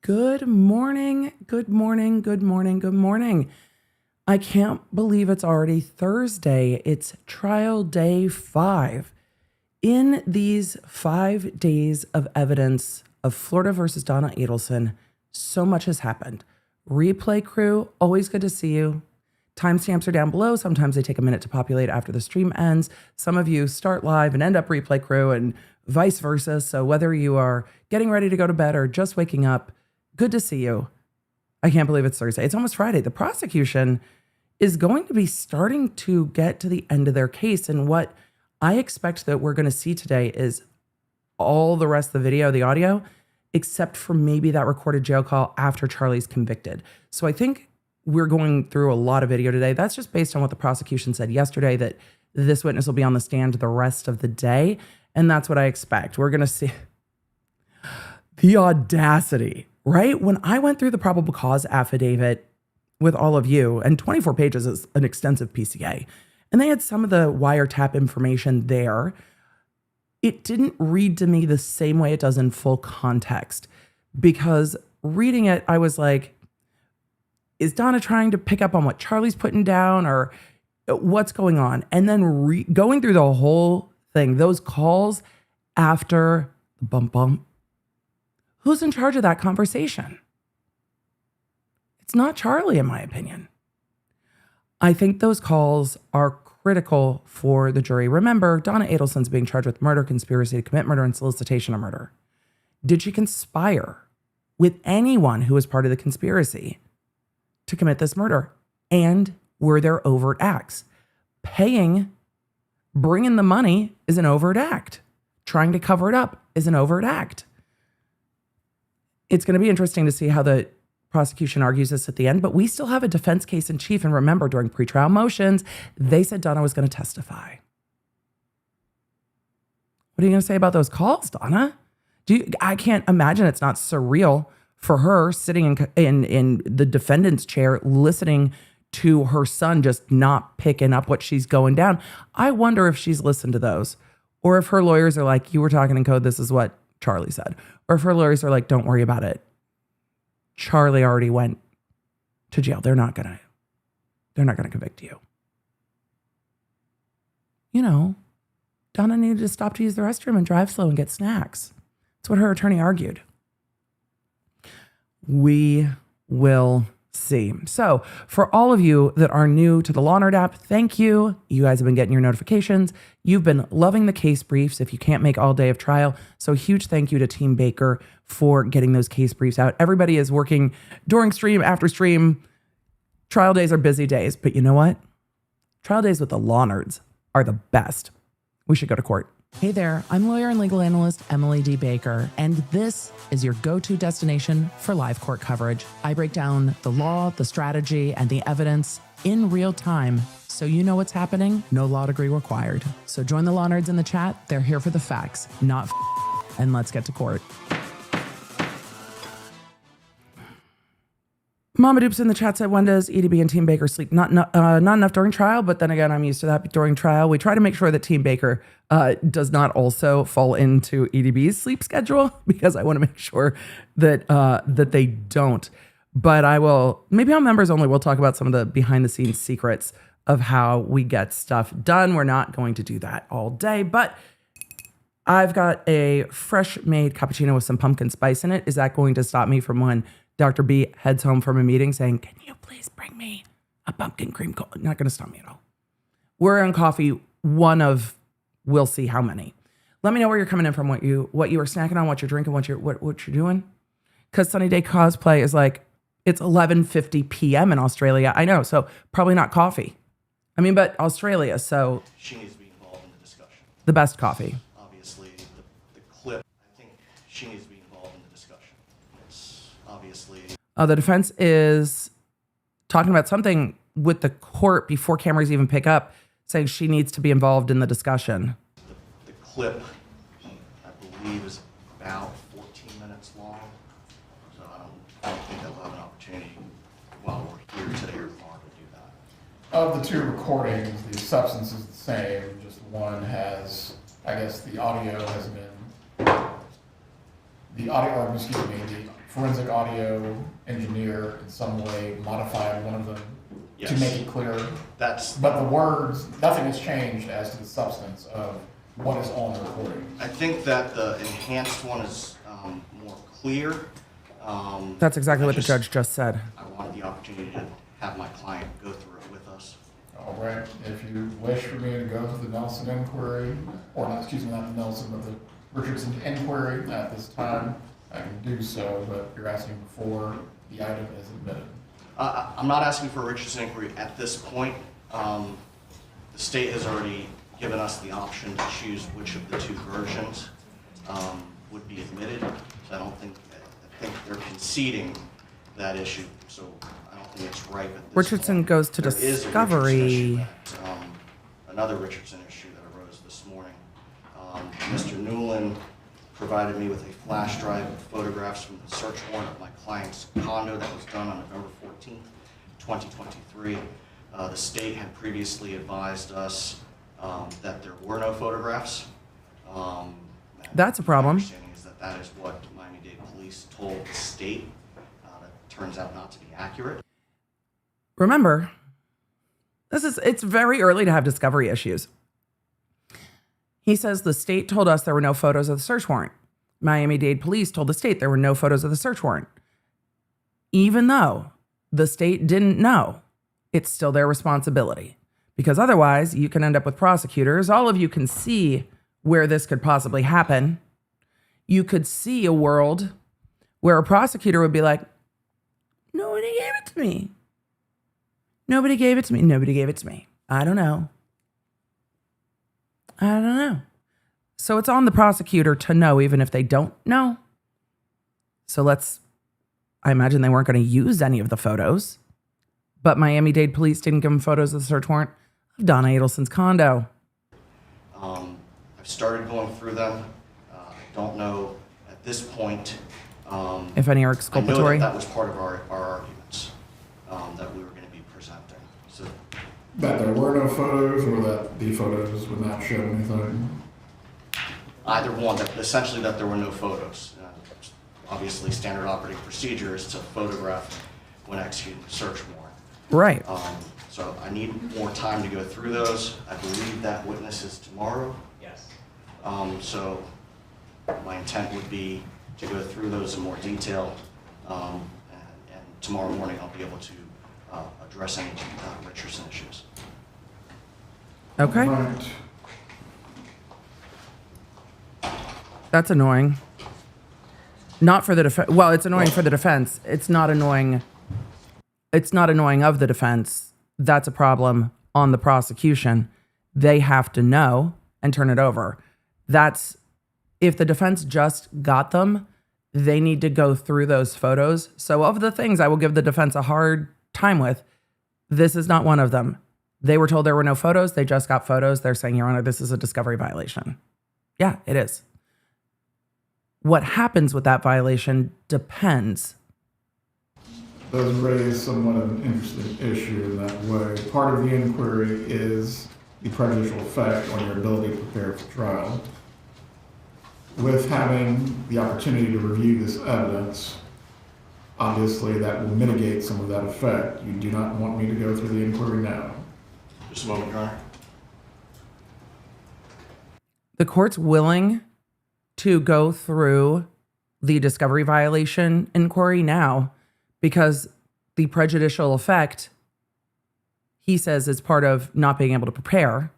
Good morning, good morning, good morning, good morning. I can't believe it's already Thursday. It's trial day 5. In these 5 days of evidence of Florida versus Donna Adelson, so much has happened. Replay crew, always good to see you. Timestamps are down below. Sometimes they take a minute to populate after the stream ends. Some of you start live and end up replay crew and vice versa. So whether you are getting ready to go to bed or just waking up, good to see you. I can't believe it's Thursday. It's almost Friday. The prosecution is going to be starting to get to the end of their case. And what I expect that we're going to see today is all the rest of the video, the audio, except for maybe that recorded jail call after Charli's convicted. So I think we're going through a lot of video today. That's just based on what the prosecution said yesterday, that this witness will be on the stand the rest of the day. And that's what I expect. We're going to see the audacity, right? When I went through the probable cause affidavit with all of you, and 24 pages is an extensive PCA, and they had some of the wiretap information there, it didn't read to me the same way it does in full context. Because reading it, I was like, is Donna trying to pick up on what Charli's putting down or what's going on? And then going through the whole thing, those calls after the bump bump, who's in charge of that conversation? It's not Charli, in my opinion. I think those calls are critical for the jury. Remember, Donna Adelson's being charged with murder, conspiracy to commit murder, and solicitation of murder. Did she conspire with anyone who was part of the conspiracy to commit this murder? And were there overt acts? Bringing the money is an overt act. Trying to cover it up is an overt act. It's going to be interesting to see how the prosecution argues this at the end, but we still have a defense case in chief. And remember, during pretrial motions, they said Donna was going to testify. What are you going to say about those calls, Donna? I can't imagine it's not surreal for her sitting in the defendant's chair, listening to her son just not picking up what she's going down. I wonder if she's listened to those, or if her lawyers are like, you were talking in code, this is what Charli said. Or if her lawyers are like, don't worry about it. Charli already went to jail. They're not gonna convict you. You know, Donna needed to stop to use the restroom and drive slow and get snacks. That's what her attorney argued. We will see. So for all of you that are new to the Law Nerd app, thank you. You guys have been getting your notifications. You've been loving the case briefs if you can't make all day of trial. So huge thank you to Team Baker for getting those case briefs out. Everybody is working during stream, after stream. Trial days are busy days, but you know what? Trial days with the Law Nerds are the best. We should go to court. Hey there, I'm lawyer and legal analyst Emily D. Baker, and this is your go-to destination for live court coverage. I break down the law, the strategy, and the evidence in real time, so you know what's happening. No law degree required. So join the Law Nerds in the chat. They're here for the facts, not and let's get to court. Mama Dupes in the chat said, when does EDB and Team Baker sleep? Not enough during trial, but then again, I'm used to that during trial. We try to make sure that Team Baker does not also fall into EDB's sleep schedule, because I want to make sure that that they don't. But I will, maybe on members only, we'll talk about some of the behind the scenes secrets of how we get stuff done. We're not going to do that all day, but I've got a fresh made cappuccino with some pumpkin spice in it. Is that going to stop me from when Dr. B heads home from a meeting saying, can you please bring me a pumpkin cream coffee? Not going to stop me at all. We're on coffee, one of, we'll see how many. Let me know where you're coming in from, what you are snacking on, what you're drinking, what you're doing. Because Sunny Day Cosplay is like, it's 11:50 p.m. in Australia. I know, so probably not coffee. I mean, but Australia, so. She needs to be involved in the discussion. The best coffee. Obviously, the clip, I think she needs to be involved in the discussion. It's obviously. The defense is talking about something with the court before cameras even pick up, saying she needs to be involved in the discussion. The clip, I believe, is about 14 minutes long. So I don't think I'll have an opportunity while we're here today or tomorrow to do that. Of the two recordings, the substance is the same, just one has, I guess the audio has been, the forensic audio engineer in some way modified one of them Yes. to make it clear. That's, But the words, nothing has changed as to the substance of what is on the recording. I think that the enhanced one is more clear. That's exactly I what the judge just said. I wanted the opportunity to have my client go through it with us. All right, if you wish for me to go to the Nelson inquiry, or not, excuse me, not the Nelson, but the Richardson inquiry at this time, I can do so, but you're asking before the item is admitted. I'm not asking for a Richardson inquiry at this point. The state has already given us the option to choose which of the two versions would be admitted. So I think they're conceding that issue. So I don't think it's ripe at this Richardson point. goes to There is a Richardson discovery. issue that, another Richardson issue that arose this morning. Mr. Newland provided me with a flash drive of photographs from the search warrant of my client's condo that was done on November 14th, 2023. The state had previously advised us that there were no photographs. That's a problem. My understanding is that that is what Miami-Dade police told the state. That turns out not to be accurate. Remember, it's very early to have discovery issues. He says the state told us there were no photos of the search warrant. Miami-Dade police told the state there were no photos of the search warrant. Even though the state didn't know, it's still their responsibility. Because otherwise, you can end up with prosecutors. All of you can see where this could possibly happen. You could see a world where a prosecutor would be like, nobody gave it to me. Nobody gave it to me. Nobody gave it to me. I don't know. I don't know. So it's on the prosecutor to know, even if they don't know. So I imagine they weren't going to use any of the photos, but Miami-Dade police didn't give them photos of the search warrant of Donna Adelson's condo. I've started going through them. I don't know at this point. If any are I exculpatory. know that was part of our arguments that we were going to be presenting. So That there were no photos, or that the photos would not show anything? either one, that essentially that there were no photos. Obviously, standard operating procedure is to photograph when executing a search warrant. Right. So I need more time to go through those. I believe that witness is tomorrow. Yes. So my intent would be to go through those in more detail. And tomorrow morning, I'll be able to address any Richardson issues. Okay. Right. That's annoying. Not for the defense. Well, it's annoying for the defense. It's not annoying. It's not annoying of the defense. That's a problem on the prosecution. They have to know and turn it over. That's if the defense just got them, they need to go through those photos. So of the things I will give the defense a hard time with, this is not one of them. They were told there were no photos. They just got photos. They're saying, Your Honor, this is a discovery violation. Yeah, it is. What happens with that violation depends. Does raise somewhat of an interesting issue in that way. Part of the inquiry is the prejudicial effect on your ability to prepare for trial. With having the opportunity to review this evidence, obviously that will mitigate some of that effect. You do not want me to go through the inquiry now. Just a moment, Your Honor. The court's willing to go through the discovery violation inquiry now because the prejudicial effect, he says, is part of not being able to prepare.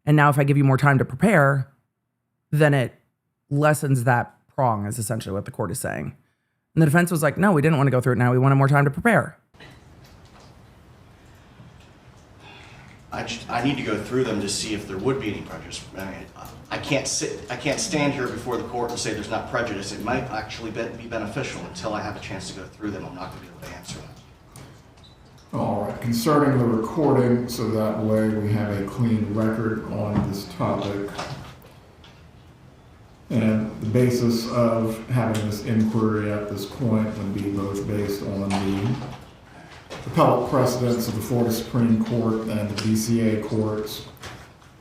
And now if I give you more time to prepare, then it lessens that prong, is essentially what the court is saying. And the defense was like, no, we didn't want to go through it now. We wanted more time to prepare. I need to go through them to see if there would be any prejudice. I mean, I can't stand here before the court and say there's not prejudice. It might actually be beneficial. Until I have a chance to go through them, I'm not going to be able to answer that. All right, concerning the recording, so that way we have a clean record on this topic. And the basis of having this inquiry at this point would be both based on the appellate precedents of the Florida Supreme Court and the DCA courts.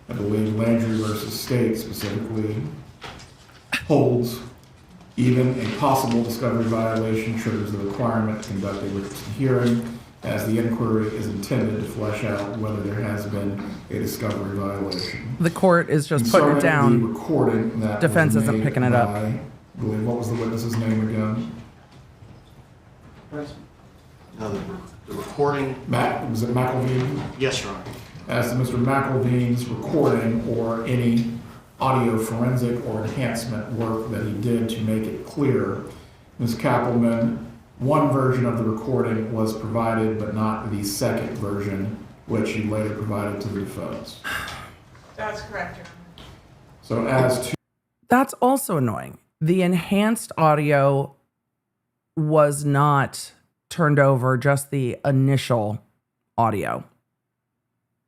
I believe Landry versus State specifically holds Even a possible discovery violation triggers the requirement to conduct a written hearing, as the inquiry is intended to flesh out whether there has been a discovery violation. The court is just putting it down. The recording that Defense was isn't made picking it up. by, I believe, what was the witness's name again? No, the recording, Was it McElveen? yes, Your Honor. As to Mr. McElveen's recording or any audio forensic or enhancement work that he did to make it clear, Ms. Kappelman, one version of the recording was provided, but not the second version, which he later provided to the defense. That's correct, Your Honor. So as to That's also annoying. The enhanced audio was not turned over, just the initial audio.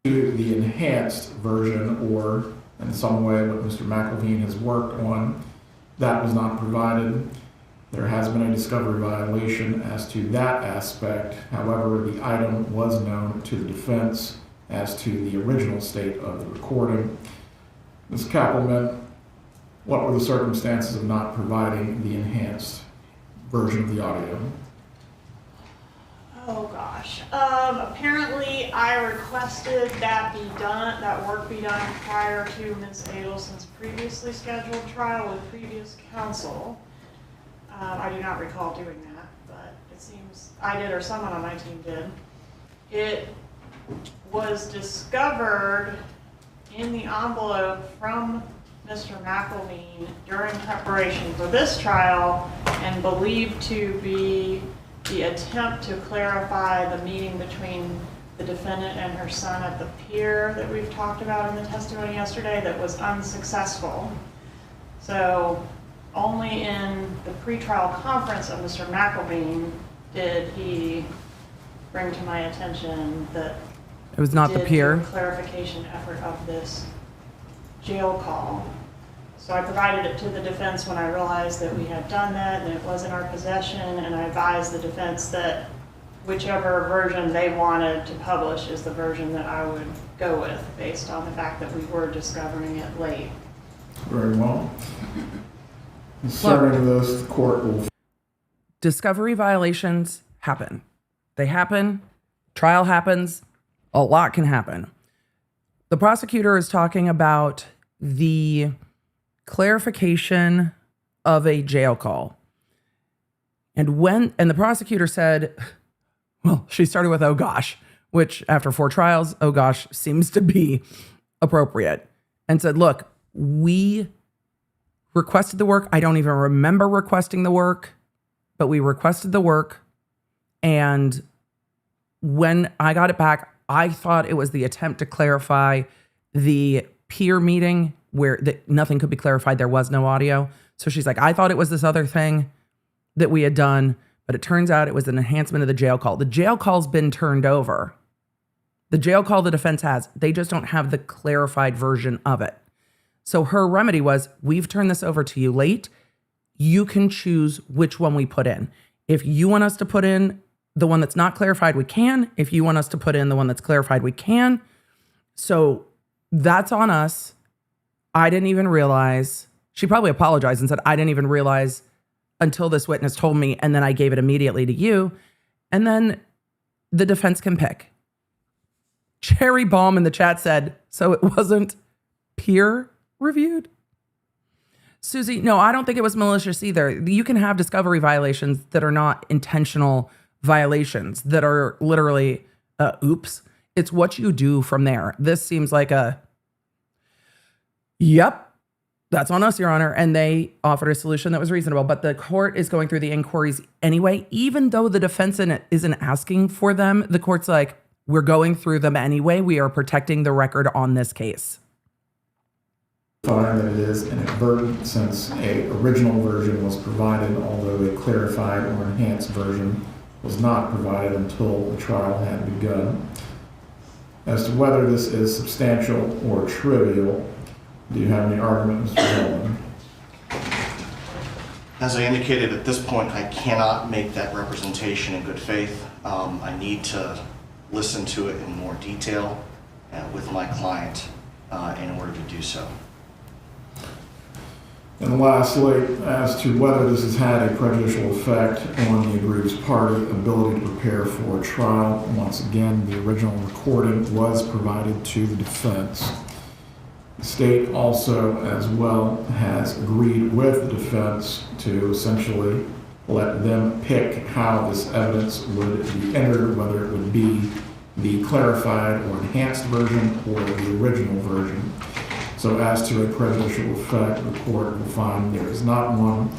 the enhanced version, or in some way what Mr. McElveen has worked on, that was not provided. There has been a discovery violation as to that aspect. However, the item was known to the defense as to the original state of the recording. Ms. Kappelman, what were the circumstances of not providing the enhanced version of the audio? Oh gosh. Apparently I requested that that work be done prior to Ms. Adelson's previously scheduled trial with previous counsel. I do not recall doing that, but it seems I did or someone on my team did. It was discovered in the envelope from Mr. McElveen during preparation for this trial and believed to be the attempt to clarify the meeting between the defendant and her son at the pier that we've talked about in the testimony yesterday that was unsuccessful. So only in the pretrial conference of Mr. McElveen did he bring to my attention that It was not the pier. did a clarification effort of this jail call. So I provided it to the defense when I realized that we had done that and it was in our possession, and I advised the defense that whichever version they wanted to publish is the version that I would go with based on the fact that we were discovering it late. Very well. Concerning this, the court will... Discovery violations happen. They happen. Trial happens. A lot can happen. The prosecutor is talking about the clarification of a jail call. And the prosecutor said, well, she started with, oh gosh, which after 4 trials, oh gosh, seems to be appropriate. And said, look, we requested the work. I don't even remember requesting the work, but we requested the work. And when I got it back, I thought it was the attempt to clarify the peer meeting where nothing could be clarified. There was no audio. So she's like, I thought it was this other thing that we had done, but it turns out it was an enhancement of the jail call. The jail call's been turned over. The jail call the defense has, they just don't have the clarified version of it. So her remedy was, we've turned this over to you late. You can choose which one we put in. If you want us to put in the one that's not clarified, we can. If you want us to put in the one that's clarified, we can. So that's on us. I didn't even realize. She probably apologized and said, I didn't even realize until this witness told me, and then I gave it immediately to you. And then the defense can pick. Cherry Bomb in the chat said, so it wasn't peer reviewed? Susie, no, I don't think it was malicious either. You can have discovery violations that are not intentional violations, that are literally, oops. It's what you do from there. This seems like yep, that's on us, Your Honor. And they offered a solution that was reasonable. But the court is going through the inquiries anyway. Even though the defense isn't asking for them, the court's like, we're going through them anyway. We are protecting the record on this case. Find that it is inadvertent since a original version was provided, although a clarified or enhanced version was not provided until the trial had begun. As to whether this is substantial or trivial, do you have any argument, Mr. Hellman? As I indicated, at this point, I cannot make that representation in good faith. I need to listen to it in more detail with my client in order to do so. And lastly, as to whether this has had a prejudicial effect on the aggrieved party ability to prepare for a trial, once again, the original recording was provided to the defense. The state also, as well, has agreed with the defense to essentially let them pick how this evidence would be entered, whether it would be the clarified or enhanced version or the original version. So as to a prejudicial effect, the court will find there is not one.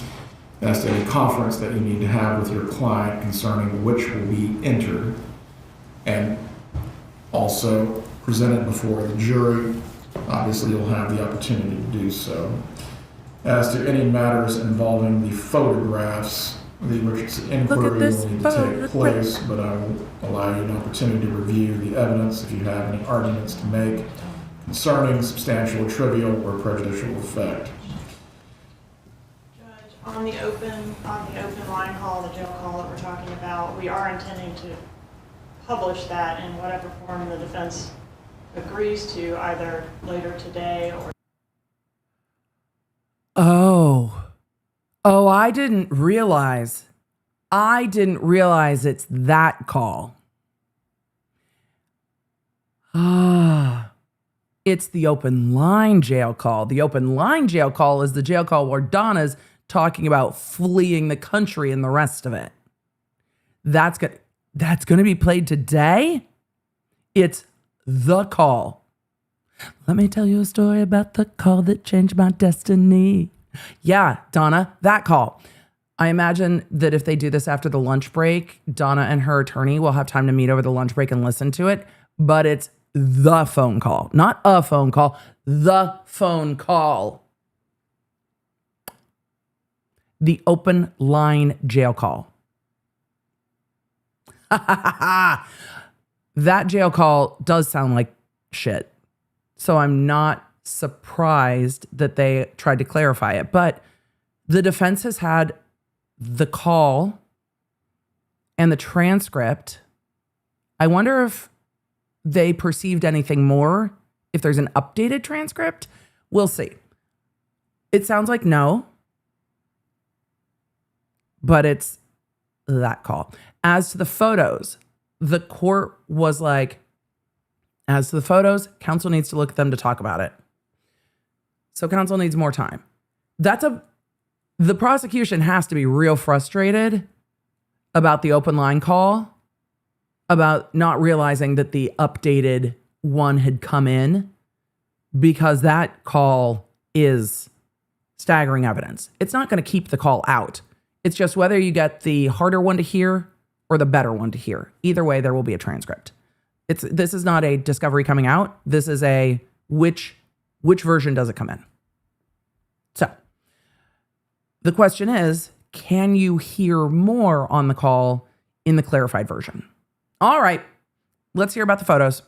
As to any conference that you need to have with your client concerning which will be entered and also presented before the jury, obviously you'll have the opportunity to do so. As to any matters involving the photographs, the inquiry will need to take place, but I will allow you an opportunity to review the evidence if you have any arguments to make concerning substantial, trivial, or prejudicial effect. Judge, on the open line call, the jail call that we're talking about, we are intending to publish that in whatever form the defense agrees to, either later today or. Oh, I didn't realize it's that call. It's the open line jail call. The open line jail call is the jail call where Donna's talking about fleeing the country and the rest of it. That's going to be played today. It's the call. Let me tell you a story about the call that changed my destiny. Yeah, Donna, that call. I imagine that if they do this after the lunch break, Donna and her attorney will have time to meet over the lunch break and listen to it. But it's the phone call, not a phone call, the phone call. The open line jail call. That jail call does sound like shit. So I'm not surprised that they tried to clarify it. But the defense has had the call and the transcript. I wonder if they perceived anything more, if there's an updated transcript. We'll see. It sounds like no, but it's that call. As to the photos, the court was like, as to the photos, counsel needs to look at them to talk about it. So counsel needs more time. The prosecution has to be real frustrated about the open line call, about not realizing that the updated one had come in, because that call is staggering evidence. It's not going to keep the call out. It's just whether you get the harder one to hear or the better one to hear. Either way, there will be a transcript. This is not a discovery coming out. This is a which version does it come in? So the question is, can you hear more on the call in the clarified version? All right, let's hear about the photos.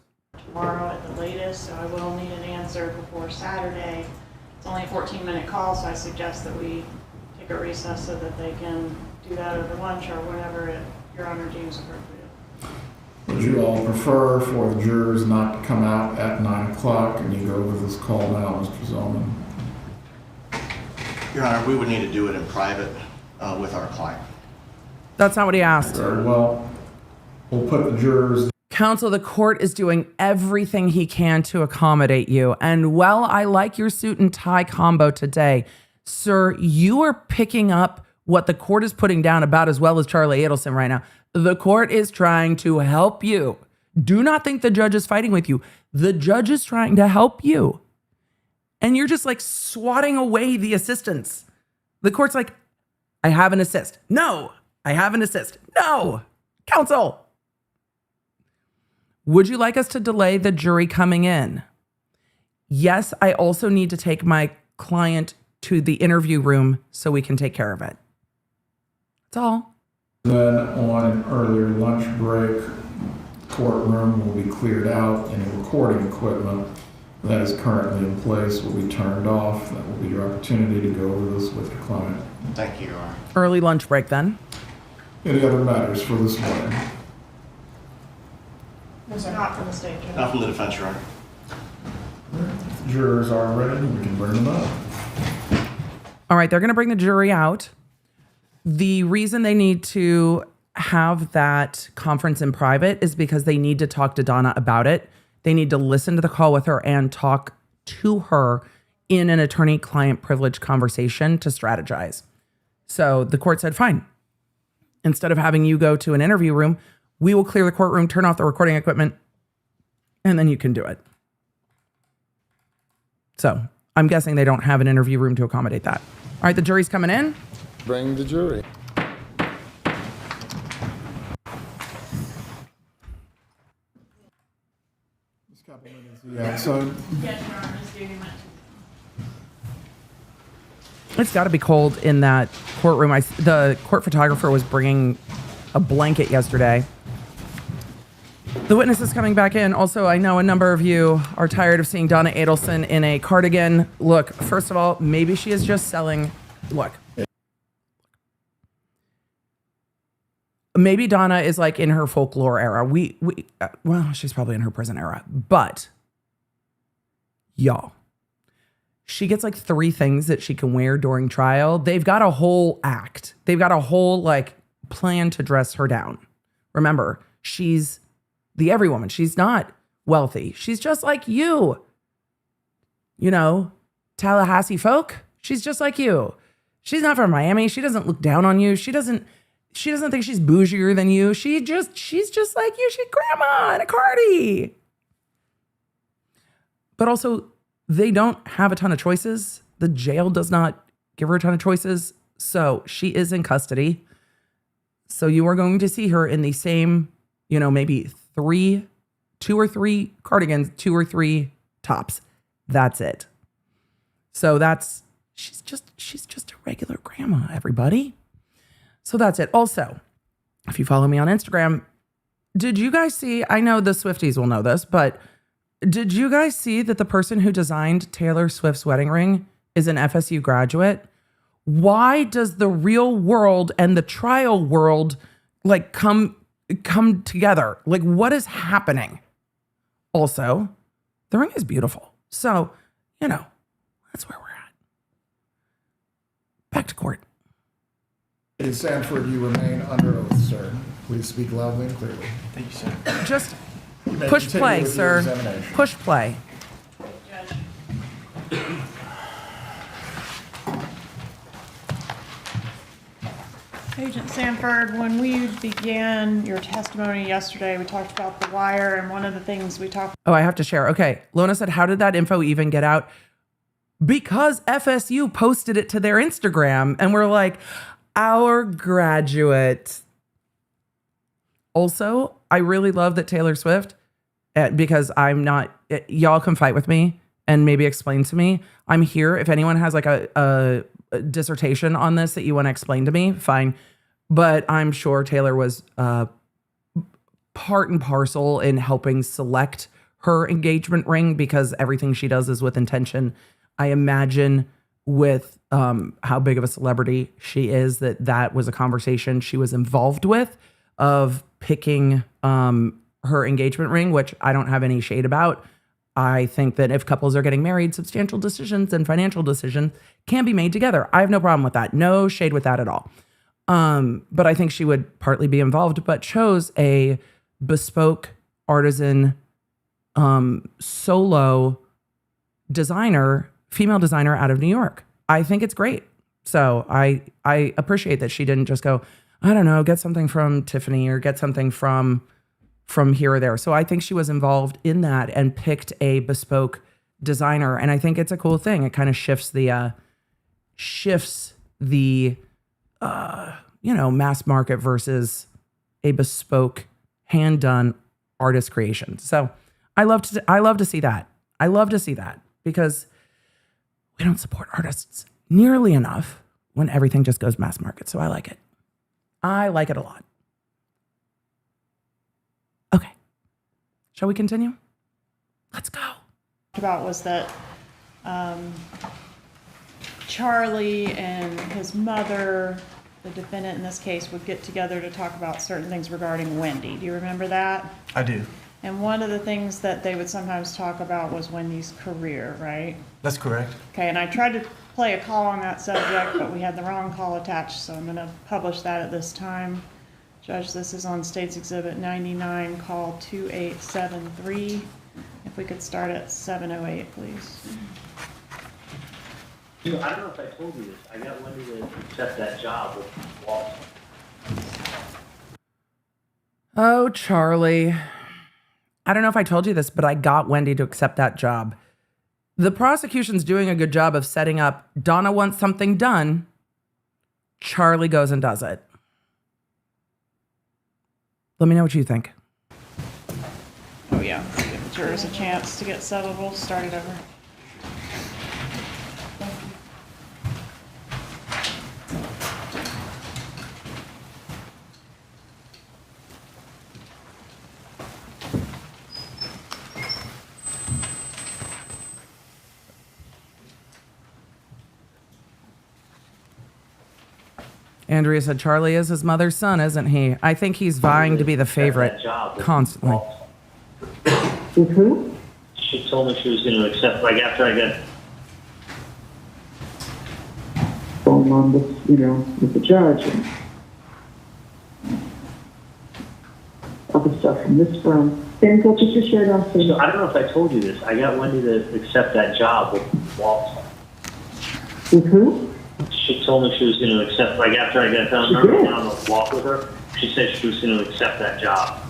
Tomorrow at the latest, so I will need an answer before Saturday. It's only a 14-minute call, so I suggest that we take a recess so that they can do that over lunch or whenever Your Honor deems appropriate. Would you all prefer for the jurors not to come out at 9 o'clock and you go over this call now, Mr. Zellman? Your Honor, we would need to do it in private with our client. That's not what he asked. Very well. We'll put the jurors. Counsel, the court is doing everything he can to accommodate you. And while I like your suit and tie combo today, sir, you are picking up what the court is putting down about as well as Charli Adelson right now. The court is trying to help you. Do not think the judge is fighting with you. The judge is trying to help you. And you're just like swatting away the assistants. The court's like, I have an assist. No, I have an assist. No, counsel. Would you like us to delay the jury coming in? Yes, I also need to take my client to the interview room so we can take care of it. That's all. Then on an earlier lunch break, courtroom will be cleared out and the recording equipment that is currently in place will be turned off. That will be your opportunity to go over this with your client. Thank you, Your Honor. Early lunch break then. Any other matters for this morning? Not from the state judge. Not from the defense, Your Honor. If the jurors are ready, we can bring them up. All right, they're going to bring the jury out. The reason they need to have that conference in private is because they need to talk to Donna about it. They need to listen to the call with her and talk to her in an attorney-client privilege conversation to strategize. So the court said, fine. Instead of having you go to an interview room, we will clear the courtroom, turn off the recording equipment, and then you can do it. So I'm guessing they don't have an interview room to accommodate that. All right, the jury's coming in. Bring the jury. Just a couple minutes. Yeah, so Yes, Your Honor, just gave you my. It's got to be cold in that courtroom. The court photographer was bringing a blanket yesterday. The witness is coming back in. Also, I know a number of you are tired of seeing Donna Adelson in a cardigan. Look, first of all, maybe she is just selling. Look. Maybe Donna is like in her folklore era. Well, she's probably in her prison era. But, y'all, she gets like 3 things that she can wear during trial. They've got a whole act. They've got a whole like plan to dress her down. Remember, she's the every woman. She's not wealthy. She's just like you. You know, Tallahassee folk. She's just like you. She's not from Miami. She doesn't look down on you. She doesn't think she's bougier than you. She's just like you. She's grandma in a cardi. But also, they don't have a ton of choices. The jail does not give her a ton of choices. So she is in custody. So you are going to see her in the same, maybe 2 or 3 cardigans, 2 or 3 tops. That's it. So she's just a regular grandma, everybody. So that's it. Also, if you follow me on Instagram, did you guys see, I know the Swifties will know this, but did you guys see that the person who designed Taylor Swift's wedding ring is an FSU graduate? Why does the real world and the trial world like come together? Like, what is happening? Also, the ring is beautiful. So, that's where we're at. Back to court. in Sanford, you remain under oath, sir. Please speak loudly and clearly. Thank you, sir. Just You may push continue play, with your sir. examination. Push play. Agent Sanford, when we began your testimony yesterday, we talked about the wire, and one of the things we talked Oh, I have to share. Okay. Lona said, how did that info even get out? Because FSU posted it to their Instagram and we're like, our graduate. Also, I really love that Taylor Swift, because I'm not, y'all can fight with me and maybe explain to me. I'm here. If anyone has like a dissertation on this that you want to explain to me, fine. But I'm sure Taylor was part and parcel in helping select her engagement ring because everything she does is with intention. I imagine with how big of a celebrity she is, that was a conversation she was involved with of picking her engagement ring, which I don't have any shade about. I think that if couples are getting married, substantial decisions and financial decisions can be made together. I have no problem with that. No shade with that at all. But I think she would partly be involved, but chose a bespoke artisan solo designer, female designer out of New York. I think it's great. So I appreciate that she didn't just go, I don't know, get something from Tiffany or get something from here or there. So I think she was involved in that and picked a bespoke designer. And I think it's a cool thing. It kind of shifts the mass market versus a bespoke hand done artist creation. So I love to see that. I love to see that because we don't support artists nearly enough when everything just goes mass market. So I like it. I like it a lot. Okay. Shall we continue? Let's go. about was that Charli and his mother, the defendant in this case, would get together to talk about certain things regarding Wendi. Do you remember that? I do. And one of the things that they would sometimes talk about was Wendy's career, right? That's correct. Okay, and I tried to play a call on that subject, but we had the wrong call attached, so I'm gonna publish that at this time. Judge, this is on State's Exhibit 99, call 2873. If we could start at 7:08, please. I don't know if I told you this. I got Wendi to accept that job with Dolce. Oh, Charli. I don't know if I told you this, but I got Wendi to accept that job. The prosecution's doing a good job of setting up Donna wants something done. Charli goes and does it. Let me know what you think. Oh yeah, give the jurors a chance to get settled. We'll start it over. Andrea said Charli is his mother's son, isn't he? I think he's vying to be the favorite constantly. With who? She told me she was going to accept, like after I got going on with, with the judge and other stuff from this firm. And go just your shirt off. So I don't know if I told you this. I got Wendi to accept that job with Dolce. With who? She told me she was going to accept, like after I got done on the walk with her, she said she was going to accept that job.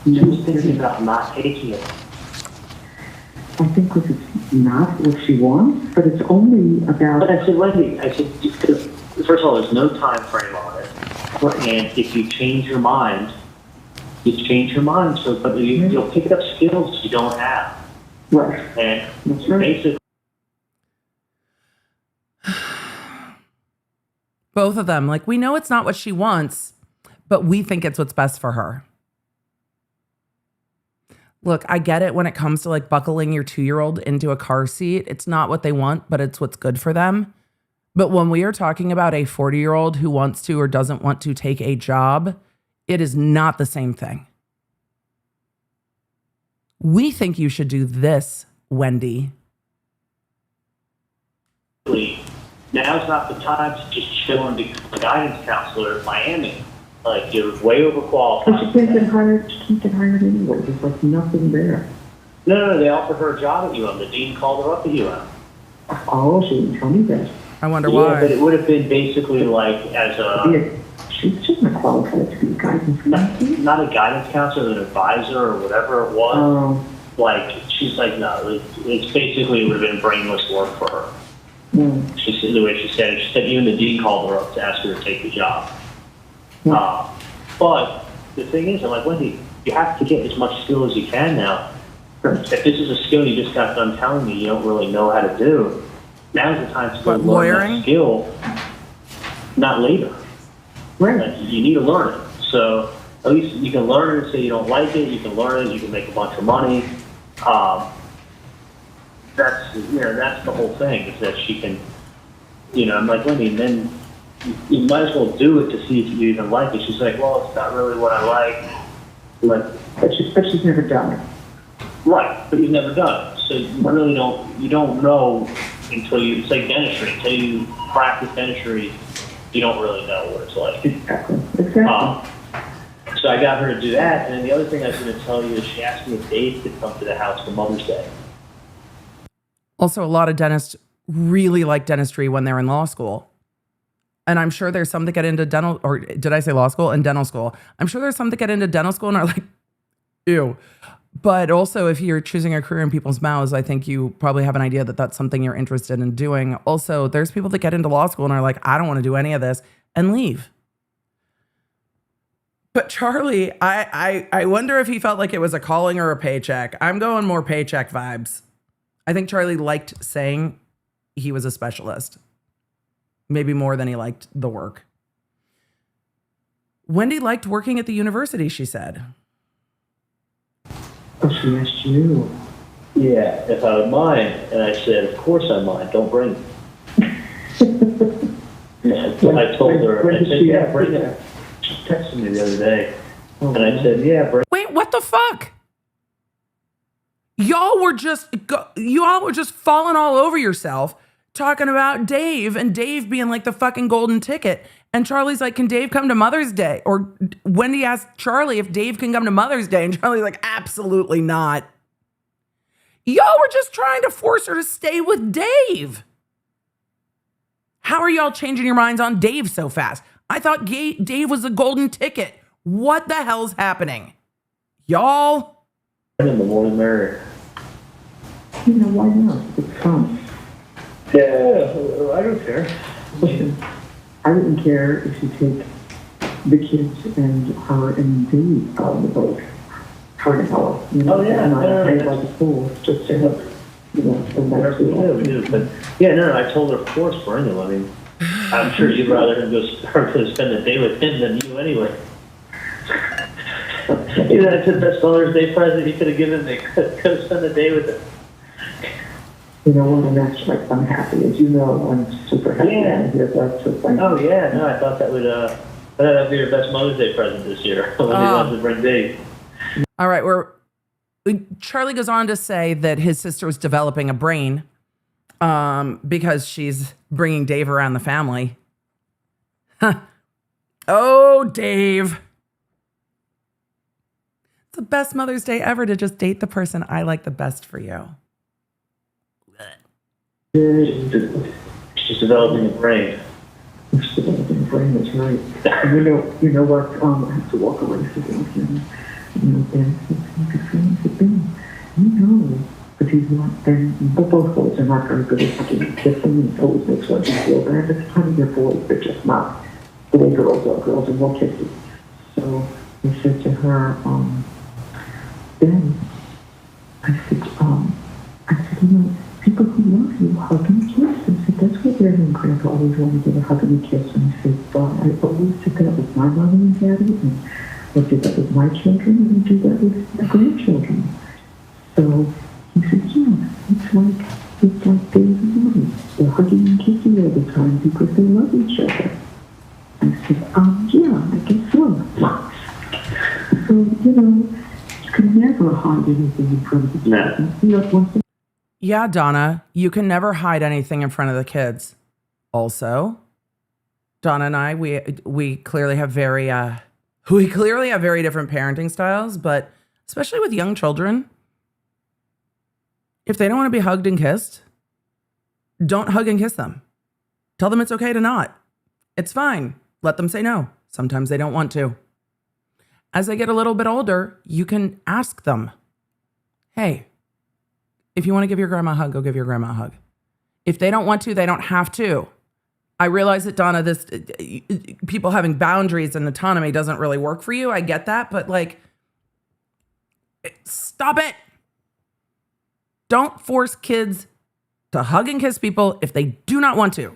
She was thinking about not taking it. I think this is not what she wants, but it's only about... But I said, Wendi, because first of all, there's no time frame on it. And if you change your mind, you change your mind. So, but you'll pick up skills you don't have. Right. And that's right. Basically, both of them, like, we know it's not what she wants, but we think it's what's best for her. Look, I get it when it comes to like buckling your 2-year-old into a car seat. It's not what they want, but it's what's good for them. But when we are talking about a 40-year-old who wants to or doesn't want to take a job, it is not the same thing. We think you should do this, Wendi. now's not the time to just chill and become a guidance counselor in Miami. Like, you're way overqualified. But she can't get hired anyway. There's like nothing there. No, they offered her a job at UM. The dean called her up at UM. Oh, she didn't tell me that. I wonder why. Yeah, but it would have been basically like as a... She's not qualified to be a guidance counselor. Not a guidance counselor, an advisor or whatever it was. Like, she's like, no, it's basically it would have been brainless work for her. She said, the way she said it, she said even the dean called her up to ask her to take the job. But the thing is, I'm like, Wendi, you have to get as much skill as you can now. If this is a skill you just got done telling me you don't really know how to do, now's the time to go learn that skill, not later. Right. Like, you need to learn it. So at least you can learn it and say you don't like it. You can learn it. You can make a bunch of money. That's the whole thing, is that she can, I'm like, Wendi, and then you might as well do it to see if you even like it. She's like, well, it's not really what I like. But she's never done it. Right, but you've never done it. So you really don't know until it's like dentistry. Until you practice dentistry, you don't really know what it's like. Exactly. So I got her to do that, and then the other thing I was going to tell you is she asked me if Dave could come to the house for Mother's Day. Also, a lot of dentists really like dentistry when they're in law school. And I'm sure there's some that get into dental, or did I say law school? And dental school. I'm sure there's some that get into dental school and are like, ew. But also, if you're choosing a career in people's mouths, I think you probably have an idea that that's something you're interested in doing. Also, there's people that get into law school and are like, I don't want to do any of this, and leave. But Charli, I wonder if he felt like it was a calling or a paycheck. I'm going more paycheck vibes. I think Charli liked saying he was a specialist. Maybe more than he liked the work. Wendi liked working at the university, she said. Oh, she asked you. Yeah, if I would mind. And I said, of course I mind. Don't bring it. I told her, I said, yeah, bring it. She texted me the other day. And I said, yeah, bring it. Wait, what the fuck? Y'all were just falling all over yourself talking about Dave and Dave being like the fucking golden ticket. And Charlie's like, can Dave come to Mother's Day? Or Wendi asked Charli if Dave can come to Mother's Day. And Charlie's like, absolutely not. Y'all were just trying to force her to stay with Dave. How are y'all changing your minds on Dave so fast? I thought Dave was the golden ticket. What the hell's happening? Y'all? In the more the merrier. You know, why not? It's fun. Yeah, I don't care. Listen, I wouldn't care if you take the kids and her and Dave out of the boat for an hour. You know, Oh, yeah. and I No, play that's- like a fool just to help, you know, and that's Whatever we do, we do. But yeah, no, I told her, of course, we're into it. I mean, I'm sure you'd rather him her to spend the day with him than you anyway. You know, that's the best Mother's Day present he could have given me. Could have spent the day with him. You know what, I'm actually, I'm happy. As you know, I'm super happy Yeah. to hear that. So thank Oh you. yeah, no, I thought that would be your best Mother's Day present this year when they wanted to bring Dave. All right, Charli goes on to say that his sister was developing a brain because she's bringing Dave around the family. Huh. Oh, Dave. It's the best Mother's Day ever to just date the person I like the best for you. She's developing a brain. It's developing brain, that's right. And you know what, I have to walk away from things, and, you know, Ben said, good friends have been, you know, but he's not, and both boys are not very good at fucking kissing, and it always makes one feel bad. It's funny, they're boys, they're just not the way girls are. Girls are more kissy. So I said to her, Ben, I said, you know, people who love you hug and kiss. I said, that's what Grandma and Grandpa always wanted to give a hug and a kiss. And I said, well, I always did that with my mother and daddy, and I did that with my children, and I do that with my grandchildren. So he said, yeah, it's like Dave and Mommy. They're hugging and kissing all the time because they love each other. I said, yeah, I guess so. So, you know, you can never hide anything in front of the children. You know, once they Yeah, Donna, you can never hide anything in front of the kids. Also, Donna and I, we clearly have very different parenting styles, but especially with young children, if they don't want to be hugged and kissed, don't hug and kiss them. Tell them it's okay to not. It's fine. Let them say no. Sometimes they don't want to. As they get a little bit older, you can ask them, hey, if you want to give your grandma a hug, go give your grandma a hug. If they don't want to, they don't have to. I realize that, Donna, this people having boundaries and autonomy doesn't really work for you. I get that, but like, stop it. Don't force kids to hug and kiss people if they do not want to.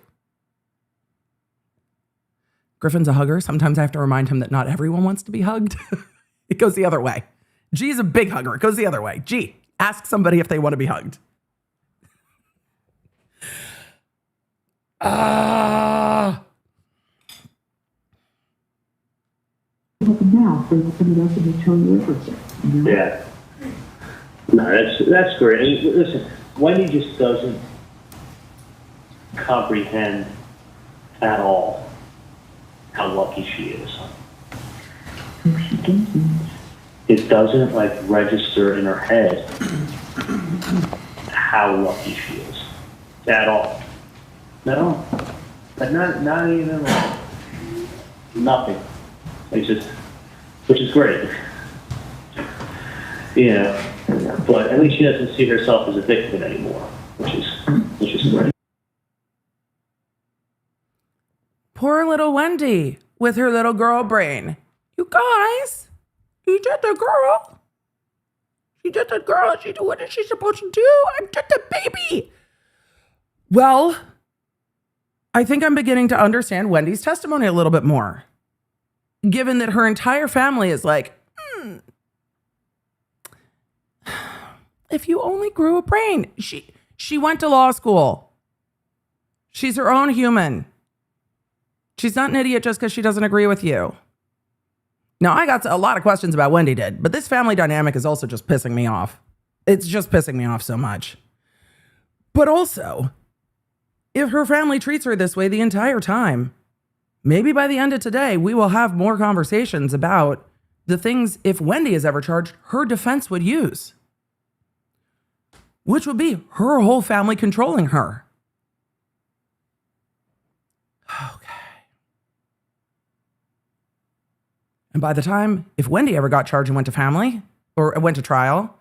Griffin's a hugger. Sometimes I have to remind him that not everyone wants to be hugged. It goes the other way. G's a big hugger. It goes the other way. G, ask somebody if they want to be hugged. now, so you put it up and they tell you everything. You know? Yeah. No, that's great. I mean, listen, Wendi just doesn't comprehend at all how lucky she is. No, she doesn't. It doesn't like register in her head how lucky she is at all. No, but not even like nothing. It's just, which is great. Yeah, but at least she doesn't see herself as a victim anymore, which is great. Poor little Wendi with her little girl brain. You guys, you did the girl. She did the girl. She did what is she supposed to do? I'm just a baby. Well, I think I'm beginning to understand Wendy's testimony a little bit more. Given that her entire family is like, if you only grew a brain. She went to law school. She's her own human. She's not an idiot just because she doesn't agree with you. Now, I got a lot of questions about Wendi did, but this family dynamic is also just pissing me off. It's just pissing me off so much. But also, if her family treats her this way the entire time, maybe by the end of today, we will have more conversations about the things, if Wendi is ever charged, her defense would use, which would be her whole family controlling her. Okay. And by the time, if Wendi ever got charged and went to family or went to trial,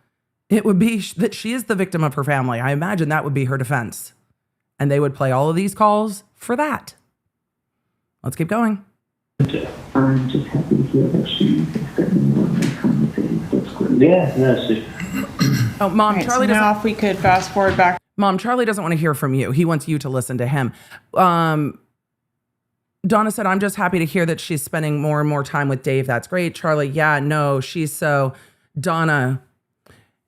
it would be that she is the victim of her family. I imagine that would be her defense. And they would play all of these calls for that. Let's keep going. I'm just happy to hear that she's spending more of her time with him. That's great. Yeah, no, so Oh, Mom, Right, Charlie so now doesn't. if we could fast forward back. Mom, Charlie doesn't want to hear from you. He wants you to listen to him. Donna said, I'm just happy to hear that she's spending more and more time with Dave. That's great. Charlie, yeah, no, she's so. Donna.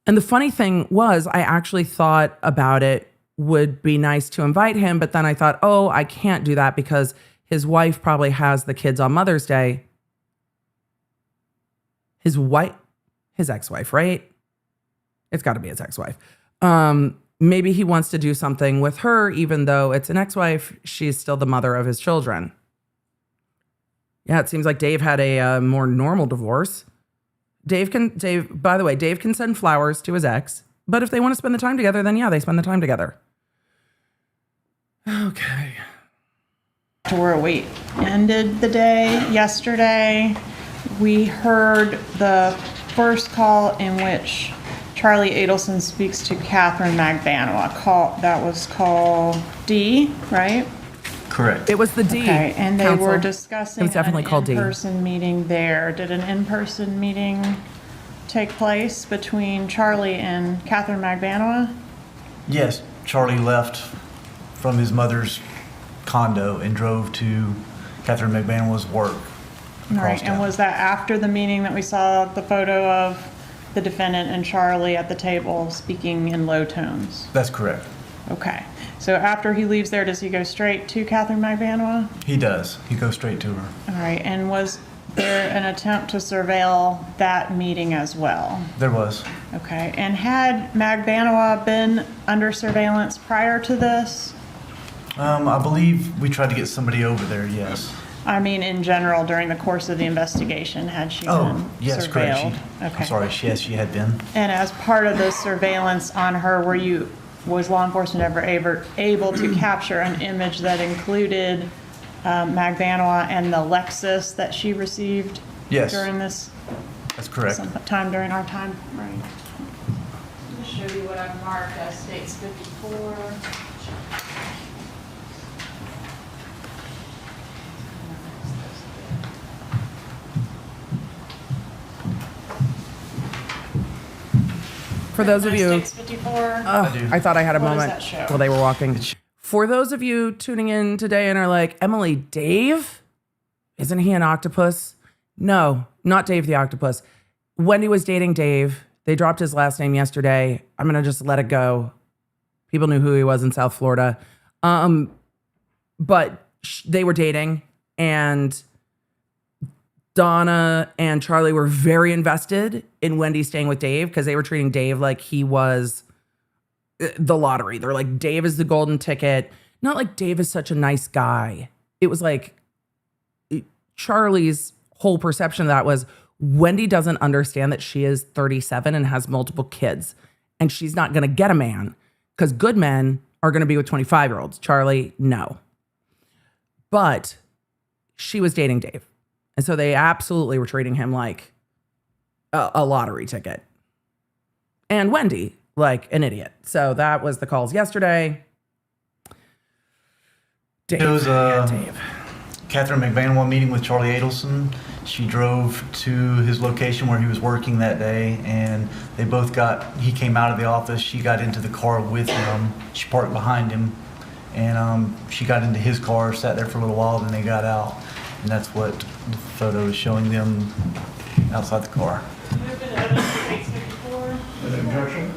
And the funny thing was, I actually thought about it would be nice to invite him, but then I thought, oh, I can't do that because his wife probably has the kids on Mother's Day. His ex-wife, right? It's got to be his ex-wife. Maybe he wants to do something with her, even though it's an ex-wife. She's still the mother of his children. Yeah, it seems like Dave had a more normal divorce. By the way, Dave can send flowers to his ex, but if they want to spend the time together, then yeah, they spend the time together. Okay. To where we ended the day yesterday. We heard the first call in which Charli Adelson speaks to Catherine Magbanua. That was call D, right? Correct. It was the D. Okay, and they counsel. were discussing It was definitely an called D. in-person meeting there. Did an in-person meeting take place between Charli and Catherine Magbanua? Yes, Charlie left from his mother's condo and drove to Catherine McManuel's work. Right, and town. was that after the meeting that we saw the photo of the defendant and Charli at the table speaking in low tones? That's correct. Okay, so after he leaves there, does he go straight to Catherine Magbanua? He does. He goes straight to her. All right, and was there an attempt to surveil that meeting as well? There was. Okay, and had Magbanua been under surveillance prior to this? I believe we tried to get somebody over there, yes. I mean, in general, during the course of the investigation, had she been Oh, yes, correct. surveilled? I'm Okay. sorry, yes, she had been. And as part of the surveillance on her, was law enforcement ever able to capture an image that included Magbanua and the Lexus that she received Yes. during this That's correct. sometime during our time? Right. Let me show you what I've marked as States 54. For those of you, States 54. I do. I thought I had a What does moment that show? while they were walking. For those of you tuning in today and are like, Emily, Dave? Isn't he an octopus? No, not Dave the octopus. Wendi was dating Dave. They dropped his last name yesterday. I'm going to just let it go. People knew who he was in South Florida. But they were dating, and Donna and Charli were very invested in Wendi staying with Dave because they were treating Dave like he was the lottery. They're like, Dave is the golden ticket. Not like Dave is such a nice guy. It was like Charli's whole perception of that was Wendi doesn't understand that she is 37 and has multiple kids, and she's not going to get a man because good men are going to be with 25-year-olds. Charli, no. But she was dating Dave. And so they absolutely were treating him like a lottery ticket. And Wendi, like an idiot. So that was the calls yesterday. Dave. It was Dave. Catherine McManua meeting with Charli Adelson. She drove to his location where he was working that day, and he came out of the office. She got into the car with him. She parked behind him, and she got into his car, sat there for a little while, then they got out. And that's what the photo is showing them outside the car. Move into evidence for States 54. An objection?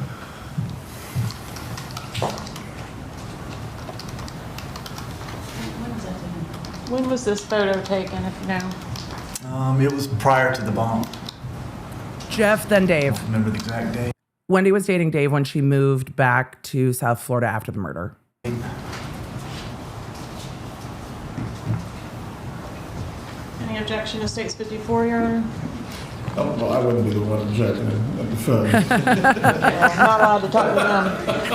When was this photo taken, if you know? It was prior to the bomb. Jeff, then I Dave. don't remember the exact date. Wendi was dating Dave when she moved back to South Florida after the murder. objection to State's 54, Your Honor? Oh, well, I wouldn't be the one objecting at the phone. I'm not allowed to talk to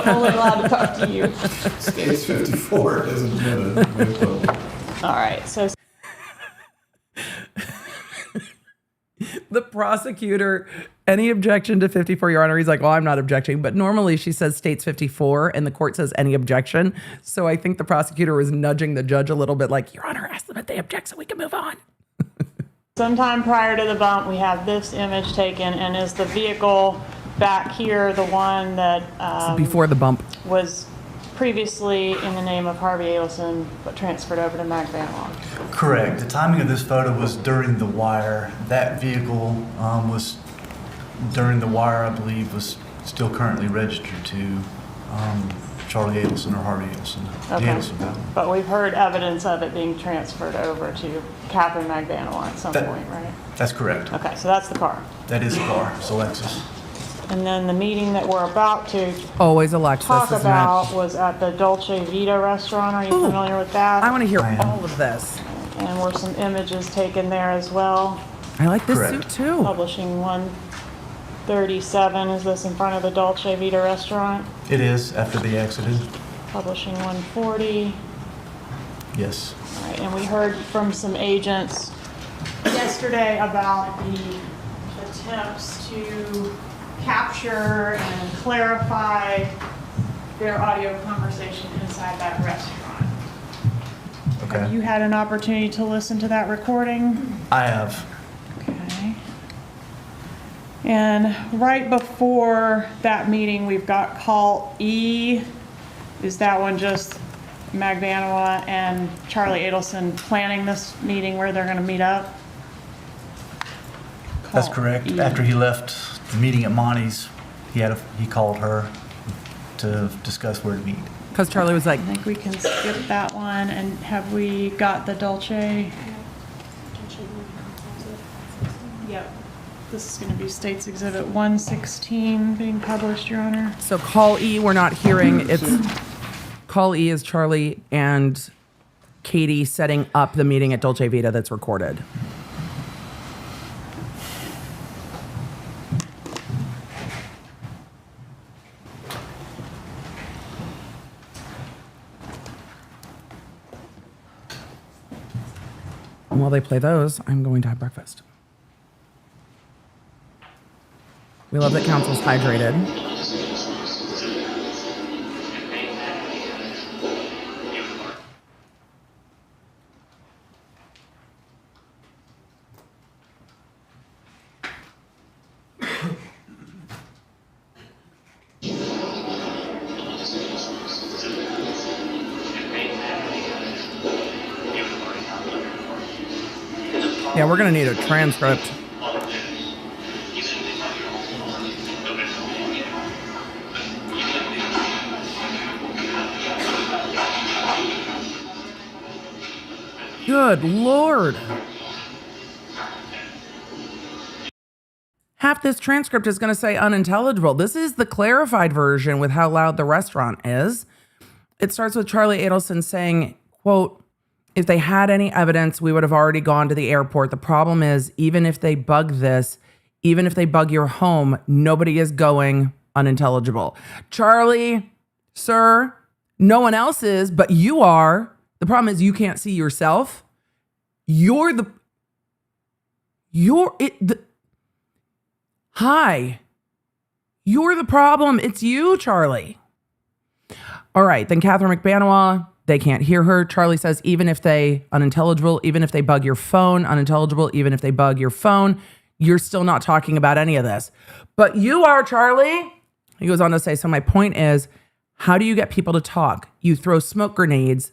them. Only allowed to talk to you. State's 54 is admitted. All right, so The prosecutor, any objection to 54, Your Honor? He's like, well, I'm not objecting. But normally she says states 54 and the court says any objection. So I think the prosecutor was nudging the judge a little bit like, Your Honor, ask them if they object so we can move on. sometime prior to the bump, we have this image taken, and is the vehicle back here the one that Before the bump. was previously in the name of Harvey Adelson but transferred over to Mag Vanwall? Correct. The timing of this photo was during the wire. That vehicle was during the wire, I believe, was still currently registered to Charli Adelson or Harvey Adelson. The Okay. Adelson family. But we've heard evidence of it being transferred over to Catherine Mag Vanwall at some That- point, right? That's correct. Okay, so that's the car. That is the car. It's a Lexus. And then the meeting that we're about to Always Alexis, talk isn't about it? was at the Dolce Vida restaurant. Are you Ooh. familiar with that? I want to hear I am. all of this. And were some images taken there as well. I like this Correct. suit too. Publishing 137, is this in front of the Dolce Vida restaurant? It is after they exited. Publishing 140. Yes. All right, and we heard from some agents yesterday about the attempts to capture and clarify their audio conversation inside that restaurant. Have Okay. you had an opportunity to listen to that recording? I have. Okay. And right before that meeting, we've got call E. Is that one just Mag Vanwall and Charli Adelson planning this meeting where they're gonna meet up? That's Call correct. E. After he left the meeting at Monty's, he called her to discuss where to meet. Because Charlie was like, I think we can skip that one, and have we got the Dolce? Yep. This is gonna be State's Exhibit 116 being published, Your Honor. so call E, we're not hearing. It's call E is Charlie and Katie setting up the meeting at Dolce Vita that's recorded. And while they play those, I'm going to have breakfast. We love that counsel's hydrated. Yeah, we're gonna need a transcript. Good Lord. Half this transcript is going to say unintelligible. This is the clarified version with how loud the restaurant is. It starts with Charli Adelson saying, quote, if they had any evidence, we would have already gone to the airport. The problem is, even if they bug this, even if they bug your home, nobody is going, unintelligible. Charli, sir, no one else is, but you are. The problem is you can't see yourself. Hi. You're the problem. It's you, Charli. All right. Then Catherine McBanois, they can't hear her. Charli says, even if they unintelligible, even if they bug your phone, unintelligible, even if they bug your phone, you're still not talking about any of this. But you are, Charli. He goes on to say, so my point is, how do you get people to talk? You throw smoke grenades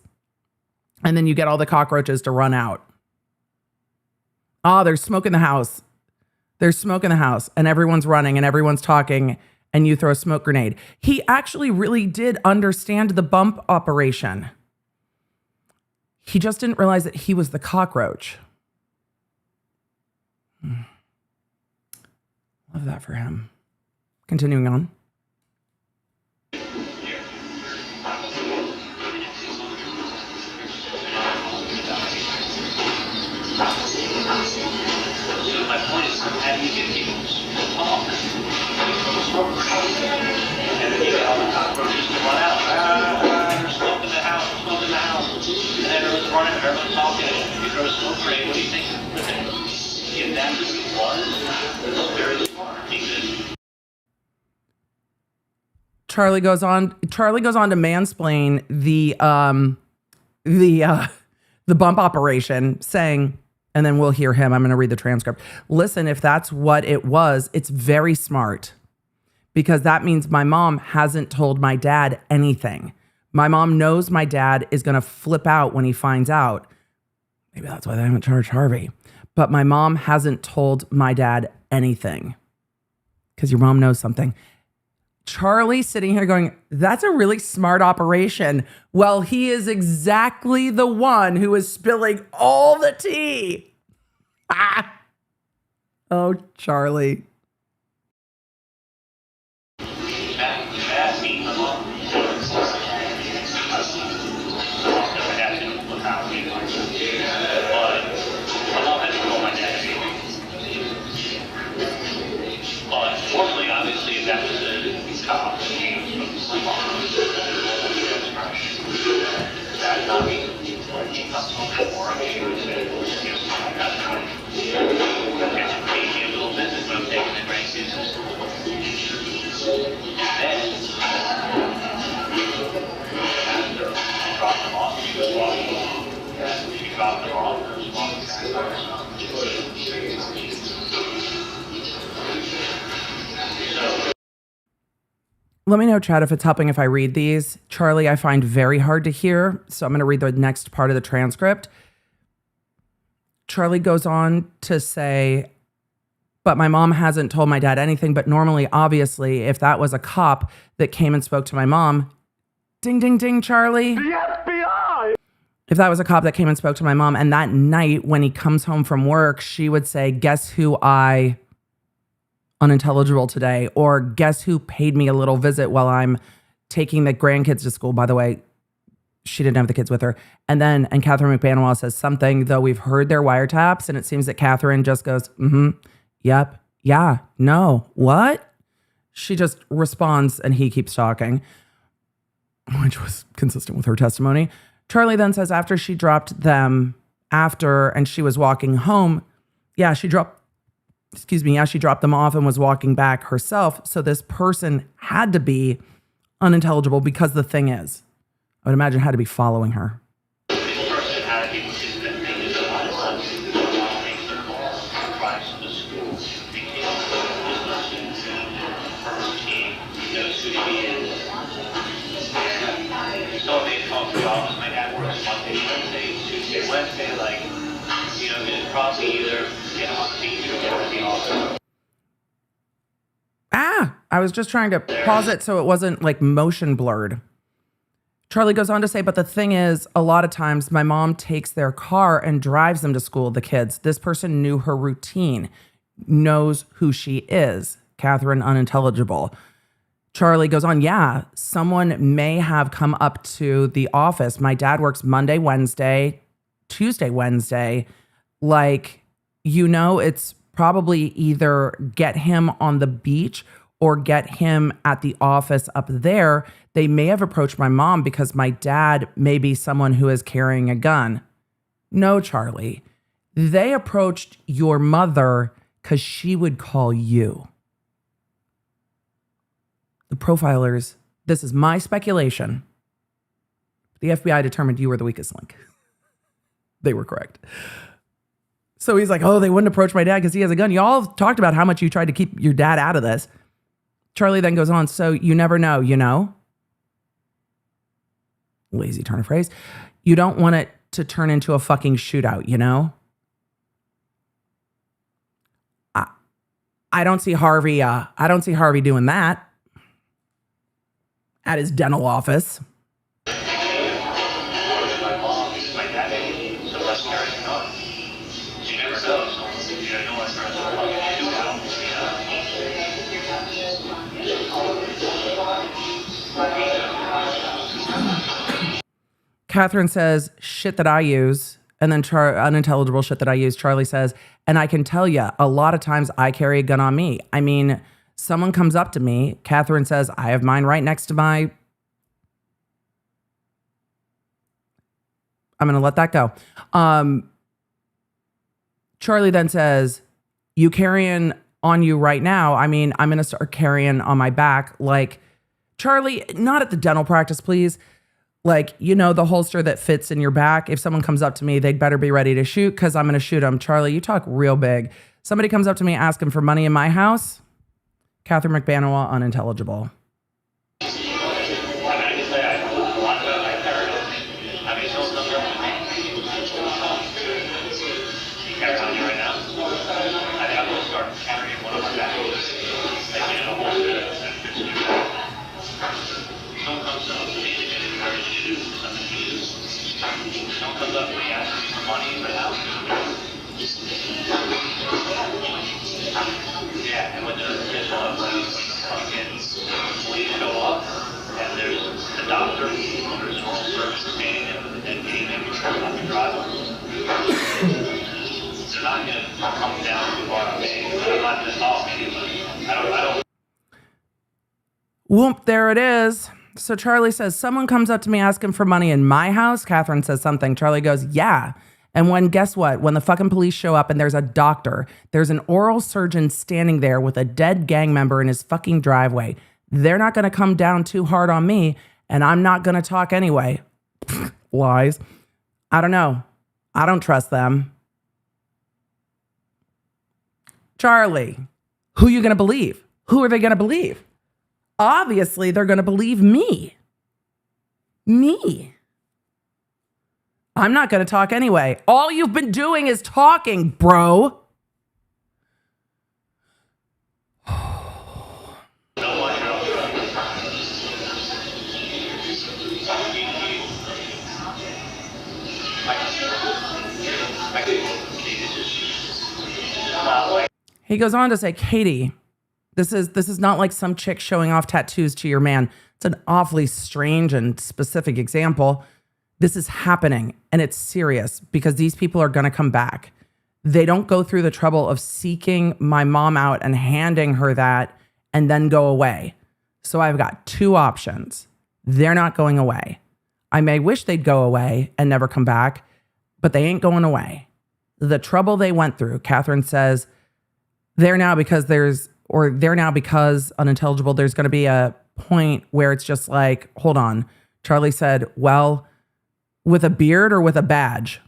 and then you get all the cockroaches to run out. There's smoke in the house. There's smoke in the house and everyone's running and everyone's talking and you throw a smoke grenade. He actually really did understand the bump operation. He just didn't realize that he was the cockroach. Love that for him. Continuing on. So my point is, how do you get people to talk? You throw a smoke grenade, and then you get all the cockroaches to run out. There's smoke in the house, smoke in the house. And then everyone's running, everyone's talking. You throw a smoke grenade, what do you think? If that's what it was, it's very smart. Because Charli goes on to mansplain the bump operation, saying, and then we'll hear him. I'm going to read the transcript. Listen, if that's what it was, it's very smart, because that means my mom hasn't told my dad anything. My mom knows my dad is going to flip out when he finds out. Maybe that's why they haven't charged Harvey. But my mom hasn't told my dad anything, because your mom knows something. Charli sitting here going, that's a really smart operation. Well, he is exactly the one who is spilling all the tea. Ah. Oh, Charli. Unfortunately, obviously, if that was a cop, that not mean he comes home from work, he would say, it's a crazy little business, but I'm taking the grandkids to school. And then, she dropped them off, she was walking along. She dropped them off, and was walking back. Let me know, Chad, if it's helping if I read these. Charli, I find very hard to hear, so I'm going to read the next part of the transcript. Charli goes on to say, but my mom hasn't told my dad anything, but normally, obviously, if that was a cop that came and spoke to my mom, ding, ding, ding, Charli. The FBI! If that was a cop that came and spoke to my mom, and that night when he comes home from work, she would say, guess who I unintelligible today, or guess who paid me a little visit while I'm taking the grandkids to school. By the way, she didn't have the kids with her. And Catherine McBanwell says something, though we've heard their wiretaps, and it seems that Catherine just goes, yep, yeah, no, what? She just responds, and he keeps talking, which was consistent with her testimony. Charli then says after she dropped them, and she was walking home, she dropped them off and was walking back herself. So this person had to be unintelligible, because the thing is, I would imagine had to be following her. This person had to be participating in the life, makes their calls, drives to the school, became a business, first team, knows who he is. So they talk to the office. My dad works Monday, Wednesday, Tuesday, Wednesday, it's probably either get on the beach or get on the office. I was just trying to pause it so it wasn't like motion blurred. Charli goes on to say, but the thing is, a lot of times my mom takes their car and drives them to school, the kids. This person knew her routine, knows who she is. Catherine, unintelligible. Charli goes on, someone may have come up to the office. My dad works Monday, Wednesday, Tuesday, Wednesday. It's probably either get him on the beach or get him at the office up there. They may have approached my mom because my dad may be someone who is carrying a gun. No, Charli. They approached your mother because she would call you. The profilers, this is my speculation. The FBI determined you were the weakest link. They were correct. So he's like, they wouldn't approach my dad because he has a gun. Y'all talked about how much you tried to keep your dad out of this. Charli then goes on, so you never know, Lazy turn of phrase. You don't want it to turn into a fucking shootout, I don't see Harvey. I don't see Harvey doing that at his dental office. Catherine says, shit that I use. And then unintelligible shit that I use, Charli says, and I can tell you, a lot of times I carry a gun on me. I mean, someone comes up to me, Catherine says, I have mine right next to my... I'm going to let that go. Charli then says, you carrying on you right now? I mean, I'm going to start carrying on my back. Like, Charli, not at the dental practice, please. Like, you know, the holster that fits in your back. If someone comes up to me, they'd better be ready to shoot because I'm going to shoot them. Charli, you talk real big. Somebody comes up to me asking for money in my house. Catherine McBanowa, unintelligible. Whoop, there it is. So Charli says, someone comes up to me asking for money in my house. Catherine says something. Charli goes, yeah. And when, guess what? When the fucking police show up and there's a doctor, there's an oral surgeon standing there with a dead gang member in his fucking driveway. They're not going to come down too hard on me, and I'm not going to talk anyway. Lies. I don't know. I don't trust them. Charli, who are you going to believe? Who are they going to believe? Obviously, they're going to believe me. Me. I'm not going to talk anyway. All you've been doing is talking, bro. He goes on to say, Katie, this is not like some chick showing off tattoos to your man. It's an awfully strange and specific example. This is happening, and it's serious because these people are going to come back. They don't go through the trouble of seeking my mom out and handing her that and then go away. So I've got two options. They're not going away. I may wish they'd go away and never come back, but they ain't going away. The trouble they went through, Catherine says, they're now because unintelligible, there's going to be a point where it's just like, hold on. Charli said, well, with a beard or with a badge?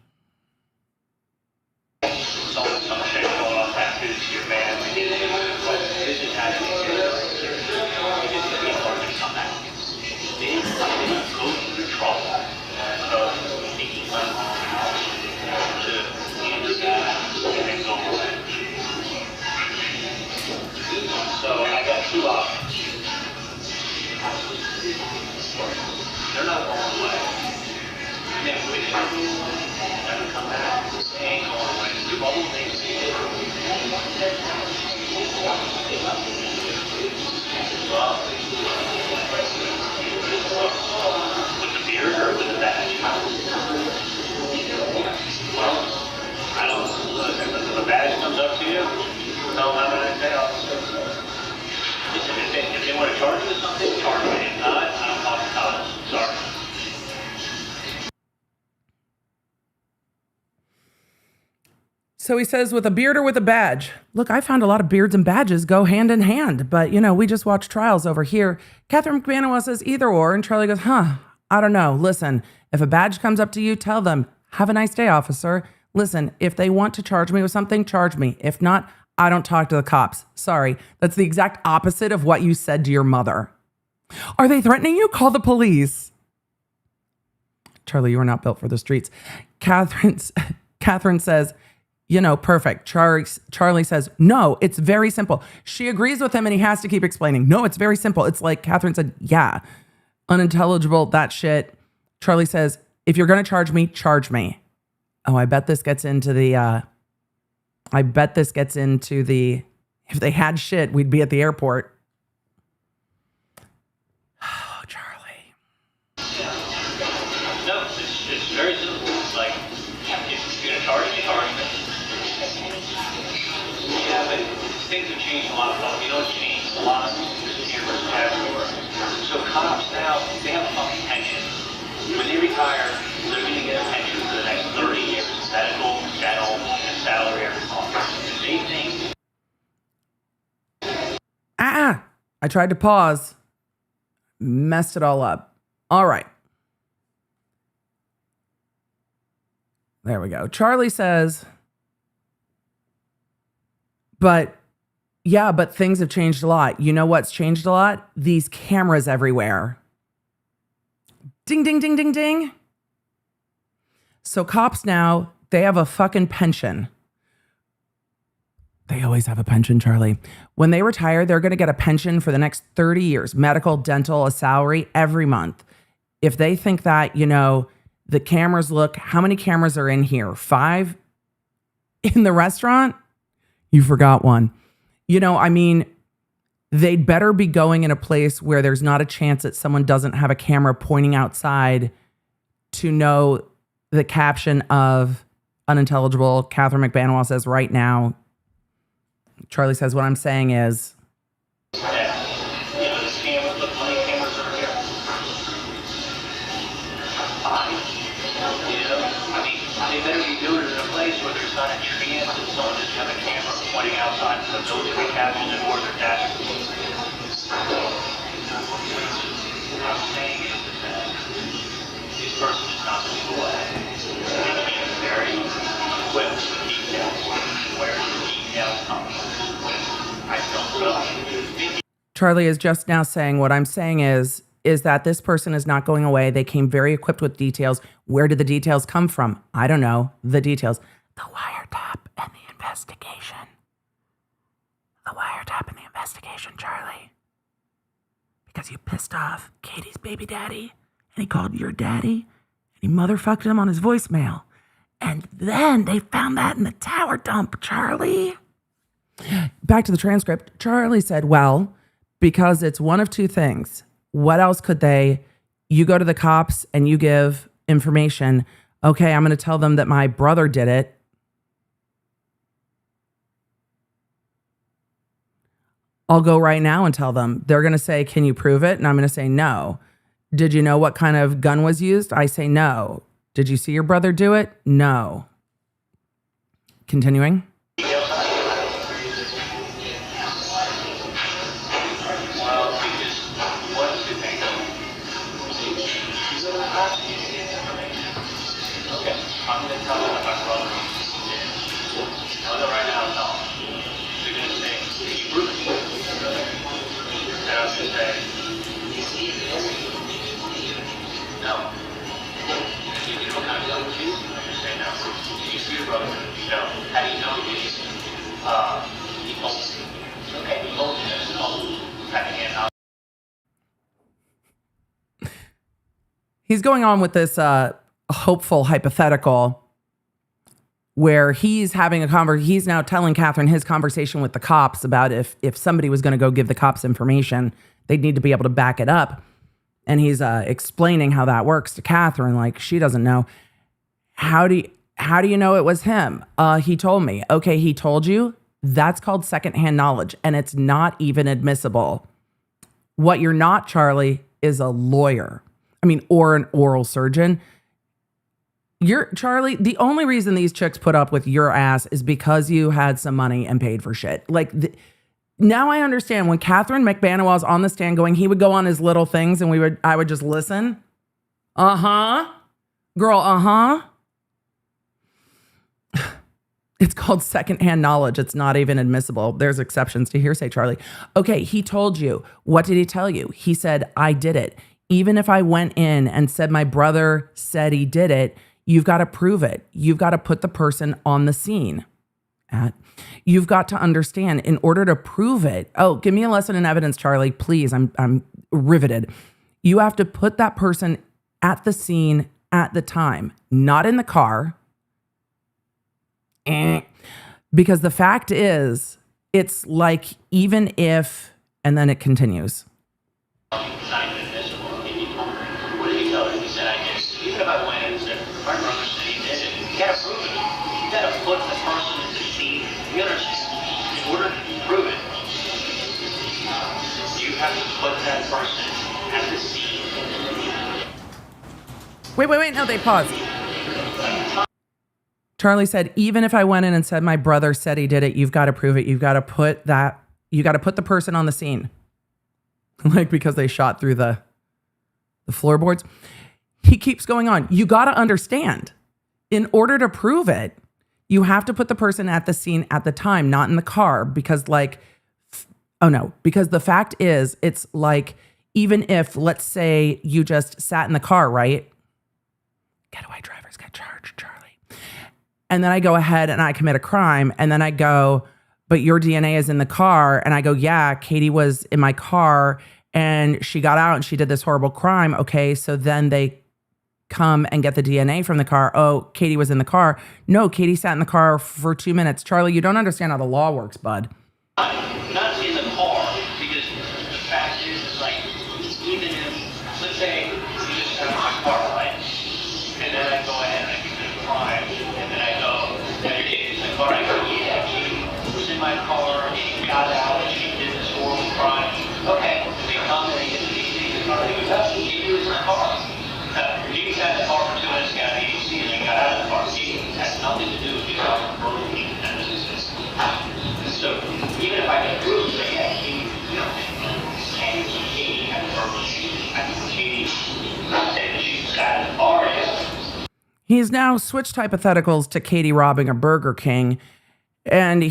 So he says, with a beard or with a badge? Look, I found a lot of beards and badges go hand in hand, but we just watch trials over here. Catherine McBanowa says either or, and Charli goes, I don't know. Listen, if a badge comes up to you, tell them, have a nice day, officer. Listen, if they want to charge me with something, charge me. If not, I don't talk to the cops. Sorry, that's the exact opposite of what you said to your mother. Are they threatening you? Call the police. Charli, you are not built for the streets. Catherine says, perfect. Charli says, no, it's very simple. She agrees with him and he has to keep explaining. No, it's very simple. It's like Catherine said, yeah, unintelligible, that shit. Charli says, if you're going to charge me, charge me. Oh, I bet this gets into the, if they had shit, we'd be at the airport. Oh, Charli. No, it's very simple. It's like, if things have changed a lot, though. You know what's changed a lot? There's cameras everywhere. So cops now, they have a fucking pension. When they retire, they're going to get a pension for the next 30 years. Medical, dental, and salary every month. They think... I tried to pause. Messed it all up. All right. There we go. Charli says, but things have changed a lot. You know what's changed a lot? These cameras everywhere. Ding, ding, ding, ding, ding. So cops now, they have a fucking pension. They always have a pension, Charli. When they retire, they're going to get a pension for the next 30 years. Medical, dental, a salary every month. If they think that, the cameras look, how many cameras are in here? 5 in the restaurant? You forgot one. They'd better be going in a place where there's not a chance that someone doesn't have a camera pointing outside to know the caption of unintelligible. Catherine McBanwell says right now. Charli says, what I'm saying is. The cameras, look, how many cameras are here? 5. They better be doing it in a place where there's not a chance that someone just have a camera pointing outside the building to caption it or their desk. What I'm saying is that this person is not going to go away. They can't be very equipped with details. Where the details come from. I don't know. Charli is just now saying what I'm saying is that this person is not going away. They came very equipped with details. Where did the details come from? I don't know. The details. The wiretap and the investigation. The wiretap and the investigation, Charli. Because you pissed off Katie's baby daddy and he called your daddy and he motherfucked him on his voicemail. And then they found that in the tower dump, Charli. Back to the transcript. Charli said, well, because it's one of two things. What else could they? You go to the cops and you give information. Okay, I'm going to tell them that my brother did it. I'll go right now and tell them. They're going to say, can you prove it? And I'm going to say, no. Did you know what kind of gun was used? I say, no. Did you see your brother do it? No. Continuing. He's going on with this hopeful hypothetical where he's having a conversation. He's now telling Catherine his conversation with the cops about if somebody was going to go give the cops information, they'd need to be able to back it up. And he's explaining how that works to Catherine, like she doesn't know. How do you know it was him? He told me. Okay, he told you? That's called secondhand knowledge, and it's not even admissible. What you're not, Charli, is a lawyer. Or an oral surgeon. Charli, the only reason these chicks put up with your ass is because you had some money and paid for shit. Now I understand when Catherine McBanwell's on the stand going, he would go on his little things and I would just listen. Uh-huh. Girl, uh-huh. It's called secondhand knowledge. It's not even admissible. There's exceptions to hearsay, Charli. Okay, he told you. What did he tell you? He said, I did it. Even if I went in and said my brother said he did it, you've got to prove it. You've got to put the person on the scene. You've got to understand in order to prove it. Oh, give me a lesson in evidence, Charli, please. I'm riveted. You have to put that person at the scene at the time, not in the car. Because the fact is, it's like even if, and then it continues. Prove it. You gotta put the person in the scene. You understand? In order to prove it, have to put that person at the scene. Wait. No, they paused. Charli said, even if I went in and said my brother said he did it, you've got to prove it. You've got to put the person on the scene. Like, because they shot through the floorboards. He keeps going on. You got to understand, in order to prove it, you have to put the person at the scene at the time, not in the car. Because because the fact is, it's like, even if, let's say you just sat in the car, right? Getaway drivers get charged, Charlie. And then I go ahead and I commit a crime. And then I go, but your DNA is in the car. And I go, yeah, Katie was in my car and she got out and she did this horrible crime. Okay, so then they come and get the DNA from the car. Oh, Katie was in the car. No, Katie sat in the car for 2 minutes. Charlie, you don't understand how the law works, bud. Not in the car, because the fact is, like, even if, let's say, you just have my car, right? And then I go ahead and I commit a crime, and then I go, now you're in the car, I go, yeah, she was in my car, she got out, and she did this horrible crime. Okay, they come and they get the DC in the car, they go, she was in the car. She sat in the car for 2 minutes, got the AC, and then got out of the car. She has nothing to do with the prosecution. So even if I can prove that, yeah, Katie had a purpose, I think Katie said that she sat in the car. He's now switched hypotheticals to Katie robbing a Burger King. And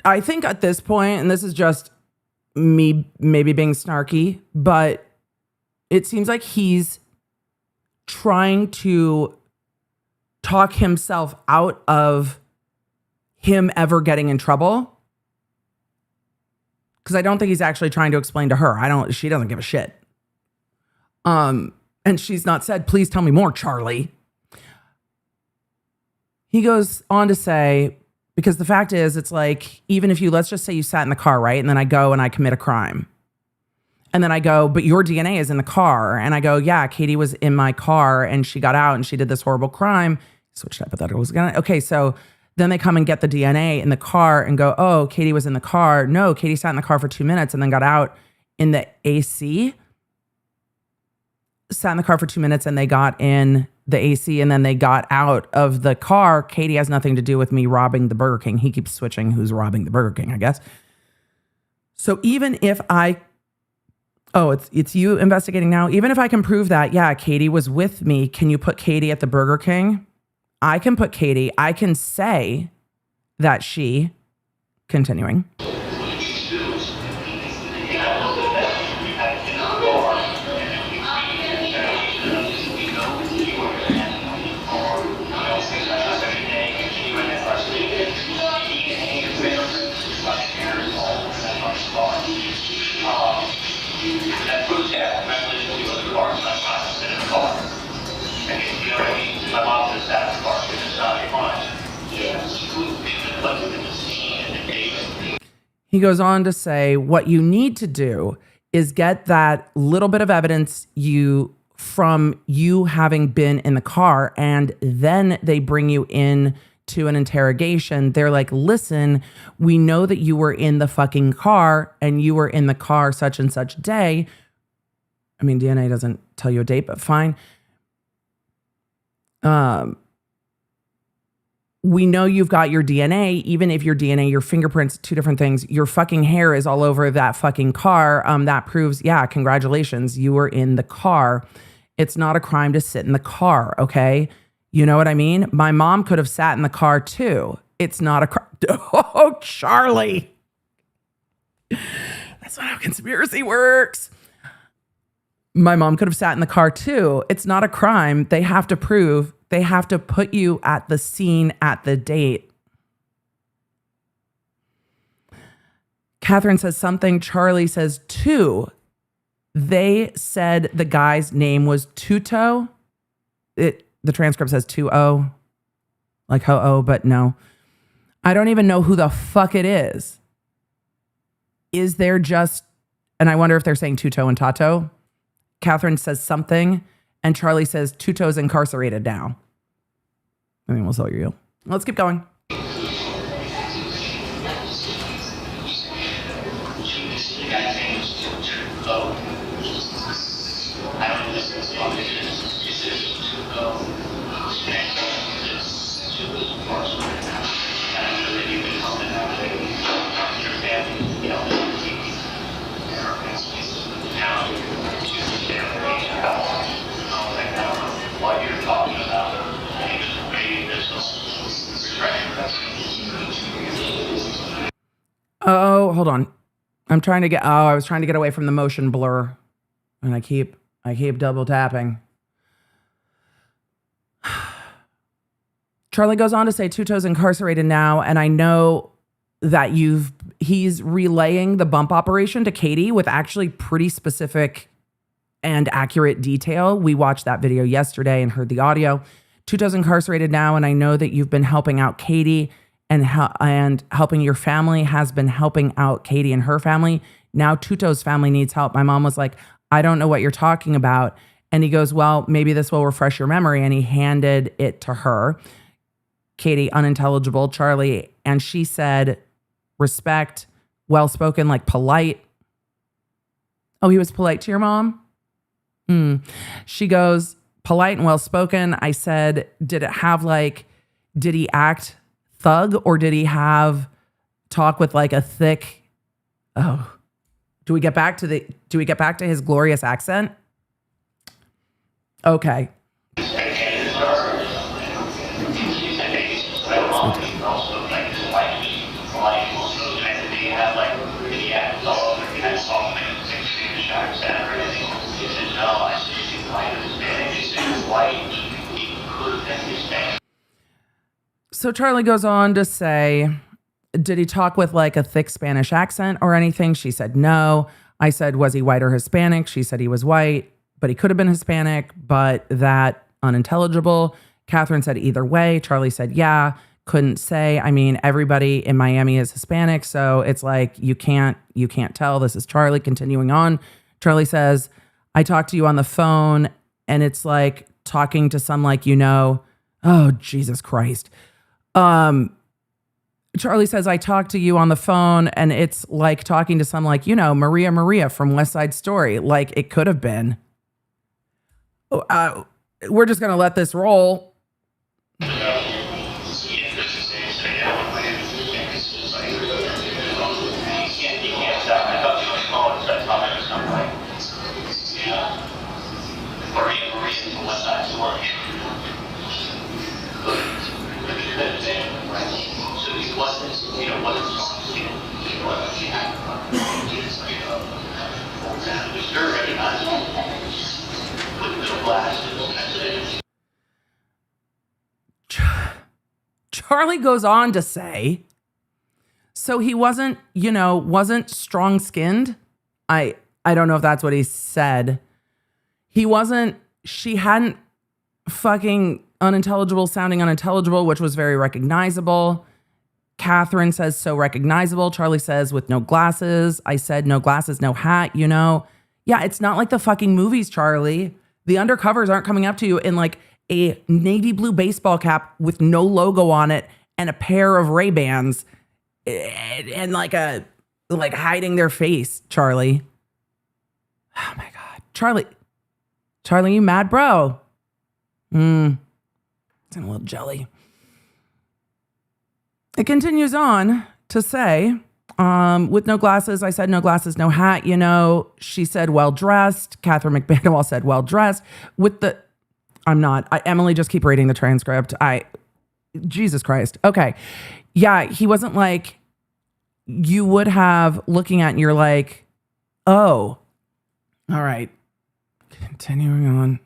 I think at this point, and this is just me maybe being snarky, but it seems like he's trying to talk himself out of him ever getting in trouble. Because I don't think he's actually trying to explain to her. She doesn't give a shit. And she's not said, please tell me more, Charlie. He goes on to say, because the fact is, it's like, even if let's just say you sat in the car, right? And then I go and I commit a crime. And then I go, but your DNA is in the car. And I go, yeah, Katie was in my car and she got out and she did this horrible crime. Switch hypotheticals again. Okay, so then they come and get the DNA in the car and go, oh, Katie was in the car. No, Katie sat in the car for 2 minutes and then got out in the AC. Sat in the car for 2 minutes and they got in the AC and then they got out of the car. Katie has nothing to do with me robbing the Burger King. He keeps switching who's robbing the Burger King, I guess. So even if it's you investigating now. Even if I can prove that, yeah, Katie was with me, can you put Katie at the Burger King? I can put Katie. I can say that she, continuing. He goes on to say, what you need to do is get that little bit of evidence from you having been in the car, and then they bring you in to an interrogation. They're like, listen, we know that you were in the fucking car and you were in the car such and such day. I mean, DNA doesn't tell you a date, but fine. We know you've got your DNA, even if your DNA, your fingerprints, two different things, your fucking hair is all over that fucking car. That proves, yeah, congratulations, you were in the car. It's not a crime to sit in the car, okay? You know what I mean? My mom could have sat in the car too. It's not a crime. Oh, Charli. That's not how conspiracy works. My mom could have sat in the car too. It's not a crime. They have to put you at the scene at the date. Catherine says something. Charli says two. They said the guy's name was Tuto. The transcript says 2-0. Like ho-oh, but no. I don't even know who the fuck it is. Is there just, and I wonder if they're saying Tuto and Tato. Catherine says something, and Charli says Tuto's incarcerated now. I mean, we'll sell you. Let's keep going. The guy Oh, hold on. I was trying to get away from the motion blur. And I keep double tapping. Charli goes on to say Tuto's incarcerated now, and I know that he's relaying the bump operation to Katie with actually pretty specific and accurate detail. We watched that video yesterday and heard the audio. Tuto's incarcerated now, and I know that you've been helping out Katie and helping your family has been helping out Katie and her family. Now Tuto's family needs help. My mom was like, I don't know what you're talking about. And he goes, well, maybe this will refresh your memory. And he handed it to her. Katie, unintelligible, Charli. And she said, respect, well-spoken, like polite. Oh, he was polite to your mom? She goes, polite and well-spoken. I said, did he act thug or did he have talk with like a thick, do we get back to his glorious accent? Okay. So Charli goes on to say, did he talk with like a thick Spanish accent or anything? She said no. I said, was he white or Hispanic? She said he was white, but he could have been Hispanic, but that unintelligible. Catherine said either way. Charli said, yeah, couldn't say. I mean, everybody in Miami is Hispanic, so it's like you can't tell. This is Charli. Continuing on, Charli says, I talked to you on the phone, and it's like talking to some like, oh, Jesus Christ. Charli says, I talked to you on the phone, and it's like talking to some like, Maria from West Side Story. Like it could have been. We're just going to let this roll. Charli goes on to say, so he wasn't strong skinned. I don't know if that's what he said. She hadn't fucking sounding unintelligible, which was very recognizable. Catherine says, so recognizable. Charli says, with no glasses. I said, no glasses, no hat, Yeah, it's not like the fucking movies, Charli. The undercovers aren't coming up to you in like a navy blue baseball cap with no logo on it and a pair of Ray-Bans and like hiding their face, Charli. Oh my God. Charli, you mad, bro? It's in a little jelly. It continues on to say, with no glasses, I said no glasses, no hat, She said well-dressed. Catherine McBanwell said well-dressed. Emily, just keep reading the transcript. Jesus Christ. Okay. Yeah, he wasn't like you would have looking at and you're like, oh, all right. Continuing on.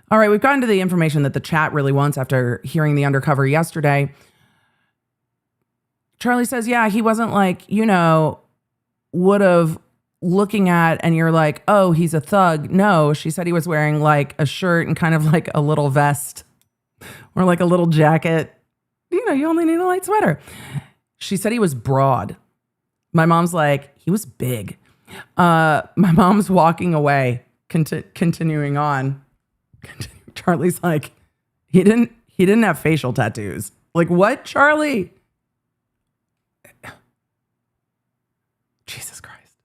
All right, we've gotten to the information that the chat really wants after hearing the undercover yesterday. Charli says, yeah, he wasn't like, would have looking at and you're like, oh, he's a thug. No, she said he was wearing like a shirt and kind of like a little vest or like a little jacket. You only need a light sweater. She said he was broad. My mom's like, he was big. My mom's walking away, continuing on. Charlie's like, he didn't have facial tattoos. Like, what, Charlie? Jesus Christ.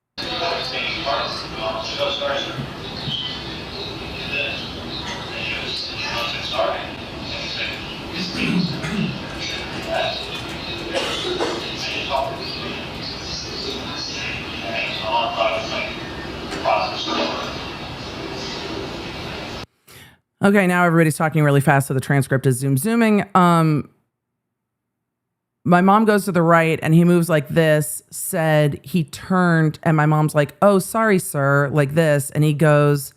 Okay, now everybody's talking really fast, so the transcript is zooming. My mom goes to the right and he moves like this, said he turned, and my mom's like, oh, sorry, sir, like this. And he goes,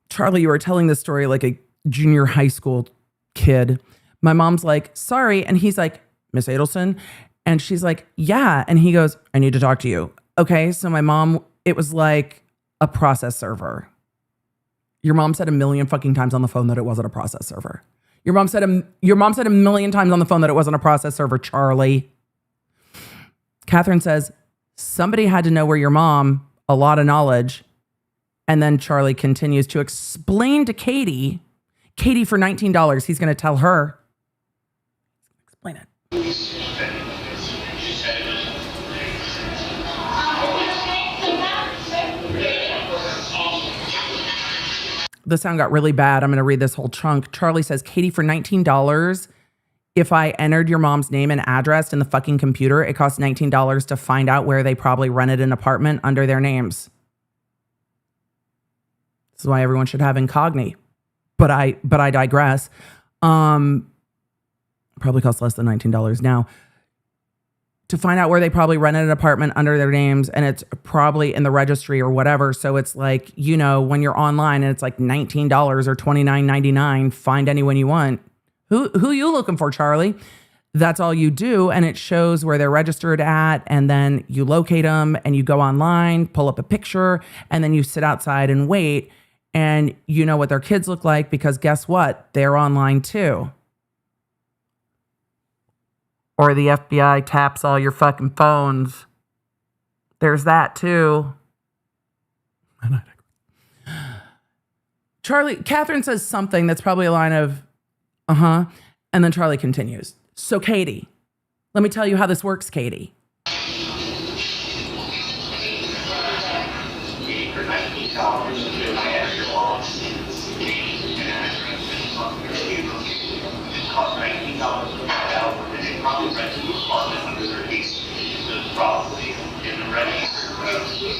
Charlie, you were telling this story like a junior high school kid. My mom's like, sorry. And he's like, Miss Adelson? And she's like, yeah. And he goes, I need to talk to you. Okay, so my mom, it was like a process server. Your mom said a million fucking times on the phone that it wasn't a process server. Your mom said a million times on the phone that it wasn't a process server, Charlie. Catherine says, somebody had to know where your mom, a lot of knowledge. And then Charlie continues to explain to Katie for $19, he's going to tell her. Explain it. The sound got really bad. I'm going to read this whole chunk. Charlie says, Katie, for $19, if I entered your mom's name and address in the fucking computer, it costs $19 to find out where they probably rented an apartment under their names. This is why everyone should have incogni. But I digress. Probably costs less than $19 now. To find out where they probably rented an apartment under their names, and it's probably in the registry or whatever. So it's like, when you're online and it's like $19 or $29.99, find anyone you want. Who you looking for, Charlie? That's all you do, and it shows where they're registered at, and then you locate them, and you go online, pull up a picture, and then you sit outside and wait, and you know what their kids look like because guess what? They're online too. Or the FBI taps all your fucking phones. There's that too. Catherine says something that's probably a line of, and then Charlie continues. So Katie, let me tell you how this works, Katie. Probably in the register,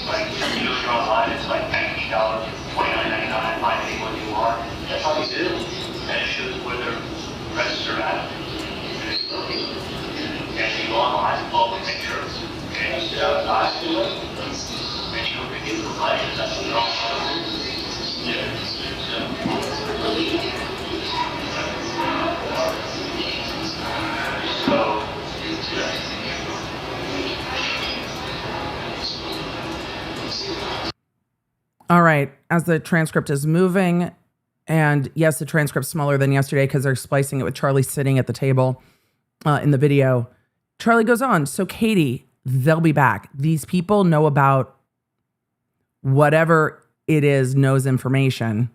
like you look online, it's like $19, $29.99, find anyone you are. That's how you do it. And it shows where they're registered at. And you go online, pull up a picture, and you sit outside, and you go pick it from life. That's what they're all about. So, All right, as the transcript is moving, and yes, the transcript's smaller than yesterday because they're splicing it with Charlie sitting at the table in the video. Charlie goes on, so Katie, they'll be back. These people know about whatever it is, knows information.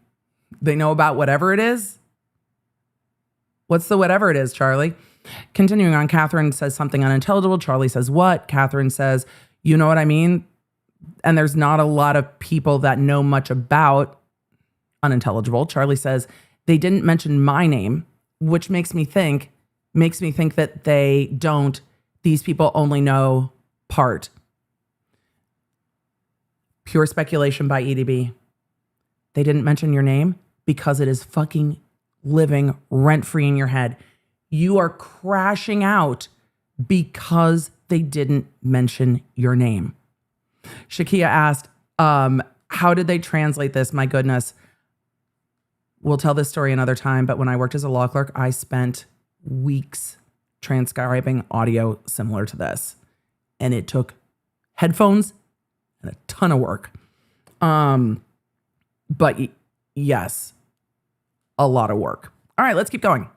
They know about whatever it is? What's the whatever it is, Charlie? Continuing on, Catherine says something unintelligible. Charlie says what? Catherine says, you know what I mean? And there's not a lot of people that know much about unintelligible. Charlie says, they didn't mention my name, which makes me think that they don't. These people only know part. Pure speculation by EDB. They didn't mention your name because it is fucking living rent-free in your head. You are crashing out because they didn't mention your name. Shakia asked, how did they translate this? My goodness. We'll tell this story another time, but when I worked as a law clerk, I spent weeks transcribing audio similar to this. And it took headphones and a ton of work. But yes, a lot of work. All right, let's keep going.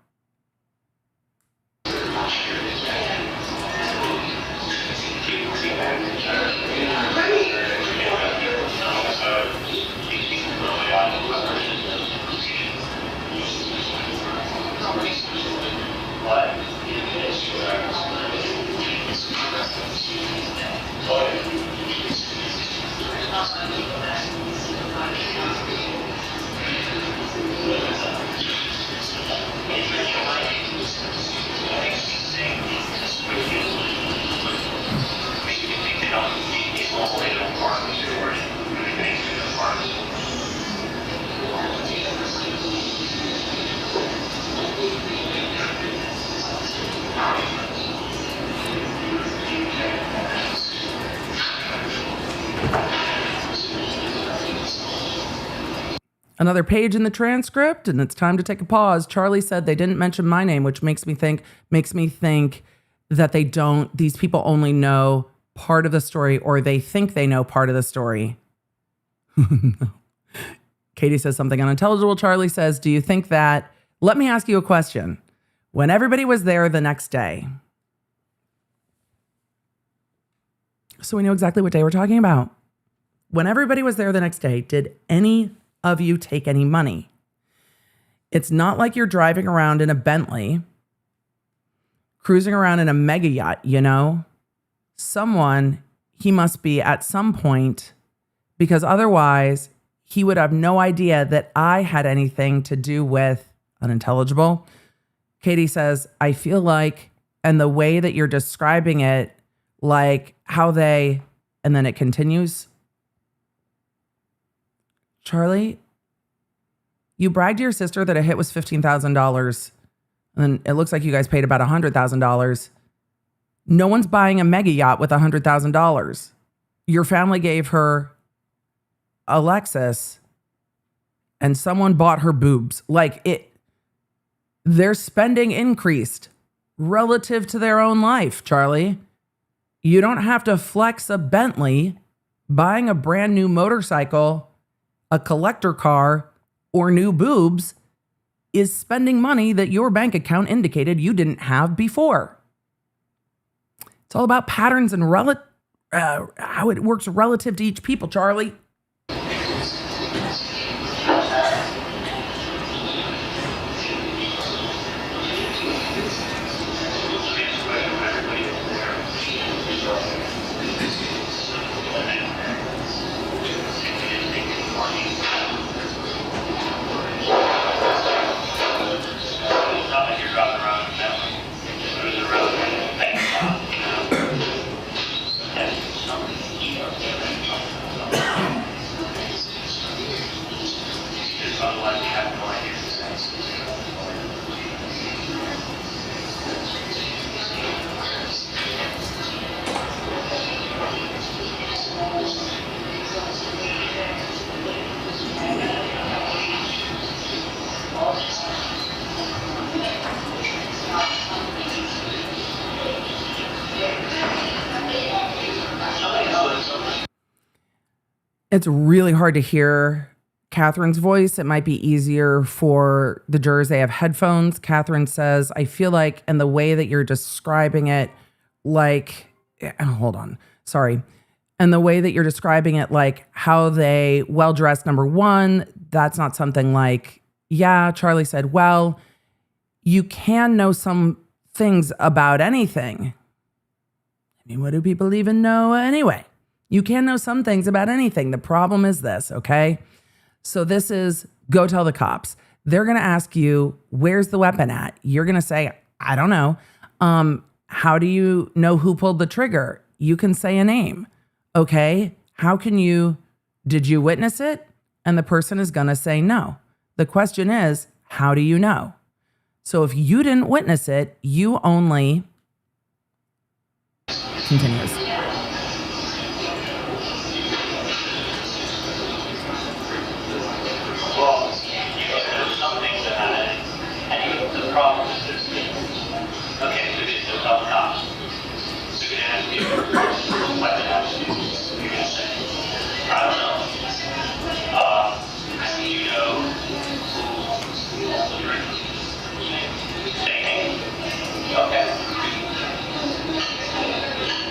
Another page in the transcript, and it's time to take a pause. Charli said they didn't mention my name, which makes me think that they don't, these people only know part of the story, or they think they know part of the story. No. Katie says something unintelligible. Charli says, do you think that, let me ask you a question. When everybody was there the next day, so we know exactly what day we're talking about. When everybody was there the next day, did any of you take any money? It's not like you're driving around in a Bentley, cruising around in a mega yacht, you know? Someone, he must be at some point, because otherwise he would have no idea that I had anything to do with unintelligible. Katie says, I feel like, and the way that you're describing it, like how they, and then it continues. Charli, you bragged to your sister that a hit was $15,000. And it looks like you guys paid about $100,000. No one's buying a mega yacht with $100,000. Your family gave her a Lexus and someone bought her boobs. Their spending increased relative to their own life, Charli. You don't have to flex a Bentley, buying a brand new motorcycle, a collector car, or new boobs is spending money that your bank account indicated you didn't have before. It's all about patterns and how it works relative to each people, Charli. It's really hard to hear Catherine's voice. It might be easier for the jurors. They have headphones. Catherine says, I feel like, and the way that you're describing it, hold on, sorry. And the way that you're describing it, like how they well-dressed, number one, that's not something like, yeah, Charli said, well, you can know some things about anything. I mean, what do people even know anyway? You can know some things about anything. The problem is this, okay? So this is go tell the cops. They're going to ask you, where's the weapon at? You're going to say, I don't know. How do you know who pulled the trigger? You can say a name, okay? Did you witness it? And the person is going to say no. The question is, how do you know? So if you didn't witness it, you only continues.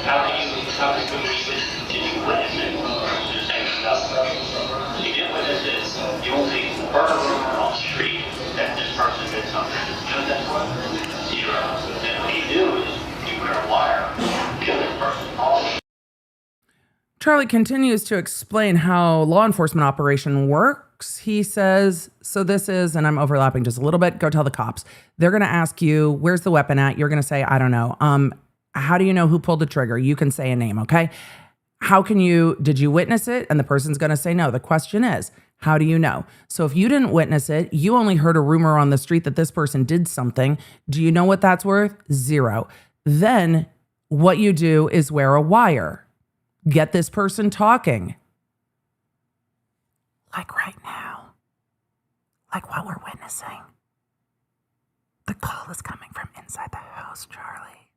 How do you Charlie continues to explain how law enforcement operation works. He says, so this is, and I'm overlapping just a little bit, go tell the cops. They're going to ask you, where's the weapon at? You're going to say, I don't know. How do you know who pulled the trigger? You can say a name, okay? Did you witness it? And the person's going to say no. The question is, how do you know? So if you didn't witness it, you only heard a rumor on the street that this person did something. Do you know what that's worth? 0. Then what you do is wear a wire. Get this person talking. Like right now. Like while we're witnessing. The call is coming from inside the house, Charlie.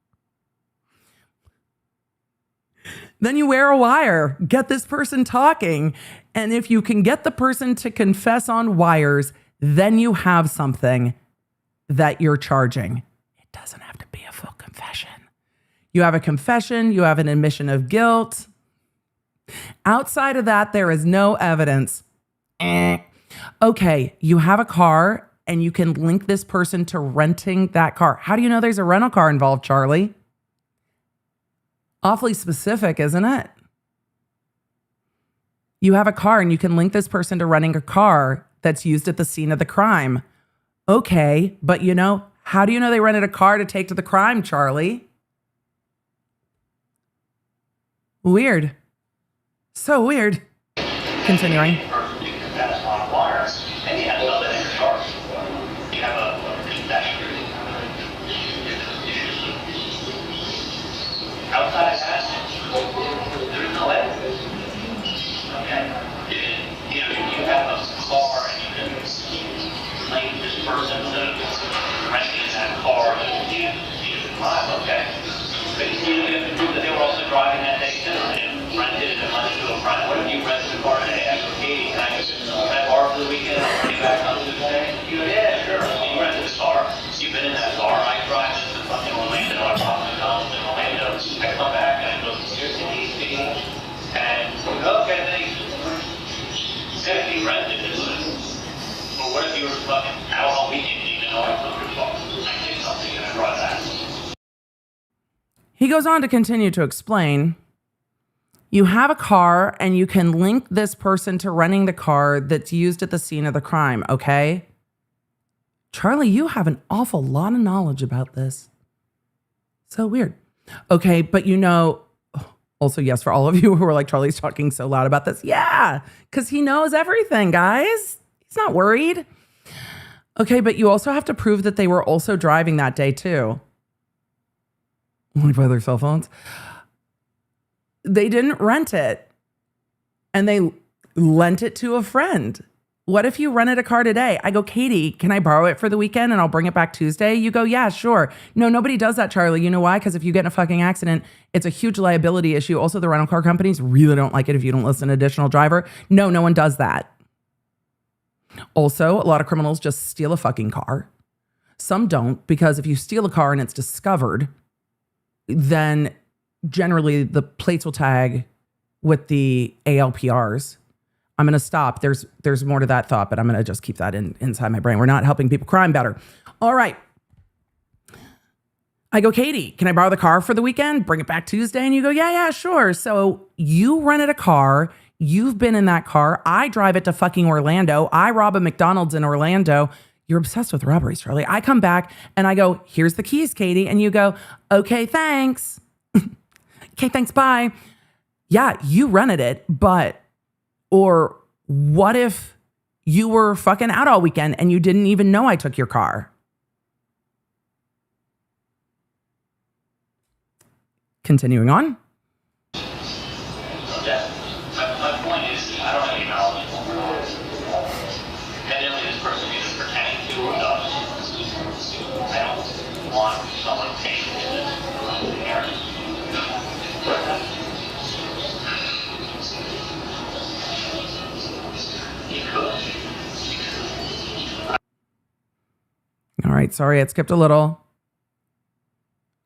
Then you wear a wire. Get this person talking. And if you can get the person to confess on wires, then you have something that you're charging. It doesn't have to be a full confession. You have a confession. You have an admission of guilt. Outside of that, there is no evidence. Okay, you have a car and you can link this person to renting that car. How do you know there's a rental car involved, Charlie? Awfully specific, isn't it? You have a car and you can link this person to renting a car that's used at the scene of the crime. Okay, but how do you know they rented a car to take to the crime, Charlie? Weird. So weird. Continuing. Outside of that, there's no evidence. Okay. You have a car and you can claim this person to renting that car that you drive, okay? But you have to prove that they were also driving that day too. And rented it and rented to a friend. What if you rented a car today? I go, Katie, can I borrow for the weekend? I'll bring you back on Tuesday. You go, yeah, sure. So you rented the car. So you've been in that car. I drive this to fucking Orlando. I probably come to Orlando. I come back and I go, here's the DC. And okay, then he rented it. But what if you were fucking out all weekend? You know, I took your car. I did something and I brought that. He goes on to continue to explain, you have a car and you can link this person to renting the car that's used at the scene of the crime, okay? Charlie, you have an awful lot of knowledge about this. So weird. Okay, but also yes, for all of you who are like, Charlie's talking so loud about this. Yeah, because he knows everything, guys. He's not worried. Okay, but you also have to prove that they were also driving that day too. Like by their cell phones. They didn't rent it and they lent it to a friend. What if you rented a car today? I go, Katie, can I borrow it for the weekend and I'll bring it back Tuesday? You go, yeah, sure. No, nobody does that, Charlie. You know why? Because if you get in a fucking accident, it's a huge liability issue. Also, the rental car companies really don't like it if you don't list an additional driver. No one does that. Also, a lot of criminals just steal a fucking car. Some don't, because if you steal a car and it's discovered, then generally the plates will tag with the ALPRs. I'm going to stop. There's more to that thought, but I'm going to just keep that inside my brain. We're not helping people crime better. All right. I go, Katie, can I borrow the car for the weekend? Bring it back Tuesday? And you go, yeah, sure. So you rented a car. You've been in that car. I drive it to fucking Orlando. I rob a McDonald's in Orlando. You're obsessed with robberies, Charlie. I come back and I go, here's the keys, Katie. And you go, okay, thanks. Okay, thanks, bye. Yeah, you rented it, or what if you were fucking out all weekend and you didn't even know I took your car? Continuing on. My point is, I don't have any knowledge. Evidently, this person is pretending to or does. I don't want someone paying for this. All right, sorry, it skipped a little.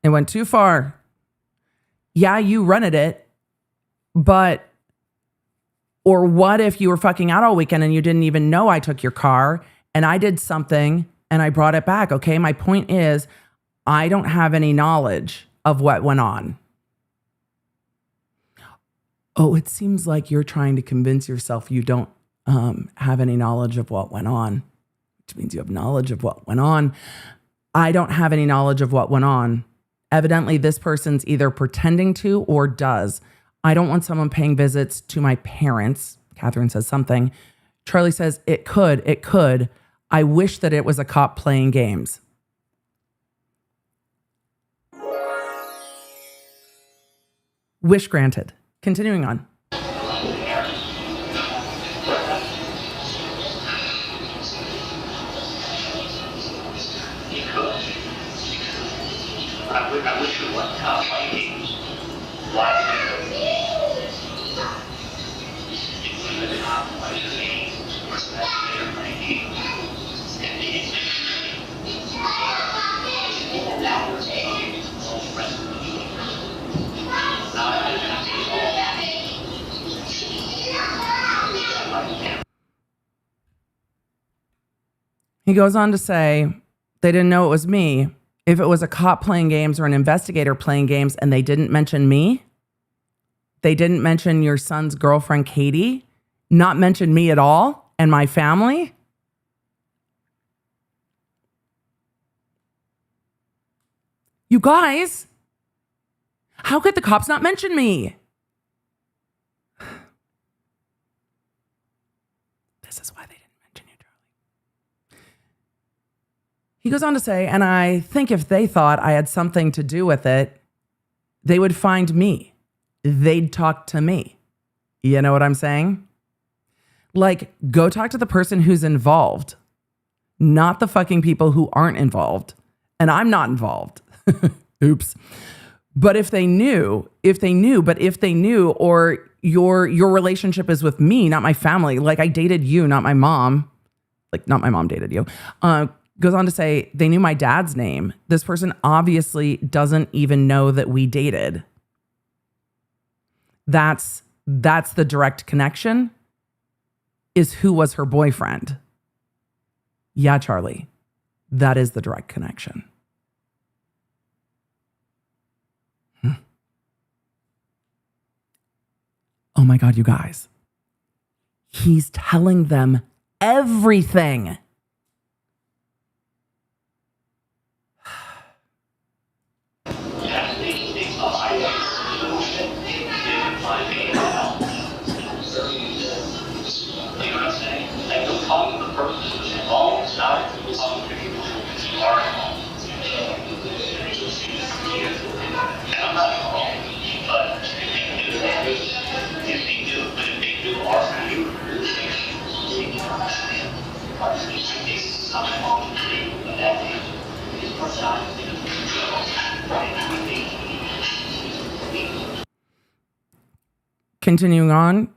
It went too far. Yeah, you rented it, or what if you were fucking out all weekend and you didn't even know I took your car and I did something and I brought it back, okay? My point is, I don't have any knowledge of what went on. Oh, it seems like you're trying to convince yourself you don't have any knowledge of what went on, which means you have knowledge of what went on. I don't have any knowledge of what went on. Evidently, this person's either pretending to or does. I don't want someone paying visits to my parents. Catherine says something. Charli says, it could. I wish that it was a cop playing games. Wish granted. Continuing on. I wish it wasn't cop playing games. Why? The cop plays games. They're playing games. He goes on to say, they didn't know it was me. If it was a cop playing games or an investigator playing games and they didn't mention me, they didn't mention your son's girlfriend, Katie, not mention me at all and my family. You guys, how could the cops not mention me? This is why they didn't mention you, Charli. He goes on to say, and I think if they thought I had something to do with it, they would find me. They'd talk to me. You know what I'm saying? Like, go talk to the person who's involved, not the fucking people who aren't involved. And I'm not involved. Oops. But if they knew, or your relationship is with me, not my family. Like, I dated you, not my mom. Like, not my mom dated you. Goes on to say, they knew my dad's name. This person obviously doesn't even know that we dated. That's the direct connection, is who was her boyfriend. Yeah, Charli, that is the direct connection. Oh my God, you guys. He's telling them everything. Continuing on,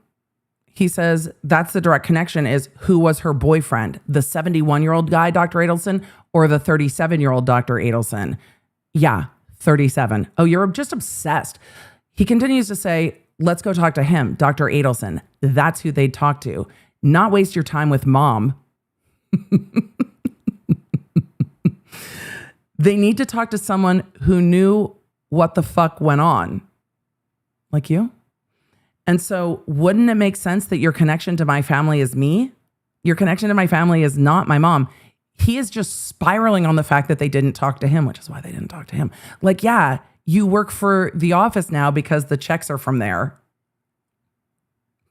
he says that's the direct connection, is who was her boyfriend, the 71-year-old guy, Dr. Adelson, or the 37-year-old Dr. Adelson? Yeah, 37. Oh, you're just obsessed. He continues to say, let's go talk to him, Dr. Adelson. That's who they'd talk to. Not waste your time with mom. They need to talk to someone who knew what the fuck went on. Like you? And so wouldn't it make sense that your connection to my family is me? Your connection to my family is not my mom. He is just spiraling on the fact that they didn't talk to him, which is why they didn't talk to him. Like, yeah, you work for the office now because the checks are from there.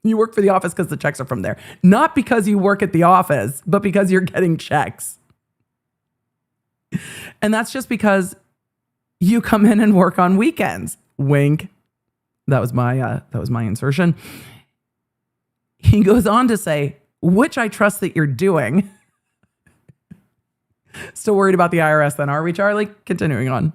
You work for the office because the checks are from there. Not because you work at the office, but because you're getting checks. And that's just because you come in and work on weekends. Wink. That was my insertion. He goes on to say, which I trust that you're doing. Still worried about the IRS then, are we, Charli? Continuing on.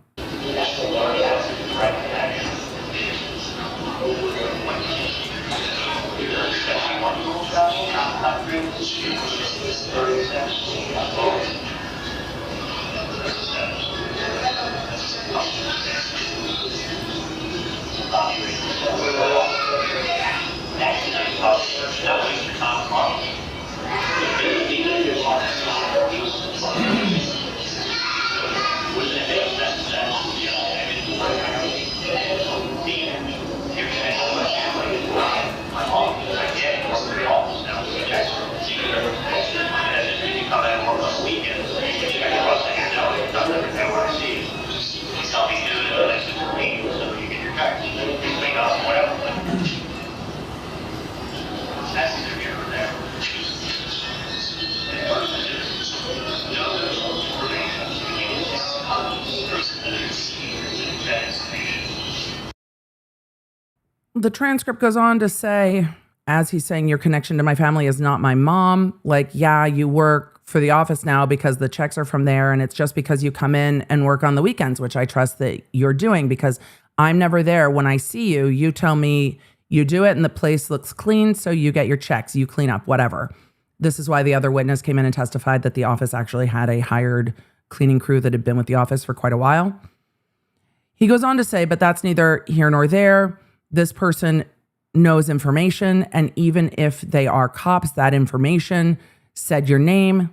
The transcript goes on to say, as he's saying, your connection to my family is not my mom. Like, yeah, you work for the office now because the checks are from there. And it's just because you come in and work on the weekends, which I trust that you're doing because I'm never there. When I see you, you tell me you do it and the place looks clean. So you get your checks, you clean up, whatever. This is why the other witness came in and testified that the office actually had a hired cleaning crew that had been with the office for quite a while. He goes on to say, but that's neither here nor there. This person knows information. And even if they are cops, that information said your name.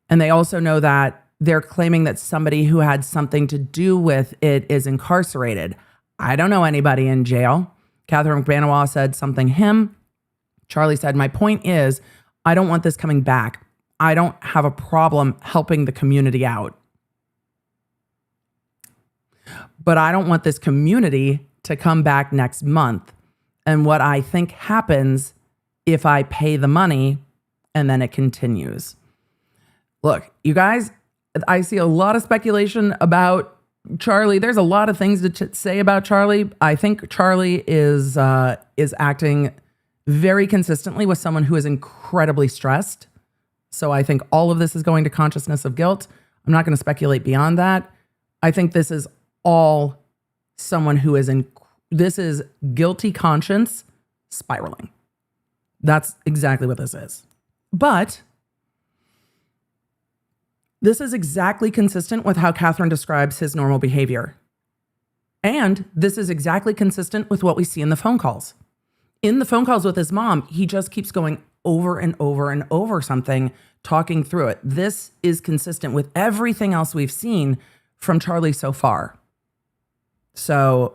And they also know that they're claiming that somebody who had something to do with it is incarcerated. I don't know anybody in jail. Catherine McBanawa said something him. Charli said, my point is, I don't want this coming back. I don't have a problem helping the community out. But I don't want this community to come back next month. And what I think happens if I pay the money and then it continues. Look, you guys, I see a lot of speculation about Charli. There's a lot of things to say about Charli. I think Charli is acting very consistently with someone who is incredibly stressed. So I think all of this is going to consciousness of guilt. I'm not going to speculate beyond that. I think this is all someone who is this is guilty conscience spiraling. That's exactly what this is. But this is exactly consistent with how Catherine describes his normal behavior. And this is exactly consistent with what we see in the phone calls. In the phone calls with his mom, he just keeps going over and over and over something, talking through it. This is consistent with everything else we've seen from Charli so far. So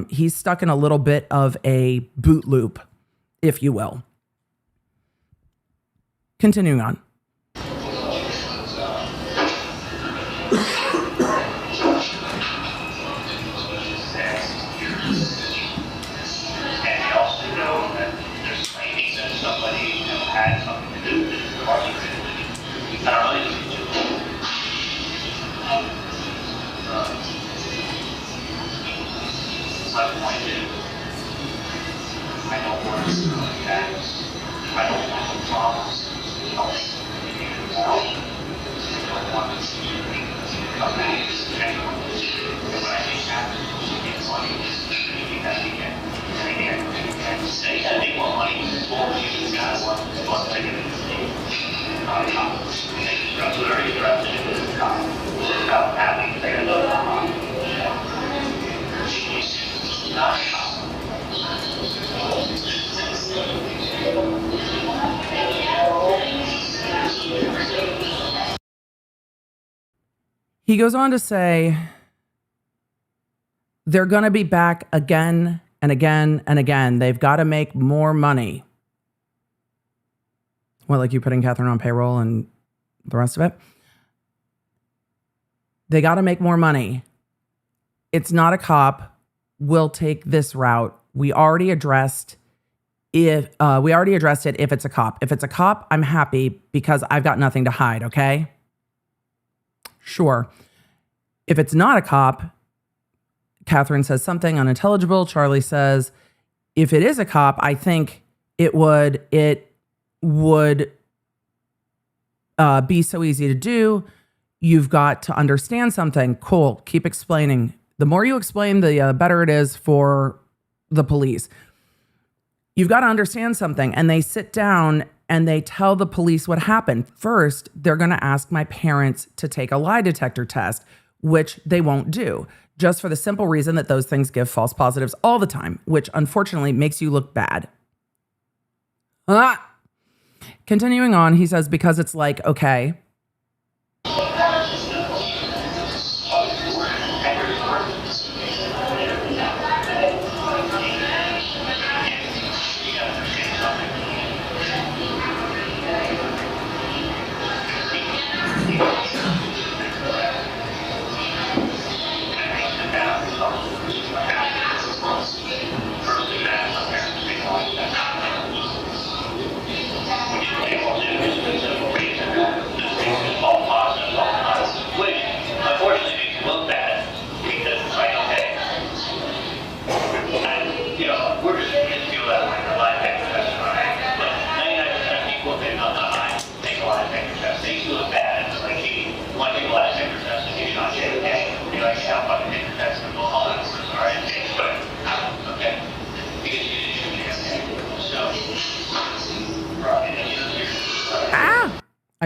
he's stuck in a little bit of a boot loop, if you will. Continuing on. He goes on to say, they're going to be back again and again and again. They've got to make more money. What, like you putting Catherine on payroll and the rest of it? They got to make more money. It's not a cop. We'll take this route. We already addressed it if it's a cop. If it's a cop, I'm happy because I've got nothing to hide, okay? Sure. If it's not a cop, Catherine says something unintelligible. Charli says, if it is a cop, I think it would be so easy to do. You've got to understand something. Cool. Keep explaining. The more you explain, the better it is for the police. You've got to understand something. And they sit down and they tell the police what happened. First, they're going to ask my parents to take a lie detector test, which they won't do, just for the simple reason that those things give false positives all the time, which unfortunately makes you look bad. Continuing on, he says, because it's like, okay.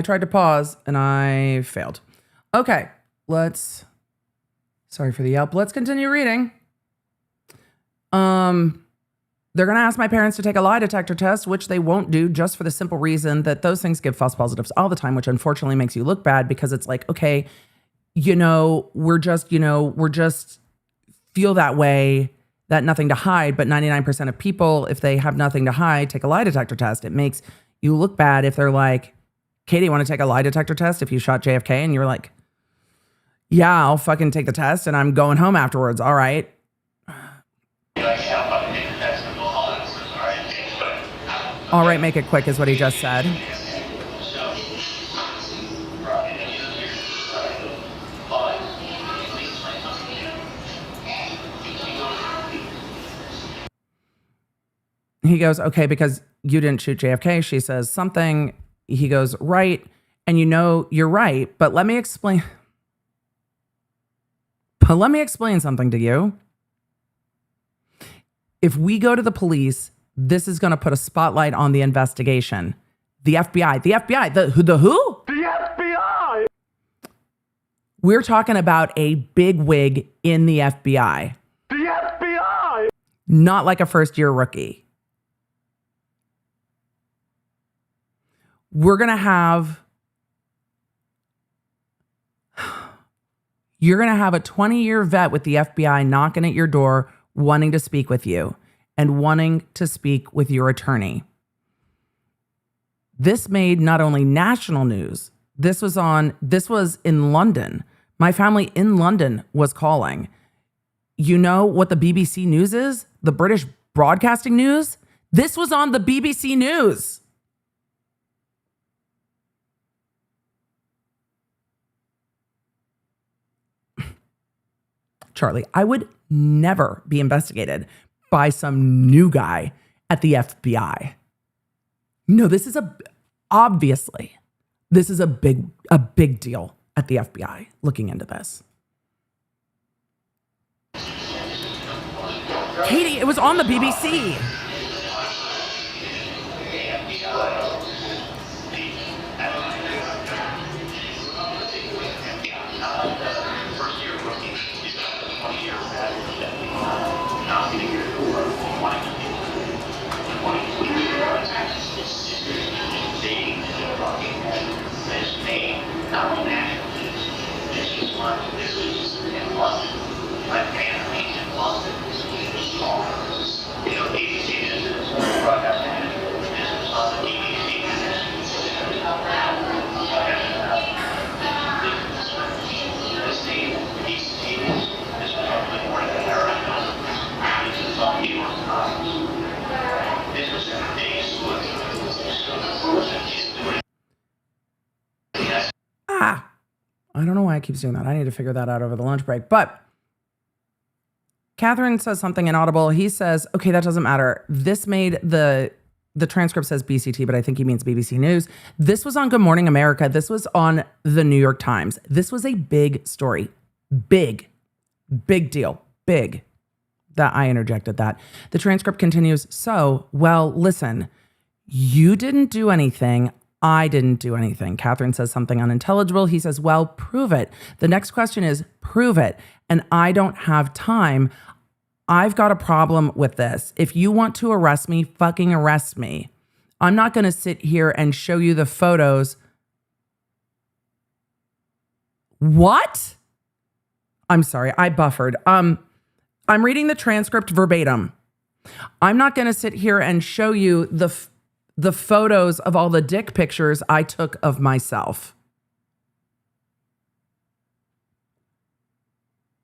I tried to pause and I failed. Okay, sorry for the yelp. Let's continue reading. They're going to ask my parents to take a lie detector test, which they won't do just for the simple reason that those things give false positives all the time, which unfortunately makes you look bad because it's like, okay, we're just feel that way, that nothing to hide. But 99% of people, if they have nothing to hide, take a lie detector test. It makes you look bad if they're like, Katie, want to take a lie detector test if you shot JFK? And you're like, yeah, I'll fucking take the test and I'm going home afterwards. All right. All right, make it quick is what he just said. He goes, okay, because you didn't shoot JFK. She says something. He goes, right. And you're right. But let me explain. Something to you. If we go to the police, this is going to put a spotlight on the investigation. The FBI. The FBI. The who? The FBI. We're talking about a big wig in the FBI. The FBI. Not like a first-year rookie. You're going to have a 20-year vet with the FBI knocking at your door, wanting to speak with you and wanting to speak with your attorney. This made not only national news, this was in London. My family in London was calling. You know what the BBC News is? The British Broadcasting News? This was on the BBC News. Charli, I would never be investigated by some new guy at the FBI. No, this is a big deal at the FBI looking into this. Katie, it was on the BBC. I don't know why I keep doing that. I need to figure that out over the lunch break. But Catherine says something inaudible. He says, okay, that doesn't matter. This made the transcript says BCT, but I think he means BBC News. This was on Good Morning America. This was on the New York Times. This was a big story. Big deal. Big. That I interjected that. The transcript continues. So, well, listen, you didn't do anything. I didn't do anything. Catherine says something unintelligible. He says, well, prove it. The next question is, prove it. And I don't have time. I've got a problem with this. If you want to arrest me, fucking arrest me. I'm not going to sit here and show you the photos. What? I'm sorry, I buffered. I'm reading the transcript verbatim. I'm not going to sit here and show you the photos of all the dick pictures I took of myself.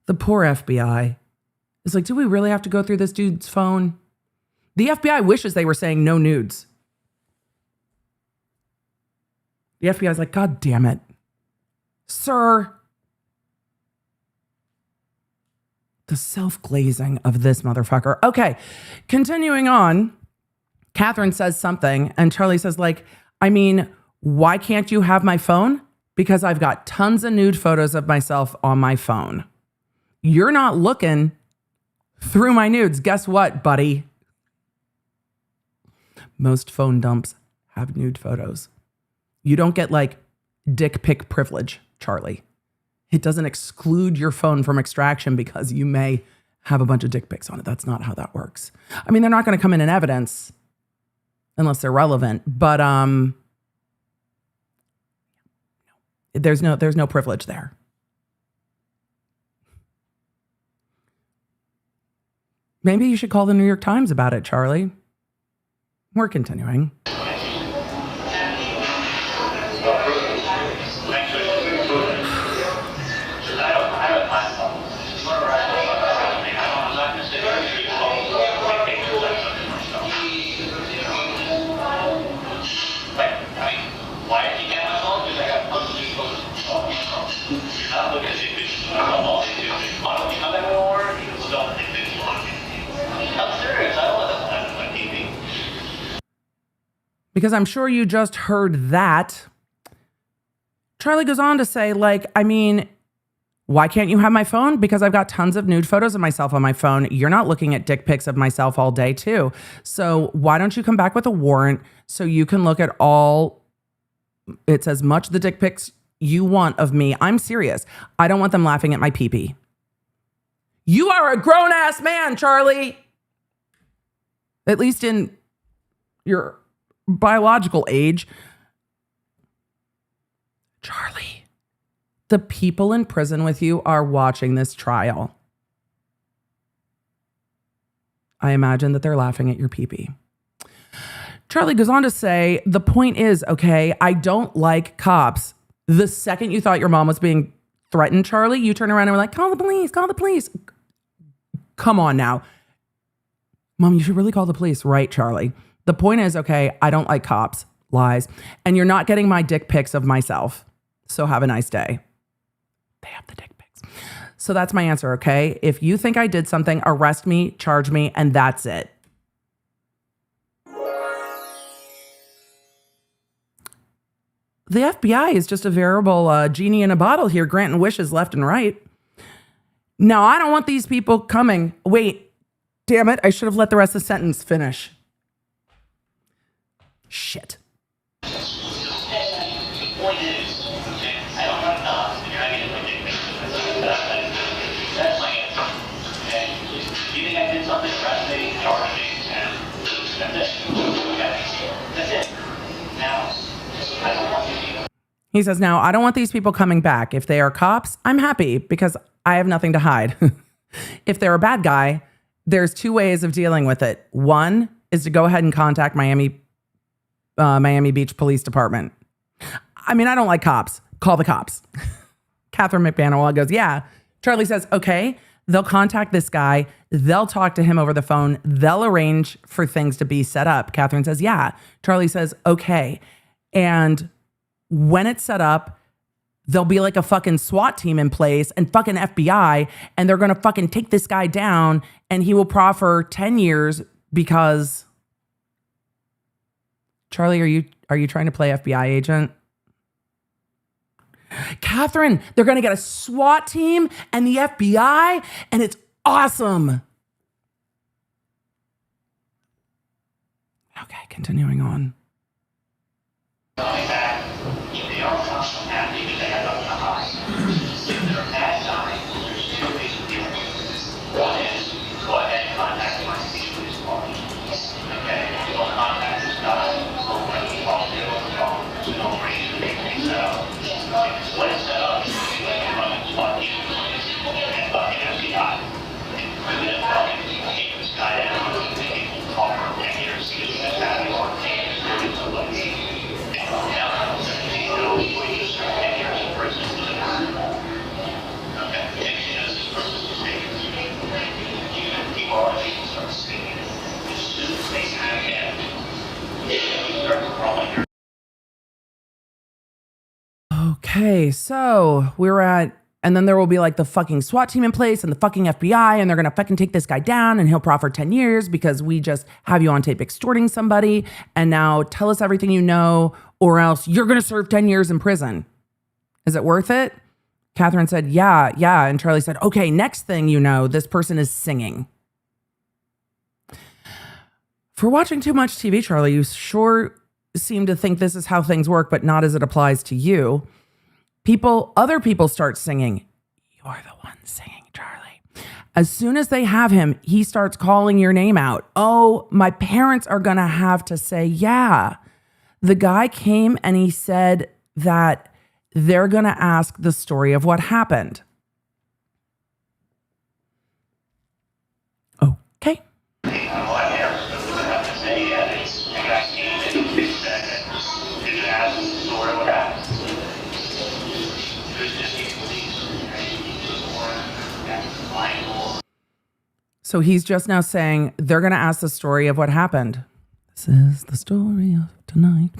The poor FBI. It's like, do we really have to go through this dude's phone? The FBI wishes they were saying no nudes. The FBI is like, God damn it. Sir. The self-glazing of this motherfucker. Okay, continuing on. Catherine says something and Charli says like, I mean, why can't you have my phone? Because I've got tons of nude photos of myself on my phone. You're not looking through my nudes. Guess what, buddy? Most phone dumps have nude photos. You don't get like dick pic privilege, Charli. It doesn't exclude your phone from extraction because you may have a bunch of dick pics on it. That's not how that works. I mean, they're not going to come in evidence unless they're relevant, but there's no privilege there. Maybe you should call the New York Times about it, Charli. We're continuing. Because I'm sure you just heard that. Charli goes on to say, like, I mean, why can't you have my phone? Because I've got tons of nude photos of myself on my phone. You're not looking at dick pics of myself all day too. So why don't you come back with a warrant so you can look at all, it's as much the dick pics you want of me. I'm serious. I don't want them laughing at my pee-pee. You are a grown-ass man, Charli. At least in your biological age. Charli, the people in prison with you are watching this trial. I imagine that they're laughing at your pee-pee. Charli goes on to say, the point is, okay, I don't like cops. The second you thought your mom was being threatened, Charli, you turn around and were like, call the police, call the police. Come on now. Mom, you should really call the police, right, Charli? The point is, okay, I don't like cops, lies, and you're not getting my dick pics of myself. So have a nice day. They have the dick pics. So that's my answer, okay? If you think I did something, arrest me, charge me, and that's it. The FBI is just a veritable genie in a bottle here, granting wishes left and right. Now, I don't want these people coming. Wait, damn it, I should have let the rest of the sentence finish. Shit. He says, now, I don't want these people coming back. If they are cops, I'm happy because I have nothing to hide. If they're a bad guy, there's two ways of dealing with it. One is to go ahead and contact Miami Beach Police Department. I mean, I don't like cops. Call the cops. Catherine McBanawala goes, yeah. Charli says, okay, they'll contact this guy. They'll talk to him over the phone. They'll arrange for things to be set up. Catherine says, yeah. Charli says, okay. And when it's set up, there'll be like a fucking SWAT team in place and fucking FBI, and they're going to fucking take this guy down, and he will proffer 10 years because... Charli, are you trying to play FBI agent? Catherine, they're going to get a SWAT team and the FBI, and it's awesome. Okay, continuing on. Okay, so we're at, and then there will be like the fucking SWAT team in place and the fucking FBI, and they're gonna fucking take this guy down, and he'll proffer 10 years because we just have you on tape extorting somebody, and now tell us everything you know, or else you're gonna serve 10 years in prison. Is it worth it? Catherine said, yeah. And Charli said, okay, next thing you know, this person is singing. For watching too much TV, Charli, you sure seem to think this is how things work, but not as it applies to you. Other people start singing. You're the one singing, Charlie. As soon as they have him, he starts calling your name out. Oh, my parents are going to have to say, yeah. The guy came and he said that they're going to ask the story of what happened. Okay. So he's just now saying they're going to ask the story of what happened. This is the story of tonight.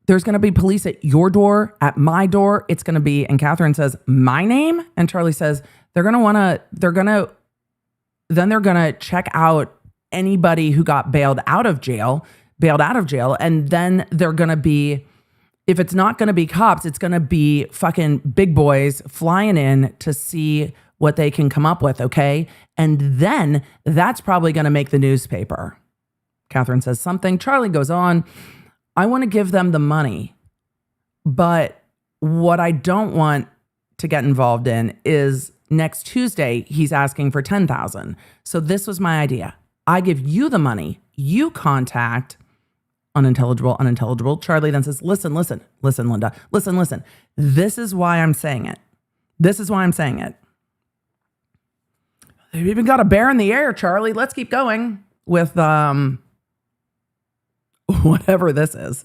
There's going to be police at your door, at my door. It's going to be, and Catherine says, my name? And Charlie says, they're going to check out anybody who got bailed out of jail. And then they're going to be, if it's not going to be cops, it's going to be fucking big boys flying in to see what they can come up with, okay? And then that's probably going to make the newspaper. Catherine says something. Charlie goes on, I want to give them the money, but what I don't want to get involved in is next Tuesday, he's asking for $10,000. So this was my idea. I give you the money. You contact unintelligible. Charlie then says, listen, Linda. Listen. This is why I'm saying it. They've even got a bear in the air, Charlie. Let's keep going with whatever this is.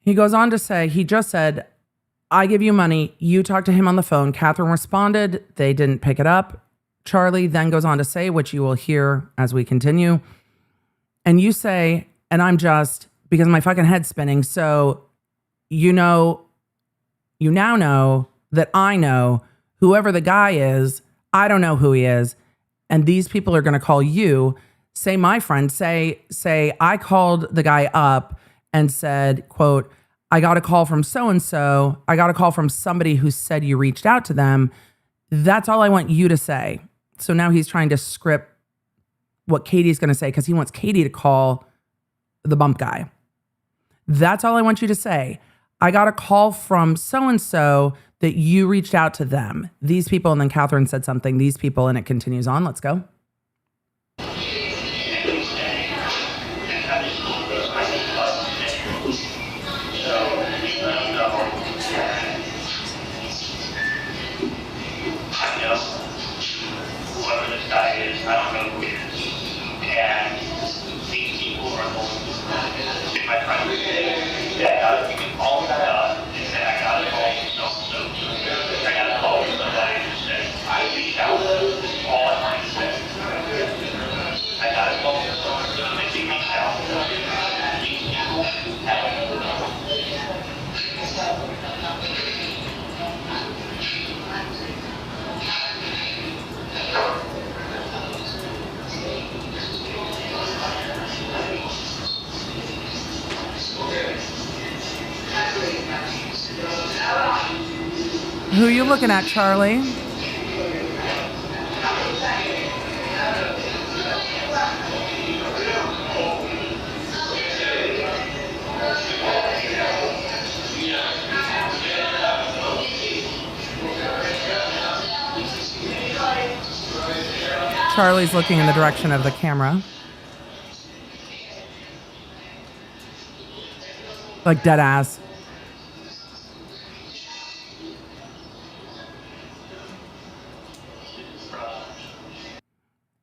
He goes on to say, he just said, I give you money. You talk to him on the phone. Catherine responded. They didn't pick it up. Charlie then goes on to say, which you will hear as we continue. And you say, and I'm just, because my fucking head's spinning. So, you now know that I know whoever the guy is, I don't know who he is. And these people are going to call you. Say, my friend, say, I called the guy up and said, quote, I got a call from so-and-so. I got a call from somebody who said you reached out to them. That's all I want you to say. So now he's trying to script what Katie's going to say because he wants Katie to call the bump guy. That's all I want you to say. I got a call from so-and-so that you reached out to them. These people, and then Catherine said something, these people, and it continues on. Let's go. Who are you looking at, Charlie? Charlie's looking in the direction of the camera. Like dead ass.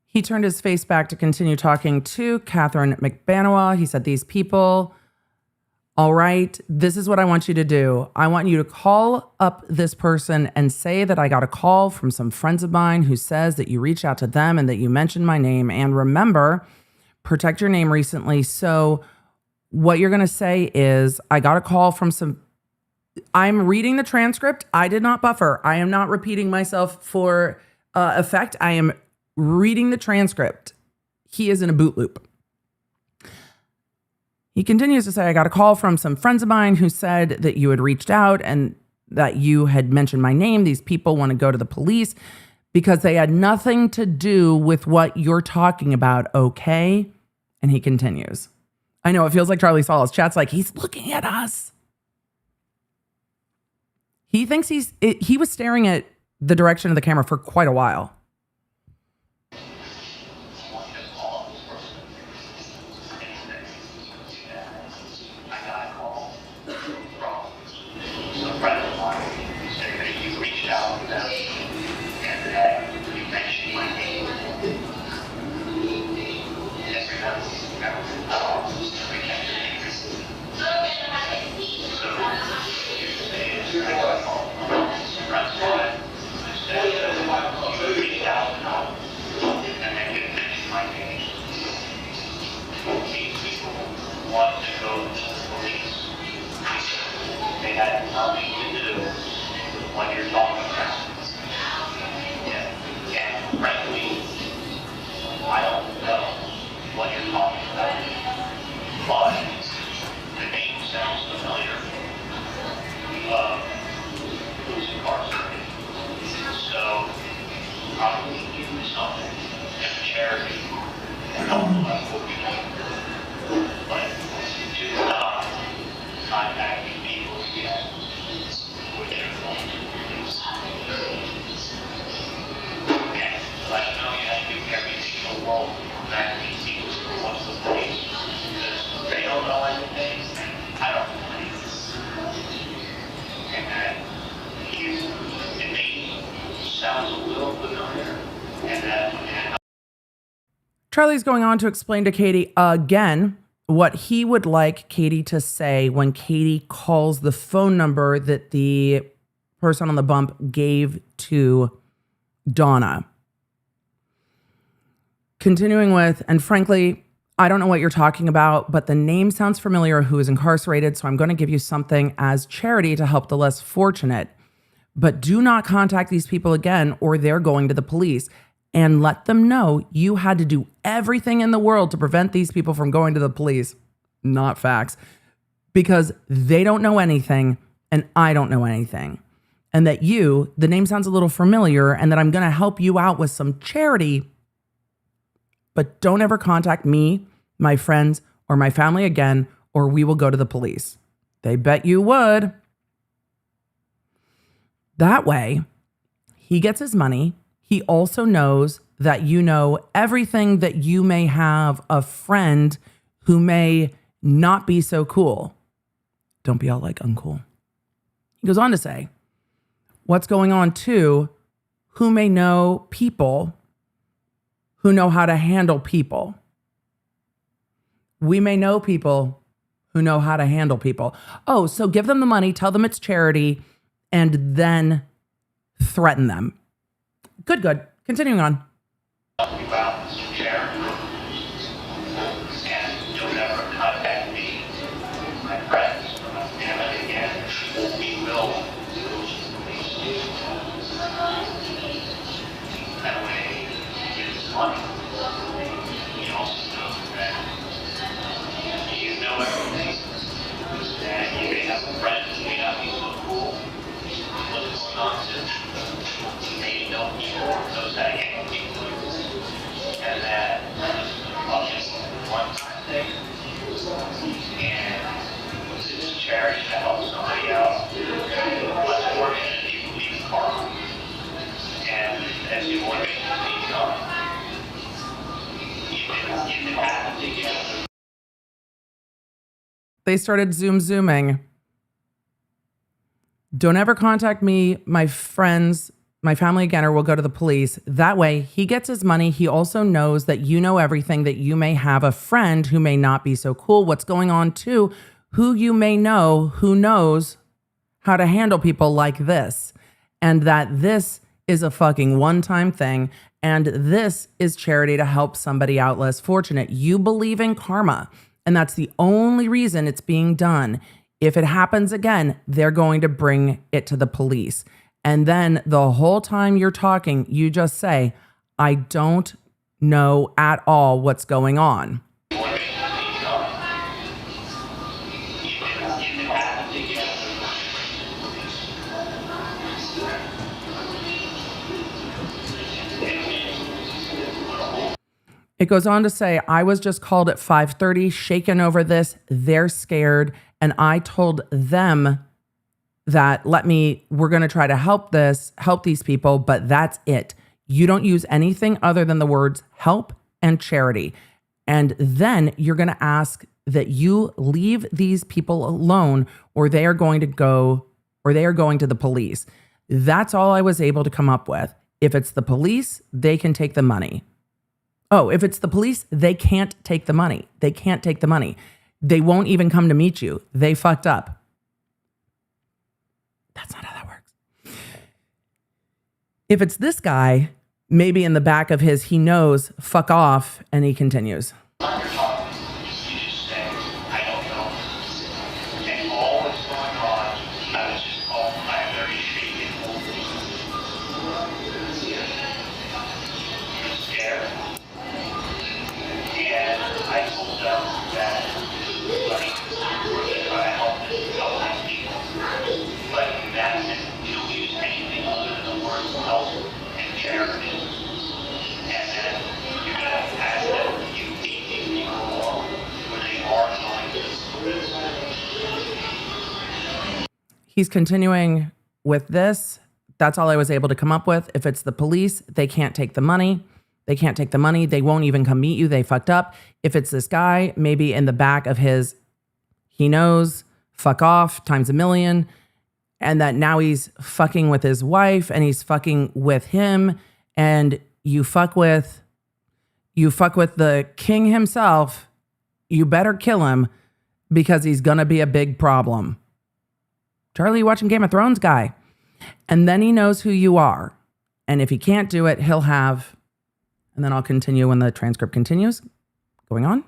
He turned his face back to continue talking to Catherine McBanoa. He said, these people, all right, this is what I want you to do. I want you to call up this person and say that I got a call from some friends of mine who says that you reached out to them and that you mentioned my name. And remember, protect your name recently. So what you're going to say is, I got a call from some, I'm reading the transcript. I did not buffer. I am not repeating myself for effect. I am reading the transcript. He is in a boot loop. He continues to say, I got a call from some friends of mine who said that you had reached out and that you had mentioned my name. These people want to go to the police because they had nothing to do with what you're talking about, okay? And he continues. I know, it feels like Charlie saw his chat's like, he's looking at us. He thinks he was staring at the direction of the camera for quite a while. Charlie's going on to explain to Katie again what he would like Katie to say when Katie calls the phone number that the person on the bump gave to Donna. Continuing with, and frankly, I don't know what you're talking about, but the name sounds familiar who is incarcerated, so I'm going to give you something as charity to help the less fortunate. But do not contact these people again or they're going to the police. And let them know you had to do everything in the world to prevent these people from going to the police. Not facts. Because they don't know anything and I don't know anything. And that you, the name sounds a little familiar, and that I'm going to help you out with some charity. But don't ever contact me, my friends, or my family again, or we will go to the police. They bet you would. That way, he gets his money. He also knows that you know everything that you may have a friend who may not be so cool. Don't be all like uncool. He goes on to say, what's going on too, who may know people who know how to handle people. We may know people who know how to handle people. Oh, so give them the money, tell them it's charity, and then threaten them. Good. Continuing on. About charity, and you'll never contact me, my friends, or my family again. We will that way get his money. He also knows that you know everything. That you may have a friend who may not be so cool. Look at nonsense. You may know people, knows how to handle people. They started zooming. Don't ever contact me, my friends, my family again, or we'll go to the police. That way he gets his money. He also knows that you know everything, that you may have a friend who may not be so cool. What's going on too, who you may know, who knows how to handle people like this. And that this is a fucking one-time thing. And this is charity to help somebody out less fortunate. You believe in karma. And that's the only reason it's being done. If it happens again, they're going to bring it to the police. And then the whole time you're talking, you just say, I don't know at all what's going on. It goes on to say, I was just called at 5:30, shaken over this. They're scared. And I told them that we're going to try to help these people, but that's it. You don't use anything other than the words help and charity. And then you're going to ask that you leave these people alone, or they are going to the police. That's all I was able to come up with. If it's the police, they can take the money. Oh, if it's the police, they can't take the money. They can't take the money. They won't even come to meet you. They fucked up. That's not how that works. If it's this guy, maybe in the back of his, he knows, fuck off, and he continues. He's continuing with this. That's all I was able to come up with. If it's the police, they can't take the money. They can't take the money. They won't even come meet you. They fucked up. If it's this guy, maybe in the back of his, he knows, fuck off times a million. And that now he's fucking with his wife and he's fucking with him. And you fuck with the king himself. You better kill him because he's going to be a big problem. Charli, watching Game of Thrones guy. And then he knows who you are. And if he can't do it, he'll have, and then I'll continue when the transcript continues. Going on.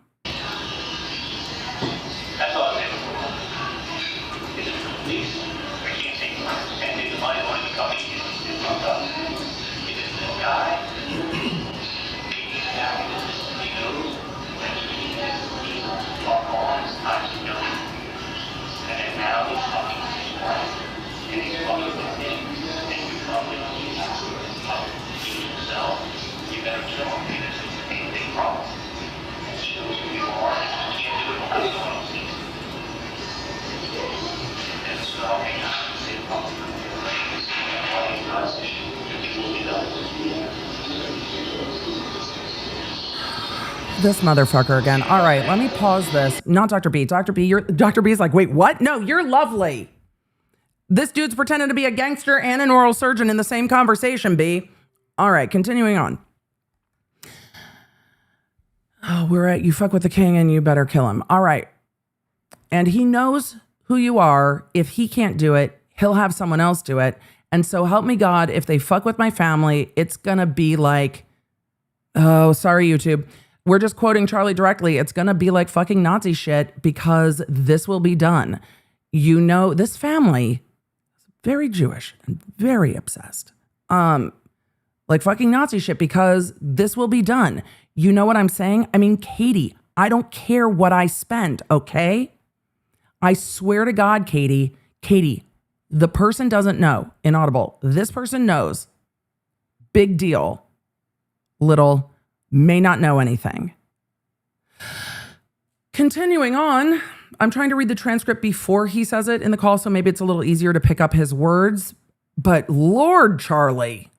This motherfucker again. All right, let me pause this. Not Dr. B. Dr. B, Dr. B's like, wait, what? No, you're lovely. This dude's pretending to be a gangster and an oral surgeon in the same conversation, B. All right, continuing on. Oh, we're at, you fuck with the king and you better kill him. All right. And he knows who you are. If he can't do it, he'll have someone else do it. And so help me God, if they fuck with my family, it's going to be like, oh, sorry, YouTube. We're just quoting Charli directly. It's going to be like fucking Nazi shit because this will be done. You know, this family is very Jewish and very obsessed. Like fucking Nazi shit because this will be done. You know what I'm saying? I mean, Katie, I don't care what I spend, okay? I swear to God, Katie, the person doesn't know. Inaudible. This person knows. Big deal. Little may not know anything. Continuing on, I'm trying to read the transcript before he says it in the call, so maybe it's a little easier to pick up his words. But Lord, Charli.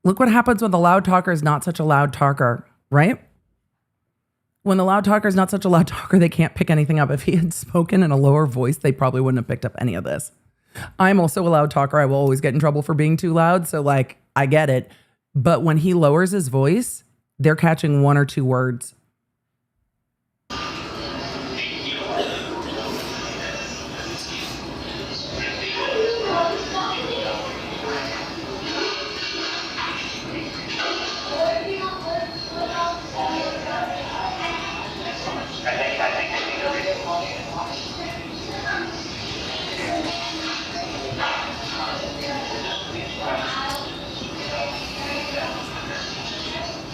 Look what happens when the loud talker is not such a loud talker, right? When the loud talker is not such a loud talker, they can't pick anything up. If he had spoken in a lower voice, they probably wouldn't have picked up any of this. I'm also a loud talker. I will always get in trouble for being too loud. So like, I get it. But when he lowers his voice, they're catching one or two words.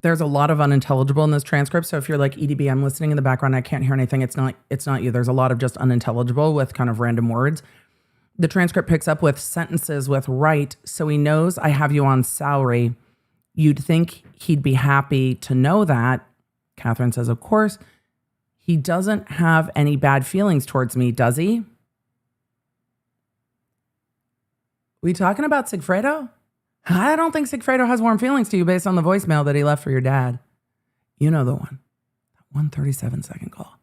There's a lot of unintelligible in this transcript. So if you're like, EDB, I'm listening in the background, I can't hear anything. It's not you. There's a lot of just unintelligible with kind of random words. The transcript picks up with sentences with right. So he knows I have you on salary. You'd think he'd be happy to know that. Catherine says, of course. He doesn't have any bad feelings towards me, does he? We talking about Sigfredo? I don't think Sigfredo has warm feelings to you based on the voicemail that he left for your dad. You know the one. That 137-second call.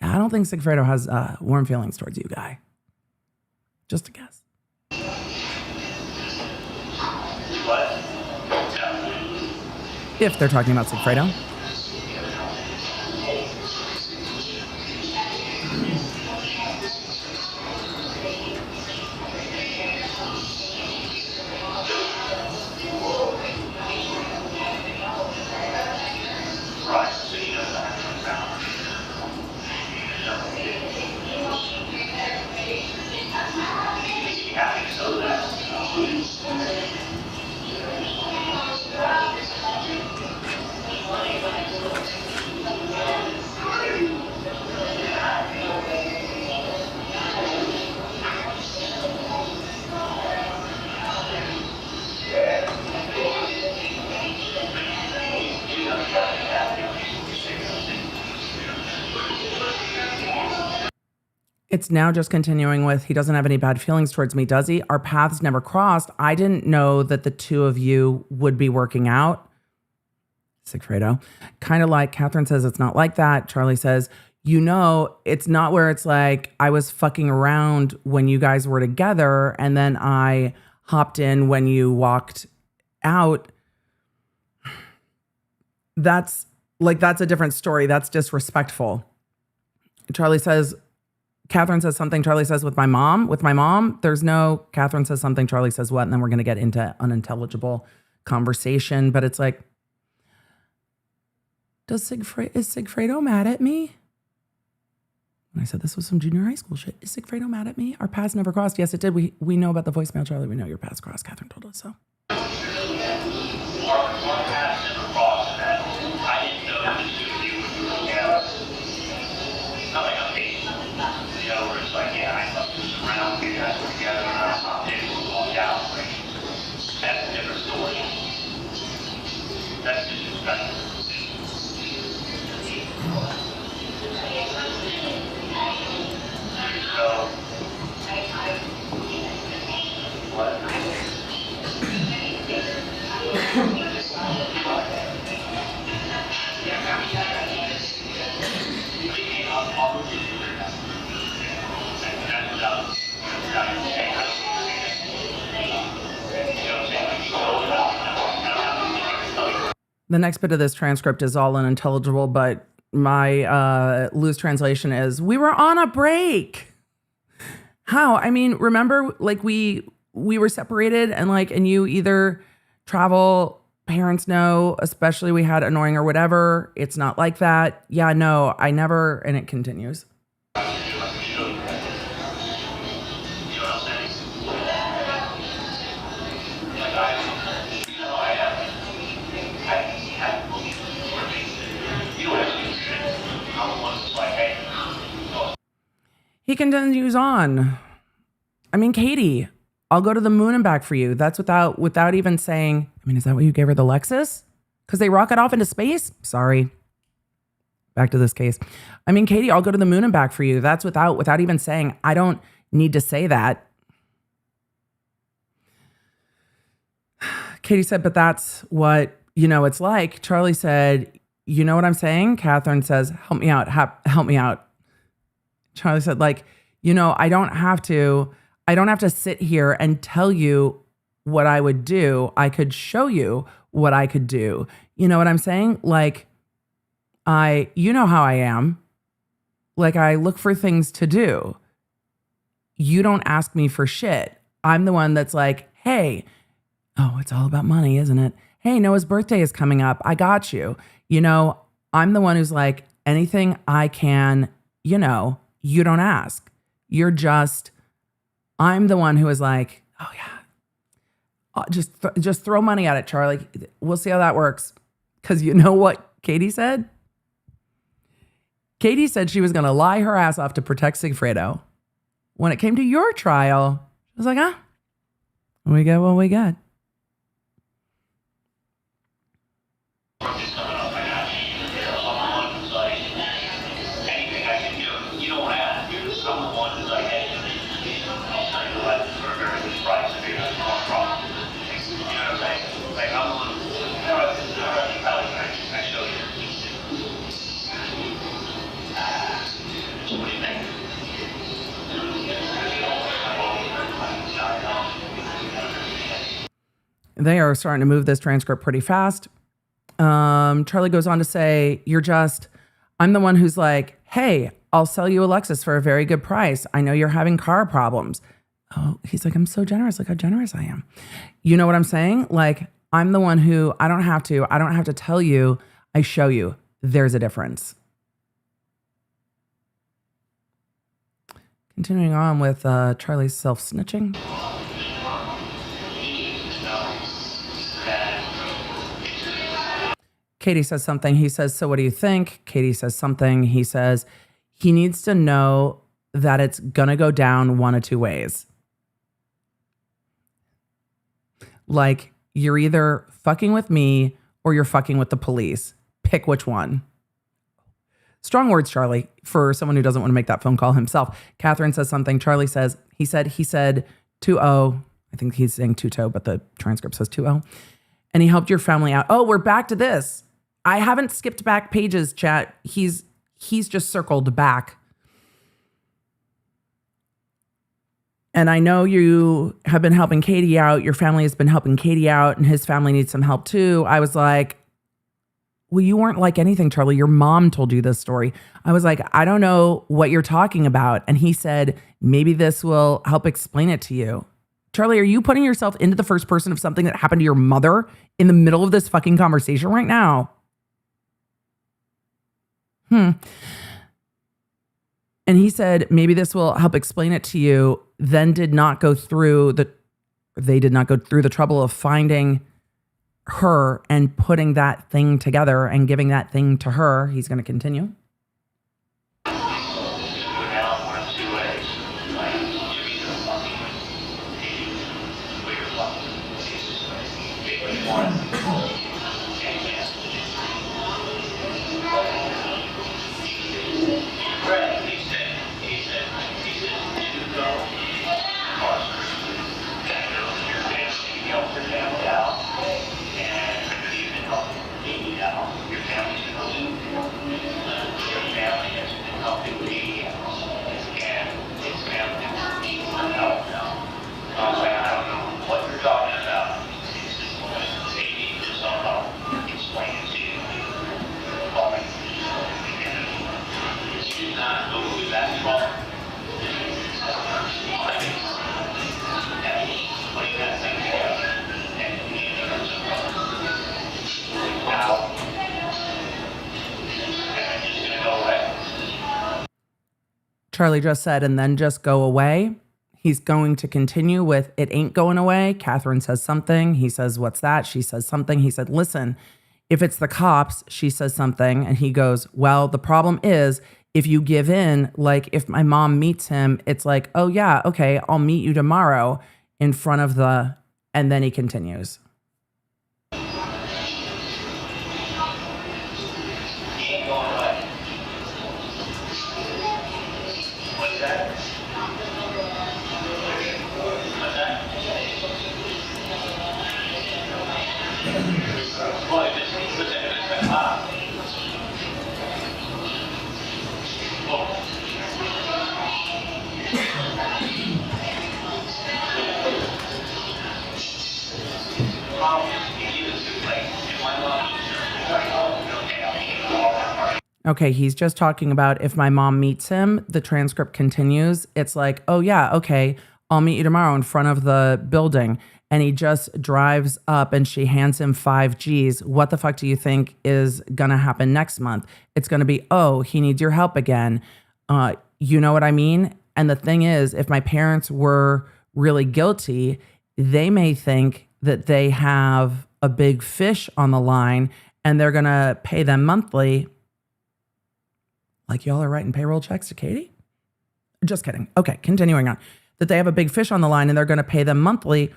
Yeah, I don't think Sigfredo has warm feelings towards you, guy. Just a guess. What? If they're talking about Sigfredo. It's now just continuing with, he doesn't have any bad feelings towards me, does he? Our paths never crossed. I didn't know that the two of you would be working out. Sigfredo. Kind of like Catherine says, it's not like that. Charli says, you know, it's not where it's like I was fucking around when you guys were together and then I hopped in when you walked out. That's a different story. That's disrespectful. Charli says, Catherine says something, Charli says with my mom, there's no, Catherine says something, Charli says what, and then we're going to get into unintelligible conversation, but it's like, is Sigfredo mad at me? And I said, this was some junior high school shit. Is Sigfredo mad at me? Our paths never crossed. Yes, it did. We know about the voicemail, Charli. We know your paths crossed. Catherine told us so. The next bit of this transcript is all unintelligible, but my loose translation is, we were on a break. How? I mean, remember, like we were separated and you either travel, parents know, especially we had annoying or whatever. It's not like that. Yeah, no, I never, and it continues. He continues on. I mean, Katie, I'll go to the moon and back for you. That's without even saying, I mean, is that what you gave her, the Lexus? Because they rocket off into space? Sorry. Back to this case. I mean, Katie, I'll go to the moon and back for you. That's without even saying, I don't need to say that. Katie said, but that's what, it's like. Charli said, you know what I'm saying? Catherine says, help me out. Help me out. Charli said, like, I don't have to sit here and tell you what I would do. I could show you what I could do. You know what I'm saying? Like, you know how I am. Like, I look for things to do. You don't ask me for shit. I'm the one that's like, hey, oh, it's all about money, isn't it? Hey, Noah's birthday is coming up. I got you. I'm the one who's like, anything I can, you don't ask. You're just, I'm the one who is like, oh yeah, just throw money at it, Charli. We'll see how that works. Because you know what Katie said? Katie said she was going to lie her ass off to protect Sigfredo. When it came to your trial, I was like, we got what we got. They are starting to move this transcript pretty fast. Charli goes on to say, I'm the one who's like, hey, I'll sell you a Lexus for a very good price. I know you're having car problems. Oh, he's like, I'm so generous. Look how generous I am. You know what I'm saying? Like, I'm the one who I don't have to tell you. I show you. There's a difference. Continuing on with Charli's self-snitching. Katie says something. He says, so what do you think? Katie says something. He says, he needs to know that it's going to go down one of two ways. Like, you're either fucking with me or you're fucking with the police. Pick which one. Strong words, Charli, for someone who doesn't want to make that phone call himself. Catherine says something. Charli says, he said 2-0. I think he's saying 2-0, but the transcript says 2-0. And he helped your family out. Oh, we're back to this. I haven't skipped back pages, chat. He's just circled back. And I know you have been helping Katie out. Your family has been helping Katie out, and his family needs some help too. I was like, well, you weren't like anything, Charli. Your mom told you this story. I was like, I don't know what you're talking about. And he said, maybe this will help explain it to you. Charli, are you putting yourself into the first person of something that happened to your mother in the middle of this fucking conversation right now? And he said, maybe this will help explain it to you. Then they did not go through the trouble of finding her and putting that thing together and giving that thing to her. He's going to continue. Charli just said, and then just go away. He's going to continue with, it ain't going away. Catherine says something. He says, what's that? She says something. He said, listen, if it's the cops, she says something. And he goes, well, the problem is if you give in, like if my mom meets him, it's like, oh yeah, okay, I'll meet you tomorrow in front of the, and then he continues. Okay, he's just talking about if my mom meets him, the transcript continues. It's like, oh yeah, okay, I'll meet you tomorrow in front of the building. And he just drives up and she hands him 5 G's. What the fuck do you think is going to happen next month? It's going to be, oh, he needs your help again. You know what I mean? And the thing is, if my parents were really guilty, they may think that they have a big fish on the line and they're going to pay them monthly. Like y'all are writing payroll checks to Katie? Just kidding. Okay, continuing on. That they have a big fish on the line and they're going to pay them monthly.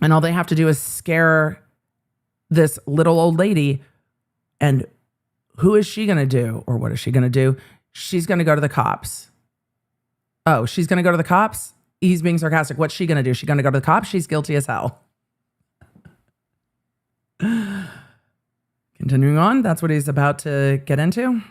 And all they have to do is scare this little old lady. And who is she going to do? Or what is she going to do? She's going to go to the cops. Oh, she's going to go to the cops? He's being sarcastic. What's she going to do? She's going to go to the cops? She's guilty as hell. Continuing on, that's what he's about to get into.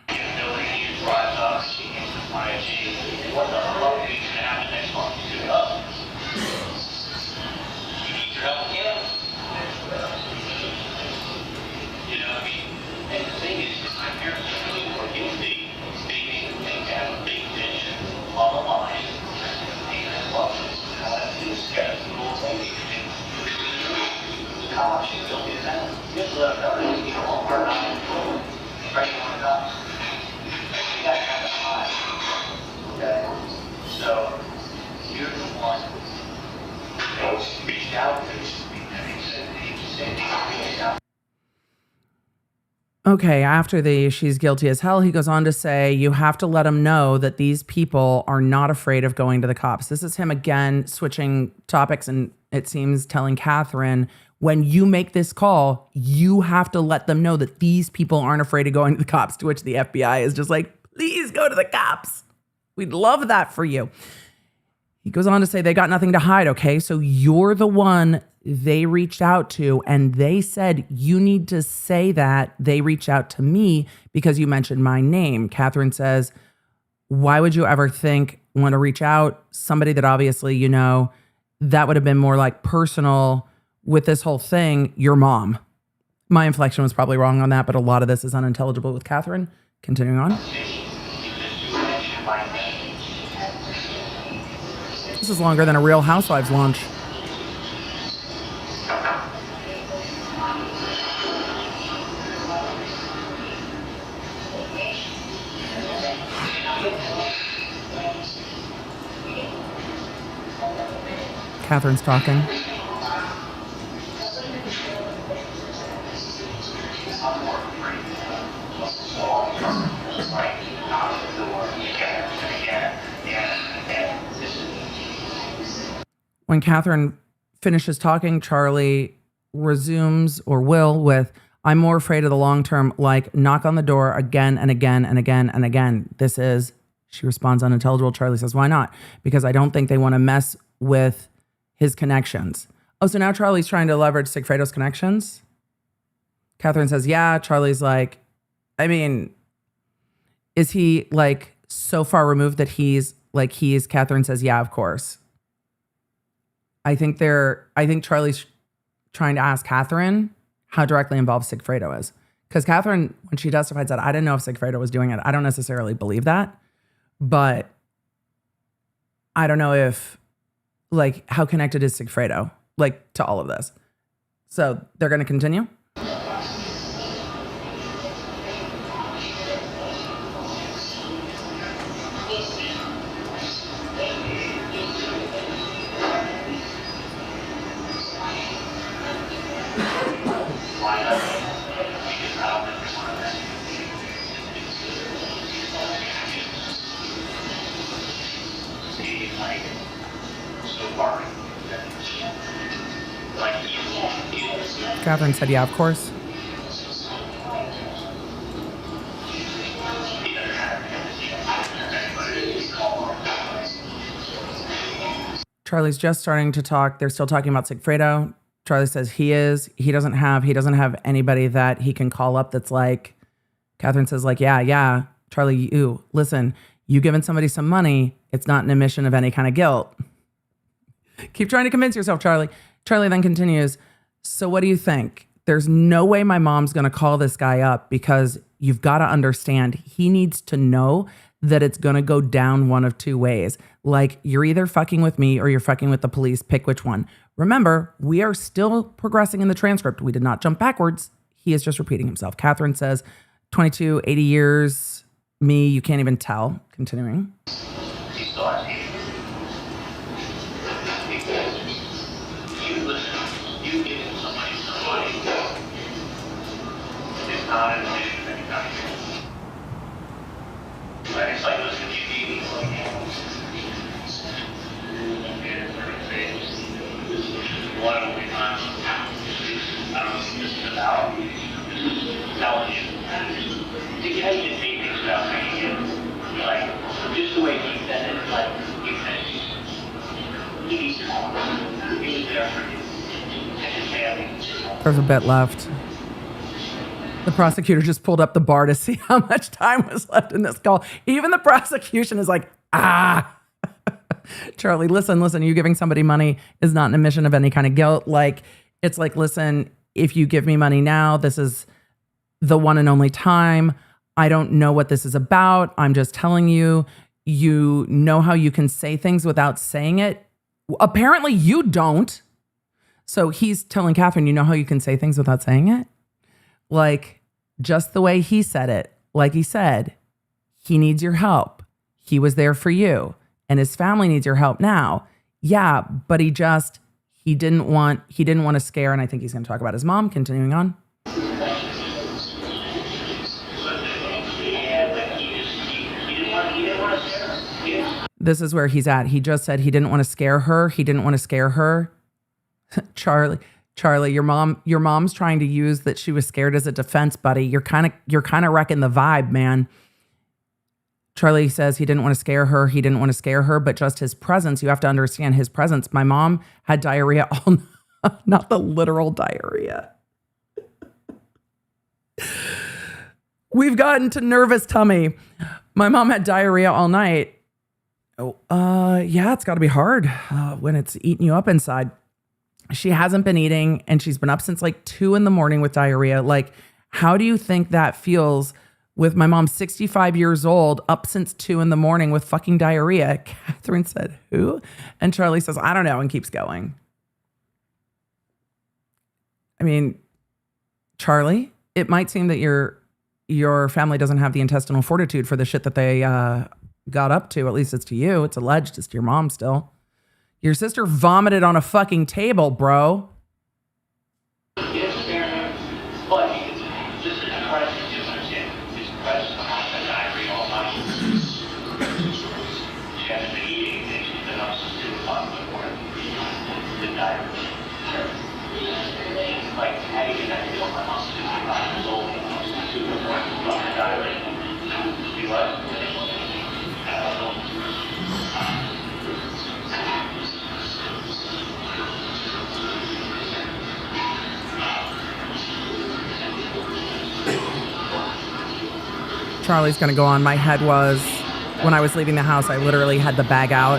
Okay, after she's guilty as hell, he goes on to say, you have to let him know that these people are not afraid of going to the cops. This is him again switching topics, and it seems telling Catherine, when you make this call, you have to let them know that these people aren't afraid of going to the cops, to which the FBI is just like, please go to the cops. We'd love that for you. He goes on to say, they got nothing to hide, okay? So you're the one they reached out to, and they said, you need to say that they reached out to me because you mentioned my name. Catherine says, why would you ever want to reach out? Somebody that obviously, you know, that would have been more like personal with this whole thing, your mom. My inflection was probably wrong on that, but a lot of this is unintelligible with Catherine. Continuing on. This is longer than a Real Housewives launch. Catherine's talking. When Catherine finishes talking, Charli resumes or will with, I'm more afraid of the long term, like knock on the door again and again and again and again. She responds unintelligible. Charli says, why not? Because I don't think they want to mess with his connections. Oh, so now Charli's trying to leverage Sigfredo's connections? Catherine says, yeah. Charli's like, I mean, is he like so far removed that Catherine says, yeah, of course. I think Charli's trying to ask Catherine how directly involved Sigfredo is. Because Catherine, when she testified, said, I didn't know if Sigfredo was doing it. I don't necessarily believe that. But I don't know if, like, how connected is Sigfredo, like, to all of this? So they're going to continue? Catherine said, yeah, of course. Charli's just starting to talk. They're still talking about Sigfredo. Charli says he doesn't have anybody that he can call up that's like, Catherine says, like, yeah. Charli, listen, you giving somebody some money, it's not an admission of any kind of guilt. Keep trying to convince yourself, Charli. Charli then continues, so what do you think? there's no way my mom's going to call this guy up because you've got to understand he needs to know that it's going to go down one of two ways. Like, you're either fucking with me or you're fucking with the police. Pick which one. Remember, we are still progressing in the transcript. We did not jump backwards. He is just repeating himself. Catherine says, 22, 80 years, me, you can't even tell. Continuing. Just the way he said it, like, he said he needs to call. He was there for his family. There's a bit left. The prosecutor just pulled up the bar to see how much time was left in this call. Even the prosecution is like, Charli, listen, you giving somebody money is not an admission of any kind of guilt. Like, it's like, listen, if you give me money now, this is the one and only time. I don't know what this is about. I'm just telling you, you know how you can say things without saying it. Apparently you don't. So he's telling Catherine, you know how you can say things without saying it? Like, just the way he said it. Like he said, he needs your help. He was there for you. And his family needs your help now. Yeah, but he didn't want to scare. And I think he's going to talk about his mom. Continuing on. This is where he's at. He just said he didn't want to scare her. He didn't want to scare her. Charli, your mom's trying to use that she was scared as a defense, buddy. You're kind of wrecking the vibe, man. Charli says he didn't want to scare her. He didn't want to scare her, but just his presence. You have to understand his presence. My mom had diarrhea all, not the literal diarrhea. We've gotten to nervous tummy. My mom had diarrhea all night. Oh, yeah, it's got to be hard when it's eating you up inside. She hasn't been eating and she's been up since like 2 a.m. with diarrhea. Like, how do you think that feels with my mom, 65 years old, up since 2 a.m. with fucking diarrhea? Catherine said, who? And Charli says, I don't know, and keeps going. I mean, Charli, it might seem that your family doesn't have the intestinal fortitude for the shit that they got up to. At least it's to you. It's alleged. It's to your mom still. Your sister vomited on a fucking table, bro. Yes, fair enough. But this is a crisis. You understand? It's a crisis. My mom's had diarrhea all night. She hasn't been eating, and she's been up since 2 o'clock in the morning with diarrhea. Like, how do you get that feel? My mom's 65 years old, 2 in the morning with diarrhea. You what? Charli's going to go on. My head was, when I was leaving the house, I literally had the bag out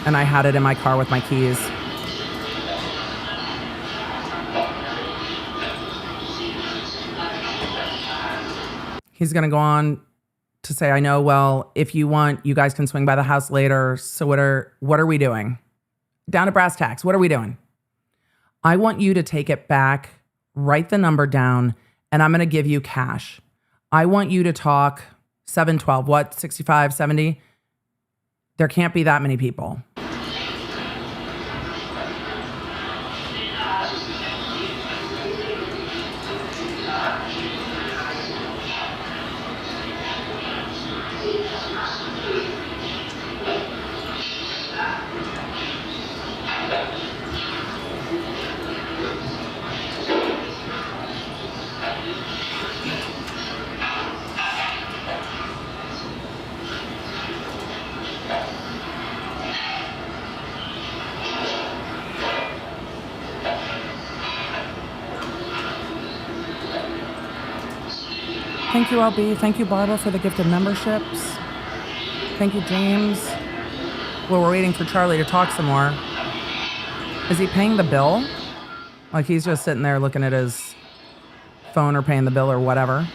and I had it in my car with my keys. He's going to go on to say, I know, well, if you want, you guys can swing by the house later. So what are we doing? Down to brass tacks. What are we doing? I want you to take it back, write the number down, and I'm going to give you cash. I want you to talk 712, what, 65, 70? There can't be that many people. Thank you, LB. Thank you, Barbara, for the gifted memberships. Thank you, James. Well, we're waiting for Charli to talk some more. Is he paying the bill? Like he's just sitting there looking at his phone or paying the bill or whatever.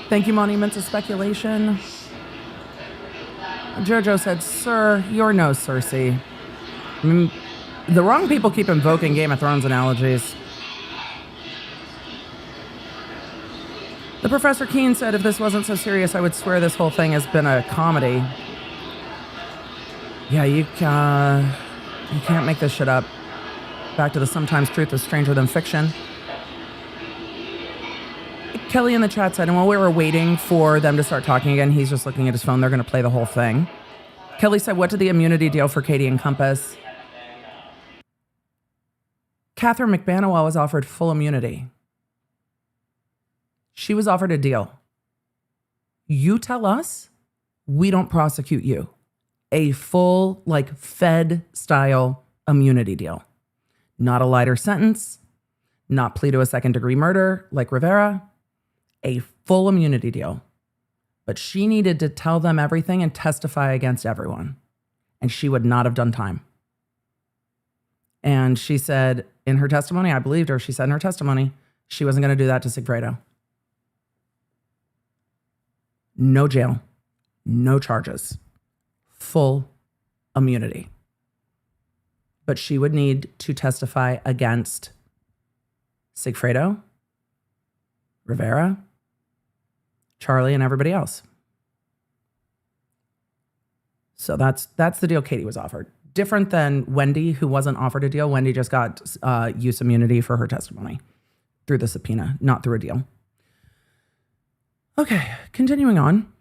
Thank you, Monuments of Speculation. Jojo said, sir, you're no Cersei. I mean, the wrong people keep invoking Game of Thrones analogies. The Professor Keen said, if this wasn't so serious, I would swear this whole thing has been a comedy. Yeah, you can't make this shit up. Back to the sometimes truth is stranger than fiction. Kelly in the chat said, and while we were waiting for them to start talking again, he's just looking at his phone. They're going to play the whole thing. Kelly said, what did the immunity deal for Katie encompass? Catherine McBanawell was offered full immunity. She was offered a deal. You tell us, we don't prosecute you. A full, like, Fed-style immunity deal. Not a lighter sentence, not plea to a second-degree murder like Rivera. A full immunity deal. But she needed to tell them everything and testify against everyone. And she would not have done time. And she said in her testimony, I believed her, she said in her testimony, she wasn't going to do that to Sigfredo. No jail, no charges, full immunity. But she would need to testify against Sigfredo, Rivera, Charli, and everybody else. So that's the deal Katie was offered. Different than Wendi, who wasn't offered a deal. Wendi just got use immunity for her testimony through the subpoena, not through a deal. Okay, continuing on.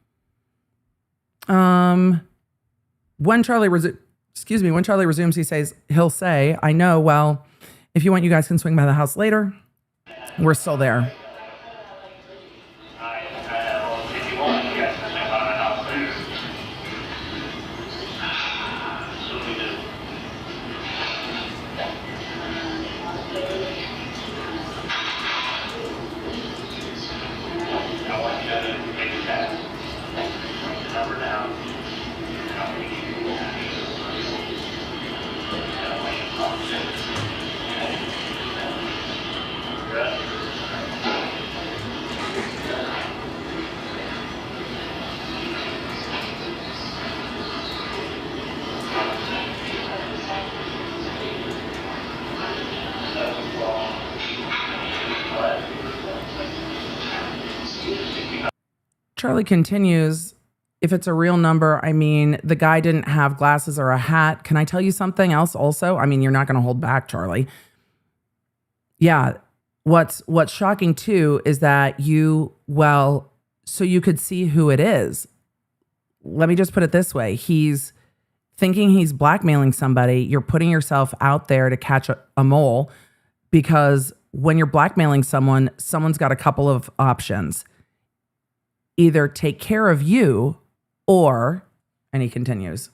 When Charli resumes, he'll say, I know, well, if you want, you guys can swing by the house later. We're still there. Charli continues, if it's a real number, I mean, the guy didn't have glasses or a hat. Can I tell you something else also? I mean, you're not going to hold back, Charli. Yeah. What's shocking too is that so you could see who it is. Let me just put it this way. He's thinking he's blackmailing somebody. You're putting yourself out there to catch a mole, because when you're blackmailing someone's got a couple of options. Either take care of you or, and he continues.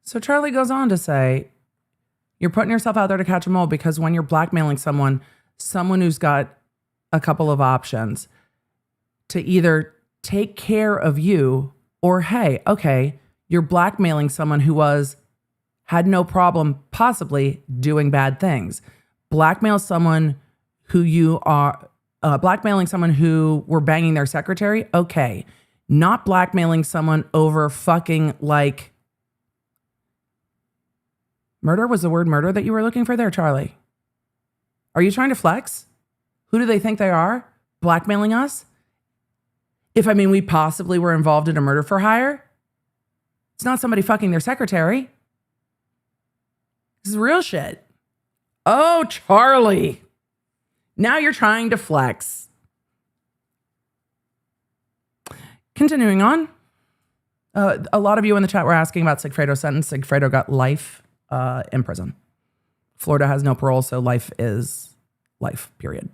So Charli goes on to say, you're putting yourself out there to catch a mole, because when you're blackmailing someone who's got a couple of options to either take care of you or, hey, okay, you're blackmailing someone who had no problem possibly doing bad things. Blackmail someone who blackmailing someone who were banging their secretary. Okay. Not blackmailing someone over fucking like, murder was the word murder that you were looking for there, Charli? Are you trying to flex? Who do they think they are? Blackmailing us? We possibly were involved in a murder for hire? It's not somebody fucking their secretary. This is real shit. Oh, Charli. Now you're trying to flex. Continuing on. A lot of you in the chat were asking about Sigfredo's sentence. Sigfredo got life in prison. Florida has no parole, so life is life, period.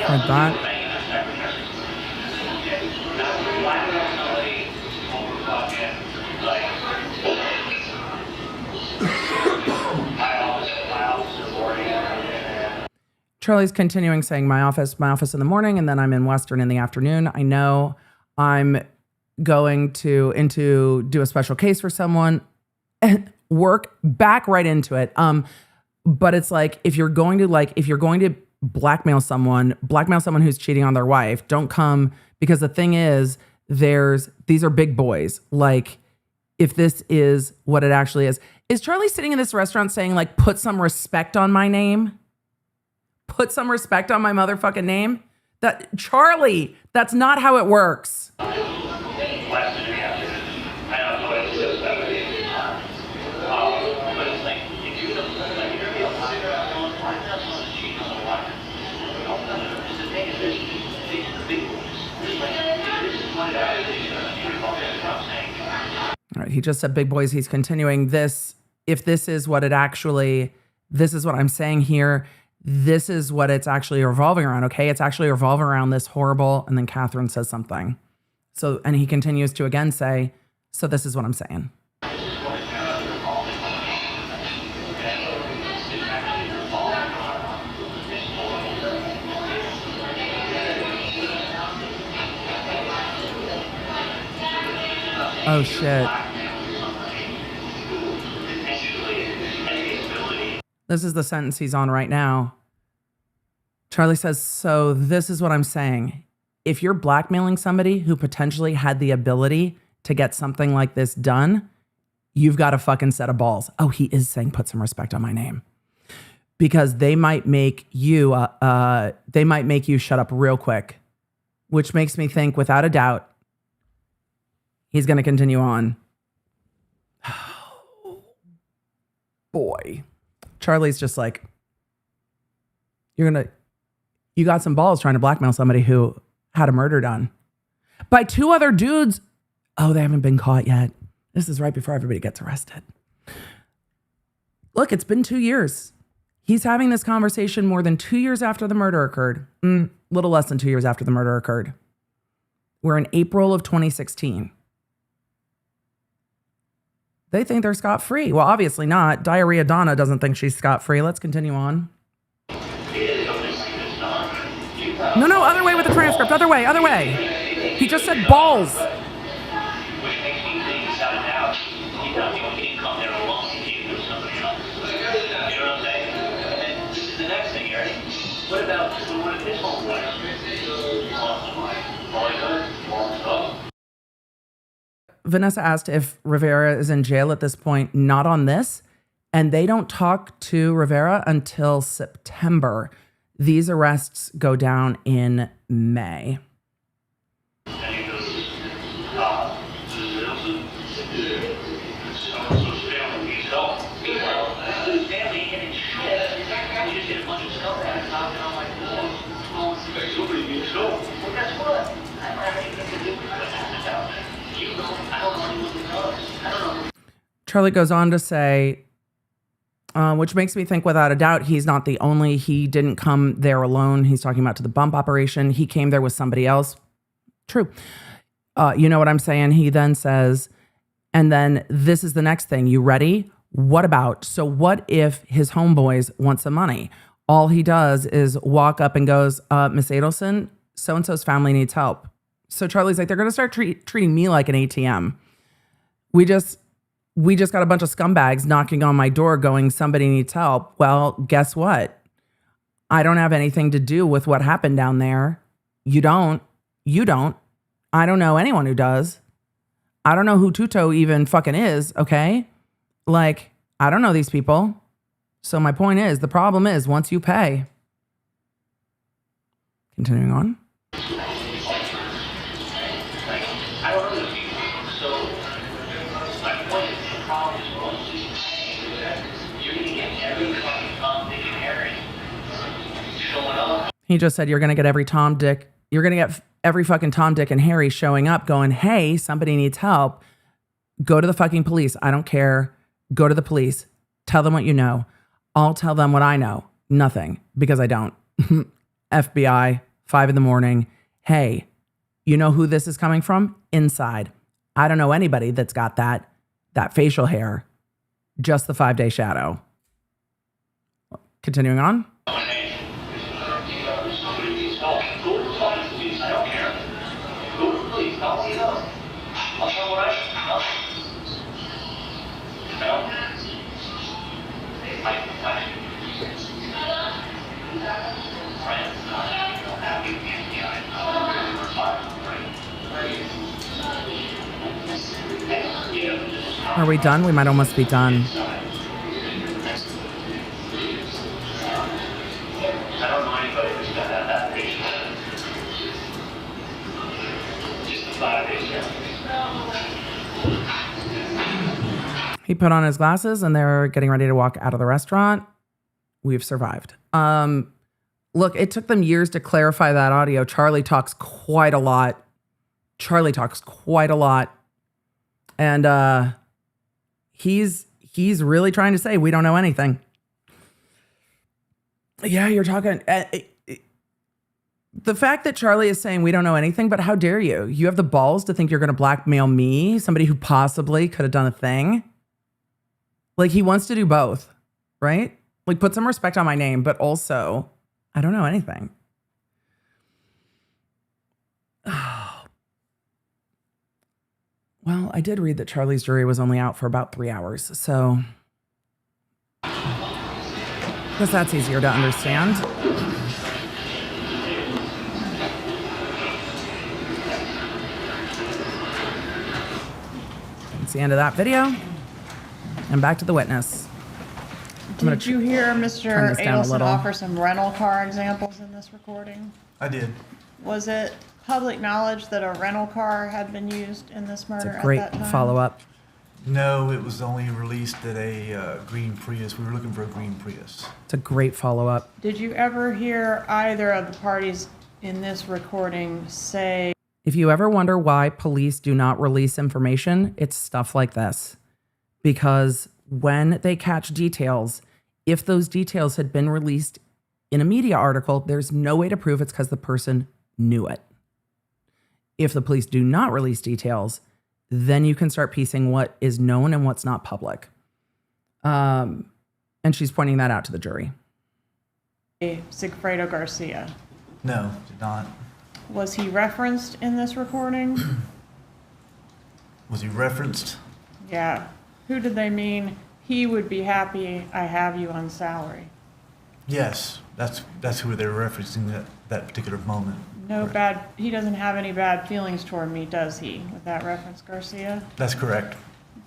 Like that. Charlie's continuing saying my office in the morning, and then I'm in Western in the afternoon. I know I'm going to do a special case for someone and work back right into it. But it's like if you're going to blackmail someone who's cheating on their wife, don't come, because the thing is these are big boys. Like, if this is what it actually is Charlie sitting in this restaurant saying like, put some respect on my name? Put some respect on my motherfucking name? Charlie, that's not how it works. All right, he just said big boys. He's continuing this. If this is what this is what I'm saying here. This is what it's actually revolving around, okay? It's actually revolving around this horrible, and then Catherine says something. So, and he continues to again say, so this is what I'm saying. Oh, shit. This is the sentence he's on right now. Charlie says, so this is what I'm saying. If you're blackmailing somebody who potentially had the ability to get something like this done, you've got a fucking set of balls. Oh, he is saying put some respect on my name. Because they might make you shut up real quick, which makes me think without a doubt, he's going to continue on. Oh, boy. Charlie's just like, you got some balls trying to blackmail somebody who had a murder done by two other dudes. Oh, they haven't been caught yet. This is right before everybody gets arrested. Look, it's been 2 years. He's having this conversation more than 2 years after the murder occurred. Little less than 2 years after the murder occurred. We're in April of 2016. They think they're scot-free. Well, obviously not. Diarrhea Donna doesn't think she's scot-free. Let's continue on. No, other way with the transcript. Other way. He just said balls. What about one of his homeowners? Vanessa asked if Rivera is in jail at this point. Not on this. And they don't talk to Rivera until September. These arrests go down in May. Charlie goes on to say, which makes me think without a doubt, he didn't come there alone. He's talking about to the bump operation. He came there with somebody else. True. You know what I'm saying? He then says, and then this is the next thing. You ready? What if his homeboys want some money? All he does is walk up and goes, Miss Adelson, so-and-so's family needs help. So Charlie's like, they're going to start treating me like an ATM. We just got a bunch of scumbags knocking on my door going, somebody needs help. Well, guess what? I don't have anything to do with what happened down there. You don't. I don't know anyone who does. I don't know who Tuto even fucking is, okay? Like, I don't know these people. So my point is, the problem is once you pay. Continuing on. He just said you're going to get every fucking Tom, Dick, and Harry showing up going, hey, somebody needs help. Go to the fucking police. I don't care. Go to the police. Tell them what you know. I'll tell them what I know. Nothing, because I don't. FBI, 5 a.m. Hey, you know who this is coming from? Inside. I don't know anybody that's got that facial hair. Just the 5-day shadow. Continuing on. Are we done? We might almost be done. He put on his glasses and they're getting ready to walk out of the restaurant. We've survived. Look, it took them years to clarify that audio. Charli talks quite a lot. And he's really trying to say we don't know anything. Yeah, you're talking. The fact that Charli is saying we don't know anything, but how dare you? You have the balls to think you're going to blackmail me, somebody who possibly could have done a thing. Like, he wants to do both, right? Like, put some respect on my name, but also, I don't know anything. Oh. Well, I did read that Charli's jury was only out for about 3 hours, so I guess that's easier to understand. That's the end of that video. And back to the witness. Did you hear turn Mr. this down a Adelson little. offer some rental car examples in this recording? I did. Was it public knowledge that a rental car had been used in this It's murder a at great that time? follow-up. No, it was only released at a green Prius. We were looking for a green Prius. It's a great follow-up. Did you ever hear either of the parties in this recording say, If you ever wonder why police do not release information, it's stuff like this. Because when they catch details, if those details had been released in a media article, there's no way to prove it's because the person knew it. If the police do not release details, then you can start piecing what is known and what's not public. And she's pointing that out to the jury. Sigfredo Garcia? No, did not. Was he referenced in this recording? Was he referenced? Yeah. Who did they mean? He would be happy I have you on salary. Yes, that's who they were referencing that particular moment. No Correct. bad, he doesn't have any bad feelings toward me, does he, with that reference, Garcia? That's correct.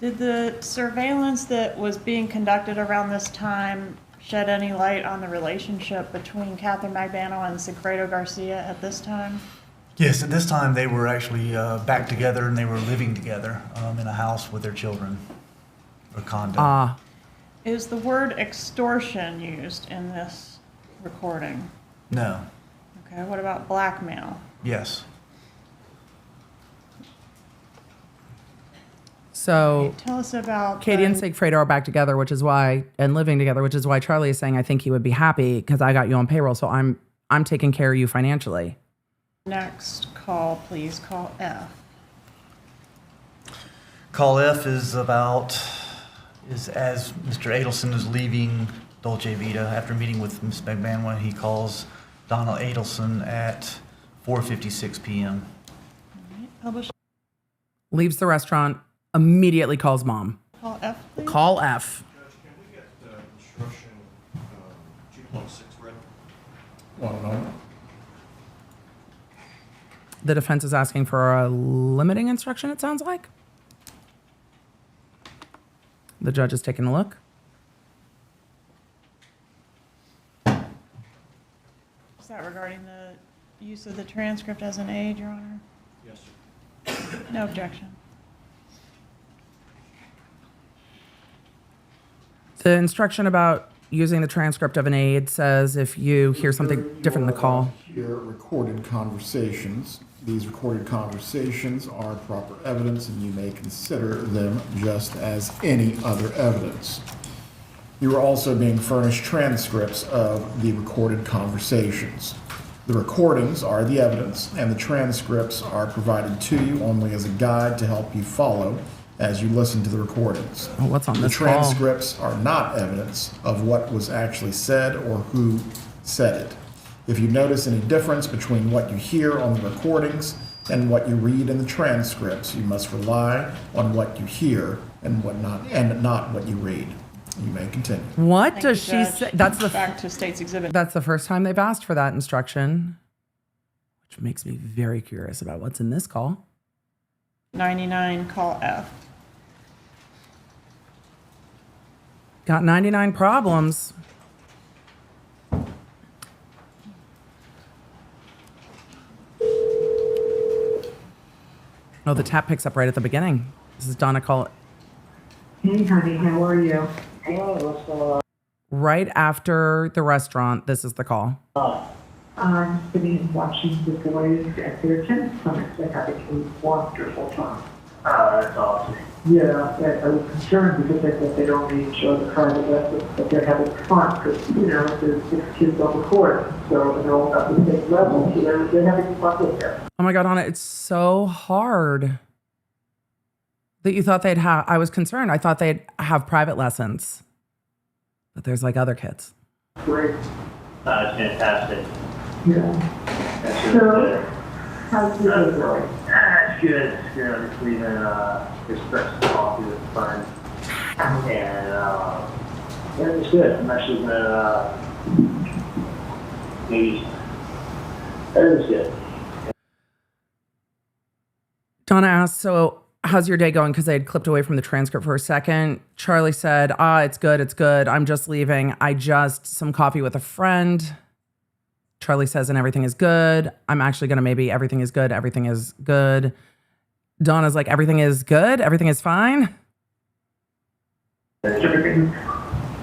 Did the surveillance that was being conducted around this time shed any light on the relationship between Catherine Magbano and Sigfredo Garcia at this time? Yes, at this time they were actually back together and they were living together in a house with their children, or condo. Is the word extortion used in this recording? No. Okay, what about blackmail? Yes. So Tell us about Katie and Sigfredo are back together, which is why, and living together, which is why Charli is saying, I think he would be happy because I got you on payroll, so I'm taking care of you financially. Next call, please call F. Call F is as Mr. Adelson is leaving Dolce Vida after meeting with Ms. McMahon, he calls Donna Adelson at 4:56 p.m. Publish. Leaves the restaurant, immediately calls mom. Call F, please. Call F. Judge, can we get instruction 2.6 read? 1 moment. The defense is asking for a limiting instruction, it sounds like. The judge is taking a look. Is that regarding the use of the transcript as an aid, Your Honor? Yes, sir. No objection. The instruction about using the transcript of an aid says if you hear something different in the call. Hear recorded conversations. These recorded conversations are proper evidence, and you may consider them just as any other evidence. You are also being furnished transcripts of the recorded conversations. The recordings are the evidence, and the transcripts are provided to you only as a guide to help you follow as you listen to the recordings. Oh, what's on The this call? transcripts are not evidence of what was actually said or who said it. If you notice any difference between what you hear on the recordings and what you read in the transcripts, you must rely on what you hear and not what you read. You may continue. What Thank does you, she Judge. say? That's the Back to State's Exhibit. That's the first time they've asked for that instruction, which makes me very curious about what's in this call. 99, call F. Got 99 problems. Oh, the tap picks up right at the beginning. This is Donna call Hey, honey, how are you? right after the restaurant. This is the call. I'm sitting watching the boys at their tennis clinics. They're having a wonderful time. That's awesome. Yeah, I was concerned because I thought they'd only show the private lessons, but they're having fun because, you know, there's 6 kids on the court, so they're all at the same level, so they're having fun with them. Oh my God, Donna, it's so hard that you thought they'd have. I was concerned. I thought they'd have private lessons, but there's like other kids. Great. It's fantastic. Yeah. That's really So, good. how's your day going? It's good. It's good. I'm just leaving espresso coffee with a friend. And it's good. I'm actually gonna maybe. It's good. Donna asked, so how's your day going? Because they had clipped away from the transcript for a second. Charli said, it's good. It's good. I'm just leaving. I just some coffee with a friend. Charli says, and everything is good. I'm actually going to maybe everything is good. Everything is good. Donna's like, everything is good. Everything is fine. Everything,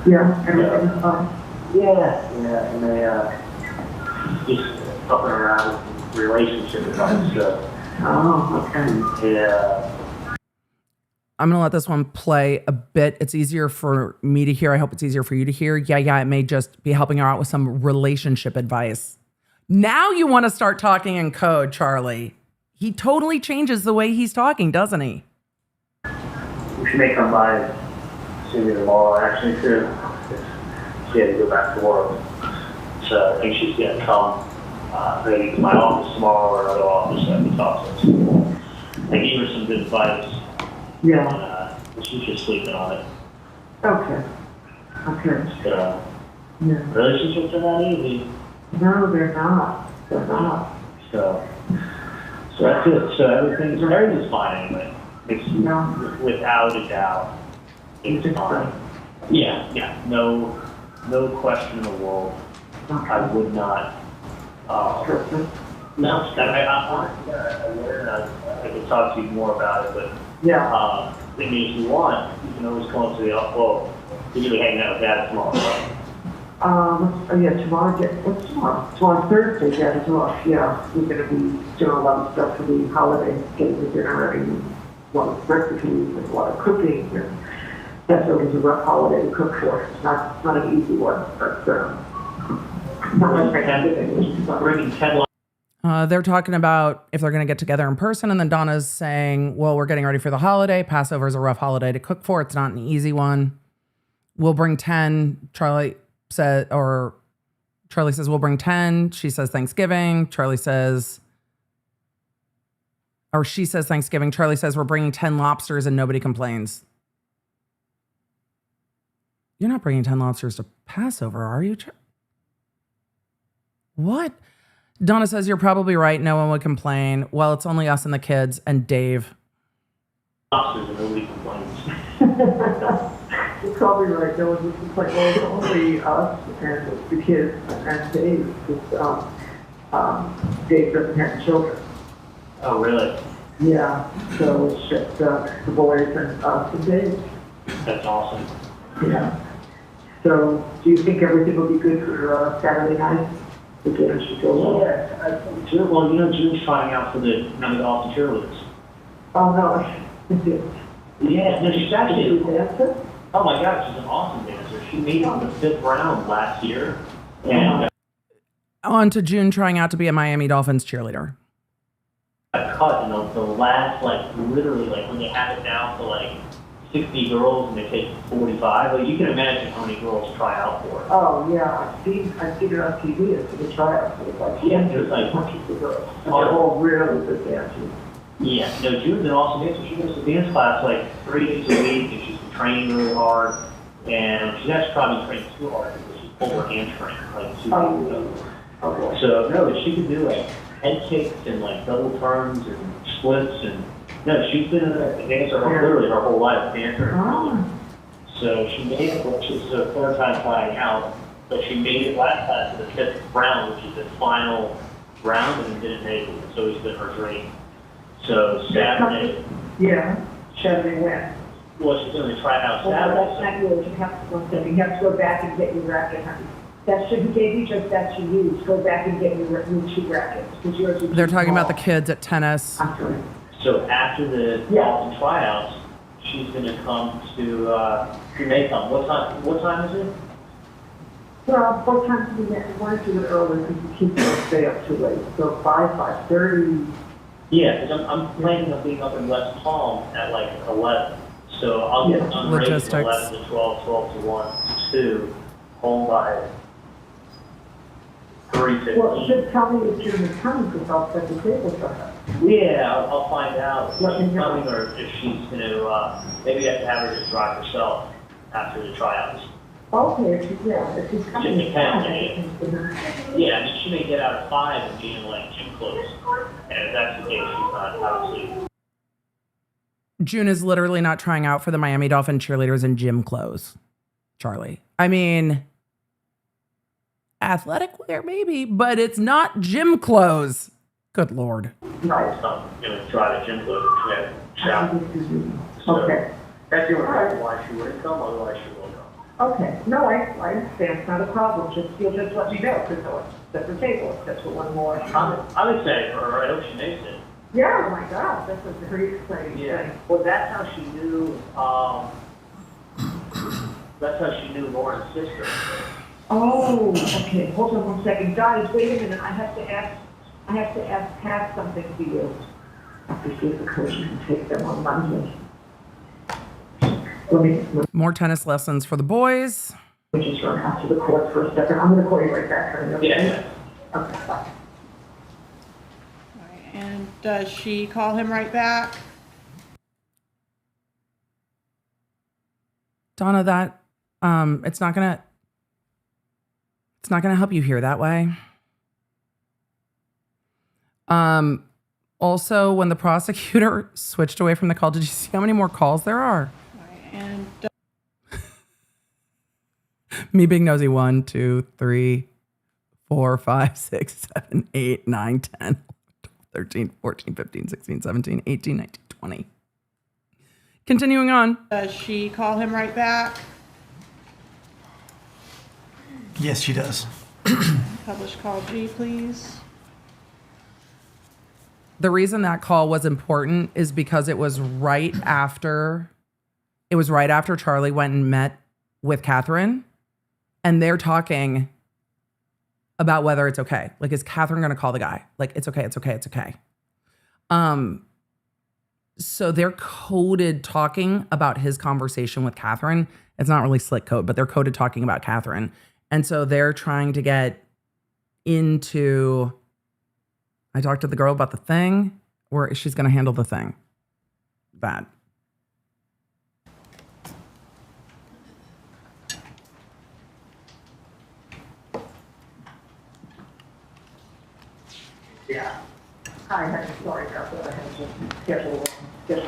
yeah, everything's fine. Yeah, and they just fucking around with relationship advice. So Oh, okay. yeah. I'm going to let this one play a bit. It's easier for me to hear. I hope it's easier for you to hear. Yeah, it may just be helping her out with some relationship advice. Now you want to start talking in code, Charli. He totally changes the way he's talking, doesn't he? She may come by and see me tomorrow, actually, too. She had to go back to work. So I think she's going to come maybe to my office tomorrow or another office at the office. I gave her some good advice. Yeah, But she's just sleeping on it. okay. Okay. So, Yeah. relationships are not easy. No, they're not. They're not. So that's it. So everything's fine anyway. It's No. without a doubt. It's It's fine. Yeah. No question in the world. I Okay. would not. Perfect. No, I can talk to you more about it, but Yeah. I mean, if you want, you can always come up to the well. You're gonna be hanging out with Dad tomorrow, right? Yeah, tomorrow, what's tomorrow? Tomorrow's Thursday, Dad is off, yeah. We're gonna be doing a lot of stuff for the holidays, getting the dinner ready, a lot of recipes, and a lot of cooking, and that's always a rough holiday to cook for. It's not an easy one, but, not my favorite. Bringing 10 They're talking about if they're going to get together in person. And then Donna's saying, well, we're getting ready for the holiday. Passover is a rough holiday to cook for. It's not an easy one. We'll bring 10. Charli says, we'll bring 10. She says Thanksgiving. She says Thanksgiving. Charli says we're bringing 10 lobsters and nobody complains. You're not bringing 10 lobsters to Passover, are you? What? Donna says, you're probably right. No one would complain. Well, it's only us and the kids and Dave. lobsters and nobody complains. You're probably right, no one would complain. Well, it's only us and the kids and Dave, because, Dave doesn't have children. Oh, really? Yeah, so it's just, the boys and us and Dave. That's awesome. Yeah. So, do you think everything will be good for Saturday night? Again, she goes, Yes, well, June's trying out for the Miami Dolphin cheerleaders. oh, no. Yeah, no, she's actually, Dancer? oh my God, she's an awesome dancer. She made it in the 5th round last year, and On to June trying out to be a Miami Dolphins cheerleader. got cut in the last, like, literally, like, when they have it down to, like, 60 girls and they take 45. Like, you can imagine how many girls try out for it. Oh, yeah, I've seen it on TV, it's the tryouts, it's like, Yeah, there's like bunches of girls. And they're all really good dancers. Yeah, no, June's an awesome dancer. She goes to dance class like 3 days a week, and she's been training really hard. And she's actually probably training too hard because she's pulled her hamstring like 2 weeks ago. Okay. So no, but she can do like head kicks and like double turns and splits, and no, she's been a dancer literally her whole life, dancer. Ah. So she made it. Well, she's her 3rd time trying out, but she made it last time to the 5th round, which is the final round, and didn't make it. It's always been her dream. So Saturday, Yeah, Saturday when? well, she's going to try it out Well, that's Saturday. not yours, you have to, one second, you have to go back and get your racket, honey. That shouldn't give you, just that you use, go back and get your new 2 rackets, because yours is They're too talking about the small. kids at tennis. I'm sorry. So after the Yeah. Dolphin tryouts, she's going to come to, she may come. What time is it? Well, both times we want to do it early, because the kids don't stay up too late, so 5:30. Yeah, because I'm planning on being up in West Palm at like 11. So I'll get done ready from Logistics. 11 to 12, 12 to 1 to 2, home by 3:15. Well, just tell me if you're coming, because I'll set the table for her. Yeah, I'll find out if Let me she's know. coming or if she's going to, maybe I have to have her just drive herself after the tryouts. Okay, if she's coming. Just depends, it's fine. Yeah, I mean, she may get out at 5 and be in like gym clothes. And if that's the case, she's not obviously. June is literally not trying out for the Miami Dolphin cheerleaders in gym clothes, Charli. I mean, athletic wear maybe, but it's not gym clothes. Good Lord. Right. So I'm going to try the gym clothes and shout. Okay, That's the only reason why she wouldn't come, otherwise she will come. okay. No, I understand. It's not a problem. You'll just let me know, because I'll set the table. That's what one more. I'm excited for her. I hope she makes it. Yeah, oh my God, that's a very exciting thing. Well, that's how she knew, that's how she knew Lauren's sister. Oh, okay. Hold on one second. Guys, wait a minute. I have to ask Pat something to you. I have to see if the coach can take them on Monday. Let me More tennis lessons for the boys. just run out to the court for a second. I'm going to call you right back. Honey, okay? Yeah. Okay, bye. All right, and does she call him right back? Donna, that it's not gonna help you hear that way. Also, when the prosecutor switched away from the call, did you see how many more calls there are? All right, and Me being nosy. 1, 2, 3, 4, 5, 6, 7, 8, 9, 10, 13, 14, 15, 16, 17, 18, 19, 20. Continuing on. does she call him right back? Yes, she does. Publish call G, please. The reason that call was important is because it was right after Charli went and met with Catherine, and they're talking about whether it's okay. Like, is Catherine going to call the guy? Like, it's okay, it's okay, it's okay. So they're coded talking about his conversation with Catherine. It's not really slick code, but they're coded talking about Catherine. And so they're trying to get into, I talked to the girl about the thing, or she's going to handle the thing. That. Yeah. Hi, I'm sorry about that. I had to schedule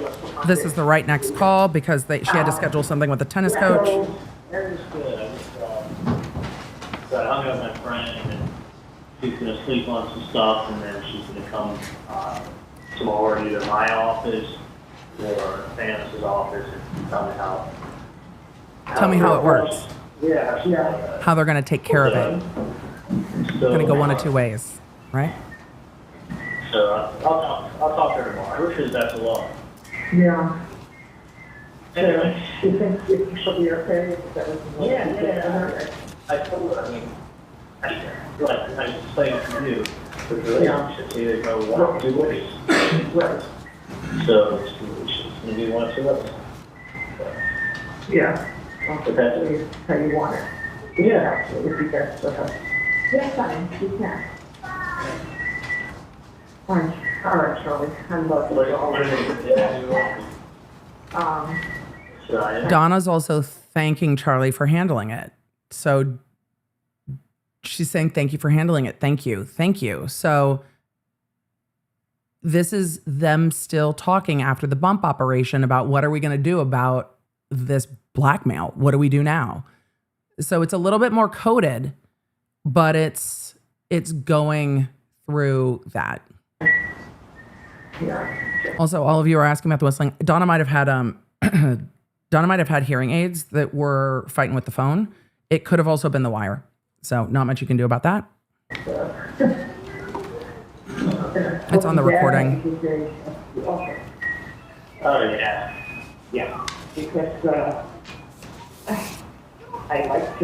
it for Monday. This is the right next call because she had to schedule something with the tennis coach. That was good. I just, so I hung out with my friend, and she's going to sleep on some stuff, and then she's going to come tomorrow to either my office or Thanos' office and tell me how. Tell me how it works. Yeah. How they're going to take care of it. going to go one of two ways, right? So I'll talk to her tomorrow. I wish her the best of luck. Yeah. Anyway. You think she'll be okay? Yeah. I told her, I mean, I explained to you, the relationships either go one or two ways. Right. So it's going to be one or two ways. Yeah. But that's How you want it. Yeah. It would be best for her. Yes, fine, you can. Fine. All right, Charlie. I'm about to go. Donna's also thanking Charli for handling it. So she's saying, thank you for handling it. Thank you. Thank you. So this is them still talking after the bump operation about what are we going to do about this blackmail? What do we do now? So it's a little bit more coded, but it's going through that. Yeah. Also, all of you are asking about the whistling. Donna might have had hearing aids that were fighting with the phone. It could have also been the wire. So not much you can do about that. It's on the recording. Okay. Oh, yeah. Yeah. Because I like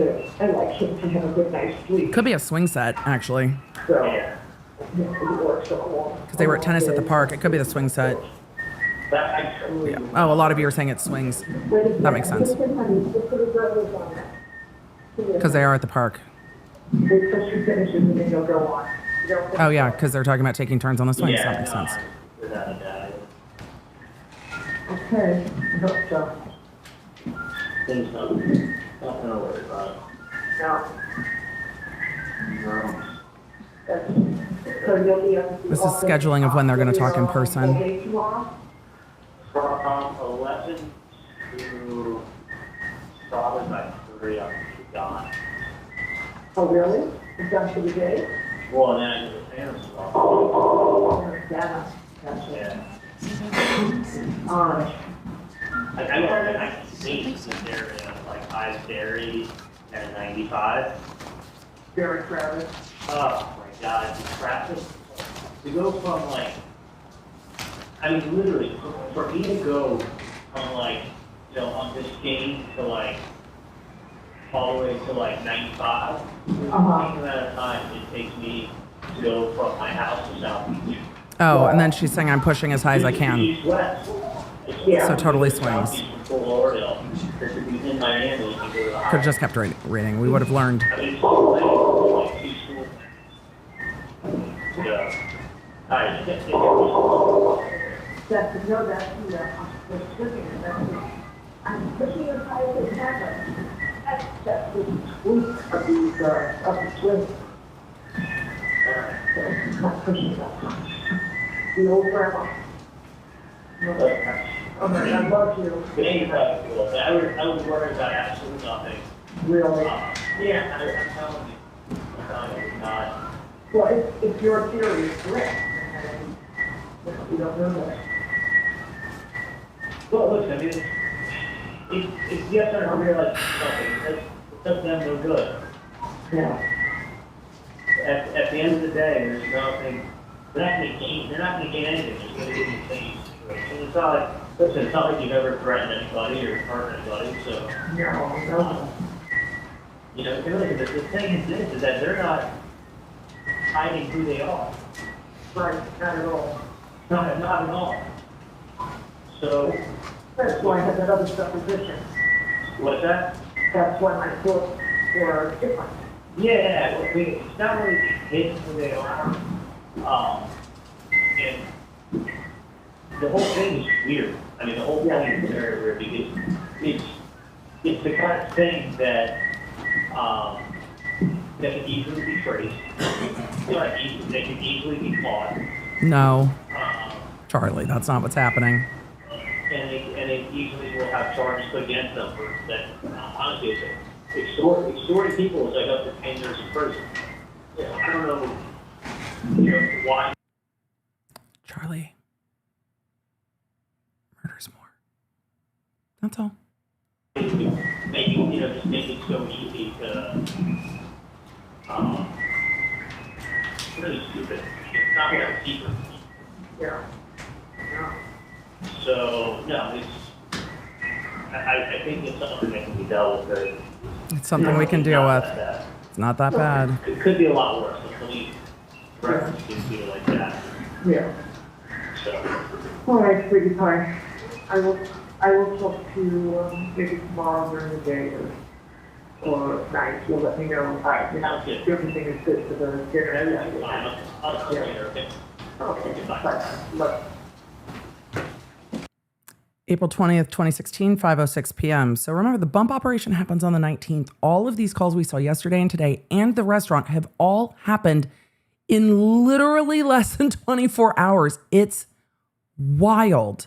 him to have a good night's sleep. Could be a swing set, actually. So, Yeah. it works so well. Because they were at tennis at the park. It could be the swing set. Yeah. Oh, a lot of you are saying it swings. That makes sense. Because they are at the park. Wait till she finishes and then you'll go on. Oh, yeah, because they're talking about taking turns on the swings. That makes sense. Without a doubt. Okay, I hope so. Things nothing to worry about. No. No. So you'll be up. This is scheduling of when they're going to talk in person. Okay, tomorrow? From 11 to probably by 3, I'm gone. Oh, really? It's done for the day? Well, then I do the parents tomorrow. Oh, yeah. Gotcha. Yeah. I know that I can see that they're in like Ice Dairy and 95. Very crowded. Oh my God, the traffic. To go from like, I mean, literally, for me to go from like, on this game to like, all the way to like 95, the same amount of time it takes me to go from my house to South Beach. Oh, and then she's saying I'm pushing as high as I can. East west. So totally swings. South Beach from Fort Lauderdale. This would be in Miami. You can go to the Could have just kept reading. We would have learned. I mean, it's all like 2 school things. So, alright, That's no, that's I'm pushing as high as I can. That's the tweak of the swing. So not pushing that much. The old grandma. Okay, I love you. I would worry about absolutely nothing. Really? Yeah, I'm telling you. It's not. Well, if your theory is correct, and we don't know that. Well, listen, I mean, if you have to realize something, it does them no good. Yeah. At the end of the day, there's nothing. They're not going to gain anything. They're going to get the same situation. It's not like, listen, it's not like you've ever threatened anybody or hurt anybody. So, No. Really, the thing is this: is that they're not hiding who they are. Right, not at all. Not at all. So, That's why I had that other supposition. what's that? That's why my thoughts were different. Yeah, it's not really hidden who they are. And the whole thing is weird. I mean, the whole thing is very weird because it's the kind of thing that that can easily be traced. They can easily be caught. No, Charli, that's not what's happening. And they easily will have charges put against them for that. Honestly, extorting people is like up to 10 years in prison. I don't know, why. Charli, murder's more. That's all. Just make it so easy to really stupid. It's not that secret. Yeah. So, no, I think it's something that can be dealt with very. It's something we can deal with. That It's not that bad. it could be a lot worse. The police reference can be like that. Yeah. So, All right, sweetie pie. I will talk to you maybe tomorrow during the day or night. You'll let me know. Sounds good. If everything is good for the dinner. that's fine. I'll talk later, okay? Okay, bye. Bye. April 20th, 2016, 5:06 p.m. So remember, the bump operation happens on the 19th. All of these calls we saw yesterday and today and the restaurant have all happened in literally less than 24 hours. It's wild.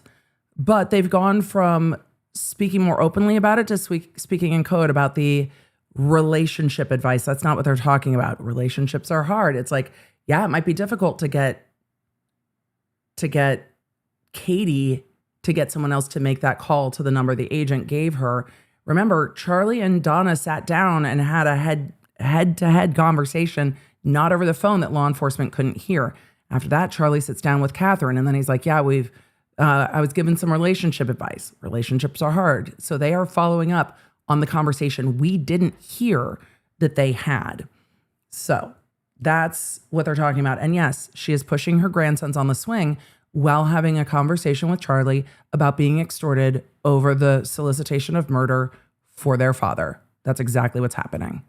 But they've gone from speaking more openly about it to speaking in code about the relationship advice. That's not what they're talking about. Relationships are hard. It's like, yeah, it might be difficult to get Katie to get someone else to make that call to the number the agent gave her. Remember, Charli and Donna sat down and had a head-to-head conversation, not over the phone, that law enforcement couldn't hear. After that, Charli sits down with Catherine, and then he's like, yeah, I was given some relationship advice. Relationships are hard. So they are following up on the conversation we didn't hear that they had. So that's what they're talking about. And yes, she is pushing her grandsons on the swing while having a conversation with Charli about being extorted over the solicitation of murder for their father. That's exactly what's happening.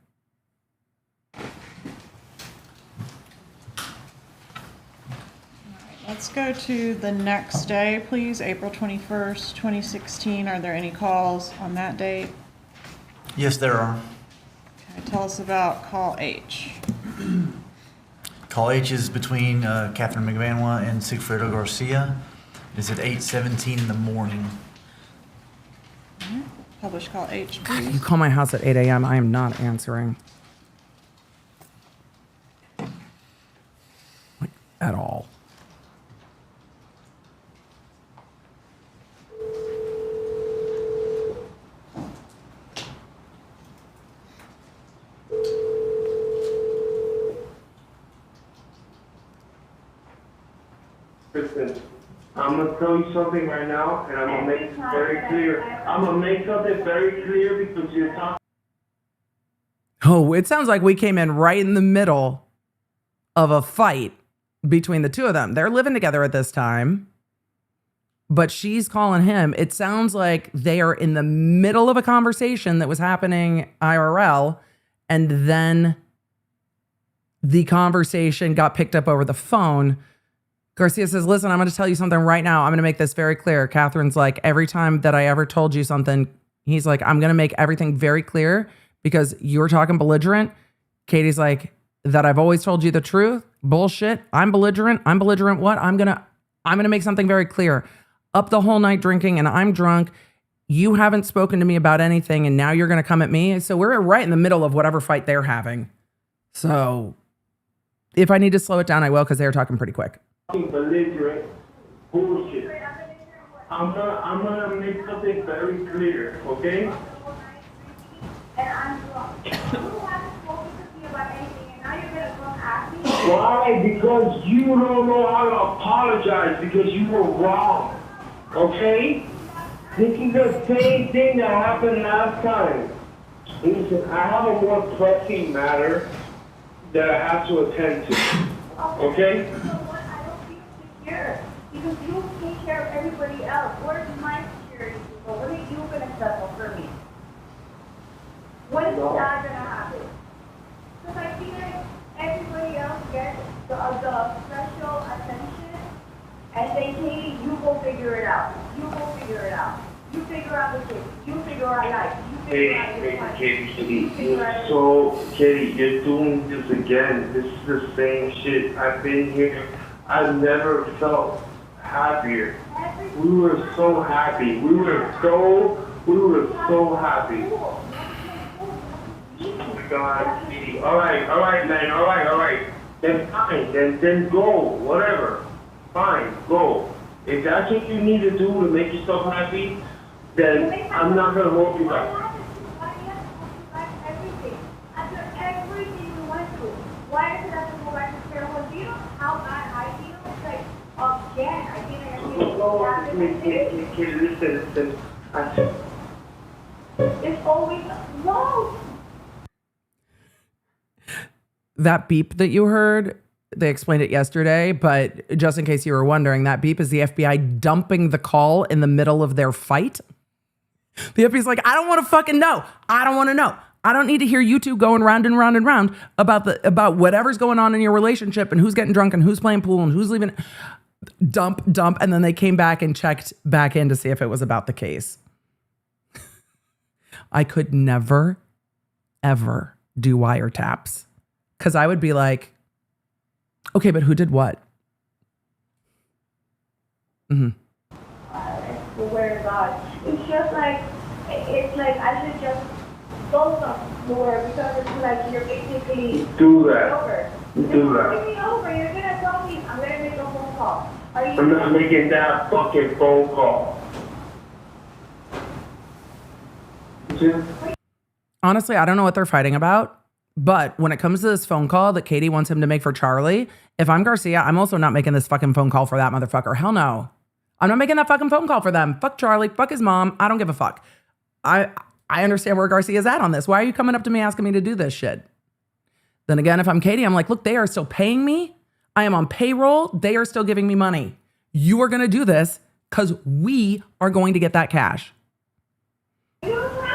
Let's go to the next day, please, April 21st, 2016. Are there any calls on that date? Yes, there are. Okay, tell us about call H. Call H is between Catherine McVanwa and Sigfredo Garcia. It's at 8:17 in the morning. Publish call H, You please. call my house at 8 a.m., I am not answering. Like, at all. Kristen, I'm gonna tell you something right now, and I'm gonna make it very clear. I'm gonna make something very clear because you're talking. Oh, it sounds like we came in right in the middle of a fight between the two of them. They're living together at this time, but she's calling him. It sounds like they are in the middle of a conversation that was happening IRL, and then the conversation got picked up over the phone. Garcia says, listen, I'm going to tell you something right now. I'm going to make this very clear. Catherine's like, every time that I ever told you something, he's like, I'm going to make everything very clear because you were talking belligerent. Katie's like, that I've always told you the truth. Bullshit. I'm belligerent. I'm belligerent. What? I'm going to make something very clear. Up the whole night drinking and I'm drunk. You haven't spoken to me about anything and now you're going to come at me. So we're right in the middle of whatever fight they're having. So if I need to slow it down, I will, because they're talking pretty quick. Belligerent bullshit. I'm gonna make something very clear, okay? And I'm wrong. You haven't spoken to me about anything, and now you're gonna come at me? Why? Because you don't know how to apologize because you were wrong, okay? This is the same thing that happened last time. Listen, I have a more pressing matter that I have to attend to, okay? Because you take care of everybody else. Where's my security people? What are you gonna settle for me? When is that gonna happen? Because I feel like everybody else gets the special attention, and they say, you go figure it out. You go figure it out. You figure out the kids. You figure out life. You figure out your life. Katie, you're doing this again. This is the same shit. I've been here. I've never felt happier. We were so happy. We were so happy. Oh my God, Katie. All right, man. All right. Then fine. Then go. Whatever. Fine, go. If that's what you need to do to make yourself happy, then I'm not gonna hold you back. Why do you have to go back to everything? After everything we went through, why does it have to go back to square one? Do you Listen. It's always wrong. That beep that you heard, they explained it yesterday, but just in case you were wondering, that beep is the FBI dumping the call in the middle of their fight. The FBI's like, I don't want to fucking know. I don't want to know. I don't need to hear you two going round and round and round about whatever's going on in your relationship and who's getting drunk and who's playing pool and who's leaving. Dump. And then they came back and checked back in to see if it was about the case. I could never, ever do wiretaps because I would be like, okay, but who did what? I swear to God. It's just like, I should just go somewhere because it's like you're basically Do that. over. Do that. You're me over. You're gonna tell me I'm gonna make a phone call. I'm not making that fucking phone call. Honestly, I don't know what they're fighting about, but when it comes to this phone call that Katie wants him to make for Charli, if I'm Garcia, I'm also not making this fucking phone call for that motherfucker. Hell no. I'm not making that fucking phone call for them. Fuck Charli. Fuck his mom. I don't give a fuck. I understand where Garcia's at on this. Why are you coming up to me asking me to do this shit? Then again, if I'm Katie, I'm like, look, they are still paying me. I am on payroll. They are still giving me money. You are going to do this because we are going to get that cash.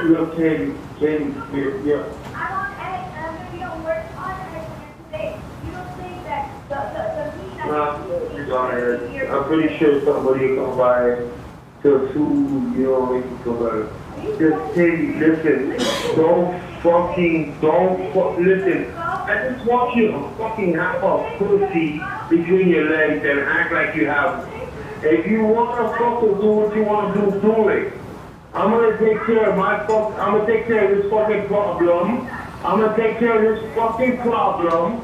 Look, Katie, yeah. I'm on edge and I'm gonna be on work on edge today. You don't think that the mean I'm pretty sure somebody will come by to sue, you know, make it go better. Just Katie, listen, listen. I just want you to fucking have a pussy between your legs and act like you have. If you want to fucking do what you want to do it. I'm gonna take care of I'm gonna take care of this fucking problem. I'm gonna take care of this fucking problem.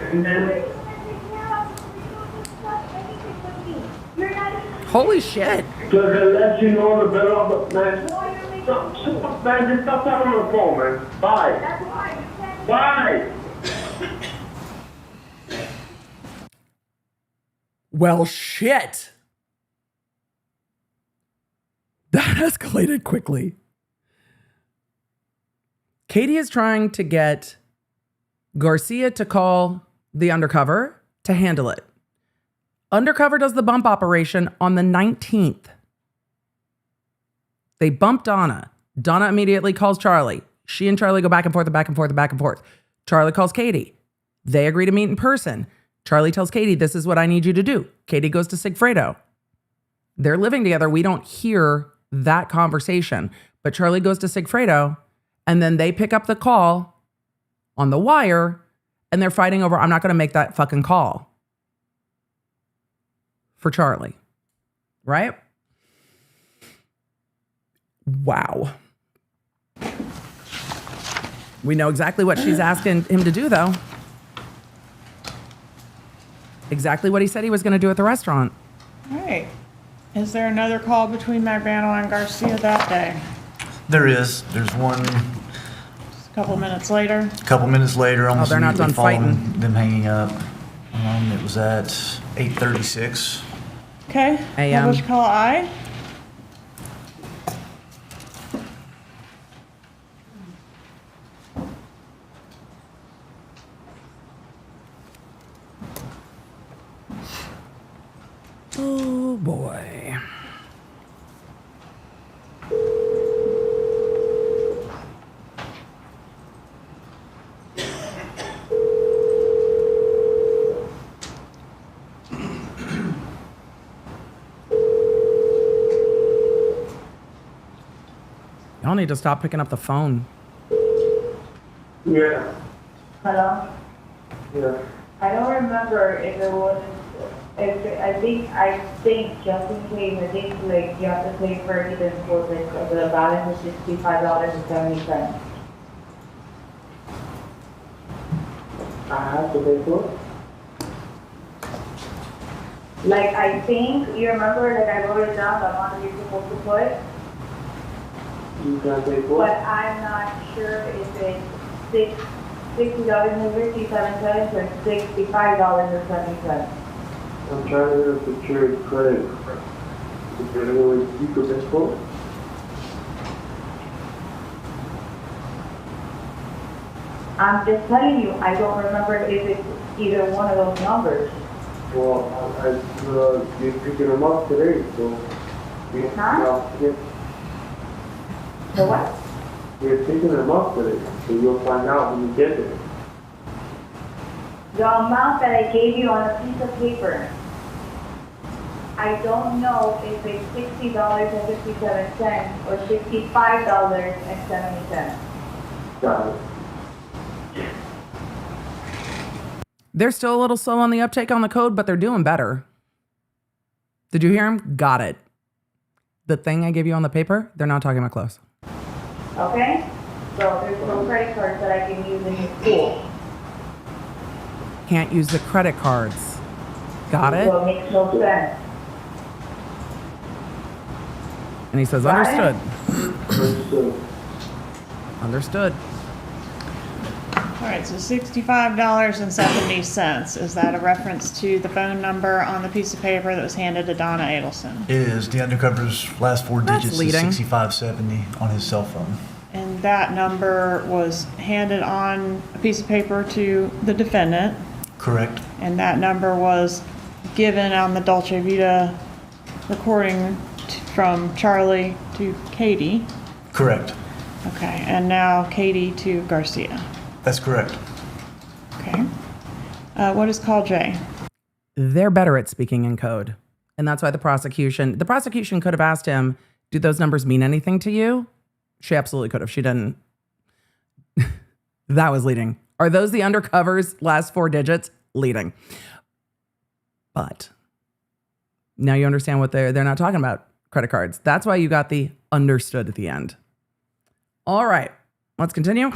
And then... Holy shit. Because it lets you know the better of the man. Man, just stop talking on the phone, man. Bye. Bye. Well, shit. That escalated quickly. Katie is trying to get Garcia to call the Undercover to handle it. Undercover does the bump operation on the 19th. They bump Donna. Donna immediately calls Charli. She and Charli go back and forth and back and forth and back and forth. Charli calls Katie. They agree to meet in person. Charli tells Katie, this is what I need you to do. Katie goes to Sigfredo. They're living together. We don't hear that conversation. But Charli goes to Sigfredo, and then they pick up the call on the wire, and they're fighting over, I'm not going to make that fucking call for Charli. Right? Wow. We know exactly what she's asking him to do, though. Exactly what he said he was going to do at the restaurant. All right. Is there another call between Magbanua and Garcia that day? There is. There's one Just a couple minutes later. a couple minutes later, almost they're not immediately done following fighting. them hanging up. It was at 8:36. Okay. AM. Publish call I. Oh, boy. Y'all need to stop picking up the phone. Yeah. Hello? Yeah. I don't remember if it was, I think just in case, I think like you have to pay for everything for the balance is $65.70. I have to pay for it? Like I think, you remember that I wrote it down, the amount that you're supposed to put, You can pay for but it? I'm not sure if it's $60.57 or $65.70. I'm trying to get a secured credit. Is there any way you could this quote? I'm just telling you, I don't remember if it's either one of those numbers. Well, you're picking them up today, so. Huh? The what? You're picking them up today, so you'll find out when you get there. The amount that I gave you on a piece of paper. I don't know if it's $60.57 or $65.70. Got it. They're still a little slow on the uptake on the code, but they're doing better. Did you hear him? Got it. The thing I gave you on the paper, they're not talking about close. Okay? So there's no credit cards that I can use in your school. Can't use the credit cards. Got it? So it makes no sense. And he says, Got it? understood. Understood. Understood. All right, so $65.70. Is that a reference to the phone number on the piece of paper that was handed to Donna Adelson? It is. The undercover's last four That's digits leading. is 6570 on his cell phone. And that number was handed on a piece of paper to the defendant, Correct. and that number was given on the Dolce Vida recording from Charli to Katie. Correct. Okay, and now Katie to Garcia. That's correct. Okay. What is call J? They're better at speaking in code. And that's why the prosecution could have asked him, do those numbers mean anything to you? She absolutely could have. She didn't. That was leading. Are those the undercover's last four digits? Leading. But now you understand what they're not talking about credit cards. That's why you got the understood at the end. All right, let's continue.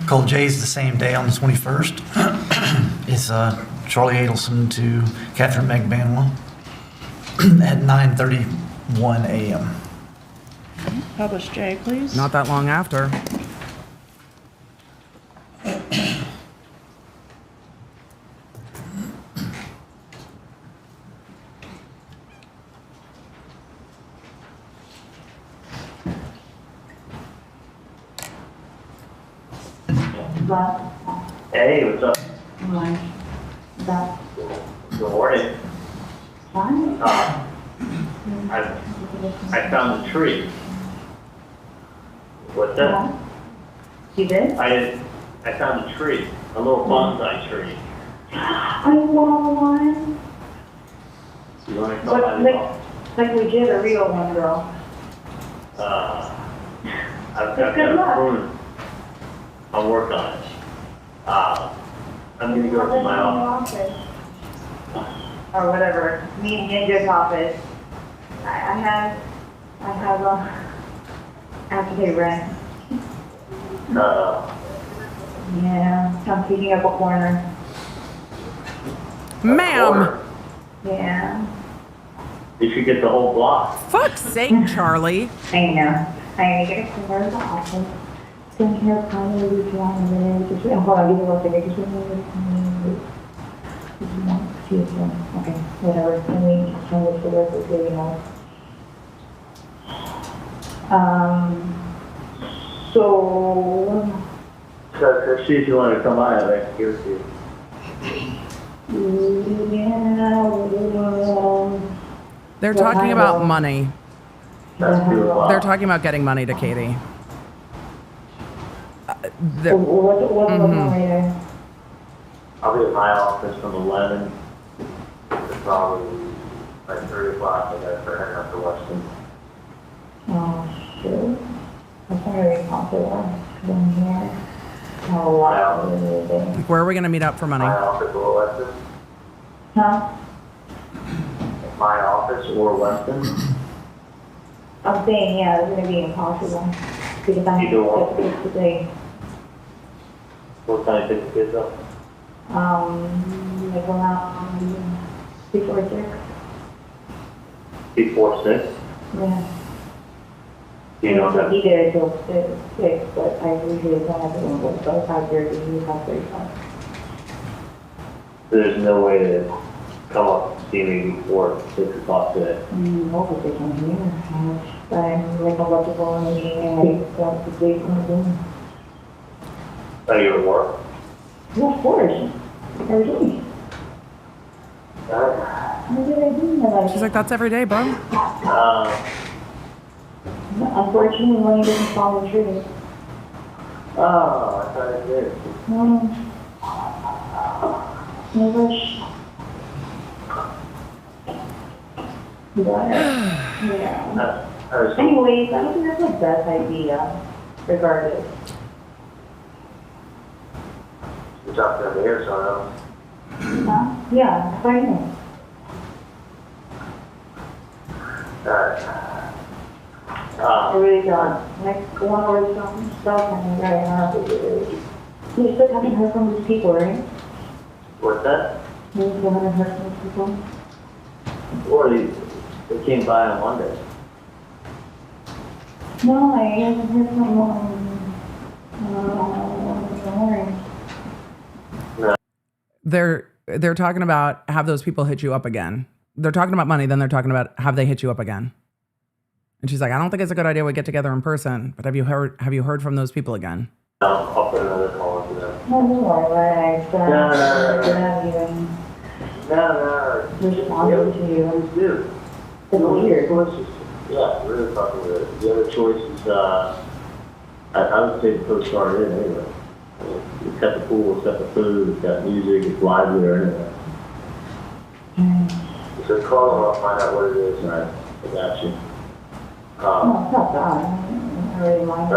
Call J's the same day on the 21st. It's Charli Adelson to Catherine McBanwell at 9:31 a.m. Publish J, please. Not that long after. But, Hey, what's up? like, that, Good morning. fine. I found a tree. What's that? You did? I found a tree, a little bonsai tree. I want one. You want to come But by the like we did a real one, girl. I've Good got a luck. prune. I'll work on it. I'm gonna go to my office. Or whatever, me and Ginger's office. I have to pay rent. Yeah, I'm taking up a corner. Ma'am, Yeah, You should get the whole block. fuck's sake, Charli. I know. I need to get Where's the office? Stand here, probably be drawn in there. Just, hold on, give me one second. Just okay, whatever. Can we turn this to work with you know? So, So see if you want to come by, I'd like to give it to you. yeah, They're talking about money. That's 2 o'clock. They're talking about getting money to Katie. what's going on later? I'll be at my office from 11 to probably like 3 o'clock. I gotta start heading up to Weston. Oh, shit. I'm sorry, popular. Because I'm here. A lot of it. Where are we going to meet up for money? My office or Weston. Huh? My office or Weston. I'm saying, yeah, it's gonna be impossible. Because I have Either to one. get this today. What time pick the kids up? Like around before 6. Before 6? Yeah. You know I that. be there till 6, but I usually don't have to go, so 5:30, 5:35. There's no way to come up and see me before 6 o'clock today. No, because I'm here. I'm like about to go on a meeting and I got to sleep in the room. Are you at work? Yeah, of course. Every day. What did I do in my life? She's like, that's every day, bro. Unfortunately, money doesn't fall in trees. Oh, I thought it did. No rush. Yeah. Anyways, I don't think that's the best idea, regardless. You're talking over here, so Yeah, fine. I really got next 1 hour something stuff and right now. You still haven't heard from these people, right? What's that? You still haven't heard from these people? Or they came by on Monday. No, I haven't heard from They're talking about have those people hit you up again. They're talking about money, then they're talking about have they hit you up again. And she's like, I don't think it's a good idea we get together in person, but have you heard from those people again? No, I'll put another call into them. No, right. No. Responding to you. Always do. It's weird. Yeah, really fucking weird. The other choice is, I would say the Coast Guard in anyway. It's got the pool, it's got the food, it's got music, it's live there anyway. So call them, I'll find out what it is, and I got you. No, it's not bad. I really mind it.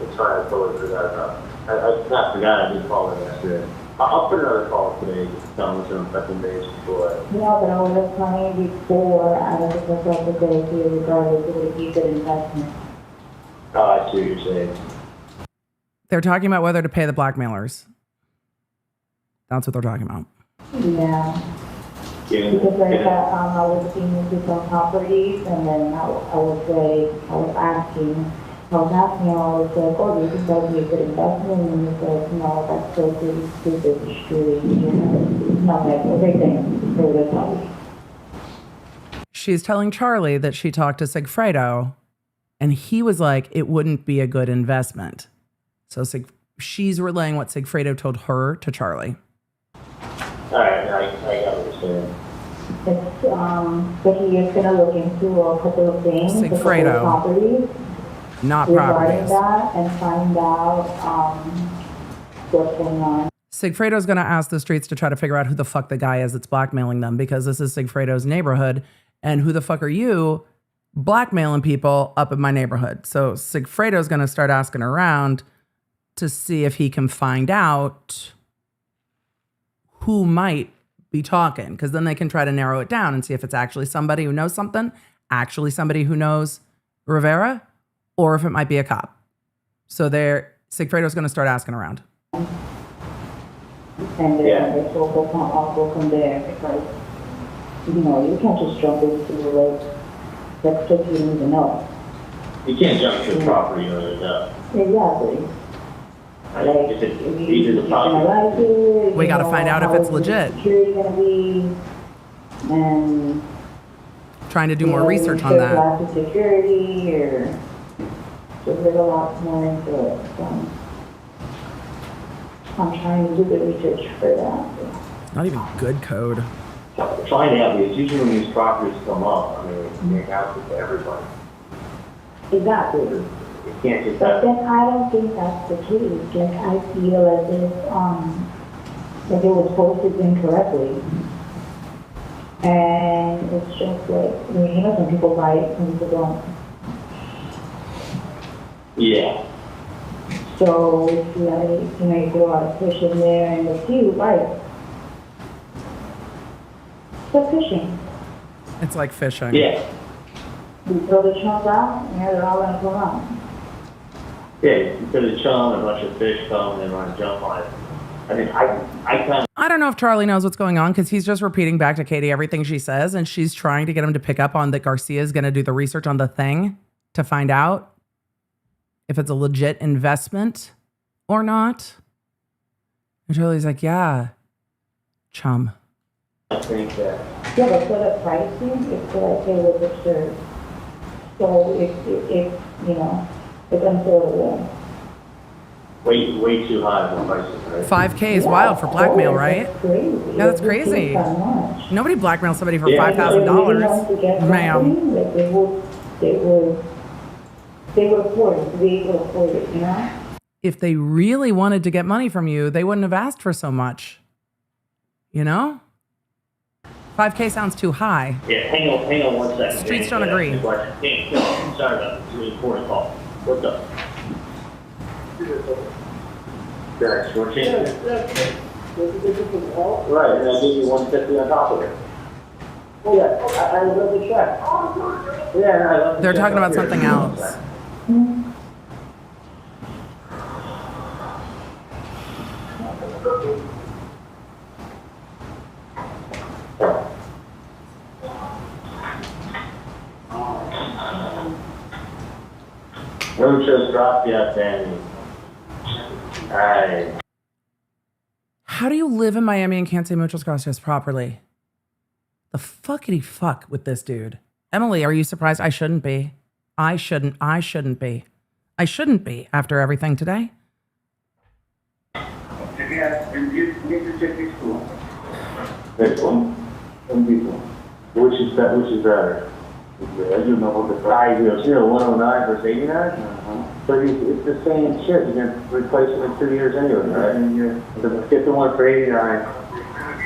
It's fine, I totally forgot about it. I not forgot, I did call them yesterday. I'll put another call today, just tell them some fucking days before. Yeah, but I was just planning before, I don't think that's what the day here, regardless, it would be good investment. Oh, I see what you're saying. They're talking about whether to pay the blackmailers. That's what they're talking about. Yeah. Because like I was seeing different properties, and then I was asking, I was like, oh, do you think that would be a good investment? And he said, no, that's so pretty stupid, it's true. Not like everything for this house. She's telling Charli that she talked to Sigfredo, and he was like, it wouldn't be a good investment. So she's relaying what Sigfredo told her to Charli. Alright, I got what you're saying. It's, but he is gonna look into a couple of things, Sigfredo. a couple of properties. Not regarding properties. that and find out what's going on. Sigfredo's going to ask the streets to try to figure out who the fuck the guy is that's blackmailing them, because this is Sigfredo's neighborhood. And who the fuck are you blackmailing people up in my neighborhood? So Sigfredo's going to start asking around to see if he can find out who might be talking, because then they can try to narrow it down and see if it's actually somebody who knows something, actually somebody who knows Rivera, or if it might be a cop. So Sigfredo's going to start asking around. And then it's all go from there, because, you can't just jump into like stuff you don't even know. You can't jump to the property you don't even know. Exactly. Like, If it's either the property. Like it, We got to find out if it's legit. Security gonna be, and Trying to do more research on that. Lack of security, or just there's a lot more into it. So I'm trying to do the research for that. Not even good code. Find out, because usually when these properties come up, I mean, it's make out to everybody. Exactly. You can't just But have. then I don't think that's the case. Like I feel as if like it was posted incorrectly. And it's just like, some people buy it, some people don't. Yeah. So it's like, you put a lot of fish in there and the few buy it. So fishing. It's like fishing. Yeah. You throw the chunk out, and they're all gonna come out. Yeah, you put a chum, a bunch of fish come, and run a jump on it. I mean, I kind of. I don't know if Charli knows what's going on, because he's just repeating back to Katie everything she says, and she's trying to get him to pick up on that Garcia is going to do the research on the thing to find out if it's a legit investment or not. And Charli's like, yeah, Chum. I think that. Yeah, but for the pricing, it's like they were absurd. So it's unaffordable. Way too high for prices, right? 5K is wild for blackmail, right? That's crazy. Yeah, that's crazy. That much. Nobody blackmails somebody for Yeah. $5,000. Ma'am. Like they would afford it. They would afford it, you know? If they really wanted to get money from you, they wouldn't have asked for so much. You know? 5K sounds too high. Yeah, hang on 1 second. Streets James. don't agree. James, no, I'm sorry about this. It's a really important call. What's up? Yeah, short change. Right, and I give you 150 on top of it. Oh yeah, I love the check. Yeah, I love the They're check talking up about here. something else. No just dropped yet, Danny. Alright. How do you live in Miami and can't say muchas gracias properly? The fuckity fuck with this dude. Emily, are you surprised? I shouldn't be. I shouldn't be. I shouldn't be after everything today. Next one? Which is better? You know the price, 109 versus 89? But it's the same shit. You're going to replace it in 2 years anyway, right? So let's get the one for 89.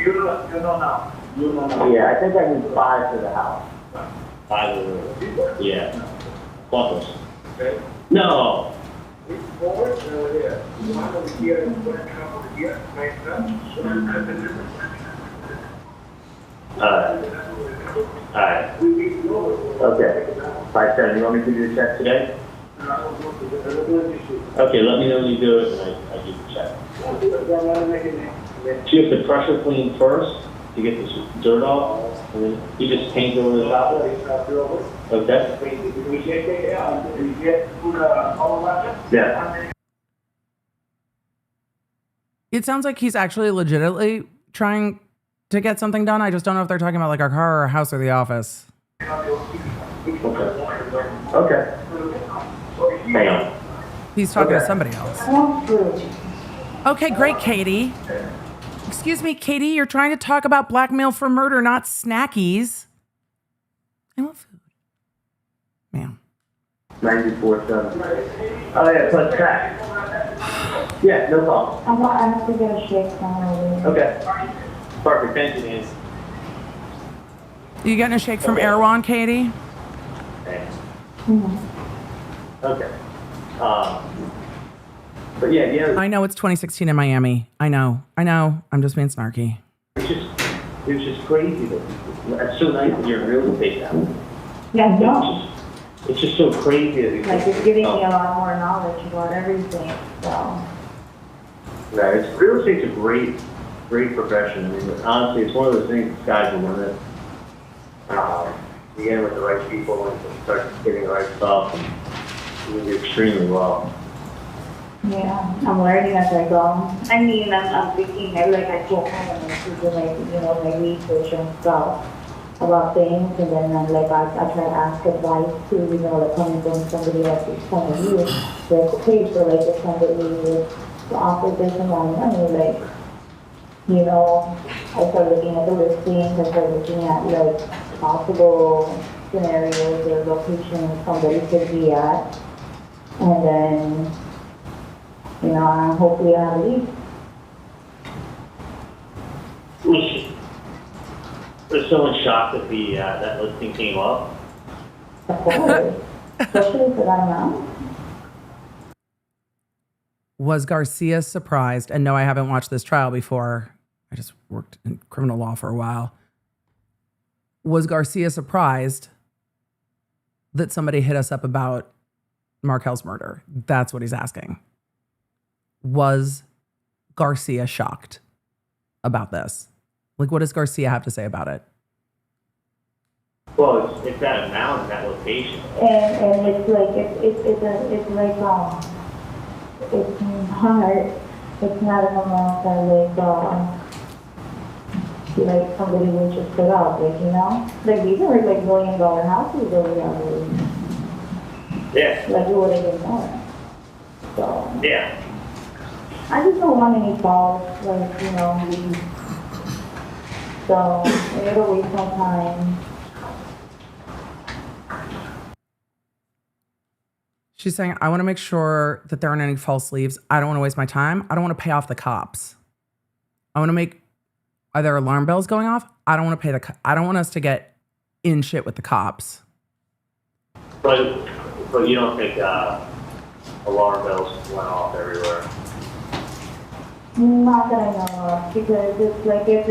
You know now. Yeah, I think I need 5 for the house. 5 of the yeah. Buckles. No. Alright. Okay. 5-7. You want me to do the check today? Okay, let me know when you do it, and I do the check. So you have to pressure clean first to get this dirt off, and then you just paint over the top of it. Okay? Yeah. It sounds like he's actually legitimately trying to get something done. I just don't know if they're talking about like our car or a house or the office. Okay. Hang on. He's talking to somebody else. Okay, great, Katie. Excuse me, Katie, you're trying to talk about blackmail for murder, not snackies. I want food. Ma'am. 94.7. Oh yeah, plus track. Yeah, no problem. I have to get a shake from over. Okay. Perfect. Thank you, Nancy. You getting a shake from Erewhon, Katie? Thanks. Mm-hmm. Okay. But yeah. I know it's 2016 in Miami. I know. I'm just being snarky. It's just crazy that it's so nice that you're in real estate now. Yeah, no. It's just so crazy that Like it's giving me a lot more knowledge about everything. So. Right. Real estate's a great profession. I mean, honestly, it's one of those things, the sky's the limit. You get in with the right people and you start getting the right stuff, and you do extremely well. Yeah, I'm learning as I go. I mean, I'm thinking, I go home and I do my research and stuff about things, and then I try to ask advice too, coming from somebody else's point of view. Like, okay, so if somebody would offer this amount of money, I start looking at the listings, I start looking at possible scenarios or locations somebody could be at, and then hopefully I have a lead. Was someone shocked that that listing came up? Of course, especially for that amount. Was Garcia surprised? And no, I haven't watched this trial before. I just worked in criminal law for a while. Was Garcia surprised that somebody hit us up about Markel's murder? That's what he's asking. Was Garcia shocked about this? Like, what does Garcia have to say about it? Well, it's that amount and that location. And it's hard. It's not an amount that like somebody would just put up, like, you know? Like, these are like $1 million houses over there. Yeah, Like, it would have been more. So, yeah. I just don't want any calls, like, you know, leave. So, it'll waste my time. She's saying, I want to make sure that there aren't any false leaves. I don't want to waste my time. I don't want to pay off the cops. I want to make, are there alarm bells going off? I don't want to pay I don't want us to get in shit with the cops. But you don't think alarm bells went off everywhere? Not that I know of, because it's like if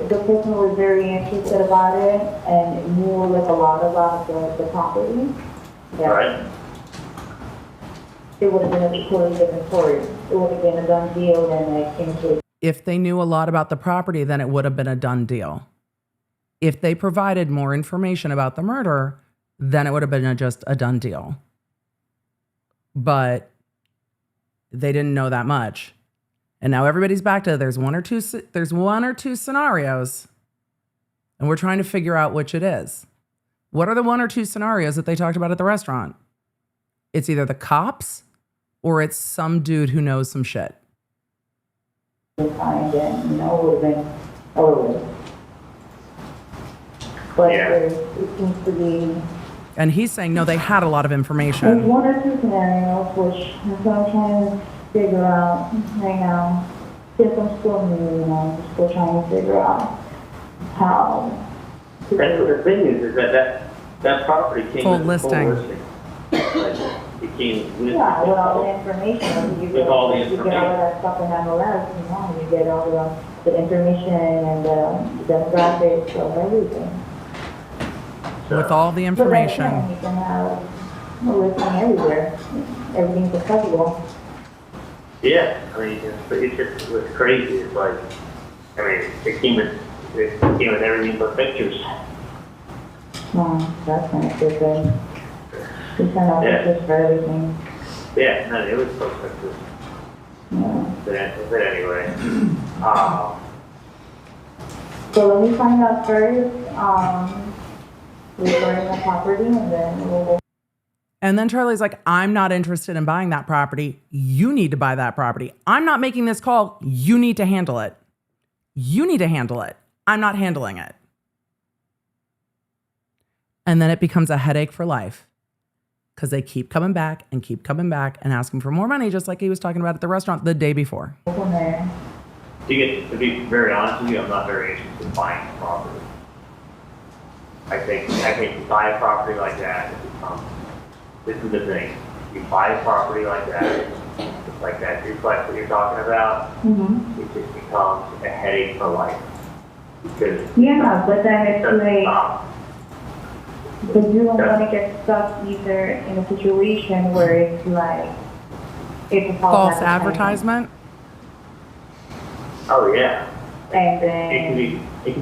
the person was very interested about it and knew like a lot about the property, yeah, Right? it would have been a totally different story. It would have been a done deal and like in case. If they knew a lot about the property, then it would have been a done deal. If they provided more information about the murder, then it would have been just a done deal. But they didn't know that much. And now everybody's back to there's one or two scenarios, and we're trying to figure out which it is. What are the 1 or 2 scenarios that they talked about at the restaurant? It's either the cops or it's some dude who knows some shit. Behind it, you know, would have been over. But Yeah. it seems to be. And he's saying, no, they had a lot of There's information. 1 or 2 scenarios, which that's what I'm trying to figure out right now. Since I'm still new, you know, I'm still trying to figure out how. That's what the thing is that property came Full in listing. Like, it came with. Yeah, with all the information. You With get, all the you get all information. that stuff in MLS, you know, you get all the information and the demographics of everything. With all the So information. then you can have a listing everywhere. Everything's accessible. Yeah, I mean, it's crazy. It's like, I mean, it came with everything but pictures. That's kind of good thing. We send out Yeah. pictures for everything. Yeah, no, it was so expensive. Yeah. But anyway, So let me find out first, regarding the property, and then we'll go. And then Charlie's like, I'm not interested in buying that property. You need to buy that property. I'm not making this call. You need to handle it. You need to handle it. I'm not handling it. And then it becomes a headache for life because they keep coming back and asking for more money, just like he was talking about at the restaurant the day before. From there. to be very honest with you, I'm not very interested in buying a property. I think you buy a property like that, it becomes, this is the thing, you buy a property like that duplex that you're talking about, it just becomes a headache for life. Because Yeah, but then it's doesn't like, stop. but you don't want to get stuck either in a situation where it's like, it's a False advertisement. Oh yeah. And then, It could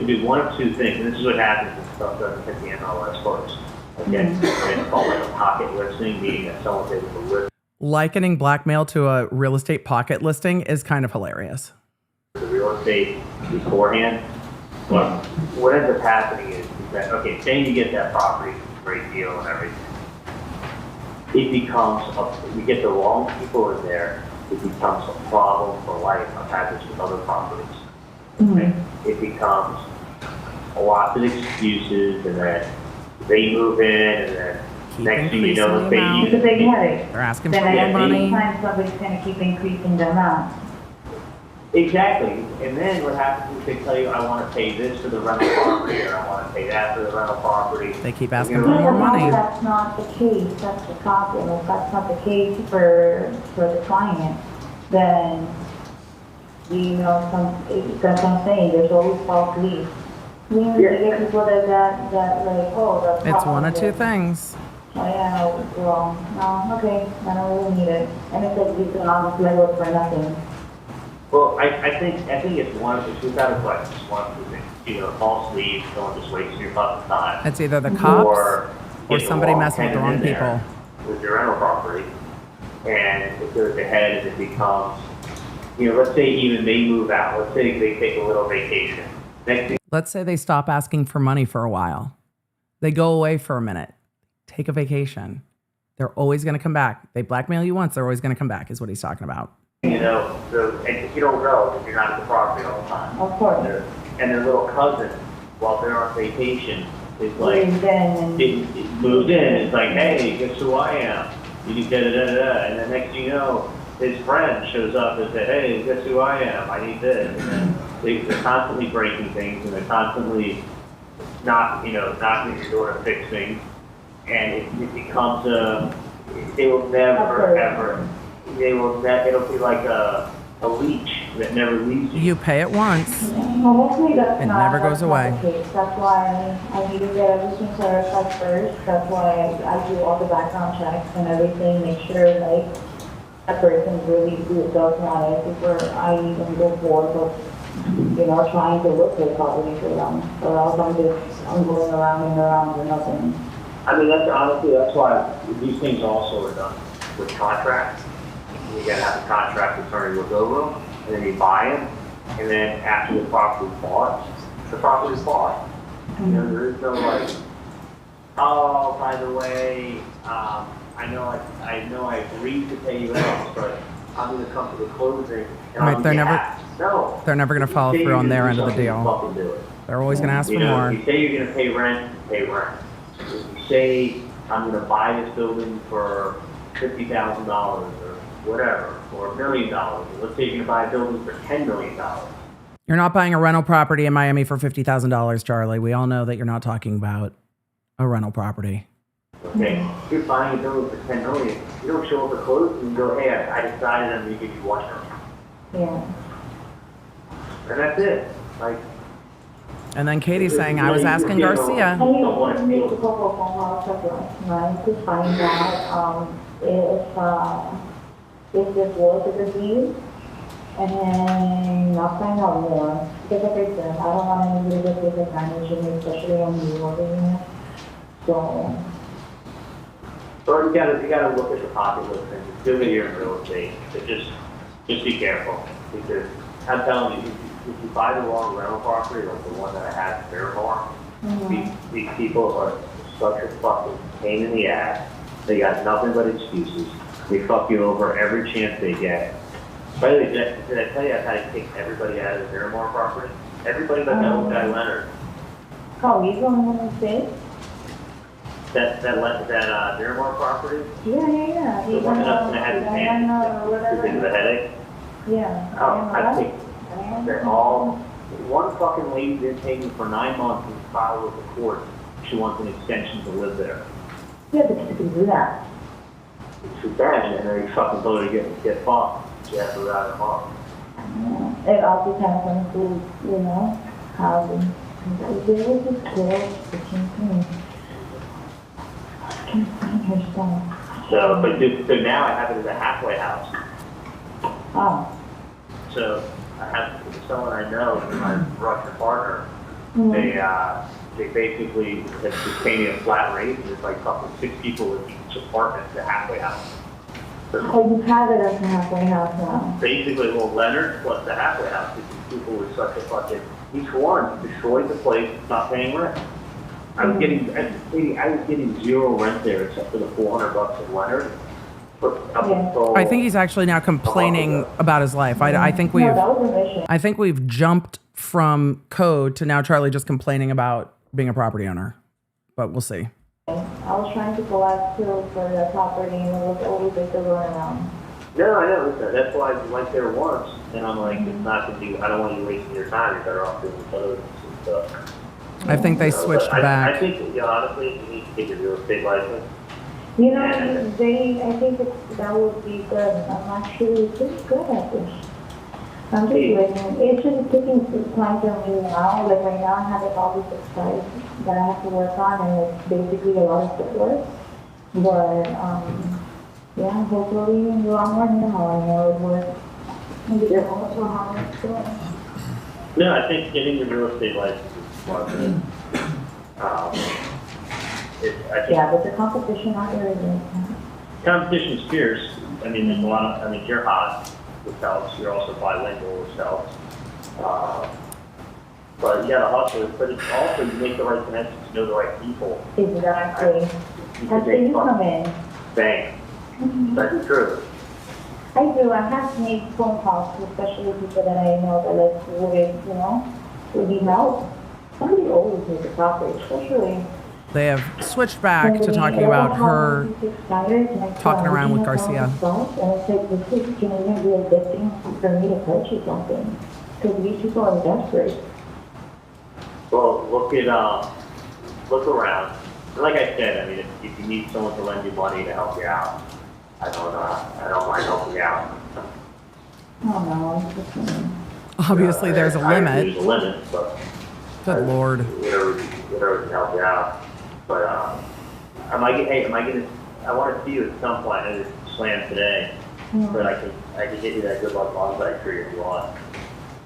be one of two things, and this is what happens when stuff doesn't hit the MLS first. Okay, and it's called like a pocket listing, meaning that someone's able to list Likening blackmail to a real estate pocket listing is kind of hilarious. the real estate beforehand. Well, what ends up happening is that, okay, saying you get that property, great deal and everything, it becomes, we get the wrong people in there, it becomes a problem for life. I've had this with other properties. Okay? It becomes lots of excuses, and then they move in, and then Keep next thing you increasing know, the they amount. it's a big headache. They're asking for Then more at the money. same time, somebody's going to keep increasing the amount. Exactly. And then what happens is they tell you, I want to pay this for the rental property, or I want to pay that for the rental property. They keep asking You for know, more money. That's not the case. That's the problem. If that's not the case for the client, then that's what I'm saying. There's always false leads. You get people that like, oh, that's It's one of two things. Oh yeah, well, no, okay, I don't really need it. And it's like you can honestly work for nothing. Well, I think it's without a question, it's one of the things. Either false leads, someone just wasting your fucking time. It's either the cops or getting somebody wrong messing with the wrong tenant in there people. with your rental property, and it goes ahead and it becomes let's say even they move out. Let's say they take a little vacation. Next thing Let's say they stop asking for money for a while. They go away for a minute, take a vacation. They're always going to come back. They blackmail you once, they're always going to come back, is what he's talking about. and you don't know if you're not at the property all the time. Of course. And their little cousin, while they're on vacation, is like, Moved in and- it moved in. It's like, hey, guess who I am? You da da da da. And the next thing you know, his friend shows up and says, hey, guess who I am? I need this. And then they're constantly breaking things, and they're constantly knocking at your door to fix things. And it becomes they will never, ever, it'll be like a leech that never leaves you. You pay it once. Well, hopefully that's It not, never goes that's not away. the case. That's why I need to get everything clarified first. That's why I do all the background checks and everything, make sure like that person really does want it before I even go forward with, trying to look for the property for them. Or else I'm going around and around with nothing. I mean, that's why these things also are done with contracts. You gotta have a contract attorney look over them, and then you buy them, and then after the property's bought, the property's bought. There is no like, oh, by the way, I know I agreed to pay you out, but I'm gonna come to the closing and Right, I'm they're gonna never- ask. No. They're never going to follow through on their end of the deal. Fucking do it. They're always going to ask for more. If you say you're gonna pay rent, pay rent. If you say, I'm gonna buy this building for $50,000 or whatever, or $1 million, let's say you're gonna buy a building for $10 million. You're not buying a rental property in Miami for $50,000, Charli. We all know that you're not talking about a rental property. Okay, if you're buying a building for $10 million, you don't show up at closing and go, hey, I decided I'm gonna give you $1 million. Yeah. And that's it. Like, And then Katie's saying, I was asking Garcia. I need to make a couple of phone calls last night to find out if this was a disease, and I'll find out more. Because like I said, I don't want anybody to take advantage of me, especially when you're living here. So, or you gotta look at the pocketbook and do it here in real estate. But just be careful, because I'm telling you, if you buy the wrong rental property, like the one that I had in Miramar, these people are such a fucking pain in the ass. They got nothing but excuses. They fuck you over every chance they get. By the way, did I tell you I had to kick everybody out of the Miramar property? Everybody but that old guy Leonard. oh, you going to say? That Miramar property? Yeah. The one that had his hand because of the headache? Yeah. Oh, I think they're all, one fucking lady didn't pay me for 9 months and filed with the court. She wants an extension to live there. Yeah, but you can do that. It's too bad, and then they fucking told her to get fucked. She had to ride him off. It all depends on who, how there was this girl that came to me. I can't find her stuff. So now I have it as a halfway house. Oh. So I have someone I know, my Russian partner, they basically just pay me a flat rate, and it's like fucking 6 people in each apartment, it's a halfway house. Oh, you have it as a halfway house now. Basically, well, Leonard plus the halfway house, because these people were such a fucking, each one destroyed the place, not paying rent. I was getting 0 rent there except for the $400 of Leonard. I think he's actually now complaining about his life. I think we've jumped from code to now Charli just complaining about being a property owner. But we'll see. I was trying to go out too for the property, and it was always like a runaround. No, I know. That's why I went there once, and I'm like, it's not going to be, I don't want you wasting your time. You're better off doing photos and stuff. I think they switched back. I think, honestly, you need to get your real estate license. I think that would be good. I'm actually pretty good at this. I'm just waiting. It's just taking time for me now. Like right now, I have all these exercises that I have to work on, and it's basically a lot of footwork. But yeah, hopefully in the long run, I know it works. Maybe they're also how it's going. No, I think getting your real estate license is smart. Yeah, but the competition out there is Competition's fierce. I mean, there's a lot of, you're hot. which helps. You're also bilingual, which helps. But yeah, the hustle, but it's also you make the right connections, you know the right people. Exactly. That's where you come in. Thanks. That's true. I do. I have to make phone calls, especially people that I know that would need help. Somebody always needs a coffee, especially. They have switched back to talking about her talking around with Garcia. And it's like, this is going to be a good thing for me to purchase something. Because these people are desperate. Well, look around. And like I said, I mean, if you need someone to lend you money to help you out, I don't mind helping you out. Oh no, it's just Obviously, there's a limit. There's a limit, but Good Lord. whatever can help you out. But I want to see you at some point. I know this slammed today, but I can get you that good luck bonsai tree if you want.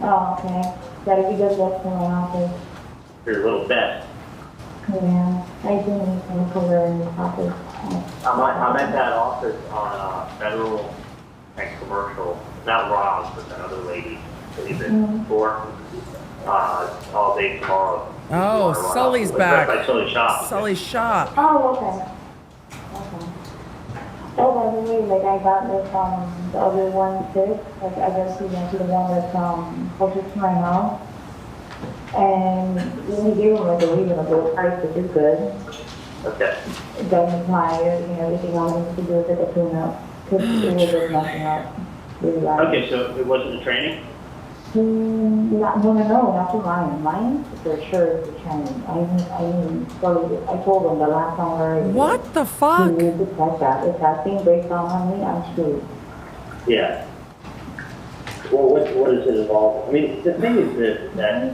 Oh, okay. Gotta be good luck for my office. For your little bet. Yeah, I do need some color in the office. I'm at that office on Federal and Commercial. Not Rob, but that other lady that you've been for. All day tomorrow. Oh, Sully's back. By Sully's shop. Sully's shop. Oh, okay. Oh, by the way, like I got this the other one too. Like I guess you went to the one that's closest to my house. And we gave them like a reasonable price, which is good. Okay. Then tires, everything else to do with it, a tune up. Because it was just messing up. Really bad. Okay, so it wasn't a training? No, not for mine. Mine, for sure, is the training. I told them the last time already. What the fuck? If that thing breaks down on me, I'm screwed. Yeah. Well, what does it involve? I mean, the thing is this, that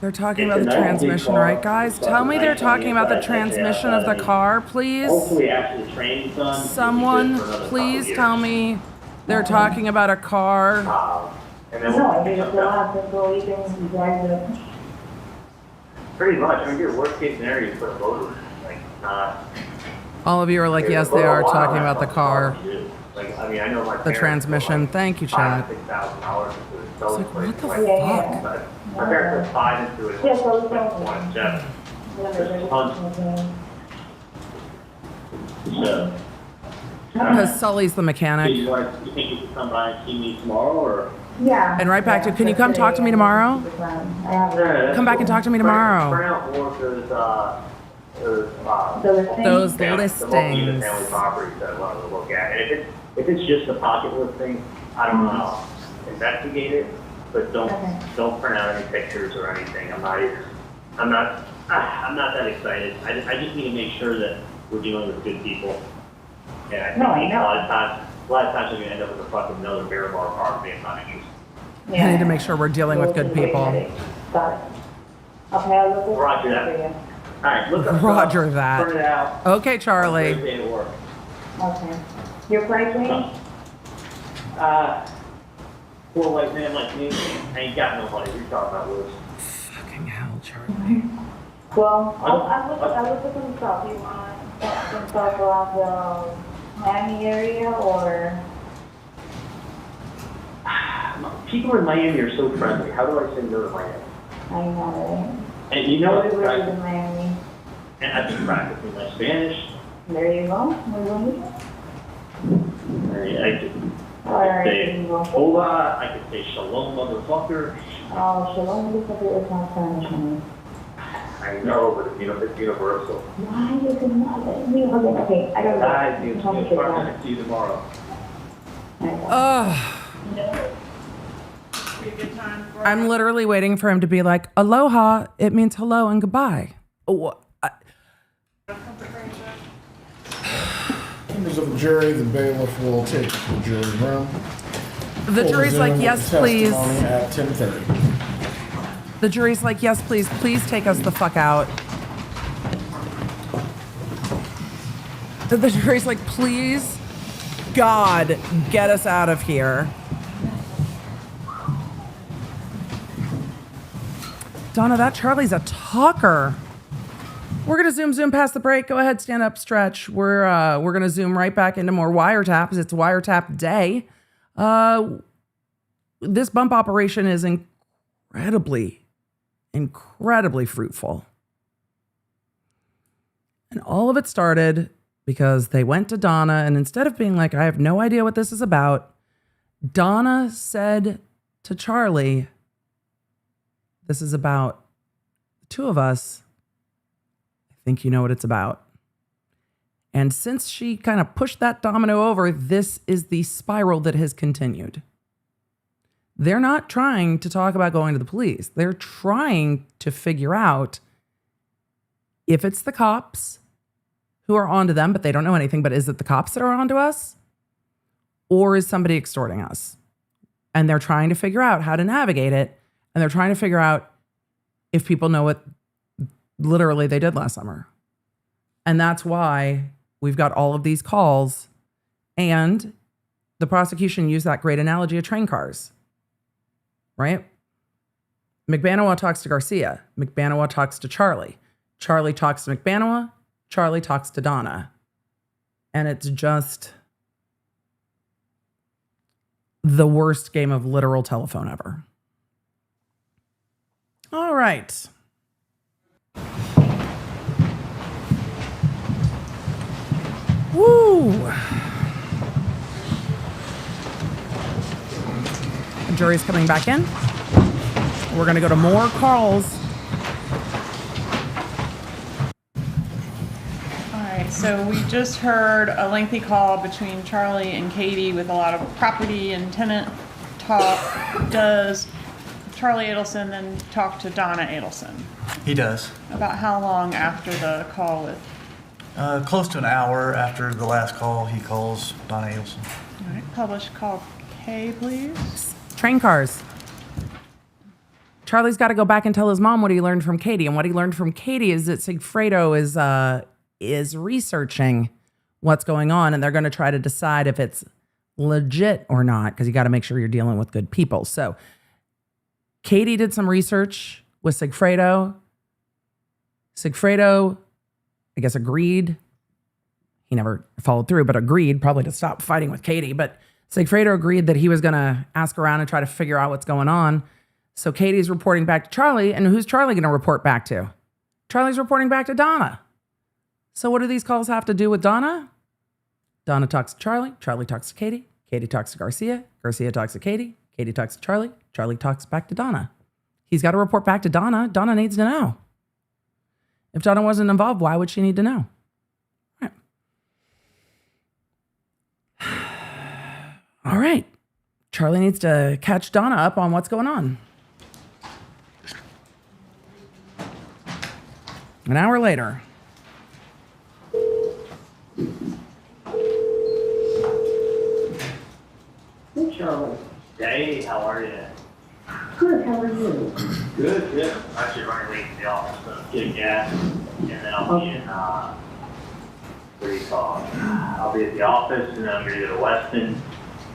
They're talking about the transmission, right, guys? Tell me they're talking about the transmission of the car, please. hopefully after the training's done. Someone, please tell me they're talking about a car. And then No, I think it's a lot of people even drive it. pretty much, I mean, your worst case scenario is put a motor in, like, not. All of you are like, yes, they are talking about the car. Like, I mean, I know my The parents transmission. put, Thank you, $5,000 Chad. to $6,000 into it. It's like, what the fuck? But my parents put 5 into it. Yeah, so it's Like, like- 1.7. So. Because Sully's the Do mechanic. you think you could come by and see me tomorrow, or? Yeah. And right back to, can you come talk to me tomorrow? I have Come back and talk to me tomorrow. Print out more of Those the listings. multi-family properties that I wanted to look at. And if it's just a pocket listing, I don't know, investigate it, but don't print out any pictures or anything. I'm not that excited. I just need to make sure that we're dealing with good people. And I think a lot of times we're gonna end up with another bear bar car being not interested. I need to make sure we're dealing with good people. Got it. Okay, I'll look at Roger that. for you. All right, look up. Roger that. Print it out. Okay, Charlie. Great day to work. Okay. Your price range? Poor white man like me, I ain't got no money. What are you talking about, Lewis? Fucking hell, Charlie. Well, I'll look at some stuff. You want some stuff around the Miami area or? People in Miami are so friendly. How do I say no to Miami? I know, right? And you know Where what? in Miami? And I've been practicing my Spanish. There you go. I could All right, say there you go. hola. I could say shalom, motherfucker. Oh, shalom, this is not Spanish, honey. I know, but it's universal. Why is it not? Okay, I gotta go. Guys, see you tomorrow. Ugh. Be a good time for I'm literally waiting for him to be like, aloha. It means hello and goodbye. Oh, Members of the jury, the bailiff will take the jury room. the jury's like, yes, please. Testimony at 10:30. The jury's like, yes, please. Please take us the fuck out. The jury's like, please, God, get us out of here. Donna, that Charlie's a talker. We're gonna zoom past the break. Go ahead, stand up, stretch. We're gonna zoom right back into more wiretaps. It's wiretap day. This bump operation is incredibly fruitful. And all of it started because they went to Donna, and instead of being like, I have no idea what this is about, Donna said to Charli, this is about the two of us. I think you know what it's about. And since she kind of pushed that domino over, this is the spiral that has continued. They're not trying to talk about going to the police. They're trying to figure out if it's the cops who are onto them, but they don't know anything, but is it the cops that are onto us? Or is somebody extorting us? And they're trying to figure out how to navigate it. And they're trying to figure out if people know what literally they did last summer. And that's why we've got all of these calls. And the prosecution used that great analogy of train cars, right? McBanawa talks to Garcia. McBanawa talks to Charli. Charli talks to McBanawa. Charli talks to Donna. And it's just the worst game of literal telephone ever. All right. Woo. The jury's coming back in. We're going to go to more calls. All right, so we just heard a lengthy call between Charli and Katie with a lot of property and tenant talk. Does Charli Adelson then talk to Donna Adelson? He does. About how long after the call with? Close to an hour after the last call, he calls Donna Adelson. All right, publish call K, please. Train cars. Charlie's got to go back and tell his mom what he learned from Katie. And what he learned from Katie is that Sigfredo is researching what's going on. And they're going to try to decide if it's legit or not, because you got to make sure you're dealing with good people. So Katie did some research with Sigfredo. Sigfredo, I guess, agreed. He never followed through, but agreed probably to stop fighting with Katie. But Sigfredo agreed that he was going to ask around and try to figure out what's going on. So Katie's reporting back to Charli, and who's Charli going to report back to? Charli's reporting back to Donna. So what do these calls have to do with Donna? Donna talks to Charli, Charli talks to Katie, Katie talks to Garcia, Garcia talks to Katie, Katie talks to Charli, Charli talks back to Donna. He's got to report back to Donna. Donna needs to know. If Donna wasn't involved, why would she need to know? All right. Charli needs to catch Donna up on what's going on. An hour later. Hey, Charli. Hey, how are you? Good, how are you? Good, good. I'm actually running late to the office, so get gas, and then I'll be in, what do you call it? I'll be at the office, and then I'm gonna go to Weston,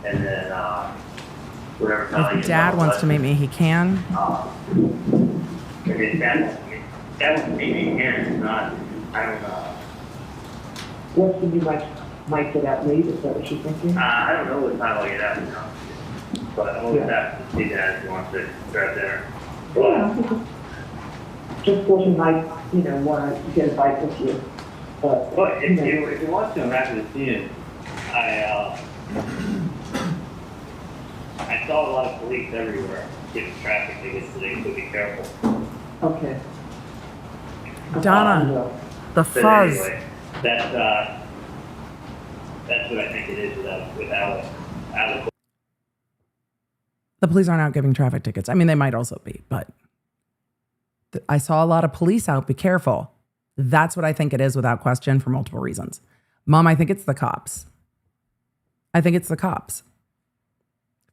and then, whatever time I If get Dad to wants to meet me, he can. Maybe Dad wants to meet me here, it's not, I don't know. Weston, you might get out late, is that what you're thinking? I don't know what time I'll get out, you know, but I'm always happy to see Dad if he wants to grab dinner. Yeah, just thought you might, want to get a bite with you. But, Well, if you want to, I'm happy to see him. I saw a lot of police everywhere giving traffic tickets today, so be careful. Okay. Donna, the But fuzz. anyway, that's what I think it is without The police aren't out giving traffic tickets. I mean, they might also be, but I saw a lot of police out. Be careful. That's what I think it is without question for multiple reasons. Mom, I think it's the cops. I think it's the cops.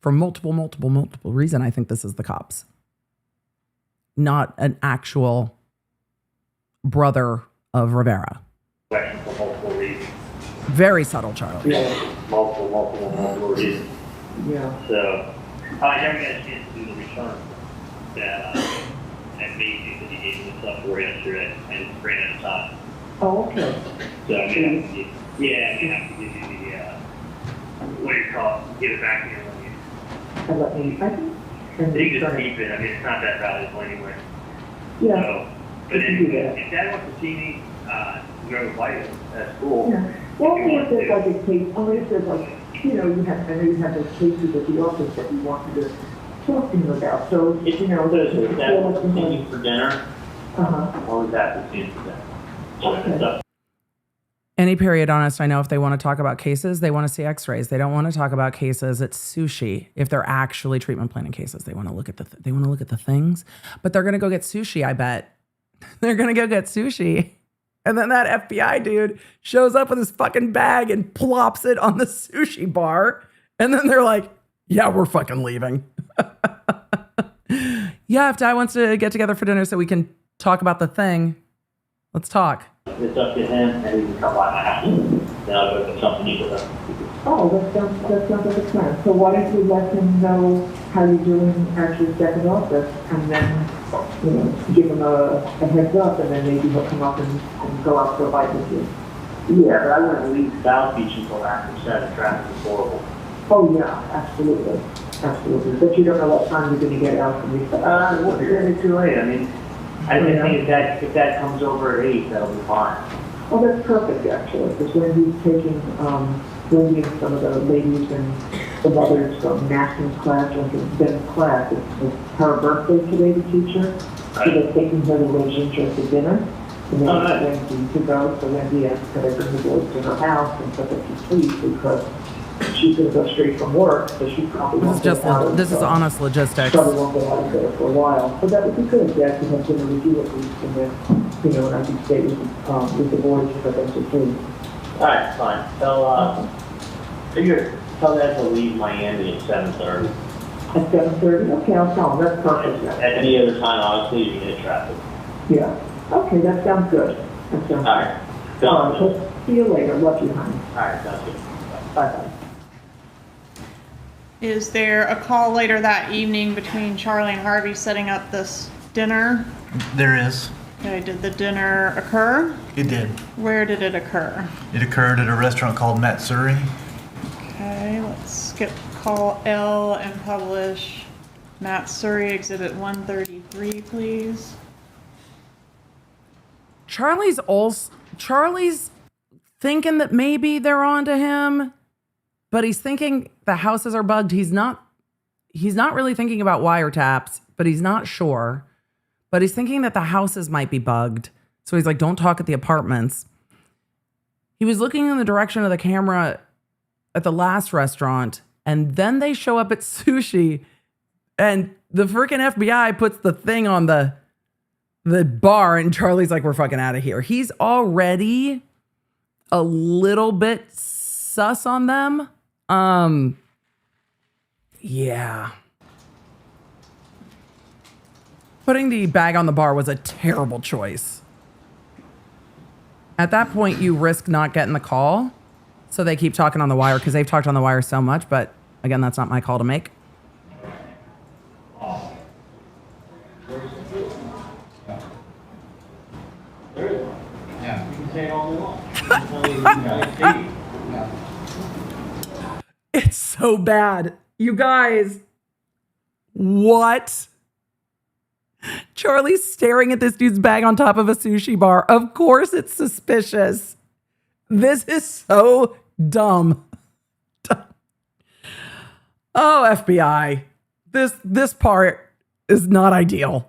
For multiple reasons, I think this is the cops. Not an actual brother of Rivera. question for multiple reasons. Very subtle, Charlie. Yeah, Multiple reasons. yeah. So, I never got a chance to do the return that meeting that he gave me stuff for yesterday, and ran out of time. Oh, okay. So I'm gonna have to give you the, what do you call it, give it back to you when and let me, I think. And They just try to- keep it, I mean, it's not that valuable anyway. Yeah, So, but we can do anyway, that. if Dad wants to see me, go to Vida, that's cool. Yeah. Well, if there's like a case, only if there's like, you know, I know you have those cases at the office that you wanted to talk to him about, so, If you know. If Dad feel wants like to you see have- me for dinner, Uh-huh. always have to see him for dinner. Okay. So, Any periodontist I know, if they want to talk about cases, they want to see x-rays. They don't want to talk about cases at sushi. If they're actually treatment planning cases, they want to look at they want to look at the things, but they're going to go get sushi, I bet. They're going to go get sushi. And then that FBI dude shows up with his fucking bag and plops it on the sushi bar. And then they're like, yeah, we're fucking leaving. Yeah, if Dad wants to get together for dinner so we can talk about the thing, let's talk. it's up to him, and he can come by my house. Then I'll go get something to eat with him. Oh, that sounds like a plan. So why don't you let him know how you're doing at your second office, and then, you know, give him a heads up, and then maybe he'll come up and go out for a bite with you. Yeah, but I wouldn't leave South Beach until after 7. Traffic is horrible. Oh, yeah, absolutely. Absolutely. But you don't know what time you're gonna get out from your Well, it's gonna be too late. I mean, I think if that comes over at 8, that'll be fine. Oh, that's perfect, actually, because Wendy's taking, Wendi and some of the ladies and the mothers from National class, like Ben's class, it's her birthday today, the teacher. So they're taking her to Leisure for dinner. And then Wendy to go, so Wendi asked her to bring the boys to her house and put them to sleep because she's gonna go straight from work, so she probably won't get out. This is honest logistics. Probably won't get out of there for a while. But that would be good, Dad, to have dinner with you at least, and then, you know, and I can stay with the boys for them to sleep. Alright, fine. Tell Dad to leave Miami at 7:30. At 7:30? Okay, I'll tell him, that's perfect. At any other time, honestly, you can hit traffic. Yeah, okay, that sounds good. That sounds good. Alright. All right, well, see you later, love you, honey. Alright, sounds good. Bye-bye. Is there a call later that evening between Charli and Harvey setting up this dinner? There is. Okay, did the dinner occur? It did. Where did it occur? It occurred at a restaurant called Matsuri. Okay, let's skip call L and publish Matsuri Exhibit 133, please. Charlie's thinking that maybe they're on to him, but he's thinking the houses are bugged. He's not really thinking about wiretaps, but he's not sure. But he's thinking that the houses might be bugged. So he's like, don't talk at the apartments. He was looking in the direction of the camera at the last restaurant, and then they show up at sushi, and the freaking FBI puts the thing on the bar, and Charlie's like, we're fucking out of here. He's already a little bit sus on them. Yeah. Putting the bag on the bar was a terrible choice. At that point, you risk not getting the call. So they keep talking on the wire because they've talked on the wire so much. But again, that's not my call to make. It's so bad. You guys, what? Charlie's staring at this dude's bag on top of a sushi bar. Of course it's suspicious. This is so dumb. Oh, FBI. This part is not ideal.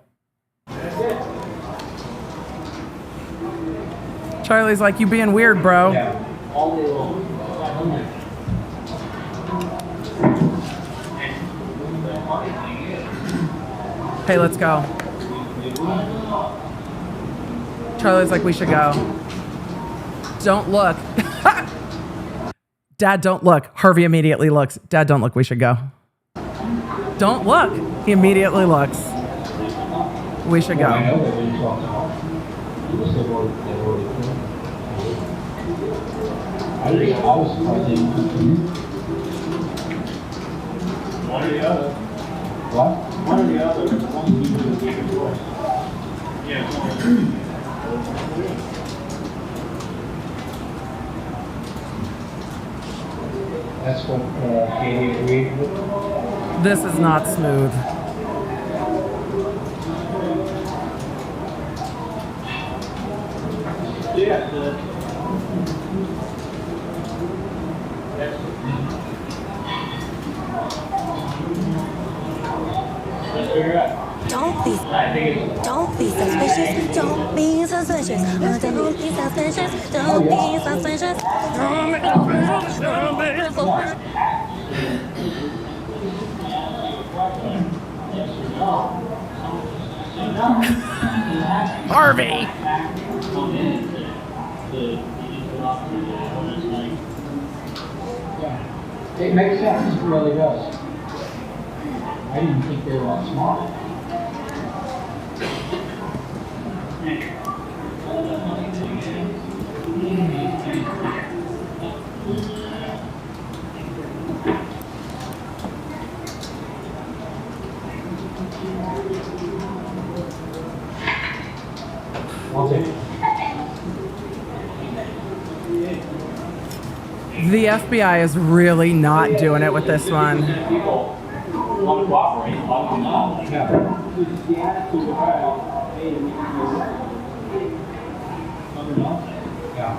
Charlie's like, you being weird, bro. Hey, let's go. Charlie's like, we should go. Don't look. Dad, don't look. Harvey immediately looks. Dad, don't look. We should go. Don't look. He immediately looks. We should go. One or the other. What? One or the other. One of you will give a choice. Yeah. That's what Katie agreed with. This is not smooth. Yes, let's figure it out. Don't be I think it's. Don't be suspicious. Don't be suspicious. Don't be suspicious. Don't be suspicious. Don't be suspicious. Harvey! It makes sense, it really does. I didn't think they were that smart. I'll take it. The FBI is really not doing it with this one. People want to cooperate, a lot of them not. Yeah.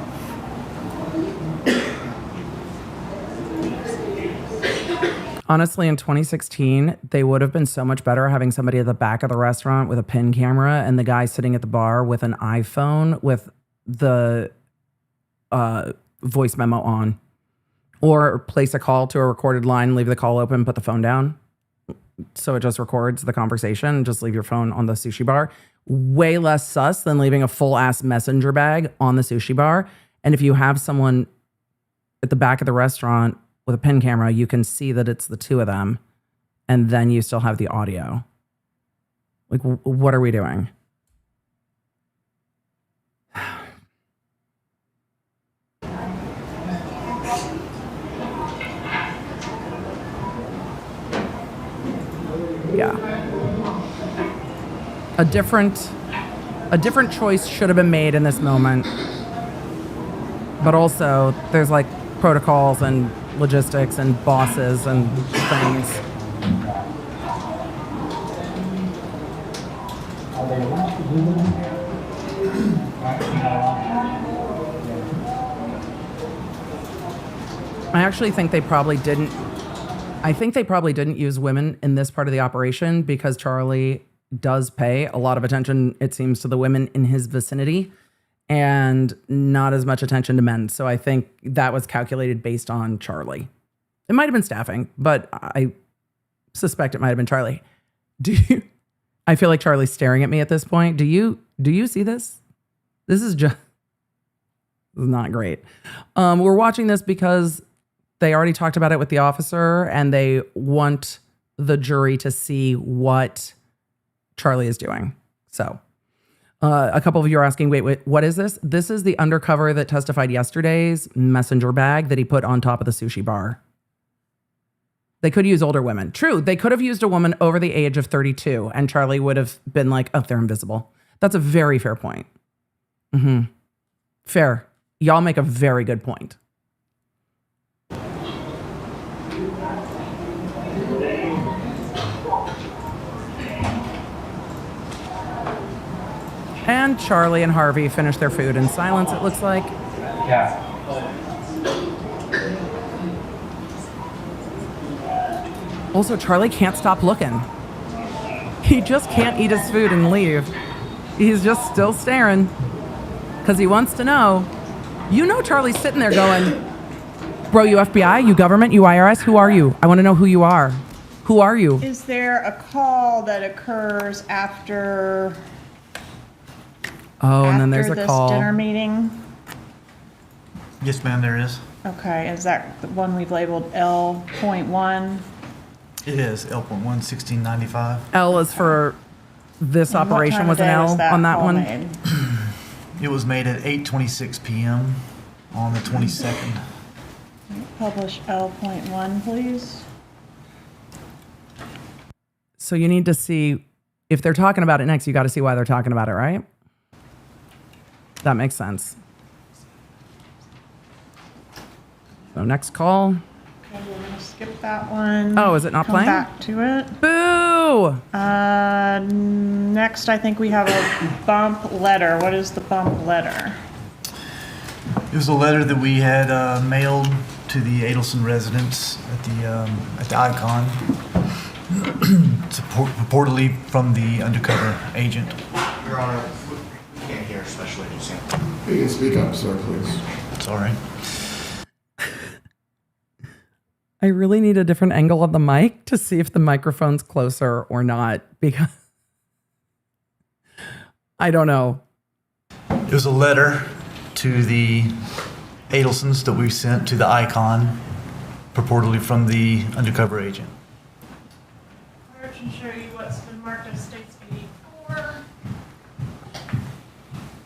Honestly, in 2016, they would have been so much better having somebody at the back of the restaurant with a pin camera and the guy sitting at the bar with an iPhone with the voice memo on. Or place a call to a recorded line, leave the call open, put the phone down. So it just records the conversation. Just leave your phone on the sushi bar. Way less sus than leaving a full ass messenger bag on the sushi bar. And if you have someone at the back of the restaurant with a pin camera, you can see that it's the two of them. And then you still have the audio. Like, what are we doing? Yeah. A different choice should have been made in this moment. But also, there's like protocols and logistics and bosses and things. I actually think they probably didn't. I think they probably didn't use women in this part of the operation because Charli does pay a lot of attention, it seems, to the women in his vicinity and not as much attention to men. So I think that was calculated based on Charli. It might have been staffing, but I suspect it might have been Charli. I feel like Charli's staring at me at this point. Do you see this? This is not great. We're watching this because they already talked about it with the officer and they want the jury to see what Charli is doing. So a couple of you are asking, wait, what is this? This is the undercover that testified yesterday's messenger bag that he put on top of the sushi bar. They could use older women. True, they could have used a woman over the age of 32 and Charli would have been like, oh, they're invisible. That's a very fair point. Fair. Y'all make a very good point. And Charli and Harvey finish their food in silence, it looks like. Yeah. Also, Charli can't stop looking. He just can't eat his food and leave. He's just still staring because he wants to know. You know Charli's sitting there going, bro, you FBI, you government, you IRS, who are you? I want to know who you are. Who are you? Is there a call that occurs after... Oh, and then there's a this call. Dinner meeting? Yes, ma'am, there is. Okay, is that the one we've labeled L.1? It is L.1, 1695. L is for this operation. Was an L on that one? Made? It was made at 8:26 p.m. on the 22nd. Publish L.1, please. So you need to see, if they're talking about it next, you got to see why they're talking about it, right? That makes sense. So next call. Okay, we're going to skip skip that one. Oh, is it not Come playing? back to it. Boo! Next, I think we have a bump letter. What is the bump letter? It was a letter that we had mailed to the Adelson residents at the Icon, purportedly from the undercover agent. Your Honor, we can't hear Special Agent Sanford. You can speak up, sir, please. Sorry. I really need a different angle of the mic to see if the microphone's closer or not, because I don't know. It was a letter to the Adelsons that we sent to the Icon, purportedly from the undercover agent. I can show you what's been marked as States 84.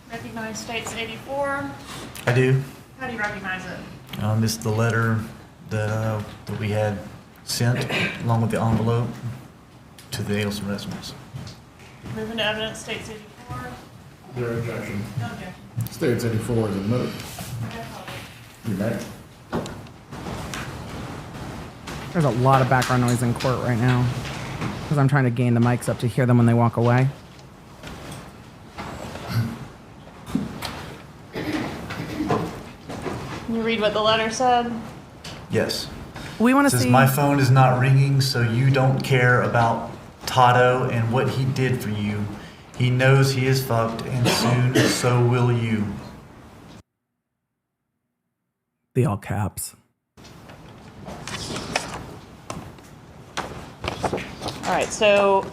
Recognize States 84. I do. How do you recognize it? It's the letter that we had sent along with the envelope to the Adelson residents. Moving to evidence, States 84. Zero objection. No objection. States 84 is admitted. You may. There's a lot of background noise in court right now because I'm trying to gain the mics up to hear them when they walk away. Can you read what the letter said? Yes. We want It to says, see. my phone is not ringing, so you don't care about Tato and what he did for you. He knows he is fucked, and soon so will you. The all caps. All right, so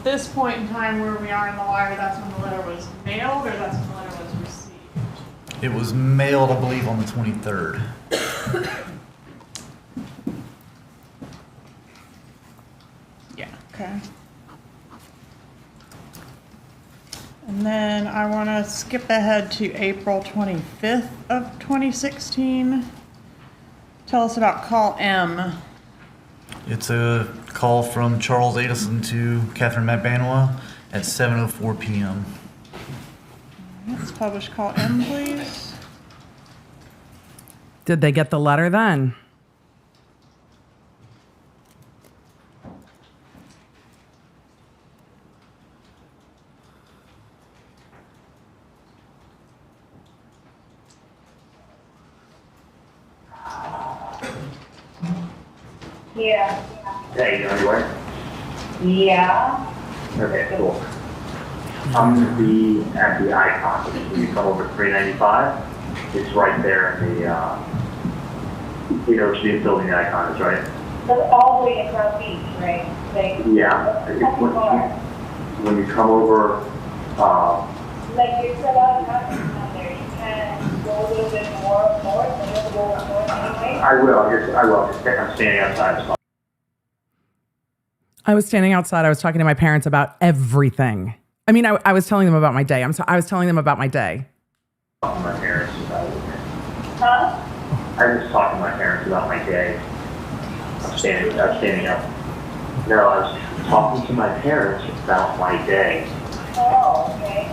this point in time where we are in the wire, that's when the letter was mailed, or that's when the letter was received? It was mailed, I believe, on the 23rd. Yeah, okay. And then I want to skip ahead to April 25th of 2016. Tell us about call M. It's a call from Charles Adelson to Catherine McBanoa at 7:04 p.m. Let's publish call M, please. Did they get the letter then? Yeah. Hey, you know anywhere? Yeah. Okay, cool. I'm gonna be at the Icon. When you come over 395, it's right there in the, you know, the building the Icon is, right? So all the way across beach, right? Like, Yeah. When you come over, like there's a lot of traffic down there. You can go a little bit more north, and you have to go north anyway. I will. I'm standing outside. So I was standing outside. I was talking to my parents about everything. I mean, I was telling them about my day. I was telling them about my day. talking to my parents about it. Huh? I was talking to my parents about my day. I'm standing up. No, I was talking to my parents about my day. Oh, okay.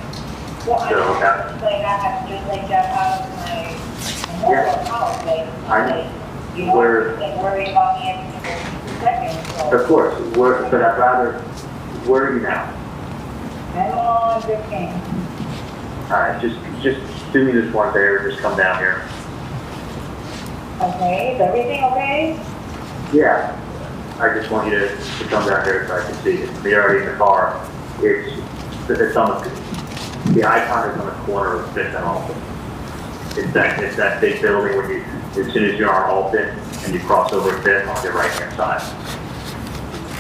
Well, I So just, that- like, I have to just, like, jump out of my normal house, like, I know. you know, Where- like, worry about me every single second, so. Of course, but I'd rather, where are you now? I'm on good game. Alright, just do me this one favor, just come down here. Okay, is everything okay? Yeah, I just want you to come down here so I can see it. You're already in the car. It's on the Icon is on the corner of 5th and Alton. It's that big building where you, as soon as you're on Alton and you cross over 5th on your right hand side.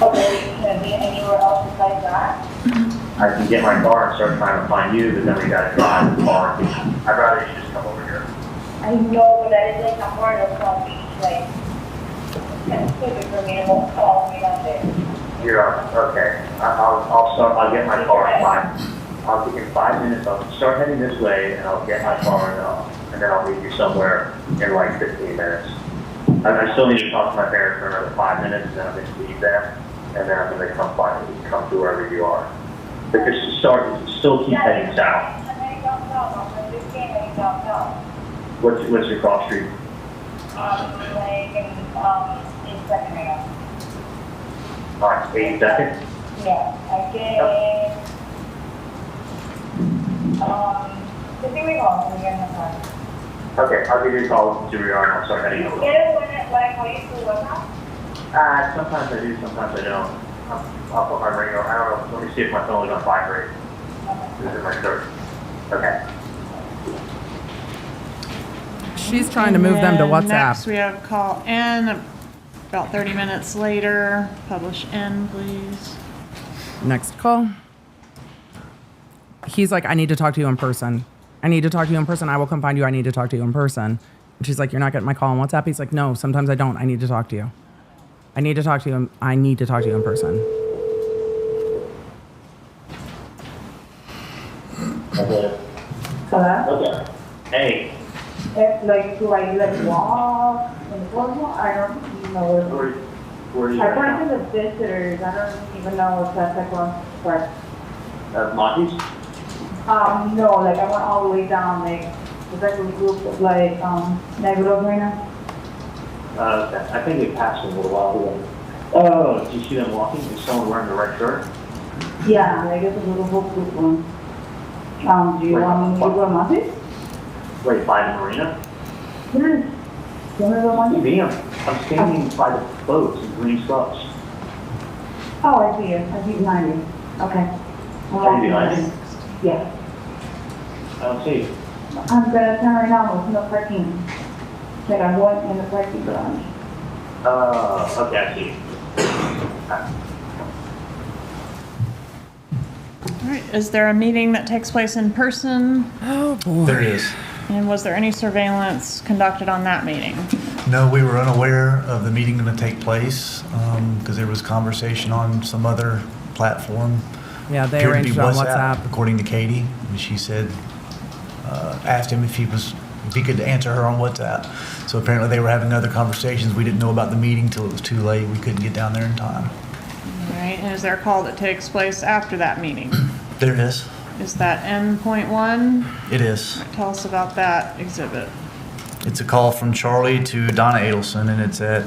Okay, can be anywhere else besides that? I can get my car and start trying to find you, but then we gotta drive the car. I'd rather you just come over here. I know, but that is like a part of Palm Beach, like, it's kind of stupid for me to won't follow me down there. Okay. I'll get my car in I'll take in 5 minutes. I'll start heading this way and I'll get my car and then I'll meet you somewhere in like 15 minutes. I still need to talk to my parents for another 5 minutes and then I'm going to leave them and then I'm going to come to wherever you are. But just still keep heading south. I'm heading down south, I'm just heading down south. What's your cross street? Like, in 82nd now. All right, 82nd? Yeah, I get, the theory hall, we get in the car. Okay, I'll give you a call to we are. I'll start heading over. Get it when I call you to what now? Sometimes I do, sometimes I don't. I'll put my ringer. I don't know. Let me see if my phone is on vibrate. This is my shirt. Okay. She's trying to move them to And WhatsApp. Next, we have call N, about 30 minutes later. Publish N, please. Next call. He's like, I need to talk to you in person. I need to talk to you in person. I will come find you. I need to talk to you in person. And she's like, you're not getting my call on WhatsApp? He's like, no, sometimes I don't. I need to talk to you. I need to talk to you. I need to talk to you in person. Hello? Okay. Hey. It's like, do I like walk and formal? I don't know. Where are you I right went now? to the visitors. I don't even know what's that second part. Monty's? No, like I went all the way down, like, there's like a group of like, Negros right now. I think they passed a little while ago. Oh, did you see them walking? Is someone wearing the red shirt? Yeah, like it's a little group one. Do you want me to go to Monty's? Right by the marina? Yes. You want to go to Monty's? Damn, I'm standing by the boats in green shrubs. Oh, I see you. I see you behind you. Okay. Are you behind me? Yeah. I don't see you. I'm gonna turn right now. There's no parking. Like I'm going in the parking garage. Okay, I see you. All right, is there a meeting that takes place in person? Oh, boy. There is. And was there any surveillance conducted on that meeting? No, we were unaware of the meeting going to take place because there was conversation on some other platform. Yeah, they Appeared to arranged be it on WhatsApp. according to Katie. And she said, asked him if he could answer her on WhatsApp. So apparently they were having other conversations. We didn't know about the meeting till it was too late. We couldn't get down there in time. All right, and is there a call that takes place after that meeting? There is. Is that N.1? It is. Tell us about that exhibit. It's a call from Charli to Donna Adelson, and it's at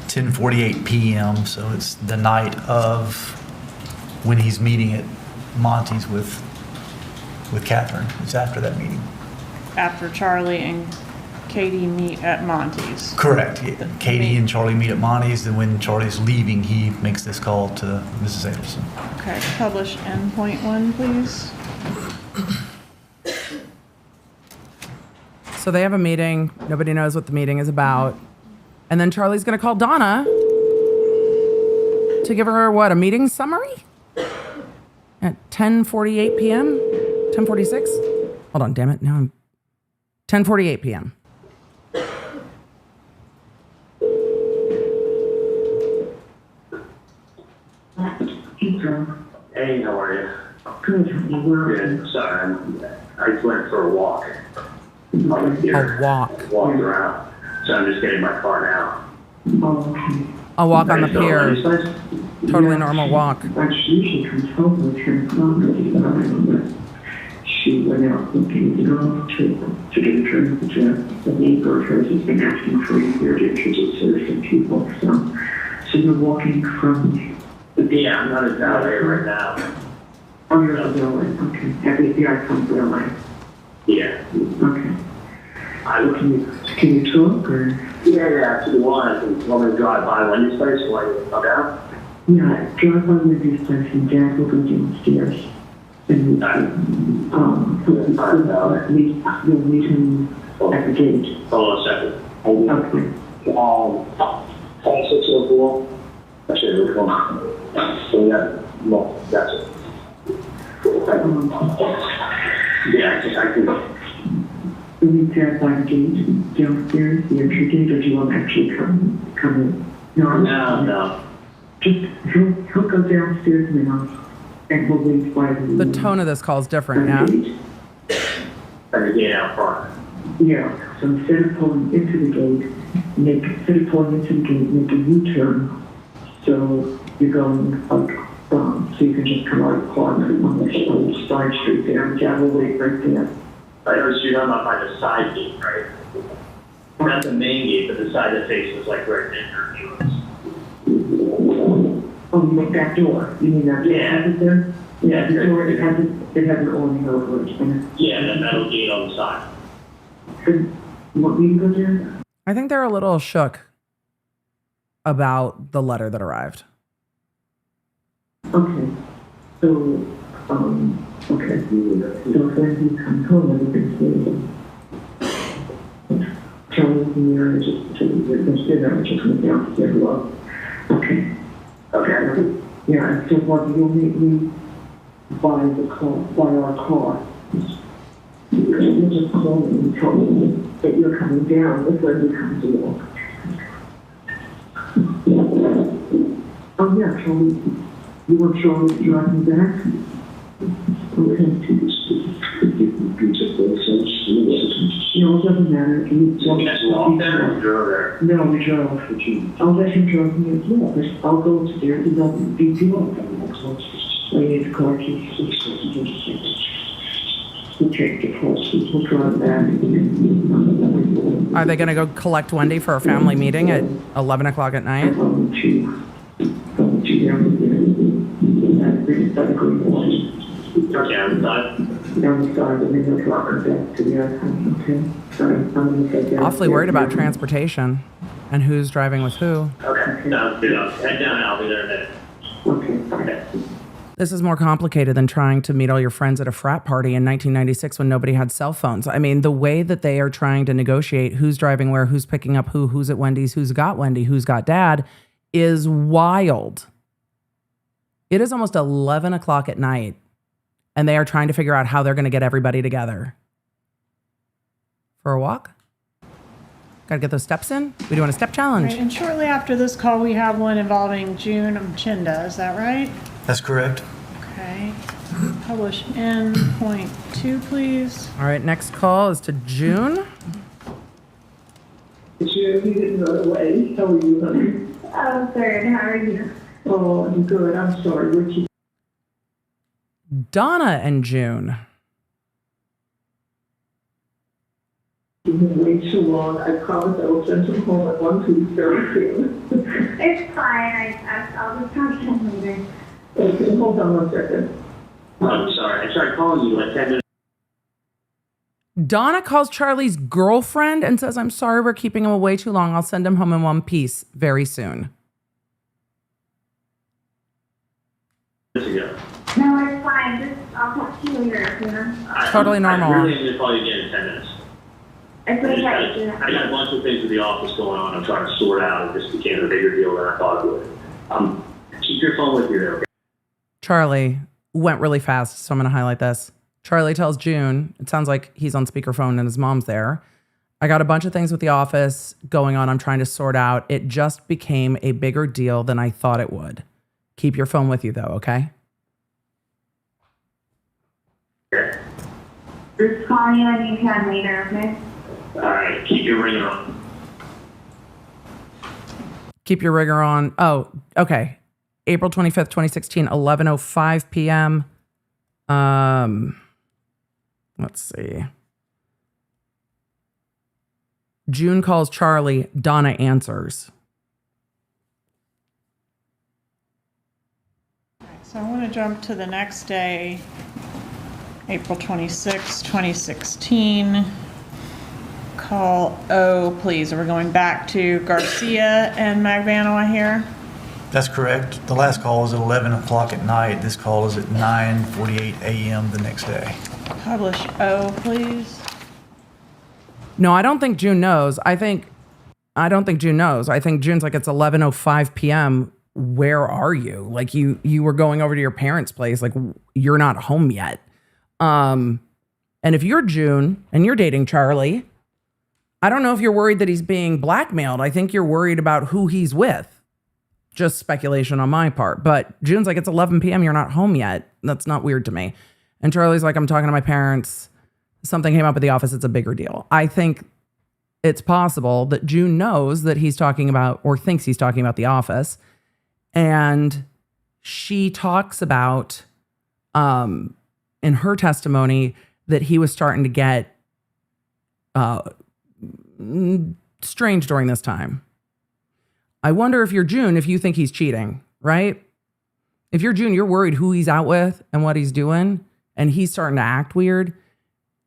10:48 p.m. So it's the night of when he's meeting at Monty's with Catherine. It's after that meeting. After Charli and Katie meet at Monty's. Correct. Katie and Charli meet at Monty's, and when Charli's leaving, he makes this call to Mrs. Adelson. Okay, publish N.1, please. So they have a meeting. Nobody knows what the meeting is about. And then Charli's going to call Donna to give her, what, a meeting summary? At 10:48 p.m.? 10:46? Hold on, damn it. Now I'm 10:48 p.m. Hey, how are you? Good, honey, where are you? Good. Sorry, I just went for a walk. Over here. A walk. Walked around. So I'm just getting my car now. Oh, okay. A walk on the Are you still pier. at this place? Totally normal walk. She usually comes home with her mom, but she went out looking to go to get a drink with the neighbor of hers has been asking for a year to introduce her to some people, so you're walking from... Yeah, I'm not in LA right now. Oh, you're in Berlin, okay. Every year I come to Berlin. Yeah. Okay. Can you talk, or? Yeah, to the one. I can want to drive by Wendy's place while you come down. Yeah, drive by Wendy's place and Dad will go downstairs. And we'll meet him at the gate. Hold on a second. Okay. 5604. Actually, which one? So yeah, no, that's it. Yeah, I can. We meet Dad by the gate downstairs, the entry gate, or do you want to actually come in? No. Just, he'll go downstairs now, and we'll wait by The tone of this call is different, yeah? At the gate out front. Yeah, so instead of pulling into the gate, make a U-turn. So you're going like, so you can just come out of the corner on the old side street there, and Dad will wait right there. I noticed you're not by the side gate, right? Not the main gate, but the side that faces like right in your viewers. Oh, you mean back door? You mean that door? Yeah. Is it there? Yeah, The door, it has an awning over it. Yeah, that metal gate on the side. You want me to go there? I think they're a little shook about the letter that arrived. Okay. So, okay. So when he comes home, everything's Charlie in the area, just went down to say hello. Okay. Okay. Yeah, so what, you'll meet me by our car. You just call me and tell me that you're coming down before you come to walk. Oh yeah, Charlie. You want Charlie to drive me back? Okay. No, it doesn't matter. You guys walk there or drove there? No, we drove. I'll let him drive me as well, but I'll go upstairs and I'll beat you up. I need the car keys. We'll take the horse. We'll drive back. Are they going to go collect Wendi for a family meeting at 11 o'clock at night? Down the side, and then they'll drop her back to the other house, okay? I'm gonna take that. Awfully worried about transportation and who's driving with who. Okay, sounds good. Head down, I'll be there in a minute. Okay. This is more complicated than trying to meet all your friends at a frat party in 1996 when nobody had cell phones. I mean, the way that they are trying to negotiate who's driving where, who's picking up who, who's at Wendy's, who's got Wendi, who's got dad is wild. It is almost 11 o'clock at night, and they are trying to figure out how they're going to get everybody together. For a walk? Got to get those steps in? We doing a step challenge. Right, and shortly after this call, we have one involving June Mchinda. Is that right? That's correct. Okay. Publish in point 2, please. All right, next call is to June. June, you didn't run away. How are you, honey? Oh, good. How are you? Oh, I'm good. I'm sorry. What you Donna and June. been way too long. I promise I will send them home at 1 2 very soon. It's fine. I'll just talk to him later. Okay, hold on 1 second. I'm sorry, I tried calling you like 10 minutes. Donna calls Charlie's girlfriend and says, I'm sorry we're keeping him away too long. I'll send him home in one piece very soon. Ago. No, it's fine. I'll talk to you later, you know? Totally normal. I really need to call you again in 10 minutes. It's okay. I got a bunch of things with the office going on I'm trying to sort out. It just became a bigger deal than I thought it would. Keep your phone with you there, okay? Charlie went really fast, so I'm going to highlight this. Charlie tells June, it sounds like he's on speakerphone and his mom's there. I got a bunch of things with the office going on I'm trying to sort out. It just became a bigger deal than I thought it would. Keep your phone with you, though, okay? Okay. Just call you anytime later, okay? All right, keep your ringer on. Keep your rigor on. Oh, okay. April 25th, 2016, 11:05 p.m. Let's see. June calls Charlie. Donna answers. So I want to jump to the next day, April 26, 2016. Call O, please. We're going back to Garcia and Magvanoa here. That's correct. The last call was at 11 o'clock at night. This call is at 9:48 a.m. the next day. Publish O, please. No, I don't think June knows. I don't think June knows. I think June's like, it's 11:05 p.m. Where are you? Like you were going over to your parents' place. Like you're not home yet. And if you're June and you're dating Charlie, I don't know if you're worried that he's being blackmailed. I think you're worried about who he's with. Just speculation on my part. But June's like, it's 11 p.m. You're not home yet. That's not weird to me. And Charlie's like, I'm talking to my parents. Something came up at the office. It's a bigger deal. I think it's possible that June knows that he's talking about or thinks he's talking about the office. And she talks about, in her testimony, that he was starting to get strange during this time. I wonder if you're June, if you think he's cheating, right? If you're June, you're worried who he's out with and what he's doing, and he's starting to act weird.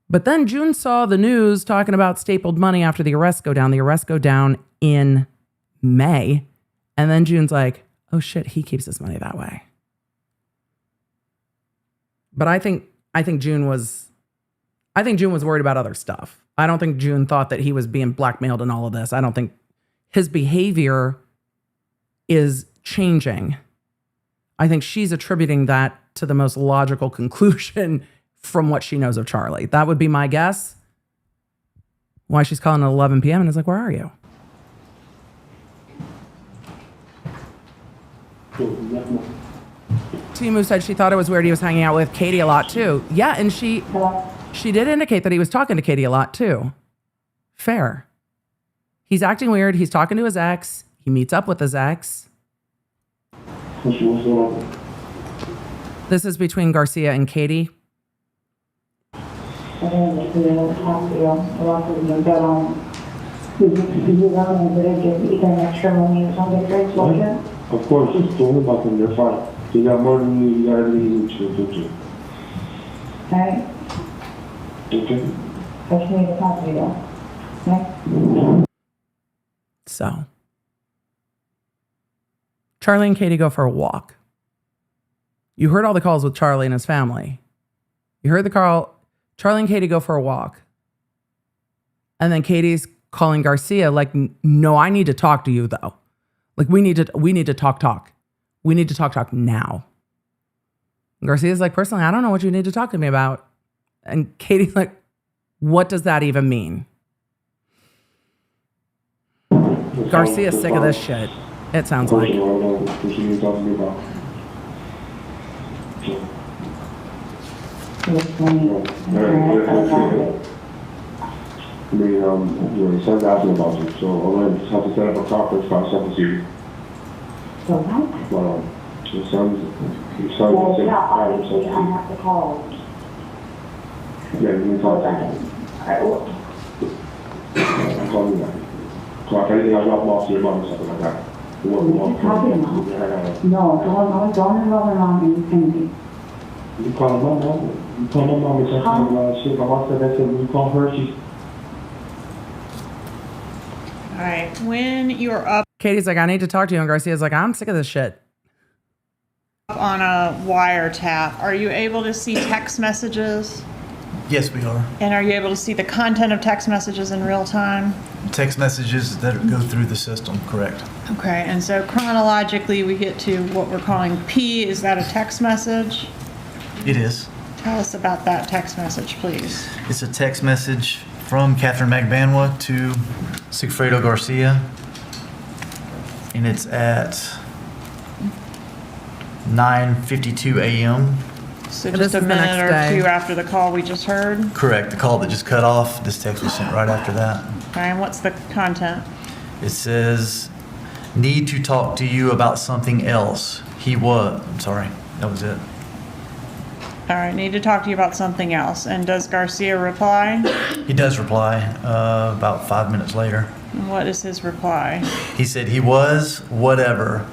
But then June saw the news talking about stapled money after the arrests go down. The arrests go down in May. And then June's like, oh shit, he keeps his money that way. But I think June was worried about other stuff. I don't think June thought that he was being blackmailed in all of this. I don't think his behavior is changing. I think she's attributing that to the most logical conclusion from what she knows of Charli. That would be my guess. Why she's calling at 11 p.m. and is like, where are you? Timu said she thought it was weird he was hanging out with Katie a lot too. Yeah, and she did indicate that he was talking to Katie a lot too. Fair. He's acting weird. He's talking to his ex. He meets up with his ex. This is between Garcia and Katie. Of course, just don't worry about them. They're fine. You got more than you got everything you should do. Alright. Okay. I just need to talk to you though. Okay? So, Charli and Katie go for a walk. You heard all the calls with Charli and his family. You heard the call. Charli and Katie go for a walk. And then Katie's calling Garcia like, no, I need to talk to you though. Like we need to talk. We need to talk now. And Garcia's like, personally, I don't know what you need to talk to me about. And Katie's like, what does that even mean? Garcia's sick of this shit. It sounds like. I mean, your son's asking about you, so I'm going to have to set up a conference call something to you. So what? Well, your son's Well, sick. yeah, obviously I have to call. Yeah, you can talk to him. Alright, well, I'll call you back. So if anything, I'll drop off to your mom or something like that. what are you talking about? No, don't involve her mom in anything. You call my mom? You call my mom and tell her about shit. My mom said that when you call her, she's... All right, when you're up Katie's like, I need to talk to you. And Garcia's like, I'm sick of this shit. on a wiretap, are you able to see text messages? Yes, we are. And are you able to see the content of text messages in real time? Text messages that go through the system, correct. Okay, and so chronologically, we get to what we're calling P. Is that a text message? It is. Tell us about that text message, please. It's a text message from Catherine Magbanwa to Sigfredo Garcia. And it's at 9:52 a.m. So And just this a is the next minute or day. two after the call we just heard. Correct. The call that just cut off, this text was sent right after that. Okay, and what's the content? It says, need to talk to you about something else. I'm sorry, that was it. All right, need to talk to you about something else. And does Garcia reply? He does reply about 5 minutes later. And what is his reply? He said he was, whatever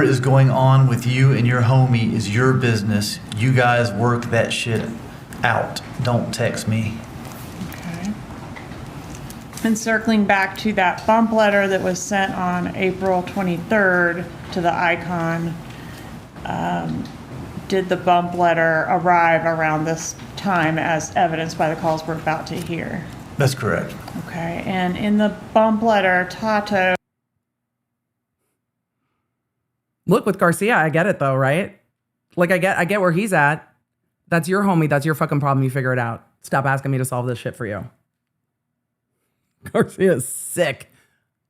is going on with you and your homie is your business. You guys work that shit out. Don't text me. Okay. And circling back to that bump letter that was sent on April 23rd to the Icon, did the bump letter arrive around this time as evidenced by the calls we're about to hear? That's correct. Okay, and in the bump letter, Tato. Look, with Garcia, I get it though, right? Like I get where he's at. That's your homie. That's your fucking problem. You figure it out. Stop asking me to solve this shit for you. Garcia is sick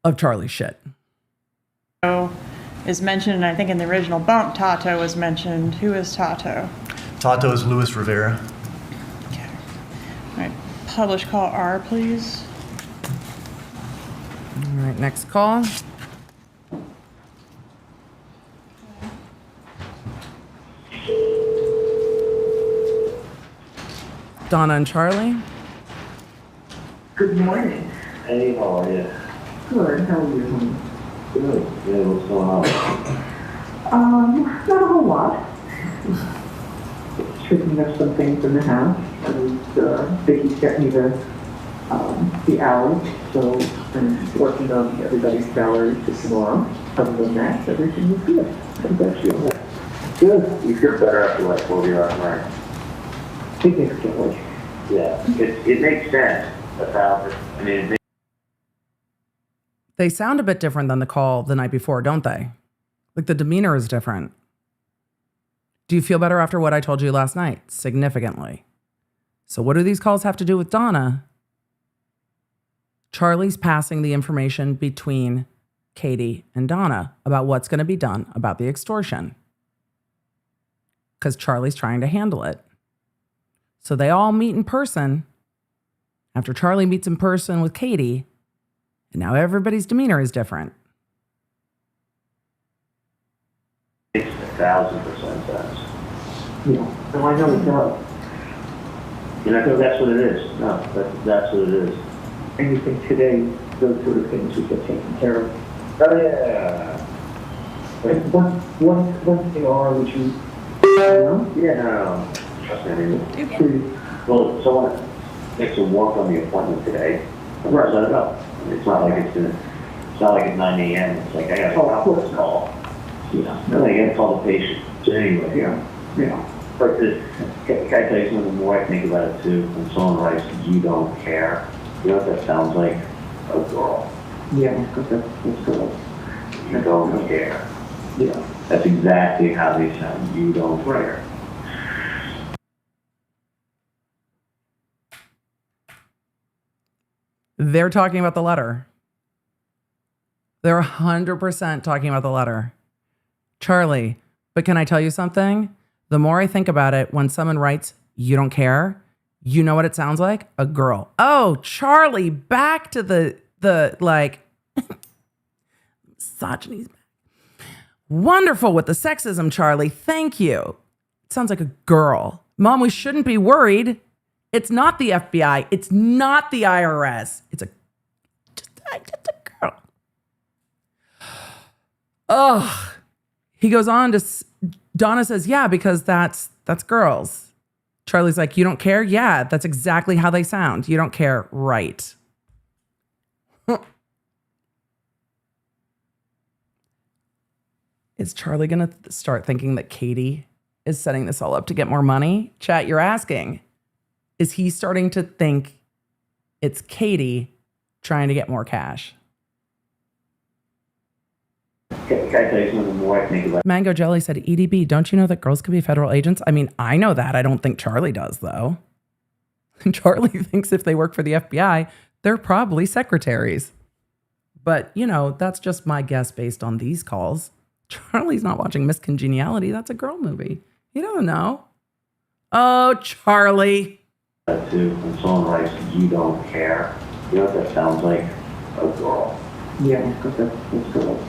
of Charli's shit. Is mentioned, and I think in the original bump, Tato was mentioned. Who is Tato? Tato is Luis Rivera. Okay. All right, publish call R, please. All right, next call. Donna and Charli. Good morning. Hey, how are you? Good, how are you? Good. Yeah, what's going on? Not a whole lot. Straightening up some things in the house, and Vicky's got me the hours, so I'm working on everybody's salaries for tomorrow. Other than that, everything is good. How does that feel? Good. You feel better after like 40 hours, right? Significantly. Yeah. It makes sense. That's how, I mean, They sound a bit different than the call the night before, don't they? Like the demeanor is different. Do you feel better after what I told you last night? Significantly. So what do these calls have to do with Donna? Charli's passing the information between Katie and Donna about what's going to be done about the extortion. Because Charli's trying to handle it. So they all meet in person. After Charli meets in person with Katie, and now everybody's demeanor is different. makes 1,000% sense. Yeah. No, I know it does. You know, that's what it is. No, that's what it is. Anything today, those sort of things would get taken care of. Oh, yeah. And one thing, or would you, know? Yeah, no. Trust me, I mean, well, someone makes a walk on the appointment today. Right. Set it up. It's not like it's not like it's 9 a.m. It's like, I gotta call this call. Yeah. No, I gotta call the patient. So anyway, Yeah. but can I tell you something? The more I think about it too, when someone writes, "You don't care," you know what that sounds like? A girl. Yeah, because that's good. You don't care. Yeah. That's exactly how they sound. You don't care. They're talking about the letter. They're 100% talking about the letter. Charli, but can I tell you something? The more I think about it, when someone writes, "You don't care," you know what it sounds like? A girl. Oh, Charli, back to the like, misogyny's back. Wonderful with the sexism, Charli. Thank you. It sounds like a girl. Mom, we shouldn't be worried. It's not the FBI. It's not the IRS. It's just a girl. Ugh. He goes on to, Donna says, yeah, because that's girls. Charli's like, you don't care? Yeah, that's exactly how they sound. You don't care, right? Is Charli going to start thinking that Katie is setting this all up to get more money? Chat, you're asking. Is he starting to think it's Katie trying to get more cash? Can I tell you something? The more I think about it. Mango Jelly said, EDB, don't you know that girls could be federal agents? I mean, I know that. I don't think Charli does, though. Charli thinks if they work for the FBI, they're probably secretaries. But, you know, that's just my guess based on these calls. Charli's not watching Miss Congeniality. That's a girl movie. You don't know. Oh, Charli. Too, when someone writes, "You don't care," you know what that sounds like? A girl. Yeah, because that's good.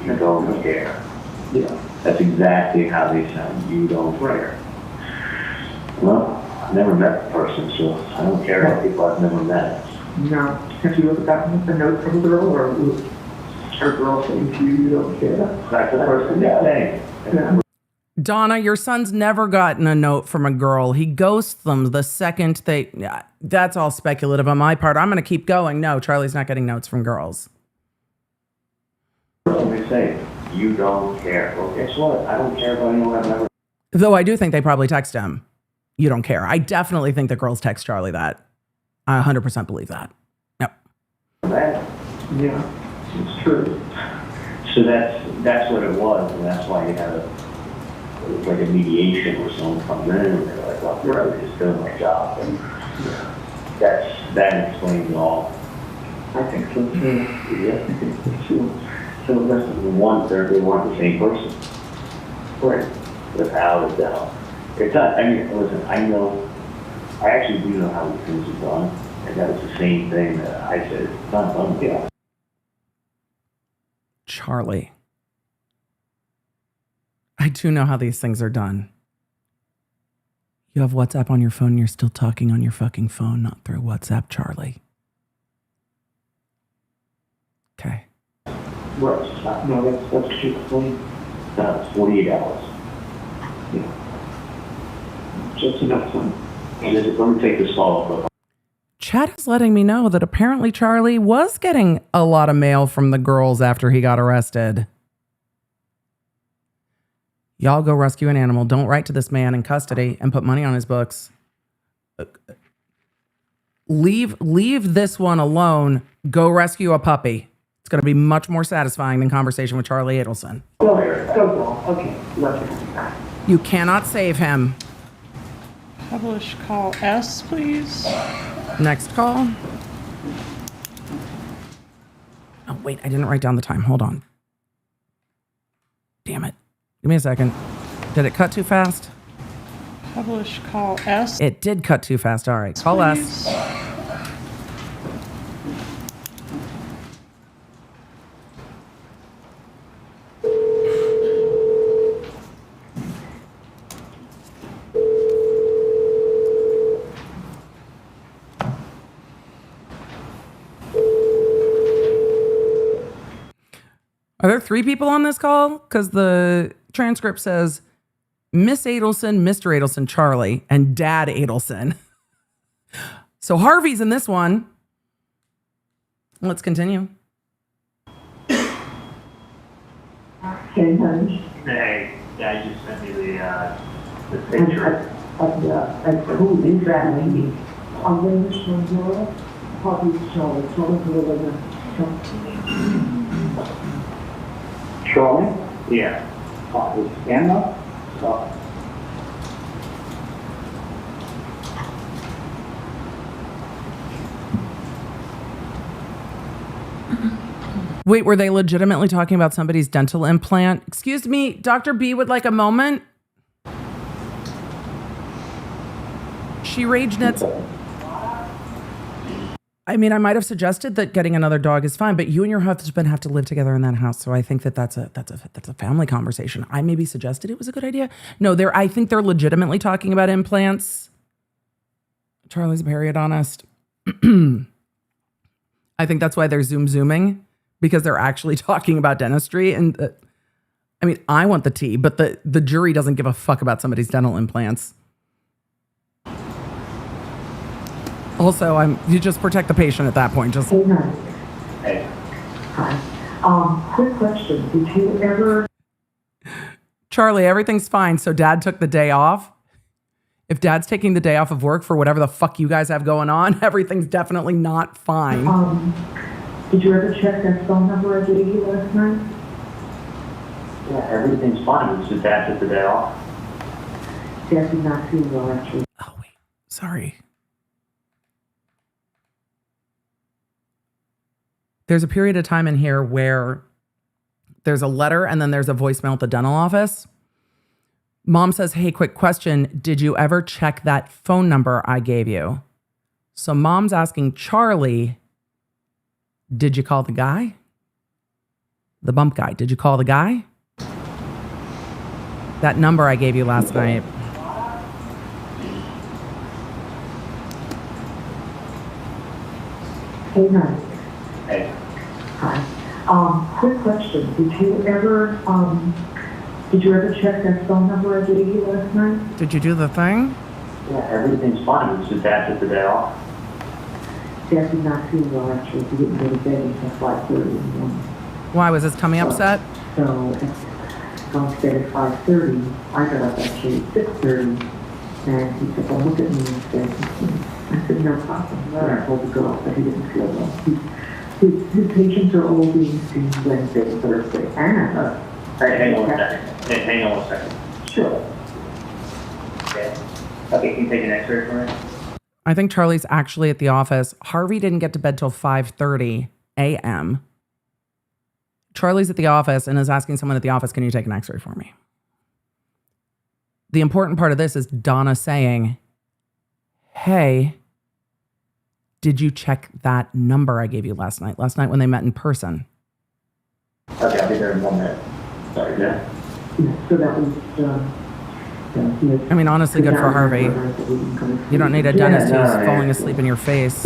You don't care. Yeah. That's exactly how they sound. You don't care. Well, I've never met the person, so I don't care about people I've never met. Now, have you ever gotten a note from a girl, or a girl saying to you, "You don't care"? That's the person they're saying. Yeah. Donna, your son's never gotten a note from a girl. He ghosts them the second they... That's all speculative on my part. I'm going to keep going. No, Charli's not getting notes from girls. They say, "You don't care." Well, guess what? I don't care about anyone I've never. Though I do think they probably text him, "You don't care." I definitely think the girls text Charli that. I 100% believe that. Yep. met. Yeah, it's true. So that's what it was, and that's why you had like a mediation where someone comes in and they're like, "Well, I'm really just doing my job," and that explains it all. I think so too. Yeah. I think so too. So they want the same person. Right. Without a doubt. It's not, I mean, listen, I actually do know how these things are done, and that was the same thing that I said, it's not done yet. Charli. I do know how these things are done. You have WhatsApp on your phone and you're still talking on your fucking phone, not through WhatsApp, Charli. Okay. Right. No, that's too clean. 48 hours. Yeah. Just enough time. And let me take this follow-up. Chat is letting me know that apparently Charli was getting a lot of mail from the girls after he got arrested. Y'all go rescue an animal. Don't write to this man in custody and put money on his books. Leave this one alone. Go rescue a puppy. It's going to be much more satisfying than conversation with Charli Adelson. Okay. You cannot save him. Publish call S, please. Next call. Oh, wait, I didn't write down the time. Hold on. Damn it. Give me a second. Did it cut too fast? Publish call S. It did cut too fast. All right, call please. us. Are there 3 people on this call? Because the transcript says Miss Adelson, Mr. Adelson, Charli, and Dad Adelson. So Harvey's in this one. Let's continue. Hey, honey. Hey, Dad just sent me the picture. Who is that lady? I'm going to show you. Harvey's Charli. Charli? Yeah. Is Anna? Wait, were they legitimately talking about somebody's dental implant? Excuse me, Dr. B would like a moment. She rage knits. I mean, I might have suggested that getting another dog is fine, but you and your husband have to live together in that house. So I think that's a family conversation. I maybe suggested it was a good idea. No, I think they're legitimately talking about implants. Charli's periodontist. I think that's why they're zooming, because they're actually talking about dentistry. And I mean, I want the tea, but the jury doesn't give a fuck about somebody's dental implants. Also, you just protect the patient at that point. Just Hey, honey. Hey. Hi. Quick question. Did you ever... Charli, everything's fine. So Dad took the day off. If Dad's taking the day off of work for whatever the fuck you guys have going on, everything's definitely not fine. Did you ever check that phone number I gave you last night? Yeah, everything's fine. It's just Dad took the day off. Dad did not feel well, actually. Oh, wait. Sorry. There's a period of time in here where there's a letter and then there's a voicemail at the dental office. Mom says, hey, quick question. Did you ever check that phone number I gave you? So Mom's asking Charli, did you call the guy? The bump guy. Did you call the guy? That number I gave you last night. Hey, honey. Hey. Hi. Quick question. Did you ever check that phone number I gave you last night? Did you do the thing? Yeah, everything's fine. It's just Dad took the day off. Dad did not feel well, actually. He didn't go to bed until 5:30 in the morning. Why, was his tummy upset? So, gone to bed at 5:30. I got up actually at 6:30. And he said, well, look at me and said, I said, no problem. I told the girl that he didn't feel well. His patients are all being seen Wednesday and Thursday. And, Hang on a second. Hang on a second. Sure. Okay, can you take an X-ray for me? I think Charli's actually at the office. Harvey didn't get to bed till 5:30 a.m. Charli's at the office and is asking someone at the office, can you take an X-ray for me? The important part of this is Donna saying, hey, did you check that number I gave you last night when they met in person? Okay, I'll be there in 1 minute. Sorry, Dad. Yeah, so that was I mean, honestly, good for Harvey. You don't need a dentist who's falling asleep in your face.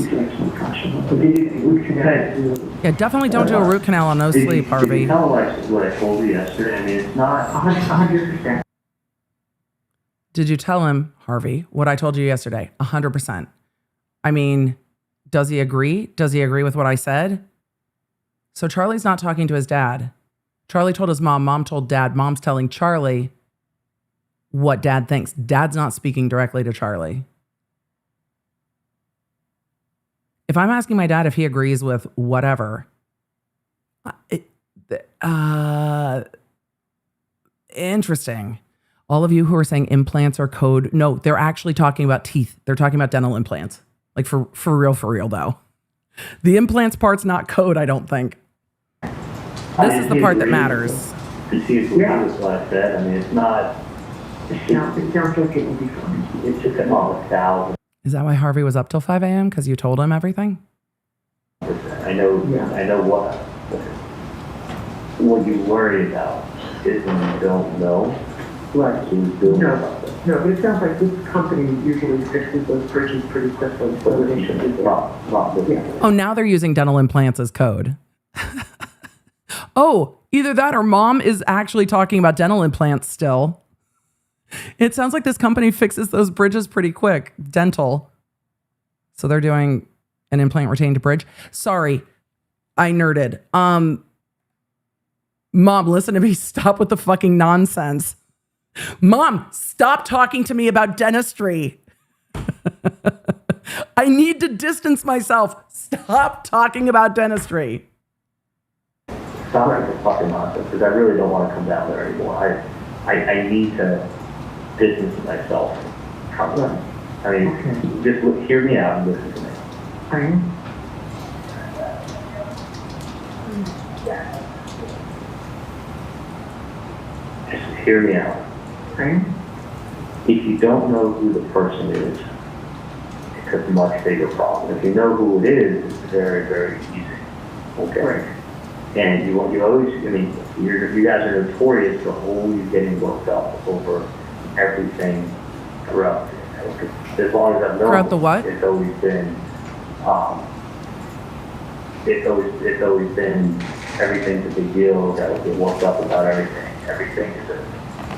Yeah, definitely don't do a root canal on no sleep, Harvey. Did you tell what I told you yesterday? I mean, it's not 100%. Did you tell him, Harvey, what I told you yesterday? 100%. I mean, does he agree? Does he agree with what I said? So Charlie's not talking to his dad. Charlie told his mom. Mom told dad. Mom's telling Charlie what dad thinks. Dad's not speaking directly to Charlie. If I'm asking my dad if he agrees with whatever, interesting. All of you who are saying implants are code, no, they're actually talking about teeth. They're talking about dental implants. Like for real though. The implants part's not code, I don't think. This is the part that matters. Yeah, that's what I said. I mean, it's not. It sounds like it will be fine. It's just a $1,000. Is that why Harvey was up till 5 a.m.? Because you told him everything? I know what you worry about is when you don't know. Right. No, but it sounds like this company usually fixes those bridges pretty quickly, so they should be not. Oh, now they're using dental implants as code. Oh, either that or mom is actually talking about dental implants still. It sounds like this company fixes those bridges pretty quick. Dental. So they're doing an implant retained bridge. Sorry, I nerded. Mom, listen to me. Stop with the fucking nonsense. Mom, stop talking to me about dentistry. I need to distance myself. Stop talking about dentistry. Stop like the fucking nonsense, because I really don't want to come down there anymore. I need to distance myself from them. I mean, just hear me out and listen to me. Just hear me out. If you don't know who the person is, it's a much bigger problem. If you know who it is, it's very, very easy. Okay? Right. And you always, I mean, you guys are notorious for always getting worked up over everything throughout. As long as I've known, throughout the what? It's always been, it's always been everything's a big deal. That we get worked up about everything. Everything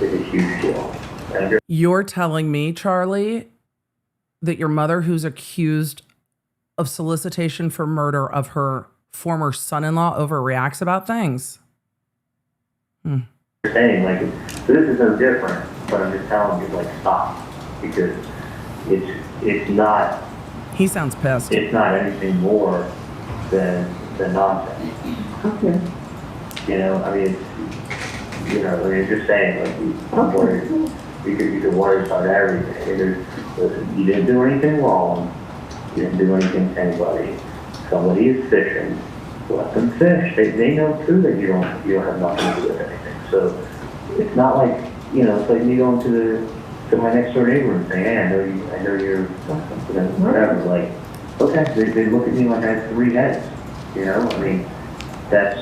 is a huge deal. And you're telling me, Charlie, that your mother, who's accused of solicitation for murder of her former son-in-law, overreacts about things? Saying like, so this is no different, but I'm just telling you, like, stop, because it's not. He sounds pissed. It's not anything more than nonsense. Okay. You know, I mean, just saying, like, I'm worried. You could worry about everything. Listen, you didn't do anything wrong. You didn't do anything to anybody. Somebody is fishing. Let them fish. They know too that you don't have nothing to do with anything. So it's not like, it's like me going to my next door neighbor and saying, hey, I know you're whatever. Like, okay, they look at me like I have 3 heads. I mean, that's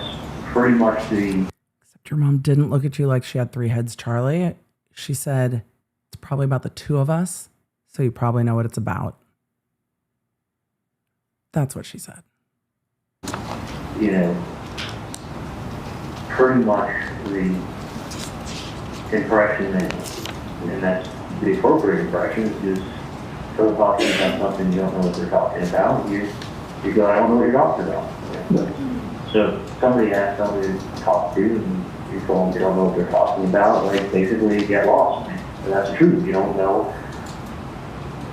pretty much the. Except your mom didn't look at you like she had 3 heads, Charlie. She said, it's probably about the 2 of us, so you probably know what it's about. That's what she said. Pretty much the impression and that's the appropriate impression, is just so talking about something you don't know what they're talking about. You go, I don't know what you're talking about. So somebody has somebody to talk to, and you told them you don't know what they're talking about. Like, basically, you get lost. And that's true. You don't know.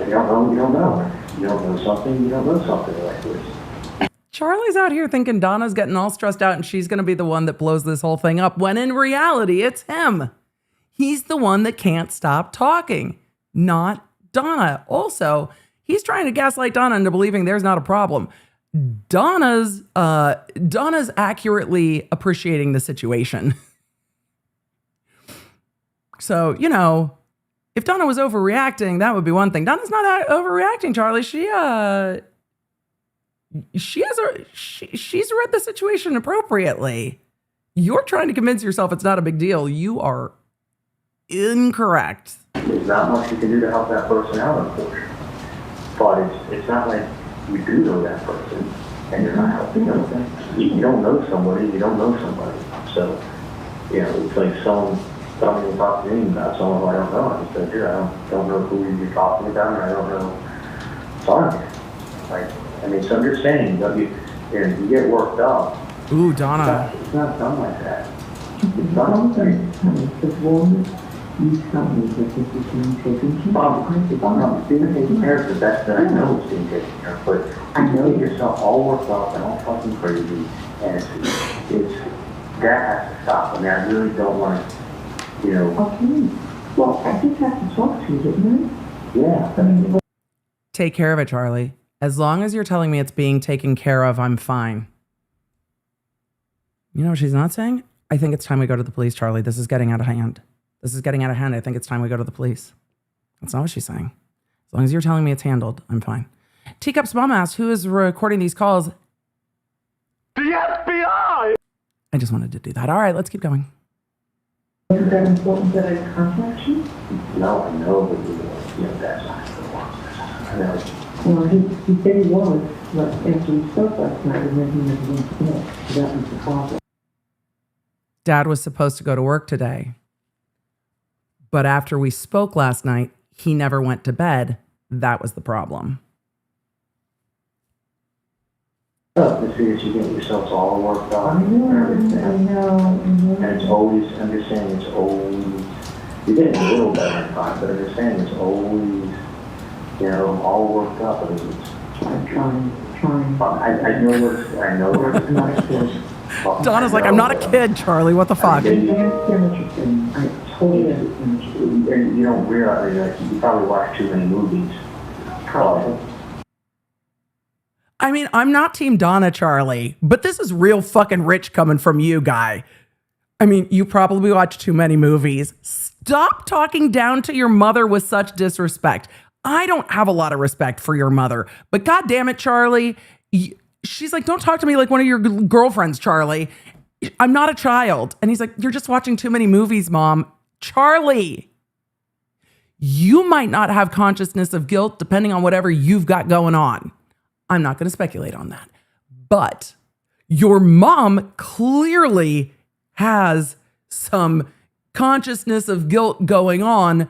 If you don't know, you don't know. If you don't know something, you don't know something like this. Charlie's out here thinking Donna's getting all stressed out and she's going to be the one that blows this whole thing up, when in reality, it's him. He's the one that can't stop talking, not Donna. Also, he's trying to gaslight Donna into believing there's not a problem. Donna's accurately appreciating the situation. So, if Donna was overreacting, that would be one thing. Donna's not overreacting, Charlie. She's read the situation appropriately. You're trying to convince yourself it's not a big deal. You are incorrect. There's not much you can do to help that person out, unfortunately. But it's not like you do know that person and you're not helping them. You don't know somebody, you don't know somebody. So, you know, it's like someone telling me to talk to me about someone who I don't know. I just said, dude, I don't know who you're talking about, and I don't know. Sorry. Like, I mean, so I'm just saying, you get worked up. Ooh, Donna. It's not done like that. It's not like that. As long as you tell me that this is being taken care of. Being taken care of is the best that I know is being taken care of. But I know you get yourself all worked up and all fucking crazy, and it's that has to stop. I mean, I really don't want to, you know. Okay. Well, I just have to talk to you, didn't I? Yeah. I mean, Take care of it, Charli. As long as you're telling me it's being taken care of, I'm fine. You know what she's not saying? I think it's time we go to the police, Charli. This is getting out of hand. I think it's time we go to the police. That's not what she's saying. As long as you're telling me it's handled, I'm fine. Teacup's mom asked, who is recording these calls? The FBI! I just wanted to do that. All right, let's keep going. Isn't that important that I contact you? No, I know, but you know, that's not the one. I know. Well, he said he was, but after we spoke last night, and then he never went to bed. So that was the problem. Dad was supposed to go to work today. But after we spoke last night, he never went to bed. That was the problem. The see that you get yourselves all worked up. I know. And it's always, I'm just saying, it's always, you're getting a little better in time, but I'm just saying, it's always, you know, all worked up. I mean, I'm trying. I know it's not a kid. Donna's like, I'm not a kid, Charli. What the fuck? I understand what you're saying. I totally understand what you're saying. And you don't realize, like, you probably watch too many movies. Probably. I mean, I'm not Team Donna, Charli, but this is real fucking rich coming from you, guy. I mean, you probably watch too many movies. Stop talking down to your mother with such disrespect. I don't have a lot of respect for your mother, but God damn it, Charli. She's like, don't talk to me like one of your girlfriends, Charli. I'm not a child. And he's like, you're just watching too many movies, Mom. Charli, you might not have consciousness of guilt depending on whatever you've got going on. I'm not going to speculate on that. But your mom clearly has some consciousness of guilt going on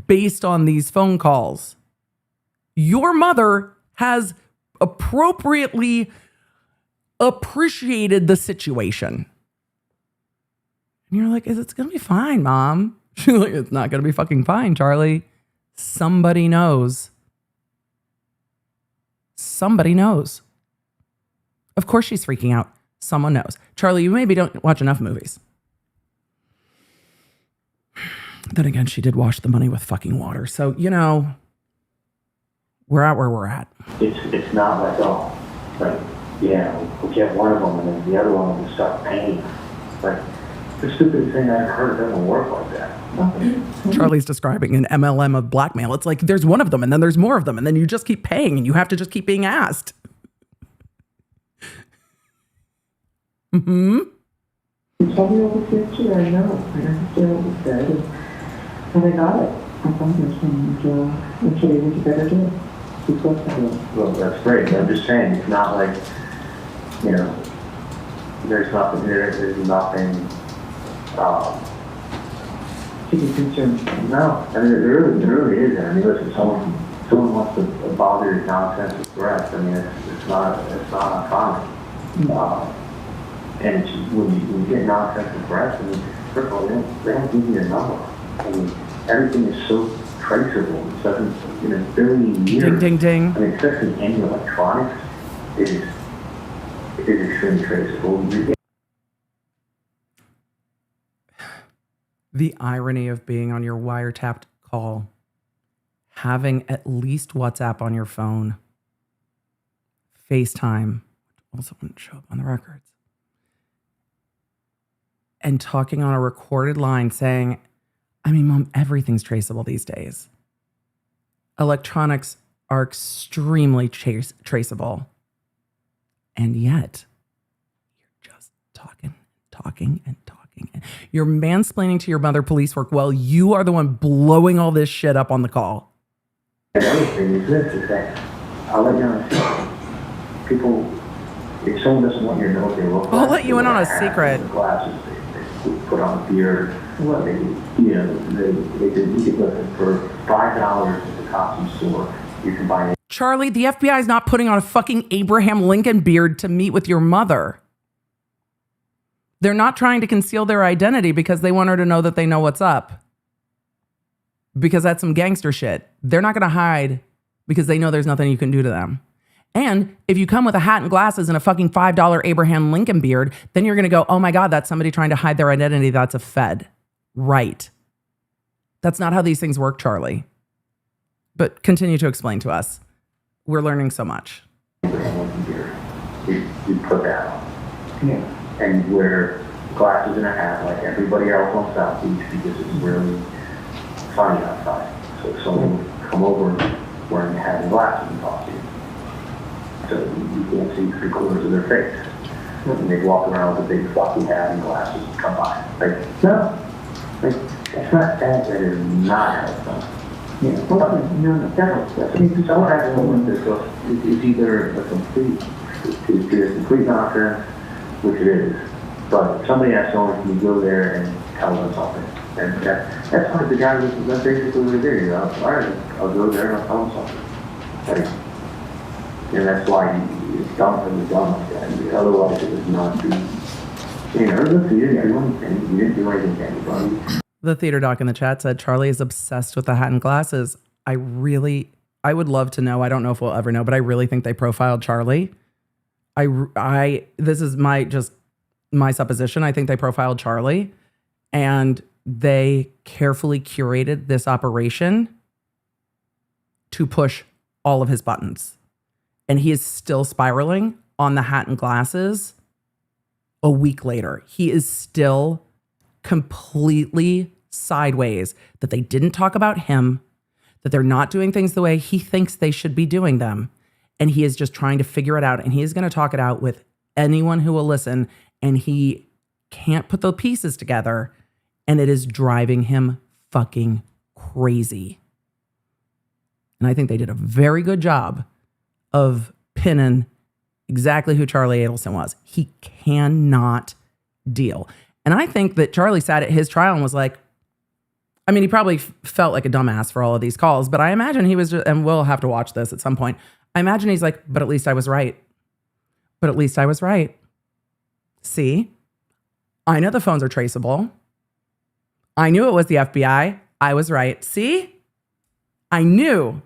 based on these phone calls. Your mother has appropriately appreciated the situation. And you're like, it's going to be fine, Mom. She's like, it's not going to be fucking fine, Charli. Somebody knows. Somebody knows. Of course she's freaking out. Someone knows. Charli, you maybe don't watch enough movies. Then again, she did wash the money with fucking water. So, you know, we're at where we're at. It's not like, oh, like, yeah, we'll get one of them and then the other one will start paying. Like, the stupid thing I've heard doesn't work like that. Charli's describing an MLM of blackmail. It's like there's one of them and then there's more of them and then you just keep paying and you have to just keep being asked. Mm-hmm. You told me all this yesterday, I know. I understand what you said, and I got it. I thought this, and today was a better day. Because I will. Well, that's great. I'm just saying, it's not like, you know, there's nothing there, there's nothing, to be concerned. no, I mean, there really isn't. I mean, listen, someone wants to bother your nonsense with breath. I mean, it's not uncommon. And it's, when you get nonsense with breath, I mean, first of all, they don't give you a number. I mean, everything is so traceable. It doesn't, in a billion years. Ding, ding, ding. I mean, especially any electronics is extremely traceable. The irony of being on your wiretapped call, having at least WhatsApp on your phone, FaceTime, also wouldn't show up on the records, and talking on a recorded line saying, I mean, Mom, everything's traceable these days. Electronics are extremely traceable. And yet, you're just talking You're mansplaining to your mother police work while you are the one blowing all this shit up on the call. The other thing is this, is that I'll let you know, people, if someone doesn't want you to know what they look like, I'll let you in on a secret. Glasses, they put on a beard, well, they, you know, they can, you can look for $5 at the costume store. You can buy it. Charli, the FBI is not putting on a fucking Abraham Lincoln beard to meet with your mother. They're not trying to conceal their identity because they want her to know that they know what's up. Because that's some gangster shit. They're not going to hide because they know there's nothing you can do to them. And if you come with a hat and glasses and a fucking $5 Abraham Lincoln beard, then you're going to go, oh my God, that's somebody trying to hide their identity. That's a Fed. Right. That's not how these things work, Charli. But continue to explain to us. We're learning so much. You put that on. Yeah. And you wear glasses and a hat like everybody else on South Beach because it's really sunny outside. So if someone would come over wearing a hat and glasses and talk to you. So you can't see 3/4 of their face. And they walk around with a big fluffy hat and glasses and come by. Like, no. Like, that's not that. That is not how it's done. Yeah, well, no, that's I mean, someone has a woman that goes, it's either a complete nonsense, which it is. But somebody asks someone, can you go there and tell them something? And that's like the guy that's basically what he did. You know, all right, I'll go there and I'll tell them something. Like, and that's why it's dumb and it's dumb like that. Otherwise, it would not be. You know, look, you didn't do anything. You didn't do anything to anybody. The theater doc in the chat said Charli is obsessed with the hat and glasses. I would love to know. I don't know if we'll ever know, but I really think they profiled Charli. This is my supposition. I think they profiled Charli and they carefully curated this operation to push all of his buttons. And he is still spiraling on the hat and glasses a week later. He is still completely sideways, that they didn't talk about him, that they're not doing things the way he thinks they should be doing them. And he is just trying to figure it out. And he is going to talk it out with anyone who will listen. And he can't put the pieces together. And it is driving him fucking crazy. And I think they did a very good job of pinning exactly who Charli Adelson was. He cannot deal. And I think that Charli sat at his trial and was like, I mean, he probably felt like a dumbass for all of these calls, but I imagine he was, and we'll have to watch this at some point. I imagine he's like, but at least I was right. But at least I was right. See, I know the phones are traceable. I knew it was the FBI. I was right. See, I knew.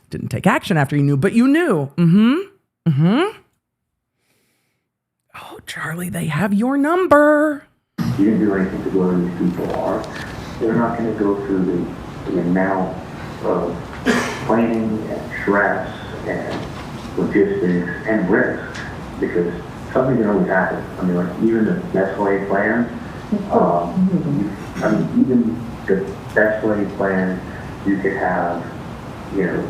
Didn't take action after you knew, but you knew. Oh, Charli, they have your number. You didn't do anything to where these people are. They're not going to go through the amount of planning and stress and logistics and risk because something can always happen. I mean, like even the best laid plan, even the best laid plan, you could have, you know,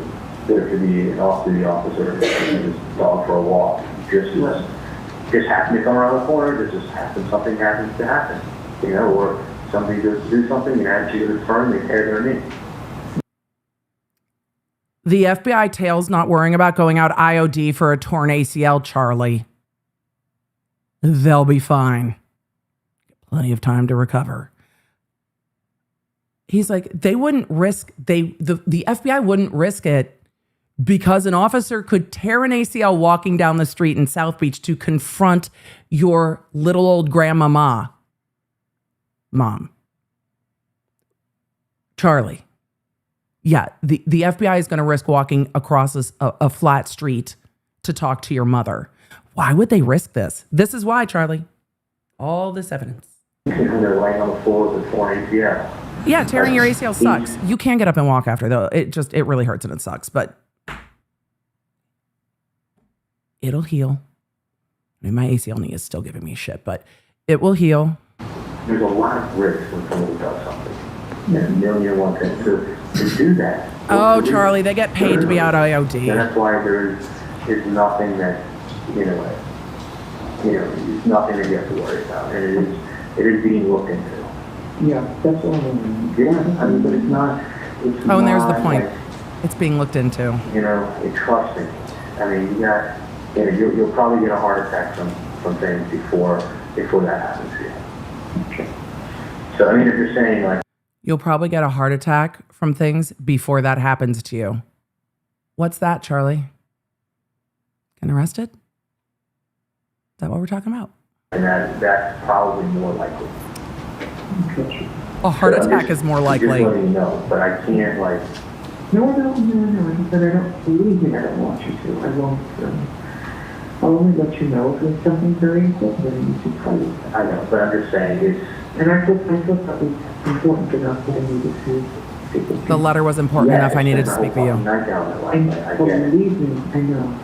there could be an off-duty officer taking his dog for a walk. Just happen to come around the corner, just happen, something happens to happen. You know, or somebody goes to do something, and as you return, they tear their knee. The FBI tail's not worrying about going out IOD for a torn ACL, Charli. They'll be fine. Plenty of time to recover. He's like, they wouldn't risk, the FBI wouldn't risk it because an officer could tear an ACL walking down the street in South Beach to confront your little old grandmama. Mom. Charli. Yeah, the FBI is going to risk walking across a flat street to talk to your mother. Why would they risk this? This is why, Charli. All this evidence. They're laying on the floor with a torn ACL. Yeah, tearing your ACL sucks. You can get up and walk after, though. It really hurts and it sucks, but it'll heal. I mean, my ACL knee is still giving me shit, but it will heal. There's a lot of risk when somebody does something. There's a million and one things to do that. Oh, Charli, they get paid to be out IOD. And that's why there's nothing that, you know, you know, it's nothing that you have to worry about, and it is being looked into. Yeah, that's all I mean. Yeah, I mean, but it's not. Oh, and there's the not point. like, It's being looked into. you know, trust me. I mean, you got, you know, you'll probably get a heart attack from things before that happens to you. Okay. So, I mean, if you're saying, like, You'll probably get a heart attack from things before that happens to you. What's that, Charlie? Getting arrested? Is that what we're talking about? and that's probably more likely. Okay. A heart So I'm attack just- is more I'm likely. just letting you know, but I can't, like, No, but I don't believe me. I don't want you to. I won't. I'll only let you know if it's something very important that you should tell you. I know, but I'm just saying, it's, And I thought that was important enough that I needed to speak with you. The letter was important enough. I needed to speak with you. Night down there, like, I Well, get it. believe me, I know.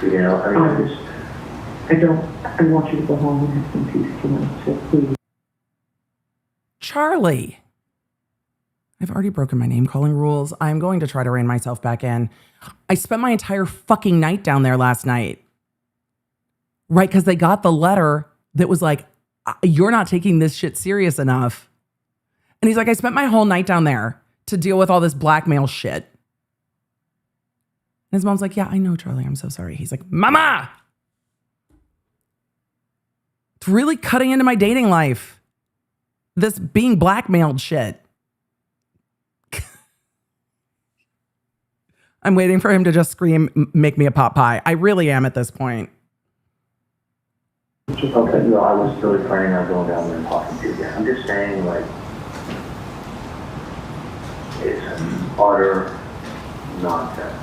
You know, I mean, I just, I want you to go home and have some peace tonight, so please. Charlie. I've already broken my name calling rules. I'm going to try to rein myself back in. I spent my entire fucking night down there last night. Right? Because they got the letter that was like, you're not taking this shit serious enough. And he's like, I spent my whole night down there to deal with all this blackmail shit. And his mom's like, yeah, I know, Charlie. I'm so sorry. He's like, Mama! It's really cutting into my dating life. This being blackmailed shit. I'm waiting for him to just scream, make me a pot pie. I really am at this point. okay, no, I was really planning on going down there and talking to you again. I'm just saying, like, it's utter nonsense.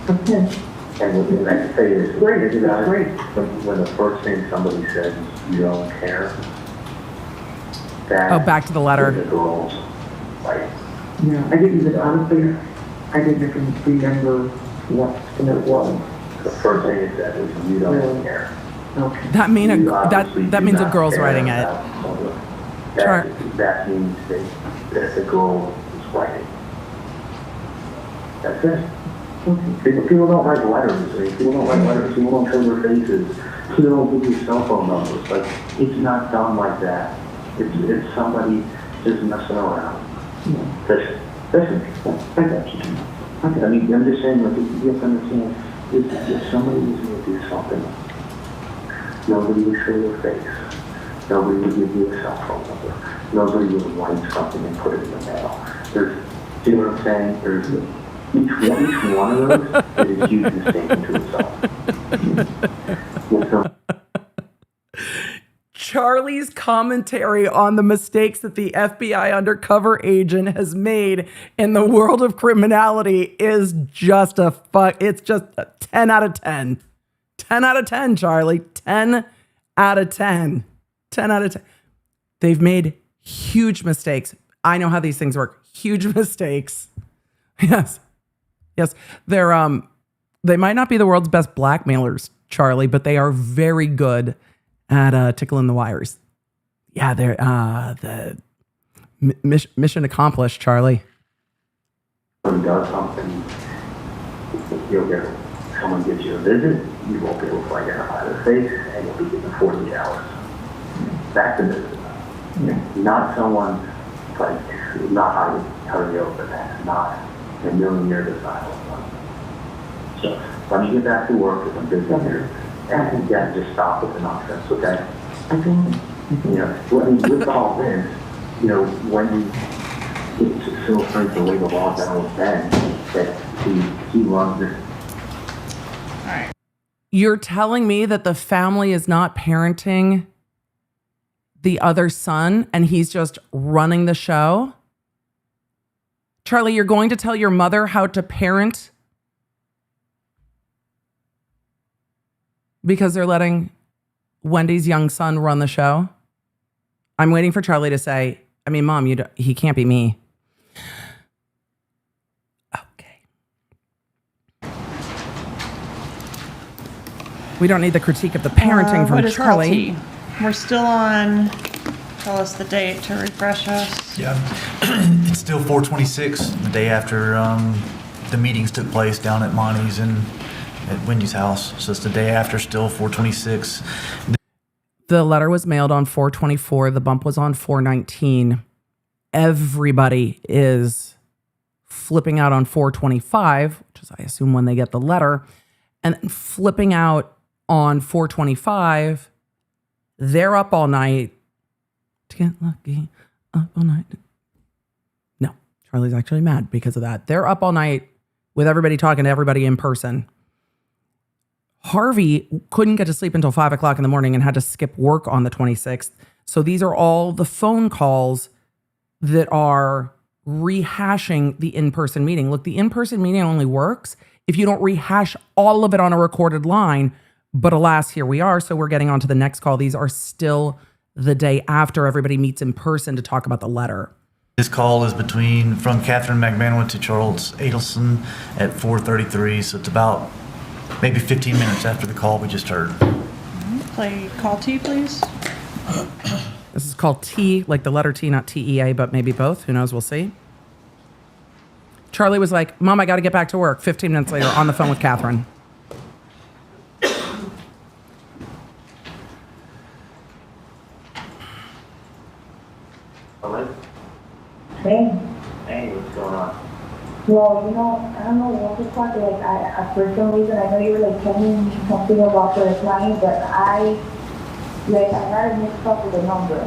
Okay. And I can tell you this, Great, you guys, great. when the first thing somebody says, you don't care, that Oh, back to the letter. The girls, like, Yeah, I didn't even, honestly, I didn't even remember what it was. the first thing it said was, you don't Really? care. Okay. That mean You obviously that do means a not girl's care writing it. about someone. Char- That means that the girl is writing. That's it. People don't write letters. People don't write letters. People don't show their faces. People don't give you cell phone numbers. Like, it's not done like that. It's somebody just messing around. Listen, I got you. I mean, I'm just saying, like, you have to understand, if somebody was going to do something, nobody would show their face. Nobody would give you a cell phone number. Nobody would write something and put it in the mail. See what I'm saying? There's each one of those is a huge mistake into itself. Charlie's commentary on the mistakes that the FBI undercover agent has made in the world of criminality is just it's just a 10 out of 10. 10 out of 10, Charlie. 10 out of 10. 10 out of 10. They've made huge mistakes. I know how these things work. Huge mistakes. Yes. Yes. They might not be the world's best blackmailers, Charlie, but they are very good at tickling the wires. Yeah, they're the mission accomplished, Charlie. When does something, you'll get someone gives you a visit, you won't be able to identify their face, and you'll be given 48 hours. That's the visit. Yeah. Not someone like not how you open that, not a million year asylum. So let me get back to work because I'm busy here, and again, just stop with the nonsense, okay? I don't. You know, with all this, you know, when it's so afraid to lay the law down with Ben that he runs this. You're telling me that the family is not parenting the other son and he's just running the show? Charlie, you're going to tell your mother how to parent because they're letting Wendy's young son run the show? I'm waiting for Charlie to say, I mean, Mom, he can't be me. Okay. We don't need the critique of the parenting from What is Charlie. LT? We're still on, tell us the date to refresh us. Yeah, it's still 4/26, the day after the meetings took place down at Monty's, and at Wendy's house. So it's the day after, still 426. The letter was mailed on 4/24. The bump was on 4/19. Everybody is flipping out on 4/25, which is, I assume, when they get the letter, and then flipping out on 4/25. They're up all night to get lucky. Up all night. No, Charlie's actually mad because of that. They're up all night with everybody talking to everybody in person. Harvey couldn't get to sleep until 5 o'clock in the morning and had to skip work on the 26th. So these are all the phone calls that are rehashing the in-person meeting. Look, the in-person meeting only works if you don't rehash all of it on a recorded line. But alas, here we are. So we're getting on to the next call. These are still the day after everybody meets in person to talk about the letter. This call is from Catherine McManawin to Charles Adelson at 4:33. So it's about maybe 15 minutes after the call we just heard. Play call T, please. This is called T, like the letter T, not TEA, but maybe both. Who knows? We'll see. Charlie was like, Mom, I got to get back to work. 15 minutes later, on the phone with Catherine. Hello? Hey. Hey, what's going on? Well, I don't know what the fuck, for some reason, I know you were, telling me something about the client, but I got a mixed up with the number.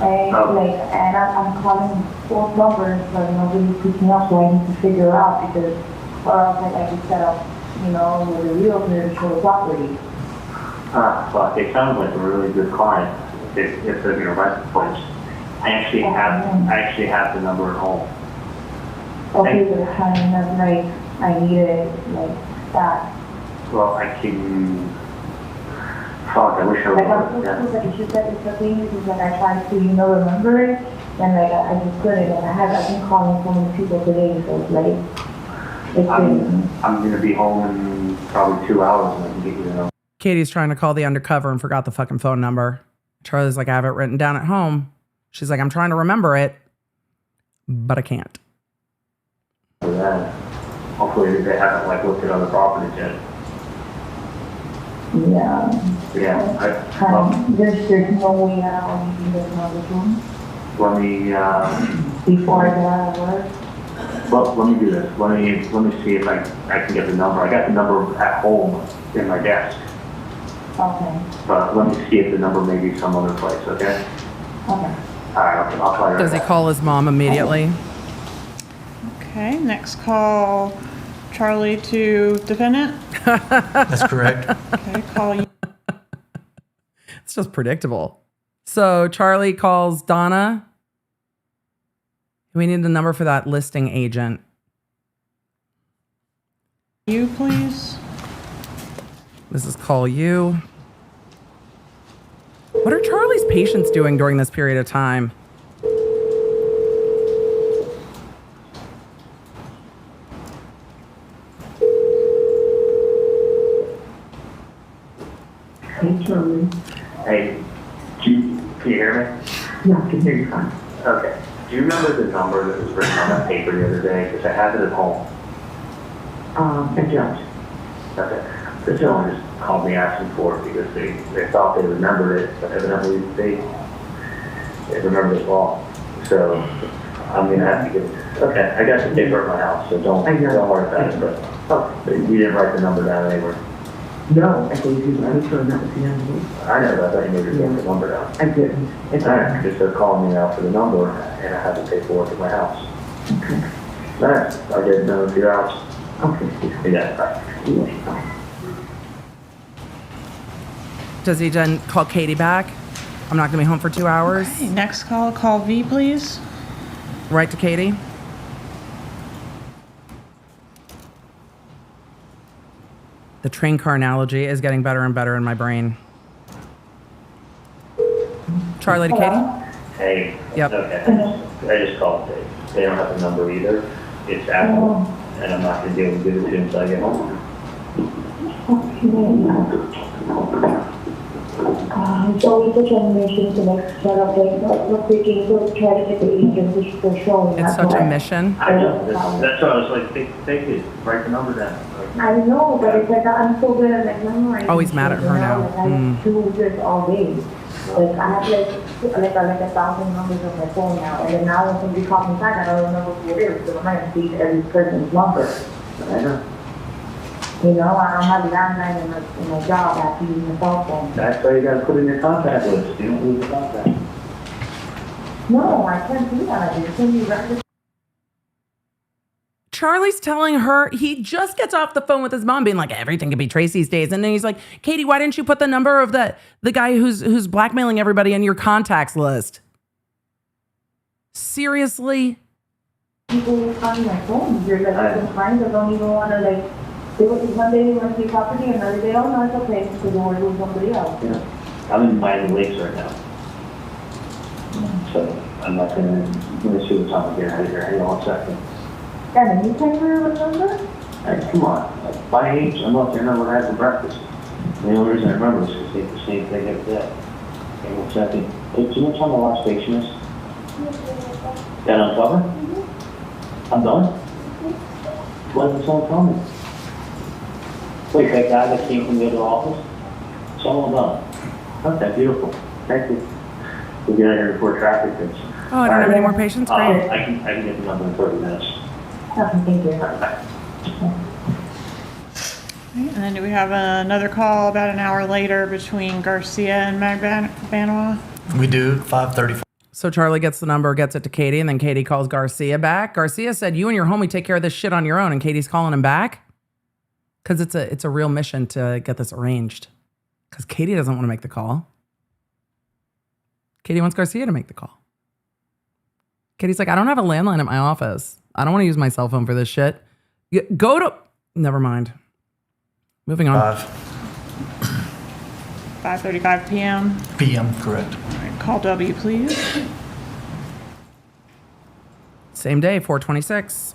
And, and I'm calling both numbers, but nobody's picking up, so I need to figure out, because, or else I could set up, with a realtor to show the property. Fuck, it sounds like a really good client. If they're gonna rent the place. I actually have the number at home. Okay, but I need it, that. Well, I can. Fuck, I wish I I'm would. it's just that it's the thing is I tried to, remember it, and I just couldn't, and I've been calling so many people today, so it's I'm gonna be home in probably 2 hours, and I can get you the number. Katie's trying to call the Undercover and forgot the fucking phone number. Charlie's like, I have it written down at home. She's like, I'm trying to remember it, but I can't. For that, hopefully they haven't looked at other properties yet. Yeah. Yeah. There's no way I'll need this number too. Let me. Before I get out of work. Well, let me do this. Let me see if I can get the number. I got the number at home in my desk. Okay. But let me see if the number may be some other place. Okay. Okay. All right. I'll try. Does he call his mom immediately? Okay, next call, Charlie to defendant. That's correct. Okay, call you. It's just predictable. So Charlie calls Donna. We need the number for that listing agent. You, please. This is call you. What are Charlie's patients doing during this period of time? Hey, Charlie. Hey, can you hear me? Yeah, I can hear you fine. Okay. Do you remember the number that was written on that paper the other day? Because I have it at home. I don't. Okay. The gentleman just called me asking for it because they thought they remembered it, but evidently they remembered it wrong. So I'm going to have to get. Okay, I got the paper at my house, so don't worry about it. But you didn't write the number down anywhere. No, I gave you, I was sure that was the number. I know that, but you needed to write the number down. I didn't. It's All right, just they're calling me now for the number, and I have the paperwork at my house. Okay. All right, I'll get it done in a few hours. Okay. Yeah, bye. Does he then call Katie back? I'm not going to be home for 2 hours. Okay, next call V, please. Right to Katie. The train car analogy is getting better and better in my brain. Charlie to Katie. Hey. Yep. Okay. I just called Dave. They don't have the number either. It's Apple, and I'm not going to be able to give it to him until I get home. So we took animation to next set up, we're thinking, we'll try to get the agent, which they're showing. It's such a mission. I know. That's what I was like. Take it. Write the number down. I know, but it's like I'm so good at like memorizing. Oh, he's mad at her now. Like, I do this all day. Like I have like 1,000 numbers on my phone now, and then now when somebody calls me back, I don't remember who it is because I'm not gonna see every person's number. You know, I don't have a landline in my job. I have to use my cell phone. That's why you gotta put in your contact list. You don't lose your contact. No, I can't do that. I just can't be registered. Charlie's telling her, he just gets off the phone with his mom being like, everything could be traced these days. And then he's like, Katie, why didn't you put the number of the guy who's blackmailing everybody in your contacts list? Seriously? People on my phone, you're like, I've been trying, I don't even want to like, one day they want to see property, another day, oh no, it's okay, because we're with somebody else. Yeah. I'm in Miami Lakes right now. So I'm not gonna see what's on here. Hang on 1 second. Then you can't remember? Hey, come on. At my age, I'm up there never had for breakfast. The only reason I remember is because they did the same thing every day. Hang on 1 second. Hey, do you know what time the last station is? That Undercover? I'm done? Why didn't someone tell me? Wait, that guy that came from the other office? Someone done. Okay, beautiful. Thank you. We'll get out here before traffic hits. Oh, I don't have any more patients? Great. I can get the number in 30 minutes. Thank you. And then do we have another call about an hour later between Garcia and Banois? We do 5:35. So Charlie gets the number, gets it to Katie, and then Katie calls Garcia back. Garcia said, you and your homie take care of this shit on your own, and Katie's calling him back? Because it's a real mission to get this arranged. Because Katie doesn't want to make the call. Katie wants Garcia to make the call. Katie's like, I don't have a landline at my office. I don't want to use my cell phone for this shit. Go to... Never mind. Moving on. 5:35 p.m. PM, correct. All right, call W, please. Same day, 426.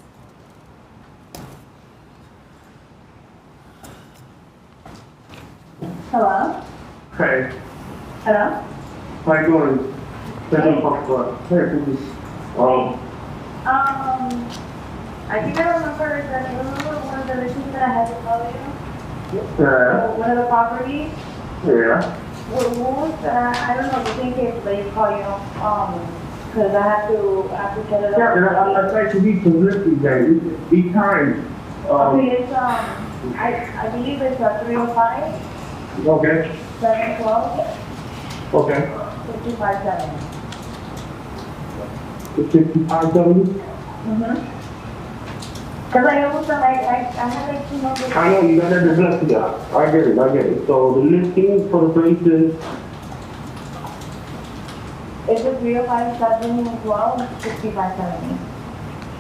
Hello? Hey, Hello? how you doing? I think I remember that you remember one of the issues that I had to tell you? Yeah. One of the properties? Yeah. What was that? I don't know, the same case that you call, because I have to set it up. Yeah, and I tried to be publicity there, each time. Okay, it's, I believe it's 305, Okay, 712, okay. 5570. The 5570? Mm-hmm. Because I also, I had like 2 numbers. I know, you got that address there. I get it. So the listing for the place is? It's a 305, 712, 5570.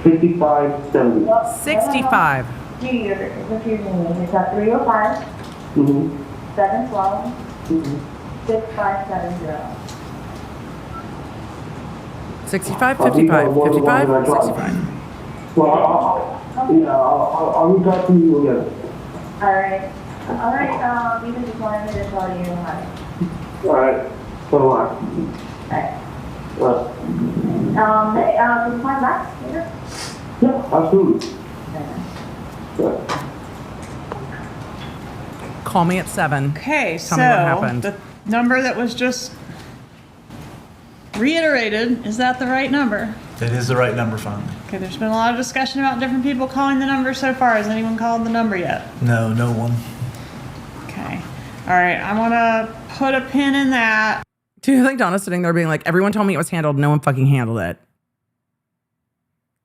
5570. 65. Gee, you're confusing me. It's a 305, Mm-hmm. 712, Mm-hmm. 6570. 65, 55, 55, 65. Well, I'll reach out to you again. Alright, Vida just wanted me to tell you hi. Alright, so on. Alright. Well, Hey, can you call back later? yeah, absolutely. Yeah. Call me at 7. Okay, Tell me what happened. the number that was just reiterated, is that the right number? That is the right number, finally. Okay, there's been a lot of discussion about different people calling the number so far. Has anyone called the number yet? No, no one. Okay. All right, I want to put a pin in that. Do you think Donna's sitting there being like, everyone told me it was handled, no one fucking handled it?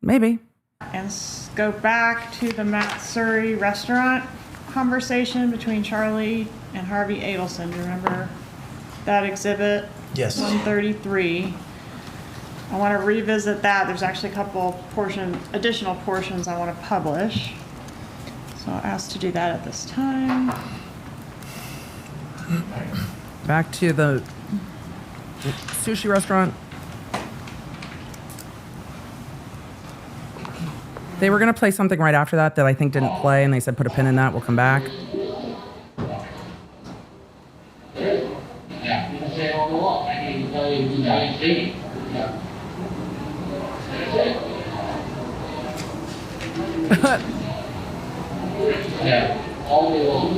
Maybe. And go back to the Matsuri restaurant conversation between Charli and Harvey Adelson. Do you remember that exhibit? Yes. 133. I want to revisit that. There's actually a couple additional portions I want to publish. So I'll ask to do that at this time. Back to the sushi restaurant. They were going to play something right after that I think didn't play, and they said put a pin in that, we'll come back. Yeah, all day long.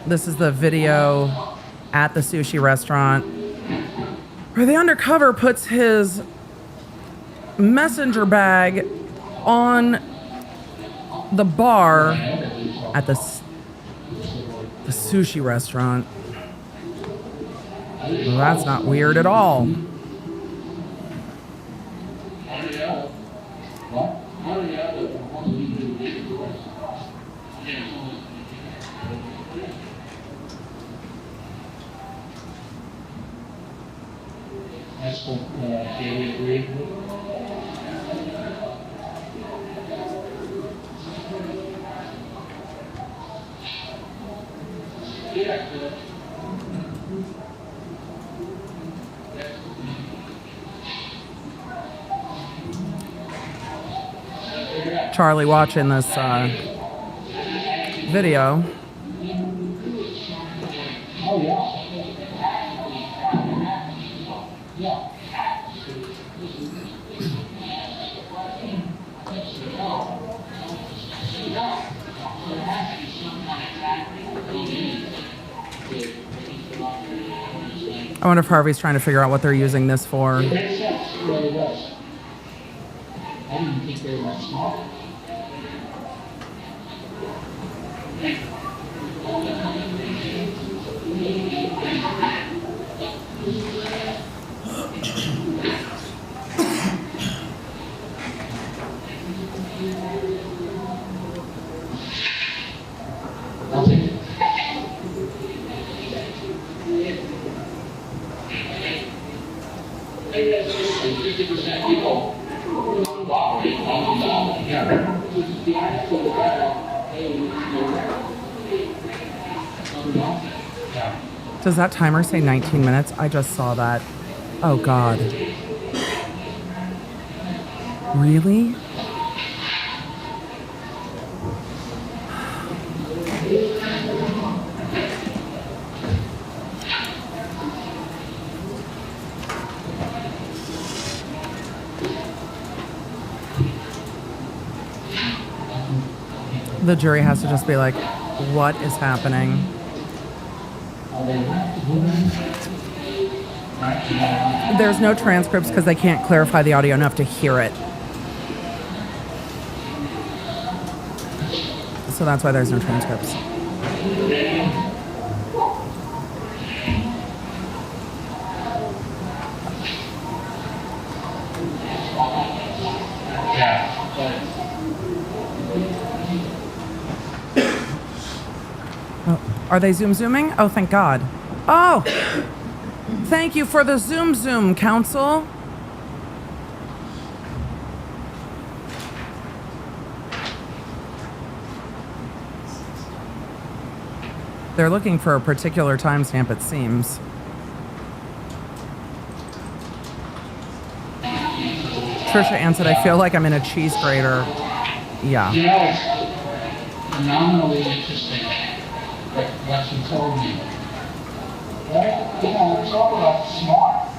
This is the video at the sushi restaurant where the undercover puts his messenger bag on the bar at the sushi restaurant. Well, that's not weird at all. That's what they agreed with. Charli watching this video. Oh, yeah. Yeah. I wonder if Harvey's trying to figure out what they're using this for. It makes sense. It really does. I didn't think they were that smart. I'll take it. Does that timer say 19 minutes? I just saw that. Oh, God. Really? The jury has to just be like, what is happening? There's no transcripts because they can't clarify the audio enough to hear it. So that's why there's no transcripts. Oh, are they zooming? Oh, thank God. Oh! Thank you for the zoom, counsel. They're looking for a particular timestamp, it seems. Trisha answered, I feel like I'm in a cheese grater. Yeah. You know, it's phenomenally interesting what she told me. Right? You know, it's all about smart.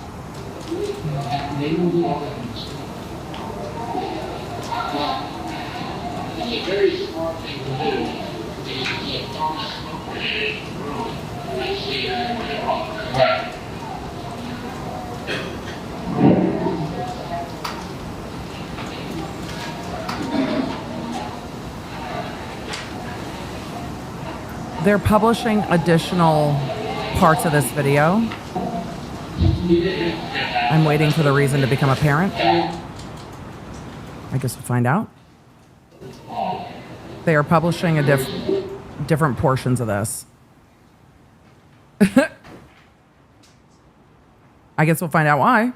You know, and they will do all that in school. It's a very smart thing to do. Right. They're publishing additional parts of this video. I'm waiting for the reason to become apparent. I guess we'll find out. They are publishing different portions of this. I guess we'll find out why.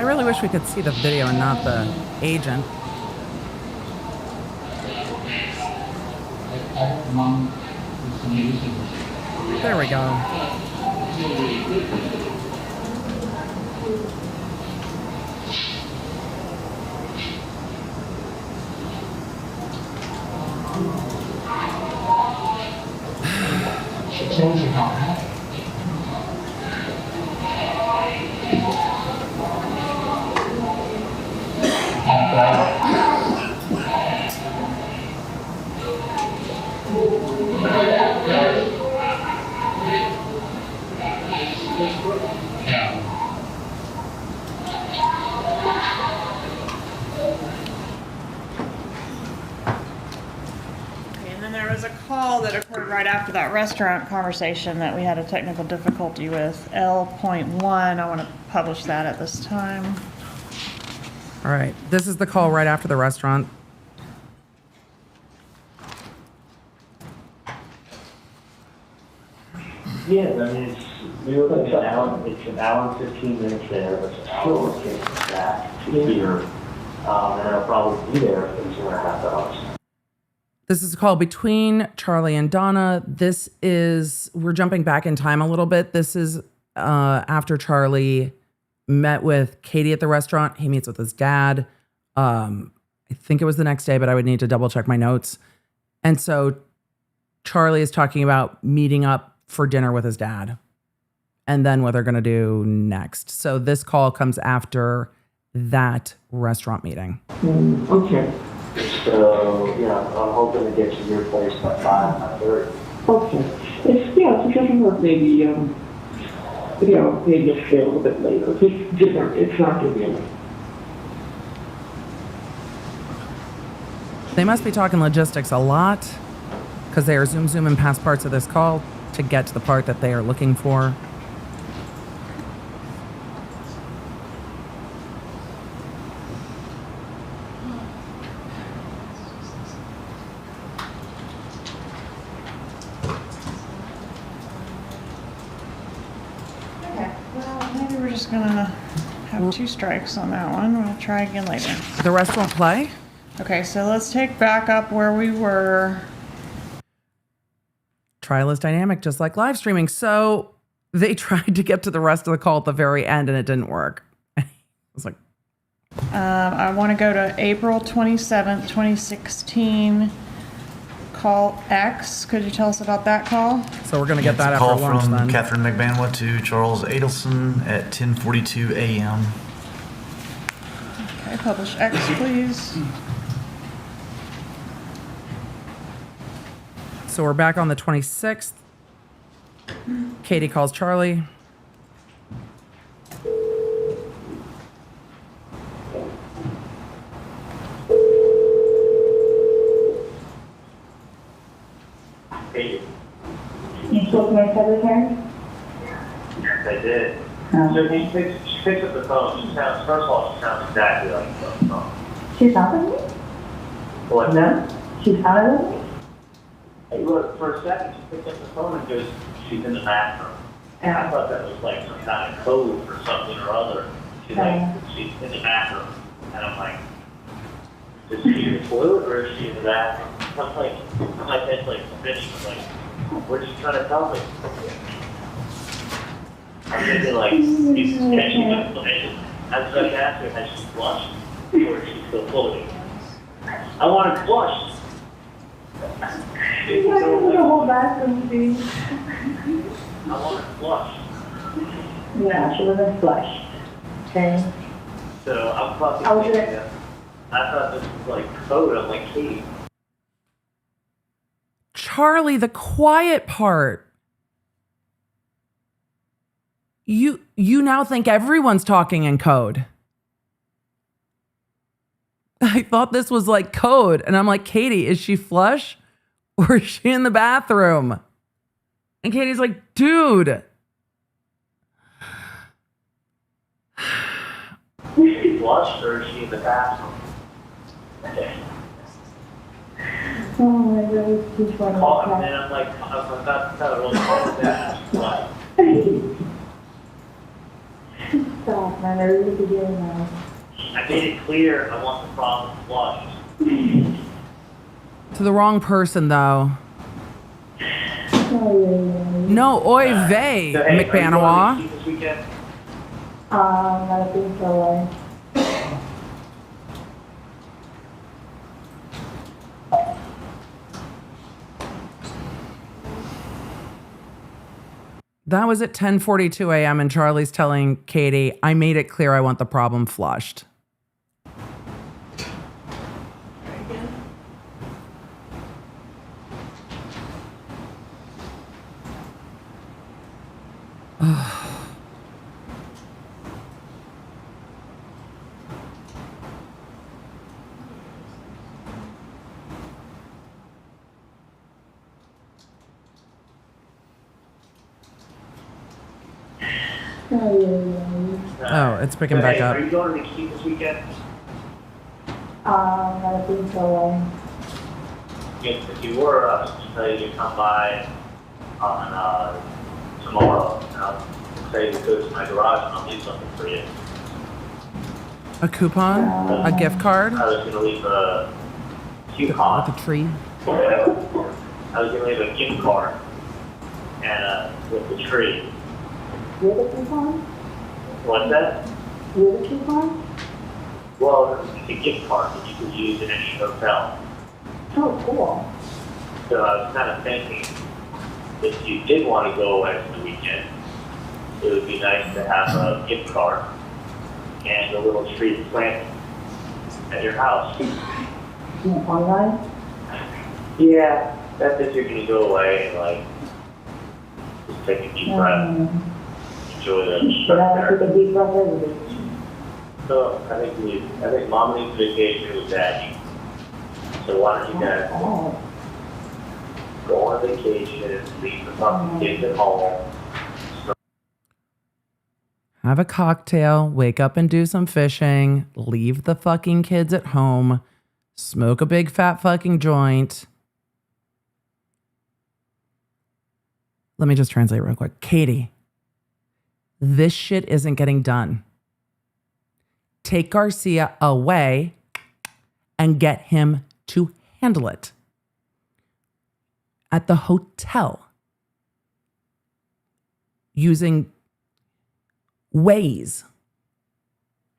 really wish we could see the video and not the agent. There we go. And then there was a call that occurred right after that restaurant conversation that we had a technical difficulty with. L.1, I want to publish that at this time. All right. This is the call right after the restaurant. Yeah, I mean, we were looking at it's an hour and 15 minutes there, but it's an hour and 15 back to here. And I'll probably be there for 2.5 hours. This is a call between Charli and Donna. We're jumping back in time a little bit. This is after Charli met with Katie at the restaurant. He meets with his dad. I think it was the next day, but I would need to double check my notes. And so Charli is talking about meeting up for dinner with his dad and then what they're going to do next. So this call comes after that restaurant meeting. Okay. So, yeah, I'm hoping to get to your place by 5:30. Okay. It's doesn't work maybe, maybe just stay a little bit later. It's different. It's not going to be enough. They must be talking logistics a lot because they are zooming past parts of this call to get to the part that they are looking for. Okay, well, maybe we're just gonna have 2 strikes on that one. We'll try again later. The rest won't play? Okay, so let's take back up where we were. Trial is dynamic, just like live streaming. So they tried to get to the rest of the call at the very end and it didn't work. I was like, I want to go to April 27th, 2016. Call X. Could you tell us about that call? so we're going to get It's that a after call lunch from then. Catherine McBanwa to Charles Adelson at 10:42 a.m. Okay, publish X, please. So we're back on the 26th. Katie calls Charli. Hey, You spoke to my secretary? yes, I did. So she picks up the phone. First of all, she sounds exactly like the phone. She's out of me? What's that? She's out of me? Hey, look, for a second, she picked up the phone and goes, she's in the bathroom. And I thought that was like some kind of code for something or other. She's like, she's in the bathroom. And I'm like, is she in the toilet or is she in the bathroom? I'm like, my head's like spinning. I'm like, what is she trying to tell me? I'm thinking like, he's catching information. I was going to ask her, has she flushed? Or is she still floating? I want to flush. You want to the whole bathroom, please? I want to flush. Yeah, she wasn't flushed. Okay. So I'm fucking I was thinking gonna- that. I thought this was like code. I'm like, Katie. Charli, the quiet part. You now think everyone's talking in code. I thought this was like code. And I'm like, Katie, is she flush or is she in the bathroom? And Katie's like, dude. Is she flushed or is she in the bathroom? Okay. Oh my God, she's funny. Call him, and I'm like, I'm about to tell her, well, call her back. Like, Stop, man. heard what you're doing now. I made it clear I want the problem flushed. To the wrong person, though. Oh, yeah. No, oy vey, So, hey, McBanawa. are you going to this weekend? I think so. That was at 10:42 a.m. and Charlie's telling Katie, I made it clear I want the problem flushed. Oh, it's picking So, back hey, up. Are you going to keep this weekend? I think so. If you were, I was tell you to come by on tomorrow. And I'll say to go to my garage and I'll leave something for you. A coupon? A gift card? I was going to leave a coupon. With a tree? I was going to leave a gift card and with the tree. With a coupon? What's that? With a coupon? Well, it's a gift card that you could use in any hotel. Oh, cool. So I was kind of thinking, if you did want to go away for the weekend, it would be nice to have a gift card and a little tree planted at your house. Online? Yeah, that's if you're going to go away and like just take a deep breath, enjoy the Should I fresh take air. a deep breath every day? So I think Mom needs vacation with Daddy. So why don't you guys Oh, go on vacation, leave the fucking kids at home. Have a cocktail, wake up and do some fishing, leave the fucking kids at home, smoke a big fat fucking joint. Let me just translate real quick. Katie, this shit isn't getting done. Take Garcia away and get him to handle it. At the hotel, using ways,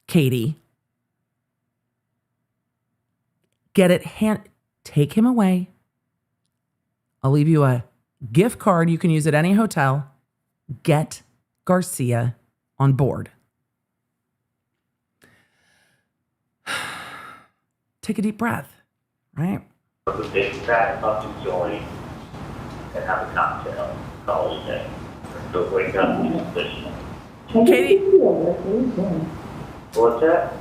Katie, get it take him away. I'll leave you a gift card you can use at any hotel. Get Garcia on board. Take a deep breath, right? With a big fat fucking joint and have a cocktail, call it a day. Or go wake up and do fishing. Katie, What's that?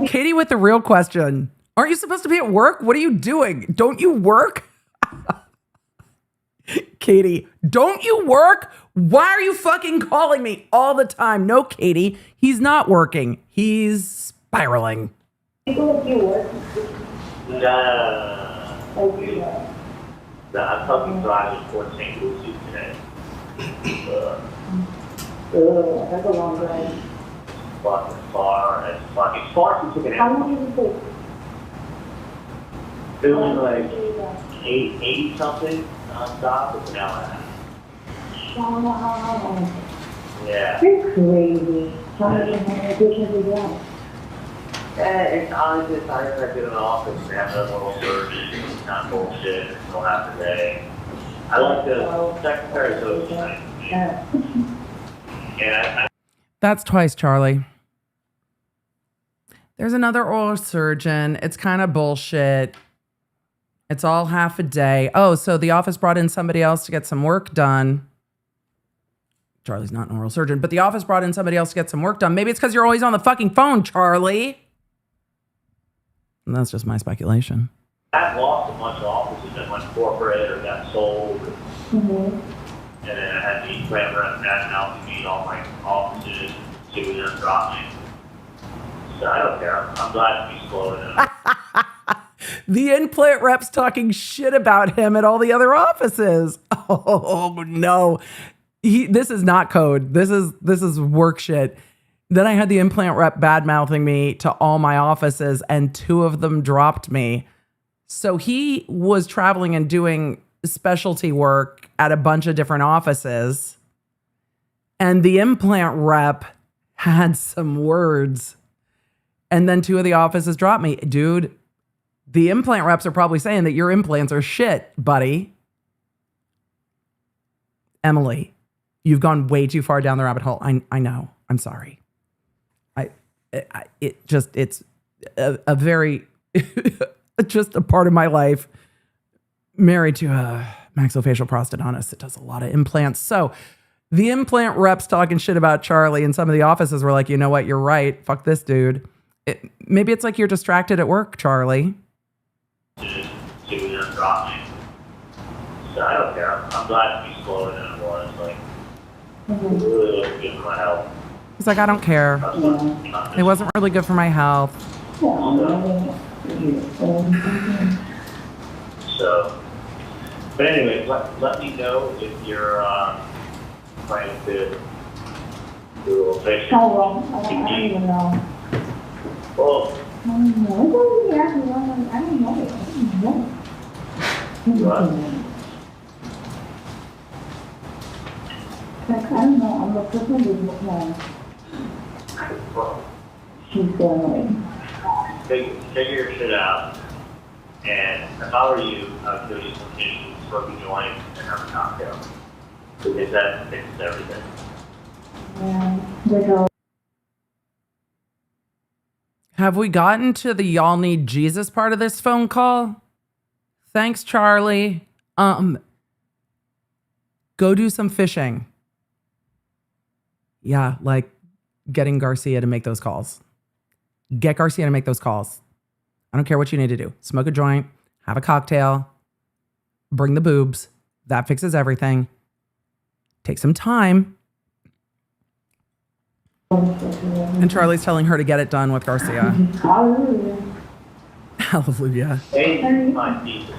Katie with the real question. Aren't you supposed to be at work? What are you doing? Don't you work? Katie, don't you work? Why are you fucking calling me all the time? No, Katie, he's not working. He's spiraling. People if you work. Nah. I'm fucking driving towards St. Lucie today. That's a long drive. Fucking far. It's far since you can How have. long does it take? Feeling like 80 something nonstop. It's an hour and a half. Wow. Yeah. You're crazy. How many vacations is that? It's honestly, I did in the office and have a little surgery. It's not bullshit. It's still half a day. I like the secretary, so it's nice. And I That's twice, Charlie. There's another oral surgeon. It's kind of bullshit. It's all half a day. Oh, so the office brought in somebody else to get some work done. Charlie's not an oral surgeon, but the office brought in somebody else to get some work done. Maybe it's because you're always on the fucking phone, Charlie. And that's just my speculation. I've lost a bunch of offices that went corporate or got sold. Mm-hmm. And then I had the plant rep nationality meet all my offices, see what they're dropping. So I don't care. I'm glad to be slowing down. The in-plant rep's talking shit about him at all the other offices. Oh, no. This is not code. This is work shit. Then I had the implant rep bad mouthing me to all my offices, and 2 of them dropped me. So he was traveling and doing specialty work at a bunch of different offices, and the implant rep had some words, and then 2 of the offices dropped me. Dude, the implant reps are probably saying that your implants are shit, buddy. Emily, you've gone way too far down the rabbit hole. I know. I'm sorry. It's a very, just a part of my life. Married to a maxillofacial prosthodontist that does a lot of implants. So the implant reps talking shit about Charli, and some of the offices were like, you know what? You're right. Fuck this dude. Maybe it's like you're distracted at work, Charli. Drop me. So I don't care. I'm glad to be slower than it was. Like, really looking good for my health. He's like, I don't care. It wasn't really good for my health. So, but anyway, let me know if you're planning to do a little fishing. How long? I don't even know. Well, I don't know. I don't know. what? Like, I don't know. I'm the person who's looking. Well, She's going like. figure your shit out. And if I were you, I would go to some Asian smoky joint and have a cocktail. Because that fixes everything. Yeah. Have we gotten to the y'all need Jesus part of this phone call? Thanks, Charli. Go do some fishing. Yeah, like getting Garcia to make those calls. Get Garcia to make those calls. I don't care what you need to do. Smoke a joint, have a cocktail, bring the boobs. That fixes everything. Take some time. And Charli's telling her to get it done with Garcia. Hallelujah. Hallelujah. Hey, my Jesus.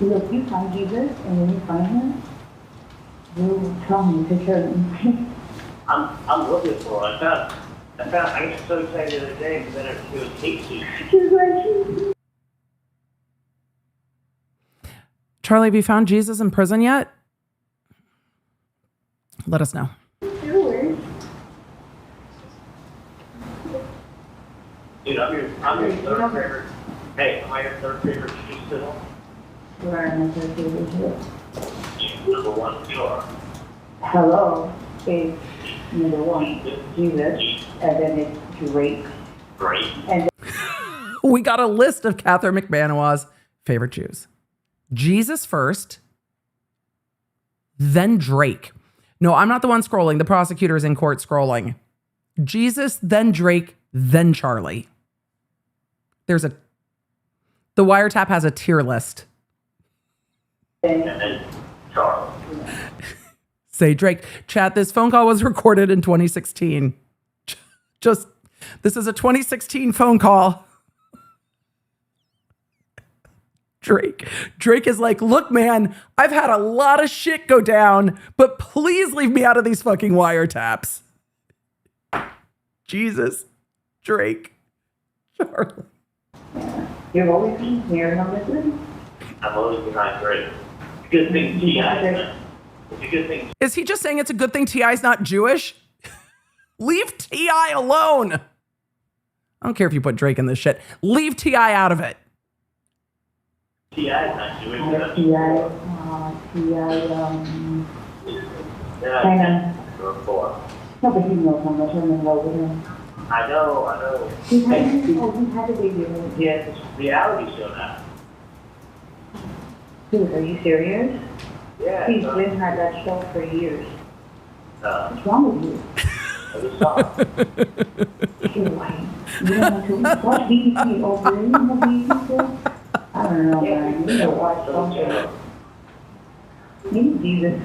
Look, you find Jesus, and when you find him, you tell me to care of him. I'm looking for it. I got so excited the other day because then it was hate suit. She's like, Charli, have you found Jesus in prison yet? Let us know. sure. Dude, I'm your third favorite. Hey, am I your third favorite cheese still? Where am I supposed to do? Number one, you are. Hello is number one, Jesus, and then it's Drake. Great. And We got a list of Catherine McManawa's favorite Jews. Jesus first, then Drake. No, I'm not the one scrolling. The prosecutor is in court scrolling. Jesus, then Drake, then Charli. The wiretap has a tier list. And then Charli. Say Drake. Chat, this phone call was recorded in 2016. This is a 2016 phone call. Drake is like, look, man, I've had a lot of shit go down, but please leave me out of these fucking wiretaps. Jesus, Drake, Charli. you're always here on this one. I'm always behind Drake. Good thing T.I. It's a good thing. Is he just saying it's a good thing T.I.'s not Jewish? Leave T.I. alone. I don't care if you put Drake in this shit. Leave T.I. out of it. T.I. is not Jewish. No, but he knows how much I'm in love with him. I know. He had a baby. He has this reality show now. Dude, are you serious? Yeah. He's been had that show for years. What's wrong with you? I just saw it. You're white. You don't want to watch BBC over there. You know BBC? I don't know, man. You don't watch something. Maybe Jesus.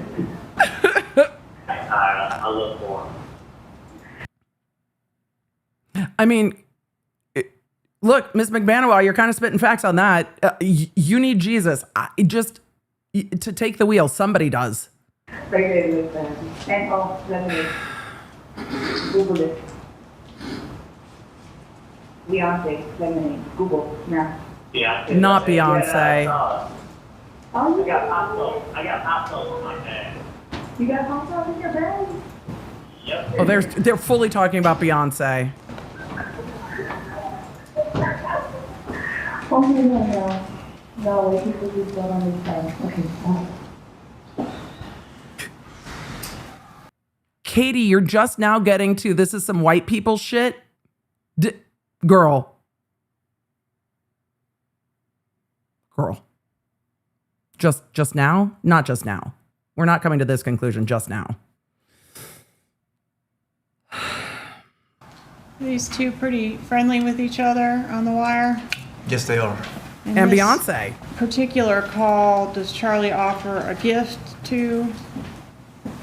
I look for him. I mean, look, Ms. McManawa, you're kind of spitting facts on that. You need Jesus. to take the wheel. Somebody does. Regulated with and lemonade. Google it. Beyonce, lemonade. Google, now. Yeah. Not Beyonce. Oh, you got I got hot sauce in my bag. You got hot sauce in your bag? Yep. Oh, they're fully talking about Beyonce. Oh, no. No, wait, this is what on this side. Okay, Katie, you're just now getting to this is some white people shit. Girl. Just now? Not just now. We're not coming to this conclusion just now. These two pretty friendly with each other on the wire. Yes, they are. And this Beyonce. Particular call, does Charli offer a gift to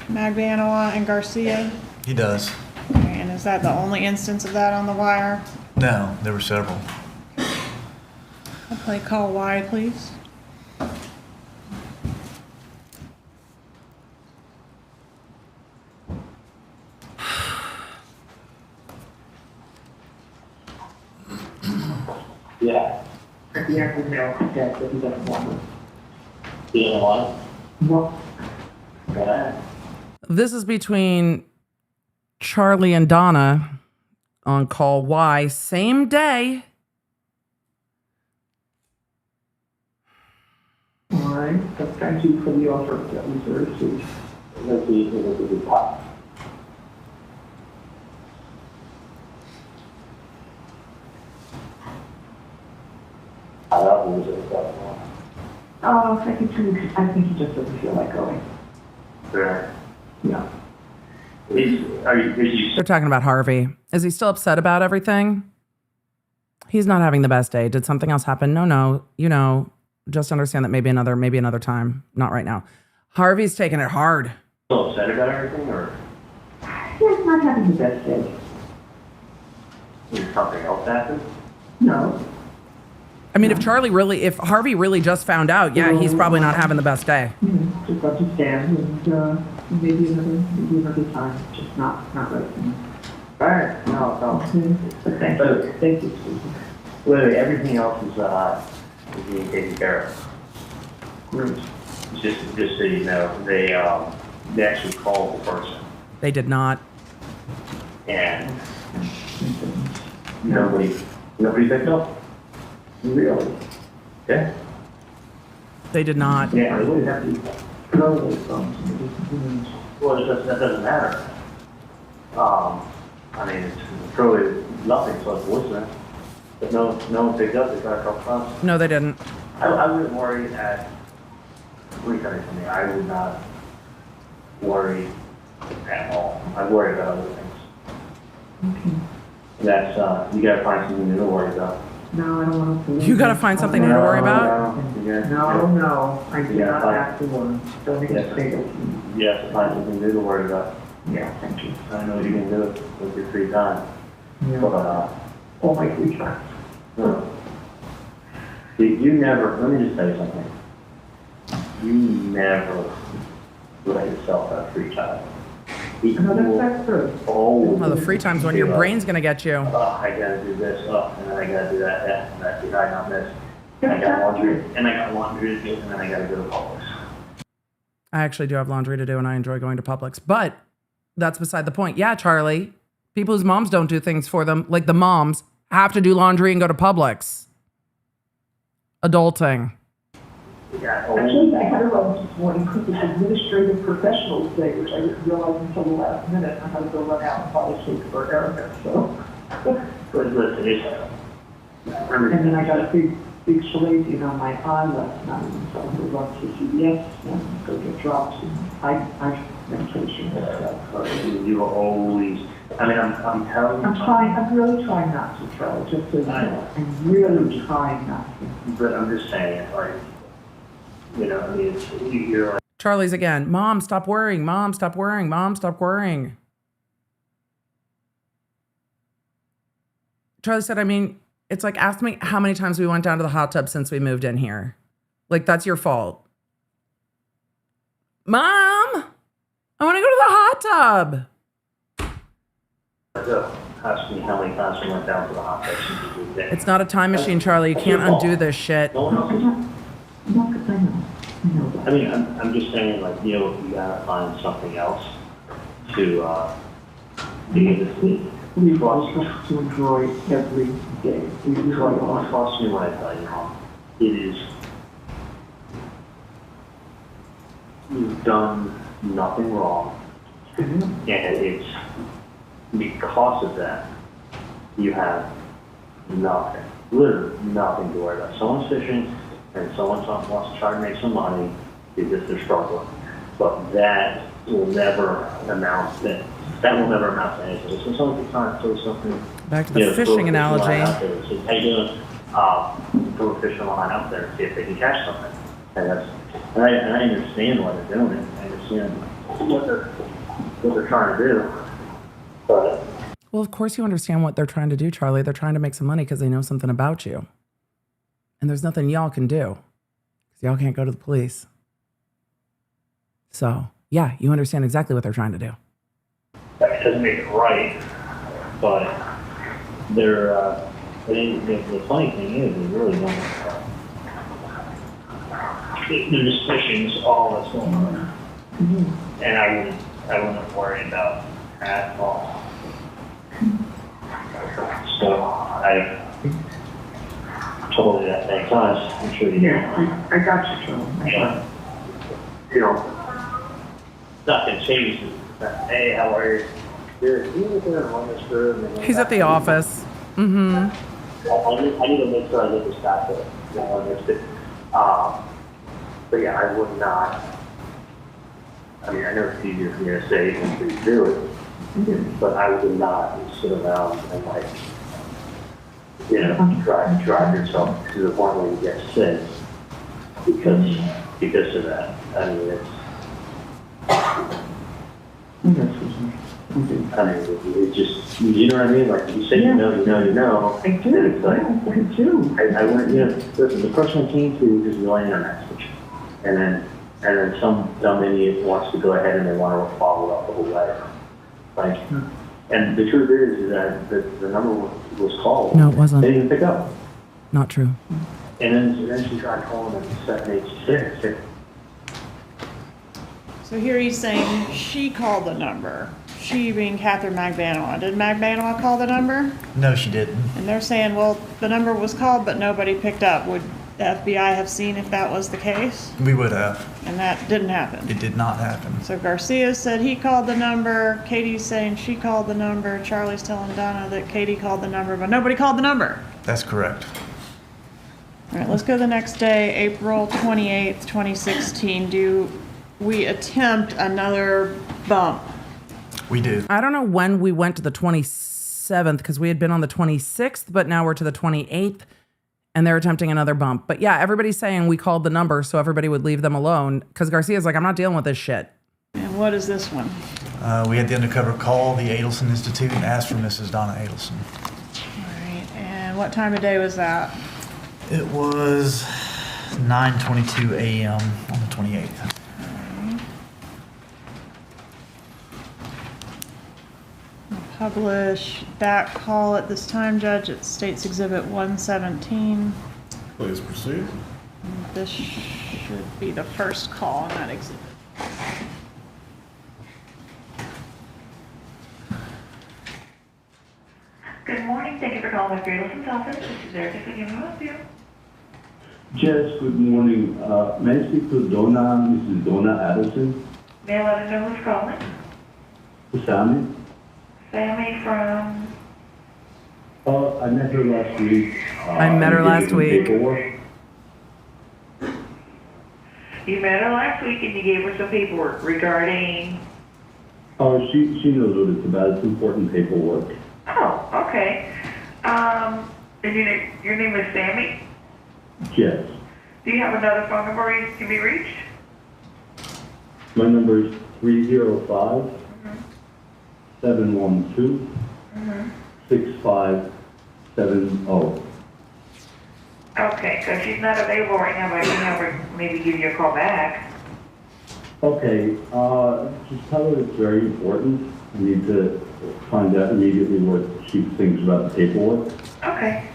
Magbanua and Garcia? He does. Okay, and is that the only instance of that on the wire? No, there were several. I'll play call Y, please. Yeah. The answer is no, that he doesn't want it. You know what? No. Go ahead. This is between Charli and Donna on call Y, same day. All right, so thank you for the offer. That was very sweet. Let's see if it's a good pop. I don't lose it. Oh, I think he just doesn't feel like going. Fair. Yeah. They're talking about Harvey. Is he still upset about everything? He's not having the best day. Did something else happen? No. You know, just understand that maybe another time. Not right now. Harvey's taking it hard. Still upset about everything, or He's not having the best day. did something else happen? No. I mean, if Harvey really just found out, yeah, he's probably not having the best day. Just understand, and maybe another time. Just not right now. All right. No. But thank you. Literally everything else is being taken care of. Great. Just so you know, they actually called the person, They did not. and nobody picked up. Really? Okay. They did not. Yeah. I would have to throw those phones. Well, that doesn't matter. I mean, it's probably nothing, so it's voicemail. But no one picked up. They got a couple times. No, they didn't. I wouldn't worry at. Let me tell you something. I would not worry at all. I'd worry about other things. Okay. That's you gotta find something new to worry about. No, I don't want to. You got to find something new to worry about. No. I do not have to worry. Don't make a mistake. You have to find something new to worry about. Yeah, thank you. I know you can do it with your free time. Yeah. But, All my free time. no. You never, let me just tell you something. You never let yourself have free time. No, that's true. Oh, Well, the free time's when your brain's going to get you. Oh, I gotta do this, and then I gotta do that, and that's it, I got this. And I got laundry to do, and then I gotta go to Publix. I actually do have laundry to do, and I enjoy going to Publix. But that's beside the point. Yeah, Charli, people whose moms don't do things for them, like the moms, have to do laundry and go to Publix. Adulting. Yeah, Actually, I had a run this morning because it's Administrative Professionals Day, which I didn't realize until the last minute. I had to go run out and buy a cake for Erica, so. listen, And then I got a big chalazion on my eye last night, and so I'm going to run to CVS and go get drops and eye medication and stuff. you will always, I mean, I'm telling you. I'm really trying not to, Charlie, just so you know. I'm really trying not to. But I'm just saying, like, you know, I mean, you're like. Charli's again. Mom, stop worrying. Mom, stop worrying. Mom, stop worrying. Charli said, I mean, it's like, ask me how many times we went down to the hot tub since we moved in here. Like, that's your fault. Mom, I want to go to the hot tub. Ask me how many times we went down to the hot tub since we moved in. It's not a time machine, Charlie. You can't undo this shit. No one else is. No, because I know that. I mean, I'm just saying, like, you know, you gotta find something else to be able to sleep. We both have to enjoy every day. We enjoy all. Trust me when I tell you, Mom. It is, you've done nothing wrong. And it's because of that, you have nothing, literally nothing to worry about. Someone's fishing and someone wants to try to make some money because they're struggling. But that will never amount to anything. So someone can throw something. Back to the fishing analogy. So, hey, throw a fishing line out there and see if they can catch something. And I understand why they're doing it. I understand what they're trying to do. But Well, of course you understand what they're trying to do, Charlie. They're trying to make some money because they know something about you. And there's nothing y'all can do because y'all can't go to the police. So, yeah, you understand exactly what they're trying to do. that doesn't make it right. But they're, the funny thing is, they really don't. They're just pushing all that's going on. And I wouldn't worry about at all. So I told you that many times. I'm sure you do. Yeah, I got you, Joe. You know, nothing changes. Hey, how are you? Good. You look there and run this through. He's at the office. Mm-hmm. I need to make sure I get this back there. You know, it's it. But yeah, I would not. I mean, I know it's easier for me to say than for you to do it, but I would not sit around and like, you know, drive yourself to the point where you get sick because of that. I mean, it's just, you know what I mean? Like you say, you know. I do. It's like, I do. I went, you know, listen, the person I came to just relying on that switch. And then some dumb idiot wants to go ahead and they want to follow up the whole way. Like, and the truth is that the number was called. No, it wasn't. They didn't pick up. Not true. And then she tried calling at 786. So here he's saying she called the number. She being Catherine Magbanua. Did Magbanua call the number? No, she didn't. And they're saying, well, the number was called, but nobody picked up. Would the FBI have seen if that was the case? We would have. And that didn't happen. It did not happen. So Garcia said he called the number. Katie's saying she called the number. Charlie's telling Donna that Katie called the number, but nobody called the number. That's correct. All right, let's go to the next day, April 28th, 2016. Do we attempt another bump? We do. I don't know when we went to the 27th because we had been on the 26th, but now we're to the 28th and they're attempting another bump. But yeah, everybody's saying we called the number so everybody would leave them alone because Garcia's like, I'm not dealing with this shit. And what is this one? We had the undercover call the Adelson Institute and asked for Mrs. Donna Adelson. All right, and what time of day was that? It was 9:22 a.m. on the 28th. Publish that call at this time, Judge. It's State's Exhibit 117. Please proceed. This should be the first call on that exhibit. Good morning. Thank you for calling Dr. Adelson's office. This is Erica. Can you help you? Yes, good morning. May I speak to Mrs. Donna Adelson? May I let us know who's calling? Sammy? Sammy from... I met her last week. I met her last week. Paperwork. You met her last week and you gave her some paperwork regarding... She knows what it's about. It's important paperwork. Oh, okay. And your name is Sammy? Yes. Do you have another phone number you can be reached? My number is 305 712 6570. Okay, so she's not available right now, but I can have her maybe give you a call back. Okay, just tell her it's very important. I need to find out immediately what she thinks about the paperwork. Okay.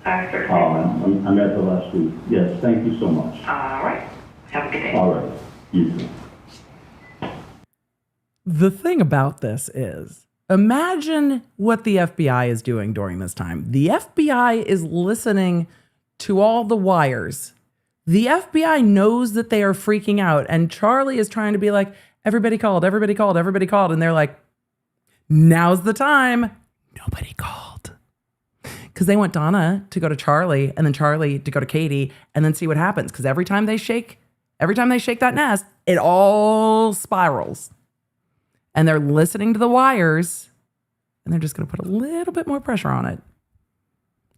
I certainly will. I met her last week. Yes, thank you so much. All right. Have a good day. All right, you too. The thing about this is, imagine what the FBI is doing during this time. The FBI is listening to all the wires. The FBI knows that they are freaking out, and Charli is trying to be like, everybody called, everybody called, everybody called. And they're like, now's the time. Nobody called. Because they want Donna to go to Charli and then Charli to go to Katie and then see what happens. Because every time they shake that nest, it all spirals. And they're listening to the wires, and they're just going to put a little bit more pressure on it.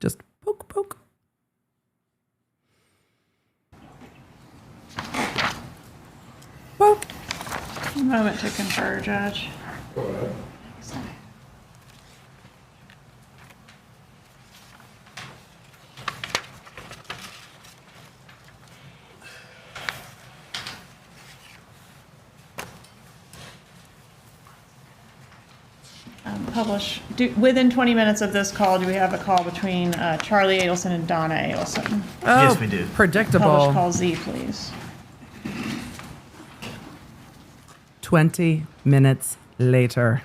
Just poke, poke. Poke. A moment to confer, Judge. Go ahead. Within 20 minutes of this call, do we have a call between Charli Adelson and Donna Adelson? Oh, Yes, we do. Predictable. Publish call Z, please. 20 minutes later.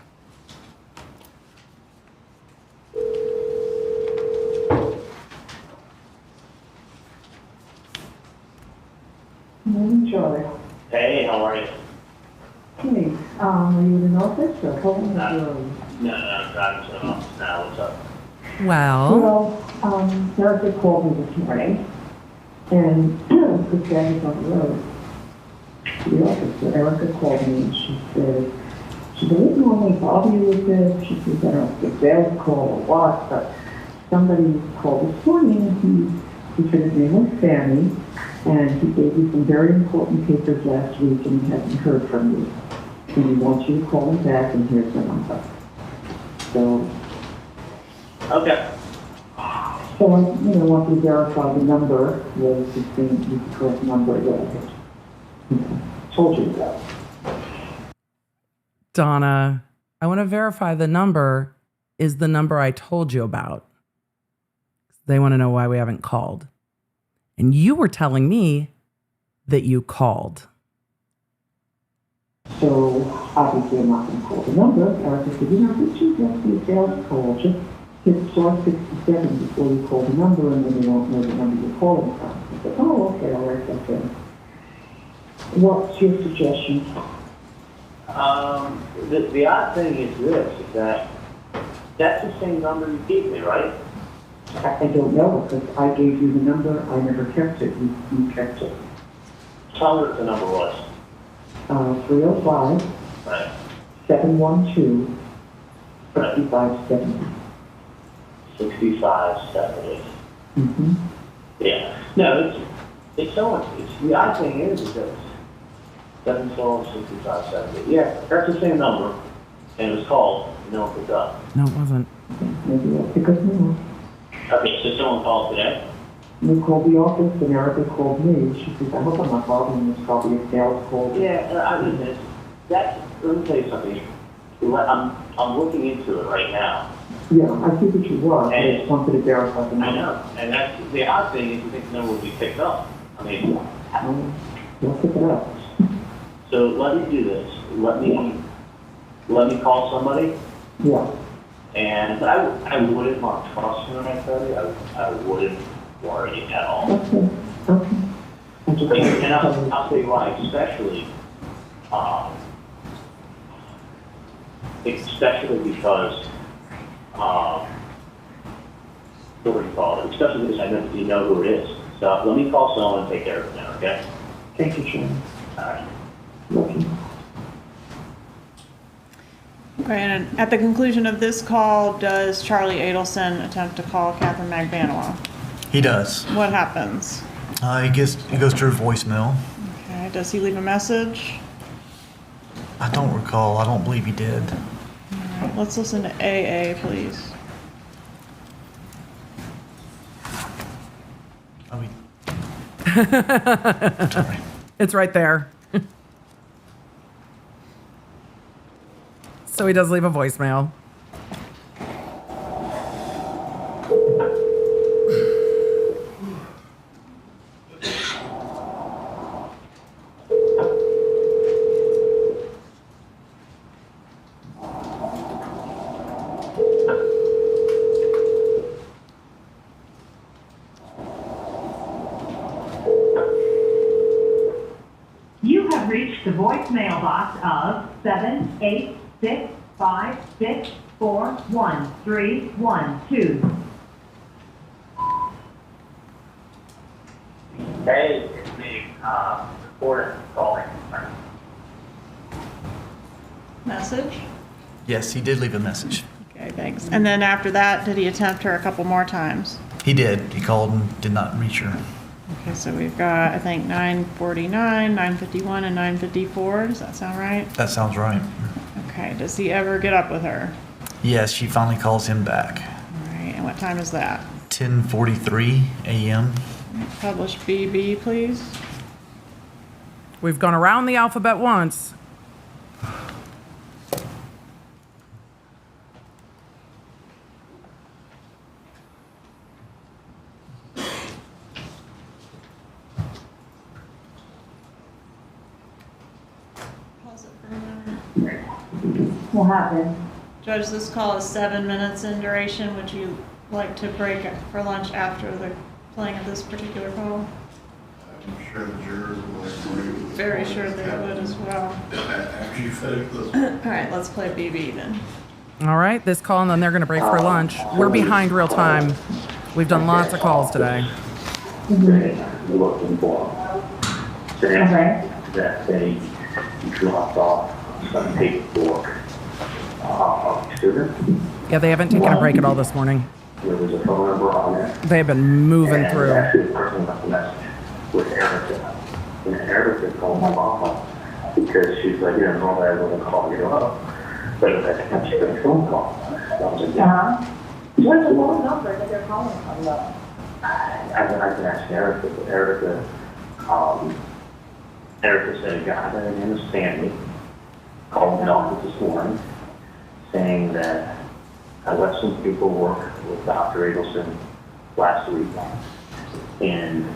Morning, Charlie. Hey, how are you? Hey, are you in an office or home? No, I'm driving to an office now. What's up? Well, Erica called me this morning, and because Dad is on the road to the office, so Erica called me and she said, she didn't normally bother you with this. She says, I don't know if it's a sales call or what, but somebody called this morning and he said his name was Sammy, and he gave you some very important papers last week and he hasn't heard from you. And he wants you to call him back, and here's the number. So, Okay. so I, want to verify the number was the correct number that I had told you about. Donna, I want to verify the number is the number I told you about. They want to know why we haven't called. And you were telling me that you called. So obviously I'm not going to call the number. Erica said, this should just be a sales call. Just hit star 67 before you call the number, and then they won't know the number you're calling from. I said, oh, okay, I'll write that down. What's your suggestion? The odd thing is this, is that that's the same number you gave me, right? I don't know, because I gave you the number. I never kept it. You kept it. Tell me what the number was. 305 Right. 712 Right. 6570. 6570. Mm-hmm. Yeah. No, it's so much. The odd thing is that 712 6570. Yeah, that's the same number, and it was called, and no one picked up. No, it wasn't. Maybe I'll pick up now. Okay, so someone called today? You called the office, and Erica called me. She says, I hope I'm not bothering you. It's probably a sales call. Yeah, I mean, let me tell you something. I'm looking into it right now. Yeah, I think that you were. I just wanted to verify the number. I know, and that's the odd thing is you think the number will be picked up. I mean, We'll pick it up. so let me do this. Let me call somebody. Yeah. And I wouldn't want to trust you when I tell you. I wouldn't worry at all. Okay. Okay. And I'll tell you why, especially because, what do you call it? Especially because I know you know who it is. So let me call someone and take care of it now, okay? Thank you, Sharon. All right. Lucky. Okay, and at the conclusion of this call, does Charli Adelson attempt to call Catherine Magbanua? He does. What happens? He goes to her voicemail. Okay, does he leave a message? I don't recall. I don't believe he did. All right, let's listen to AA, please. Sorry. It's right there. So he does leave a voicemail. You have reached the voicemail box of 78656413112. Hey, it's me, reporter calling. Message? Yes, he did leave a message. Okay, thanks. And then after that, did he attempt her a couple more times? He did. He called and did not reach her. Okay, so we've got, I think, 9:49, 9:51, and 9:54. Does that sound right? That sounds right. Okay, does he ever get up with her? Yes, she finally calls him back. All right, and what time is that? 10:43 a.m. Publish BB, please. We've gone around the alphabet once. Pause it for a minute. What happened? Judge, this call is 7 minutes in duration. Would you like to break for lunch after the playing of this particular call? I'm sure the jurors will agree. Very sure they would as well. After you finish this. All right, let's play BB then. All right, this call, and then they're going to break for lunch. We're behind real time. We've done lots of calls today. Looking for Okay. that they dropped off some paperwork of the student. Yeah, they haven't taken a break at all this morning. There was a phone number on there. They've been moving And through. actually, the person left a message with Erica. And Erica called my mom because she's like, normally I wouldn't call you up. But that time she got a phone call. I was like, yeah. What's the phone number that they're calling from though? I can ask Erica, but Erica said a guy by the name of Stanley called the office this morning saying that I left some paperwork with Dr. Adelson last week, and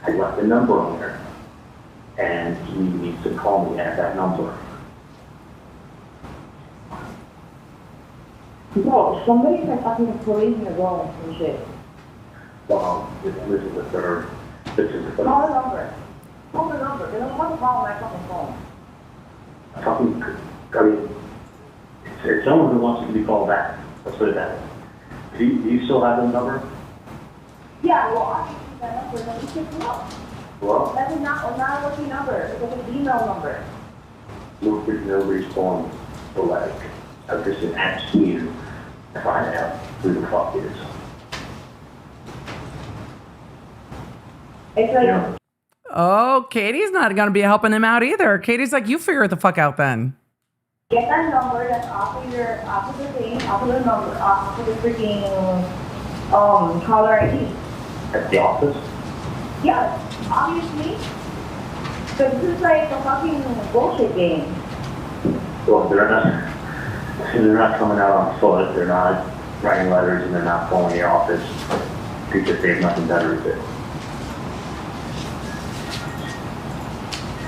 I left a number on there, and he needs to call me at that number. No, somebody's like talking to police in the wrong and shit. Well, this is the third. This is the third. Call the number. Call the number. They don't want to call my fucking phone. It's someone who wants to be called back. Let's put it that way. Do you still have the number? Yeah, well, I can use that number, then you pick them up. Well, That is not a working number. It's like an email number. nobody's calling the like. I've just been asking you to find out who the fuck it is. It's like, Yeah. Oh, Katie's not going to be helping him out either. Katie's like, you figure it the fuck out then. get that number that's off of the number, off of the freaking, caller ID. At the office? Yes, obviously. But this is like a fucking bullshit game. Well, they're not coming out on foot. They're not writing letters, and they're not calling the office because they have nothing better to do.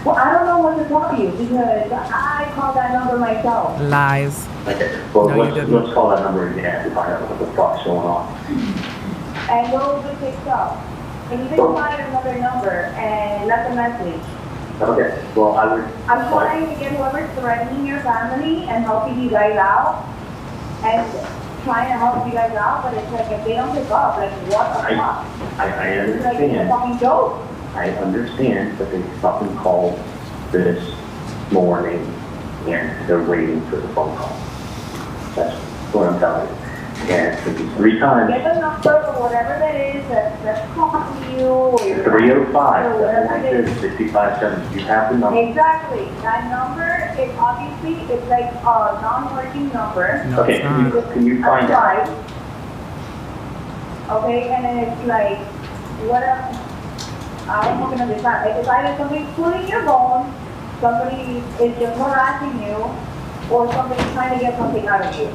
Well, I don't know what to tell you because I called that number myself. Lies. Okay. Well, No, you didn't. let's call that number again to find out what the fuck's going on. And what was it picked up? And you can find another number and left a message. Okay. Well, I would. I'm trying to get whoever's threatening your family and helping you guys out. And trying to help you guys out, but it's like if they don't pick up, like what the fuck? I It's like it's a understand. fucking joke. I understand, but they fucking called this morning and they're waiting for the phone call. That's what I'm telling you. And it took me 3 times. Get the number or whatever that is that's calling you or your 305, or whatever it is. 6570. You have the number. Exactly. That number is obviously it's like a non-working number. No, Okay, it's not. can you find out? Right. Okay, and then it's like whatever. I'm not gonna decide. Like, it's either somebody's pulling your phone, somebody is just harassing you, or somebody's trying to get something out of you.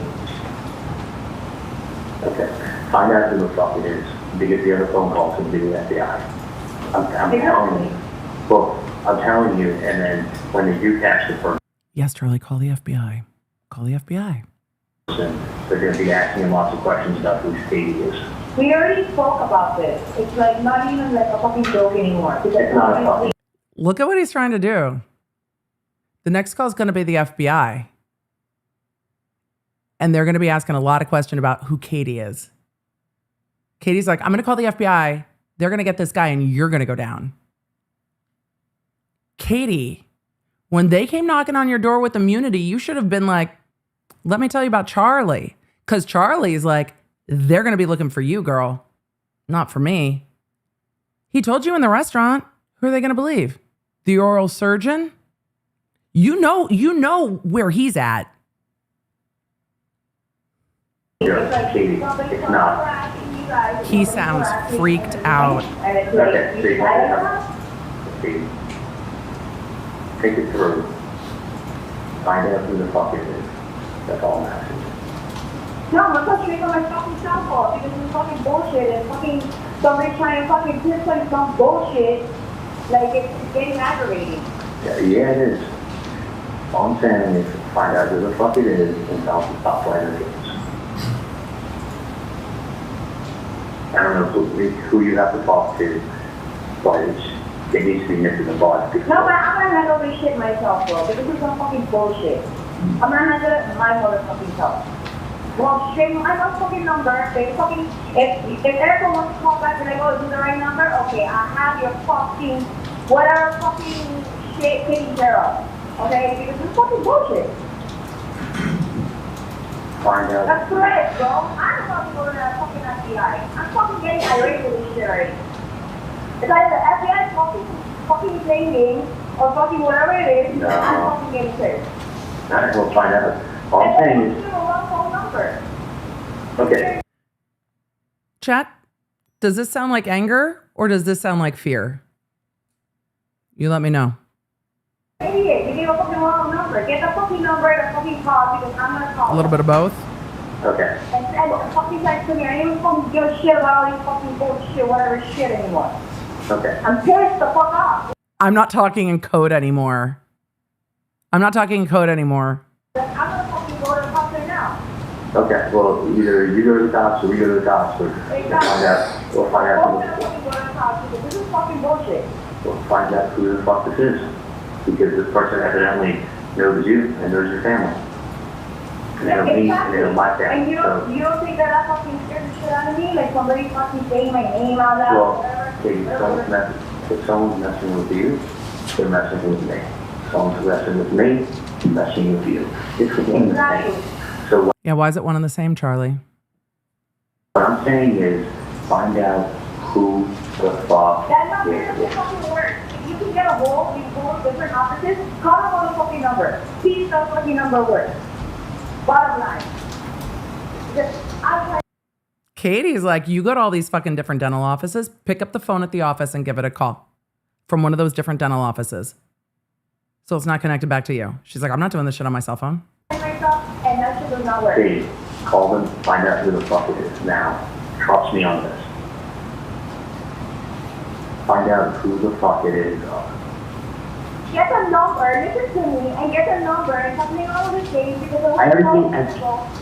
Okay, find out who the fuck it is, because the other phone calls will be the FBI. I'm telling you. Well, I'm telling you, and then when they do catch the person, Yes, Charlie, call the FBI. Call the FBI. they're going to be asking him lots of questions about who Chatty is. We already spoke about this. It's like not even like a fucking joke anymore. It's not a fucking. Look at what he's trying to do. The next call is going to be the FBI. And they're going to be asking a lot of questions about who Katie is. Katie's like, I'm going to call the FBI. They're going to get this guy and you're going to go down. Katie, when they came knocking on your door with immunity, you should have been like, let me tell you about Charli. Because Charlie's like, they're going to be looking for you, girl. Not for me. He told you in the restaurant. Who are they going to believe? The oral surgeon? You know where he's at. Katie, it's not. He sounds freaked out. Okay, see, take it through. Find out who the fuck it is. That's all I'm asking. No, I'm not touching it on my fucking cell phone because it's fucking bullshit and fucking somebody trying to fucking pinpoint some bullshit. Like it's getting aggravating. Yeah, it is. All I'm saying is find out who the fuck it is and tell them to stop playing the games. I don't know who you have to talk to, but it needs to be nipped in the bud. No, but I'm gonna handle this shit myself, bro, because this is some fucking bullshit. I'm gonna handle it my motherfucking self. Well, shit, I know fucking number. They fucking, if Erica wants to call back and I go, is this the right number? Okay, I have your fucking, whatever fucking shit taken care of. Okay, because this is fucking bullshit. Find out. That's correct, bro. I'm about to go to that fucking FBI. I'm fucking getting irate with this shit already. It's either the FBI fucking thinking or fucking whatever it is, No. I'm fucking getting pissed. Alright, we'll find out. All I'm saying is, phone number. okay. Chat, does this sound like anger or does this sound like fear? You let me know. Idiot, you gave a fucking wrong number. Get the fucking number and fucking call because I'm gonna call. A little bit of both. Okay. And fucking text to me. I don't even fucking give a shit about all these fucking bullshit, whatever shit anymore. Okay. I'm pissed the fuck off. I'm not talking in code anymore. I'm not talking in code anymore. I'm gonna fucking go to the cops right now. Okay, well, either you go to the cops or we go to the cops. We'll find out. We'll find out. Both of them fucking go to the cops because this is fucking bullshit. We'll find out who the fuck this is. Because this person evidently knows you and knows your family. And they know me and they know my family. And you don't think that I fucking scared the shit out of me? Like somebody fucking saying my name out loud or whatever? Well, if someone's messing with you, they're messing with me. If someone's messing with me, they're messing with you. It's the game of the same. So Yeah, why is it one and the same, Charlie? what I'm saying is, find out who the fuck That number it doesn't is. fucking work. If you can get a hold of these four different offices, call them on the fucking number. See if that fucking number works. Bottom line. Just, I'm like, Katie's like, you go to all these fucking different dental offices, pick up the phone at the office and give it a call from one of those different dental offices. So it's not connected back to you. She's like, I'm not doing this shit on my cell phone. myself, and that shit does not work. Hey, call them, find out who the fuck it is now. Trust me on this. Find out who the fuck it is. Get the number, listen to me, and get the number, and tell me all of the things because I already I'm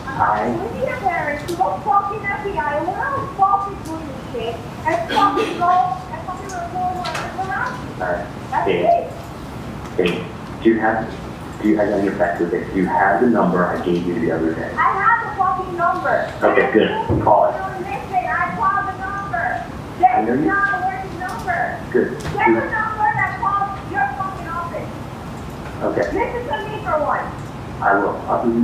I- with your parents, you don't fucking FBI, and when I was fucking doing this shit, and fucking go, and fucking report whatever around you. Alright. That's Hey, it. hey, do you have any effect with it? Do you have the number I gave you the other day? I have the fucking number. Okay, good. Call it. Listen, I called the number. I know That's you- not a working number. Good. Get the number that calls your fucking office. Okay, Listen to me for one. I will.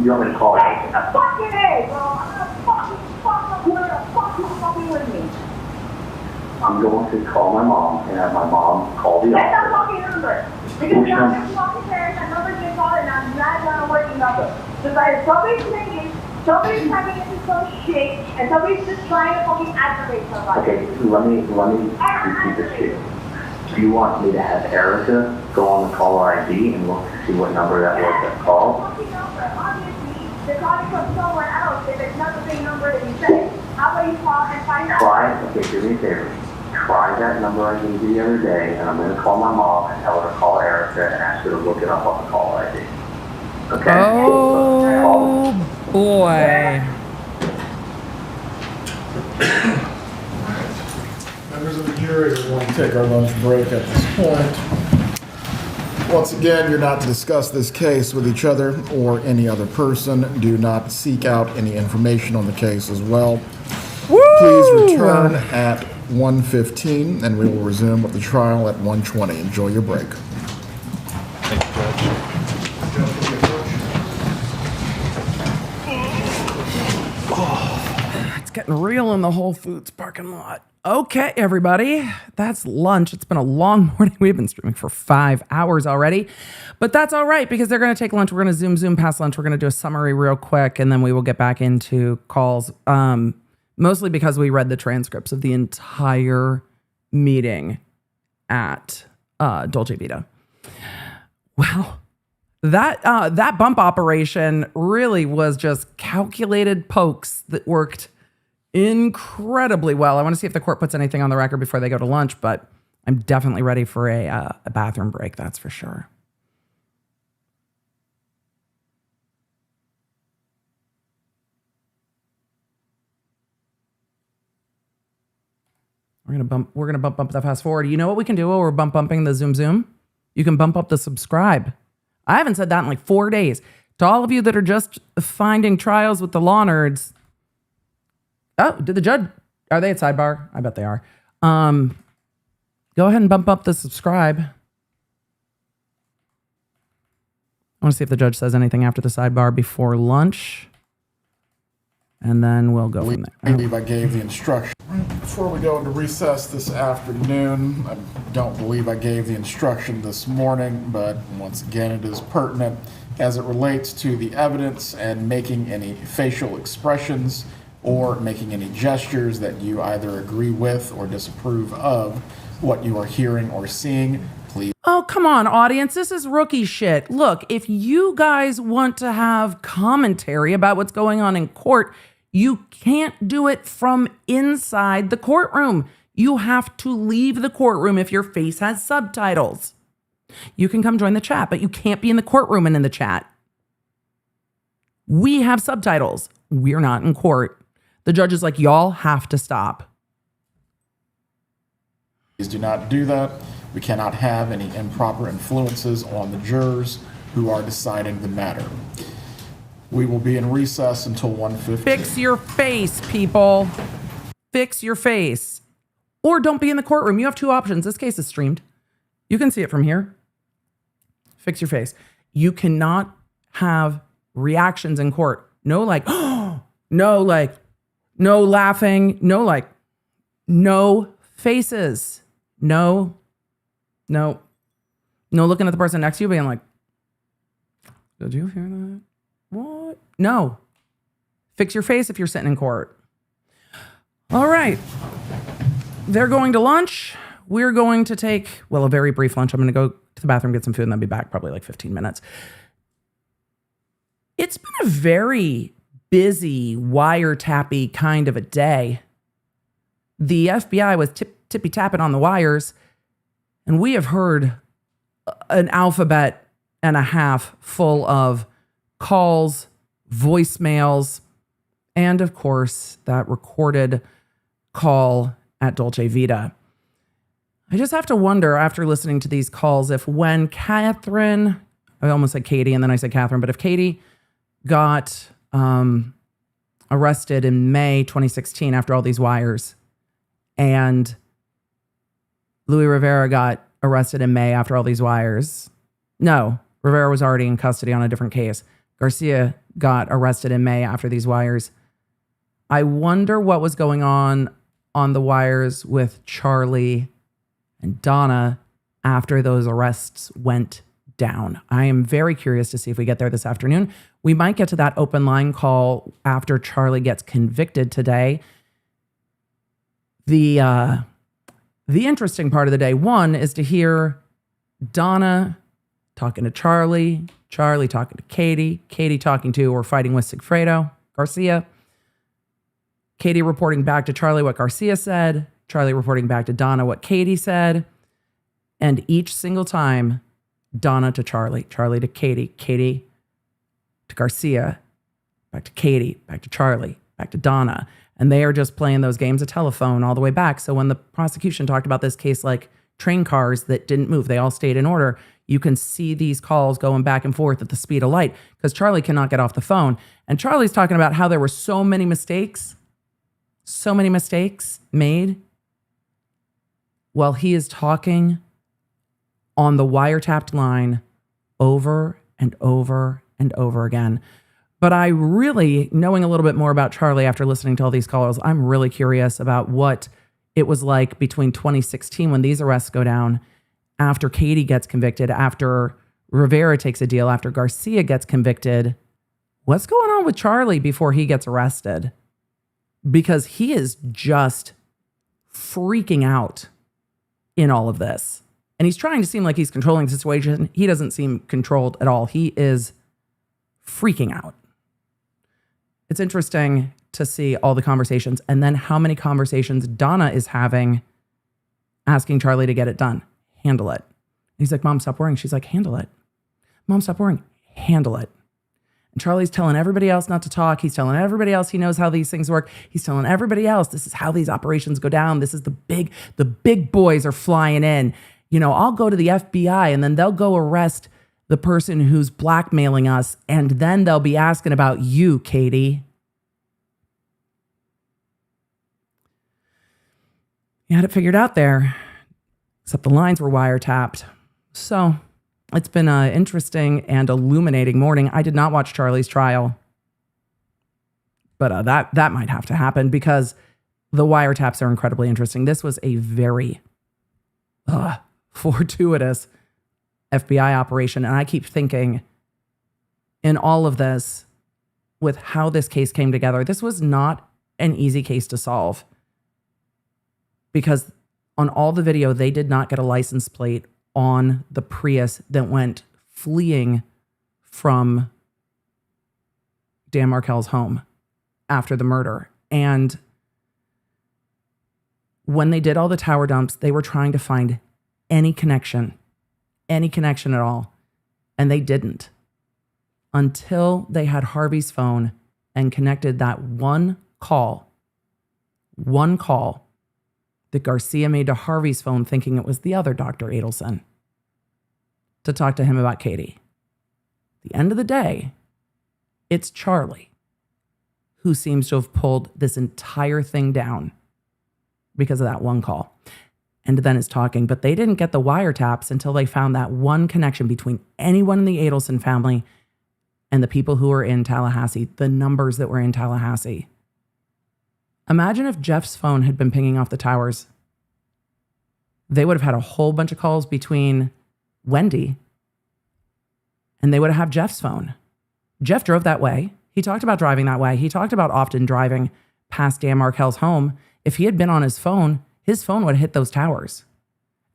You want me to call it? Fucking A, bro. I'm gonna fucking fuck up with the fucking with me. I'm going to call my mom and have my mom call the Get the office. fucking number. Because Which you're number? your fucking parents, that number's been called and I'm not gonna working number. Just either somebody's singing, somebody's typing into some shit, and somebody's just trying to fucking aggravate somebody. Okay, let me repeat this to you. Do you want me to have Erica go on the caller ID and look to see what number that was that called? Fucking number. to call me from somewhere else if it's not the same number that you said. How about you call and find out? Okay, do me a favor. Try that number I gave you the other day, and I'm going to call my mom and tell her to call Erica and ask her to look it up on the call ID. Okay? Oh, boy. Members of the jury, we're going to take our lunch break at this point. Once again, you're not to discuss this case with each other or any other person. Do not seek out any information on the case as well. Woo! Please return at 1:15 and we will resume with the trial at 1:20. Enjoy your break. Thank you, Judge. It's getting real in the Whole Foods parking lot. Okay, everybody, that's lunch. It's been a long morning. We've been streaming for 5 hours already, but that's all right because they're going to take lunch. We're going to zoom past lunch. We're going to do a summary real quick, and then we will get back into calls, mostly because we read the transcripts of the entire meeting at Dolce Vida. Wow. That bump operation really was just calculated pokes that worked incredibly well. I want to see if the court puts anything on the record before they go to lunch, but I'm definitely ready for a bathroom break, that's for sure. We're gonna bump up the fast forward. You know what we can do while we're bumping the zoom? You can bump up the subscribe. I haven't said that in like 4 days. To all of you that are just finding trials with the law nerds. Oh, did the judge? Are they at sidebar? I bet they are. Go ahead and bump up the subscribe. I want to see if the judge says anything after the sidebar before lunch. And then we'll go from there. I believe I gave the instruction. Before we go into recess this afternoon, I don't believe I gave the instruction this morning, but once again, it is pertinent as it relates to the evidence and making any facial expressions or making any gestures that you either agree with or disapprove of what you are hearing or seeing. Please. Oh, come on, audience. This is rookie shit. Look, if you guys want to have commentary about what's going on in court, you can't do it from inside the courtroom. You have to leave the courtroom if your face has subtitles. You can come join the chat, but you can't be in the courtroom and in the chat. We have subtitles. We're not in court. The judge is like, y'all have to stop. Please do not do that. We cannot have any improper influences on the jurors who are deciding the matter. We will be in recess until 1:15. Fix your face, people. Fix your face. Or don't be in the courtroom. You have two options. This case is streamed. You can see it from here. Fix your face. You cannot have reactions in court. No like, oh, no like, no laughing, no like, no faces. No looking at the person next to you being like, did you hear that? What? No. Fix your face if you're sitting in court. All right. They're going to lunch. We're going to take, well, a very brief lunch. I'm going to go to the bathroom, get some food, and then be back probably like 15 minutes. It's been a very busy, wiretappy kind of a day. The FBI was tippy-tapping on the wires, and we have heard an alphabet and a half full of calls, voicemails, and of course, that recorded call at Dolce Vida. I just have to wonder after listening to these calls if when Catherine, I almost said Katie and then I said Catherine, but if Katie got arrested in May 2016 after all these wires, and Louis Rivera got arrested in May after all these wires. No, Rivera was already in custody on a different case. Garcia got arrested in May after these wires. I wonder what was going on the wires with Charli and Donna after those arrests went down. I am very curious to see if we get there this afternoon. We might get to that open line call after Charli gets convicted today. The interesting part of the day, one, is to hear Donna talking to Charli, Charli talking to Katie, Katie talking to or fighting with Sigfredo, Garcia, Katie reporting back to Charli what Garcia said, Charli reporting back to Donna what Katie said, and each single time, Donna to Charli, Charli to Katie, Katie to Garcia, back to Katie, back to Charli, back to Donna. And they are just playing those games of telephone all the way back. So when the prosecution talked about this case like train cars that didn't move, they all stayed in order, you can see these calls going back and forth at the speed of light because Charli cannot get off the phone. And Charli's talking about how there were so many mistakes made while he is talking on the wiretapped line over and over and over again. But I really, knowing a little bit more about Charli after listening to all these calls, I'm really curious about what it was like between 2016 when these arrests go down, after Katie gets convicted, after Rivera takes a deal, after Garcia gets convicted. What's going on with Charli before he gets arrested? Because he is just freaking out in all of this. And he's trying to seem like he's controlling the situation. He doesn't seem controlled at all. He is freaking out. It's interesting to see all the conversations and then how many conversations Donna is having asking Charli to get it done. Handle it. He's like, Mom, stop worrying. She's like, handle it. Mom, stop worrying. Handle it. And Charli's telling everybody else not to talk. He's telling everybody else he knows how these things work. He's telling everybody else this is how these operations go down. This is the big boys are flying in. You know, I'll go to the FBI and then they'll go arrest the person who's blackmailing us. And then they'll be asking about you, Katie. You had it figured out there, except the lines were wiretapped. So it's been an interesting and illuminating morning. I did not watch Charli's trial, but that might have to happen because the wiretaps are incredibly interesting. This was a very fortuitous FBI operation. And I keep thinking in all of this, with how this case came together, this was not an easy case to solve. Because on all the video, they did not get a license plate on the Prius that went fleeing from Dan Markel's home after the murder. And when they did all the tower dumps, they were trying to find any connection at all. And they didn't until they had Harvey's phone and connected that one call that Garcia made to Harvey's phone, thinking it was the other Dr. Adelson, to talk to him about Katie. At the end of the day, it's Charli who seems to have pulled this entire thing down because of that one call. And then is talking, but they didn't get the wiretaps until they found that one connection between anyone in the Adelson family and the people who were in Tallahassee, the numbers that were in Tallahassee. Imagine if Jeff's phone had been pinging off the towers. They would have had a whole bunch of calls between Wendi and they would have had Jeff's phone. Jeff drove that way. He talked about driving that way. He talked about often driving past Dan Markel's home. If he had been on his phone would have hit those towers.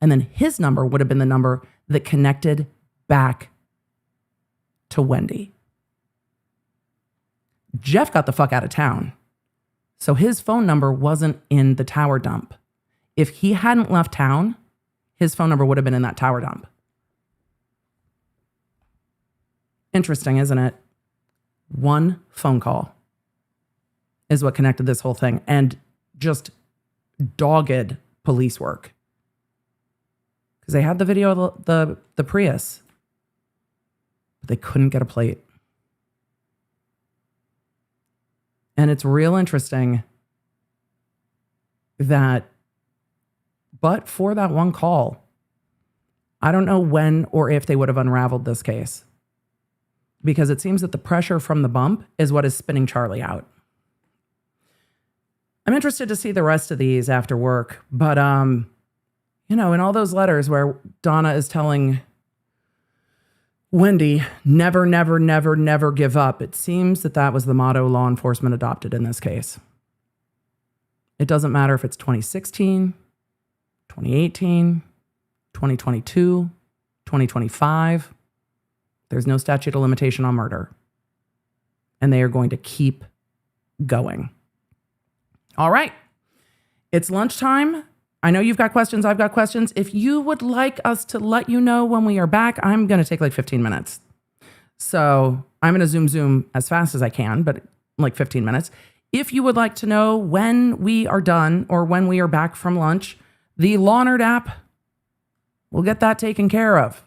And then his number would have been the number that connected back to Wendi. Jeff got the fuck out of town. So his phone number wasn't in the tower dump. If he hadn't left town, his phone number would have been in that tower dump. Interesting, isn't it? One phone call is what connected this whole thing. And just dogged police work. Because they had the video of the Prius, but they couldn't get a plate. And it's real interesting that, but for that one call, I don't know when or if they would have unraveled this case. Because it seems that the pressure from the bump is what is spinning Charli out. I'm interested to see the rest of these after work. But, in all those letters where Donna is telling Wendi, never, never, never, never give up. It seems that was the motto law enforcement adopted in this case. It doesn't matter if it's 2016, 2018, 2022, 2025. There's no statute of limitation on murder. And they are going to keep going. All right. It's lunchtime. I know you've got questions. I've got questions. If you would like us to let you know when we are back, I'm going to take like 15 minutes. So I'm going to zoom as fast as I can, but like 15 minutes. If you would like to know when we are done or when we are back from lunch, the Lawnerd app, we'll get that taken care of.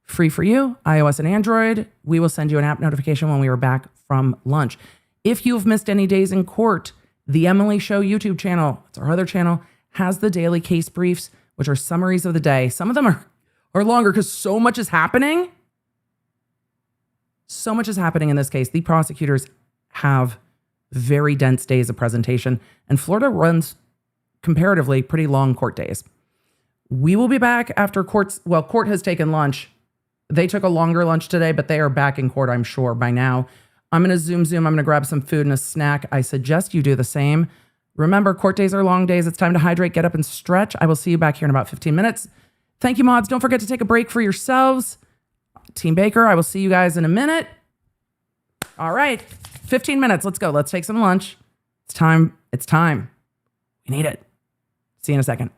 Free for you, iOS and Android. We will send you an app notification when we are back from lunch. If you've missed any days in court, the Emily Show YouTube channel, it's our other channel, has the daily case briefs, which are summaries of the day. Some of them are longer because so much is happening. So much is happening in this case. The prosecutors have very dense days of presentation, and Florida runs comparatively pretty long court days. We will be back after court has taken lunch. They took a longer lunch today, but they are back in court, I'm sure, by now. I'm going to zoom. I'm going to grab some food and a snack. I suggest you do the same. Remember, court days are long days. It's time to hydrate, get up, and stretch. I will see you back here in about 15 minutes. Thank you, mods. Don't forget to take a break for yourselves. Team Baker, I will see you guys in a minute. All right, 15 minutes. Let's go. Let's take some lunch. It's time. We need it. See you in a second.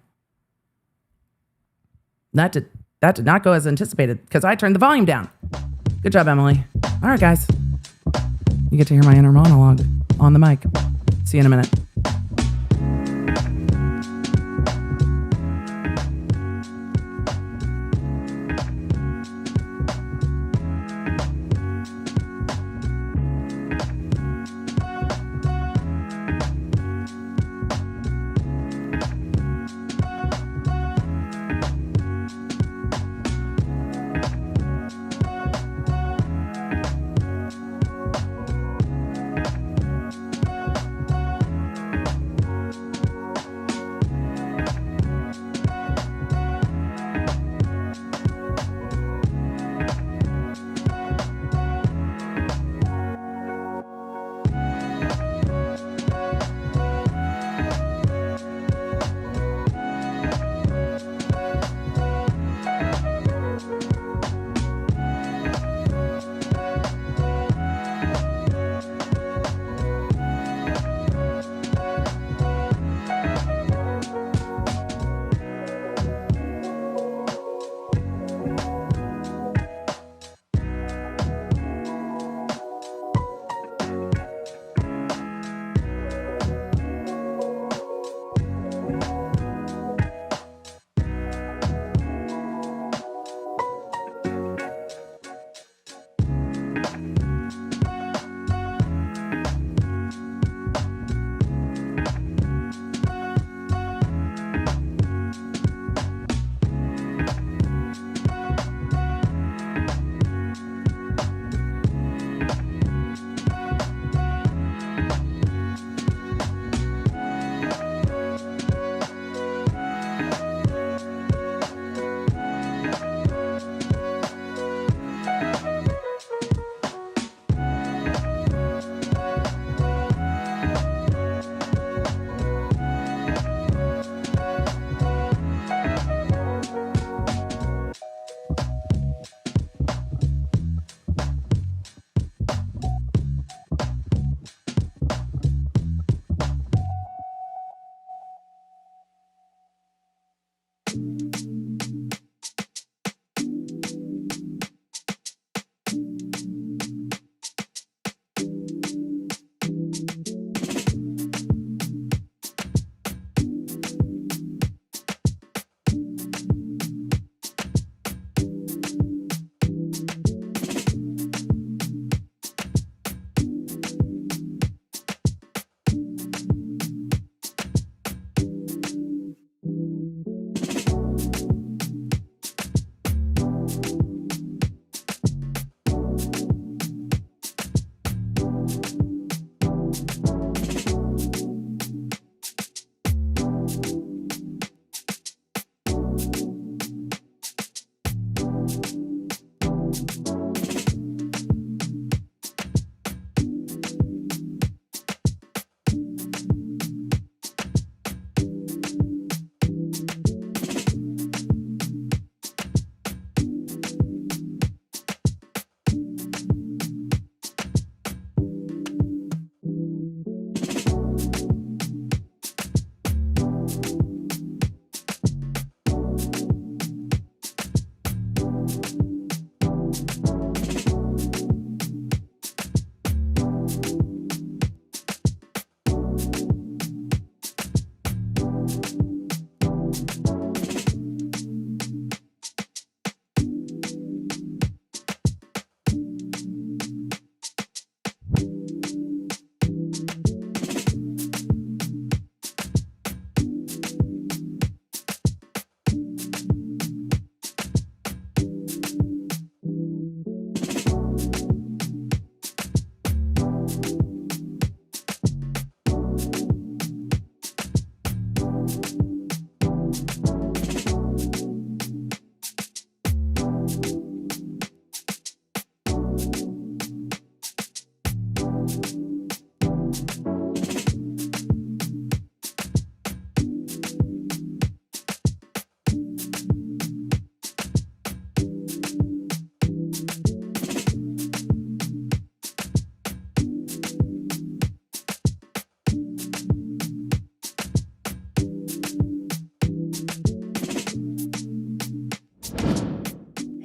That did not go as anticipated because I turned the volume down. Good job, Emily. All right, guys. You get to hear my inner monologue on the mic. See you in a minute.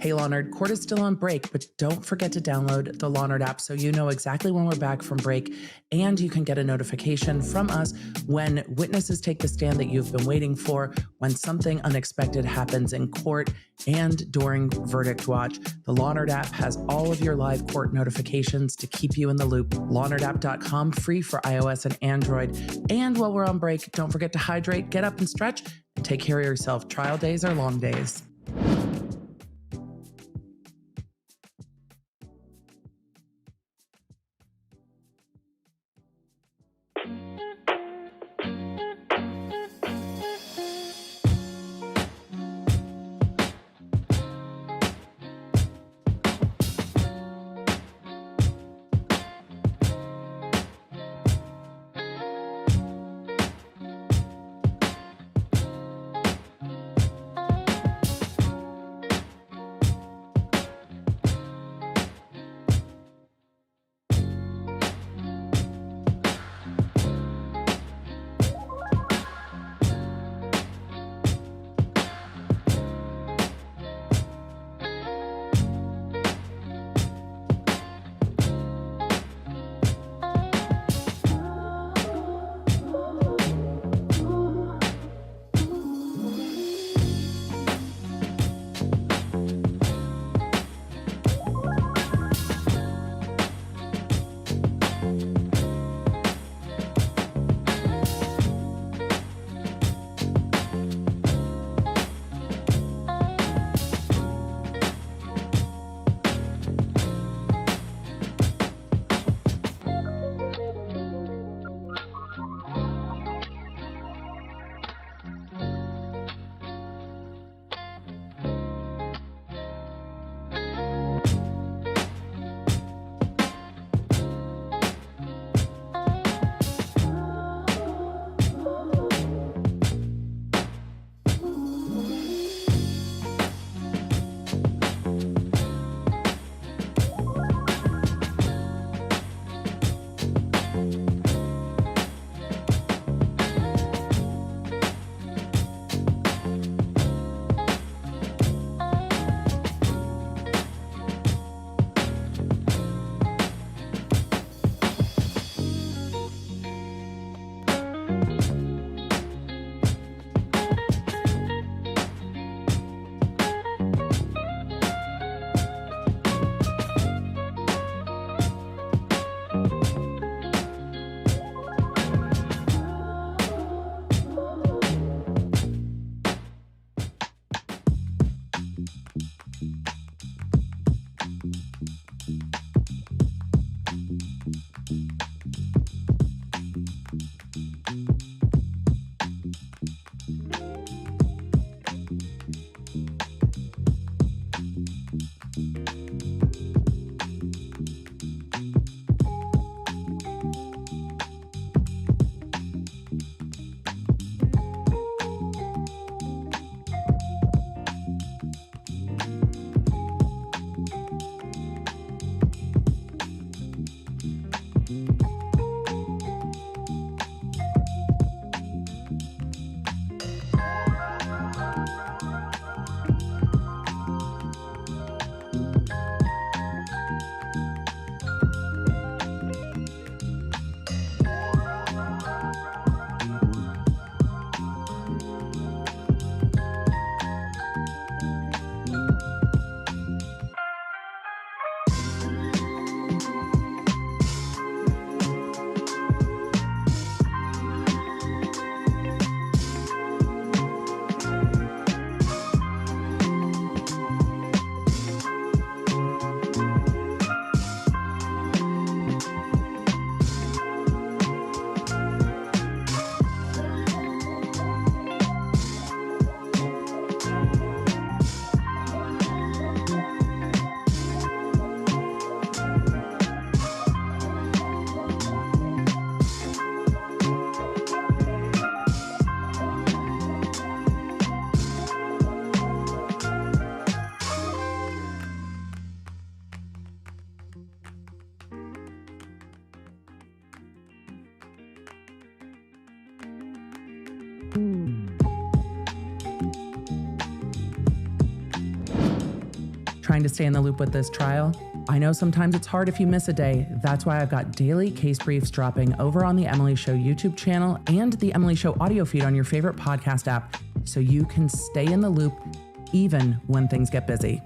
Hey Law Nerd, court is still on break, but don't forget to download the Law Nerd app so you know exactly when we're back from break, and you can get a notification from us when witnesses take the stand that you've been waiting for, when something unexpected happens in court, and during verdict watch. The Law Nerd app has all of your live court notifications to keep you in the loop. LawNerdApp.com, free for iOS and Android. And while we're on break, don't forget to hydrate, get up and stretch, and take care of yourself. Trial days are long days. trying to stay in the loop with this trial? I know sometimes it's hard if you miss a day. That's why I've got daily case briefs dropping over on the Emily Show YouTube channel and the Emily Show audio feed on your favorite podcast app, so you can stay in the loop even when things get busy.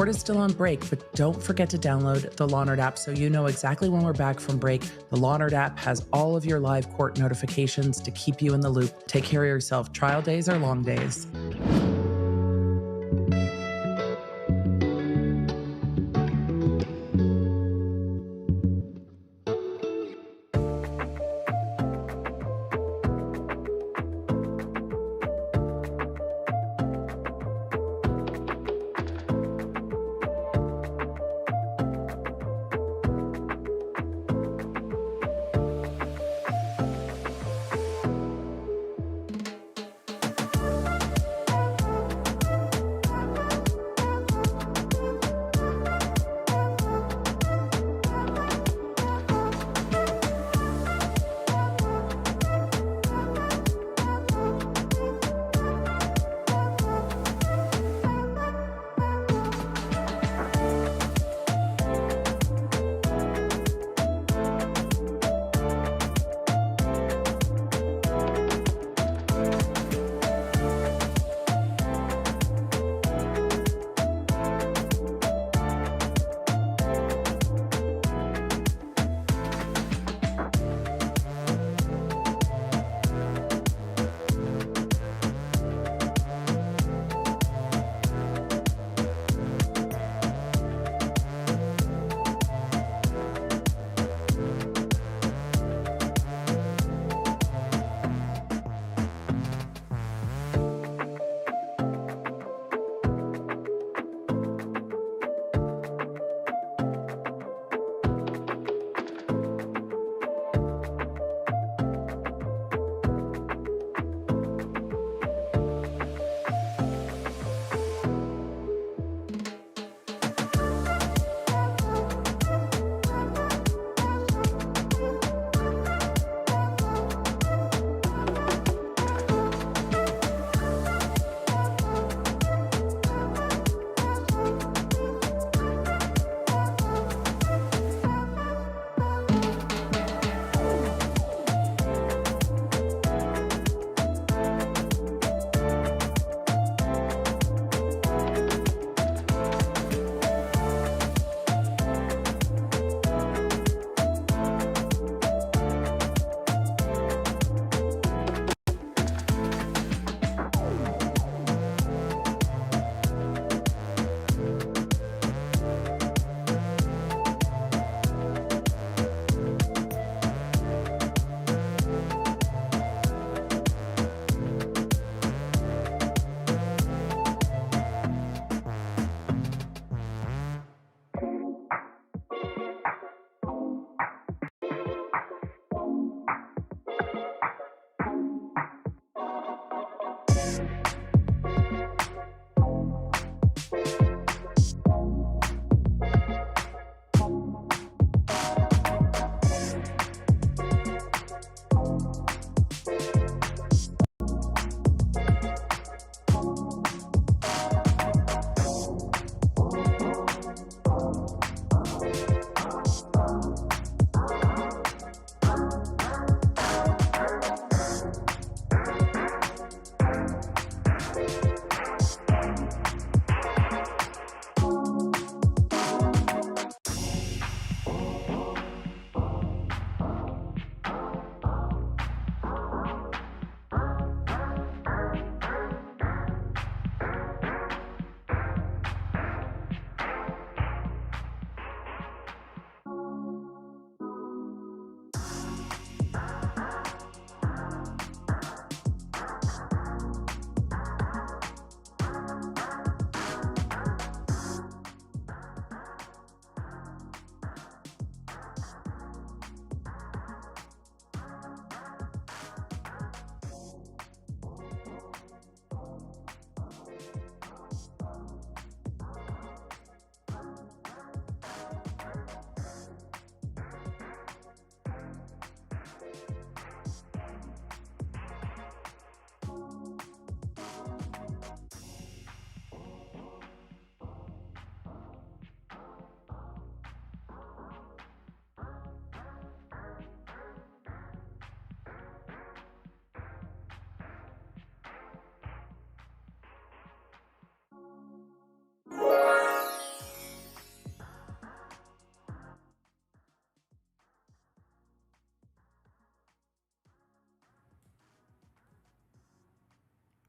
Court is still on break, but don't forget to download the Law Nerd app so you know exactly when we're back from break. The Law Nerd app has all of your live court notifications to keep you in the loop. Take care of yourself. Trial days are long days.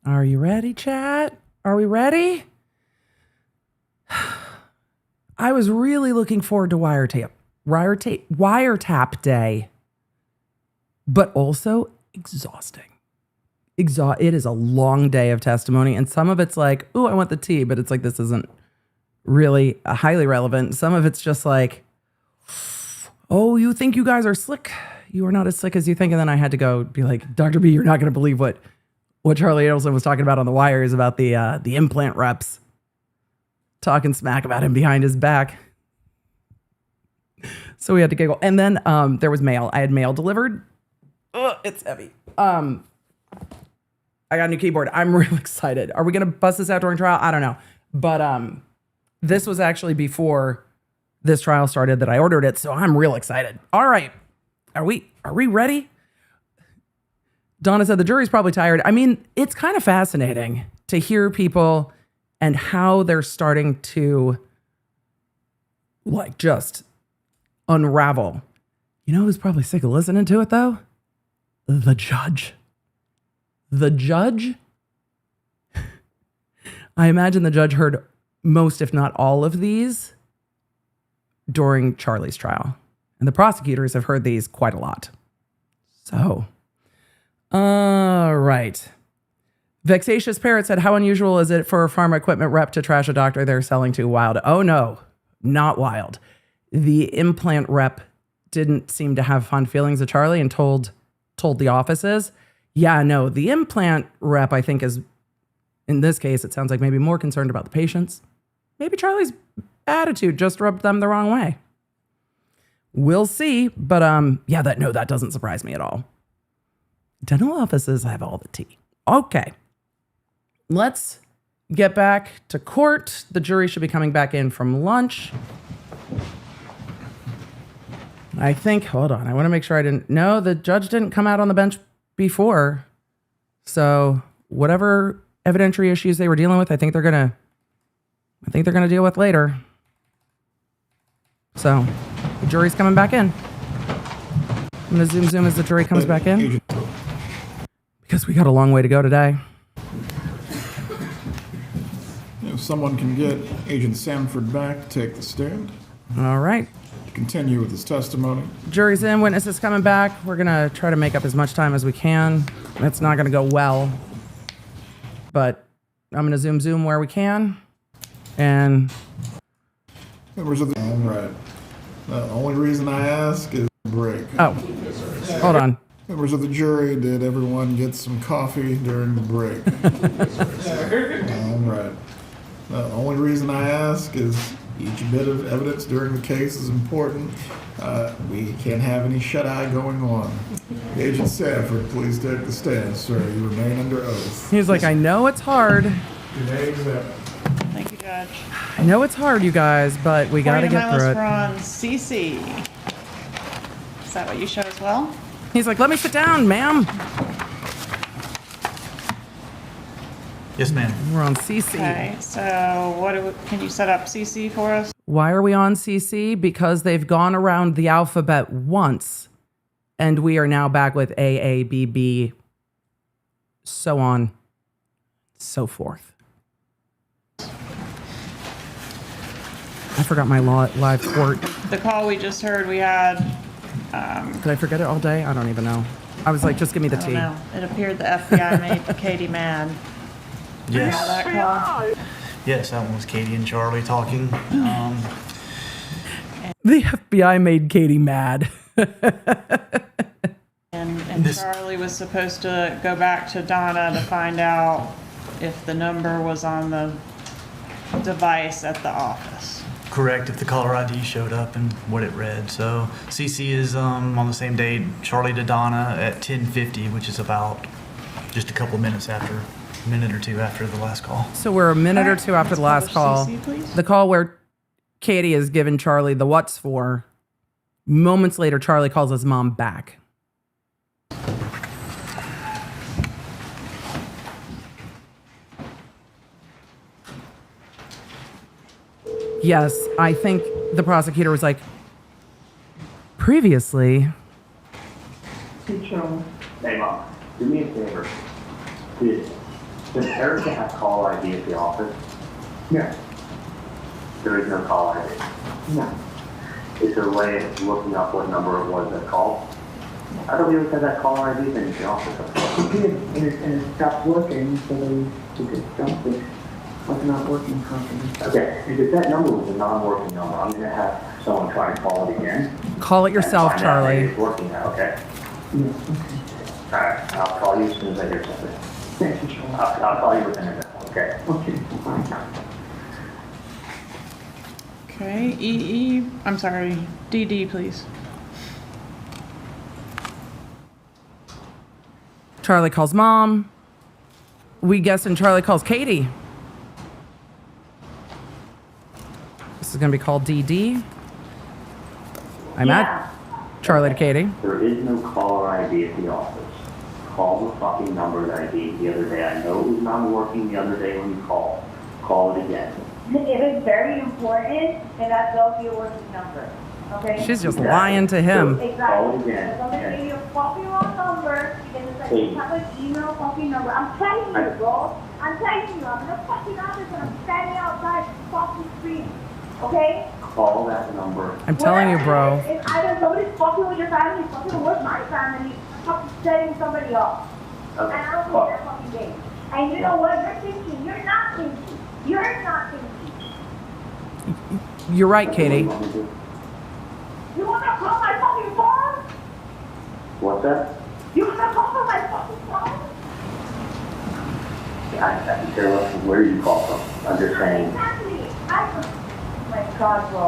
Are you ready, chat? Are we ready? I was really looking forward to wiretap day, but also exhausting. It is a long day of testimony, and some of it's like, "Ooh, I want the tea," but it's like, this isn't really highly relevant. Some of it's just like, "Oh, you think you guys are slick? You are not as slick as you think." And then I had to go be like, "Dr. B, you're not going to believe what Charli Adelson was talking about on the wires about the implant reps talking smack about him behind his back." So we had to giggle. And then there was mail. I had mail delivered. Ugh, it's heavy. I got a new keyboard. I'm real excited. Are we going to bust this out during trial? I don't know. But this was actually before this trial started that I ordered it. So I'm real excited. All right. Are we ready? Donna said the jury's probably tired. I mean, it's kind of fascinating to hear people and how they're starting to like just unravel. You know who's probably sick of listening to it though? The judge. The judge? I imagine the judge heard most, if not all of these during Charli's trial. And the prosecutors have heard these quite a lot. So, all right. Vexatious Parrot said, how unusual is it for a pharma equipment rep to trash a doctor they're selling to? Wild. Oh no, not wild. The implant rep didn't seem to have fond feelings of Charli and told the offices. Yeah, no, the implant rep, I think, is, in this case, it sounds like maybe more concerned about the patients. Maybe Charli's attitude just rubbed them the wrong way. We'll see. But yeah, that doesn't surprise me at all. Dental offices have all the tea. Okay. Let's get back to court. The jury should be coming back in from lunch. I think, hold on, I want to make sure no, the judge didn't come out on the bench before. So whatever evidentiary issues they were dealing with, I think they're gonna deal with later. So the jury's coming back in. I'm gonna zoom as the jury comes back in, because we got a long way to go today. If someone can get Agent Sanford back, take the stand. All right. Continue with his testimony. Jury's in, witnesses coming back. We're going to try to make up as much time as we can. It's not going to go well, but I'm going to zoom where we can. And members of the, all right. The only reason I ask is break. Oh, hold on. Members of the jury, did everyone get some coffee during the break? All right. The only reason I ask is each bit of evidence during the case is important. We can't have any shut-eye going on. Agent Sanford, please take the stand, sir. You remain under oath. He's like, I know it's hard. Thank you, Judge. I know it's hard, you guys, but we got to get through it. We're on CC. Is that what you show as well? He's like, let me sit down, ma'am. Yes, ma'am. We're on CC. Okay, so can you set up CC for us? Why are we on CC? Because they've gone around the alphabet once, and we are now back with A, A, B, B, so on, so forth. I forgot my live court. The call we just heard, we had... Did I forget it all day? I don't even know. I was like, just give me the tea. No, it appeared the FBI made Katie mad. Yes. That call? Yes, that one was Katie and Charli talking. The FBI made Katie mad. And Charli was supposed to go back to Donna to find out if the number was on the device at the office. Correct, if the caller ID showed up and what it read. So CC is on the same day, Charli to Donna at 10:50, which is about just a couple minutes after, a minute or two after the last call. So we're a minute or two after the last call. CC, the call where Katie has given Charli the what's for. Moments later, Charli calls his mom back. Yes, I think the prosecutor was like, previously. Hey, Charlie. Hey, Mom, do me a favor. Please, Does Erica have call ID at the office? No, There is no call ID. no. Is there a way of looking up what number it was that called? I don't even have that call ID in the office. And it stopped working, so they just dumped it. Was not working properly. Okay, if that number was a non-working number, I'm gonna have someone try and call it again. Call it yourself, and find out maybe Charlie. it's working now, okay? Yes, okay. All right, I'll call you as soon as I hear something. Thank you, Charlie. I'll call you within a minute, okay? Okay, bye. Okay, I'm sorry, DD, please. Charlie calls mom. We guess and Charlie calls Katie. This is going to be called DD. I'm at Charlie to Katie. There is no caller ID at the office. Call the fucking number that I gave the other day. I know it was not working the other day when you called. Call it again. It is very important, and that will be a working number, okay? She's just lying to him. Call it Exactly. again. If somebody gave you a fucking wrong number, because it's like you have an email fucking number. I'm telling you, bro. I'm telling you, I'm in the fucking office and I'm standing outside the fucking screen, okay? Call that number. I'm telling you, bro. If either somebody's fucking with your family, fucking with my family, fucking setting somebody up. Okay. And I don't think they're fucking game. And you know what? You're thinking. You're not thinking. You're not thinking. You're right, Katie. You wanna call my fucking phone? What's that? You wanna call my fucking phone? I can care less where you call from. I'm just saying. Exactly. Oh my God, bro.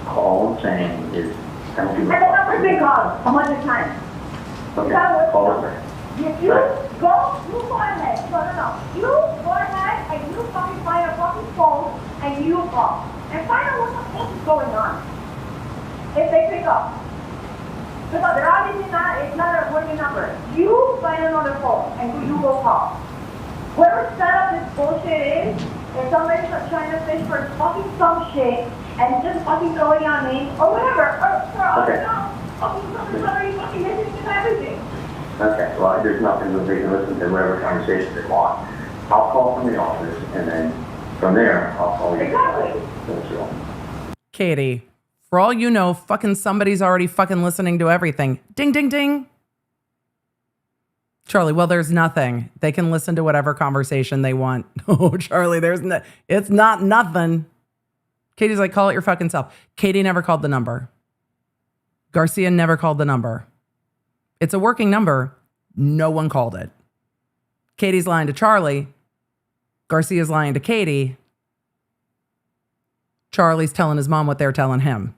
All I'm saying is, don't And give a the fuck. number's been called 100 times. Okay, That call was- it. If you go ahead. No. You go ahead and you fucking find a fucking phone and you call. And find out what the fuck is going on. If they pick up. Because they're obviously not, it's not a working number. You find another phone and you go call. Whoever set up this bullshit is, if somebody's trying to fish for fucking some shit and just fucking throwing out names or whatever, or Okay. somebody's already fucking listening to everything. Okay, well, there's nothing that they can listen to whatever conversation they want. I'll call from the office, and then from there, I'll call you. Exactly. That's all. Katie, for all you know, fucking somebody's already fucking listening to everything. Ding, ding, ding. Charlie, well, there's nothing. They can listen to whatever conversation they want. Oh, Charlie, it's not nothing. Katie's like, call it your fucking self. Katie never called the number. Garcia never called the number. It's a working number. No one called it. Katie's lying to Charlie. Garcia's lying to Katie. Charlie's telling his mom what they're telling him.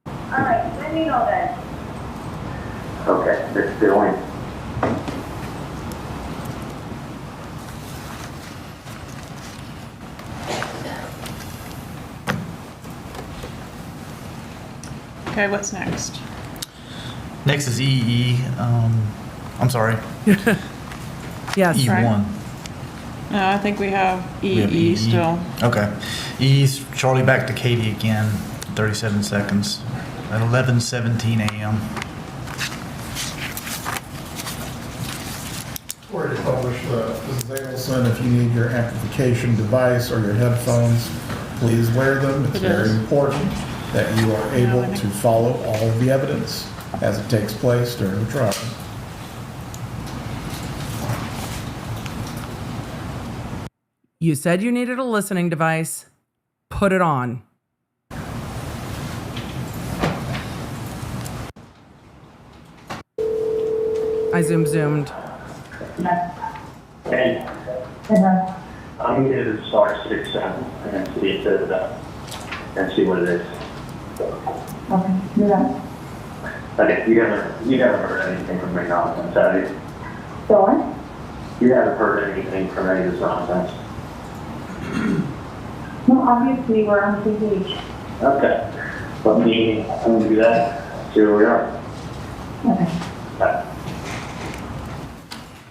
All right, let me know then. Okay, that's the only. Okay, what's next? Next is EE. I'm sorry. Yes. E1. No, I think we have We have EE still. Okay. EE's Charlie back to Katie again. 37 seconds at 11:17 a.m. Where to publish Mrs. Adelson, if you need your amplification device or your headphones, please wear them. It's very important that you are able to follow all of the evidence as it takes place during the trial. You said you needed a listening device. Put it on. I zoomed. Hey, I'm going to start 6-7 and see if it and see what it is. Okay, do that. Okay, you haven't heard anything from me nonsense, have you? So what? You haven't heard anything from any of this nonsense? No, obviously we're on the same page. Okay. Let me, I'm going to do that, see where we are. Okay. Bye.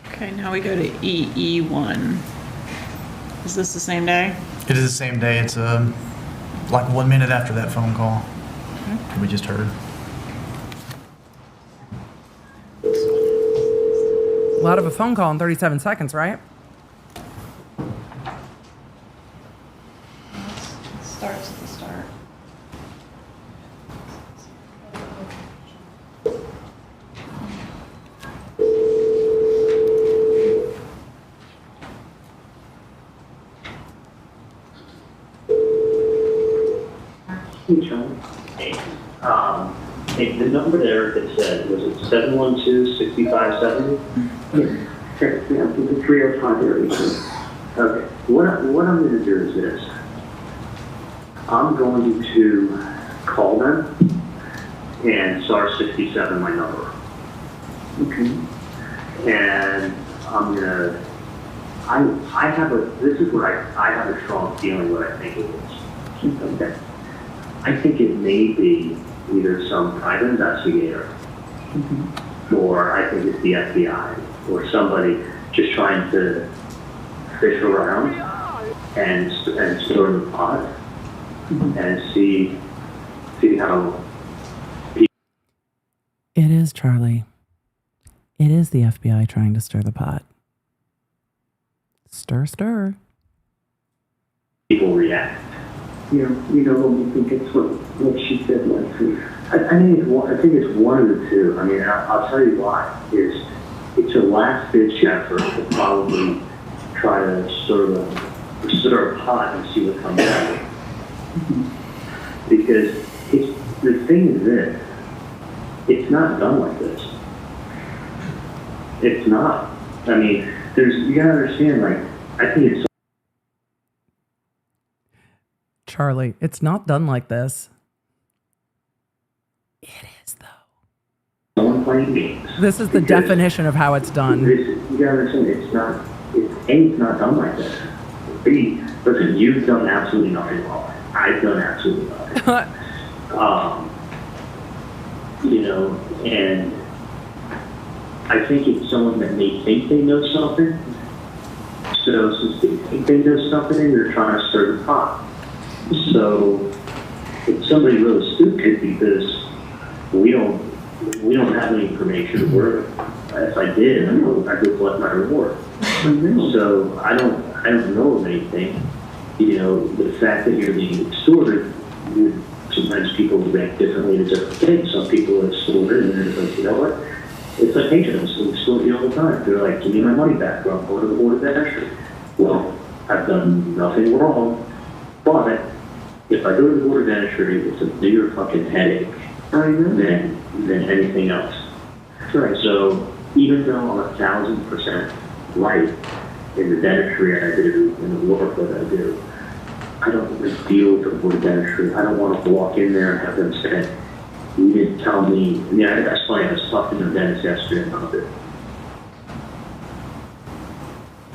Okay, now we go to EE1. Is this the same day? It is the same day. It's like 1 minute after that phone call we just heard. Well, out of a phone call in 37 seconds, right? It starts at the start. Hey, the number there that said, was it 712-6570? Yes, that's the 305 area. Okay, what I'm gonna do is this. I'm going to call them and star 67 my number. Okay. And I'm gonna, I have a, this is what I have a strong feeling what I think it is. Okay. I think it may be either some private investigator, or I think it's the FBI, or somebody just trying to fish around and stir the pot and see how. It is, Charlie. It is the FBI trying to stir the pot. Stir, stir. People react. You know, I think it's what she said last week. I think it's one of the two. I mean, I'll tell you why. It's a last-ditch effort to probably try to stir a pot and see what comes out of it. Because the thing is this, it's not done like this. It's not. I mean, you gotta understand, like, I think it's Charlie, it's not done like this. It is, though. someone playing games. This is the definition of how it's done. You gotta understand, it's not done like this. B, listen, you've done absolutely nothing wrong. I've done absolutely nothing. And I think it's someone that may think they know something. So since they think they know something, they're trying to stir the pot. So it's somebody really stupid because we don't have any information. If I did, I would collect my reward. So I don't know of anything. The fact that you're being extorted, sometimes people react differently to different things. Some people are extorted and they're like, you know what? It's like agents who extort you all the time. They're like, give me my money back, or I'm going to the board of entry. Well, I've done nothing wrong, but if I go to the board of entry, it's a bigger fucking headache than anything else. Right. So even though I'm 1,000% right in the dentistry I do, in the work that I do, I don't really deal with the board of dentistry. I don't want to walk in there and have them say, you didn't tell me. That's funny. I was talking to the dentist yesterday about it.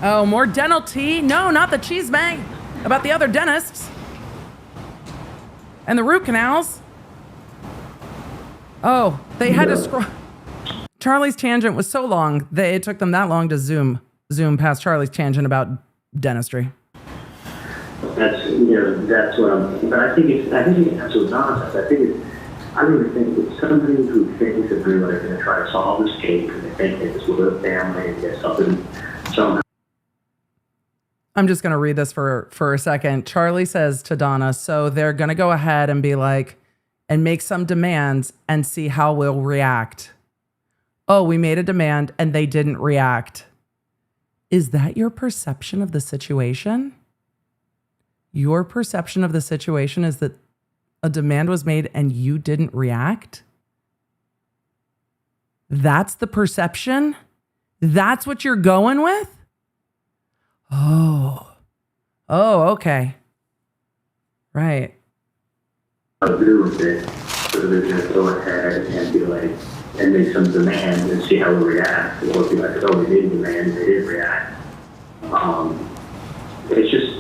Oh, more dental tea? No, not the cheese bang. About the other dentists. And the root canals. Oh, they had to scroll. Charlie's tangent was so long that it took them that long to zoom past Charlie's tangent about dentistry. That's what I'm. But I think it's absolute nonsense. I really think it's somebody who thinks that they're going to try to solve this case and they think they just live a family and get something somehow. I'm just going to read this for a second. Charlie says to Donna, so they're going to go ahead and be like, and make some demands and see how we'll react. Oh, we made a demand and they didn't react. Is that your perception of the situation? Your perception of the situation is that a demand was made and you didn't react? That's the perception? That's what you're going with? Oh, okay. Right. I'll do with it. So they're going to go ahead and be like, and make some demands and see how we react. Or be like, oh, we made a demand and they didn't react. It's just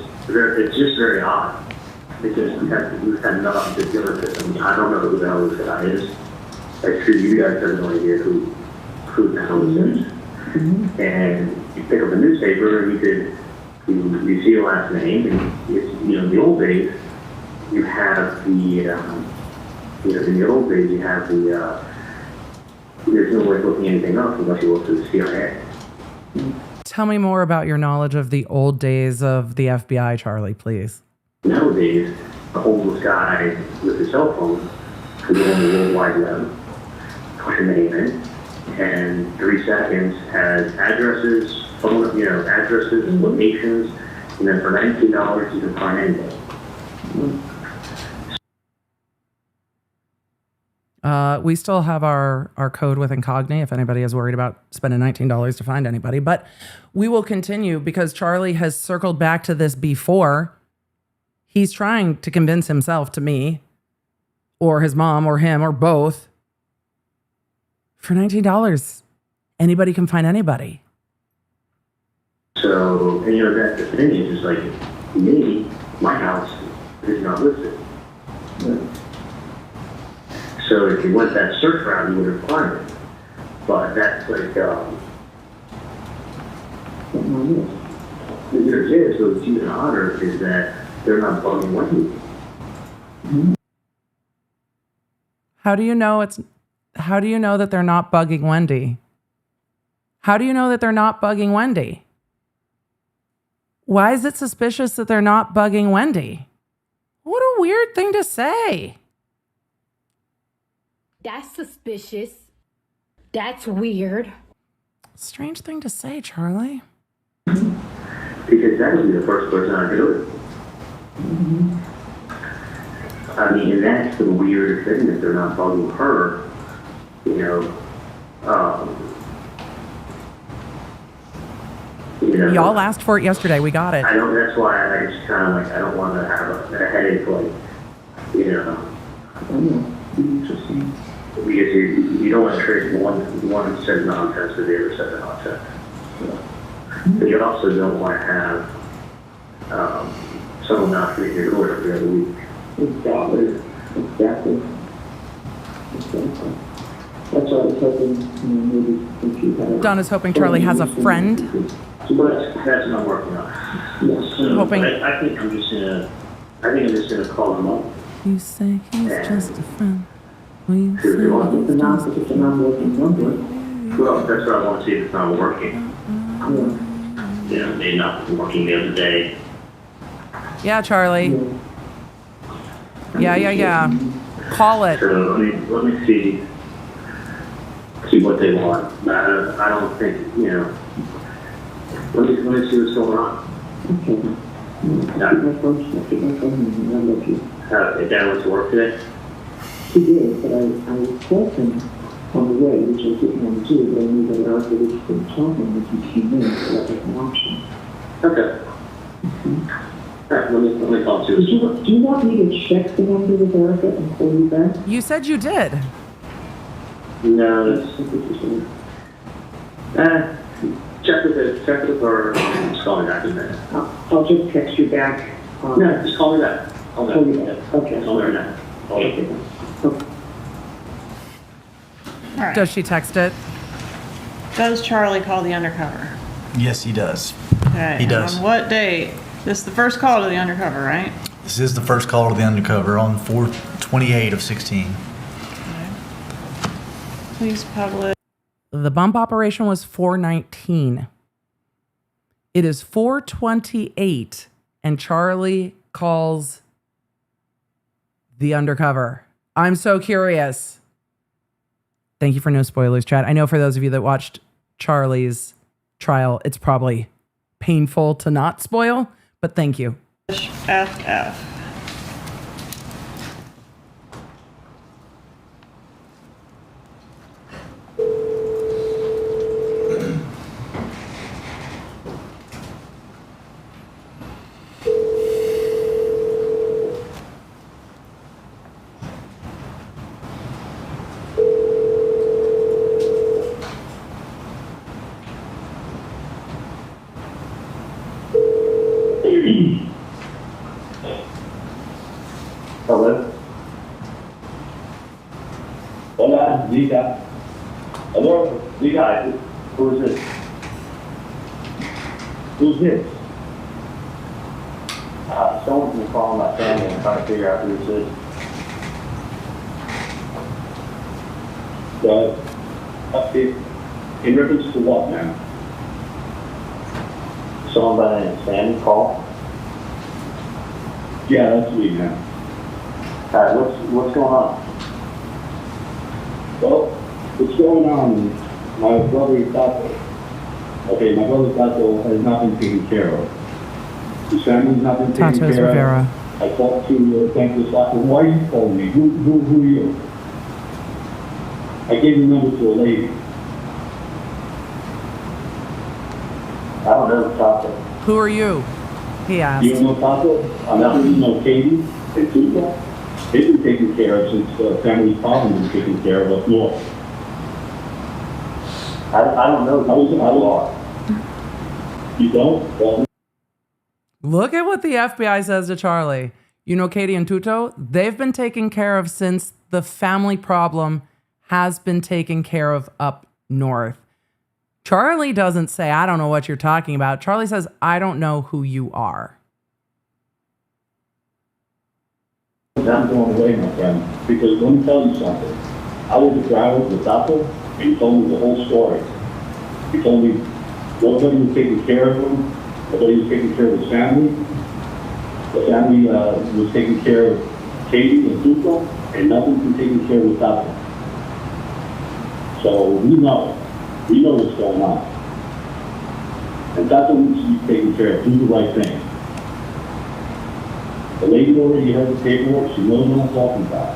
very odd. Because we've had nothing to do with it. I mean, I don't know who the hell this guy is. I'm sure you guys have no idea who the hell this is. And you pick up a newspaper and you see a last name, and it's, in the old days, you have there's no way of looking anything up unless you work for the CIA. Tell me more about your knowledge of the old days of the FBI, Charli, please. Nowadays, a homeless guy with his cell phone can go on the World Wide Web, push a name in, and 3 seconds has addresses, addresses, locations, and then for $19 you can find anything. We still have our code with Incogni if anybody is worried about spending $19 to find anybody. But we will continue because Charli has circled back to this before. He's trying to convince himself to me or his mom or him or both. For $19, anybody can find anybody. So, and that's the thing is like, me, my house is not listed. So if you went that search route, you would have found it. But that's like, the difference is, so it's even odder, is that they're not bugging Wendi. How do you know that they're not bugging Wendi? How do you know that they're not bugging Wendi? Why is it suspicious that they're not bugging Wendi? What a weird thing to say. That's suspicious. That's weird. Strange thing to say, Charli. Because that would be the first person I'd do it. I mean, and that's the weird thing that they're not bugging her. Y'all asked for it yesterday. We got it. I don't. That's why I just kind of like I don't want to have a headache, like Interesting. Because you don't want to trade one set of nonsense with the other set of nonsense. But you also don't want to have someone knocking at your door every other week. Exactly. That's what I was hoping, maybe if you had. Donna's hoping Charli has a friend. But that's what I'm working on. Yes. So Hoping. I think I'm just gonna call him up. You say he's just a friend. Well, that's what I want to see if it's not working. Maybe not working the other day. Yeah, Charli. Yeah. Call it. So let me see what they want. I don't think, let me see what's going on. Okay. Dad went to work today? He did, but I called him on the way, which I didn't want to do, but I knew that Arthur was going to tell him if he came in, so that was an option. Okay. All right, let me call too. Do you want me to check the number with Arthur and call you back? You said you did. No, check with her, just call me back in a minute. I'll just text you back. No, just call me back. Call me back. Okay. Call me right now. Okay. All right. Does she text it? Does Charli call the undercover? Yes, he does. Okay. He does. On what date? This is the first call to the undercover, right? This is the first call to the undercover on 4/28 of 16. Please publish. The bump operation was 4/19. It is 4/28, and Charli calls the undercover. I'm so curious. Thank you for no spoilers, chat. I know for those of you that watched Charli's trial, it's probably painful to not spoil, but thank you. FF. Hello? Hola, Vida. Hello? Vida, who's this? Who's this? Someone's been calling my family and trying to figure out who this is. In reference to what now? someone by the name of Sam call? Yeah, that's me, man. Alright, what's going on? Well, what's going on is my brother Tato. Okay, my brother Tato has not been taken care of. His family's not been taken Tato's care Rivera. of. I talked to Thankless Tato. Why are you calling me? Who are you? I gave the number to a lady. I don't know Tato. Who are you? He asked. You don't know Tato? I'm not you know Katie and Tuca. They've been taken care of since family problems been taken care of up north. I don't know who you are. You don't? Well, Look at what the FBI says to Charli. You know Katie and Tuto? They've been taken care of since the family problem has been taken care of up north. Charli doesn't say, I don't know what you're talking about. Charli says, I don't know who you are. I'm going away, my friend, because let me tell you something. I was a driver with Tato, and he told me the whole story. He told me nobody was taking care of him, nobody was taking care of his family. The family was taking care of Katie and Tuco, and nothing's been taken care of with Tato. So we know what's going on. And Tato needs to be taken care of, do the right thing. The lady already has the paperwork, she knows what I'm talking about.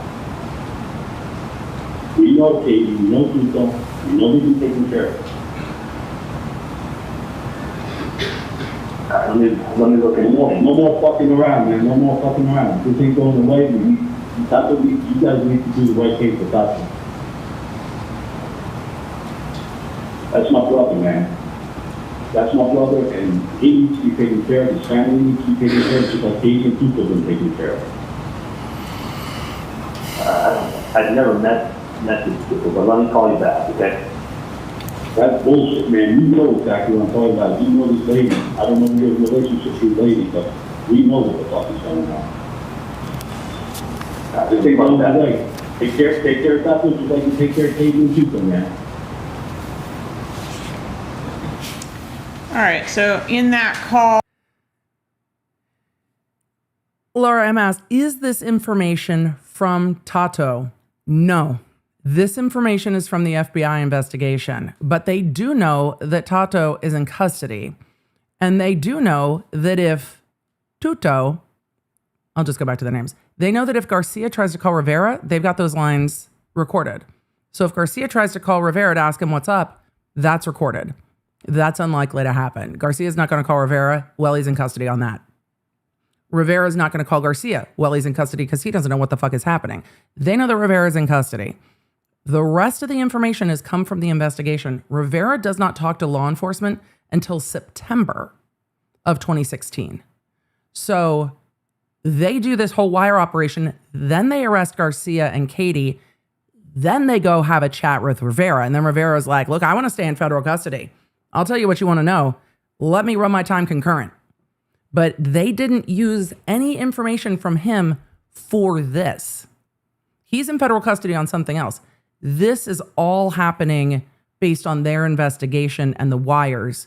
We know Katie, we know Tuco, we know they've been taken care of. Let me look at No more fucking around, man. No more fucking around. This ain't going away. You guys need to do the right thing for Tato. That's my brother, man. That's my brother, and he needs to be taken care of. His family needs to be taken care of, just like Katie and Tuco have been taken care of. I've never met these people, but let me call you back, okay? That's bullshit, man. You know exactly what I'm talking about. You know this lady. I don't know your relationship with this lady, but we know what the fuck is going on. Just take on that way. Take care of Tato just like you take care of Katie and Tuco, man. All right, so in that call, Laura M. asked, is this information from Tato? No. This information is from the FBI investigation, but they do know that Tato is in custody. And they do know that if Tuto, I'll just go back to the names. They know that if Garcia tries to call Rivera, they've got those lines recorded. So if Garcia tries to call Rivera to ask him what's up, that's recorded. That's unlikely to happen. Garcia's not going to call Rivera. Well, he's in custody on that. Rivera's not going to call Garcia. Well, he's in custody because he doesn't know what the fuck is happening. They know that Rivera's in custody. The rest of the information has come from the investigation. Rivera does not talk to law enforcement until September of 2016. So they do this whole wire operation. Then they arrest Garcia and Katie. Then they go have a chat with Rivera. And then Rivera's like, look, I want to stay in federal custody. I'll tell you what you want to know. Let me run my time concurrent. But they didn't use any information from him for this. He's in federal custody on something else. This is all happening based on their investigation and the wires.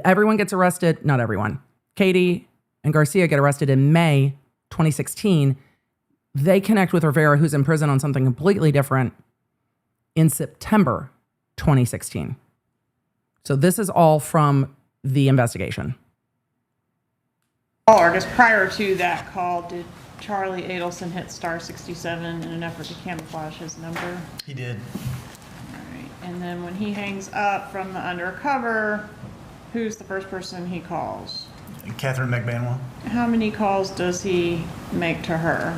Everyone gets arrested. Not everyone. Katie and Garcia get arrested in May 2016. They connect with Rivera, who's in prison on something completely different, in September 2016. So this is all from the investigation. or I guess prior to that call, did Charli Adelson hit star 67 in an effort to camouflage his number? He did. All right. And then when he hangs up from the Undercover, who's the first person he calls? Catherine McBanwell. How many calls does he make to her?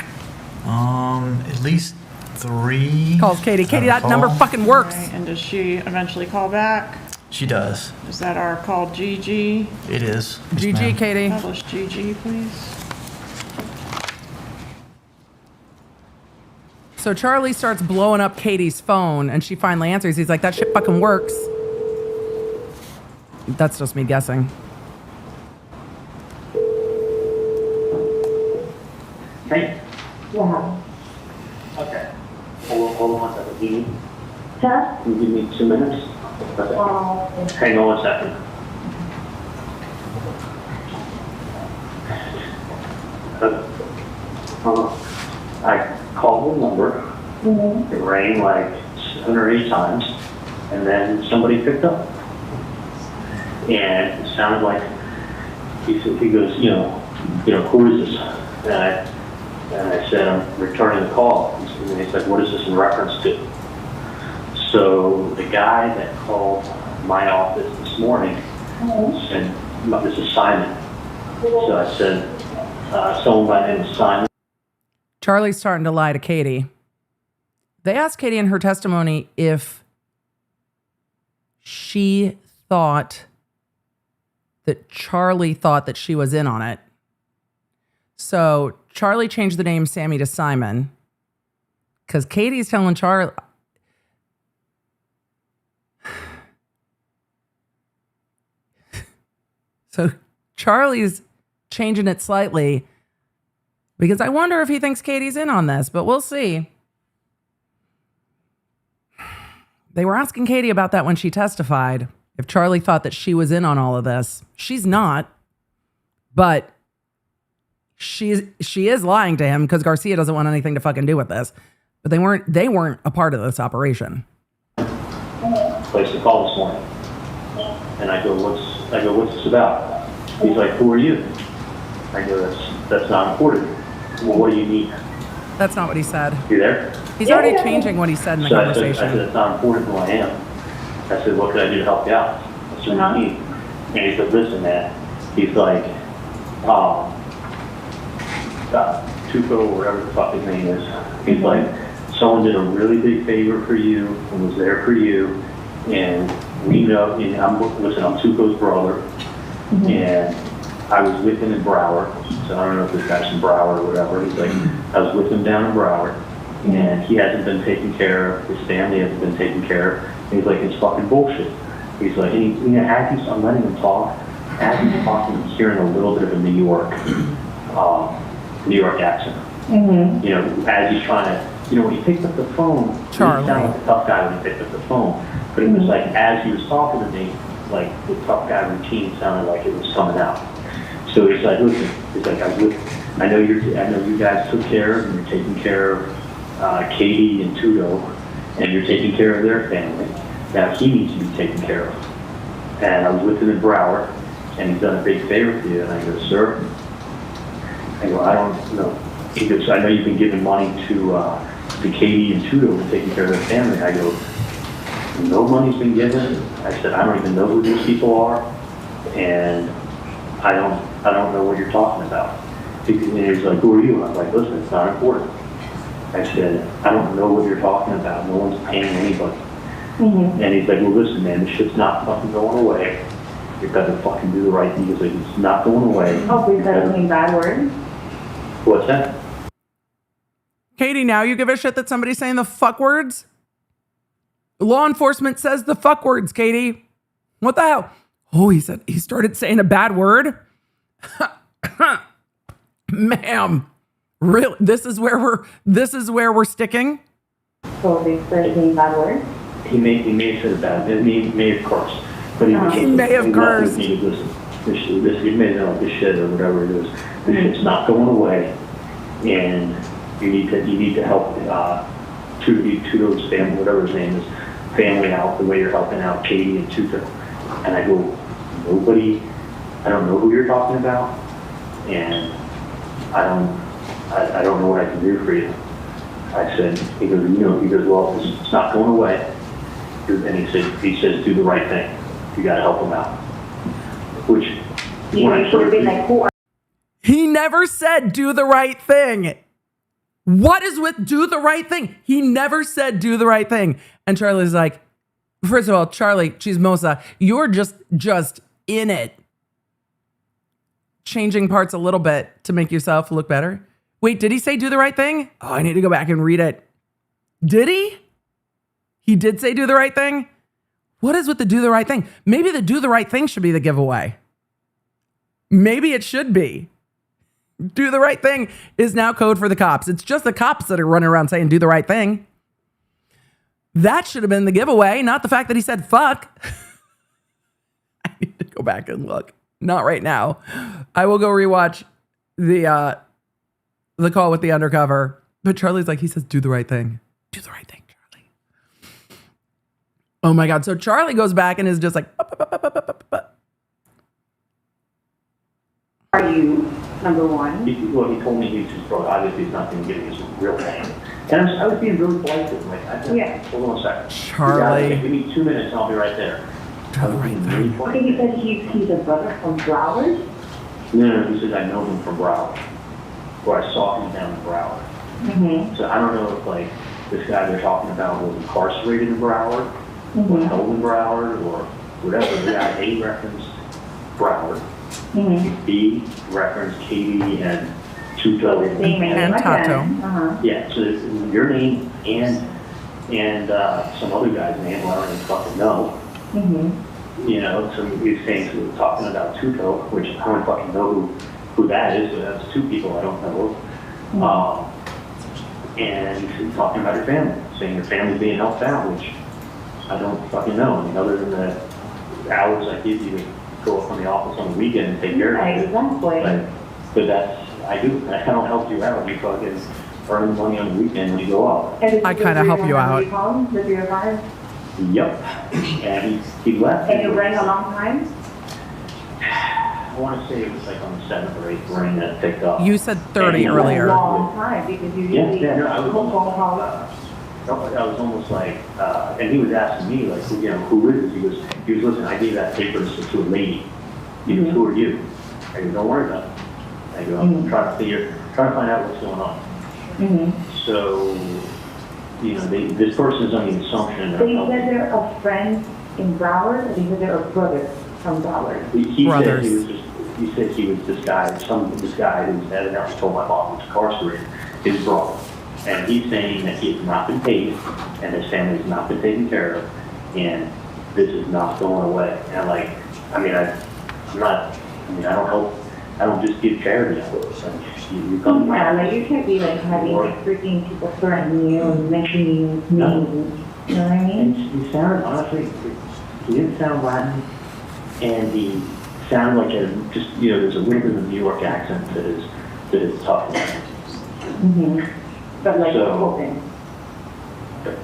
At least 3. Calls Katie. Katie, that number fucking works. Right. And does she eventually call back? She does. Is that our call GG? It is. GG, Katie. Publish GG, please. So Charli starts blowing up Katie's phone and she finally answers. He's like, that shit fucking works. That's just me guessing. Hey. Yeah. Okay. Hold on 1 second. Huh? Can you give me 2 minutes? Okay. Hang on 1 second. I called the number. It rang like 7 or 8 times, and then somebody picked up. And it sounded like he goes, who is this? And I said, I'm returning the call. And he's like, what is this in reference to? So the guy that called my office this morning said, this is Simon. So I said, someone by the name of Simon. Charlie's starting to lie to Katie. They asked Katie in her testimony if she thought that Charli thought that she was in on it. So Charli changed the name Sammy to Simon because Katie's telling Charli. So Charlie's changing it slightly because I wonder if he thinks Katie's in on this, but we'll see. They were asking Katie about that when she testified, if Charli thought that she was in on all of this. She's not, but she is lying to him because Garcia doesn't want anything to fucking do with this. But they weren't a part of this operation. Placed a call this morning, and I go, what's this about? He's like, who are you? I go, that's not important. Well, what do you need? That's not what he said. You there? He's already changing what he said in the conversation. I said, it's not important who I am. I said, what can I do to help you out? That's what you need. And he said, listen, man. He's like, Tuco, or whatever the fuck his name is. He's like, someone did a really big favor for you and was there for you. And we know, and I'm Tuco's brother. And I was with him in Broward. So I don't know if this guy's from Broward or whatever. He's like, I was with him down in Broward. And he hasn't been taken care of. His family hasn't been taken care of. And he's like, it's fucking bullshit. He's like, I'm letting him talk. As he's talking, I'm hearing a little bit of a New York accent. As he's trying to, when he picked up the phone, Charli. he sounded like a tough guy when he picked up the phone. But it was like, as he was talking to me, like the tough guy routine sounded like it was coming out. So he's like, listen, he's like, I know you guys took care of and you're taking care of Katie and Tudo, and you're taking care of their family. Now he needs to be taken care of. And I was with him in Broward, and he's done a big favor for you. And I go, sir? I go, I don't know. He goes, I know you've been giving money to Katie and Tudo for taking care of their family. I go, no money's been given. I said, I don't even know who these people are, and I don't know what you're talking about. And he's like, who are you? I'm like, listen, it's not important. I said, I don't know what you're talking about. No one's paying anybody. And he's like, well, listen, man, this shit's not fucking going away. You better fucking do the right thing. He's like, it's not going away. Oh, please, that mean bad words? What's that? Katie, now you give a shit that somebody's saying the fuck words? Law enforcement says the fuck words, Katie. What the hell? Oh, he started saying a bad word? Ma'am, really? This is where we're sticking? So they started saying bad words? He may have said a bad, he may have cursed. But he may have cursed. This may know like this shit or whatever it is. This shit's not going away, and you need to help Tudo's family, whatever his name is, family out the way you're helping out Katie and Tudo. And I go, I don't know who you're talking about, and I don't know what I can do for you. I said, he goes, well, it's not going away. And he says, do the right thing. You got to help him out. Which, when I started, he never said do the right thing. What is with do the right thing? He never said do the right thing. And Charlie's like, first of all, Charli Chismosa, you're just in it. Changing parts a little bit to make yourself look better. Wait, did he say do the right thing? Oh, I need to go back and read it. Did he? He did say do the right thing? What is with the do the right thing? Maybe the do the right thing should be the giveaway. Maybe it should be. Do the right thing is now code for the cops. It's just the cops that are running around saying do the right thing. That should have been the giveaway, not the fact that he said fuck. I need to go back and look. Not right now. I will go rewatch the the call with the undercover. But Charlie's like, he says, do the right thing. Do the right thing, Charlie. Oh my God. So Charlie goes back and is just like, Are you, number one? He told me he's just, obviously he's not going to give me his real name. And I was being really polite to him. Like, hold on a second. Charlie. Give me 2 minutes and I'll be right there. I was being really polite. Okay, he said he's a brother from Broward? No, he said I know him from Broward. Or I saw him down in Broward. Mm-hmm. So I don't know if, like, this guy they're talking about was incarcerated in Broward, or held in Broward, or whatever. The guy A referenced Broward. Mm-hmm. B referenced Katie and Tuto. And Tato. Yeah, so your name and some other guy's name, well, I don't even fucking know. Mm-hmm. You know, so he was saying, so we were talking about Tuto, which I don't fucking know who that is, but that's two people I don't know. And he's talking about your family, saying your family's being helped out, which I don't fucking know. I mean, other than the hours I give you to go up from the office on the weekend and take care of it. Exactly. But that's, I don't help you out. You fucking earn money on the weekend when you go up. I kind of help you out. Yep. And he left. And you rang a long time? I want to say it was like on the 7th or 8th ring that picked up. You said 30 earlier. A long time because you usually I was almost like, and he was asking me like, you know, who is this? He was listen, I gave that paper to a lady. He goes, who are you? I go, don't worry about it. I go, I'm trying to find out what's going on. So, you know, this person is on the assumption that. So you said they're a friend in Broward, or you said they're a brother from Broward? He said he was this guy who's evidently told my mom was incarcerated, his brother. And he's saying that he has not been paid and his family has not been taken care of and this is not going away. And like, I don't just give charity. You come like you can't be like having like freaking people threaten you and mentioning you names. You know what I mean? And he sounded, honestly, he didn't sound Latin and he sounded like there's a little bit of a New York accent that is tough. But like so,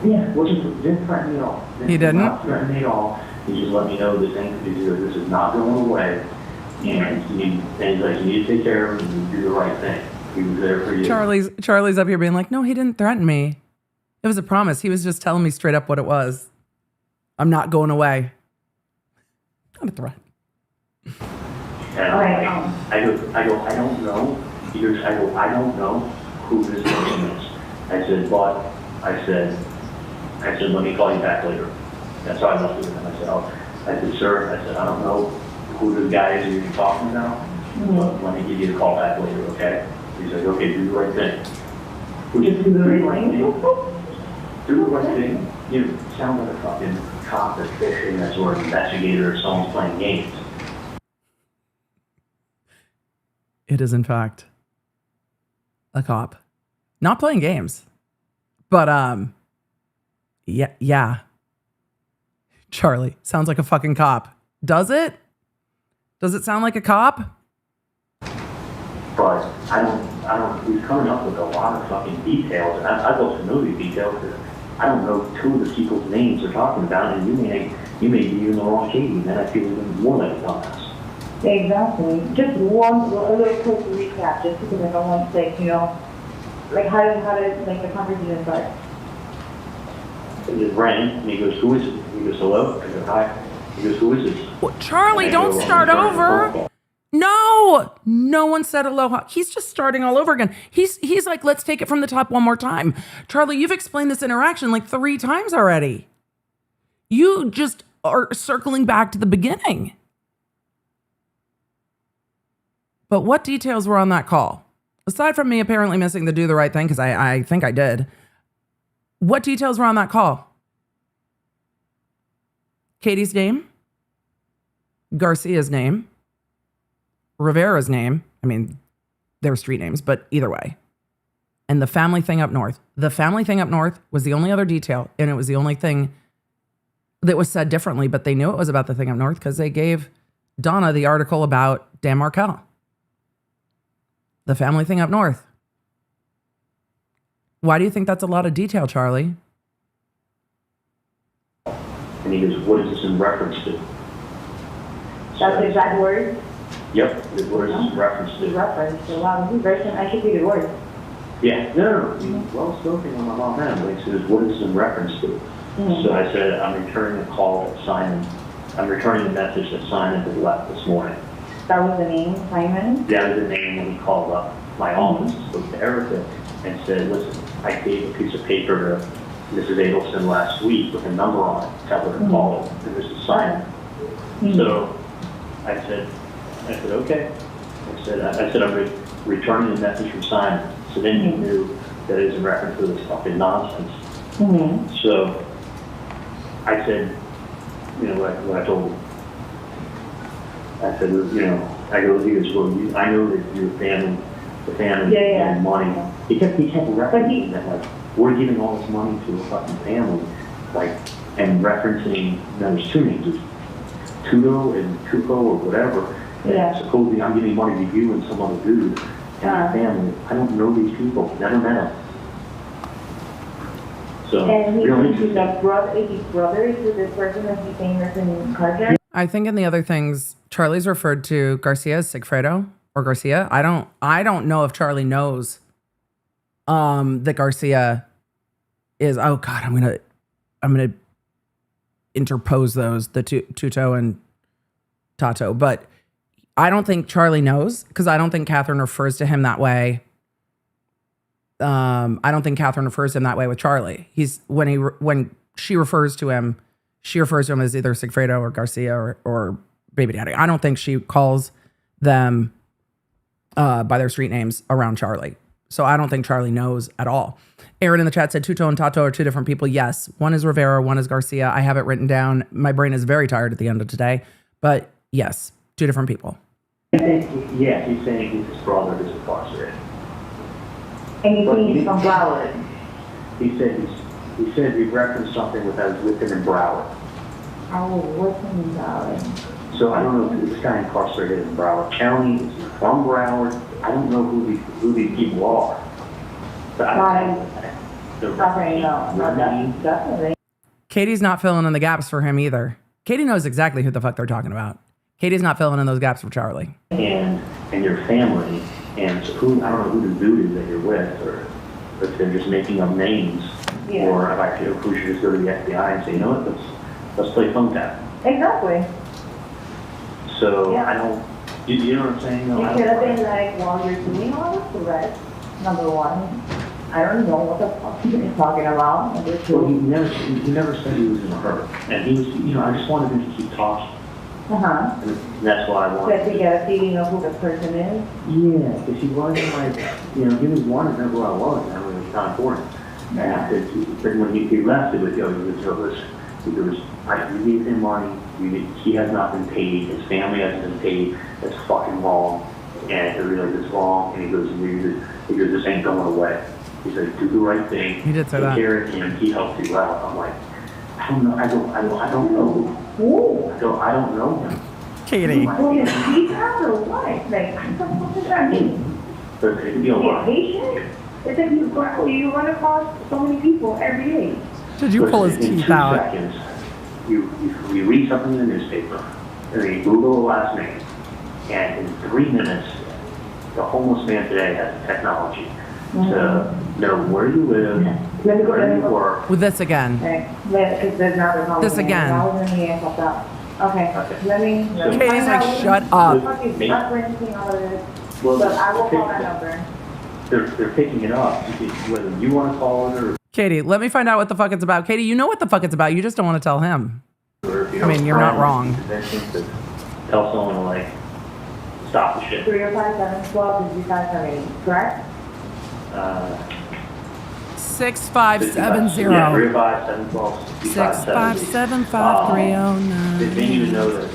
yeah, didn't threaten me at all. He didn't? Not threaten me at all. He just let me know this is not going away. And he's like, you need to take care of it and do the right thing. He was there for you. Charlie's up here being like, no, he didn't threaten me. It was a promise. He was just telling me straight up what it was. I'm not going away. Not a threat. And I don't know. He goes, I don't know who this person is. I said, let me call you back later. That's how I left it with him. I said, sir, I don't know who this guy is you're talking about, but let me give you a call back later, okay? He's like, okay, do the right thing. Which is do the right thing. Do the right thing. You sound like a fucking cop that's fishing, that's or an investigator or someone's playing games. It is, in fact, a cop. Not playing games. But, yeah. Charlie, sounds like a fucking cop. Does it? Does it sound like a cop? But I don't, he's coming up with a lot of fucking details, and I'd love to know these details, because I don't know two of the people's names they're talking about, and you may be in the wrong Katie, and then I feel even more like a dumbass. Exactly. Just a little quick recap, just because I don't want to say, like how did like the conversation start? It just rang, and he goes, who is it? He goes, hello? I go, hi. He goes, who is this? Well, Charlie, don't start over. No one said aloha. He's just starting all over again. He's like, let's take it from the top one more time. Charlie, you've explained this interaction like 3 times already. You just are circling back to the beginning. But what details were on that call? Aside from me apparently missing the do the right thing, because I think I did. What details were on that call? Katie's name, Garcia's name, Rivera's name. I mean, they're street names, but either way. And the family thing up north. The family thing up north was the only other detail, and it was the only thing that was said differently, but they knew it was about the thing up north because they gave Donna the article about Dan Markel. The family thing up north. Why do you think that's a lot of detail, Charlie? And he goes, what is this in reference to? That's the exact word? Yep, what is this in reference to? Reference. So, wow, this is very simple. I should be the word. Yeah, no. Well spoken on my mom hand. He says, what is this in reference to? Mm-hmm. So I said, I'm returning a call that Simon, I'm returning a message that Simon had left this morning. That was the name, Simon? That was the name when he called up my office, spoke to Erica, and said, listen, I gave a piece of paper to Mrs. Adelson last week with a number on it, tell her to call it, and this is Simon. So I said, okay. I said, I'm returning a message from Simon. So then he knew that it was in reference to this fucking nonsense. Mm-hmm. So I said, you know, what I told him. I said, you know, I go, he goes, well, I know that your family, the family, and money. He kept referencing that, like, we're giving all this money to a fucking family, like, and referencing, there's two names, it's Tudo and Tuco or whatever. And supposedly I'm giving money to you and some other dude and your family. I don't know these people, never met them. So, and he's really brothers with this person that he's saying that's in carjack? I think in the other things, Charlie's referred to Garcia as Sigfredo or Garcia. I don't know if Charlie knows that Garcia is, oh God, I'm gonna interpose those, the Tuto and Tato, but I don't think Charlie knows, because I don't think Catherine refers to him that way. I don't think Catherine refers to him that way with Charlie. When she refers to him, she refers to him as either Sigfredo or Garcia or Baby Daddy. I don't think she calls them by their street names around Charlie. So I don't think Charlie knows at all. Aaron in the chat said Tuto and Tato are two different people. Yes, one is Rivera, one is Garcia. I have it written down. My brain is very tired at the end of today, but yes, two different people. Yeah, he's saying he's his brother who's incarcerated. And he's saying he's from Broward. He said he referenced something with him in Broward. Oh, what's in Broward? So I don't know if this guy incarcerated in Broward County, is he from Broward? I don't know who these people are. But Definitely. Katie's not filling in the gaps for him either. Katie knows exactly who the fuck they're talking about. Katie's not filling in those gaps for Charlie. And your family, and so I don't know who the dude is that you're with, or if they're just making up names, or if I feel we should just go to the FBI and say, you know what, let's play phone tap. Exactly. So I don't, you know what I'm saying? No, it could have been like, while you're doing all this arrest, number one, I don't know what the fuck you're talking about. Number two. Well, he never said he was in a hurry. And he was, you know, I just wanted him to keep talking. And that's why I wanted to get a feeling of who the person is? Yeah, because he wasn't like, you know, he was wanting to know who I was, and I was kind of boring. But when he left, it was, you gave him money, he has not been paid, his family hasn't been paid, that's fucking wrong, and he realized it's wrong, and he goes, this ain't going away. He said, do the right thing, he did say take that. care of him, he helped you out. I'm like, I don't know, I don't know. I don't know him. Katie. Well, he's out or what? Like, what does that mean? But it could be a lot. Patient? It's like you run across so many people every day. Did you pull his teeth out? In 2 seconds, you read something in the newspaper, and then you Google the last name, and in 3 minutes, the homeless man today has the technology to know where you live, where you work. With this again. This again. Okay. Let me Katie's like, shut up. Well, but I will call that number. They're picking it up. Whether you want to call it or. Katie, let me find out what the fuck it's about. Katie, you know what the fuck it's about. You just don't want to tell him. I mean, you're not wrong. Tell someone to, like, stop the shit. 305 12 is 578, correct? 6570. Yeah, 305 712 657 5309. They didn't even know that.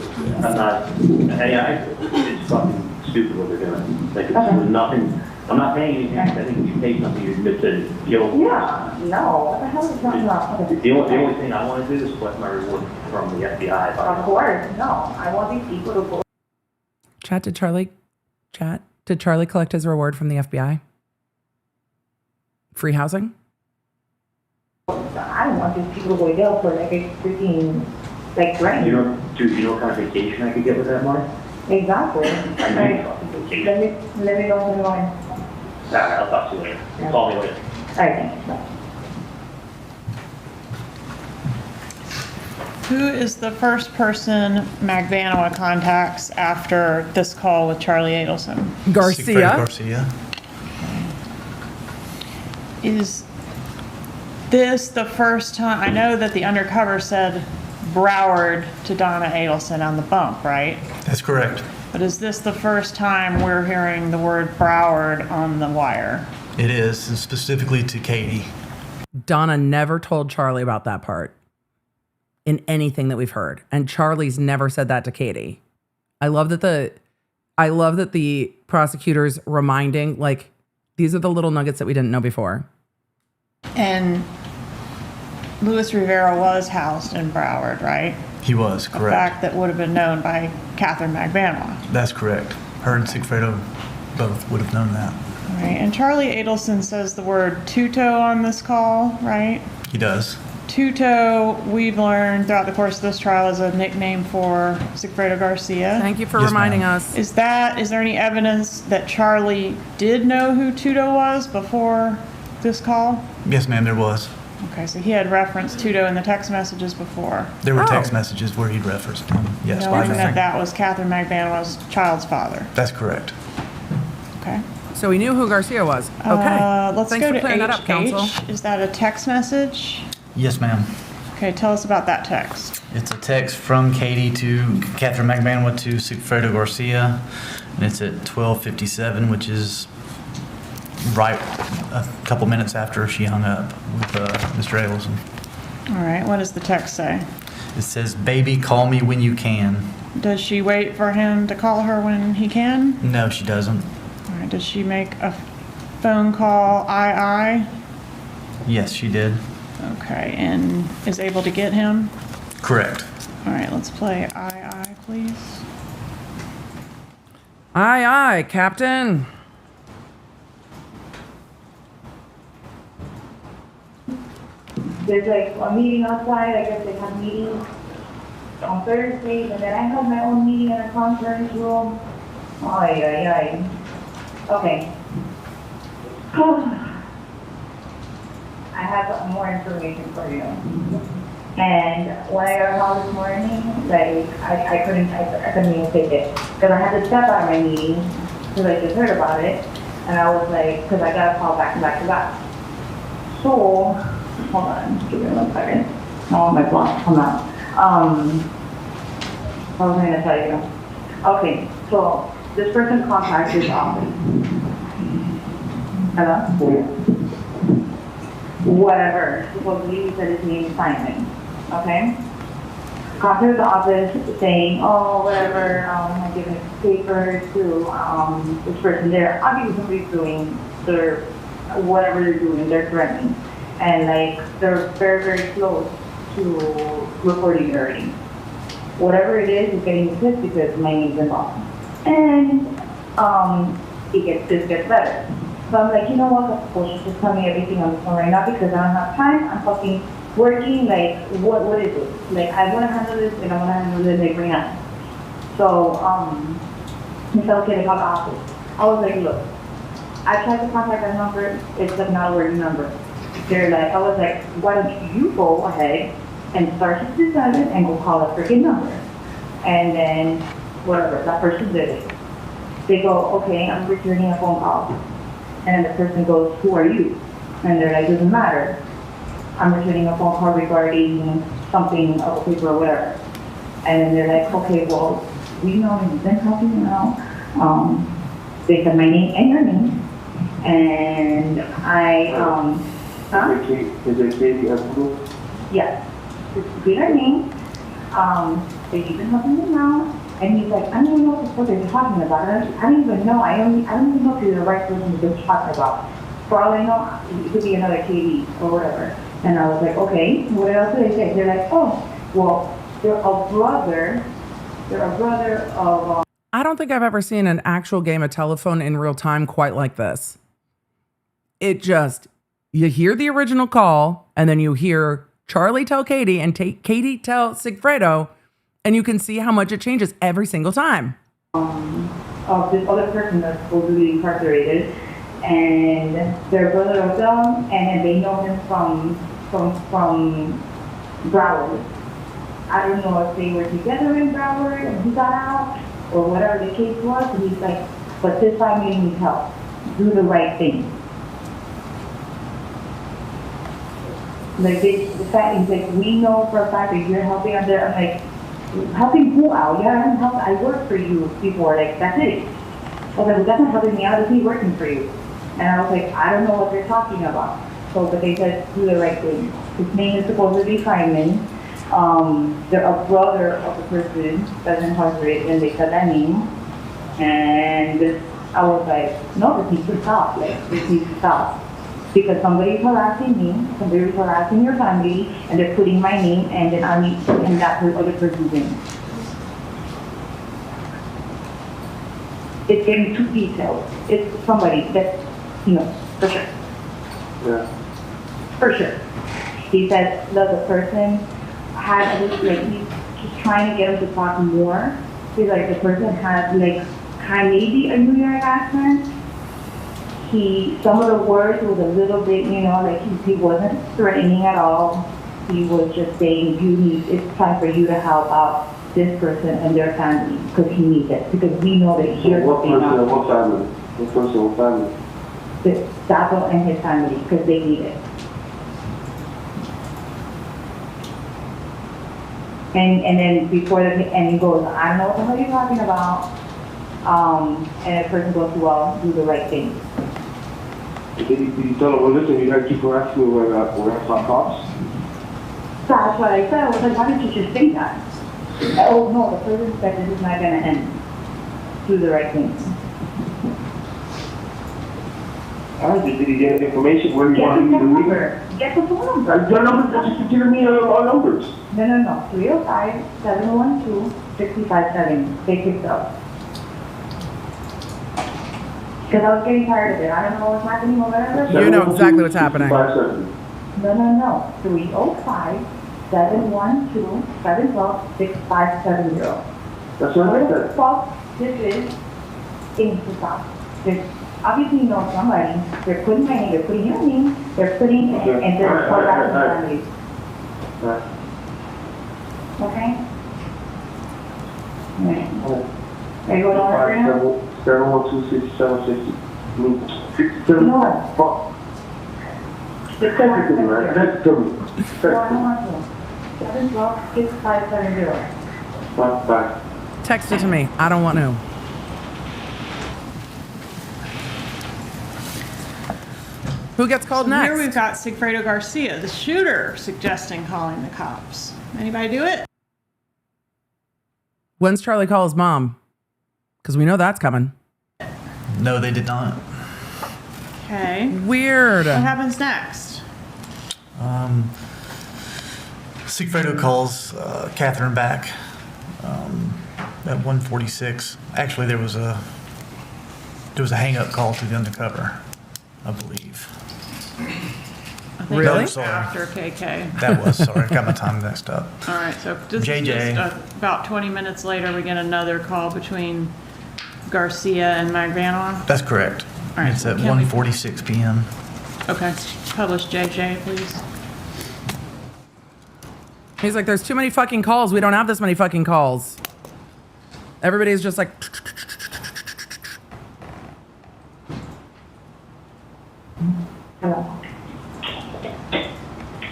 I'm not. It's fucking stupid what they're doing. Like, it's nothing. I'm not paying anything. I think if you pay something, you admit to guilt. Yeah, no. What the hell is that about? The only thing I want to do is collect my reward from the FBI. Of course, no. I want these people to go. Did Charlie collect his reward from the FBI? Free housing? I don't want these people to wait up for like a freaking, like, rent. You know what kind of vacation I could get with that money? Exactly. I need vacation. Let me go to the line. All right, I'll talk to you later. Yeah. Call me later. All right, thanks. Bye. Who is the first person Magbanua contacts after this call with Charli Adelson? Garcia. Sigfredo Garcia. Is this the first time? I know that the Undercover said Broward to Donna Adelson on the bump, right? That's correct. But is this the first time we're hearing the word Broward on the wire? It is, and specifically to Katie. Donna never told Charli about that part in anything that we've heard. And Charli's never said that to Katie. I love that the prosecutor's reminding, like, these are the little nuggets that we didn't know before. And Luis Rivera was housed in Broward, right? He was, A correct. fact that would have been known by Catherine Magbanua. That's correct. Her and Sigfredo both would have known that. Right, and Charli Adelson says the word Tuto on this call, right? He does. Tuto, we've learned throughout the course of this trial, is a nickname for Sigfredo Garcia. Thank you for reminding us. Is there any evidence that Charli did know who Tuto was before this call? Yes, ma'am, there was. Okay, so he had referenced Tuto in the text messages before. There were text messages where he'd referenced him. Yes, Knowing ma'am. that was Catherine Magbanua's child's father. That's correct. Okay. So we knew who Garcia was. Okay. Let's Thanks go for to clearing that up, counsel. HH. Is that a text message? Yes, ma'am. Okay, tell us about that text. It's a text from Katie to Catherine Magbanua to Sigfredo Garcia, and it's at 12:57, which is right a couple minutes after she hung up with Mr. Adelson. All right, what does the text say? It says, "Baby, call me when you can." Does she wait for him to call her when he can? No, she doesn't. All right, does she make a phone call, I? Yes, she did. Okay, and is able to get him? Correct. All right, let's play I, please. Aye, Captain. There's like a meeting outside, I guess they have meetings on Thursdays, and then I have my own meeting in a conference room. Ay. Okay. I have more information for you. And when I got a call this morning, like, I couldn't even take it. Because I had to step out of my meeting, because I just heard about it. And I was like, because I got a call back to back. So, hold on, give me 1 second. Oh, my block, come out. What was I gonna tell you? Okay, so this person contacted his office. Hello? Whatever, supposedly he said his name is Simon, okay? Contacted the office saying, oh, whatever, I'm giving paper to this person there. Obviously somebody's doing their, whatever they're doing, they're threatening. And like, they're very, very close to reporting already. Whatever it is, it's getting pissed because my name's involved. And this gets better. So I'm like, you know what, well, just tell me everything on the phone right now because I don't have time. I'm fucking working, like, what is it? Like, I want to handle this and I want to handle this like right now. So, he said, okay, they call the office. I was like, look, I tried to contact that number, it's like not a working number. They're like, I was like, why don't you go ahead and start 67 and go call a freaking number. And then, whatever, that person did it. They go, okay, I'm returning a phone call. And then the person goes, who are you? And they're like, doesn't matter. I'm returning a phone call regarding something of a paper or whatever. And then they're like, okay, well, we know you've been talking now. They said my name and your name. And Is it Katie Esposito? yes. It's their name. They've been helping me now. And he's like, I don't even know what the fuck they're talking about. I don't even know. I don't even know if you're the right person to be talking about. For all I know, it could be another KD or whatever. And I was like, okay, what else do they say? They're like, oh, well, they're a brother of... I don't think I've ever seen an actual game of telephone in real time quite like this. It just You hear the original call, and then you hear Charli tell Katie and Katie tell Sigfredo, and you can see how much it changes every single time. Of this other person that's supposedly incarcerated, and they're brother of them, and then they know him from Broward. I don't know if they were together in Broward and he got out, or whatever the case was, and he's like, but this family needs help. Do the right thing. Like, the fact is, like, we know for a fact that you're helping out there. I'm like, helping who out? Yeah, I worked for you before, like, that's it. I was like, well, that's not helping me out, it's me working for you. And I was like, I don't know what they're talking about. So, but they said, do the right thing. His name is supposedly Simon. They're a brother of the person that's incarcerated, and they said that name. And I was like, no, this needs to stop. Like, this needs to stop. Because somebody's harassing me, somebody's harassing your family, and they're putting my name, and then I need and that other person's name. It's getting too detailed. It's somebody that's, for sure. Yeah. For sure. He said that the person had, he's trying to get him to talk more. He's like, the person had, maybe a New York accent. Some of the words was a little bit, he wasn't threatening at all. He was just saying, it's time for you to help out this person and their family, because he needs it. Because we know that you're helping out. What family? What person, what family? The Sato and his family, because they need it. And then before and he goes, I don't know what the hell you're talking about. And the person goes, well, do the right thing. Did you tell him, well, listen, you gotta keep harassing me when I saw cops? That's what I said. I was like, why didn't you just say that? Oh, no, the person said this is not gonna end. Do the right thing. Did he get information where you wanted me to leave? Get the phone number. Your number, just giving me our numbers. No. 305-712-6570. They picked up. Because I was getting tired of it. I don't know what's happening or whatever. You know exactly what's happening. No. 305-712-712-6570. That's what I What the said. fuck this is in the stop. Obviously, somebody. They're putting my name, they're putting your name, they're putting, and they're harassing families. Okay? Alright. Are you going on right now? 712-6760. You know what? Fuck. Text it to me, man. Text it to me. No, I don't want to. 712-6570. Bye. Text it to me. I don't want to. Who gets called next? Here we've got Sigfredo Garcia, the shooter, suggesting calling the cops. Anybody do it? When's Charli call his mom? Because we know that's coming. No, they did not. Okay. Weird. What happens next? Sigfredo calls Catherine back at 1:46. Actually, there was a hang-up call to the Undercover, I believe. I think Really? it was after KK. That was, sorry, I got my time mixed up. All right, so just about 20 minutes later, we get another call between Garcia and Magbanua. That's correct. All right, It's at can we- 1:46 p.m. Okay, publish JJ, please. He's like, there's too many fucking calls. We don't have this many fucking calls. Everybody's just like... Hello.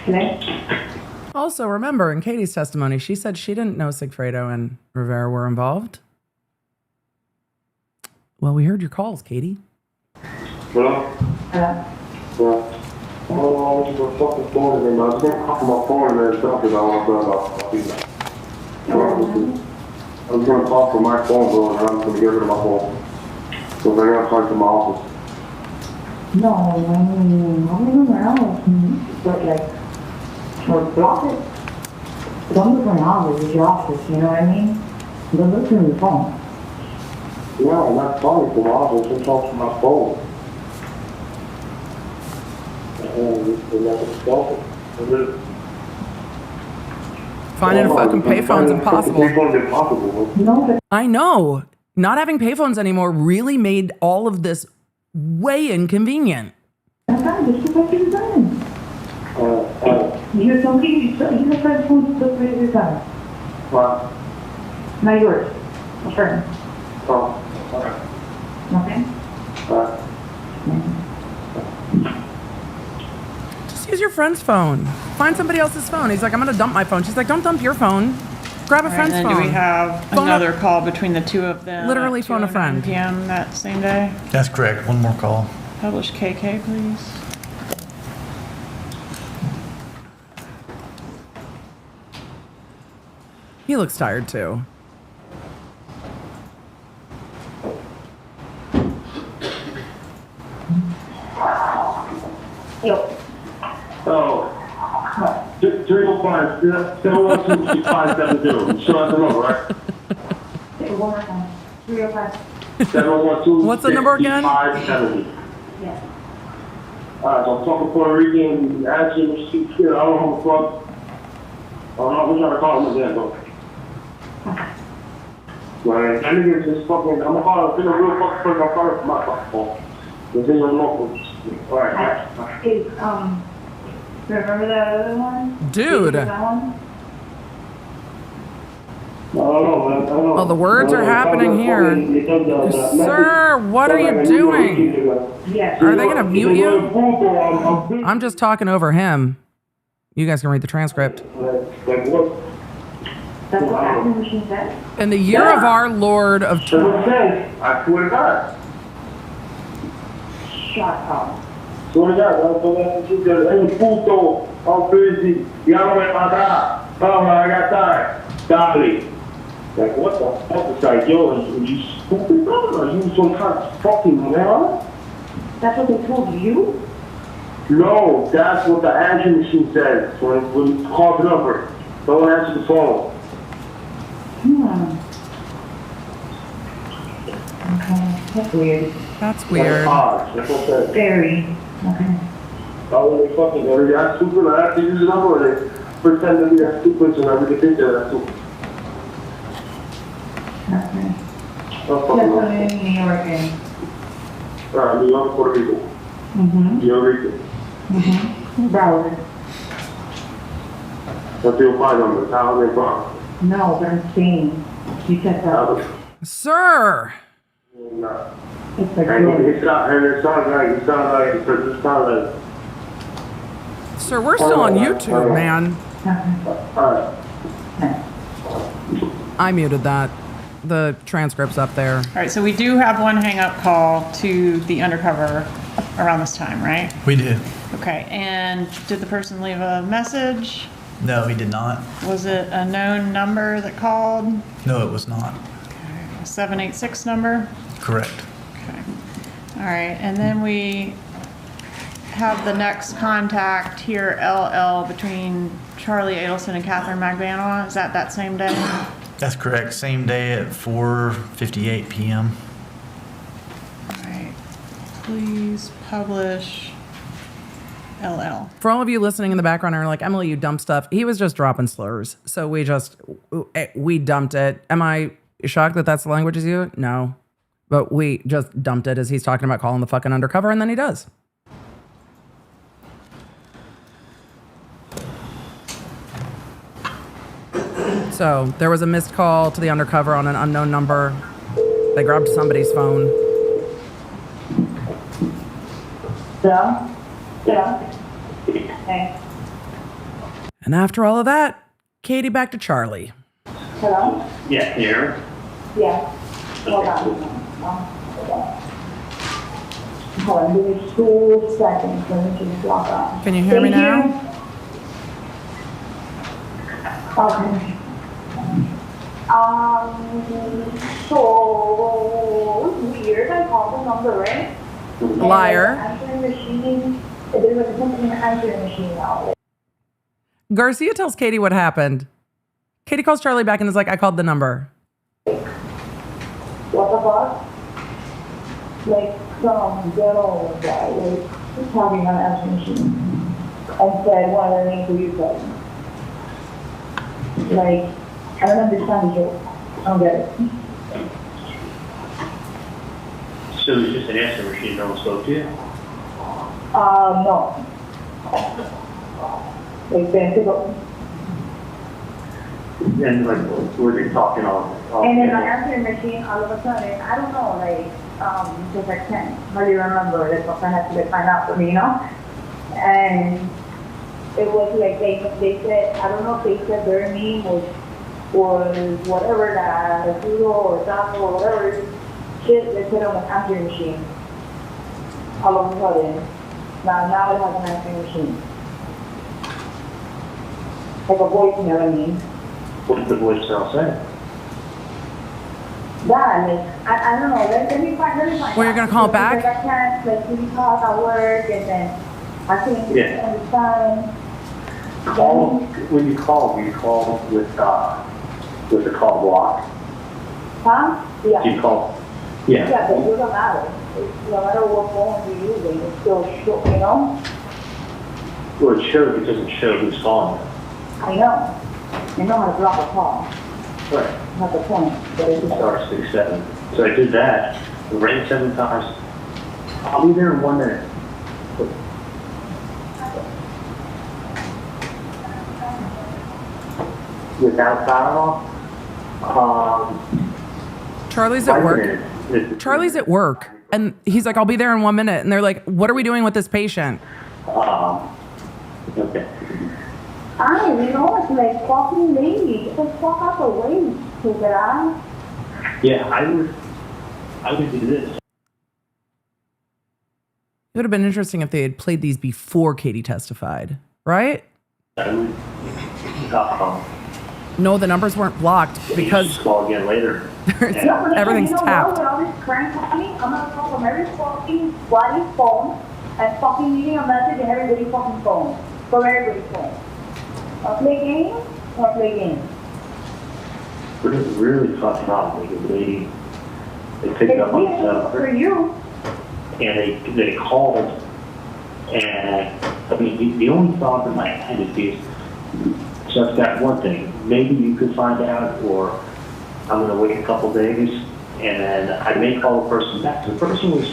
Hello? Also, remember, in Katie's testimony, she said she didn't know Sigfredo and Rivera were involved. Well, we heard your calls, Katie. Hello? Hello? Yeah. Oh, I was on the fucking phone again, man. I was going to call my phone and then stuff because I want to I was going to call from my phone, bro, and I'm going to get rid of my phone. So they're going to talk to my office. No, I mean, around. But or block it. Don't look for an office, it's your office, you know what I mean? Don't look through your phone. Yeah, I'm not calling from my office, I'm talking from my phone. Finding a fucking payphone's impossible. Payphone's impossible. No, I know. Not having payphones anymore really made all of this way inconvenient. that's not just what you're done. You're talking, you have friends who still pay your time. What? Not yours. A friend. Oh, alright. Okay? Alright. Just use your friend's phone. Find somebody else's phone. He's like, I'm going to dump my phone. She's like, don't dump your phone. Grab a All right, friend's and phone. then do we have Phone another call between the two of them? Literally at phone a 2:09 friend. PM that same day? That's correct. One more call. Publish KK, please. He looks tired too. Yo. Oh. 305, 712-6570. Sure, that's the number, right? One more time. 305. 712. What's the number again? 6570. Yes. Alright, so I'm talking Puerto Rican, actually, I don't know who the fuck. I'm trying to call him again, though. Right, that nigga just fucking, I'm gonna call him, it's a real fucking person, I'm calling him my fucking phone. This is a local. Alright. Is, remember that other one? Dude. That one? I don't know, man. I don't know. Well, the words are happening here. Sir, what are you doing? Yes. Are they going to mute you? I'm just talking over him. You guys can read the transcript. Like what? That's what acting machine said? In the year of our Lord of... That's what it says. I swear to God. Shut up. Swear to God, that's what you said. Hey, puto, I'm busy. Y'all me matar. Oh, I got tired. Dolly. Like, what the fuck? It's like, yo, are you stupid, bro? Are you some kind of fucking moron? That's what they told you? No, that's what the answering machine says when you call the number. Don't answer the phone. Okay, that's weird. That's weird. That's okay. Very. Okay. Oh, they fucking, are you stupid? I have to use the number, or they pretend to be that stupid so that we can think they're that stupid. Okay. Oh, Yes, fucking I'm in New York. New York, Puerto Rico. Mm-hmm. Puerto Rico. Mm-hmm. Broward. What's your phone number? How they from? No, but I'm saying. You said that. Sir! No. It's like And it sounds like. Sir, we're still on YouTube, man. I muted that. The transcript's up there. All right, so we do have one hang-up call to the Undercover around this time, right? We did. Okay, and did the person leave a message? No, he did not. Was it a known number that called? No, it was not. Okay, a 786 number? Correct. Okay. All right, and then we have the next contact here, LL, between Charli Adelson and Catherine McVanois. Is that same day? That's correct. Same day at 4:58 p.m. All right. Please publish LL. For all of you listening in the background are like, Emily, you dump stuff. He was just dropping slurs. So we dumped it. Am I shocked that that's the language he's using? No. But we just dumped it as he's talking about calling the fucking Undercover, and then he does. So there was a missed call to the Undercover on an unknown number. They grabbed somebody's phone. Yeah. Hey. And after all of that, Katie back to Charli. Hello? Yeah, here. Yeah. Hold on. Hold on. Give me 2 seconds. Let me just log on. Can you hear me now? Okay. So weird. I called the number, right? Liar. Answering machine. There was something answering machine now. Garcia tells Katie what happened. Katie calls Charli back and is like, I called the number. What the fuck? Like, some ghetto guy, like, was talking on an answering machine and said one of the names that you said. Like, I don't understand the joke. I don't get it. So it was just an answer machine, no one spoke to you? No. Like, then, And like, were they talking all? and then my answering machine, all of a sudden, I don't know, like, because I can't hardly remember, that's what I had to like, find out for me, you know? And it was like, they said, I don't know if they said their name was whatever, that Hugo or Taco or whatever shit they put on the answering machine. All of a sudden. Now it has an answering machine. Like a voicemail, I mean. What did the voicemail say? That, like, I don't know, let me find Well, you're gonna call it back? Because I can't, like, really talk at work, and then I can't understand. Call, when you call with the call block? Huh? Yeah. Do you call? Yeah. Yeah, but it doesn't matter. No matter what phone you're using, it's still show, you know? Well, it shows, it doesn't show who's calling it. I know. I know how to drop a call. Right. Not the point, but it's just. Star 67. So I did that, it rang 7 times. I'll be there in 1 minute. Without power off? Charlie's at work. Charlie's at work. And he's like, I'll be there in 1 minute. And they're like, what are we doing with this patient? Okay. You know, it's like fucking lady. Just fuck out the way, stupid ass. Yeah, I would do this. It would have been interesting if they had played these before Katie testified, right? I would, no, the numbers weren't blocked because just call again later. Everything's tapped. With all this crank happening, I'm gonna call from every fucking body's phone and fucking leaving a message in everybody's fucking phone. From everybody's phone. Wanna play games? Wanna play games? Really fucking up. Like they picked it up on the cell. For you. And they called, and I mean the only thought in my head is just that one thing. Maybe you could find out, or I'm gonna wait a couple days, and then I may call the person back. The person was,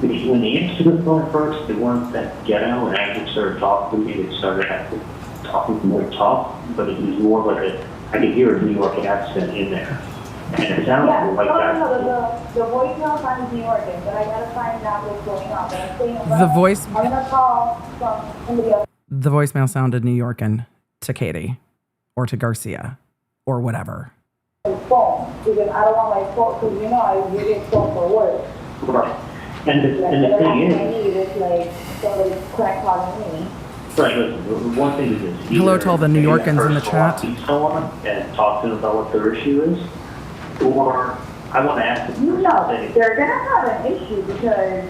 when they answered the phone first, they weren't that ghetto, and as they started talking to me, they started talking more tough, but it was more like I could hear a New York accent in there. And it sounded like that. No, the voicemail sounds New Yorker, but I gotta find out what's going on. But I'm saying, I'm gonna call from somebody else. The voicemail sounded New Yorkan to Katie or to Garcia or whatever. Phone, because I don't want my phone, because you know I use it phone for work. Right. And the thing is, I need is like somebody crack calling me. right, listen, the one thing is this. Hello to all the New Yorkans in the chat. Someone and talk to them about what their issue is, or I want to ask them. No, they're gonna have an issue because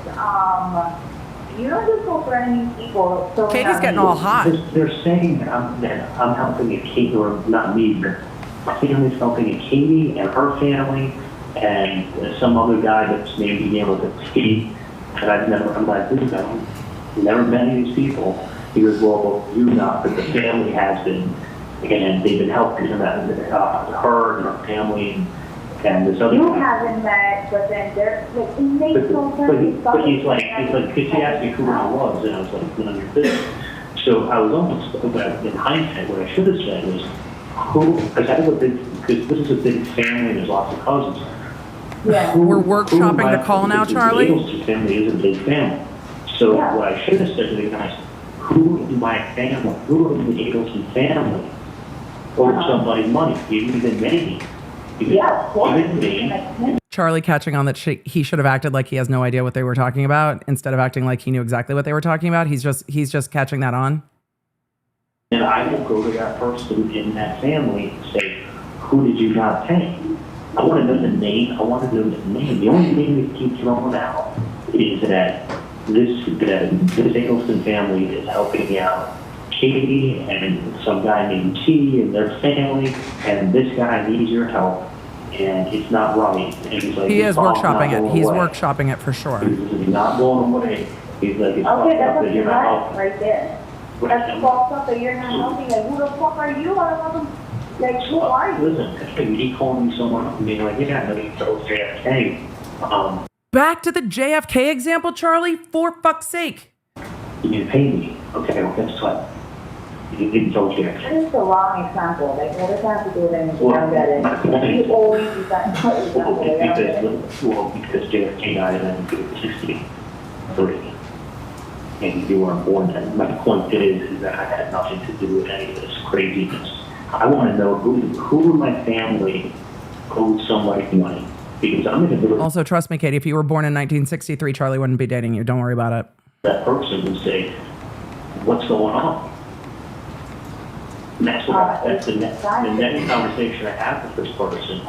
you don't just go threatening people. So Katie's getting all hot. They're saying that I'm helping a Katie, or not me, but my family's helping a Katie and her family, and some other guy that's named began with a T, and I'm like, dude, I've never met any of these people. He goes, well, you not, but the family has been, and they've been helping her and her family, and this other you guy. haven't met, but then they're like, it makes no sense. But he's like, because she asked me who I was, and I was like, none of your business. So I was almost, in hindsight, what I should have said was, who, because this is a big family, and there's lots of cousins. Yeah. We're workshopping the call now, Charlie. The Adelson family is a big family. So what I should have said to the guys, who in my family, who in the Adelson family owed somebody money, even me? Yeah, of course. Even me. Charlie catching on that he should have acted like he has no idea what they were talking about instead of acting like he knew exactly what they were talking about. He's just catching that on. And I will go to that person in that family and say, who did you not pay? I want to know the name. I want to know the name. The only name that keeps throwing out is that this Adelson family is helping out Katie and some guy named T and their family, and this guy needs your help. and it's not right. And he's like, He is workshopping it. He's away. workshopping it for sure. He's not going away. He's like, it's Okay, fucked up that's that you're not helping. right there. That's fucked up that you're not helping. Like, who the fuck are you? I don't know. Like, who are you? Listen, he called me someone and being like, yeah, no, he's so JFK. Back to the JFK example, Charlie, for fuck's sake. You didn't pay me. Okay, well, guess what? You didn't tell JFK. That is the wrong example. Like, what does that have to do with anything? Well, I don't get it. You always use that example. Like, I don't get it. Because JFK died in 1963. And you weren't born then. My point is that I had nothing to do with any of this craziness. I want to know who in my family owed somebody money. Because I'm going to do it. Also, trust me, Katie, if you were born in 1963, Charlie wouldn't be dating you. Don't worry about it. That person would say, what's going on? And that's the next conversation I have with this person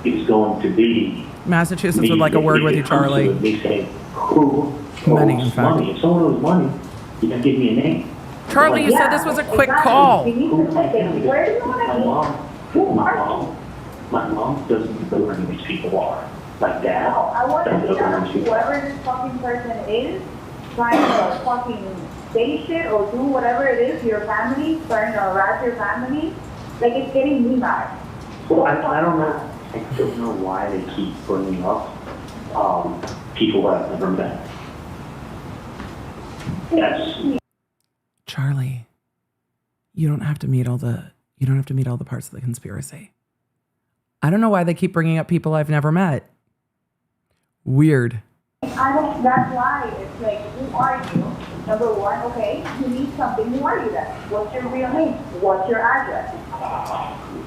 is going to be Massachusetts would like a word with you, Charlie. Me saying, who Many, in owes fact. money? If someone owes money, you can give me a name. Charlie, you said this was a quick call. You need to take it. Where do you want to be? My mom doesn't know who these people are. My dad No, I want to doesn't know know who these people are. whoever this fucking person is trying to fucking say shit or do whatever it is to your family, trying to harass your family. Like, it's getting me mad. Well, I don't know. I don't know why they keep bringing up people that I've never met. Yes. Charlie, you don't have to meet all the parts of the conspiracy. I don't know why they keep bringing up people I've never met. Weird. That's why it's like, who are you? Number one, okay, you need something. Who are you then? What's your real name? What's your address?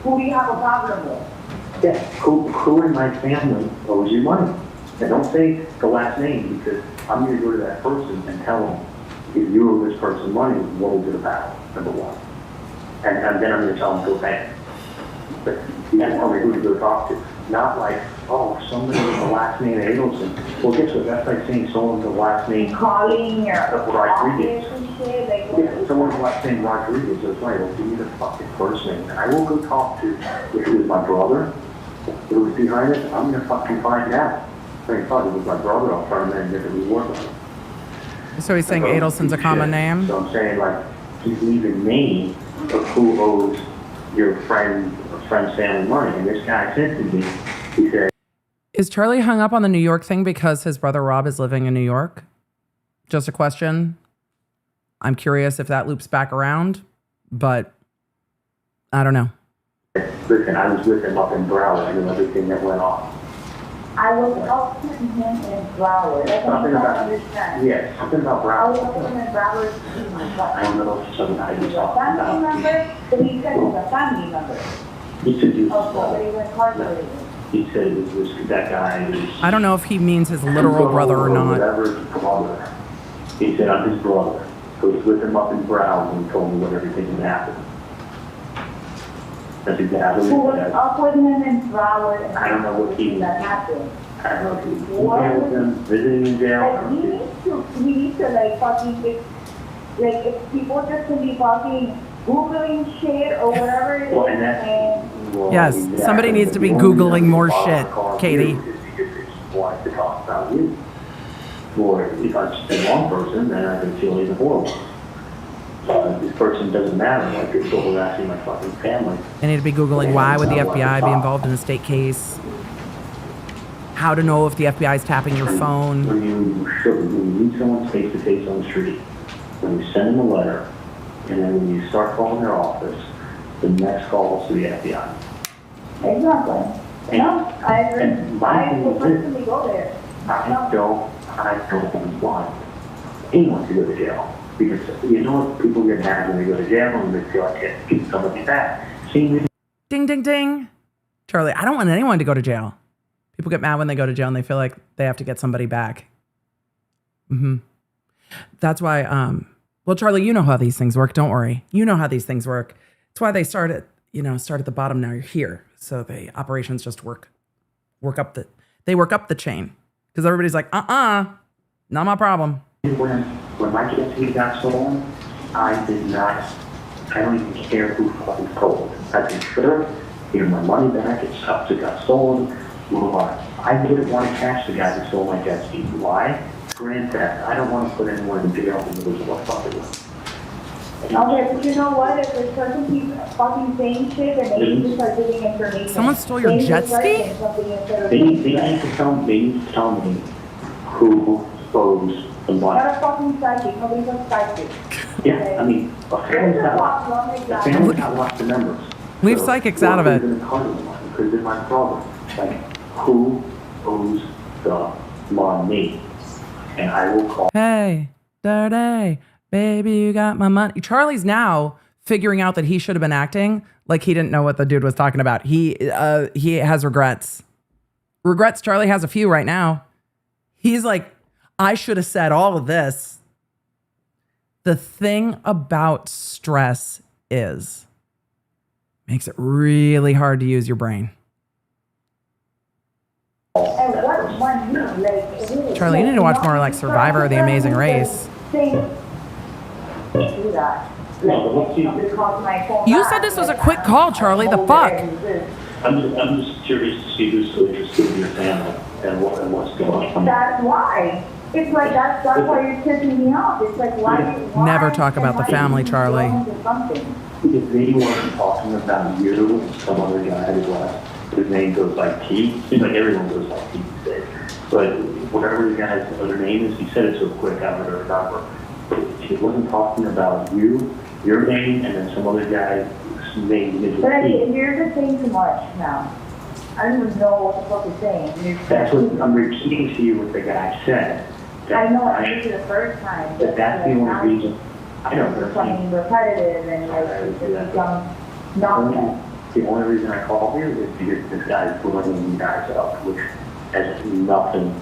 Who do you have a problem with? Yeah, who in my family owes you money? And don't say the last name, because I'm going to go to that person and tell them, if you owe this person money, what is it about, number one? And then I'm going to tell them, go pay it. But you got to tell me who to go talk to. Not like, oh, somebody with the last name Adelson. Well, guess what? That's like saying someone with the last name Calling your Rodriguez. office and shit. Like, Yeah, someone with the last name Rodriguez. That's right. Well, give me the fucking first name. And I will go talk to if it was my brother. If it was behind it, I'm going to fucking find out. If it was my brother, I'll try to make it work on it. So he's saying Adelson's a common name? So I'm saying, like, he's leaving name of who owes your friend's family money. And this guy said to me, he said, Is Charlie hung up on the New York thing because his brother Rob is living in New York? Just a question. I'm curious if that loops back around, but I don't know. listen, I was with him up in Broward. I knew everything that went on. I was up with him in Broward. That's what Something I don't about, understand. yes, something about I was Broward. up with him in Broward. I don't know if something I just talked Family about. member, but he said it was a family member. He said he Of somebody who incarcerated. He said it was that guy was. I don't know if he means his literal brother or not. Whatever, his brother. He said, I'm his brother. So he was with him up in Broward and told me what everything had happened. That's exactly Who what was he said. up with him in Broward and I don't know what he that happened. I don't know if he was in jail with him, visiting in jail. Like, we need to like fucking fix, like if people just can be fucking Googling shit or whatever it is. Well, and that's, well, Yes, exactly. somebody needs to be The only Googling more reason shit, why I Katie. called you is because they just wanted to talk about you. Or if I just been one person, then I can feel even horrible. This person doesn't matter, like you're still harassing my fucking family. They need to be Googling why would the FBI be involved in a state case? How to know if the FBI is tapping your phone. When you meet someone face to face on the street, when you send them a letter, and then when you start calling their office, the next call is to the FBI. Exactly. No, I agree. I will personally go there. I don't want anyone to go to jail. Because you know what people get mad when they go to jail and they feel like it's getting somebody back. Ding, ding, ding. Charlie, I don't want anyone to go to jail. People get mad when they go to jail and they feel like they have to get somebody back. That's why, well, Charlie, you know how these things work. Don't worry. You know how these things work. It's why they start at the bottom. Now you're here. So the operations just work up the chain. Because everybody's like, not my problem. When my kids got stolen, I don't even care who fucking told. I said, sir, Give my money back. It sucks. It got stolen. I wouldn't want to catch the guy who stole my jet ski. Why? Grand theft. I don't want to put anyone in jail because there's what fucking with. Okay, but you know what? If this person keeps fucking saying shit, then they need to start giving information. Someone stole your jet ski? They need to tell me who owes the money. Not a fucking psychic. Nobody's a psychic. Yeah, I mean, a family's got lots of numbers. Leave psychics out of it. Because it's my problem. Like, who owes the money? And I will call. Hey, dirty, baby, you got my money. Charlie's now figuring out that he should have been acting like he didn't know what the dude was talking about. He has regrets. Regrets, Charlie has a few right now. He's like, I should have said all of this. The thing about stress is, makes it really hard to use your brain. Charlie, you need to watch more like Survivor or The Amazing Race. You said this was a quick call, Charlie. The fuck? I'm just curious to see who's so interested in your family and what's going on. That's why. It's like that's why you're pissing me off. It's like why never talk about the family, Charlie. Because they weren't talking about you and some other guy who was. His name goes by T. Seems like everyone goes by T these days. But whatever the guy's other name is, he said it so quick I don't remember. But he wasn't talking about you, your name, and then some other guy's name. But you're just saying too much now. I don't even know what the fuck you're saying. That's what I'm repeating to you what the guy said. I know I heard you the first time. But that's the only reason. I know. It's fucking repetitive and like it's just become nonsense. The only reason I called you is because this guy's blowing you guys up, which has nothing.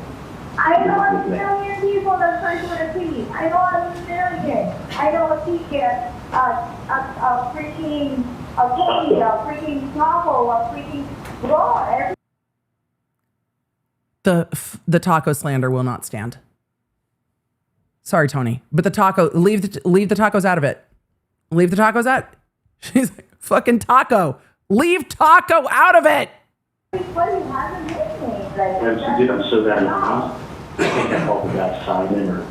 I know a million people that try to repeat. I know a million. I know a teacher, a freaking Tony, a freaking Taco, a freaking Raw. The taco slander will not stand. Sorry, Tony, but the taco, leave the tacos out of it. Leave the tacos out. She's like, fucking taco. Leave taco out of it. I'm so bad. I think I called the guy Simon or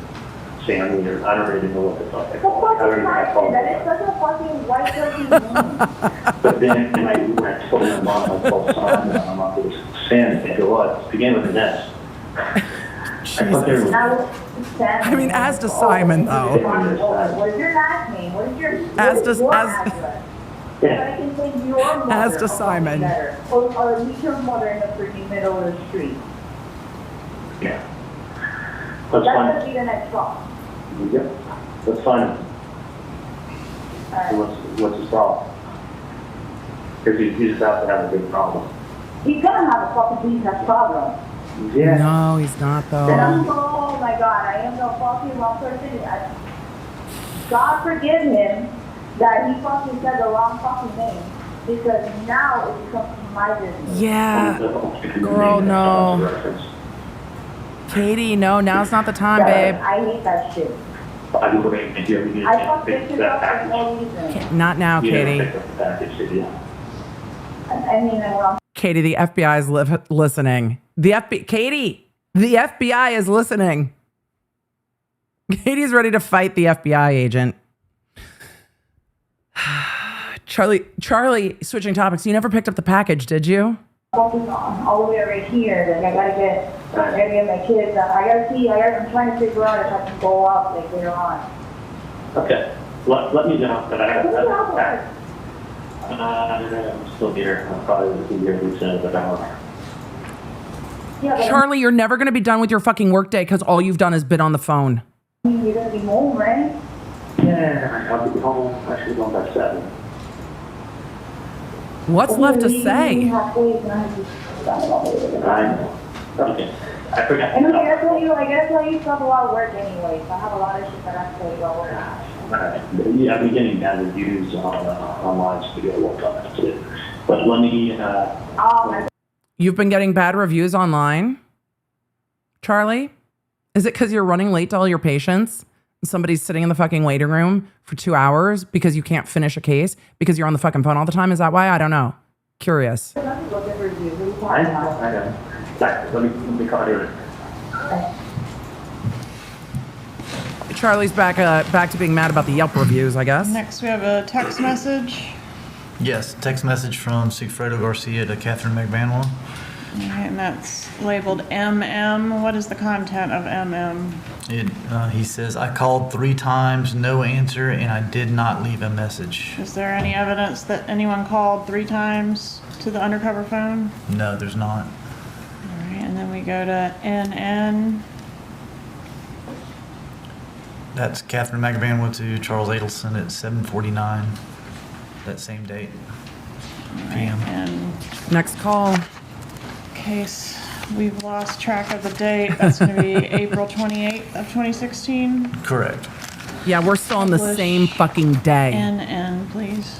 Sammy or I don't really know what the fuck I called. I don't even know I called. That is such a fucking white person name. But then when I told my mom I called Simon, my mom goes, Sam, they go, what? It began with an S. I mean, as to Simon, though. What is your last name? What is your address? Yeah. I can send your mother As to Simon. Or meet your mother in the freaking middle of the street. Yeah. That's going to be the next song. Yep. That's fine. What's his problem? Because he's about to have a big problem. He's going to have a fucking huge problem. Yeah. No, he's not, though. Oh my God, I am the fucking wrong person. God forgive him that he fucking said the wrong fucking name. Because now it becomes my business. Yeah. Girl, no. Katie, no, now's not the time, babe. I hate that shit. I fuck bitches up for no reason. Not now, Katie. I mean, Katie, the FBI is listening. Katie, the FBI is listening. Katie's ready to fight the FBI agent. Charlie, switching topics. You never picked up the package, did you? Focus on all the way right here. Like I gotta get my kids. I'm trying to figure out if I can go out like later on. Okay. Let me know. But I'm still here. I'll probably be here in about an hour. Charlie, you're never going to be done with your fucking workday because all you've done is been on the phone. You're going to be home, right? Yeah, I'll be home. I should be home by 7. What's left to say? I know. Okay. I forgot. And I gotta tell you stuff about work anyway. So I have a lot of shit that I have to tell you about work. Yeah, I've been getting bad reviews online studio work on that too. But let me. You've been getting bad reviews online, Charlie? Is it because you're running late to all your patients? Somebody's sitting in the fucking waiting room for 2 hours because you can't finish a case because you're on the fucking phone all the time? Is that why? I don't know. Curious. I know. Let me call you. Charlie's back to being mad about the Yelp reviews, I guess. Next, we have a text message. Yes, text message from Sigfredo Garcia to Catherine McVanwell. Okay, and that's labeled MM. What is the content of MM? He says, I called 3 times, no answer, and I did not leave a message. Is there any evidence that anyone called 3 times to the undercover phone? No, there's not. All right, and then we go to NN. That's Catherine McVanwell to Charles Adelson at 7:49, that same date, p.m. And Next call. case we've lost track of the date. That's going to be April 28th of 2016. Correct. Yeah, we're still on the Publish same fucking day. NN, please.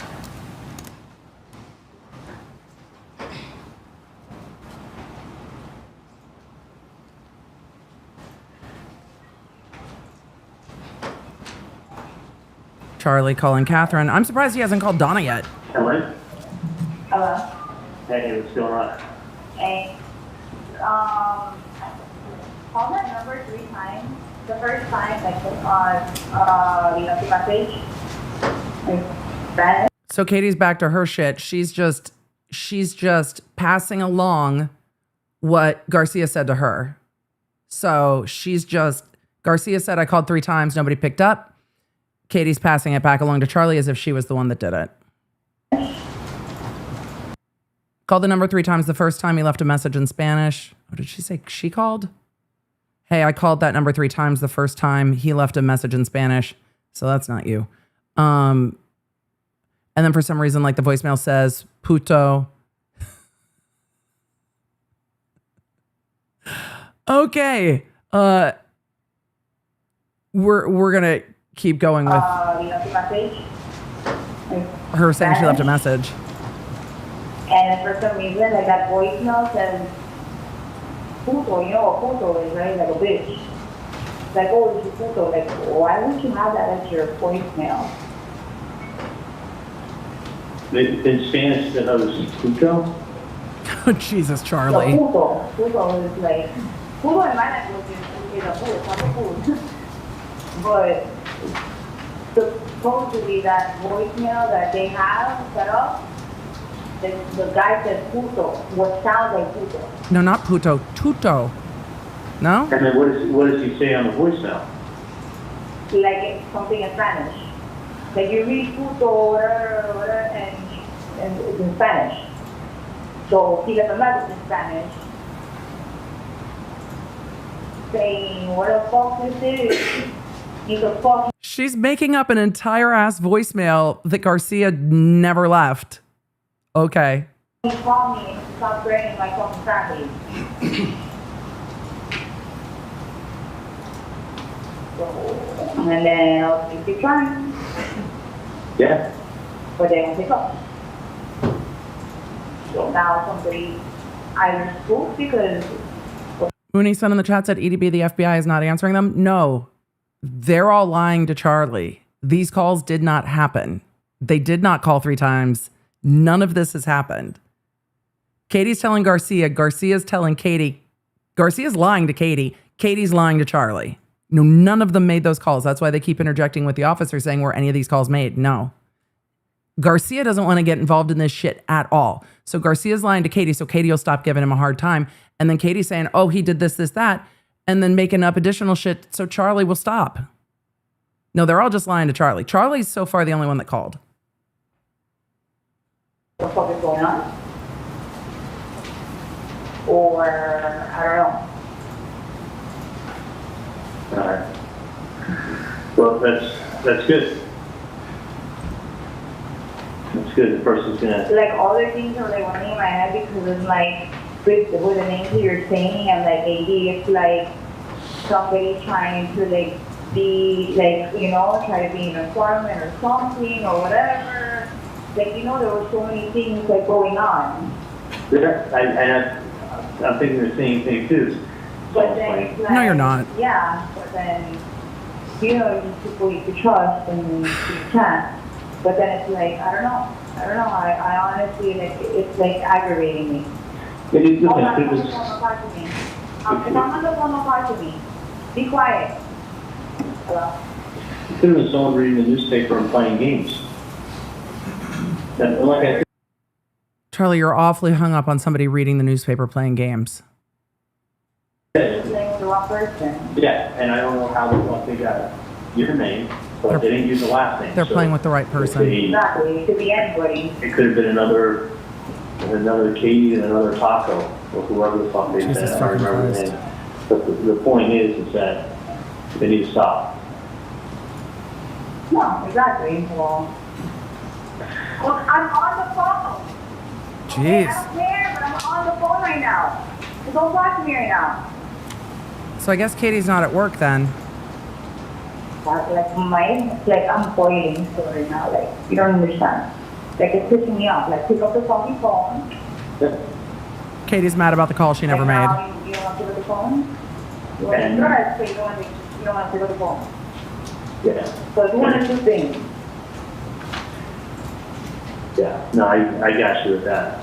Charlie calling Catherine. I'm surprised he hasn't called Donna yet. Hello? Hello? Hey, what's going on? Hey. Call that number 3 times. The first time, like, the message. Like, So Katie's back to her shit. She's just passing along what Garcia said to her. So Garcia said, I called 3 times, nobody picked up. Katie's passing it back along to Charlie as if she was the one that did it. Called the number 3 times. The first time he left a message in Spanish. What did she say? She called? Hey, I called that number 3 times. The first time he left a message in Spanish. So that's not you. And then for some reason, like the voicemail says, puto. Okay. We're gonna keep going with her saying she left a message. and for some reason, like that voicemail says, puto, you know what puto is, right? Like a bitch. Like, oh, it's a puto. Like, why would you have that as your voicemail? In Spanish, that was puto? Oh, Jesus, So Charlie. puto is like, puto in my language is a food, it's not a food. But supposedly that voicemail that they have set up, the guy says puto, what sounds like puto. No, not puto. Tuto. No? And then what does he say on the voicemail? Like it's something in Spanish. Like you read puto, whatever, and it's in Spanish. So he got a message in Spanish saying, what the fuck this is? He's a fucking... She's making up an entire ass voicemail that Garcia never left. Okay. He called me and stopped threatening my fucking family. And then I was keep trying. Yeah. But they won't pick up. So now somebody either spoke because... Mooney-san in the chat said EDB, the FBI is not answering them. No, they're all lying to Charlie. These calls did not happen. They did not call 3 times. None of this has happened. Katie's telling Garcia. Garcia's telling Katie. Garcia's lying to Katie. Katie's lying to Charlie. No, none of them made those calls. That's why they keep interjecting with the officer saying, were any of these calls made? No. Garcia doesn't want to get involved in this shit at all. So Garcia's lying to Katie, so Katie will stop giving him a hard time. And then Katie's saying, oh, he did this, this, that. And then making up additional shit so Charlie will stop. No, they're all just lying to Charlie. Charlie's so far the only one that called. What the fuck is going on? Or, I don't know. All right. Well, that's good. That's good. The person's gonna... Like, all the things are like running in my head because it's like, with the names that you're saying, and like, maybe it's like somebody trying to like be like, you know, try to be an informant or something or whatever. Like, you know, there were so many things like going on. Yeah, I'm thinking the same thing too. But then it's like, No, you're not. Yeah, but then, you know, these people you could trust and you can't. But then it's like, I don't know. I don't know, I honestly, like, it's like aggravating me. It is, Hold listen, on, it was, don't talk to me. If I'm on the phone, don't talk to me. Be quiet. Hello? it could have been someone reading the newspaper and playing games. And like I Charlie, you're awfully hung up on somebody reading the newspaper playing games. said, Playing the wrong person. yeah, and I don't know how the fuck they got your name, but they didn't use the last name. They're so playing with the right person. Exactly, it could be anybody. It could have been another Katie and another Taco, or whoever the fuck they Jesus said. I don't fucking remember the Christ. name. But the point is that they need to stop. No, exactly, well, I'm on the phone. Okay, I Jeez. don't care, but I'm on the phone right now. So don't talk to me right now. So I guess Katie's not at work then. Like I'm boiling so right now, like, you don't understand. Like, it's pissing me off, like, pick up the fucking phone. Katie's mad about the call she never Like, made. now you don't want to pick up the phone? You want to drive, so you don't want to pick up the phone. Yeah. So it's one of two things. Yeah. No, I got you with that.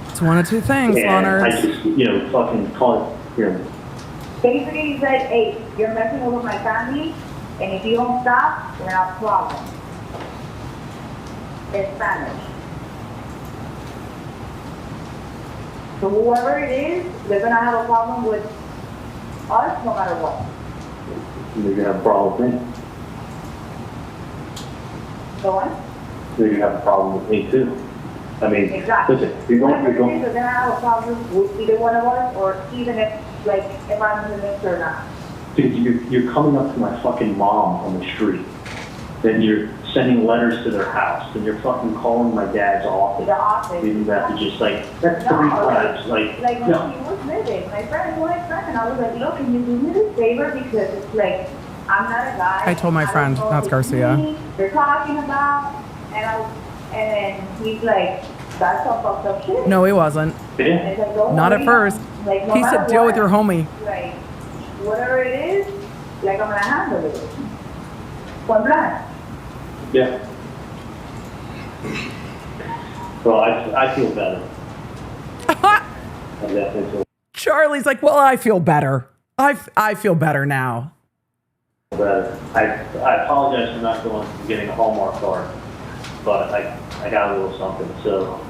It's one of two things, And Leonard. I just, fucking call it, Basically, he said, hey, you're messing with my family, and if you don't stop, we're not a problem. In Spanish. So whoever it is, they're gonna have a problem with us no matter what. you're gonna have a problem with me. Go on. You're gonna have a problem with me too. I mean, Exactly. listen, you're Whoever it going, is, they're gonna have a problem with either one of us, or even if I'm in the mix or not. dude, you're coming up to my fucking mom on the street. Then you're sending letters to their house. Then you're fucking calling my dad's office. The office. You have to just that's No, 3 times. like when no. he was living, my friend was friend, and I was like, look, can you do me this favor, because it's like, I'm not a guy. I told my friend, don't know that's who Garcia. They're talking about, and then he's like, that's some fucked up shit. No, he wasn't. Yeah. And it's like, don't Not worry, at first. like, no He matter said, deal with what, your homie. Like, whatever it is, like, I'm gonna handle it. Point blank. Yeah. Well, I feel better. I definitely feel Charlie's like, well, I feel better. I feel better now. better. I apologize for not going and getting a Hallmark card, but I got a little something, so.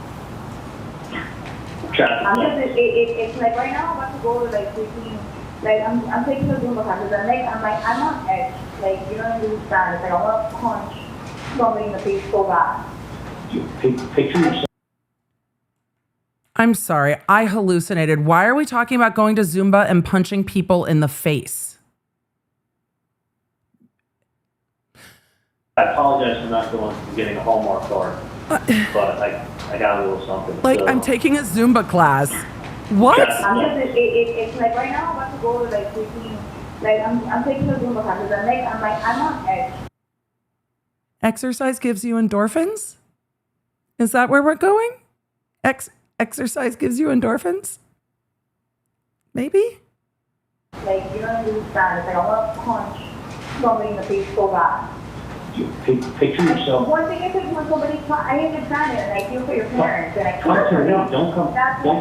I'm just, it's like right now I'm about to go to like 15, like I'm taking the Zumba classes, and I'm on edge, like, you don't understand, it's like I want to punch somebody in the face so bad. Picture yourself. I'm sorry, I hallucinated. Why are we talking about going to Zumba and punching people in the face? I apologize for not going and getting a Hallmark card, but I got a little something. Like, so. I'm taking a Zumba class. What? I'm just, it's like right now I'm about to go to like 15, like I'm taking the Zumba classes, and I'm on edge. Exercise gives you endorphins? Is that where we're going? Exercise gives you endorphins? Maybe? Like, you don't understand, it's like I want to punch somebody in the face so bad. Picture yourself. One thing is like when somebody, I understand it, and I feel for your parents, and I Come care to for me. them. Don't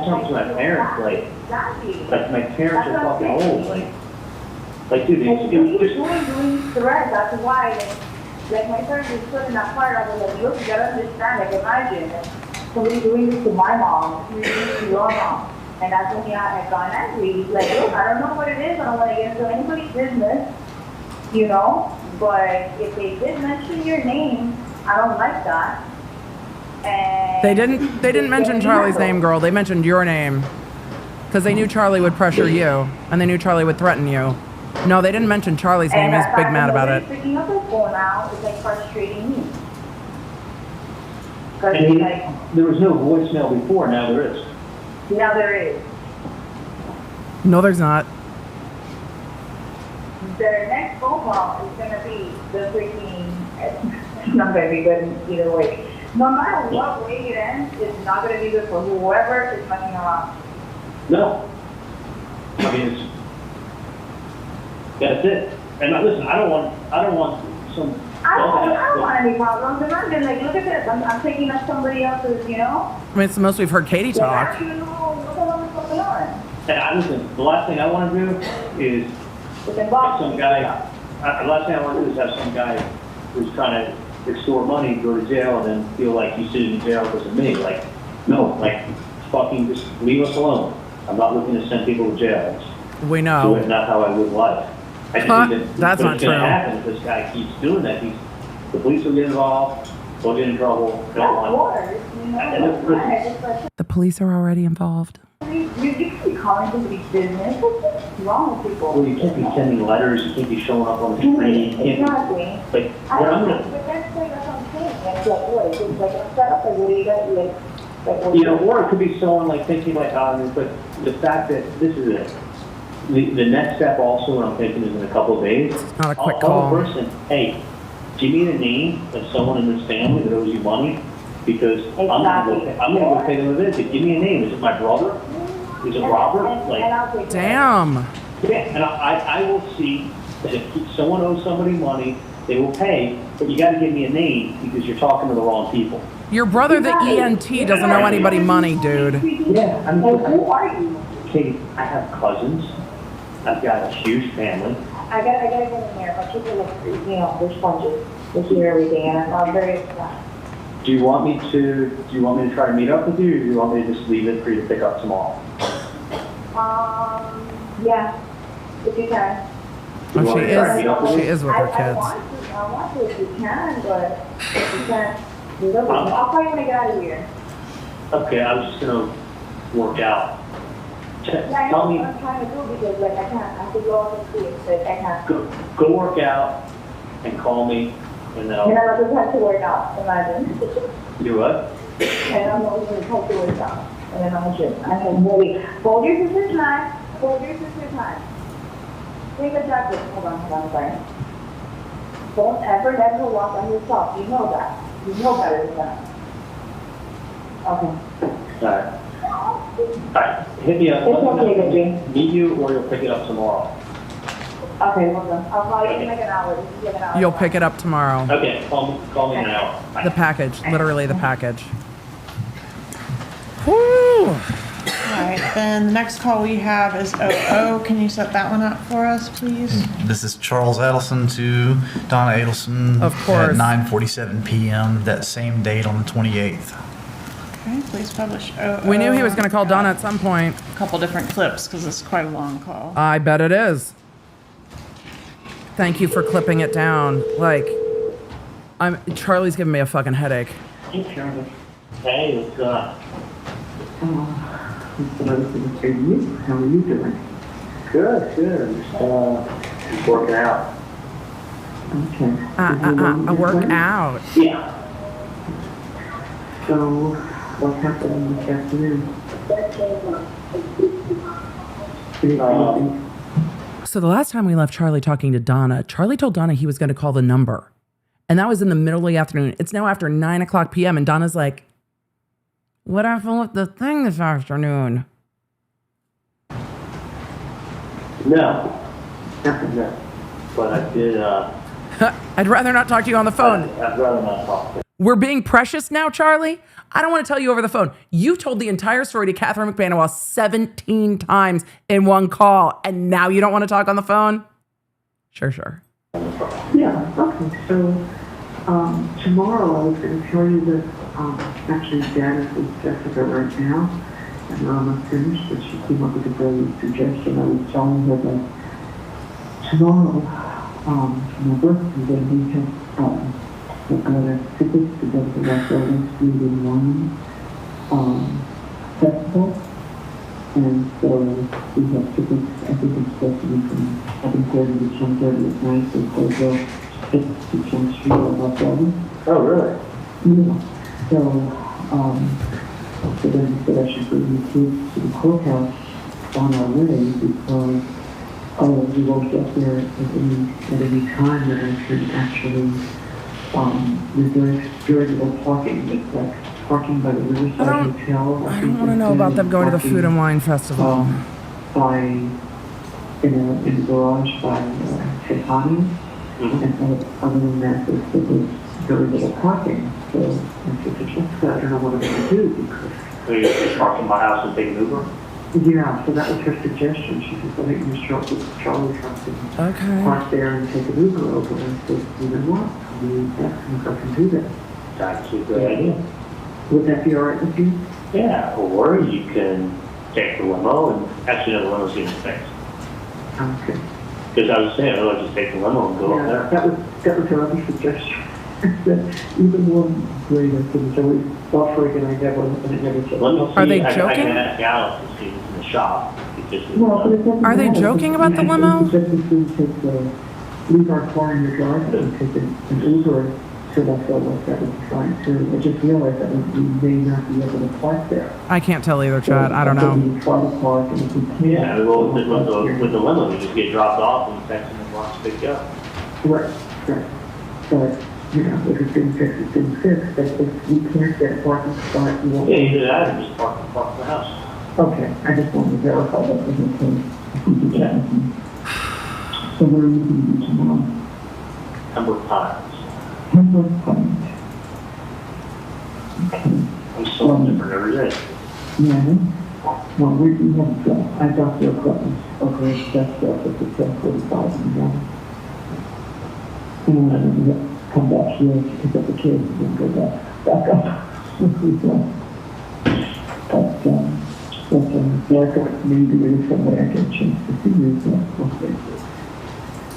come to my parents. Exactly. Like my parents are fucking old. Like dude, Like, it's just. doing threats, that's why, like my parents was put in that part, I was like, look, you gotta understand, like imagine, somebody doing this to my mom, doing this to your mom, and that's when I had gone angry. Like, look, I don't know what it is, I don't want to get into anybody's business, you know, but if they did mention your name, I don't like that. And They didn't mention Charlie's name, girl. They mentioned your name. Because they knew Charlie would pressure you. And they knew Charlie would threaten you. No, they didn't mention Charlie's name. He was big mad about it. Picking up the phone now is like frustrating me. Because And like, there was no voicemail before. Now there is. now there is. No, there's not. Their next phone call is gonna be the freaking, it's not gonna be good either way. No matter what way it ends, it's not gonna be good for whoever is messing around. No. I mean, that's it. And listen, I don't want some I don't want any problems. And I'm just like, look at this. I'm taking up somebody else's, you know? I mean, it's the most we've heard Katie Like, I talk. don't even know what the hell is going on. And listen, the last thing I want to do is It's have involved. some guy, the last thing I want to do is have some guy who's trying to extort money, go to jail, and then feel like he's sitting in jail because of me. Like, no, like, fucking just leave us alone. I'm not looking to send people to jail. We It's know. not how I live life. I just Huh? think that That's not what's going to true. happen if this guy keeps doing that. The police will get involved, they'll get in trouble. They don't That's want worse, you know? And That's listen, right. It's like, The police are already involved. you can't be calling somebody's business. What's wrong with people? well, you can't be sending letters, you can't be showing up on the street. You can't Exactly. be, like, what I'm gonna, But that's like what I'm saying. It's like, what? It's like a setup, like, what do you got? Like, you know, or it could be someone like thinking like, but the fact that this is it. The next step also, what I'm thinking is in a couple of days, Not a quick I'll call call. a person, hey, give me the name of someone in this family that owes you money, because I'm gonna go pay them a visit. Give me a name. Is it my brother? Is it Robert? Like, Damn. yeah, and I will see that if someone owes somebody money, they will pay, but you gotta give me a name because you're talking to the wrong people. Your brother, the ENT, doesn't owe anybody money, dude. Yeah, I mean, who are you? Katie, I have cousins. I've got a huge family. I gotta get in there. My kids are like, you know, they're sponges. They hear everything, and I'm very upset. Do you want me to try to meet up with you, or do you want me to just leave it for you to pick up tomorrow? Yeah, if you can. Do you want me to try to meet up with you? She is with her I kids. want to if you can, but if you can't, I'll call you when I get out of here. Okay, I was just gonna work out. Yeah, I know Tell me, what I'm trying to do because, like, I can't. I have to go off and see it, but I can't. go work out and call me, and then And I'll I just have to work out, imagine. do what? And I'm not even supposed to work out. And then I'm just, I can really, hold your sister's time, hold your sister's time. Take a jacket, hold on, sorry. Don't ever let her walk on yourself, you know that. You know better than that. Okay. Alright, hit me up. It's okay, baby. Meet you, or you'll pick it up tomorrow. Okay, hold on. I'll call you in like an hour. This is like an hour. You'll pick it up tomorrow. Okay, call me in an hour. Bye. The package, literally the package. Woo! Alright, then the next call we have is 00. Can you set that one up for us, please? This is Charles Adelson to Donna Adelson. Of course. At 9:47 p.m. that same date on the 28th. Okay, please publish 00. We knew he was going to call Donna at some point. A couple different clips, because it's quite a long call. I bet it is. Thank you for clipping it down. Like, Charlie's giving me a fucking headache. Hey, Charlie. Hey, what's up? How are you doing? Good. Just working out. Okay. Work out. Yeah. So, what happened this afternoon? So the last time we left Charlie talking to Donna, Charlie told Donna he was going to call the number. And that was in the middle of the afternoon. It's now after 9 o'clock p.m. And Donna's like, what happened with the thing this afternoon? No. But I did, I'd rather not talk to you on the phone. I'd rather not talk to you. We're being precious now, Charlie? I don't want to tell you over the phone. You told the entire story to Catherine McBanawal 17 times in one call, and now you don't want to talk on the phone? Sure. Yeah, okay. So, tomorrow I was going to tell you that, actually Dad is with Jessica right now, and we're almost finished, but she came up with a brilliant suggestion. I was telling her that tomorrow, my birthday, we have, we're going to tickets to go to the West Orange Food and Wine Festival. And so we have tickets, I think it's supposed to be from 7:30 to 10:30 at night, so we'll go tickets to 10th Street or West Orange. Oh, really? Yeah. So then he said I should bring the kids to the courthouse on our way because, we won't get there at any time that I should actually, reserve veritable parking. It's like parking by the Riverside Hotel. I don't want to know about them going to the Food and Wine Festival. In the garage by Chatty. And other than that, there was very little parking. So I said to Jessica, I don't know what I'm going to do because. So you just park in my house and take an Uber? Yeah, so that was her suggestion. She said, well, you show up with Charlie's house and Okay. park there and take an Uber over. And I said, you know what? I mean, if I can do that. That's a good idea. Would that be all right with you? Yeah, or you can take the limo and actually no, the limo's getting fixed. Okay. Because I was saying, I'd just take the limo and go up there. That was her other suggestion. That even one greater thing, so we buffering and I never said. Are they I joking? can ask Alice to see what's in the shop. No, but it doesn't Are they matter. joking about the You limo? just leave our car in your driveway and take an Uber to the Phillips. That would be fine too. I just realized that we may not be able to park there. I can't tell either, Chad. I don't know. We try to park and if we can't. Yeah, well, with the limo, you just get dropped off and text them and watch pick you up. Right, right. But, you know, if it's been fixed, it's been fixed. But if we can't get a parking spot, you won't. Yeah, either that or just park in the house. Okay, I just wanted to verify that was the case. If we could get anything. So where are you going to be tomorrow? Number times. Okay. I'm so different every day. Yeah. Well, we have, I got your equipment. Okay, that's at the 10:45 in the morning. And then come back here to pick up the kids and then go back up. But, maybe there's some way I get a chance to see you, so, okay.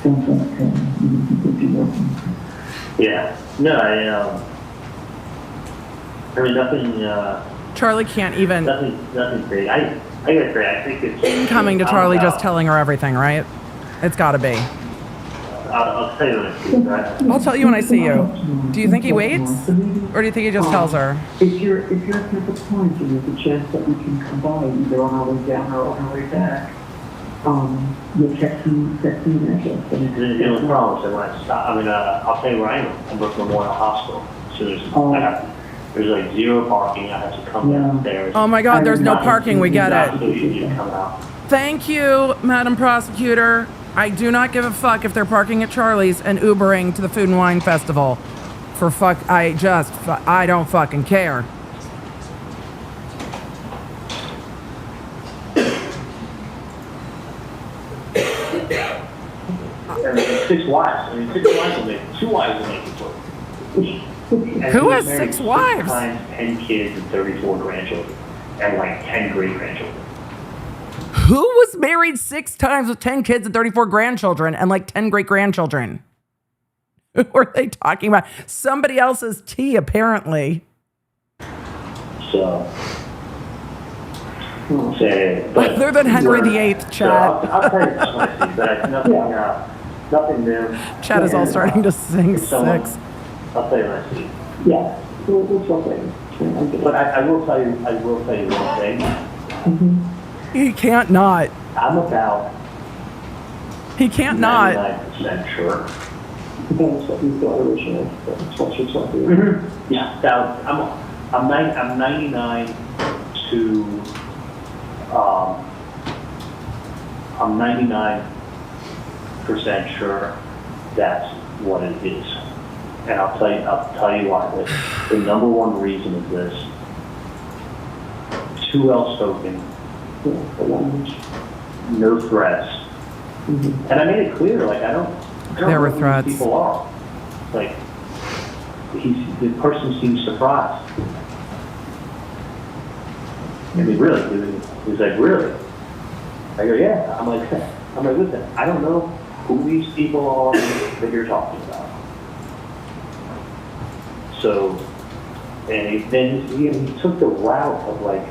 Sounds like, you could be working. Yeah. No, I mean, nothing, Charli can't even. Nothing great. I gotta say, I think it's. Incoming to Charli just telling her everything, right? It's gotta be. I'll tell you when I see you, right? I'll tell you when I see you. Do you think he waits? Or do you think he just tells her? If you're at Pepper Pines and there's a chance that we can come by either on our way down or on our way back, you'll text me an address. The only problem is that when I stop, I mean, I'll tell you where I am. I'm Brooklyn Memorial Hospital. So there's like zero parking. I have to come downstairs. Oh my God, there's no parking. We get it. So you come out. Thank you, Madam Prosecutor. I do not give a fuck if they're parking at Charlie's and Ubering to the Food and Wine Festival. I don't fucking care. I mean, 6 wives. I mean, 6 wives will make it. 2 wives will make it. Who has 6 wives? 10 kids and 34 grandchildren. And like 10 great-grandchildren. Who was married 6 times with 10 kids and 34 grandchildren and like 10 great-grandchildren? Who are they talking about? Somebody else's tea, apparently. So, other than Henry VIII, Chad. So I'll tell you this one, Steve, but nothing new. Chad is all starting to sing 6. I'll tell you what I see. Yeah, we'll talk later. But I will tell you one thing. Mm-hmm. He can't not. I'm about. He can't not. 99% sure. That's what you thought originally. That's what you're talking about. Mm-hmm. Yeah, I'm 99 to. I'm 99% sure that's what it is. And I'll tell you why. The number one reason is this: too well spoken, no threats, and I made it clear. Like I don't there were know threats. who these people are. Like the person seems surprised. I mean, really? He's like, really? I go, yeah. I'm like, listen, I don't know who these people are that you're talking about. So, and then he took the route of like,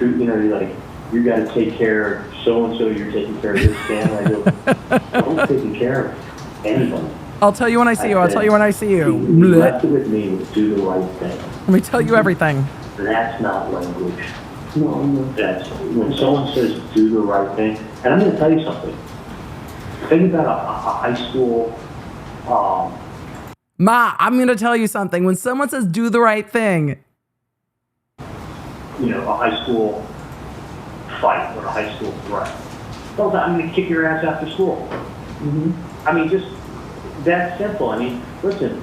you got to take care of so-and-so, you're taking care of this family. I go, I'm taking care of anybody. I'll tell you when I see you. I'll tell you when I see you. He left it with me to do the right thing. Let me tell you everything. That's not language. That's when someone says do the right thing. And I'm going to tell you something. Think about a high school. Ma, I'm going to tell you something. When someone says do the right thing, A high school fight or a high school threat. I'm going to kick your ass after school. I mean, just That's simple. I mean, listen,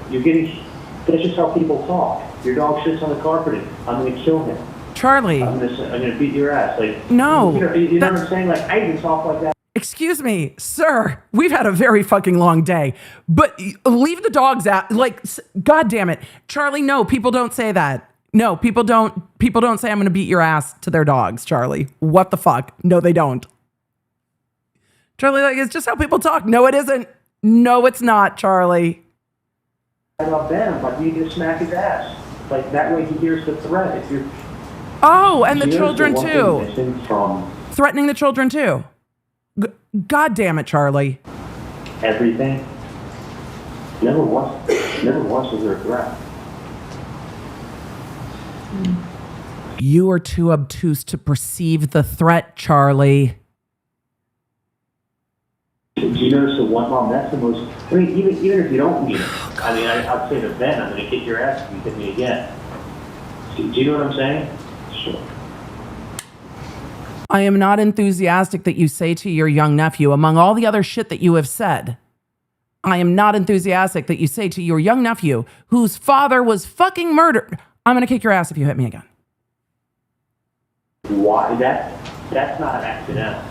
that's just how people talk. Your dog shits on the carpeting. I'm going to kill him. Charli. I'm going to beat your ass. Like, no. You know what I'm saying? Like, I even talk like that. Excuse me, sir. We've had a very fucking long day, but leave the dogs out. Like, God damn it. Charli, no, people don't say that. No, people don't say I'm going to beat your ass to their dogs, Charli. What the fuck? No, they don't. Charli, like, it's just how people talk. No, it isn't. No, it's not, Charli. About them, like, you just smack his ass. Like, that way he hears the threat. If you're... Oh, and the children too. Threatening the children too. God damn it, Charli. Everything. Never once was there a threat. You are too obtuse to perceive the threat, Charli. Do you notice the one mom? That's the most. I mean, even if you don't mean it, I mean, I'd say to Ben, I'm going to kick your ass if you hit me again. Do you know what I'm saying? Sure. I am not enthusiastic that you say to your young nephew, among all the other shit that you have said, I am not enthusiastic that you say to your young nephew, whose father was fucking murdered, I'm going to kick your ass if you hit me again. Why? That's not accidental.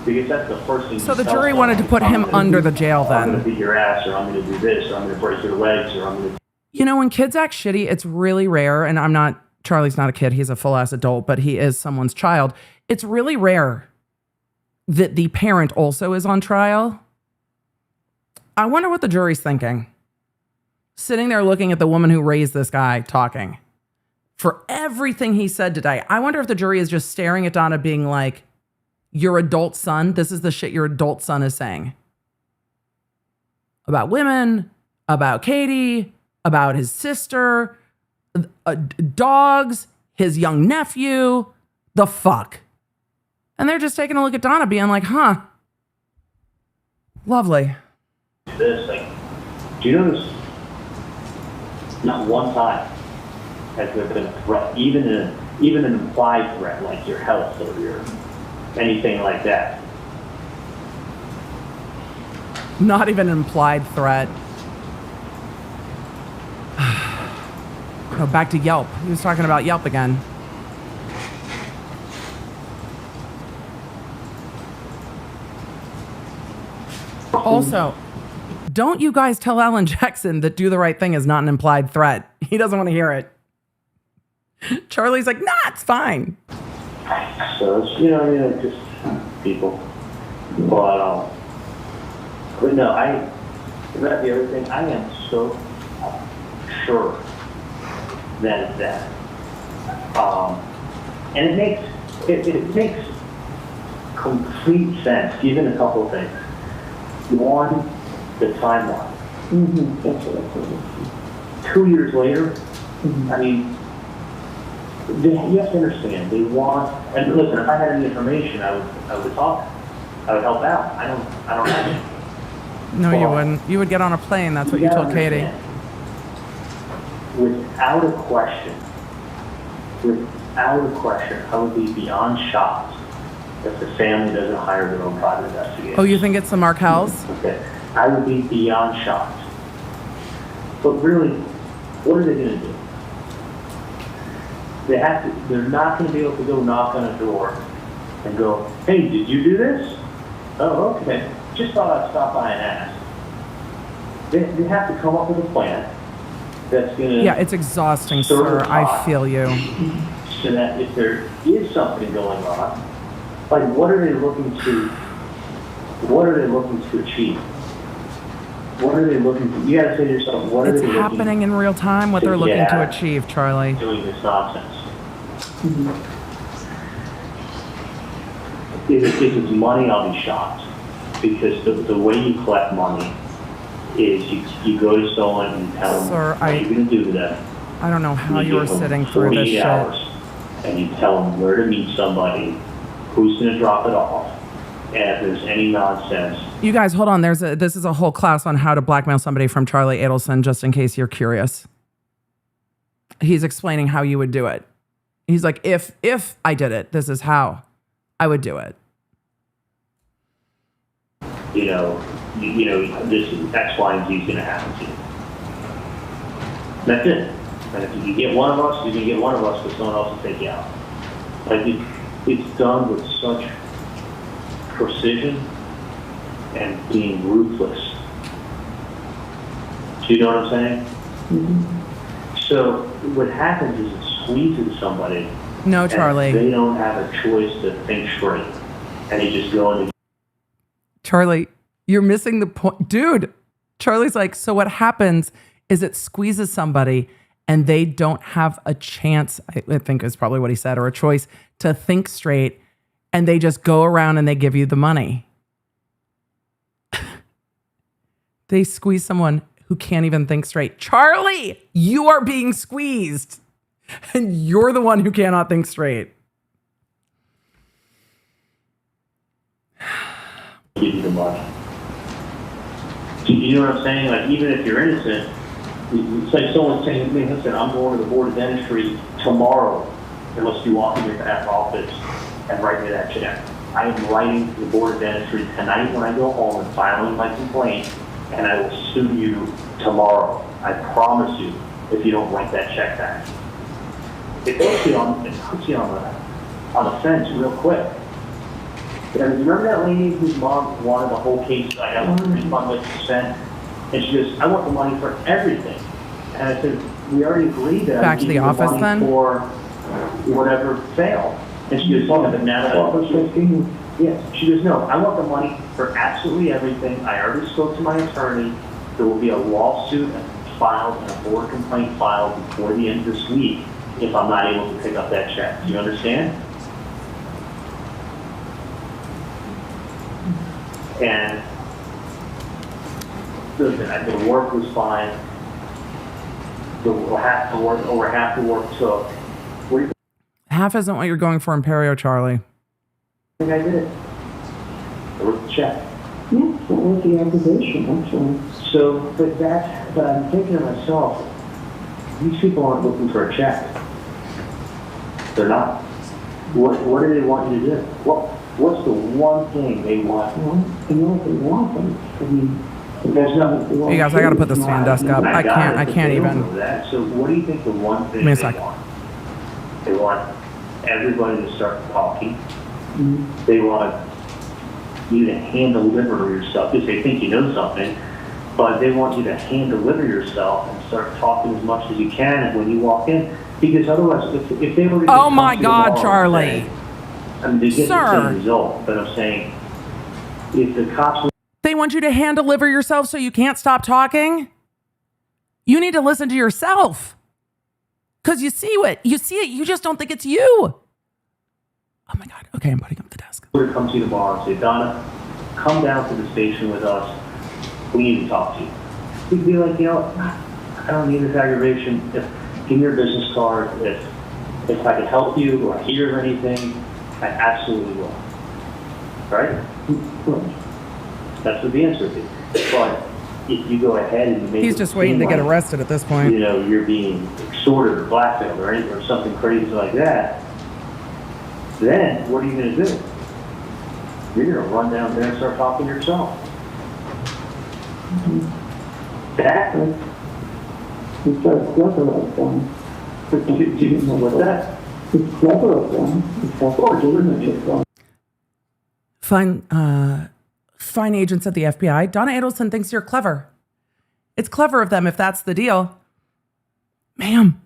Because that's the first thing. So the jury wanted to put him under the jail then. I'm going to beat your ass, or I'm going to do this, or I'm going to break your legs, or I'm going to... You know, when kids act shitty, it's really rare, and Charlie's not a kid, he's a full-ass adult, but he is someone's child. It's really rare that the parent also is on trial. I wonder what the jury's thinking. Sitting there looking at the woman who raised this guy talking. For everything he said today, I wonder if the jury is just staring at Donna being like, your adult son, this is the shit your adult son is saying. About women, about Katie, about his sister, dogs, his young nephew, the fuck. And they're just taking a look at Donna being like, huh, lovely. This, like, do you notice not one time has there been a threat, even an implied threat, like your health or your anything like that? Not even an implied threat. No, back to Yelp. He was talking about Yelp again. Also, don't you guys tell Alan Jackson that do the right thing is not an implied threat. He doesn't want to hear it. Charlie's like, nah, it's fine. So it's, just people. But no, about the other thing, I am so sure that it's that. And it makes complete sense, given a couple of things. One, the timeline. Mm-hmm. 2 years later, I mean, you have to understand, they want, and listen, if I had any information, I would talk. I would help out. I don't have it. No, you wouldn't. You would get on a plane. That's what you told Katie. Without a question, I would be beyond shocked if the family doesn't hire their own private investigator. Oh, you think it's the Markells? Okay. I would be beyond shocked. But really, what are they going to do? They're not going to be able to go knock on a door and go, hey, did you do this? Oh, okay. Just thought I'd stop by and ask. They have to come up with a plan that's going to... Yeah, it's exhausting, sir. I feel you. So that if there is something going on, like what are they looking to achieve? What are they looking to... You got to say to yourself, what are they looking... It's happening in real time, what they're looking to achieve, Charlie. Doing this nonsense. If it's money, I'll be shocked. Because the way you collect money is you go to someone and tell them what you're going to do to them. I don't know how you were sitting through this shit. And you tell them where to meet somebody, who's going to drop it off, and if there's any nonsense. You guys, hold on. This is a whole class on how to blackmail somebody from Charli Adelson, just in case you're curious. He's explaining how you would do it. He's like, if I did it, this is how I would do it. this is X, Y, and Z is going to happen to you. That's it. And if you get one of us, you're going to get one of us, but someone else will take you out. Like, it's done with such precision and being ruthless. Do you know what I'm saying? Mm-hmm. So what happens is it squeezes somebody. No, Charlie. They don't have a choice to think straight. And they just go into... Charlie, you're missing the point. Dude, Charlie's like, so what happens is it squeezes somebody and they don't have a chance, I think is probably what he said, or a choice to think straight, and they just go around and they give you the money. They squeeze someone who can't even think straight. Charlie, you are being squeezed and you're the one who cannot think straight. Give you the money. You know what I'm saying? Like, even if you're innocent, it's like someone saying to me, listen, I'm going to the Board of Dentistry tomorrow, unless you walk in your back office and write me that check. I am writing to the Board of Dentistry tonight when I go home and filing my complaint, and I will sue you tomorrow. I promise you, if you don't write that check back. It puts you on the fence real quick. And remember that lady whose mom wanted the whole case? I got a refund what you spent, and she goes, "I want the money for everything." And I said, "We already agreed that Back to the office then for whatever failed." And she goes, "Yeah, but now that yes." She goes, "No, I want the money for absolutely everything. I already spoke to my attorney. There will be a lawsuit filed and a board complaint filed before the end of this week if I'm not able to pick up that check." Do you understand? And listen, the work was fine. Over half the work took. Half isn't what you're going for in Perio, Charlie. I think I did it. I wrote the check. Yeah, what was the accusation, actually? So, but I'm thinking to myself, these people aren't looking for a check. They're not. What do they want you to do? What's the one thing they want? Well, you know what they want, but I mean, there's nothing. Hey guys, I gotta put this fan desk up. I can't even. So what do you think the one thing they want? They want everybody to start talking. Mm-hmm. They want you to hand deliver yourself, because they think you know something, but they want you to hand deliver yourself and start talking as much as you can when you walk in, because otherwise, if they were to oh my God, Charlie. I mean, they get the same result, but I'm saying, if the cops... They want you to hand deliver yourself so you can't stop talking? You need to listen to yourself. Because you see it, you just don't think it's you. Oh my God, okay, I'm putting up the desk. Would come to the bar and say, "Donna, come down to the station with us. We need to talk to you." You'd be like, I don't need this aggravation. Give me your business card. If I can help you or hear anything, I absolutely will. Right? That's what the answer would be. But if you go ahead and you make He's just waiting to get arrested at this point. You're being extorted or blackmailed or something crazy like that, then what are you going to do? You're going to run down there and start talking to yourself. Exactly. It's so clever of them. What's that? It's clever of them. It's clever. Fine agents at the FBI. Donna Adelson thinks you're clever. It's clever of them if that's the deal. Ma'am,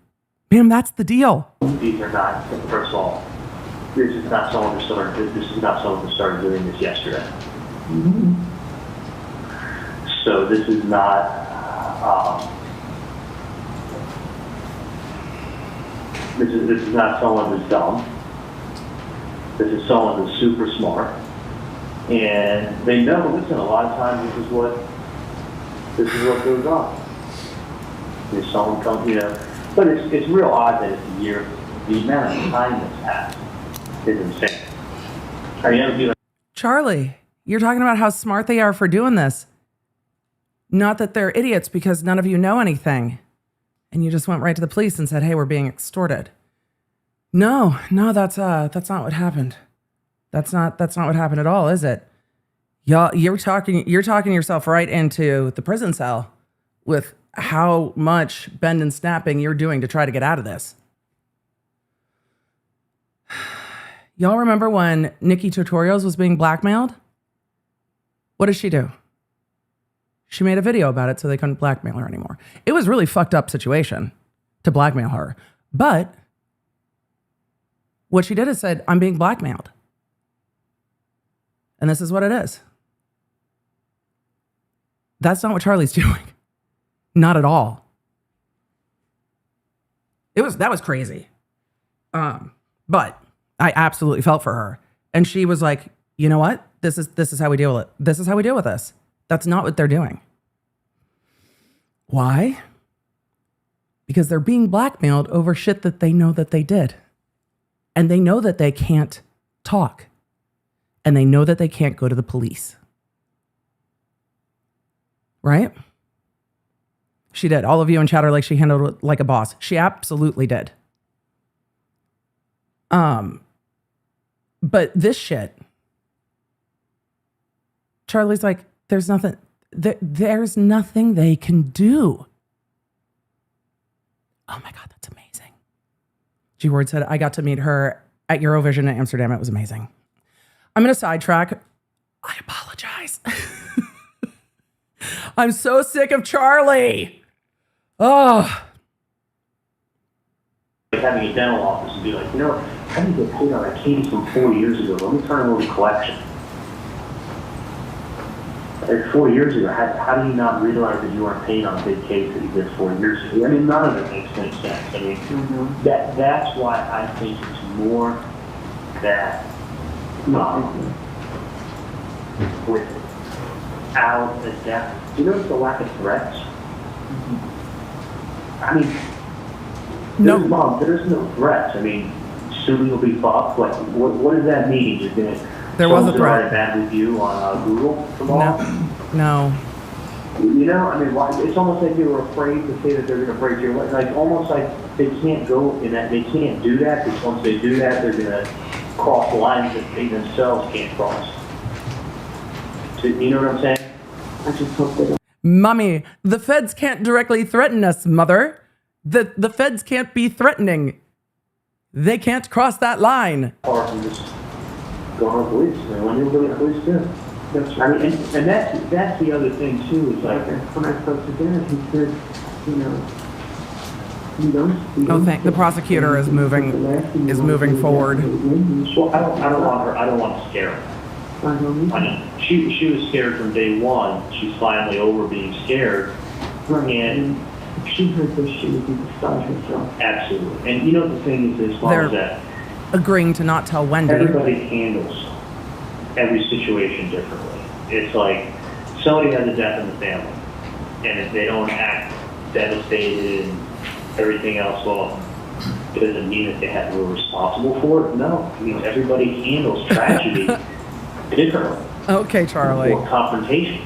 that's the deal. These are not, first of all, this is not someone who started doing this yesterday. Mm-hmm. So this is not, this is not someone who's dumb. This is someone who's super smart. And they know, listen, a lot of times this is what goes on. If someone comes, but it's real odd that it's a year. The amount of time that's passed is insane. Charlie, you're talking about how smart they are for doing this. Not that they're idiots because none of you know anything. And you just went right to the police and said, "Hey, we're being extorted." No, that's not what happened. That's not what happened at all, is it? Y'all, you're talking yourself right into the prison cell with how much bend and snapping you're doing to try to get out of this. Y'all remember when Nikki Tutorials was being blackmailed? What did she do? She made a video about it so they couldn't blackmail her anymore. It was a really fucked up situation to blackmail her. But what she did is said, I'm being blackmailed. And this is what it is. That's not what Charli's doing. Not at all. That was crazy. But I absolutely felt for her. And she was like, you know what? This is how we deal with it. This is how we deal with this. That's not what they're doing. Why? Because they're being blackmailed over shit that they know that they did. And they know that they can't talk. And they know that they can't go to the police. Right? She did. All of you in chat are like, she handled it like a boss. She absolutely did. But this shit, Charli's like, there's nothing they can do. Oh my God, that's amazing. G Word said, I got to meet her at Eurovision in Amsterdam. It was amazing. I'm going to sidetrack. I apologize. I'm so sick of Charli. Oh. Like having a dental office and be like, you know, I didn't get paid on a case from 4 years ago. Let me turn it over to collection. Like 4 years ago, how do you not realize that you weren't paid on a big case that you did 4 years ago? I mean, none of it makes any sense. I mean, that's why I think it's more that without a doubt. Do you notice the lack of threats? I mean, there's no threats. I mean, soon you'll be fucked. Like, what does that mean? You're gonna was a threat. Write a bad review on Google tomorrow? No. You know, I mean, it's almost like they were afraid to say that they're going to break your leg. Like, almost like they can't go in that. They can't do that because once they do that, they're going to cross lines that they themselves can't cross. So, you know what I'm saying? I just hope they don't. Mommy, the feds can't directly threaten us, mother. The feds can't be threatening. They can't cross that line. Or can just go on police. I mean, when you go to police, too. That's right. I mean, and that's the other thing, too, is like, when I spoke to Dennis, he said, you know, the prosecutor is moving forward. Well, I don't want to scare her. I know. She was scared from day one. She's finally over being scared. And she heard that she would be beside herself. Absolutely. And you know the thing is, as far as that, agreeing to not tell Wendi. Everybody handles every situation differently. It's like somebody has a death in the family, and if they don't act devastated and everything else, well, doesn't mean that they were responsible for it. No, I mean everybody handles tragedy differently. Okay, Charli. Or confrontation.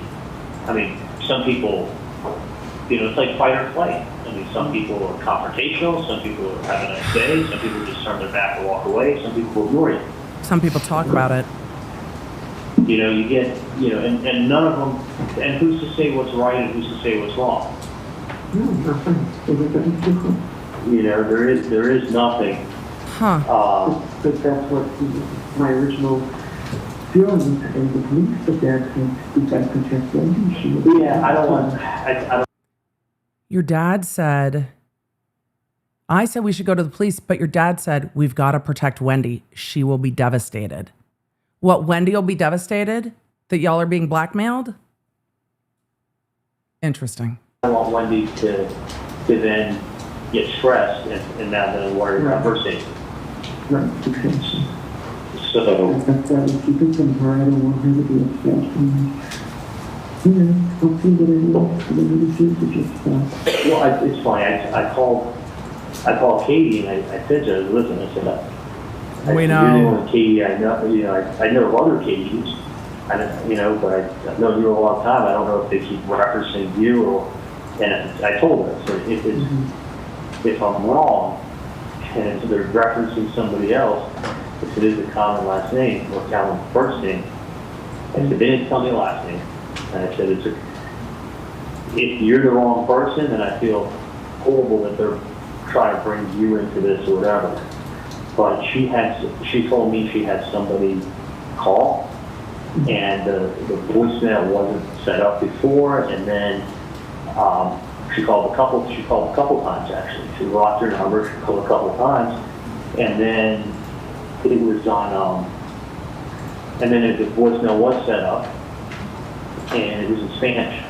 I mean, some people, you know, it's like fight or flight. I mean, some people are confrontational, some people are have a nice day, some people just turn their back and walk away, some people ignore you. Some people talk about it. You know, you get, you know, and none of them, and who's to say what's right and who's to say what's wrong? No, nothing. Everybody's different. You know, there is nothing. Huh. But that's what my original feelings and the police, but that's we got to protect Wendi. Yeah, I don't. Your dad said, I said we should go to the police, but your dad said, we've got to protect Wendi. She will be devastated. What, Wendi will be devastated? That y'all are being blackmailed? Interesting. I want Wendi to then get stressed and not then worry about her safety. Right, exactly. So that's why we keep it from her. I don't want her to be upset. You know, hopefully whatever the future just stuff. Well, it's funny. I called Katie and I said to her, listen, I said, we said, know. Katie, I know, you know, I know of other Katies, you know, but I've known you a long time. I don't know if they keep referencing you or, and I told her, so if I'm wrong, and if they're referencing somebody else, if it is a common last name or common first name, I said, they didn't tell me the last name. And I said, if you're the wrong person, then I feel horrible that they're trying to bring you into this or whatever. But she told me she had somebody call, and the voicemail wasn't set up before, and then she called a couple times actually. She locked her number, she called a couple times, and then it was on, and then the voicemail was set up, and it was in Spanish.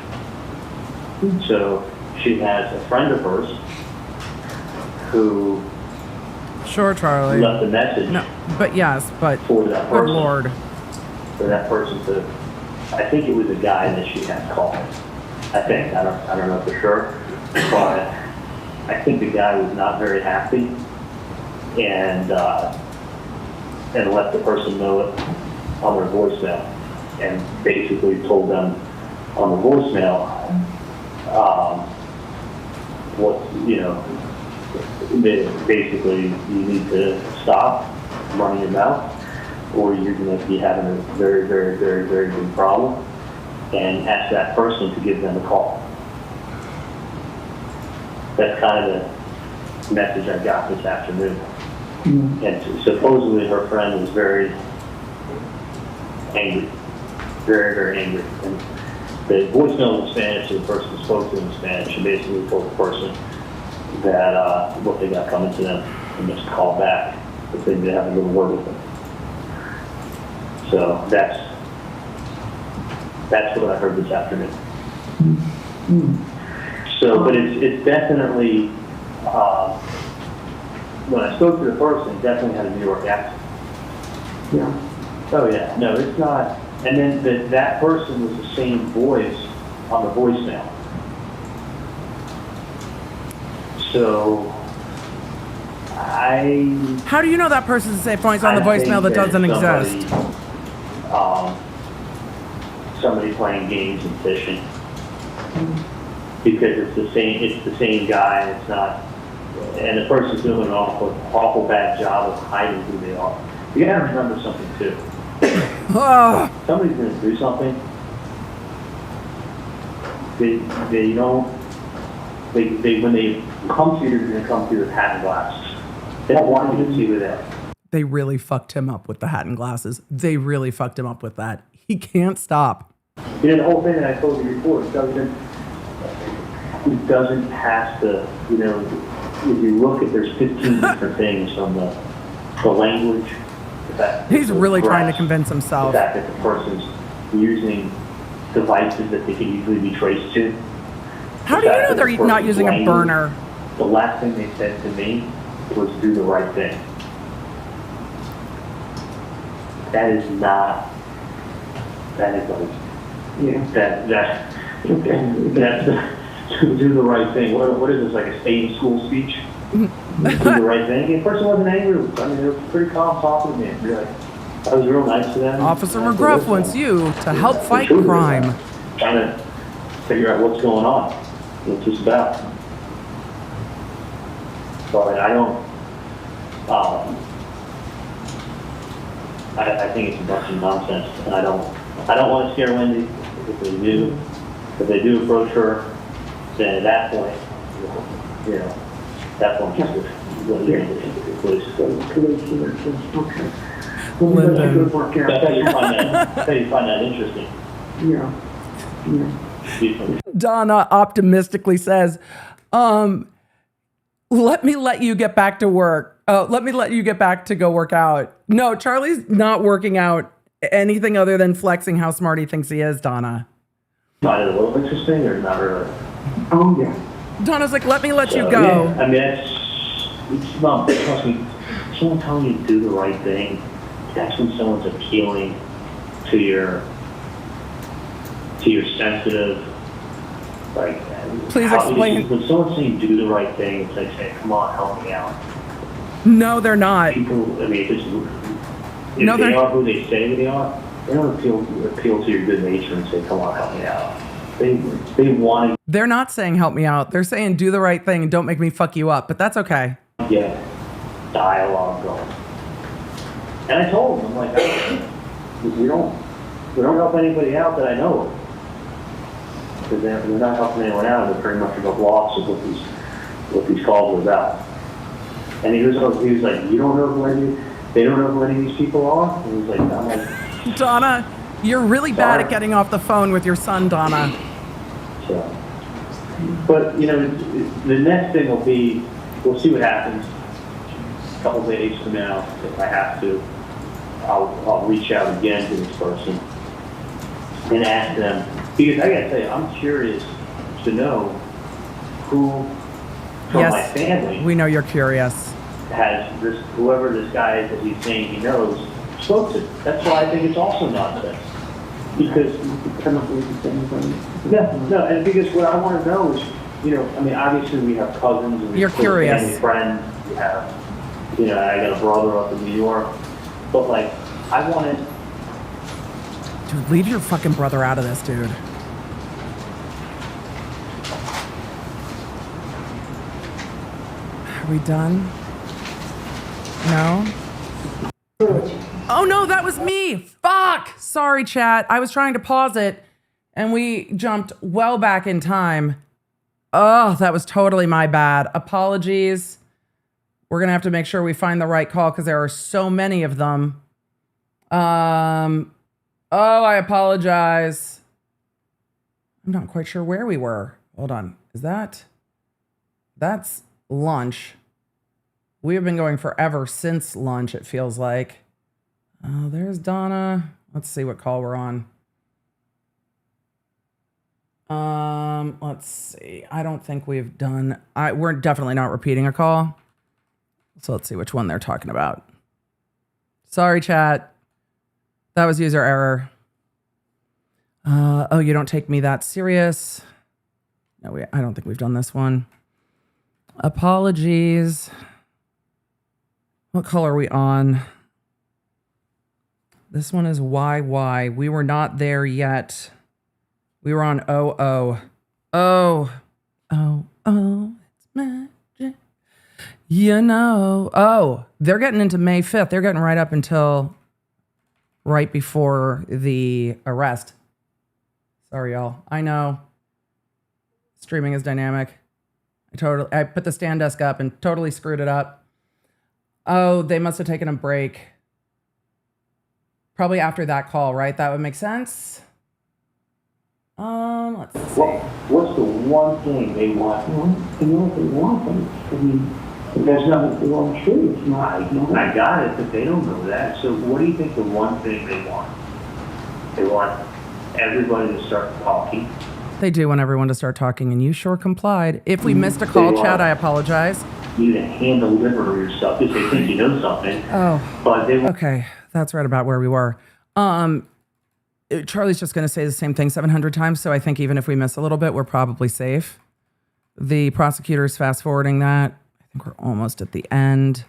So she has a friend of hers who Sure, Charlie. left a message No, but yes, but for that good person. Lord. For that person to, I think it was a guy that she had called. I think, I don't know for sure, but I think the guy was not very happy and let the person know it on their voicemail, and basically told them on the voicemail what, you know, basically you need to stop running your mouth, or you're going to be having a very, very, very, very big problem, and ask that person to give them a call. That's kind of the message I got this afternoon. And supposedly her friend was very angry, very, very angry. And the voicemail was in Spanish, and the person spoke to in Spanish, and basically told the person that what they got coming to them, and just call back if they did have a little word with them. So that's what I heard this afternoon. So, but it's definitely, when I spoke to the person, it definitely had a New York accent. Yeah. Oh yeah, no, it's not. And then that person was the same voice on the voicemail. So, How do you know that person's the same voice on the I voicemail that think doesn't somebody, exist? Somebody playing games and fishing. Because it's the same guy, and it's not, and the person's doing an awful bad job of hiding who they are. You gotta remember something too. Somebody's gonna do something. When they come to you, they're gonna come to you with hat and glasses. They don't want you to see who they are. They really fucked him up with the hat and glasses. They really fucked him up with that. He can't stop. You know, the whole thing that I told you before, it doesn't pass the, you know, if you look at, there's 15 different things from the language. The fact He's really trying to breath, convince himself. The fact that the person's using devices that they can easily be traced to. How do you know they're not using a burner? The last thing they said to me was do the right thing. That is like, Yeah. That's do the right thing. What is this, like a state and school speech? Do the right thing. And the person wasn't angry. I mean, they were pretty calm talking to me. Like, I was real nice to them. Officer McGruff wants you to help fight crime. Trying to figure out what's going on. What's this about? But I don't. I think it's a bunch of nonsense, and I don't want to scare Wendi. If they do approach her, then at that point, you know, that point just what you're going to do, please. Okay. Lyndon. That's how you find that interesting. Yeah. Donna optimistically says, let me let you get back to work. Let me let you get back to go work out. No, Charlie's not working out anything other than flexing how smart he thinks he is, Donna. Find it a little interesting or not really? Oh, yeah. Donna's like, let me let you go. Yeah, I mean, it's not, trust me, someone telling you to do the right thing, that's when someone's appealing to your sensitive, like, please explain. When someone's saying do the right thing, it's like saying, come on, help me out. No, they're not. People, I mean, if they are who they say they are, they don't appeal to your good nature and say, come on, help me out. They want to. They're not saying help me out. They're saying do the right thing and don't make me fuck you up. But that's okay. Get dialogue going. And I told them, I'm like, we don't We don't help anybody out that I know of. Because they're not helping anyone out. They're pretty much above loss of what these calls were about. And he was like, you don't know they don't know who any of these people are? And he's like, I'm like, Donna, you're really bad at getting off the phone with your son, Donna. so. But, you know, the next thing will be, we'll see what happens. A couple days from now, if I have to, I'll reach out again to this person and ask them, because I gotta tell you, I'm curious to know who from my family. We know you're curious. Has this, whoever this guy is that he's saying he knows, spoke to. That's why I think it's also nonsense. Because, no, and because what I want to know is, you know, I mean, obviously we have cousins and we You're have curious. family friends. We have, you know, I got a brother up in New York. But like, I wanted. Dude, leave your fucking brother out of this, dude. Are we done? No? Oh no, that was me! Fuck! Sorry, chat. I was trying to pause it and we jumped well back in time. Oh, that was totally my bad. Apologies. We're gonna have to make sure we find the right call because there are so many of them. Oh, I apologize. I'm not quite sure where we were. Hold on. That's lunch. We have been going forever since lunch, it feels like. Oh, there's Donna. Let's see what call we're on. Let's see. I don't think we've done... we're definitely not repeating a call. So let's see which one they're talking about. Sorry, chat. That was user error. Oh, you don't take me that serious. No, I don't think we've done this one. Apologies. What call are we on? This one is YY. We were not there yet. We were on OO. Oh, it's magic. You know. Oh, they're getting into May 5th. They're getting right up until right before the arrest. Sorry, y'all. I know. Streaming is dynamic. I put the stand desk up and totally screwed it up. Oh, they must have taken a break. Probably after that call, right? That would make sense. Let's see. What's the one thing they want? You know what they want, but I mean, There's nothing. the wrong truth. It's not. I got it, but they don't know that. So what do you think the one thing they want? They want everybody to start talking. They do want everyone to start talking, and you sure complied. If we missed a call, Chad, I apologize. You to hand deliver your stuff if they think you know something. Oh, but they okay. That's right about where we were. Charlie's just going to say the same thing 700 times, so I think even if we miss a little bit, we're probably safe. The prosecutor's fast forwarding that. I think we're almost at the end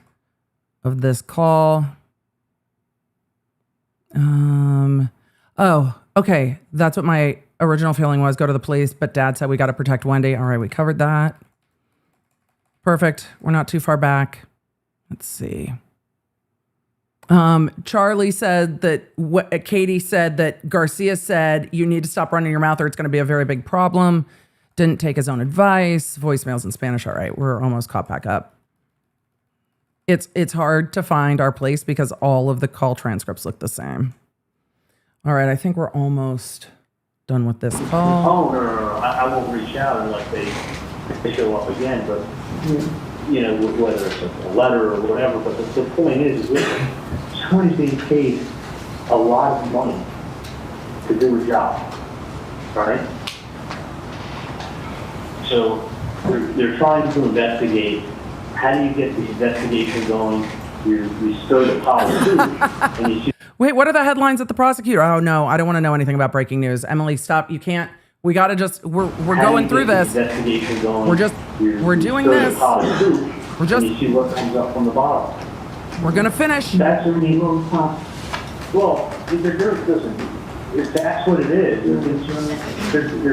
of this call. Oh, okay. That's what my original feeling was. Go to the police, but Dad said we got to protect Wendi. All right, we covered that. Perfect. We're not too far back. Let's see. Charli said that Katie said that Garcia said you need to stop running your mouth or it's going to be a very big problem. Didn't take his own advice. Voicemails in Spanish. All right, we're almost caught back up. It's hard to find our place because all of the call transcripts look the same. All right, I think we're almost done with this call. Oh, no. I won't reach out unless they show up again, but, you know, whether it's a letter or whatever, but the point is listen, somebody's being paid a lot of money to do a job, right? So they're trying to investigate. How do you get the investigation going? You stir the pot and you see. Wait, what are the headlines at the prosecutor? Oh no, I don't want to know anything about breaking news. Emily, stop. You can't. We got to just, we're going through this. Investigation going. We're doing this. We're just. You see what comes up from the bottom. We're going to finish. That's what we will talk. Well, listen, if that's what it is, you're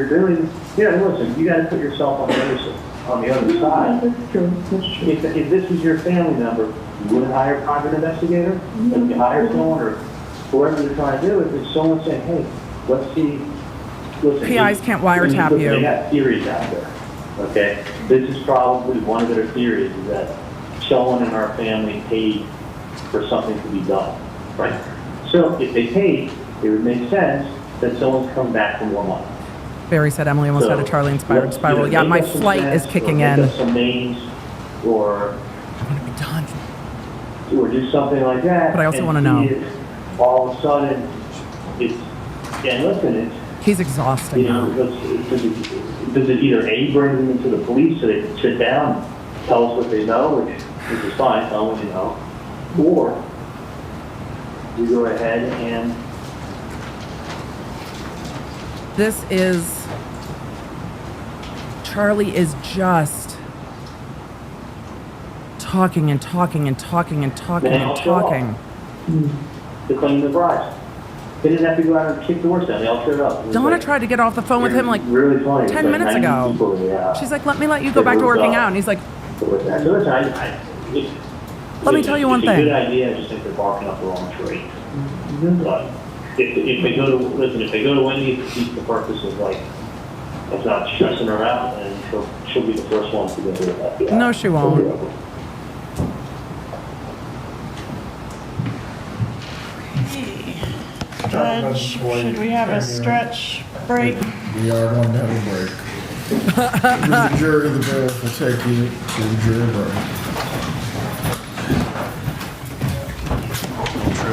doing, listen, you got to put yourself on the other side. That's true. If this was your family member, you wouldn't hire a private investigator? Would you hire someone or whatever they're trying to do is if someone's saying, hey, let's see, listen. PIs can't wiretap you. They got theories out there, okay? This is probably one of their theories is that someone in our family paid for something to be done, right? So if they paid, it would make sense that someone's come back for more money. Barry said Emily almost had a Charli inspired spiral. Yeah, my flight is kicking in. Some names or or do something like that. But I also want to know. All of a sudden, it's, and listen, it's, he's exhausting. You know, does it either A, bring them into the police so they can sit down, tell us what they know, which is fine, tell them what you know, or you go ahead and this is, Charli is just talking and talking and talking and talking and talking. To claim the bribes. They didn't have to go out and kick doors down. They all showed up. Donna tried to get off the phone with him like really funny. 10 minutes ago. She's like, let you go back to working out. And he's like, let me tell you one It's a thing. good idea. I just think they're barking up the wrong tree. But if they go to, listen, if they go to Wendi, it defeats the purpose of like, of not stressing her out, and she'll be the first one to go to that. Yeah. No, she won't. Judge, should we have a stretch break? We are going to have a break. The jury, the bailiff will take you to the jury break.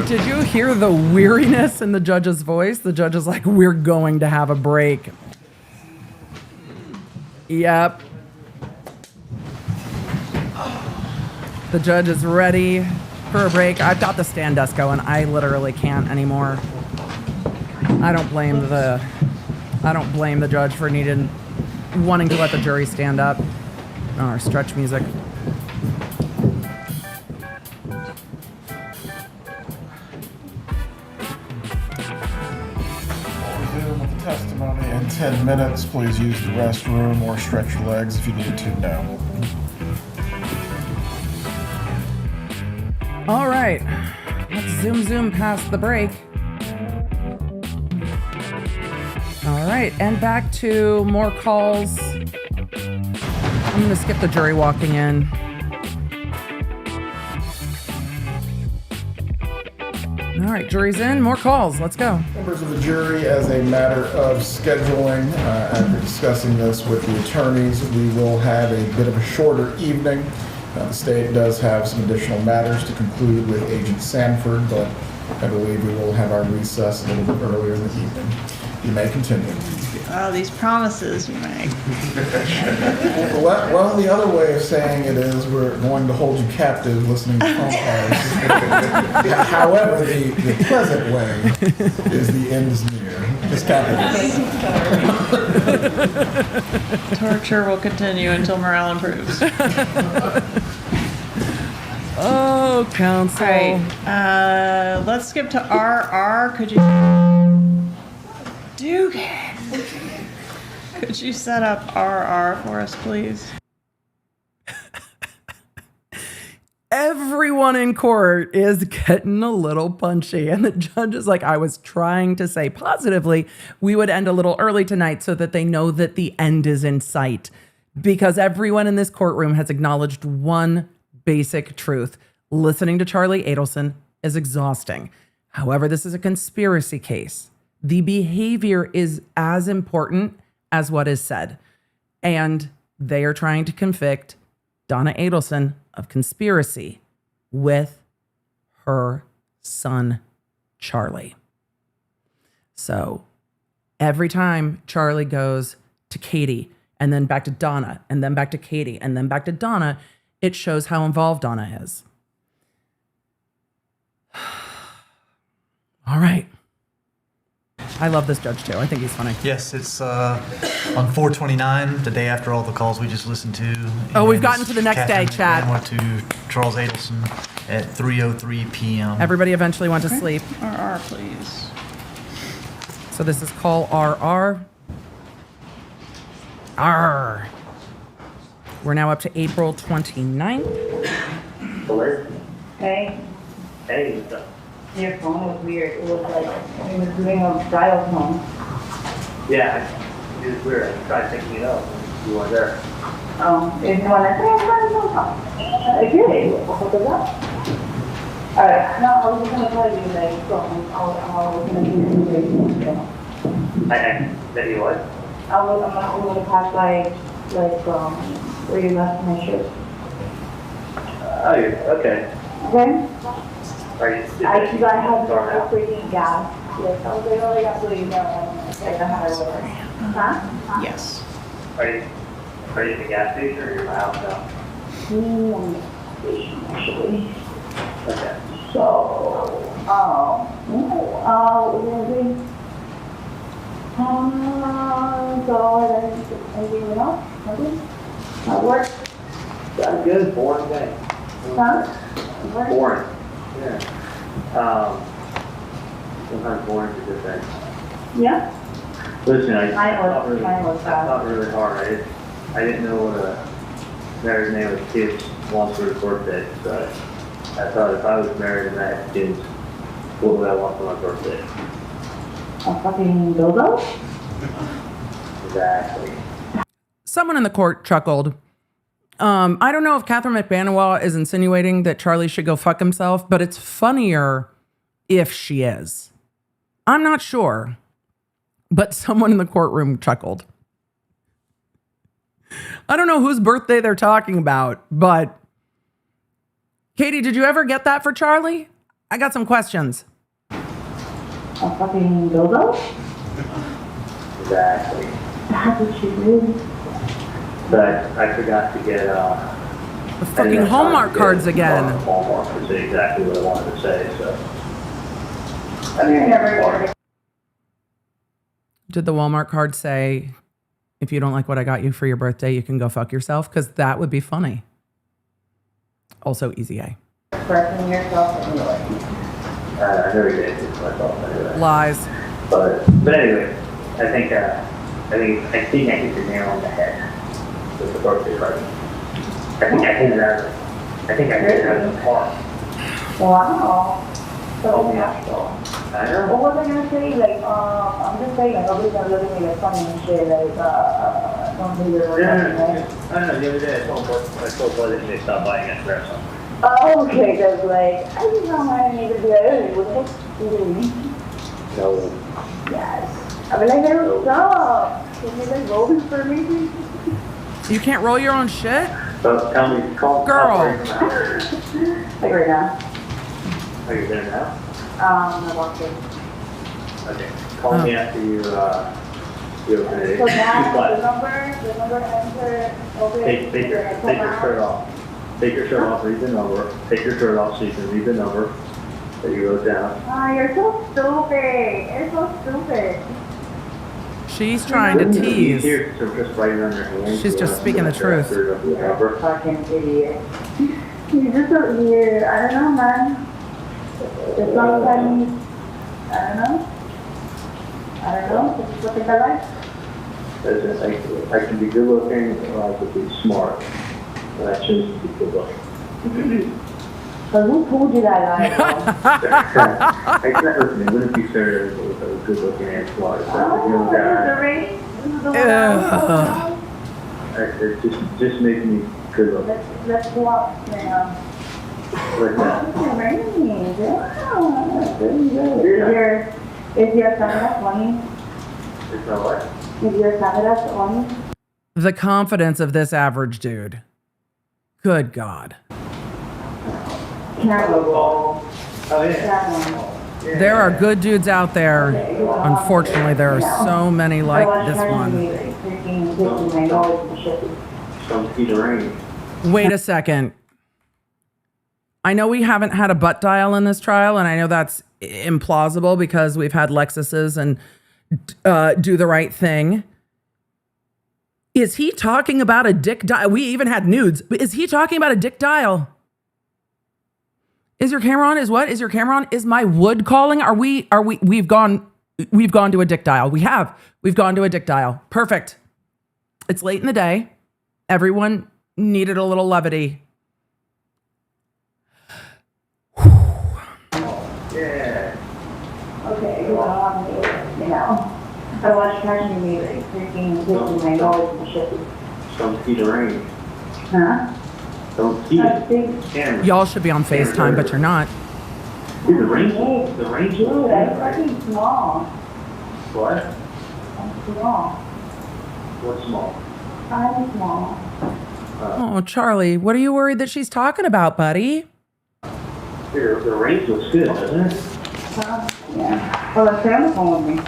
Did you hear the weariness in the judge's voice? The judge is like, we're going to have a break. Yep. The judge is ready for a break. I've got the stand desk going. I literally can't anymore. I don't blame the judge for wanting to let the jury stand up. Oh, our stretch music. Testimony in 10 minutes. Please use the restroom or stretch your legs if you need to now. All right, let's zoom past the break. All right, and back to more calls. I'm gonna skip the jury walking in. All right, jury's in, more calls, let's go. Members of the jury, as a matter of scheduling, after discussing this with the attorneys, we will have a bit of a shorter evening. The state does have some additional matters to conclude with Agent Sanford, but I believe we will have our recess a little bit earlier in the evening. You may continue. Oh, these promises you make. Well, the other way of saying it is we're going to hold you captive listening to phone calls. However, the pleasant way is the end is near. Just Torture will continue until morale improves. Oh, counsel. All right, let's skip to RR. Could you... DOCKET. Could you set up RR for us, please? Everyone in court is getting a little punchy, and the judge is like, I was trying to say positively we would end a little early tonight so that they know that the end is in sight, because everyone in this courtroom has acknowledged one basic truth. Listening to Charli Adelson is exhausting. However, this is a conspiracy case. The behavior is as important as what is said. And they are trying to convict Donna Adelson of conspiracy with her son, Charli. So every time Charli goes to Katie and then back to Donna and then back to Katie and then back to Donna, it shows how involved Donna is. All right. I love this judge too. I think he's funny. Yes, it's on 4/29, the day after all the calls we just listened to. Oh, we've gotten to the next day, Chad. Went to Charles Adelson at 3:03 p.m. Everybody eventually went to sleep. RR, please. So this is call RR. R. We're now up to April 29th. Hello? Hey. Hey, what's up? Your phone was weird. It was like, it was doing a dial tone. Yeah, it was weird. I tried picking it up when you weren't there. If you want to say, okay, what was that? Alright, no, I was just gonna tell you, like, I was gonna do something. That you what? I'm gonna pass by, like, where you left my shirt. Oh, okay. Okay? Are you? I have no freaking gas. Yes, I was like, oh, I got to leave now. I don't know how to work. Huh? Yes. Are you in the gas station or you're in the house now? I'm in the station, actually. Okay. So, we're gonna do, so anything else? Nothing? Not work? That's good. Boring day. Huh? Work? Boring. Yeah. Sometimes boring is a good thing. Yeah? Listen, I Mine thought was really hard. I didn't know what a married man with kids wants for his birthday. So I thought if I was married and I had kids, what would I want for my birthday? A fucking dildo? Exactly. Someone in the court chuckled. I don't know if Catherine McBanawala is insinuating that Charli should go fuck himself, but it's funnier if she is. I'm not sure, but someone in the courtroom chuckled. I don't know whose birthday they're talking about, but Katie, did you ever get that for Charli? I got some questions. A fucking dildo? Exactly. That's what she did. But I forgot to get The fucking Hallmark cards again. Hallmark to say exactly what I wanted to say. So. Did the Walmart card say, if you don't like what I got you for your birthday, you can go fuck yourself? Because that would be funny. Also, easy A. Expressing yourself anyway. I never did it to myself anyway. Lies. But anyway, I think I hit the nail on the head with the birthday party. I think I hit it out of the park. Wow. So natural. I know. What was I gonna say? Like, I'm just saying, like, nobody's gonna look at me like funny and shit. Like, don't do your Yeah, I know. The other day I told Bud that they stopped buying that dress on. Oh, okay, because like, I just don't want to need to be like, hey, what the heck are you doing? No. Yes. I'll be like, hey, what's up? Can you like roll this for me? You can't roll your own shit? So tell me, Girl. Like right now. Are you there now? I'm walking. Okay. Call me after you open it. So now, the number enter, okay. Take your shirt off. Take your shirt off, read the number. Take your shirt off so you can read the number that you wrote down. Oh, you're so stupid. You're so stupid. She's trying to tease. Here, so just write it on your hand. She's just speaking the truth. You're a fucking idiot. You're just so weird. I don't know, man. It's not funny. I don't know. This is what they like. I can be good looking or I could be smart. And I choose to be good looking. So who told you that lie? Listen, it wouldn't be fair if I was good looking and smart. Oh, this is the race? This is the one. It just makes me good looking. Let's go up now. Like that. This is raining. Yeah. Is your camera funny? It's not what? Is your camera funny? The confidence of this average dude. Good God. Oh, yeah. There are good dudes out there. Unfortunately, there are so many like this one. Some heat of rain. Wait a second. I know we haven't had a butt dial in this trial, and I know that's implausible because we've had Lexuses and Do the Right Thing. Is he talking about a dick dial? We even had nudes. Is he talking about a dick dial? Is your camera on? Is what? Is your camera on? Is my wood calling? We've gone to a dick dial. We've gone to a dick dial. Perfect. It's late in the day. Everyone needed a little levity. Yeah. Okay, you know. I watched Passion Me like freaking hitting my nose and shit. Don't see the rain. Huh? Don't see it. Camera. Y'all should be on FaceTime, but you're not. Dude, the range, the range. Dude, that's fucking small. What? I'm small. What's small? I'm small. Oh, Charlie, what are you worried that she's talking about, buddy? The range looks good, doesn't it? Yeah. Well, the camera's on with me.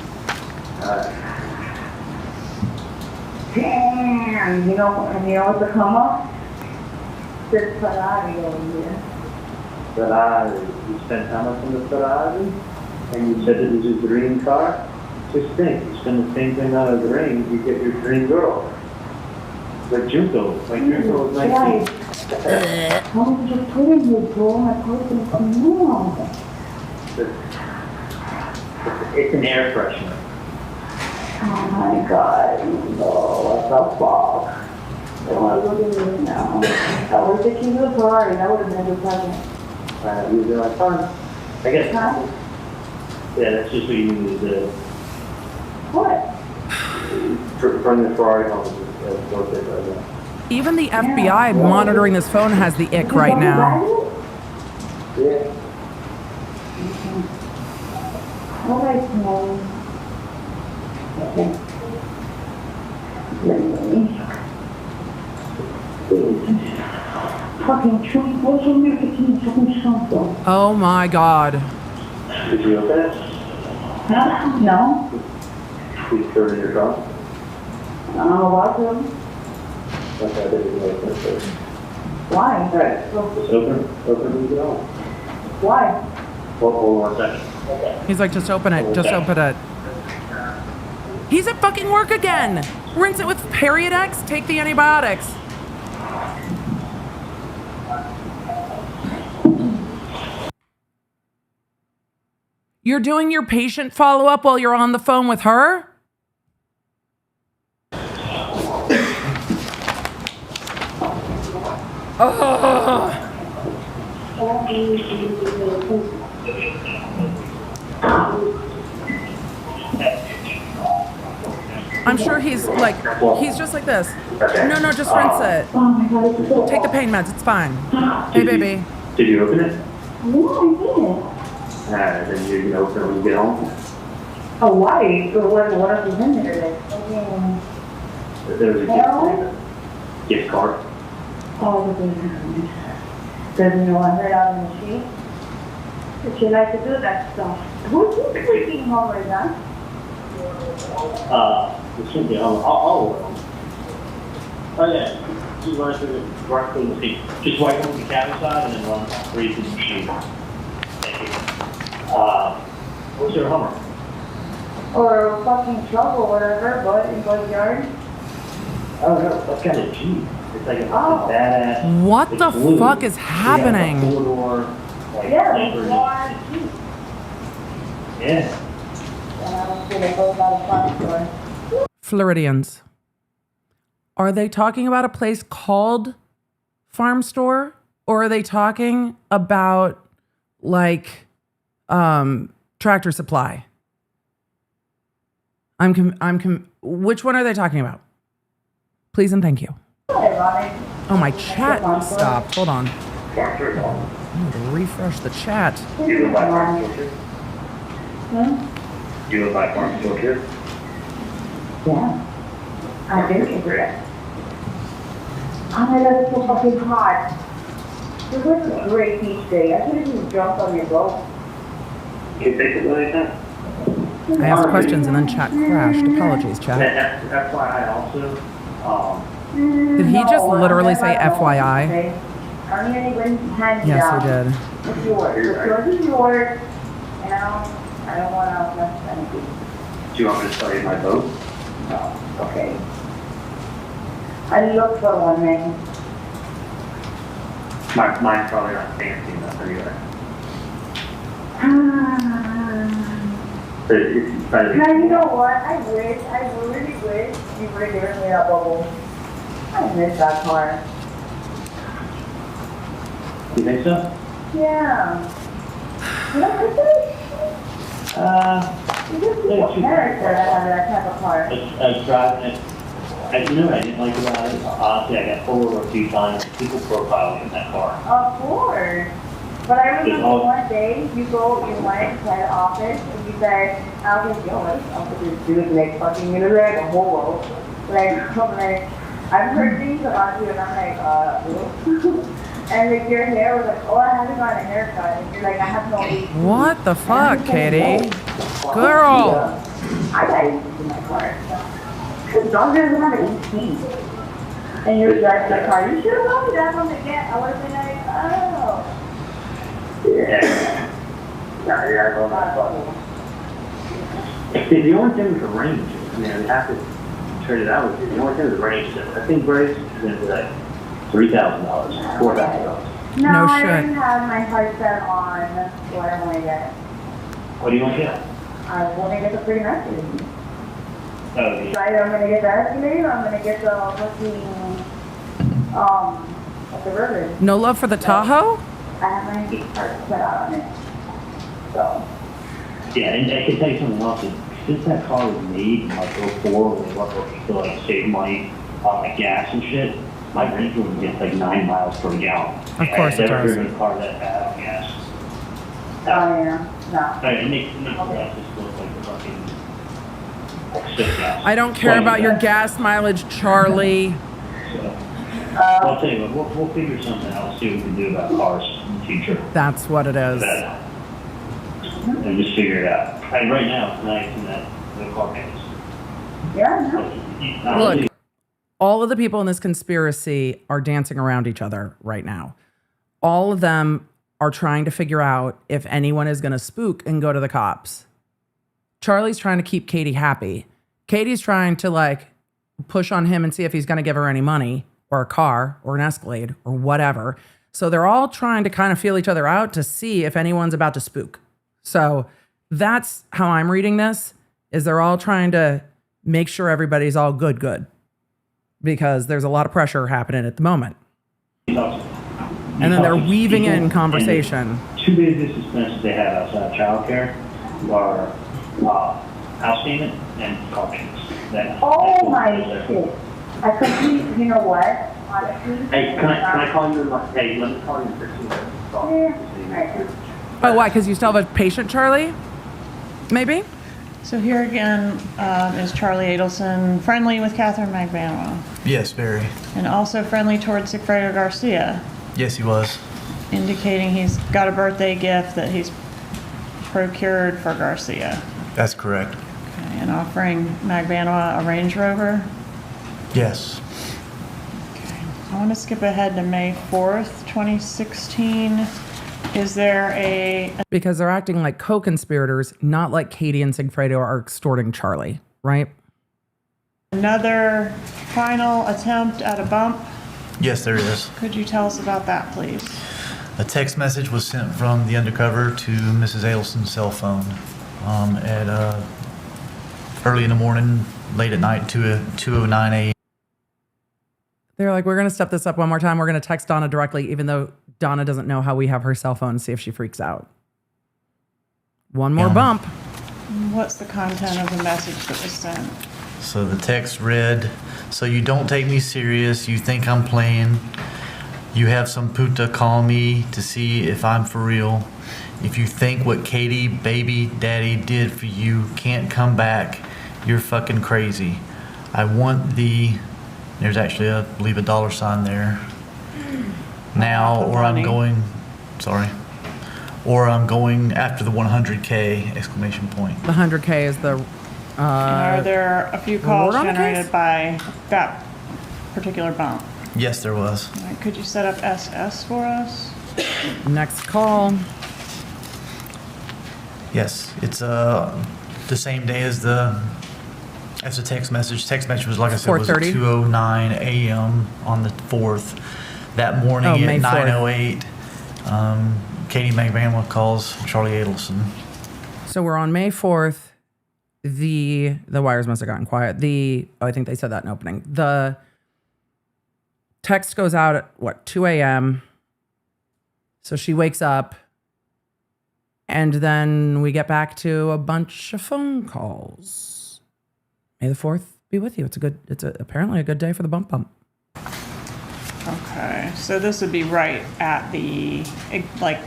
Damn, you know what's the come up? This Ferrari over here. Ferrari. You spent how much on the Ferrari? And you said it was your dream car? Just think, you spend the same thing on a dream, you get your dream girl. Like Junko. Like Junko was 19. How did you put in here, bro? I put it in the corner. It's an air freshener. Oh my god, no, what the fuck? I don't want to look at me now. I was the king of the Ferrari, that would have been a good present. These are my fun. I guess. Huh? Yeah, that's just what you need to do. What? Bring the Ferrari home as Dolce right now. Even the FBI monitoring this phone has the ick right now. Yeah. All right, no. Fucking tree, what's on your fucking something? Oh my god. Did you open it? Huh? No. Please throw it in your trunk. Welcome. Okay, I didn't open it first. Why? Alright, just open and get on. Why? Hold on 1 second. He's like, just open it, just open it. He's at fucking work again. Rinse it with Period X, take the antibiotics. You're doing your patient follow-up while you're on the phone with her? Oh. I'm sure he's just like this. No, just rinse it. Take the pain meds, it's fine. Hey, baby. Did you open it? No, Then you can open it when you get home. Oh, why? What else is in there? There was a gift card. Oh, doesn't know I heard out in the sheet? But you like to do that stuff. Who's you freaking home right now? It shouldn't be on. I'll order them. Oh yeah, just run through the seat. Just wipe them with the cabinet side and then run 3 through the machine. Thank you. What's your Hummer? Or fucking truck or whatever, but in both yard. Oh no, that's got a Jeep. It's like a badass. What the fuck is happening? Yeah, it's large Jeep. Yeah. And I don't think it goes out of front store. Floridians. Are they talking about a place called Farm Store? Or are they talking about like Tractor Supply? Which one are they talking about? Please and thank you. Oh, my chat stopped. Hold on. I'm going to refresh the chat. Do you live by Farm Store? Do you live by Farm Store here? Yeah. I do get that. Oh my god, it's so fucking hot. It was a great beach day. I could have just jumped on your boat. You think it like that? I asked questions and then chat crashed. Apologies, chat. That's why I also, Did he just literally say FYI? Yes, he did. It's yours. It's yours. You know, I don't want to mess anything. do you want me to tell you my boat? No. Okay. I look for one, man. Mine's probably not fancy enough anyway. But it's probably... Now, you know what? I really wish you would have given me that bubble. I miss that car. You think so? Yeah. You know what Character to have that type of car. I was driving it. You know what I didn't like about it? Honestly, I got pulled over a few times. People profiled in that car. Of course. But I remember one day you went to the office and you said, I was like, yo, what's this dude like fucking in the red a whole world. Like, I'm like, I've heard things about you and I'm like, and like your hair was like, oh, I haven't got a haircut. And you're like, I have no age. What the fuck, Katie? Girl. I got used in my car. Because John doesn't have an 18. And you're driving the car. You should have told me that from the get. I would have been like, oh. Yeah. No, you gotta go back. The only thing with the range, I mean, I have to turn it out with you. The only thing with the range, I think Bryce is going to be like $3,000, $4,000. No, I shit. didn't have my heart set on what I want to get. What do you want to get? I want to get the free message. Oh, yeah. So either I'm going to get the Escalade or I'm going to get the the River. No love for the Tahoe? I have my heart set out on it. So. Yeah, and I can tell you something else. Since that car was made in like 04, when they were looking to like save money on like gas and shit, my range rover gets like 9 miles per gallon. Of course it I've never does. driven a car that bad on gas. Oh yeah, no. It makes the gas just look like the fucking like shit gas. I don't care about your gas mileage, Charlie. I'll tell you what, we'll figure something out, see what we can do about cars in the future. That's what it is. And just figure it out. And right now, it's nice in that the car payments. Yeah, no. Look, all of the people in this conspiracy are dancing around each other right now. All of them are trying to figure out if anyone is going to spook and go to the cops. Charlie's trying to keep Katie happy. Katie's trying to like push on him and see if he's going to give her any money or a car or an Escalade or whatever. So they're all trying to kind of feel each other out to see if anyone's about to spook. So that's how I'm reading this, is they're all trying to make sure everybody's all good. Because there's a lot of pressure happening at the moment. And then they're weaving in conversation. Two biggest expenses they have outside of childcare are house payment and car payments. Oh my shit. I completely, you know what? Honestly. Hey, can I call you in like, hey, let me call you in 15 minutes. Yeah. Oh, why? Because you still have a patient, Charlie? Maybe? So here again is Charli Adelson, friendly with Catherine McVanoa, Yes, very. and also friendly towards Sigfredo Garcia, Yes, he was. indicating he's got a birthday gift that he's procured for Garcia. That's correct. Okay, and offering McVanoa a Range Rover. Yes. I want to skip ahead to May 4th, 2016. Is there a... Because they're acting like co-conspirators, not like Katie and Sigfredo are extorting Charlie, right? Another final attempt at a bump? Yes, there is. Could you tell us about that, please? A text message was sent from the Undercover to Mrs. Adelson's cell phone at early in the morning, late at night, 2:09 a.m. They're like, we're going to step this up one more time. We're going to text Donna directly, even though Donna doesn't know how we have her cell phone, see if she freaks out. One more bump. What's the content of the message that was sent? So the text read, "So you don't take me serious, you think I'm playing. You have some puta call me to see if I'm for real. If you think what Katie, baby daddy did for you can't come back, you're fucking crazy. I want the..." There's actually, I believe, a dollar sign there. "Now, or I'm going..." Sorry. "Or I'm going after the 100K!" exclamation point. The 100K is the... Are there a few calls word on the generated case? by that particular bump? Yes, there was. All right, could you set up SS for us? Next call. Yes, it's the same day as the text message. Text message was, like I said, was at 4:30. 2:09 a.m. on the 4th. That morning May at 4th. 9:08, Katie McVanoa calls Charli Adelson. So we're on May 4th. The wires must have gotten quiet. I think they said that in opening. The text goes out at, 2 a.m. So she wakes up And then we get back to a bunch of phone calls. May the 4th be with you. It's apparently a good day for the bump bump. Okay, so this would be right at the, like,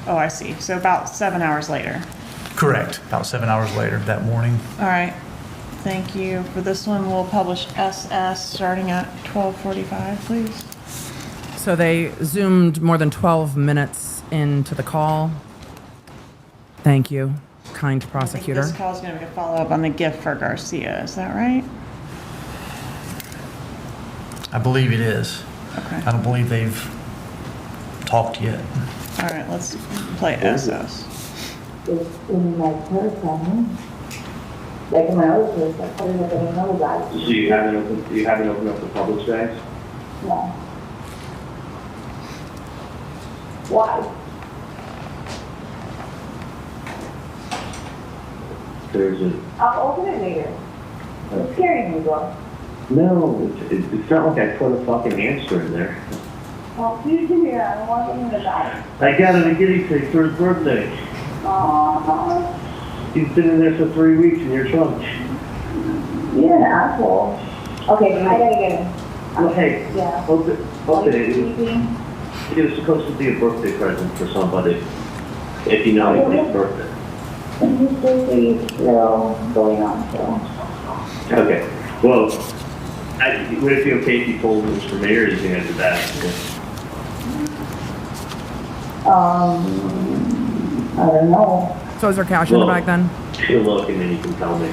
oh, I see. So about 7 hours later. Correct. About 7 hours later that morning. All right. Thank you. For this one, we'll publish SS starting at 12:45, please. So they zoomed more than 12 minutes into the call. Thank you, kind prosecutor. This call is going to be a follow-up on the gift for Garcia. Is that right? I believe it is. Okay. I don't believe they've talked yet. All right, let's play SS. It's in my person. Like in my other place, I probably never even know about it. So you haven't opened up the public space? No. Why? There's a, I'll open it later. It's scaring me, bro. no, it's not like I put a fucking hamster in there. Well, please do here. I don't want anything about it. I got him a guinea pig for his birthday. Aww. He's been in there for 3 weeks in your trunk. You're an asshole. Okay, I gotta get him. Well, hey, Yeah. open it. Sleeping. It was supposed to be a birthday present for somebody. If you know anybody's birthday. And his birthday is still going on, so. Okay, well, would it be okay if you told this for me, or do you think that's a bad idea? I don't know. So is there cash in the bag then? Take a look and then you can tell me.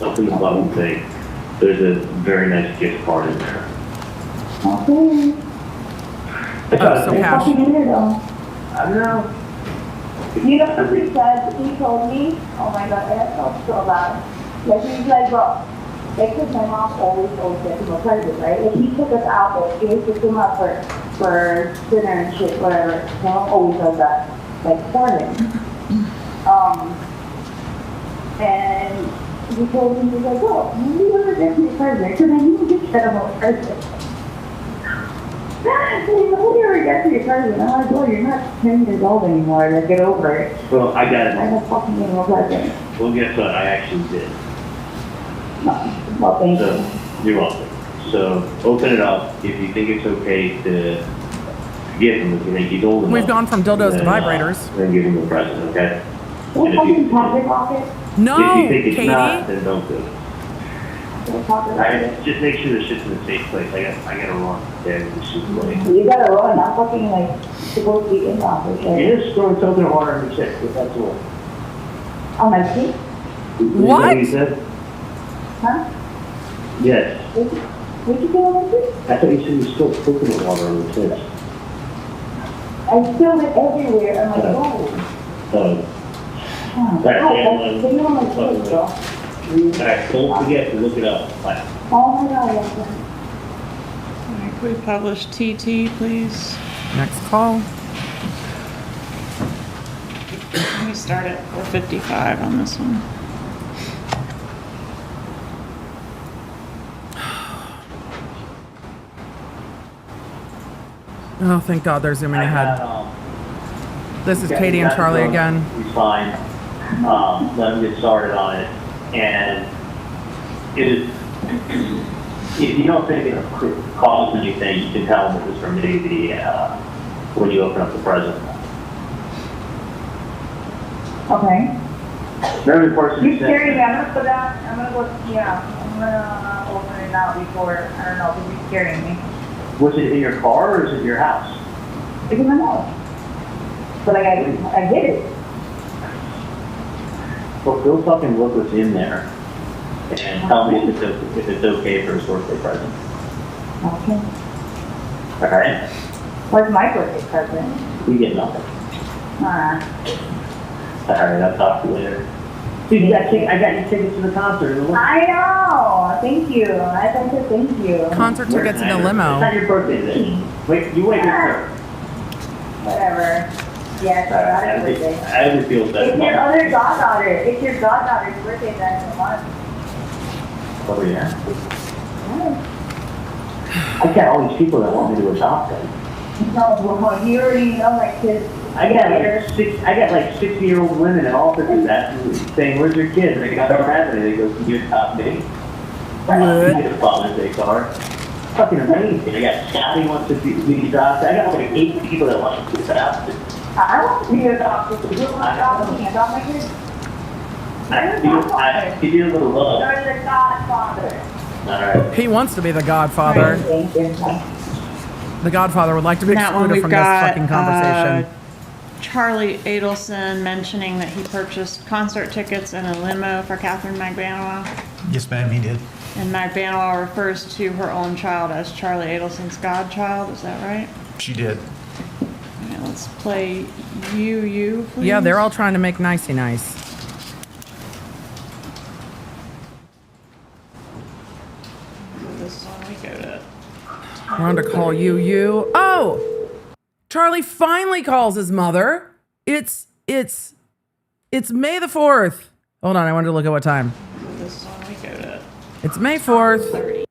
Open the bottom thing. There's a very nice gift card in there. Okay. So cash. Fucking weirdo. I don't know. You know what he said? He told me, oh my god, I felt so bad. Like, he's like, bro, like, cause my mom always gets him a present, right? Like, he took us out, like, he used to come up for dinner and shit, whatever. My mom always does that, like, for him. And he told me, he's like, oh, you want to get me a present? Cause I need to get him a present. And he's like, who ever got me a present? I'm like, well, you're not 10 years old anymore, like, get over it. Well, I got it. I have fucking get him a present. Well, guess what? I actually did. Well, thank So, you. you're welcome. So, open it up. If you think it's okay to give him, if you think he's old enough. We've gone from dildos to then, vibrators. Then give him a present, okay? What And if fucking you, pocket rocket? No, if you think it's Katie. not, then don't do it. What pocket All rocket? right, just make sure the shit's in a safe place. I gotta run. Okay, this shit's late. You gotta run. I'm fucking like supposed to be in the office. Right? You just throw something water in the check, if that's all. On my feet? What? You said? Huh? Yes. What'd you do on my feet? I thought you said you spilled coconut water on the test. I spilled it everywhere. I'm like, oh. All right, Put it on my feet, bro. Alright, don't forget to look it up. Bye. Oh my god, yes. All right, can we publish TT, please? Next call. Let me start at 4:55 on this one. Oh, thank God they're zooming ahead. This is Katie and Charli again. He's fine. Let him get started on it. And it is, if you don't think it causes anything, you can tell them it was from the when you open up the present. Okay. Remember the person You're who said, scaring me. I'm gonna put that, I'm gonna go, yeah. I'm gonna open it now before, I don't know, because you're scaring me. was it in your car or is it in your house? It's in my mouth. But like, I did it. Well, go fucking look what's in there and tell me if it's okay for his birthday present. Okay. Alright? What's my birthday present? You get nothing. Alright. Alright, I'll talk to you later. Dude, I got you tickets to the concert. I know. Thank you. I said thank you. Concert tickets in a limo. It's not your birthday today. Wait, you wait here. Whatever. Yes, I got it birthday. I haven't feel better. It's your other goddaughter. It's your goddaughter's birthday then in a month. Oh, yeah? I got all these people that want me to adopt them. No, well, you already know my kids I got like 60-year-old women in offices saying, "Where's your kids?" And I don't have any. They go, "Can you adopt me?" You get a Father's Day card. Fucking amazing. I got Chatty wants to be adopted. I got like 8 people that want to be adopted. I want to be adopted. You want to adopt me? Adopt my kids? I give you a little love. You're the godfather. All right. He wants to be the Godfather. The Godfather would like to be That one excluded we've from got, this fucking conversation. Charli Adelson mentioning that he purchased concert tickets and a limo for Catherine Magbanua. Yes, ma'am, he did. And Magbanua refers to her own child as Charli Adelson's godchild. Is that right? She did. Okay, let's play You, please. Yeah, they're all trying to make nicey nice. This one we go to. We're on to call you. Oh! Charlie finally calls his mother. It's May the 4th. Hold on, I wanted to look at what time. This one we go to. It's May 4th.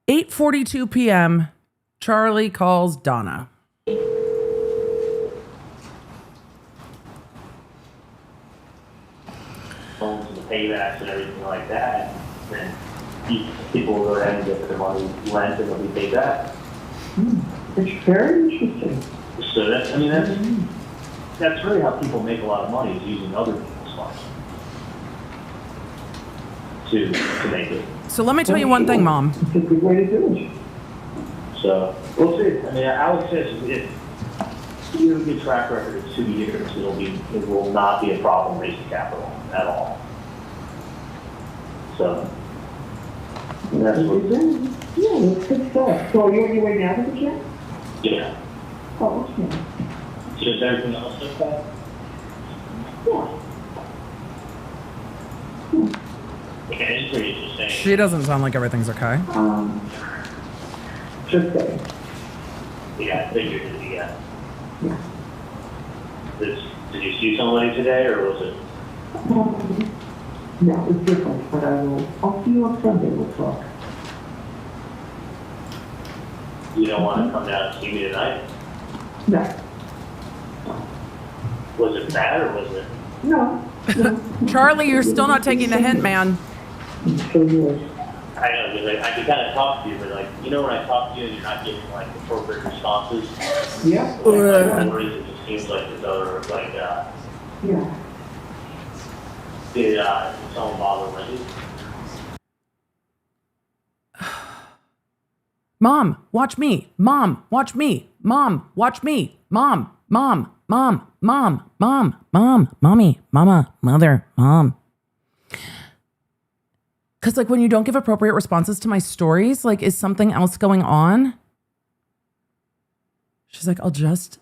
8:42 p.m. Charlie calls Donna. Phones and the paybacks and everything like that, then people will go ahead and get their money lent and they'll be paid back. It's very interesting. So that's really how people make a lot of money, is using other people's money to make it. So let me tell you one thing, Mom. It's a good way to do it. So we'll see. I mean, I would say if you have a good track record of 2 years, it will not be a problem raising capital at all. So that's what. Yeah, that's good stuff. So are you on your way now to the gym? Yeah. Oh, okay. So is everything else okay? Yeah. Okay, it's pretty interesting. She doesn't sound like everything's okay. Just saying. Yeah, I figured it. Yeah. Yeah. Did you see somebody today, or was it? No, it's different, but I'll see you on Sunday, we'll talk. You don't want to come down and see me tonight? No. Was it bad, or was it? No. Charlie, you're still not taking the hint, man. So yours. I know, because I can kind of talk to you, but like, you know, when I talk to you and you're not getting like appropriate responses? Yeah. For some reason, it just seems like there's other, like, Yeah. did someone bother Wendi? Mom, watch me. Mom, watch me. Mom, watch me. Mom, mom, mom, mom, mom, mom, mommy, mama, mother, mom. Because, like, when you don't give appropriate responses to my stories, like, is something else going on? She's like, I'll just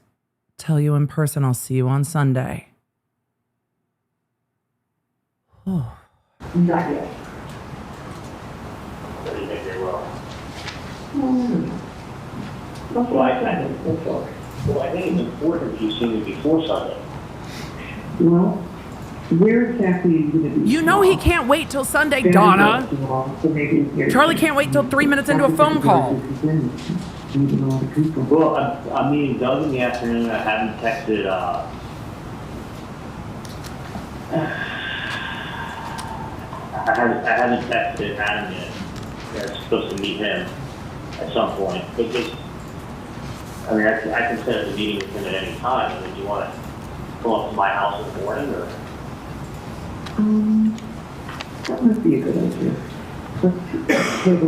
tell you in person. I'll see you on Sunday. Oh. Not yet. What do you think they will? Well, I think it's important that you see me before Sunday. Well, where exactly are you going to be? You know he can't wait till Sunday, Donna. Charlie can't wait till 3 minutes into a phone call. Well, I'm meeting Doug in the afternoon. I haven't texted, I haven't texted Adam yet. I'm supposed to meet him at some point. Because, I mean, I can set up a meeting with him at any time. I mean, do you want to come up to my house in the morning, or? That might be a good idea.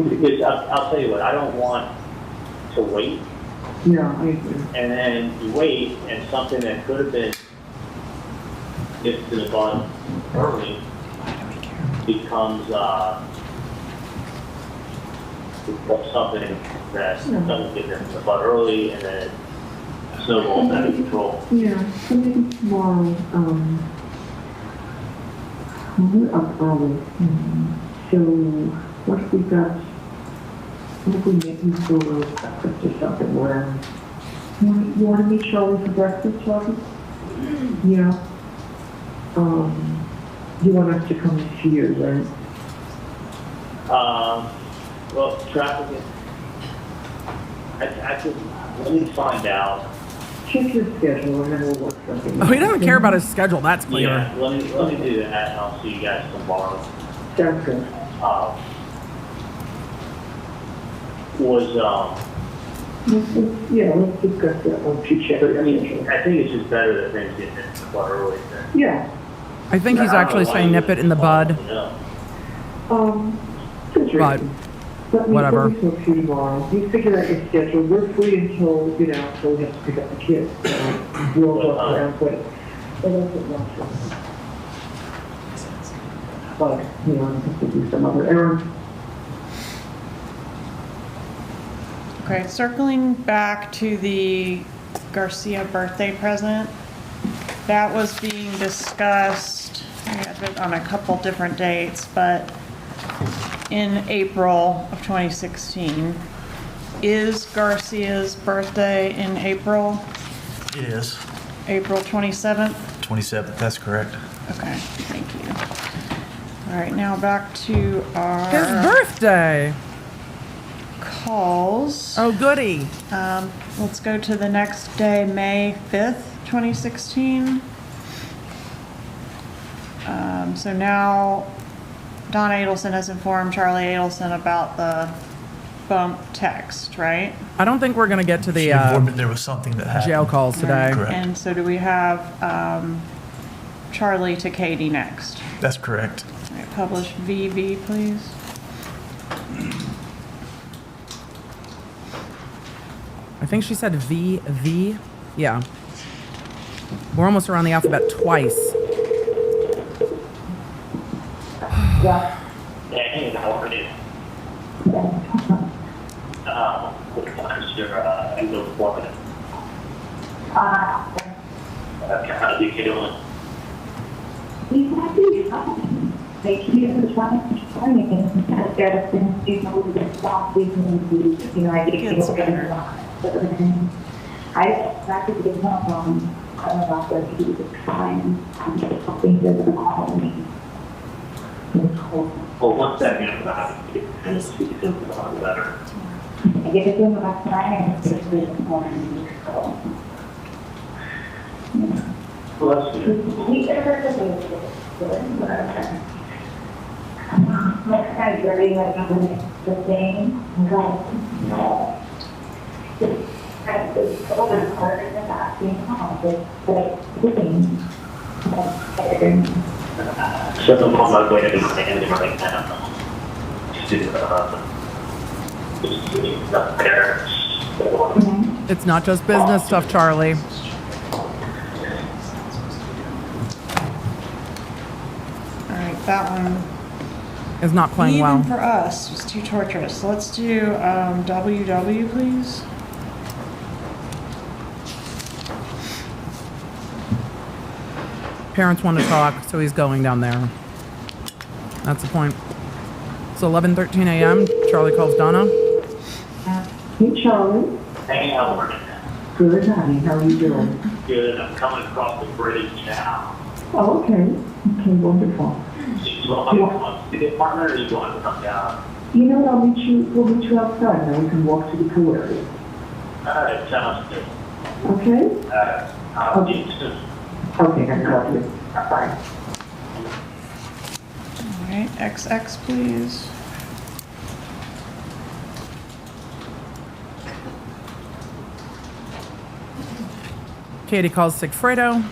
Because I'll tell you what, I don't want to wait. Yeah, I agree. And then you wait, and something that could have been nipped to the bud early becomes something that doesn't get nipped to the bud early, and then it snowballs out of control. Yeah, so maybe tomorrow, we're up early. So what if we make you go to breakfast or something, whatever? You want to meet Charli for breakfast, Charlie? Yeah. You want us to come and see you, right? Well, traffic is, I could, let me find out check your schedule and then we'll work something. Oh, he doesn't care about his schedule. That's clear. Yeah, let me do that, and I'll see you guys tomorrow. Sounds good. Yeah, let's discuss that once you check. I mean, I think it's just better that things get nipped in the bud early. Yeah. I think he's actually saying nip it in the bud. But whatever. Let me talk to you tomorrow. You figure out your schedule. We're free until, you know, until we have to pick up the kids. So we'll walk around, but you know, I have to do some other errands. Okay, circling back to the Garcia birthday present, that was being discussed on a couple different dates, but in April of 2016. Is Garcia's birthday in April? It is. April 27th? 27th, that's correct. Okay, thank you. All right, now back to our... His birthday! Calls. Oh, goody. Let's go to the next day, May 5th, 2016. So now Donna Adelson has informed Charli Adelson about the bump text, right? I don't think we're going to get to the She informed me there was something that happened. jail calls today. Correct. And so do we have Charli to Katie next? That's correct. All right, publish VV, please. I think she said V. Yeah. We're almost around the alphabet twice. Yeah. Hey, how are you? What time's your end of appointment? How are you doing? They keep it trying and they're things people who get stopped even you know, I get people getting I started to get up on about the he was trying something that call me. Well, one second about it. And speak to the letter. I get to do about tonight and it's really important. Bless you. We ever next time you're reading like the same, no. It's over harder than that being calm, but looking. So I'm on my way to the end right now. It's not just business stuff, Charli. All right, that one Is not playing even well. for us was too torturous. Let's do WW, please. Parents want to talk, so he's going down there. That's the point. It's 11:13 a.m. Charli calls Donna. Hey, Charli. Hey, how are you? Good, honey. How are you doing? Good. I'm coming across the bridge now. Oh, okay. Okay, wonderful. You want to get partner, or you want to come down? You know what? We'll meet you outside, and then we can walk to the pool area. All right, sounds good. Okay? I'll see you soon. Okay, I got you. Bye. All right, XX, please. Katie calls Sigfredo.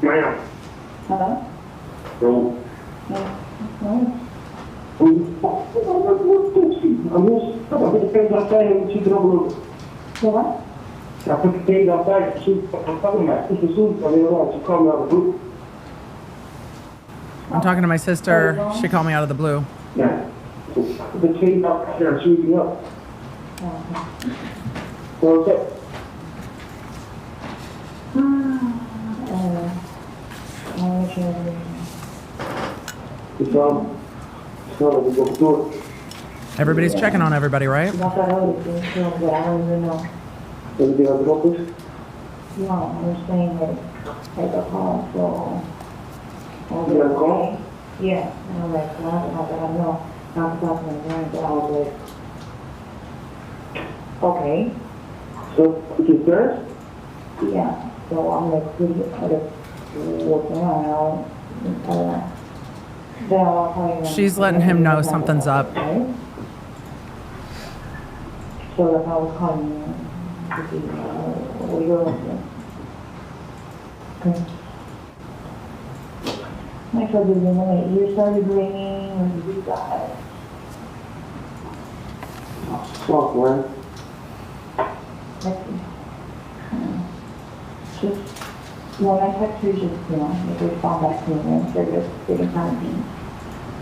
Ma'am. Hello? No. No. I put the things outside and she can overlook. What? I put the things outside and she, I'm talking about Sister Susan, I mean, she called me out of the blue. I'm talking to my sister. She called me out of the blue. Yeah. The things out there are shooting up. What's up? It's not we go through it. Everybody's checking on everybody, right? Everything under control? No, I'm saying that at the hospital. You got a call? Yeah, and I'm like, well, I know, not talking to my but I was like, okay. So, you first? Yeah, so I'm like, what's going on? Then I'll tell you. She's letting him know something's up. Right? So if I was calling you, to see what you're looking. Okay. My trouble is when you started ringing when you got it. Software. Just, when I text her, just, they respond back to me and instead of getting kind of mean.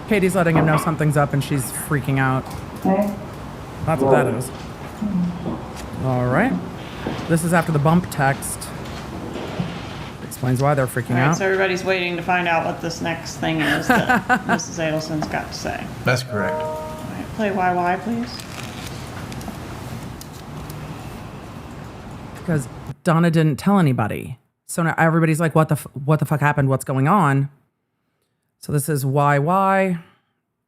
Katie's letting him know something's up and she's freaking out. Okay? That's what that is. All right. This is after the bump text. Explains why they're freaking All right, out. so everybody's waiting to find out what this next thing is that Mrs. Adelson's got to say. That's correct. All right, play YY, please. Because Donna didn't tell anybody. So now everybody's like, what the fuck happened? What's going on? So this is YY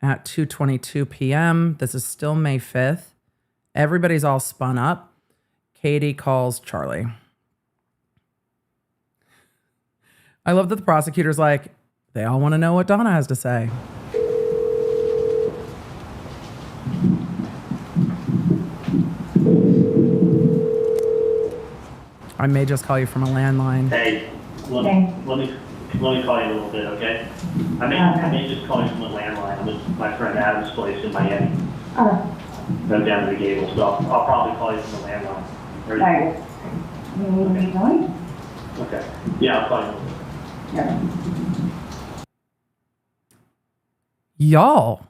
at 2:22 p.m. This is still May 5th. Everybody's all spun up. Katie calls Charli. I love that the prosecutor's like, they all want to know what Donna has to say. I may just call you from a landline. Hey, let me call you a little bit, okay? I may just call you from a landline. I'm at my friend Adam's place in Miami. No, down to the Gable, so I'll probably call you from a landline. Right. You need me going? Okay. Yeah, I'll call you. Yeah. Y'all,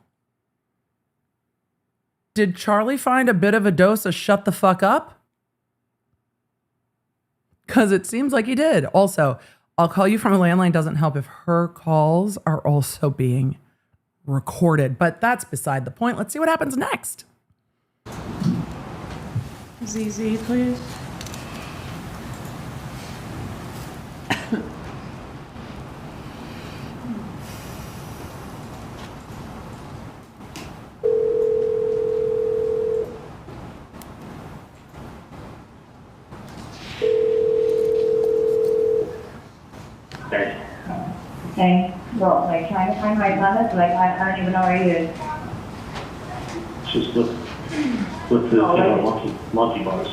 did Charli find a bit of a dose of shut the fuck up? Because it seems like he did. Also, I'll call you from a landline doesn't help if her calls are also being recorded. But that's beside the point. Let's see what happens next. ZZ, please. Okay, well, like trying to find my mother, like I don't even know where he is. Just with the monkey bars.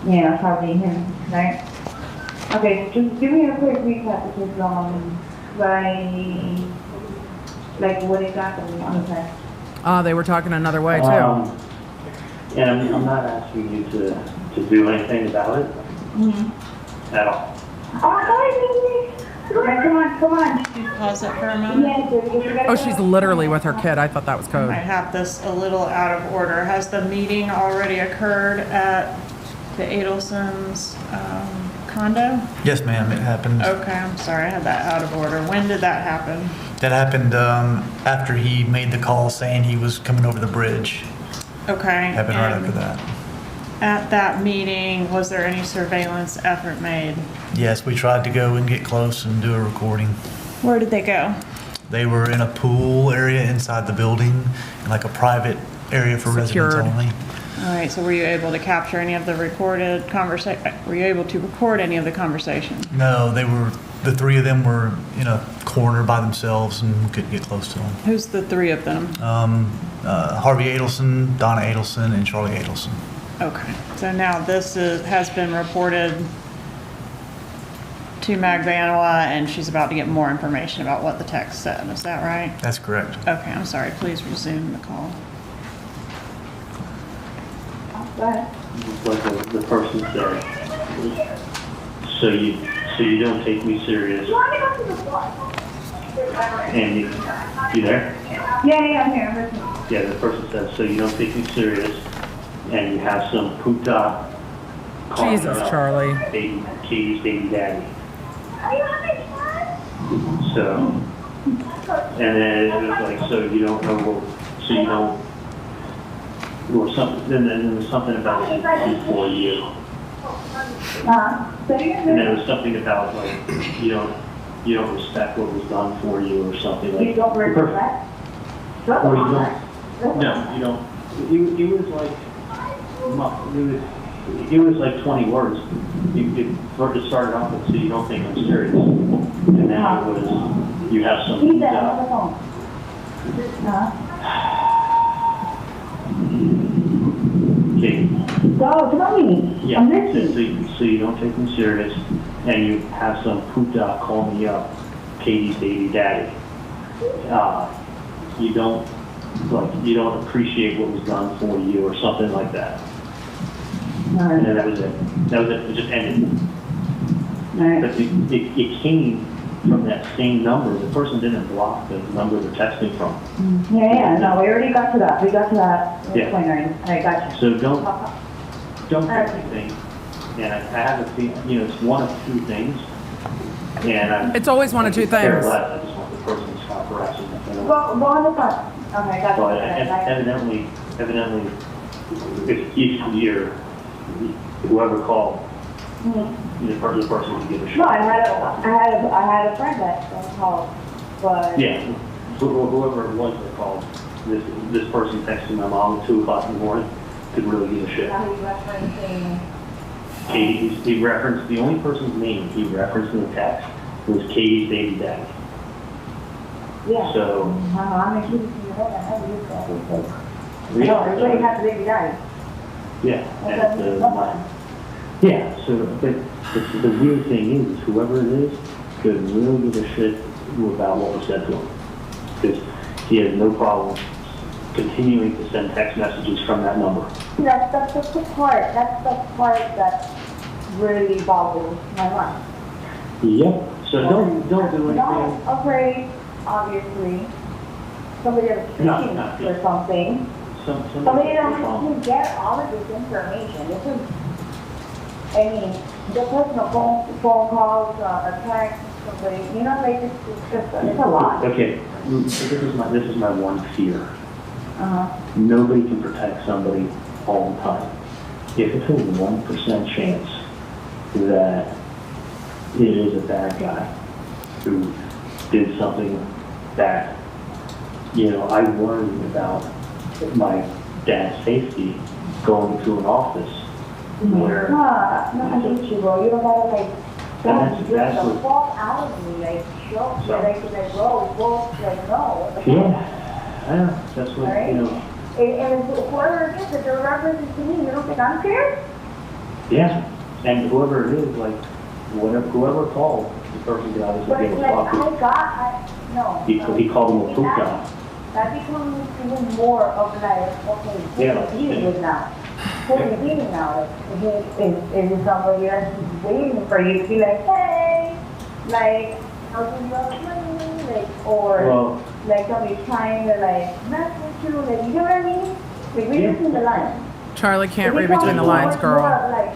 Yeah, probably him, right? Okay, just give me a quick recap because like what exactly on the text? They were talking another way too. And I'm not asking you to do anything about it at all. Come on. Pause it for a moment. Oh, she's literally with her kid. I thought that was code. I have this a little out of order. Has the meeting already occurred at the Adelson's condo? Yes, ma'am, it happened. Okay, I'm sorry, I had that out of order. When did that happen? That happened after he made the call saying he was coming over the bridge. Okay. Happened right after that. At that meeting, was there any surveillance effort made? Yes, we tried to go and get close and do a recording. Where did they go? They were in a pool area inside the building, like a private area for residents only. All right, so were you able to capture any of the recorded conversation? Were you able to record any of the conversation? No, the three of them were in a corner by themselves and couldn't get close to them. Who's the three of them? Harvey Adelson, Donna Adelson, and Charli Adelson. Okay, so now this has been reported to Magbanwa, and she's about to get more information about what the text said. Is that right? That's correct. Okay, I'm sorry. Please resume the call. What? Like the person said, so you don't take me serious. And you there? Yeah, I'm here. I'm listening. Yeah, the person said, so you don't take me serious, and you have some pooped-up. Jesus, Charli. Katie's baby daddy. So, and then it was like, so you don't know, so you don't, or something, then there was something about it before you. And there was something about like, you don't respect what was done for you or something like. You don't respect? Or you don't, no, you don't, it was like, it was like 20 words. It first started off with, so you don't think I'm serious. And then it was, you have something He's to on the phone. Okay. Go, tell me. Yeah, I'm listening. so you don't take me serious, and you have some puta call me up, Katie's baby daddy. You don't appreciate what was done for you or something like that. And then that was it. That was it. It just ended. But it came from that same number. The person didn't block the number they're texting from. No, we already got to that. We got to that Yeah. point already. I got you. So don't do anything. And I have a feeling, it's one of two things. And It's always one of two things. I just want the person to stop harassing me. Go on the phone. Okay, got But you. evidently, if each year, whoever called, the person would give a shot. No, I had a friend that called, but. Yeah, whoever it was that called, this person texting my mom at 2 o'clock in the morning could really give a shit. Now he's referencing. Katie, he referenced, the only person's name he referenced in the text was Katie's baby daddy. Yeah. So. I mean, you know that. How do you say it? Yeah. Everybody has a baby daddy. Yeah. Okay. And, yeah, so, but the weird thing is, whoever it is could really give a shit about what was said to him. Because he has no problem continuing to send text messages from that number. That's the part. That's the part that really boggles my mind. Yep. So don't do anything. Not afraid, obviously. Somebody else cheating or something. Somebody else can get all of this information. This is, I mean, the personal phone calls, a text, somebody, like it's a lot. Okay. This is my one fear. Nobody can protect somebody all the time. If it's a 1% chance that it is a bad guy who did something bad, I worry about my dad's safety going to an office where. No, I hate you, bro. You don't gotta don't get the what, fuck out of me, show me, bro, no. Yeah, I know, that's what, right? And whoever it is that they're referencing to me, you don't think I'm scared? Yeah, and whoever it is, whoever called, the person could obviously be able to talk to. No. He called him a poop guy. That becomes even more of okay, who are you dealing with now? Who are you dealing now? Is somebody else who's waiting for you to be like, hey, how do you have money? Or somebody's trying to mess with you, you know what I mean? Read between the lines. Charli can't read between the lines, girl.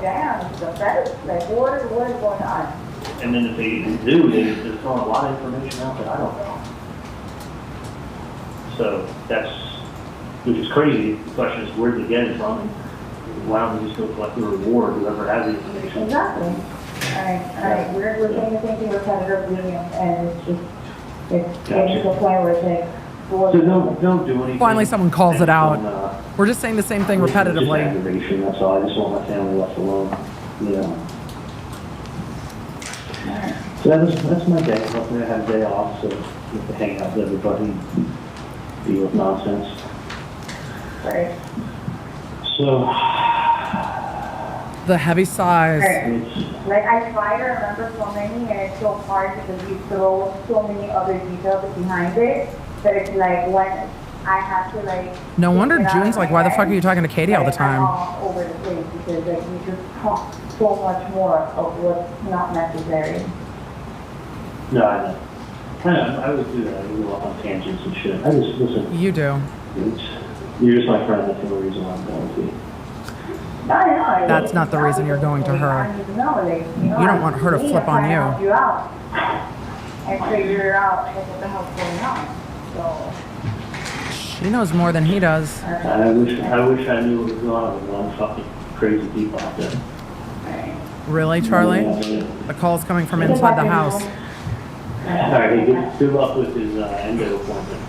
Damn, what is going on? And then if they do, they're throwing a lot of information out that I don't know. So which is crazy. The question is, where did they get it from? Why don't we just go collect the reward, whoever has the information? Exactly. All right. We're saying the same thing with Senator William, and it's getting to a point where it's so don't do anything. Finally, someone calls it out. We're just saying the same thing repetitively. Just aggravation, that's all. I just want my family left alone. So that's my day. Hopefully I have a day off, so I get to hang out with everybody, deal with nonsense. Right. So the heavy sighs. I try to remember so many, and it's so hard because you throw so many other details behind it that it's when I have to No wonder June's why the fuck are you talking to Katie all the time? I'm all over the place because you just talk so much more of what's not necessary. No, I know. I always do that. I go off on tangents and shit. I just listen. You do. You're just my friend. That's the only reason why I'm going to you. That's not the reason you're going to her. You don't want her to flip on you. Help you out and figure out what the hell's going on. So. She knows more than he does. I wish I knew what was going on with one fucking crazy people out there. Really, Charlie? The call's coming from inside the house. Alright, good luck with his endo appointment.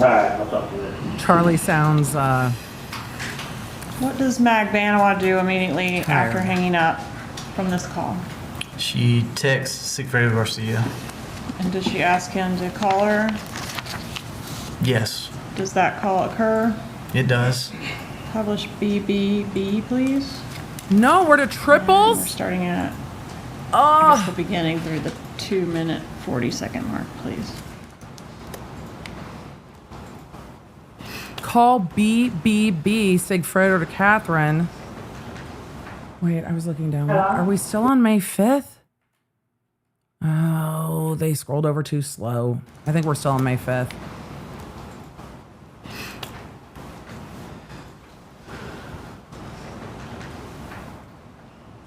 Alright, I'll talk to you later. Charlie sounds, What does Mag Banawa do immediately after hanging up from this call? She texts Sigfredo Garcia. And does she ask him to call her? Yes, Does that call occur? it does. Publish BBB, please. no, we're to We're triples? starting at, I Oh, guess, the beginning through the 2-minute, 40-second mark, please. call BBB Sigfredo to Catherine. Wait, I was looking down. Are we still on May 5th? Oh, they scrolled over too slow. I think we're still on May 5th.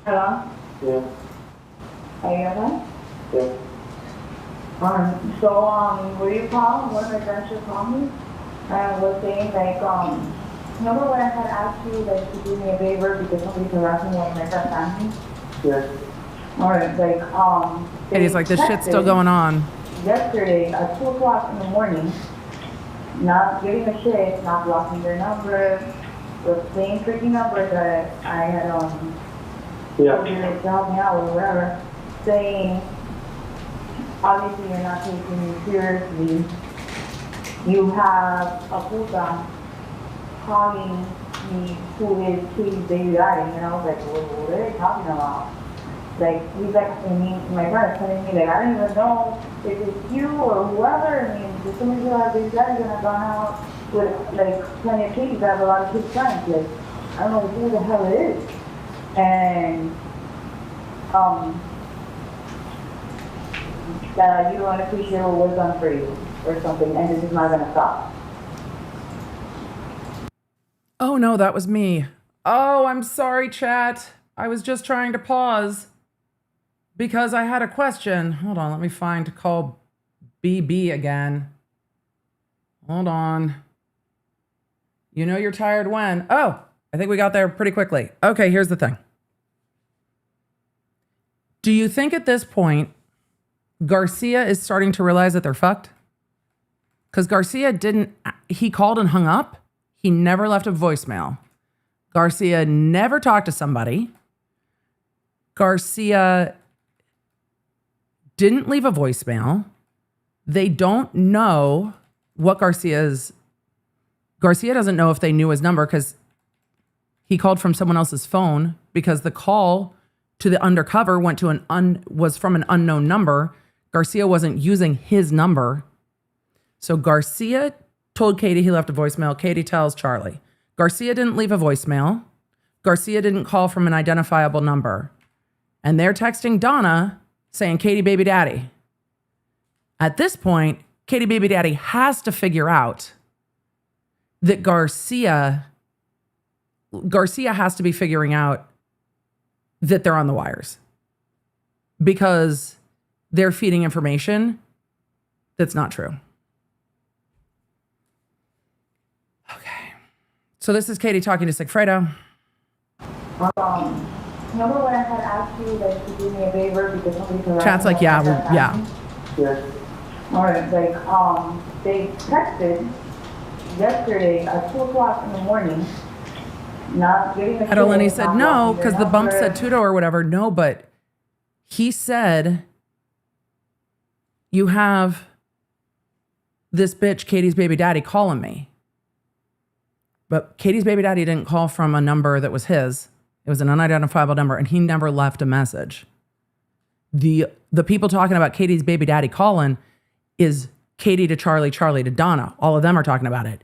Hello? Yeah. Are you okay? Yeah. So, what do you call? One of my friends just called me and was saying, like, remember when I had asked you, like, to do me a favor because somebody's harassing one of my friend's family? Yes. Alright, like, And he's like, this shit's still going on. yesterday at 2 o'clock in the morning, not giving a shit, not blocking their number, the same freaking number that I had, told you to help me out or whatever, saying, obviously you're not taking me seriously. You have a puta calling me who is Katie's baby daddy, and I was like, what are they talking about? Like, he's like, my friend is telling me, like, I don't even know if it's you or whoever. I mean, there's so many people that have baby daddies and I've gone out with, like, plenty of kids that have a lot of kids friends. Like, I don't know who the hell it is. And, that you don't appreciate what was done for you or something, and this is not gonna stop. Oh no, that was me. Oh, I'm sorry, chat. I was just trying to pause because I had a question. Hold on, let me find to call BB again. Hold on. You know you're tired when? Oh, I think we got there pretty quickly. Okay, here's the thing. Do you think at this point Garcia is starting to realize that they're fucked? Because Garcia he called and hung up. He never left a voicemail. Garcia never talked to somebody. Garcia didn't leave a voicemail. They don't know what Garcia doesn't know if they knew his number because he called from someone else's phone because the call to the Undercover went to was from an unknown number. Garcia wasn't using his number. So Garcia told Katie he left a voicemail. Katie tells Charli. Garcia didn't leave a voicemail. Garcia didn't call from an identifiable number. And they're texting Donna saying, Katie, baby daddy. At this point, Katie, baby daddy has to figure out that Garcia has to be figuring out that they're on the wires because they're feeding information that's not true. Okay. So this is Katie talking to Sigfredo. Remember when I had asked you, like, to do me a favor because somebody's harassing Chat's like, yeah, yeah. Yes. Alright, like, they texted yesterday at 2 o'clock in the morning, not giving a shit. Adelini said not no, blocking because their the bump number. said Tudo or whatever. No, but he said, you have this bitch, Katie's baby daddy, calling me. But Katie's baby daddy didn't call from a number that was his. It was an unidentifiable number, and he never left a message. The people talking about Katie's baby daddy calling is Katie to Charli, Charli to Donna. All of them are talking about it.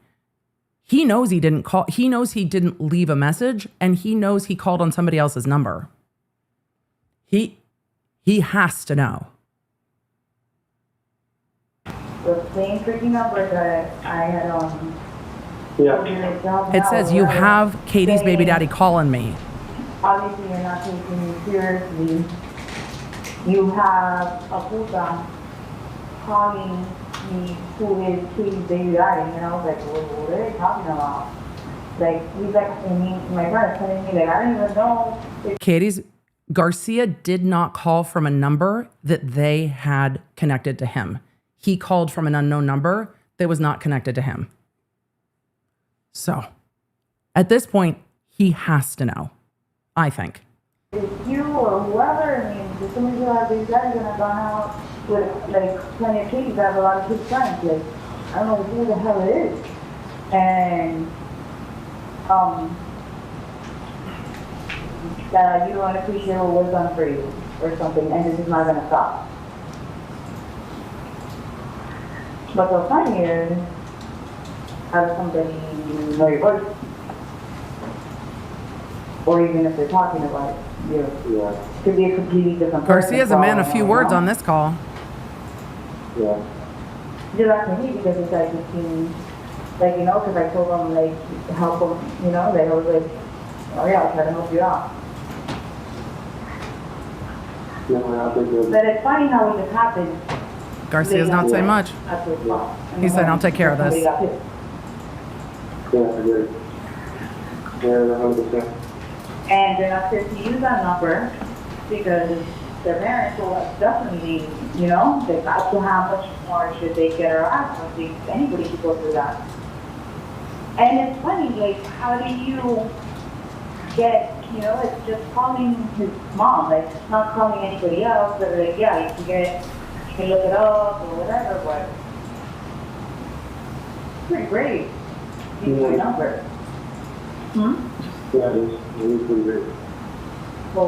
He knows he didn't call. He knows he didn't leave a message, and he knows he called on somebody else's number. He has to know. The same freaking number that I had, It says you have Katie's baby daddy calling me. obviously you're not taking me seriously. You have a puta calling me who is Katie's baby daddy, and I was like, what are they talking about? Like, he's texting me, my friend, telling me, like, I don't even know. Garcia did not call from a number that they had connected to him. He called from an unknown number that was not connected to him. So, at this point, he has to know, I think. It's you or whoever, I mean, as soon as you have these guys gonna gone out with, like, plenty of kids, I have a lot of kids friends, like, I don't know who the hell it is. And, that you don't appreciate what was done for you, or something, and this is not gonna stop. But the funny is, have somebody know your voice. Or even if they're talking about you. Yeah. Could be a completely different person. Garcia's a man of few words on this call. Yeah. Just asking me because it's like, it seems, like, you know, because I told them, like, help them, you know, like, I was like, oh yeah, I'll try to help you out. But it's funny how it just happened. Garcia's not saying much. He said, I'll take care of this. Yeah, I agree. Yeah, 100%. And they're not supposed to use that number because their parents will definitely, you know, they got to how much more should they get her out. I don't think anybody should go through that. And it's funny, like, how do you get, you know, it's just calling his mom, like, not calling anybody else, but like, yeah, you can look it up or whatever, but it's pretty great. Use my number. Yeah, it is pretty great. So,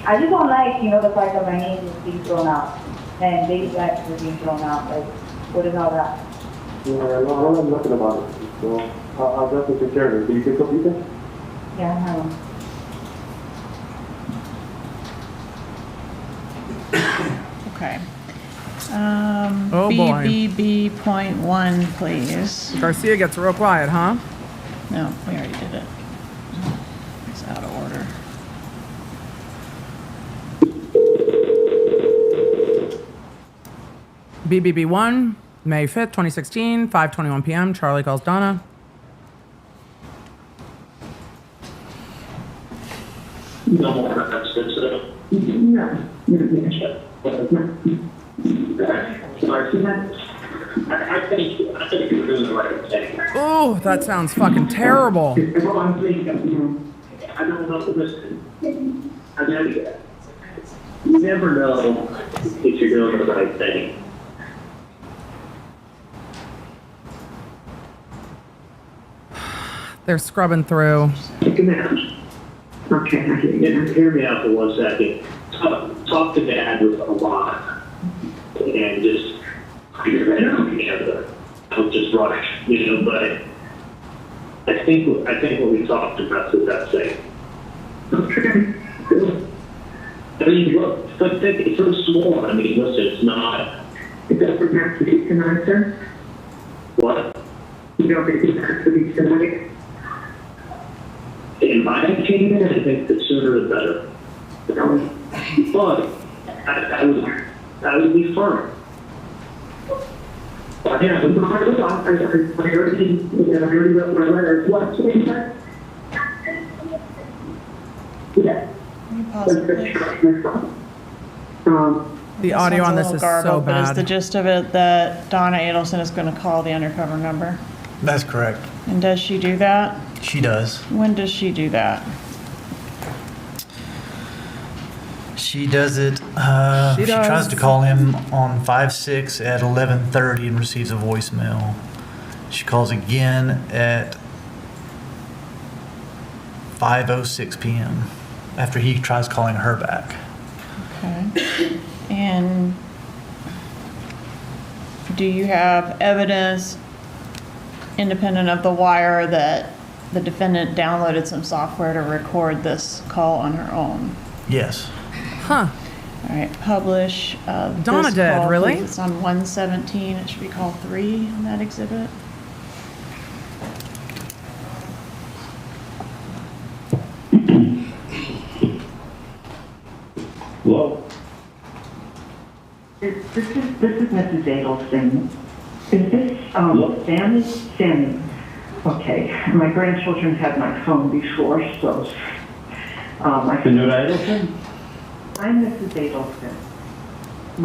I just don't like, you know, the fact that my name is being thrown out and baby backs are being thrown out. Like, what is all that? Yeah, no, I don't know nothing about it. So, I'll definitely take care of it. Do you pick up Vida? Yeah, I have them. Okay. Oh, boy. BBB.1, please. Garcia gets real quiet, huh? No, we already did it. It's out of order. BBB1, May 5th, 2016, 5:21 p.m. Charli calls Donna. No, I think you're doing the right thing. Oh, that sounds fucking terrible. I don't know, listen, you never know if you're doing the right thing. They're scrubbing through. Okay, hear me out for 1 second. Talk to Dad a lot, and just figure it out together. Don't just rush, you know. But I think what we talked about is that thing. Okay. I mean, look, but it's so small. I mean, listen, it's not. It doesn't have to be tonight, sir. What? You don't think it has to be tonight? In my opinion, I think the sooner the better. But I would be firm. Yeah, but I already wrote my letter. What? Yeah. Can you pause it, please? The audio on this is so But is the bad. gist of it that Donna Adelson is going to call the undercover number? That's correct. And does she do that? She does. When does she do that? She does it. She She does. tries to call him on 5/6 at 11:30 and receives a voicemail. She calls again at 5:06 p.m. after he tries calling her back. Okay. And do you have evidence independent of the wire that the defendant downloaded some software to record this call on her own? Yes. Huh. All right, publish. Donna this did, call, really? please. It's on 117. It should be call 3 on that exhibit. Hello? This is Mrs. Adelson. Is this, Sammy? Okay, my grandchildren had my phone before, so Senora Adelson? I'm Mrs. Adelson.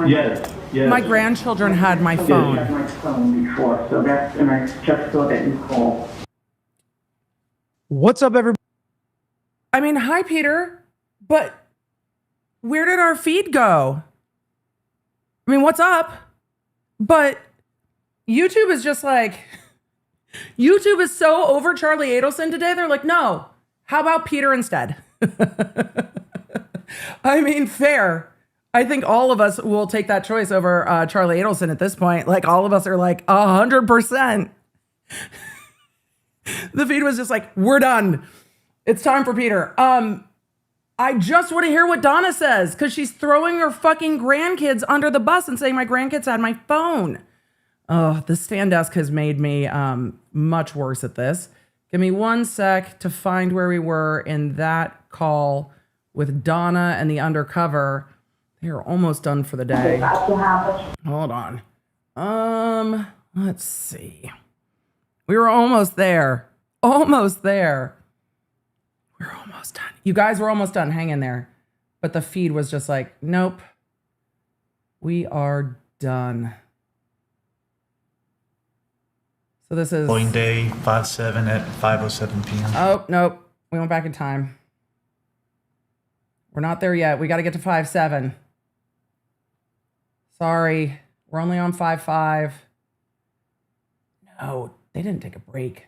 Yes, yes. My grandchildren had my Had phone. my phone before, so that's, and I just saw that you called. What's up, everybody? I mean, hi, Peter, but where did our feed go? I mean, what's up? But YouTube is just like, YouTube is so over Charli Adelson today. They're like, no, how about Peter instead? I mean, fair. I think all of us will take that choice over Charli Adelson at this point. Like, all of us are like 100%. The feed was just like, we're done. It's time for Peter. I just want to hear what Donna says because she's throwing her fucking grandkids under the bus and saying my grandkids had my phone. Oh, the stand desk has made me much worse at this. Give me 1 sec to find where we were in that call with Donna and the Undercover. They're almost done for the day. Hold on. Let's see. We were almost there. Almost there. We're almost done. You guys were almost done. Hang in there. But the feed was just like, nope. We are done. So this is Polling day 5/7 at 5:07 p.m. Oh, nope. We went back in time. We're not there yet. We got to get to 5/7. Sorry. We're only on 5/5. No, they didn't take a break.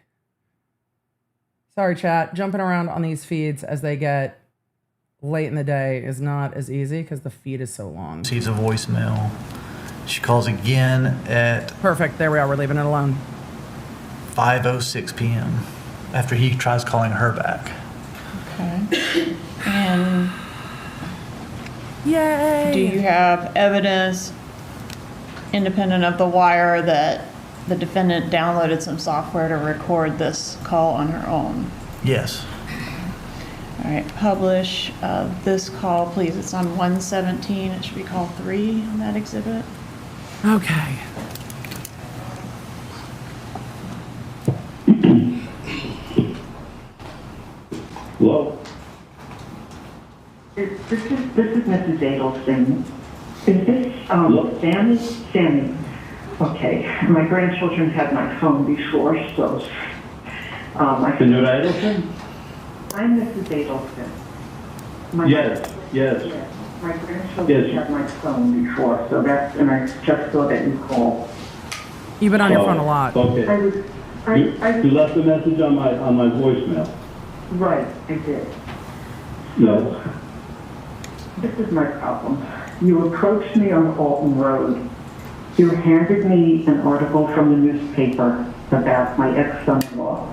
Sorry, chat. Jumping around on these feeds as they get late in the day is not as easy because the feed is so long. Receives a voicemail. She calls again at Perfect. There we are. We're leaving it alone. 5:06 p.m. after he tries calling her back. Okay. And yay! do you have evidence independent of the wire that the defendant downloaded some software to record this call on her own? Yes. All right, publish this call, please. It's on 117. It should be call 3 on that exhibit. Okay. Hello? This is Mrs. Adelson. Is this, Sammy? Sammy. Okay, my grandchildren had my phone before, so, Senora Adelson? I'm Mrs. Adelson. Yes, yes. My grandchildren had my phone before, so that's, and I just saw that you called. You've been on your phone a lot. Okay. You left a message on my voicemail. Right, I did. No. This is my problem. You approached me on Alton Road. You handed me an article from the newspaper about my ex-son-in-law.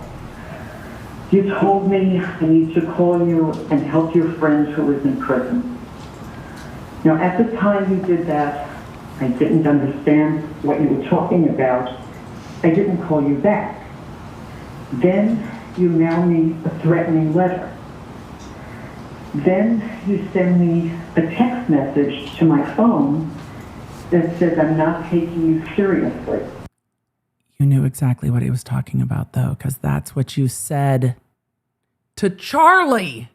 You told me I need to call you and help your friend who is in prison. Now, at the time you did that, I didn't understand what you were talking about. I didn't call you back. Then you mail me a threatening letter. Then you send me a text message to my phone that says I'm not taking you seriously. You knew exactly what he was talking about, though, because that's what you said to Charli.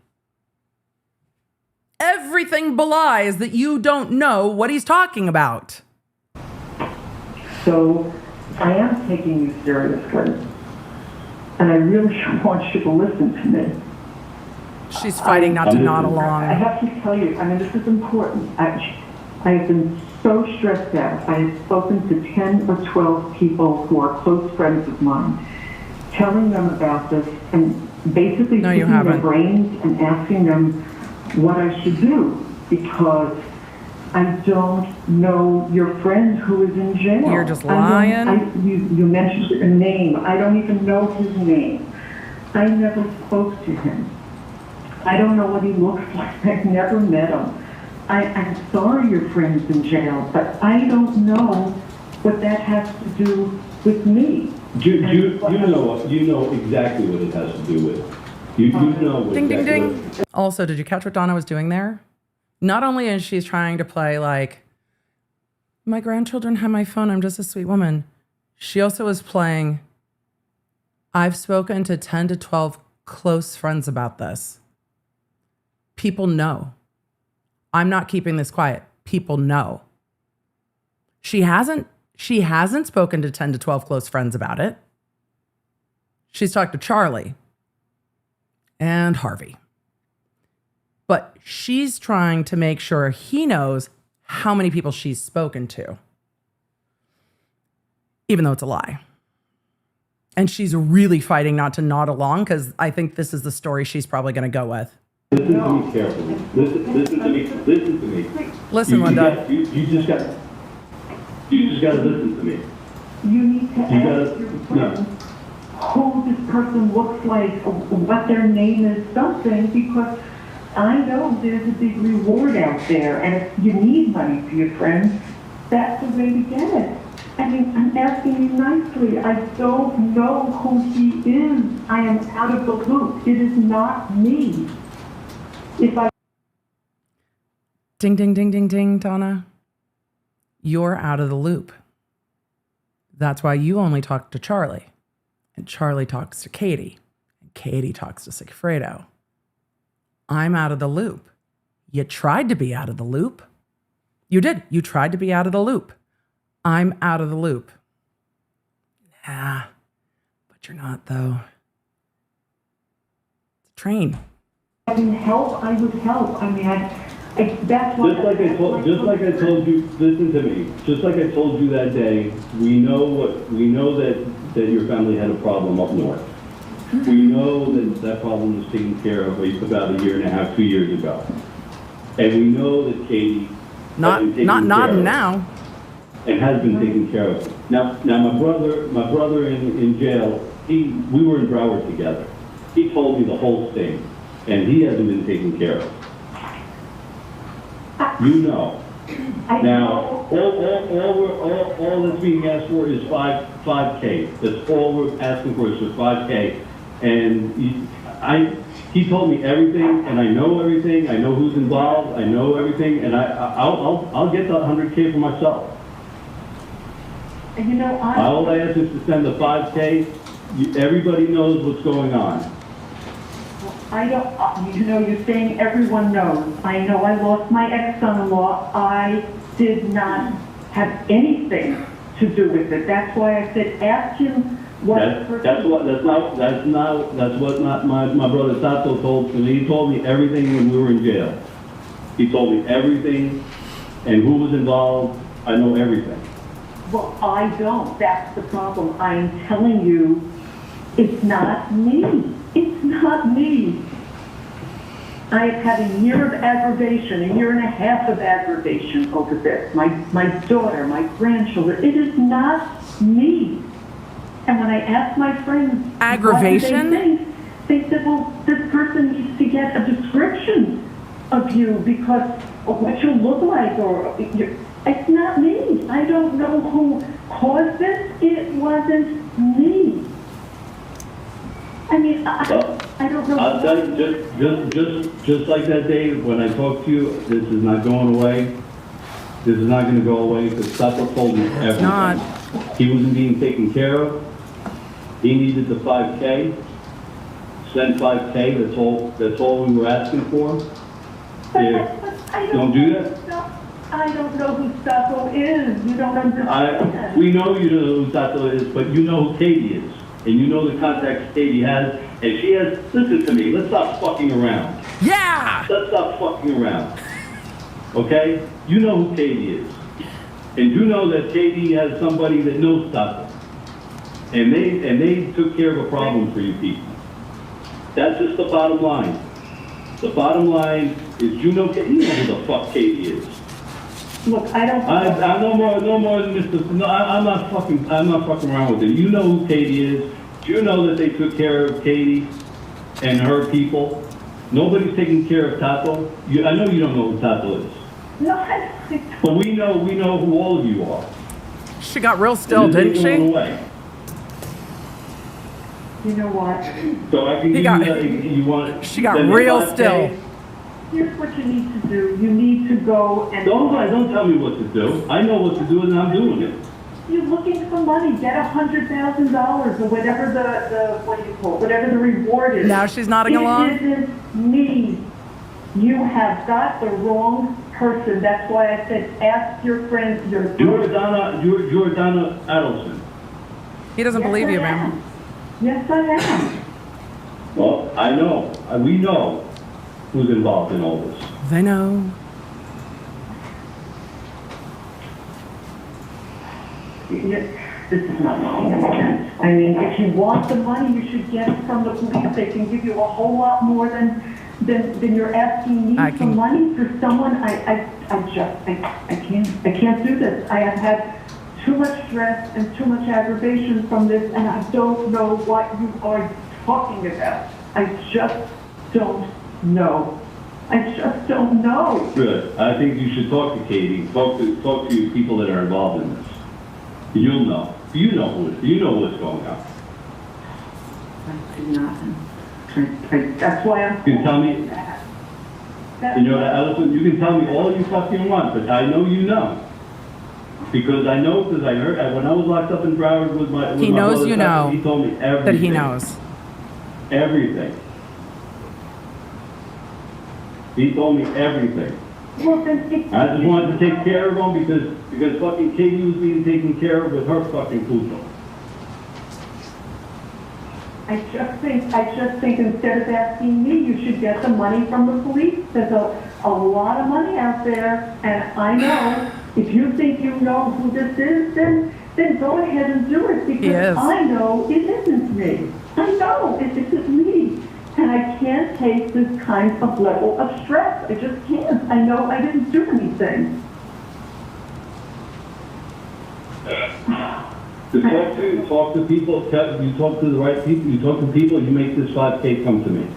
Everything belies that you don't know what he's talking about. So I am taking you seriously. And I really want you to listen to me. She's fighting not to nod along. I have to tell you, I mean, this is important. I have been so stressed out. I have spoken to 10 or 12 people who are close friends of mine, telling them about this and basically picking their brains and asking them what I should do because I don't know your friend who is in jail. You're just lying. You mentioned a name. I don't even know his name. I never spoke to him. I don't know what he looks like. I've never met him. I'm sorry your friend's in jail, but I don't know what that has to do with me. You know exactly what it has to do with. You know what Ding, ding, exactly ding. Also, did you catch what Donna was doing there? Not only is she trying to play like, my grandchildren have my phone, I'm just a sweet woman. She also was playing, I've spoken to 10 to 12 close friends about this. People know. I'm not keeping this quiet. People know. She hasn't spoken to 10 to 12 close friends about it. She's talked to Charli and Harvey. But she's trying to make sure he knows how many people she's spoken to, even though it's a lie. And she's really fighting not to nod along because I think this is the story she's probably going to go with. Listen to me carefully. Listen to me. Listen to me. Listen, Linda. You just got to listen to me. You need to You ask gotta, your no. friends who this person looks like, what their name is, something, because I know there's a big reward out there, and if you need money for your friends, that's the way to get it. I mean, I'm asking you nicely. I don't know who he is. I am out of the loop. It is not me. If I... Ding, ding, ding, ding, ding, Donna. You're out of the loop. That's why you only talk to Charli. And Charli talks to Katie. And Katie talks to Sigfredo. I'm out of the loop. You tried to be out of the loop. You did. You tried to be out of the loop. I'm out of the loop. Nah, but you're not, though. It's a train. I can help, I would help. I mean, that's what... Just like I told you, listen to me. Just like I told you that day, we know that your family had a problem up north. We know that problem was taken care of about a year and a half, 2 years ago. And we know that Katie not now. And has been taken care of. Now my brother in jail, we were in Broward together. He told me the whole thing, and he hasn't been taken care of. You know. Now, all that's being asked for is 5K. That's all we're asking for is for 5K. And he told me everything, and I know everything. I know who's involved. I know everything, and I'll get the 100K for myself. And you know, all I ask is to send the 5K. Everybody knows what's going on. I don't, you know, you're saying everyone knows. I know I lost my ex-son-in-law. I did not have anything to do with it. That's why I said, ask him what... That's what my brother Tato told me. He told me everything when we were in jail. He told me everything and who was involved. I know everything. Well, I don't. That's the problem. I'm telling you, it's not me. It's not me. I have had a year of aggravation, a year and a half of aggravation over this. My daughter, my grandchildren. It is not me. And when I asked my friends, aggravation? What do they think? They said, well, this person needs to get a description of you because of what you look like, or it's not me. I don't know who caused this. It wasn't me. I mean, I don't know. I'll tell you, just like that day when I talked to you, this is not going away. This is not going to go away because Tato told me everything. Not. He wasn't being taken care of. He needed the 5K. Send 5K. That's all we were asking for. Don't do that. I don't know who Tato is. You don't understand. We know you don't know who Tato is, but you know who Katie is. And you know the contacts Katie has, and she has, listen to me, let's stop fucking around. Yeah! Let's stop fucking around. Okay? You know who Katie is. And you know that Katie has somebody that knows Tato. And they took care of a problem for you people. That's just the bottom line. The bottom line is you know who the fuck Katie is. Look, I no more than Mr. No, I'm not fucking around with it. You know who Katie is. You know that they took care of Katie and her people. Nobody's taking care of Tato. I know you don't know who Tato is. No, but we know who all of you are. She got real still, didn't she? You know what? So I can give you want. She got real still. Here's what you need to do. You need to go and... Don't tell me what to do. I know what to do and I'm doing it. You're looking for money, get $100,000 or whatever what do you call it, whatever the reward is. Now she's nodding along. It isn't me. You have got the wrong person. That's why I said, ask your friends, You're Donna Adelson. He doesn't believe you, ma'am. Yes, I am. Well, I know. We know who's involved in all this. They know. This is not making any sense. I mean, if you want the money, you should get it from the police. They can give you a whole lot more than you're asking me for money for someone. I can't do this. I have had too much stress and too much aggravation from this, and I don't know what you are talking about. I just don't know. I just don't know. Good. I think you should talk to Katie. Talk to people that are involved in this. You'll know. You know what's going on. That's why I'm. You can tell me. You know, Allison, you can tell me all you fucking want, but I know you know. Because I know, because I heard, when I was locked up in Broward with my He knows brother, you know. He told me everything. That he knows. Everything. He told me everything. Well, then I just wanted to take care of him because fucking Katie was being taken care of with her fucking puto. I just think instead of asking me, you should get the money from the police. There's a lot of money out there, and I know if you think you know who this is, then go ahead and do it because I know it isn't me. I know it isn't me. And I can't take this kind of level of stress. I just can't. I know I didn't do anything. To talk to people, you talk to the right people, you talk to people, you make this 5K come to me.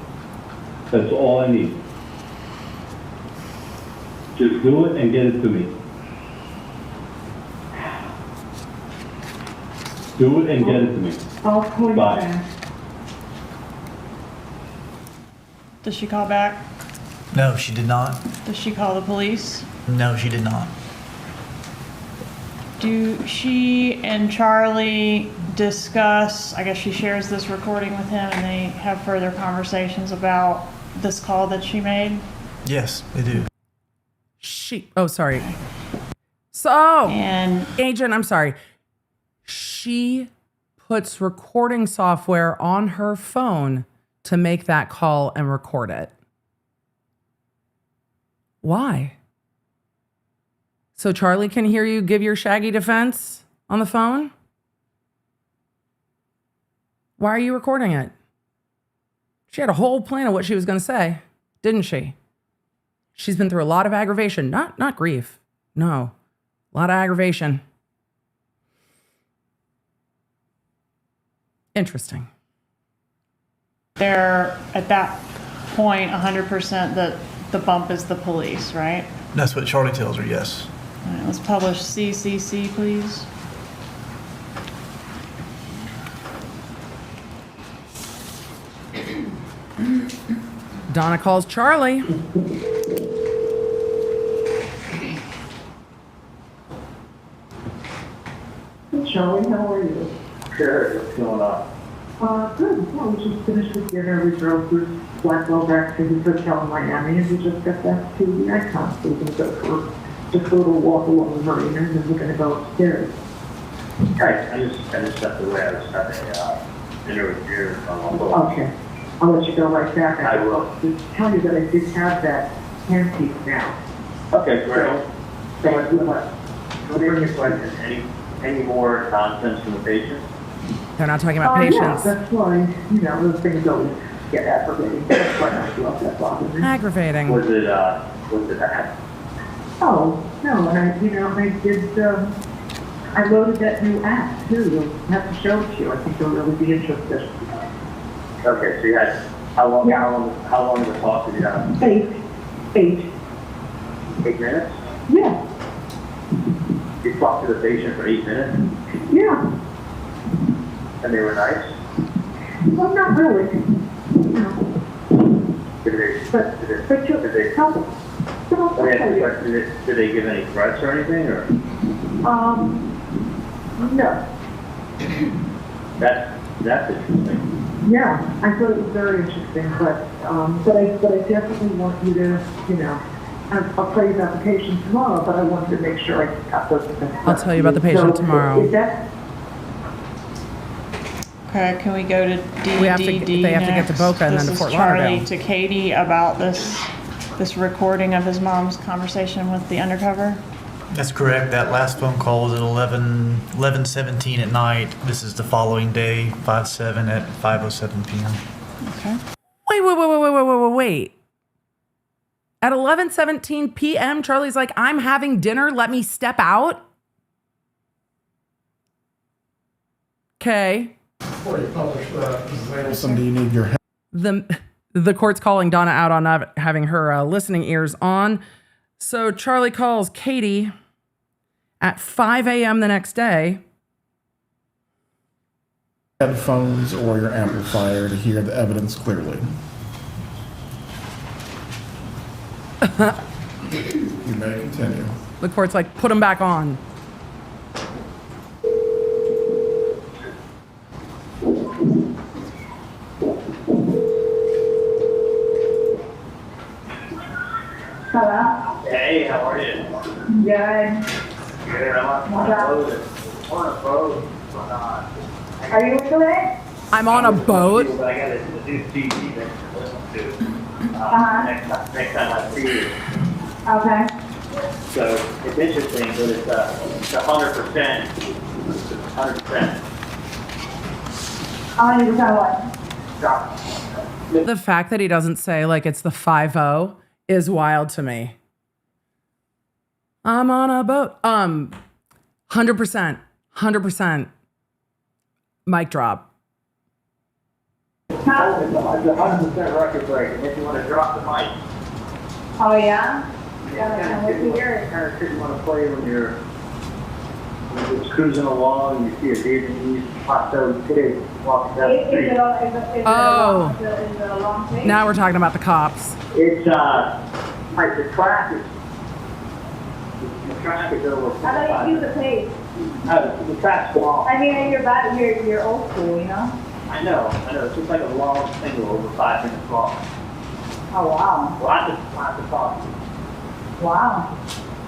That's all I need. Just do it and get it to me. Do it and get it to me. I'll call you back. Does she call back? No, she did not. Does she call the police? No, she did not. Do she and Charli discuss, I guess she shares this recording with him and they have further conversations about this call that she made? Yes, they do. Sorry. Agent, I'm sorry. She puts recording software on her phone to make that call and record it. Why? So Charli can hear you give your shaggy defense on the phone? Why are you recording it? She had a whole plan of what she was going to say, didn't she? She's been through a lot of aggravation, not grief. No, a lot of aggravation. Interesting. They're at that point 100% that the bump is the police, right? That's what Charli tells her, yes. All right, let's publish CCC, please. Donna calls Charli. Charli, how are you? Good, what's going on? Good. Well, we just finished with dinner. We drove through Blackwell back to his hotel in Miami, and we just got back to the Icon. So we're going to go for just a little walk along the marina, and then we're going to go upstairs. Right, I just stepped away. I was having dinner with you. Okay. I'll let you go right back. I will. Just tell you that I did have that handpiece now. Okay, great. So I do what? What are your questions? Any more nonsense from the patient? They're not talking about patients. Yeah, that's why, those things always get aggravating. That's why I love that bothers me. Aggravating. Was it that? Oh, no, and I did, I loaded that new app too. I'll have to show it to you. I think you'll really be interested. Okay, so you had, how long of a talk did you have? 8 minutes? Yeah. You talked to the patient for 8 minutes? Yeah. And they were nice? Well, not really. Did they help them? Did they give any threats or anything, or? No. That's interesting. Yeah, I thought it was very interesting, but I definitely want you to, I'll tell you about the patient tomorrow, but I wanted to make sure I got those. I'll tell you about the patient tomorrow. Is that, Okay, can we go to DDD They have to get to Boca and then to Fort Lauderdale. This is Charlie to Katie about this recording of his mom's conversation with the undercover. That's correct. That last phone call was at 11:17 at night. This is the following day, 5/7 at 5:07 p.m. Okay. Wait. At 11:17 p.m., Charlie's like, I'm having dinner. Let me step out. Okay. Before you publish that, Mrs. Adelson, do you need your help? The court's calling Donna out on not having her listening ears on. So Charlie calls Katie at 5 a.m. the next day. Headphones or your amplifier to hear the evidence clearly. You may continue. The court's like, put them back on. hello? Hey, how are you? Good. Good. I'm on a boat. Are you into it? I'm on a boat. But I got a new CD that I listen to. Next time I see you. Okay. So it's interesting, but it's 100%. 100%. How many what? The fact that he doesn't say like it's the 5-0 is wild to me. I'm on a boat. 100%. Mic drop. It's a 100% record break, and if you want to drop the mic. Oh, yeah? Yeah, kind of shit you want to play when you're just cruising along and you see a Vietnamese hot dog pig walking down the street. Is it a long thing? Now we're talking about the cops. It's like the track is over. How about you use the pace? The track's long. I mean, you're old school, you know? I know. It's just like a long single over 5 minutes long. Oh, wow. Lots of talking. Wow.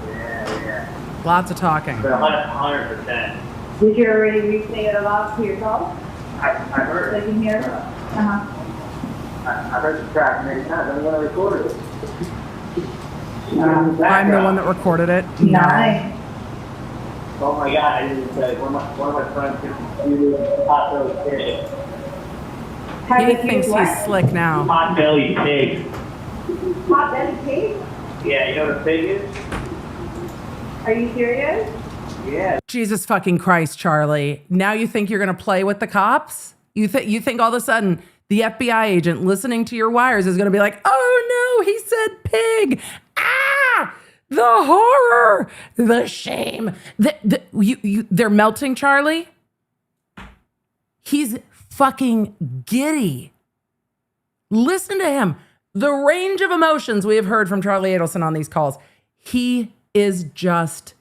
Yeah. Lots of talking. But 100%. Did you already re-say it aloud to yourself? I heard So it. you can hear it? Uh-huh. I heard the track many times. I'm going to record it. I'm the one that recorded it. Nice. Oh my God! I didn't say one of my friends do hot dog pig. He thinks he's slick now. Hot belly pig. Hot belly pig? Yeah, you know what a pig is? Are you serious? Yeah. Jesus fucking Christ, Charlie. Now you think you're going to play with the cops? You think all of a sudden the FBI agent listening to your wires is going to be like, oh no, he said pig. Ah! The horror, the shame. They're melting Charlie. He's fucking giddy. Listen to him. The range of emotions we have heard from Charlie Adelson on these calls. He is just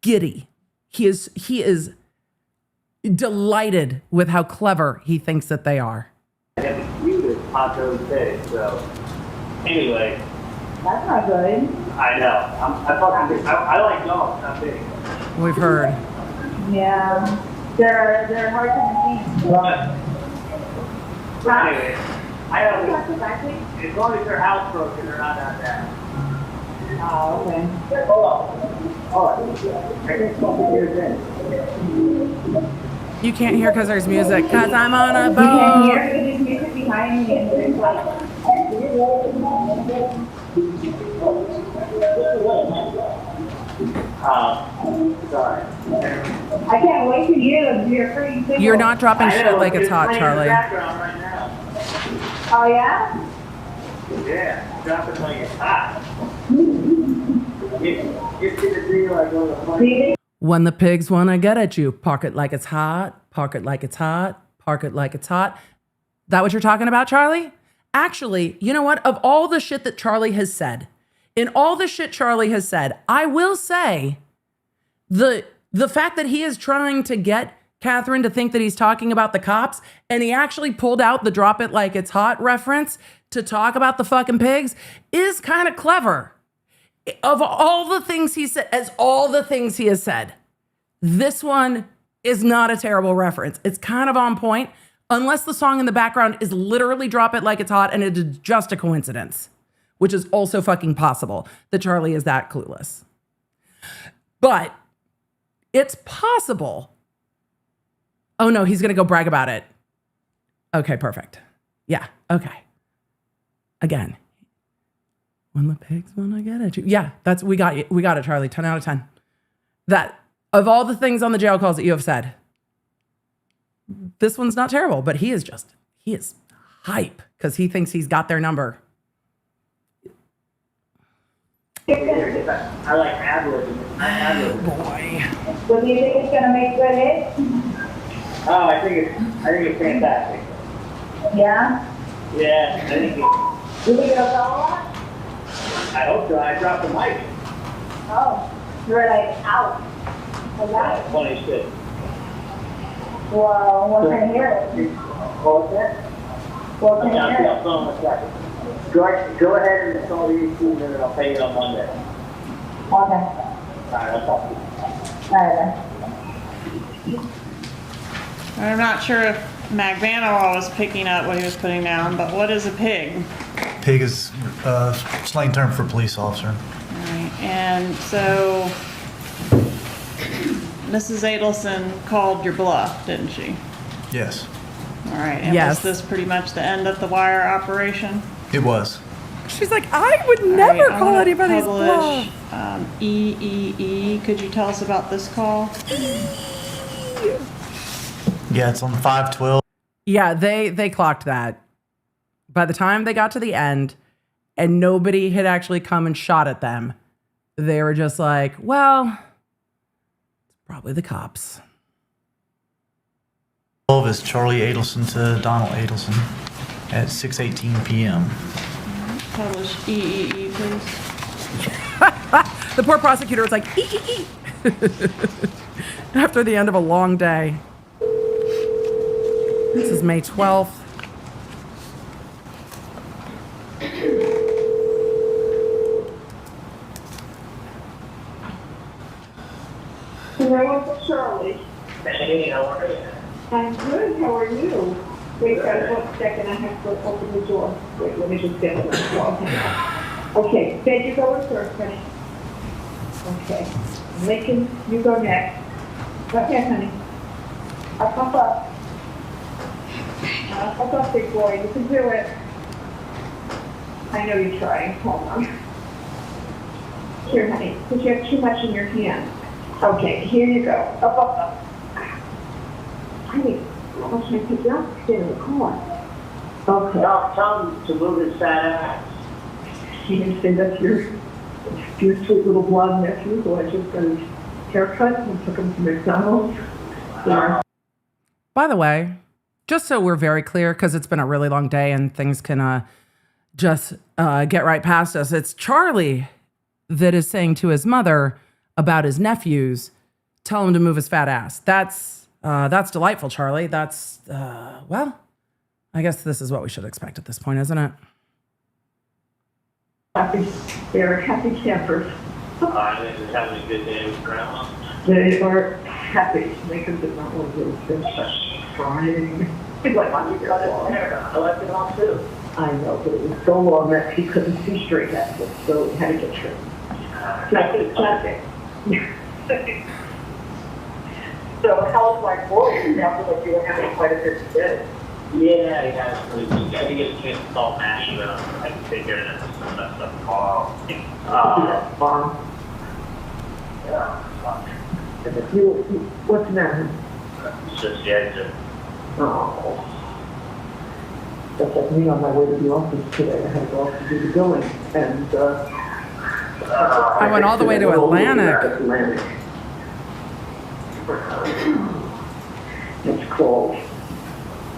giddy. He is delighted with how clever he thinks that they are. I got the cutest hot dog pig. So anyway. That's not good. I know. I like dogs, not big. We've heard. Yeah. They're hard to But anyway, I don't. As long as they're housebroken, they're not that bad. Oh, okay. You can't hear because there's music. Because I'm on a boat. You can hear there's music behind me and it's like. Sorry. I can't wait for you. You're pretty simple. You're not dropping shit like it's hot, Charlie. Right now. Oh, yeah? Yeah, dropping like it's hot. It's gonna be like on the plane. When the pigs want to get at you, park it like it's hot, park it like it's hot, park it like it's hot. That what you're talking about, Charlie? Actually, you know what? Of all the shit that Charlie has said, in all the shit Charlie has said, I will say the The fact that he is trying to get Catherine to think that he's talking about the cops, and he actually pulled out the drop it like it's hot reference to talk about the fucking pigs is kind of clever. Of all the things he said, he has said, this one is not a terrible reference. It's kind of on point, unless the song in the background is literally drop it like it's hot and it is just a coincidence, which is also fucking possible that Charli is that clueless. But it's possible. Oh no, he's going to go brag about it. Okay, perfect. Yeah, okay. Again, when the pigs want to get at you. Yeah, we got it, Charli. 10 out of 10. That, of all the things on the jail calls that you have said, this one's not terrible, but he is hype because he thinks he's got their number. I like ad-libbing. Boy. So do you think it's gonna make good hits? Oh, I think it's fantastic. Yeah? Yeah, I think You think it'll sell a lot? I hope so. I dropped the mic. Oh, you're like out. Like that? Funny shit. Well, what can I hear it? What was that? What can I I'll hear be on it? phone in a second. Go ahead and install the YouTube and I'll pay you on Monday. Okay. All right, I'll talk to you. All right then. I'm not sure if McVanow was picking up what he was putting down, but what is a pig? Pig is slang term for police officer. All right, and so Mrs. Adelson called your bluff, didn't she? Yes, All right, and Yes. was this pretty much the end of the wire operation? it was. She's like, I would All never right, I'm call gonna anybody's publish, bluff. EEE. Could you tell us about this call? Yeah, it's on 512. Yeah, they clocked that. By the time they got to the end and nobody had actually come and shot at them, they were just like, well, it's probably the cops. 12 is Charli Adelson to Donna Adelson at 6:18 p.m. Publish EEE, please. The poor prosecutor was like, ee. After the end of a long day. This is May 12th. Hello, it's Charli. Hey, how are you? I'm good, how are you? Wait, guys, 1 second, I have to open the door. Wait, let me just get it. Okay, then you go in first, honey. Okay, Lincoln, you go next. Okay, honey. I'll pop up. I'll pop up, big boy, you can do it. I know you're trying, hold on. Here, honey, because you have too much in your hand. Okay, here you go. Up. Honey, how much I pick you up? Stay in the car. Okay. Tell him to move his fat ass. He didn't say that's your sweet little blonde nephew, so I just got his haircut and took him to McDonald's. Yeah. By the way, just so we're very clear, because it's been a really long day and things can just get right past us, it's Charli that is saying to his mother about his nephews, tell him to move his fat ass. That's delightful, Charli. That's, well, I guess this is what we should expect at this point, isn't it? Happy, they're happy campers. They're just having a good day with Grandma. They are happy. Lincoln did not want to do this. Crying. He's like, I'm just I left it on too. I know, but it was so long that he couldn't see straight at it, so he had to get trimmed. Classic. So how's my boy? Now feel like you were having quite a bit to do. Yeah, he has. I think it's a chance to call Maddie, but I can take care of that. Some of that stuff tomorrow. Farm. Yeah. What's the matter? It's just, yeah, Oh. That's like me on my way to the office today. I had to go up to do the billing, and I went all the way to Atlantic. It's cold.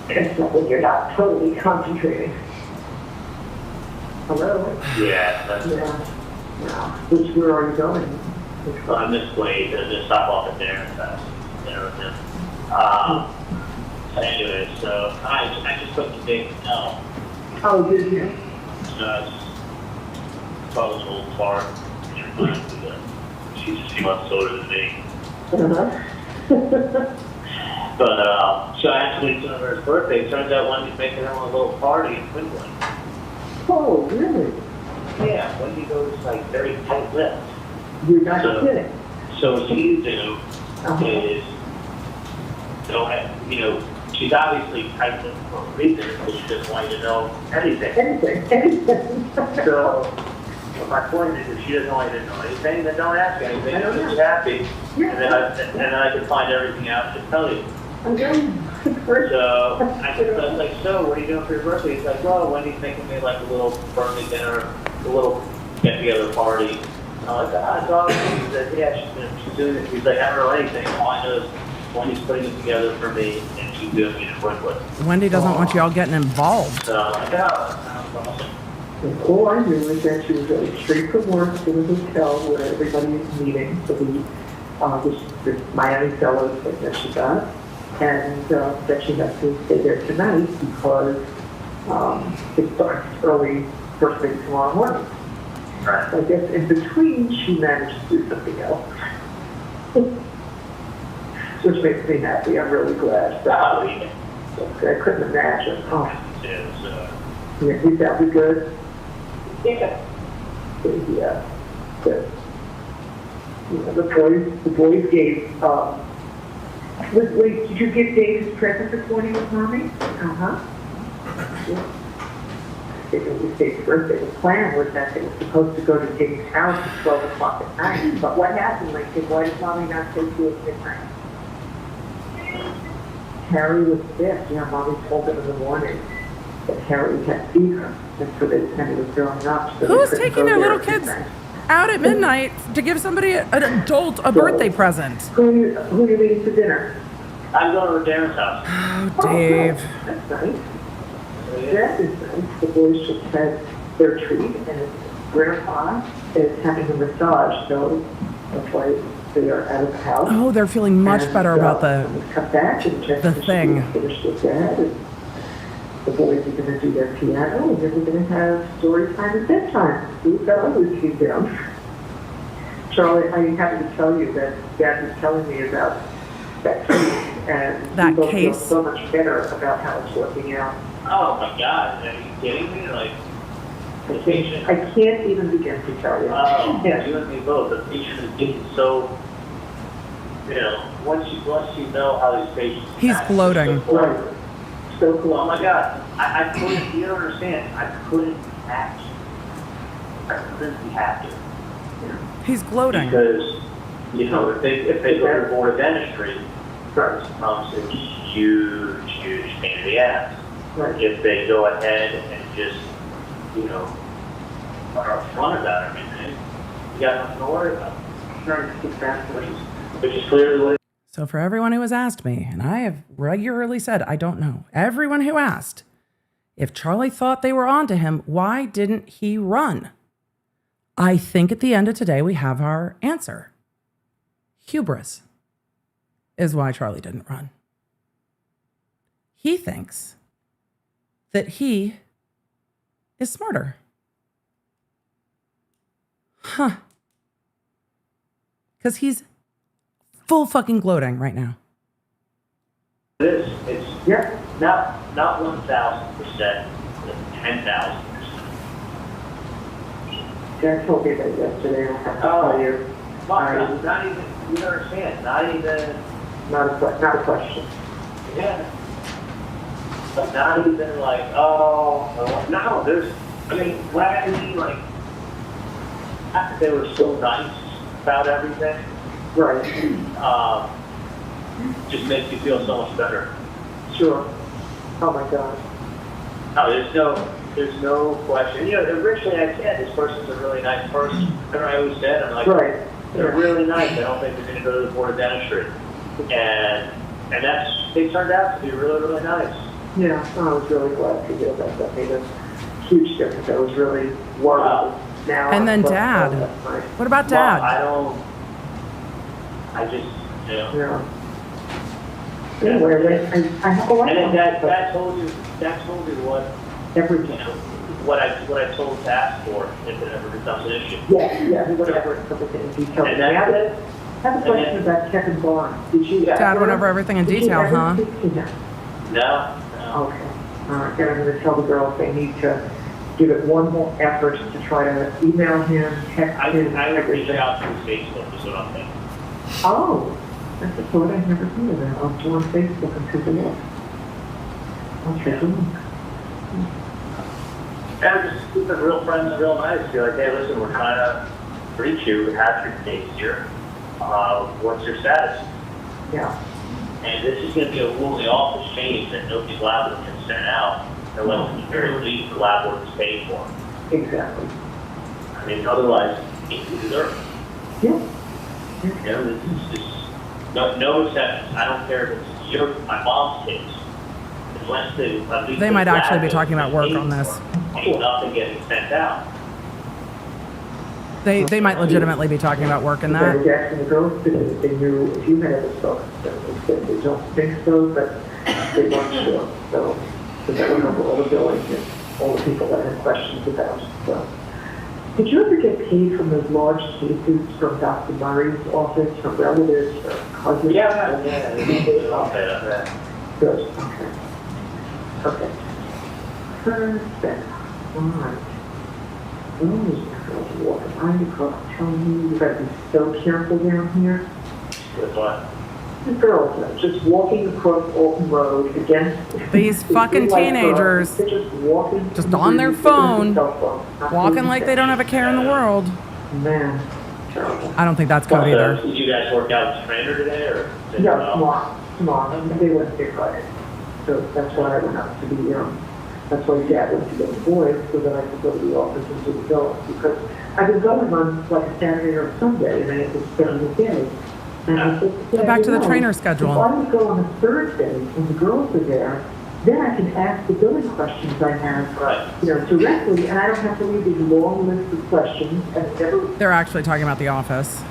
It's not when you're not totally concentrating. Hello? Yeah, that's Yeah. Which, where are you going? on this way to stop off at dinner with him. Anyway, so I just put the date no. Oh, did you? Probably an old fart. She's a few months older than me. But so actually, it's her birthday. It turns out Wendy's making her a little party in Quinlan. Oh, really? Yeah, Wendy goes like very tight-lipped. You're not kidding. So what she do is, she's obviously tight-lipped for a reason, because she doesn't want you to know anything. Anything. So my point is, if she doesn't want you to know anything, then don't ask anything. I don't know. She's happy, Yeah. and then I can find everything out and just tell you. Okay. So I was like, so what are you doing for your birthday? He's like, well, Wendy's making me like a little birthday dinner, a little get-together party. I'm like, it's awesome. He said, yeah, she's doing it. He's like, I don't know anything. All I know is Wendy's putting it together for me, and she's doing it quickly. Wendy doesn't want you all getting involved. So I'm like, that sounds awesome. And all I knew is that she was going straight from work to the hotel where everybody is meeting for the Miami fellows that she got. And that she has to stay there tonight because it starts early, first thing tomorrow morning. Right. So I guess in between, she managed to do something else. Which makes me happy. I'm really glad. I couldn't imagine. Oh. Yeah, you that be good? Yeah. Yeah. Good. You know, the boys gave, wait, did you give Dave his present this morning with Mommy? Uh-huh. Yeah. It was Dave's birthday. The plan was that they were supposed to go to Dave's house at 12 o'clock at night. But what happened, Lincoln? Why did Mommy not take you at midnight? Harry was sick. Yeah, Mommy told him in the morning that Harry had fever. And so they said he was throwing up. So who's taking their little kids out at midnight to give somebody, an adult, a birthday present? Who are you meeting for dinner? I'm going to Darren's house. Oh, Dave. That's nice. That is nice. The boys just had their treat, and Grandpa is having a massage, so that's why they are out of the house. Oh, they're feeling much better about come back and the thing. Finish with that. And the boys are going to do their piano, and then we're going to have story time and bedtime. We've got others to down. Charlie, I'm happy to tell you that Dad was telling me about that case, and that we case. Feel so much better about how it's working out. Oh my God, are you kidding me? Like, the patient. I can't even begin to tell you. Oh, yes. You and me both. The patient is getting so, once you know how these patients. He's gloating. So cool. Oh my God, I couldn't. You don't understand. I couldn't act. I couldn't be happy. He's gloating. Because, if they go to board of dentistry, first comes a huge pain in the ass. Right. If they go ahead and just, are upfront about everything, you got nothing to worry about. Which is clearly what. So for everyone who has asked me, and I have regularly said, I don't know, everyone who asked, if Charlie thought they were on to him, why didn't he run? I think at the end of today, we have our answer. Hubris is why Charlie didn't run. He thinks that he is smarter. Huh. Because he's full fucking gloating right now. It's not 1,000%, 10,000%. Dad told me that yesterday. I have to tell you. Not even, you understand, not a question. Yeah. But not even like, no, after they were so nice about everything. Right. Just makes you feel so much better. Sure. Oh my God. No, there's no question. Originally I said this person's a really nice person. Remember I always said, I'm like, right. They're really nice. I don't think they're going to go to the board of dentistry. And they turned out to be really, really nice. Yeah, I was really glad to hear that. That made a huge difference. I was really worried. Now, and then Dad. What about Dad? Well, I just, you know. Yeah. Anyway, I have a lot And of that told you what, everything. you know, what I told to ask for if it ever becomes an issue. Yeah, whatever, everything in detail. And that's it. I have a question about Kevin Barnes. Did you? Dad went over everything in detail, huh? Did you ever speak to him? No. Okay. All right, then I'm going to tell the girls they need to give it one more effort to try to email him, text him. I would reach out through Facebook is what I'm thinking. Oh, that's a thought I've never seen of that. I'll go on Facebook and take a look. I'll take a look. And just keep it real friends, real nice. Be like, hey, listen, we're trying to reach you. We have your case here. What's your status? Yeah. And this is going to be a rule in the office change that nobody's allowed to consent out unless at the very least the lab work is paid for. Exactly. I mean, otherwise, you deserve it. Yeah. You know, this is just no exceptions. I don't care if it's my mom's case. Unless They might actually be talking about work on this. Ain't nothing getting sent out. They might legitimately be talking about work in I that. was asking the girls if they knew if you had ever spoken to them. They said they don't think so, but they weren't sure. So, because I remember all the billing and all the people that had questions about. So, did you ever get paid from those large cases from Dr. Murray's office, from relatives or cousins? Yeah. Good. Okay. Okay. Perfect. All right. Oh, girls walking behind the car, telling me you gotta be so careful down here. With what? The girls are just walking across Alton Road against These fucking teenagers, they're just walking, just on their phone, walking like they don't have a care in the world. Man, terrible. I don't think that's code either. Did you guys work out with the trainer today, or? Yeah, tomorrow. They went to get Friday, so that's why I went up to the that's why Dad went to get the boys, so that I could go to the office and do the bills, because I've been going on like a Saturday or a Sunday, and I had to spend the day. And I said, Back to the trainer schedule. If I would go on a Thursday when the girls are there, then I can ask the billing questions I have, directly, and I don't have to read these long list of questions, and never. They're actually talking about the office.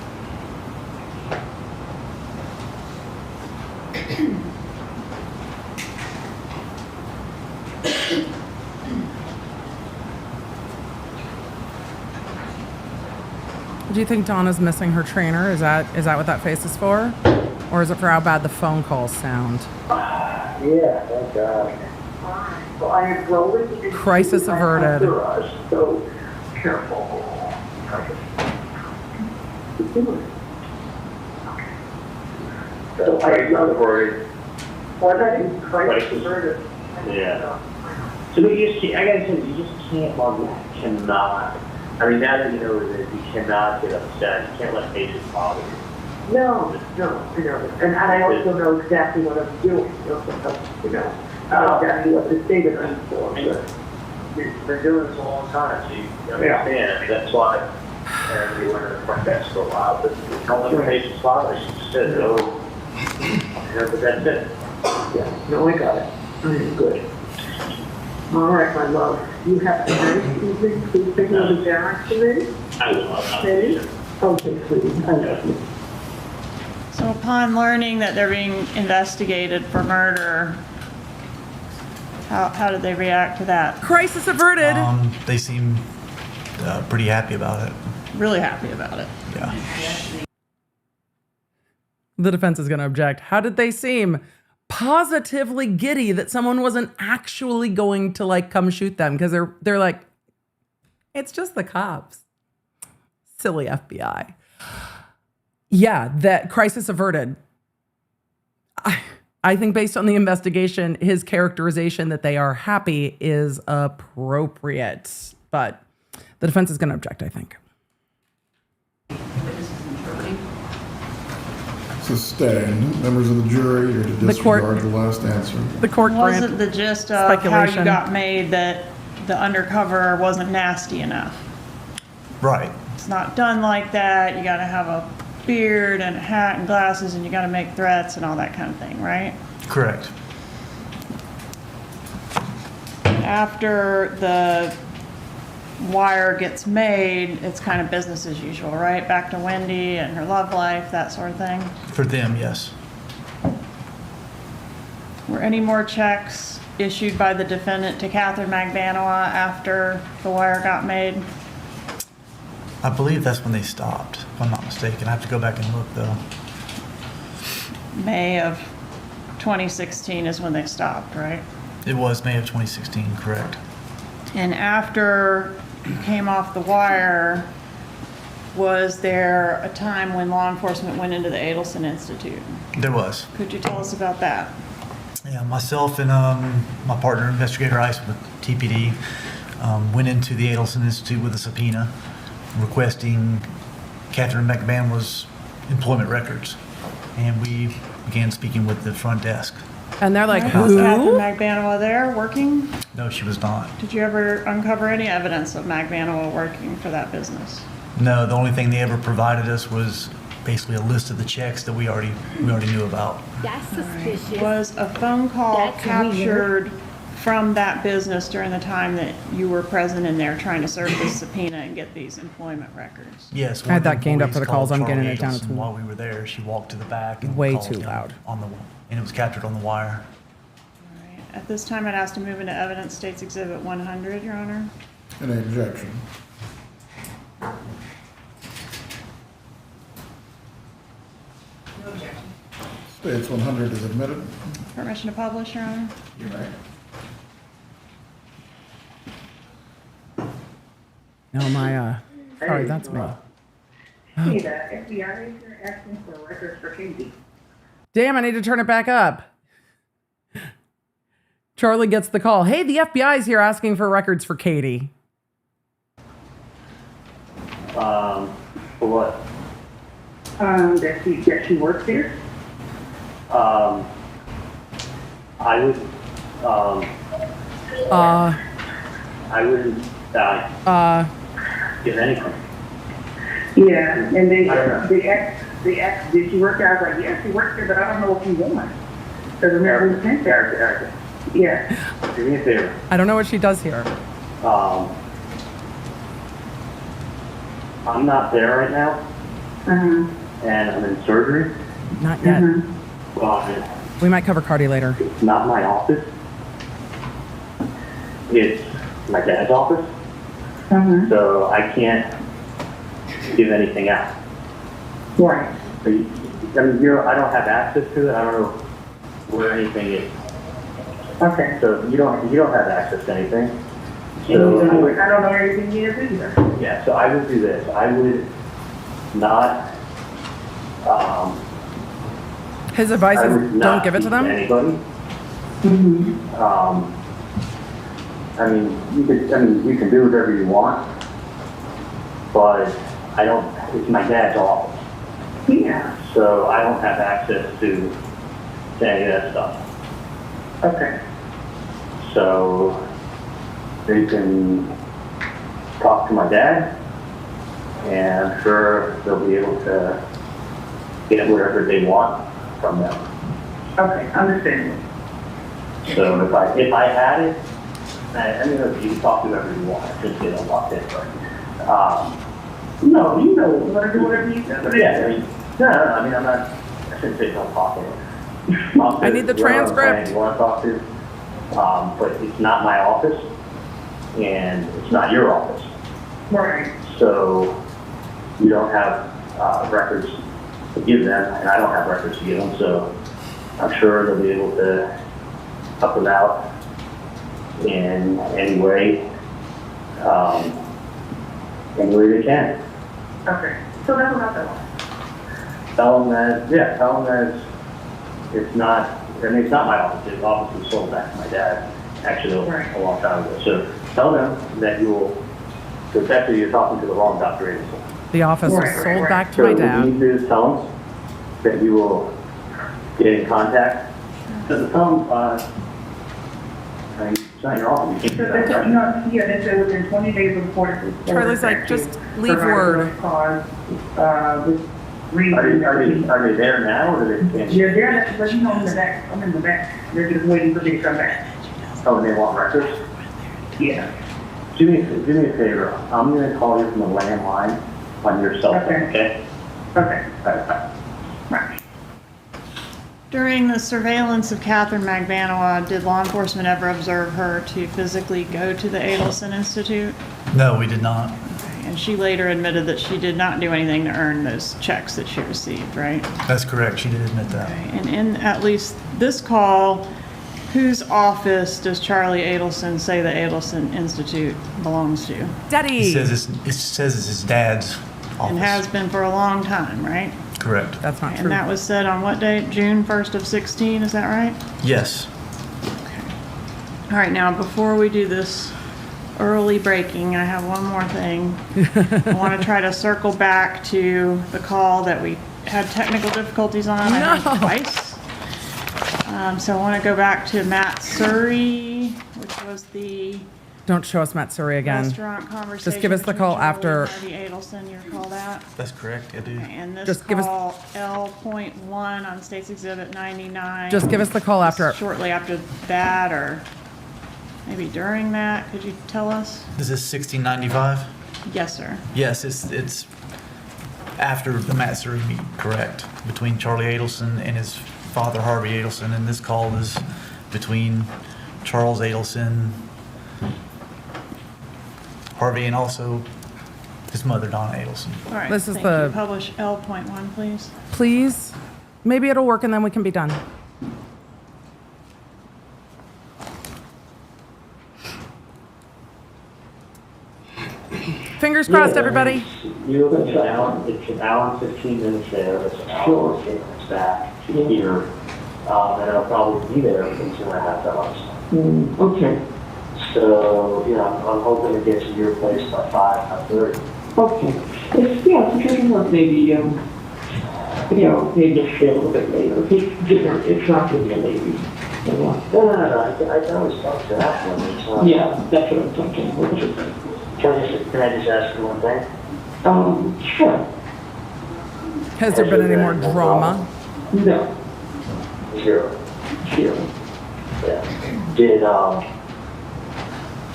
Do you think Donna's missing her trainer? Is that what that face is for? Or is it for how bad the phone calls sound? Yeah, thank God. So I am rolling into Crisis averted. Garage, so careful. So I love what that is, crisis averted. Yeah. So you just, I gotta say, you just can't log in. Cannot. I mean, now that you know that you cannot get upset, you can't let patients bother you. No, I know. And I also know exactly what I'm doing. I know exactly what the state of I'm for. We've been doing this a long time, so you understand. I mean, that's why we went in the front desk for a while, but don't let the patients bother you. Just said, oh, but that's it. Yeah, no, I got it. Good. All right, my love. You have a nice evening. Please take another barrack to me. I will. Okay, sweetie. I love you. So upon learning that they're being investigated for murder, how did they react to that? Crisis averted. They seem pretty happy about it. Really happy about it. Yeah. The defense is going to object. How did they seem? Positively giddy that someone wasn't actually going to like come shoot them, because they're like, it's just the cops. Silly FBI. Yeah, that crisis averted. I think based on the investigation, his characterization that they are happy is appropriate, but the defense is going to object, I think. Sustained. Members of the jury are to disregard the last answer. The court wasn't the gist of how you got made that the undercover wasn't nasty enough. Right. It's not done like that. You got to have a beard and a hat and glasses, and you got to make threats and all that kind of thing, right? Correct. After the wire gets made, it's kind of business as usual, right? Back to Wendi and her love life, that sort of thing. For them, yes. Were any more checks issued by the defendant to Catherine Magbanoa after the wire got made? I believe that's when they stopped, if I'm not mistaken. I have to go back and look, though. May of 2016 is when they stopped, right? It was May of 2016, correct. And after you came off the wire, was there a time when law enforcement went into the Adelson Institute? There was. Could you tell us about that? Yeah, myself and my partner, Investigator Ice with TPD, went into the Adelson Institute with a subpoena requesting Catherine McMahon's employment records. And we began speaking with the front desk. And they're like, Was who? Catherine Magbanoa there working? No, she was not. Did you ever uncover any evidence of Magbanoa working for that business? No, the only thing they ever provided us was basically a list of the checks that we already knew about. That's suspicious. Was a phone call That's captured from that business during the time that you were present in there trying to serve this subpoena and get these employment records? Yes. I had that gained up employees for the calls. called I'm getting Charli it down. Adelson It's while we were there. She walked to the back and way called too him loud. and it was captured on the wire. At this time, I'd ask to move into evidence States Exhibit 100, Your Honor. Any objection? No objection. States 100 is admitted. Permission to publish, Your Honor. You may. No, my, sorry, that's me. Hey, the FBI is here asking for records for Katie. Damn, I need to turn it back up. Charlie gets the call. Hey, the FBI is here asking for records for Katie. For what? That she works here? I would, I wouldn't, give anything. Yeah, and they, I don't know. the ex, did she work there? I was like, yeah, she works there, but I don't know if you want. Because remember we sent there. Erica, Yeah. do me a favor. I don't know what she does here. I'm not there right now, and I'm in surgery. Not yet. Well, We might cover Cardi later. it's not my office. It's my dad's office, so I can't give anything out. Right. I mean, I don't have access to it. I don't know where anything is. Okay. So you don't have access to anything. And So I don't know everything he is either. yeah. So I would do this. I would not. His advice I is would don't not give it to speak them? Anybody. I mean, you can do whatever you want, but I don't. It's my dad's office. Yeah. So I don't have access to any of that stuff. Okay. So they can talk to my dad, and I'm sure they'll be able to get whatever they want from them. Okay, understand. So if I had it, I mean, you can talk to whoever you want, since they don't want it, but, No, you know, we're gonna do whatever you say. yeah, I mean, no, I mean, I shouldn't say don't talk to them. I need the transcript. You want to talk to, but it's not my office, and it's not your office. Right. So you don't have records to give them, and I don't have records to give them, so I'm sure they'll be able to help them out in any way, any way they can. Okay. So that's what I thought. Tell them that it's not, I mean, it's not my office. The office was sold back to my dad, actually, a long time ago. So tell them that because actually you're talking to the wrong Dr. Adelson. The office was sold back to my So dad. what you need to do is tell them that you will get in contact. Because tell them, I mean, it's not your office. You can't do that, right? Yeah, they said within 20 days of court. Charlie's like, just leave word. Are they there now, or are they? Yeah, they're, but you know, I'm in the back. I'm in the back. They're just waiting for me to come back. Oh, they want records? Yeah. Do me a favor. I'm gonna call you from the landline on your cell phone, okay? Okay. Bye. During the surveillance of Catherine Magbanua, did law enforcement ever observe her to physically go to the Adelson Institute? No, we did not. Okay. And she later admitted that she did not do anything to earn those checks that she received, right? That's correct. She did admit that. Okay. And in at least this call, whose office does Charli Adelson say the Adelson Institute belongs to? Daddy. It says it's his dad's office. And has been for a long time, right? Correct. That's not true. And that was said on what date? June 1st of 16, is that right? Yes. All right, now before we do this early breaking, I have one more thing. I want to try to circle back to the call that we had technical difficulties on, I think twice. So I want to go back to Matt Surrey, which was the Don't show us Matsuri again. restaurant conversation. Just give us the call between Charli after. and Harvey Adelson, you recall that? That's correct. I do. Okay, and this Just give us- call L.1 on State's Exhibit 99. Just give us the call after. Shortly after that, or maybe during that, could you tell us? Is this 1695? Yes, sir. Yes, it's after the Matsuri meet, correct, between Charli Adelson and his father, Harvey Adelson, and this call is between Charles Adelson, Harvey, and also his mother, Donna Adelson. All right, This is thank the- you. Publish L.1, please. Please. Maybe it'll work and then we can be done. Fingers crossed, everybody. You look at it's an hour and 15 minutes there, it's an hour and 15 minutes back here. And it'll probably be there in 2.5 hours. Okay. So, yeah, I'm hoping to get to your place by 5:30. Okay. It's, yeah, it's just like maybe, maybe just stay a little bit later. It's different. It's not going to be a lady. No, I can always talk to that one. It's not- Yeah, that's what I'm talking about. Can I just ask you one thing? Sure. Has there been any more drama? No. Zero. Zero. Yeah.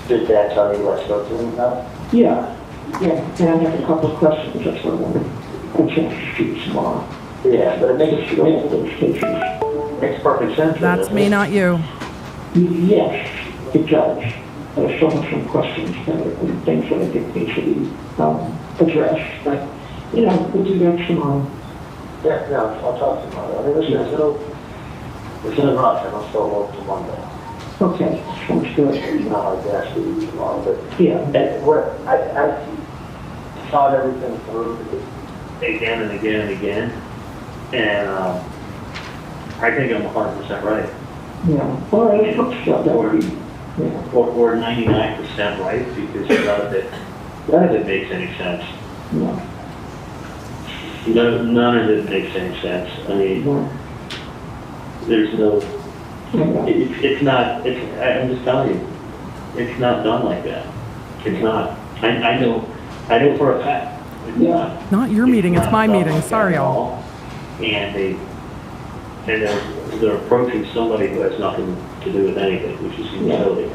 Did Dad tell you what I spoke to him about? Yeah. Yeah, and I have a couple of questions. That's what I want to change to tomorrow. Yeah, but it makes those cases. perfect sense. That's doesn't me, it? not you. Yes, it does. There's so much some questions and things that I think need to be addressed. But, we'll do that tomorrow. Yeah, no, I'll talk tomorrow. I mean, listen, there's no rush. I'm still work till Monday. Okay, sounds good. It's not like that to do tomorrow, but Yeah. I thought everything through again and again and again, and I think I'm 100% right. Yeah. All right, that would be, yeah. Or 99% right, because none of it makes any sense. Yeah. None of it makes any sense. I mean, there's no. It's not. I'm just telling you, it's not done like that. It's not. I know for a fact. It's Not your meeting, it's my not done meeting. like Sorry, that at y'all. all. And they're approaching somebody who has nothing to do with anything, which is utility.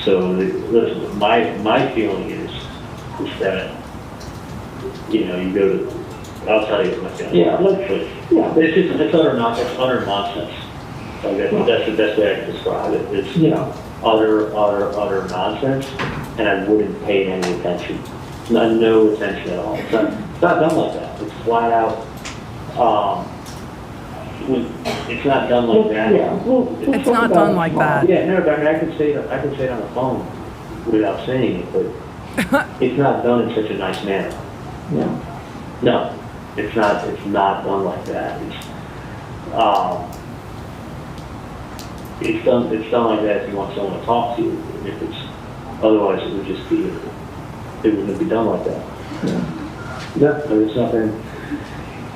So listen, my feeling is that you go to. I'll tell you what my feeling. Yeah, It's utter nonsense. Like that's the best way I can describe it. It's utter nonsense, and I wouldn't pay any attention. No attention at all. It's not done like that. It's flat out. It's not done like that. It's not done like that. Yeah, no, but I mean, I can say it on the phone without saying it, but it's not done in such a nice manner. Yeah. No, it's not. It's not done like that. It's done like that if you want someone to talk to you. If it's otherwise, it would just be. It wouldn't be done like that. Yeah. There's nothing.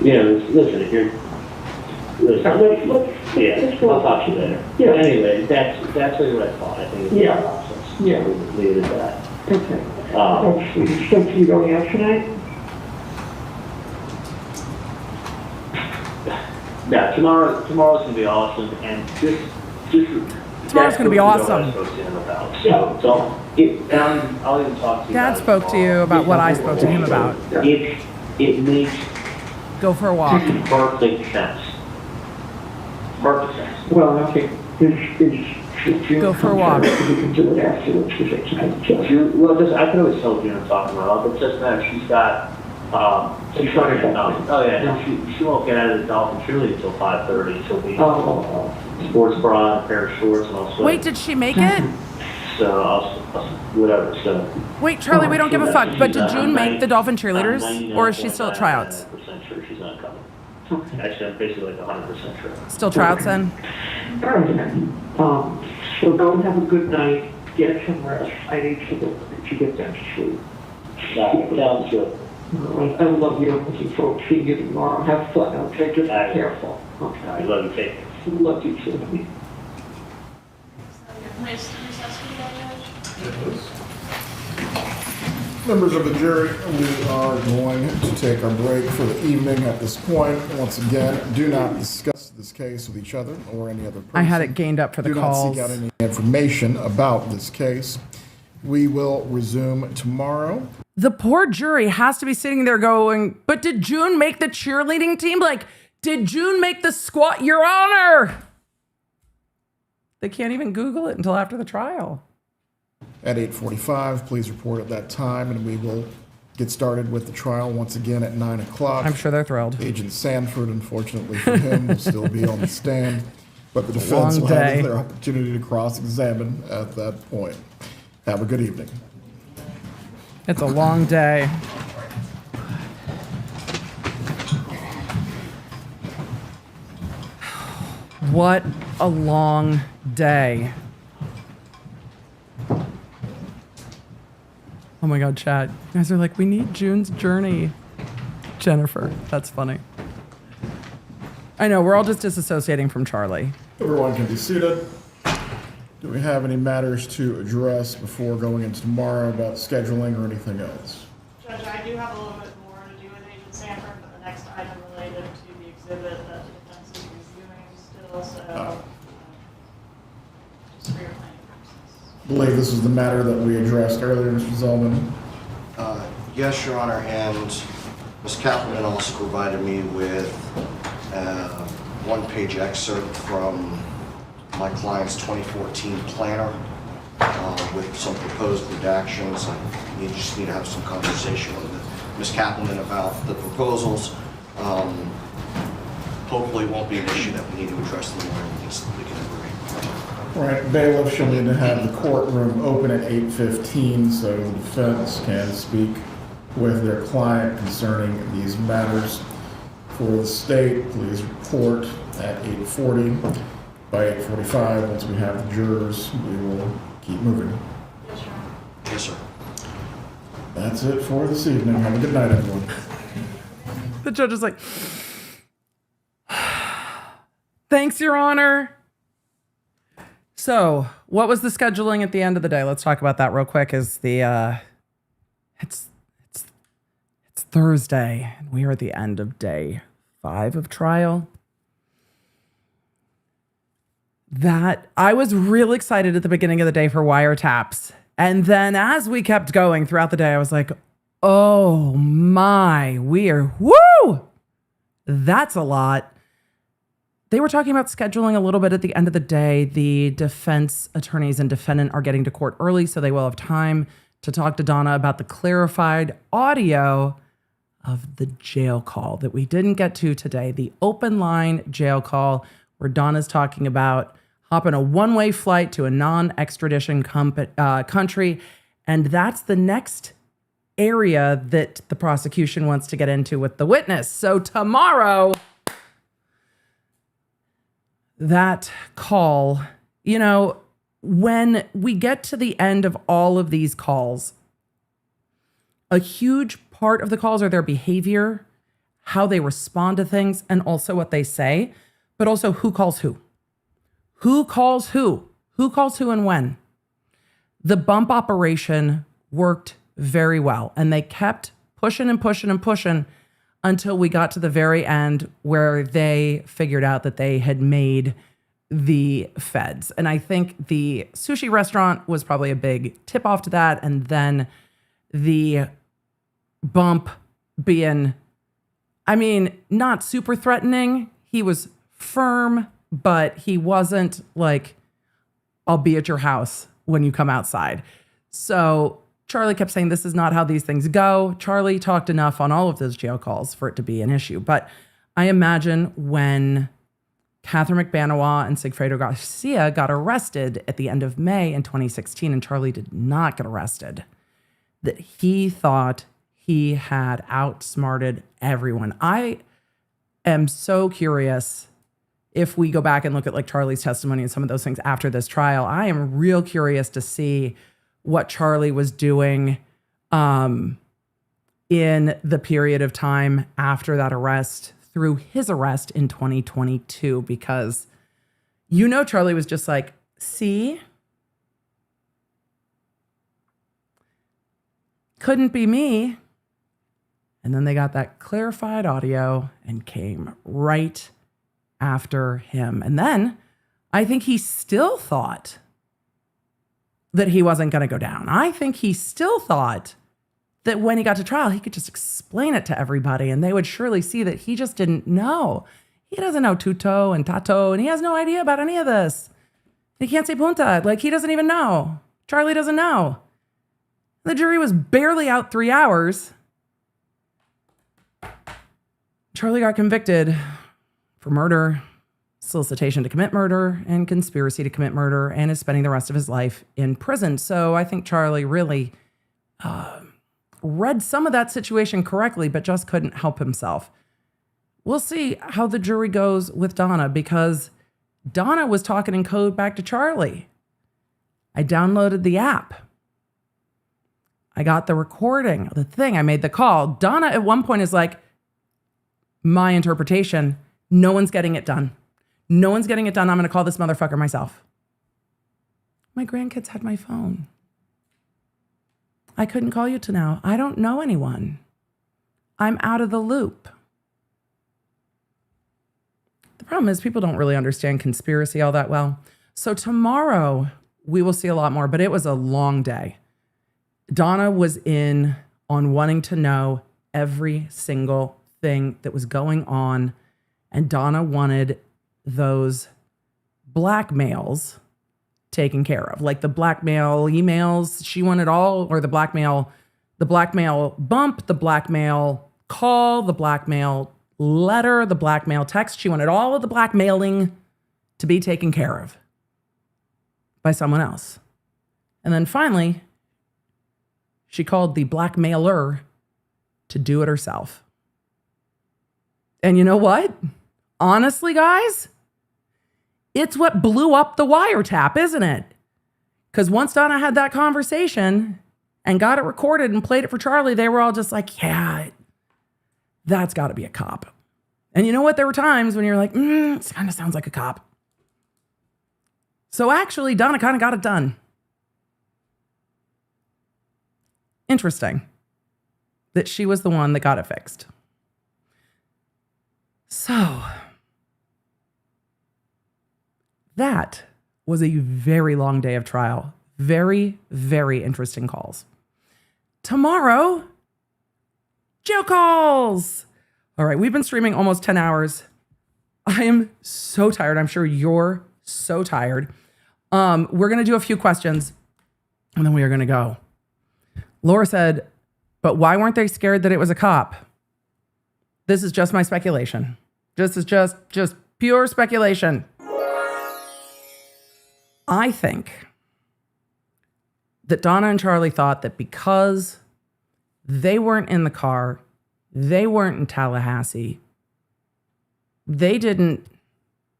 Listen, if you're. Listen, I'll talk to you later. Yeah. But anyway, that's exactly what I thought. I think it's nonsense. Yeah. We'll leave it at that. Okay. So you going out tonight? Yeah, tomorrow's gonna be awesome, and just Tomorrow's going to be awesome. I spoke to him about. So I'll even talk to you. Dad spoke to you about what I spoke to him about. It makes Go for a walk. perfect sense. Perfect sense. Well, okay, Go for a walk. We can do it afterwards, because I can't just. I can always tell June I'm talking about, but just now she's got, she's trying to, oh yeah, she won't get out of the Dolphin truly until 5:30, she'll be sports bra and a pair of shorts and all. Wait, did she make it? So I'll whatever, so. Wait, Charlie, we don't give a fuck, but did June make the Dolphin cheerleaders? Or is she still at tryouts? I'm 99% sure she's not coming. Actually, I'm basically like 100% sure. Still tryouts then? So go and have a good night, get some rest. I need to get down to sleep. Sounds good. I love you. I'm looking forward to seeing you tomorrow. Have fun, okay? Just be careful. Okay. I love you, take care. Love you too. Nice recess for you guys. Members of the jury, we are going to take our break for the evening at this point. Once again, do not discuss this case with each other or any other person. I had it gained up for the calls. Do not seek out any information about this case. We will resume tomorrow. The poor jury has to be sitting there going, but did June make the cheerleading team? Like, did June make the squad? Your Honor! They can't even Google it until after the trial. At 8:45, please report at that time, and we will get started with the trial once again at 9 o'clock. I'm sure they're thrilled. Agent Sanford, unfortunately for him, will still be on the stand, but the defense will have their opportunity to cross-examine at that point. Have a good evening. It's a long day. What a long day. Oh my God, chat. You guys are like, we need June's journey. Jennifer, that's funny. I know, we're all just disassociating from Charli. Everyone can be seated. Do we have any matters to address before going into tomorrow about scheduling or anything else? Judge, I do have a little bit more to do with Agent Sanford, but the next item related to the exhibit that the defense is reviewing still, so just for your planning purposes. I believe this is the matter that we addressed earlier, Mr. Zellman. Yes, Your Honor, and Ms. Kaplan also provided me with a one-page excerpt from my client's 2014 planner with some proposed redactions. I just need to have some conversation with Ms. Kaplan about the proposals. Hopefully it won't be an issue that we need to address in the morning. We can agree. Right, bailiff shall need to have the courtroom open at 8:15 so the defense can speak with their client concerning these matters. For the state, please report at 8:40. By 8:45, once we have the jurors, we will keep moving. Yes, Your Honor. Yes, sir. That's it for this evening. Have a good night, everyone. The judge is like, thanks, Your Honor. So, what was the scheduling at the end of the day? Let's talk about that real quick. Is the it's Thursday, and we are at the end of day 5 of trial. That I was real excited at the beginning of the day for wiretaps. And then as we kept going throughout the day, I was like, oh my, woo! That's a lot. They were talking about scheduling a little bit at the end of the day. The defense attorneys and defendant are getting to court early, so they will have time to talk to Donna about the clarified audio of the jail call that we didn't get to today. The open line jail call where Donna's talking about hopping a one-way flight to a non-extradition country. And that's the next area that the prosecution wants to get into with the witness. So tomorrow, that call, you know, when we get to the end of all of these calls, a huge part of the calls are their behavior, how they respond to things, and also what they say, but also who calls who. Who calls who? Who calls who and when? The bump operation worked very well, and they kept pushing and pushing and pushing until we got to the very end where they figured out that they had made the feds. And I think the sushi restaurant was probably a big tip off to that. And then the bump being, I mean, not super threatening. He was firm, but he wasn't like, I'll be at your house when you come outside. So Charli kept saying, this is not how these things go. Charli talked enough on all of those jail calls for it to be an issue. But I imagine when Catherine McBanois and Sigfredo Garcia got arrested at the end of May in 2016, and Charli did not get arrested, that he thought he had outsmarted everyone. I am so curious if we go back and look at like Charli's testimony and some of those things after this trial. I am real curious to see what Charli was doing in the period of time after that arrest, through his arrest in 2022, because Charli was just like, see, couldn't be me. And then they got that clarified audio and came right after him. And then I think he still thought that he wasn't going to go down. I think he still thought that when he got to trial, he could just explain it to everybody and they would surely see that he just didn't know. He doesn't know tuto and tato, and he has no idea about any of this. He can't say punta. Like, he doesn't even know. Charli doesn't know. The jury was barely out 3 hours. Charli got convicted for murder, solicitation to commit murder, and conspiracy to commit murder, and is spending the rest of his life in prison. So I think Charli really read some of that situation correctly, but just couldn't help himself. We'll see how the jury goes with Donna, because Donna was talking in code back to Charli. I downloaded the app. I got the recording of the thing. I made the call. Donna at one point is like, my interpretation, no one's getting it done. No one's getting it done. I'm going to call this motherfucker myself. My grandkids had my phone. I couldn't call you to now. I don't know anyone. I'm out of the loop. The problem is people don't really understand conspiracy all that well. So tomorrow we will see a lot more, but it was a long day. Donna was in on wanting to know every single thing that was going on, and Donna wanted those blackmails taken care of, like the blackmail emails. She wanted all, or the blackmail bump, the blackmail call, the blackmail letter, the blackmail text. She wanted all of the blackmailing to be taken care of by someone else. And then finally, she called the blackmailer to do it herself. And you know what? Honestly, guys, it's what blew up the wiretap, isn't it? Because once Donna had that conversation and got it recorded and played it for Charli, they were all just like, yeah, that's got to be a cop. And you know what? There were times when you're like, it kind of sounds like a cop. So actually, Donna kind of got it done. Interesting that she was the one that got it fixed. So that was a very long day of trial. Very, very interesting calls. Tomorrow, jail calls. All right, we've been streaming almost 10 hours. I am so tired. I'm sure you're so tired. We're going to do a few questions and then we are going to go. Laura said, but why weren't they scared that it was a cop? This is just my speculation. This is just pure speculation. I think that Donna and Charli thought that because they weren't in the car, they weren't in Tallahassee, they didn't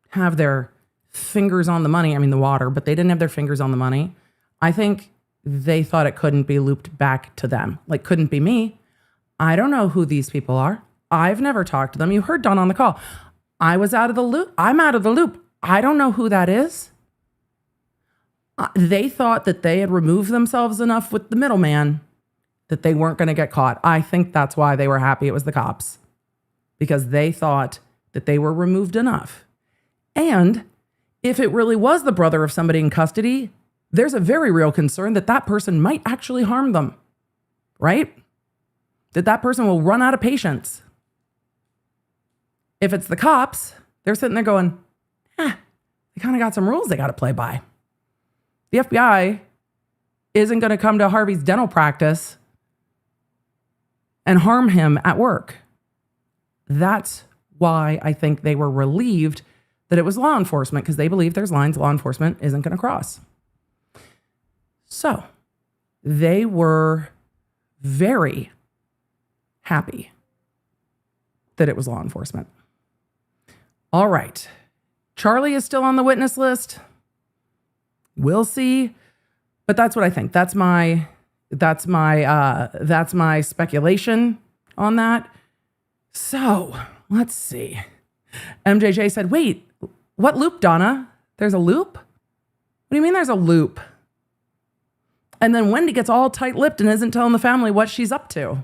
have their fingers on the money. I mean, the water, but they didn't have their fingers on the money. I think they thought it couldn't be looped back to them. Like, couldn't be me. I don't know who these people are. I've never talked to them. You heard Donna on the call. I was out of the loop. I'm out of the loop. I don't know who that is. They thought that they had removed themselves enough with the middleman that they weren't going to get caught. I think that's why they were happy it was the cops, because they thought that they were removed enough. And if it really was the brother of somebody in custody, there's a very real concern that that person might actually harm them, right? That person will run out of patience. If it's the cops, they're sitting there going, they kind of got some rules they got to play by. The FBI isn't going to come to Harvey's dental practice and harm him at work. That's why I think they were relieved that it was law enforcement, because they believe there's lines law enforcement isn't going to cross. So they were very happy that it was law enforcement. All right. Charli is still on the witness list. We'll see. But that's what I think. That's my speculation on that. So let's see. MJJ said, wait, what loop, Donna? There's a loop? What do you mean there's a loop? And then Wendi gets all tight-lipped and isn't telling the family what she's up to.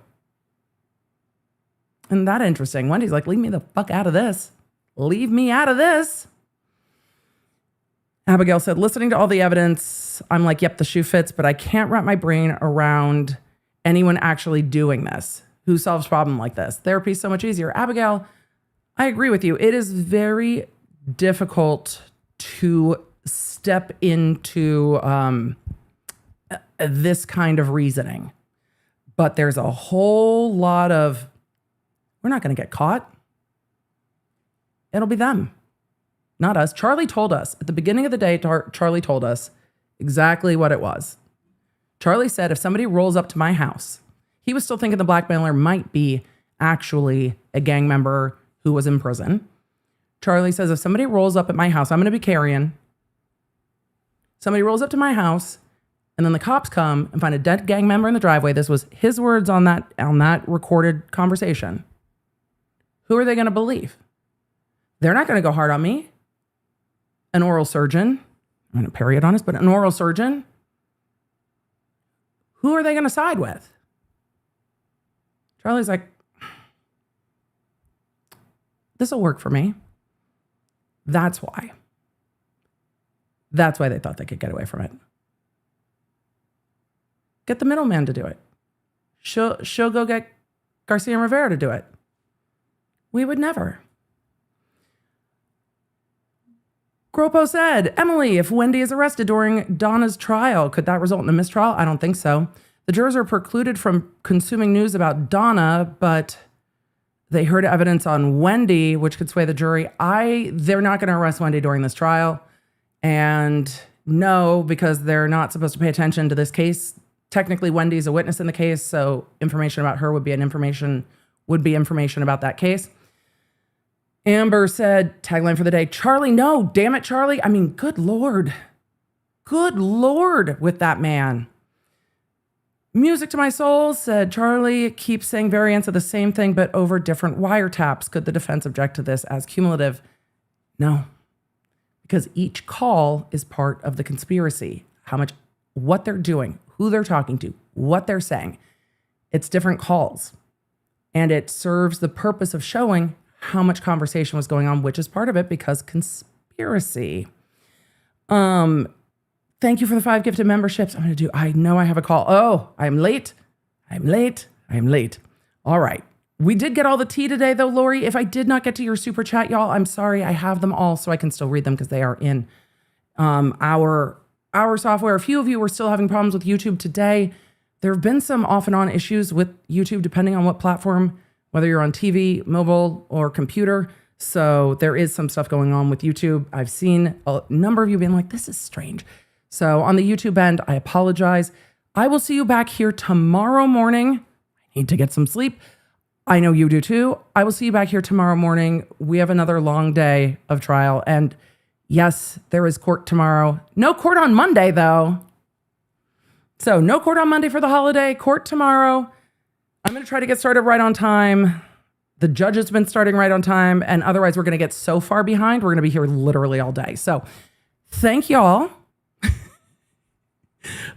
Isn't that interesting? Wendy's like, leave me the fuck out of this. Leave me out of this. Abigail said, listening to all the evidence, I'm like, yep, the shoe fits, but I can't wrap my brain around anyone actually doing this. Who solves problem like this? Therapy's so much easier. Abigail, I agree with you. It is very difficult to step into this kind of reasoning. But there's a whole lot of, we're not going to get caught. It'll be them, not us. Charli told us at the beginning of the day, Charli told us exactly what it was. Charli said, if somebody rolls up to my house, he was still thinking the blackmailer might be actually a gang member who was in prison. Charli says, if somebody rolls up at my house, I'm going to be carrying. Somebody rolls up to my house, and then the cops come and find a dead gang member in the driveway. This was his words on that recorded conversation. Who are they going to believe? They're not going to go hard on me. An oral surgeon, I'm going to period on this, but an oral surgeon, who are they going to side with? Charli's like, this will work for me. That's why. That's why they thought they could get away from it. Get the middleman to do it. She'll go get Garcia and Rivera to do it. We would never. Gropo said, Emily, if Wendi is arrested during Donna's trial, could that result in a mistrial? I don't think so. The jurors are precluded from consuming news about Donna, but they heard evidence on Wendi, which could sway the jury. They're not going to arrest Wendi during this trial. And no, because they're not supposed to pay attention to this case. Technically, Wendy's a witness in the case, so information about her would be information about that case. Amber said, tagline for the day, Charli, no, damn it, Charli. I mean, good Lord. Good Lord with that man. Music to my soul said, Charli keeps saying variants of the same thing, but over different wiretaps. Could the defense object to this as cumulative? No, because each call is part of the conspiracy. What they're doing, who they're talking to, what they're saying. It's different calls. And it serves the purpose of showing how much conversation was going on, which is part of it because conspiracy. Thank you for the 5 gifted memberships. I know I have a call. Oh, I'm late. All right. We did get all the tea today though, Lori. If I did not get to your super chat, y'all, I'm sorry. I have them all so I can still read them because they are in our software. A few of you were still having problems with YouTube today. There have been some off and on issues with YouTube depending on what platform, whether you're on TV, mobile, or computer. So there is some stuff going on with YouTube. I've seen a number of you being like, this is strange. So on the YouTube end, I apologize. I will see you back here tomorrow morning. I need to get some sleep. I know you do too. I will see you back here tomorrow morning. We have another long day of trial. And yes, there is court tomorrow. No court on Monday, though. So no court on Monday for the holiday. Court tomorrow. I'm going to try to get started right on time. The judge has been starting right on time. And otherwise, we're going to get so far behind. We're going to be here literally all day. So thank y'all.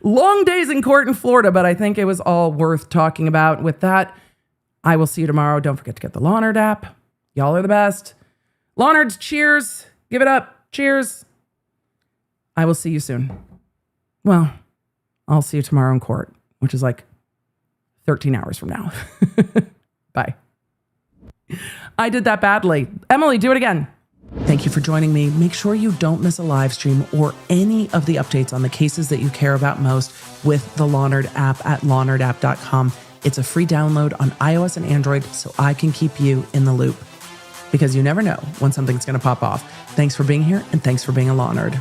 Long days in court in Florida, but I think it was all worth talking about. With that, I will see you tomorrow. Don't forget to get the Lawnard app. Y'all are the best. Lawnards, cheers. Give it up. Cheers. I will see you soon. Well, I'll see you tomorrow in court, which is like 13 hours from now. Bye. I did that badly. Emily, do it again. Thank you for joining me. Make sure you don't miss a live stream or any of the updates on the cases that you care about most with the Lawnerd app at lawnerdapp.com. It's a free download on iOS and Android, so I can keep you in the loop, because you never know when something's going to pop off. Thanks for being here, and thanks for being a Law Nerd.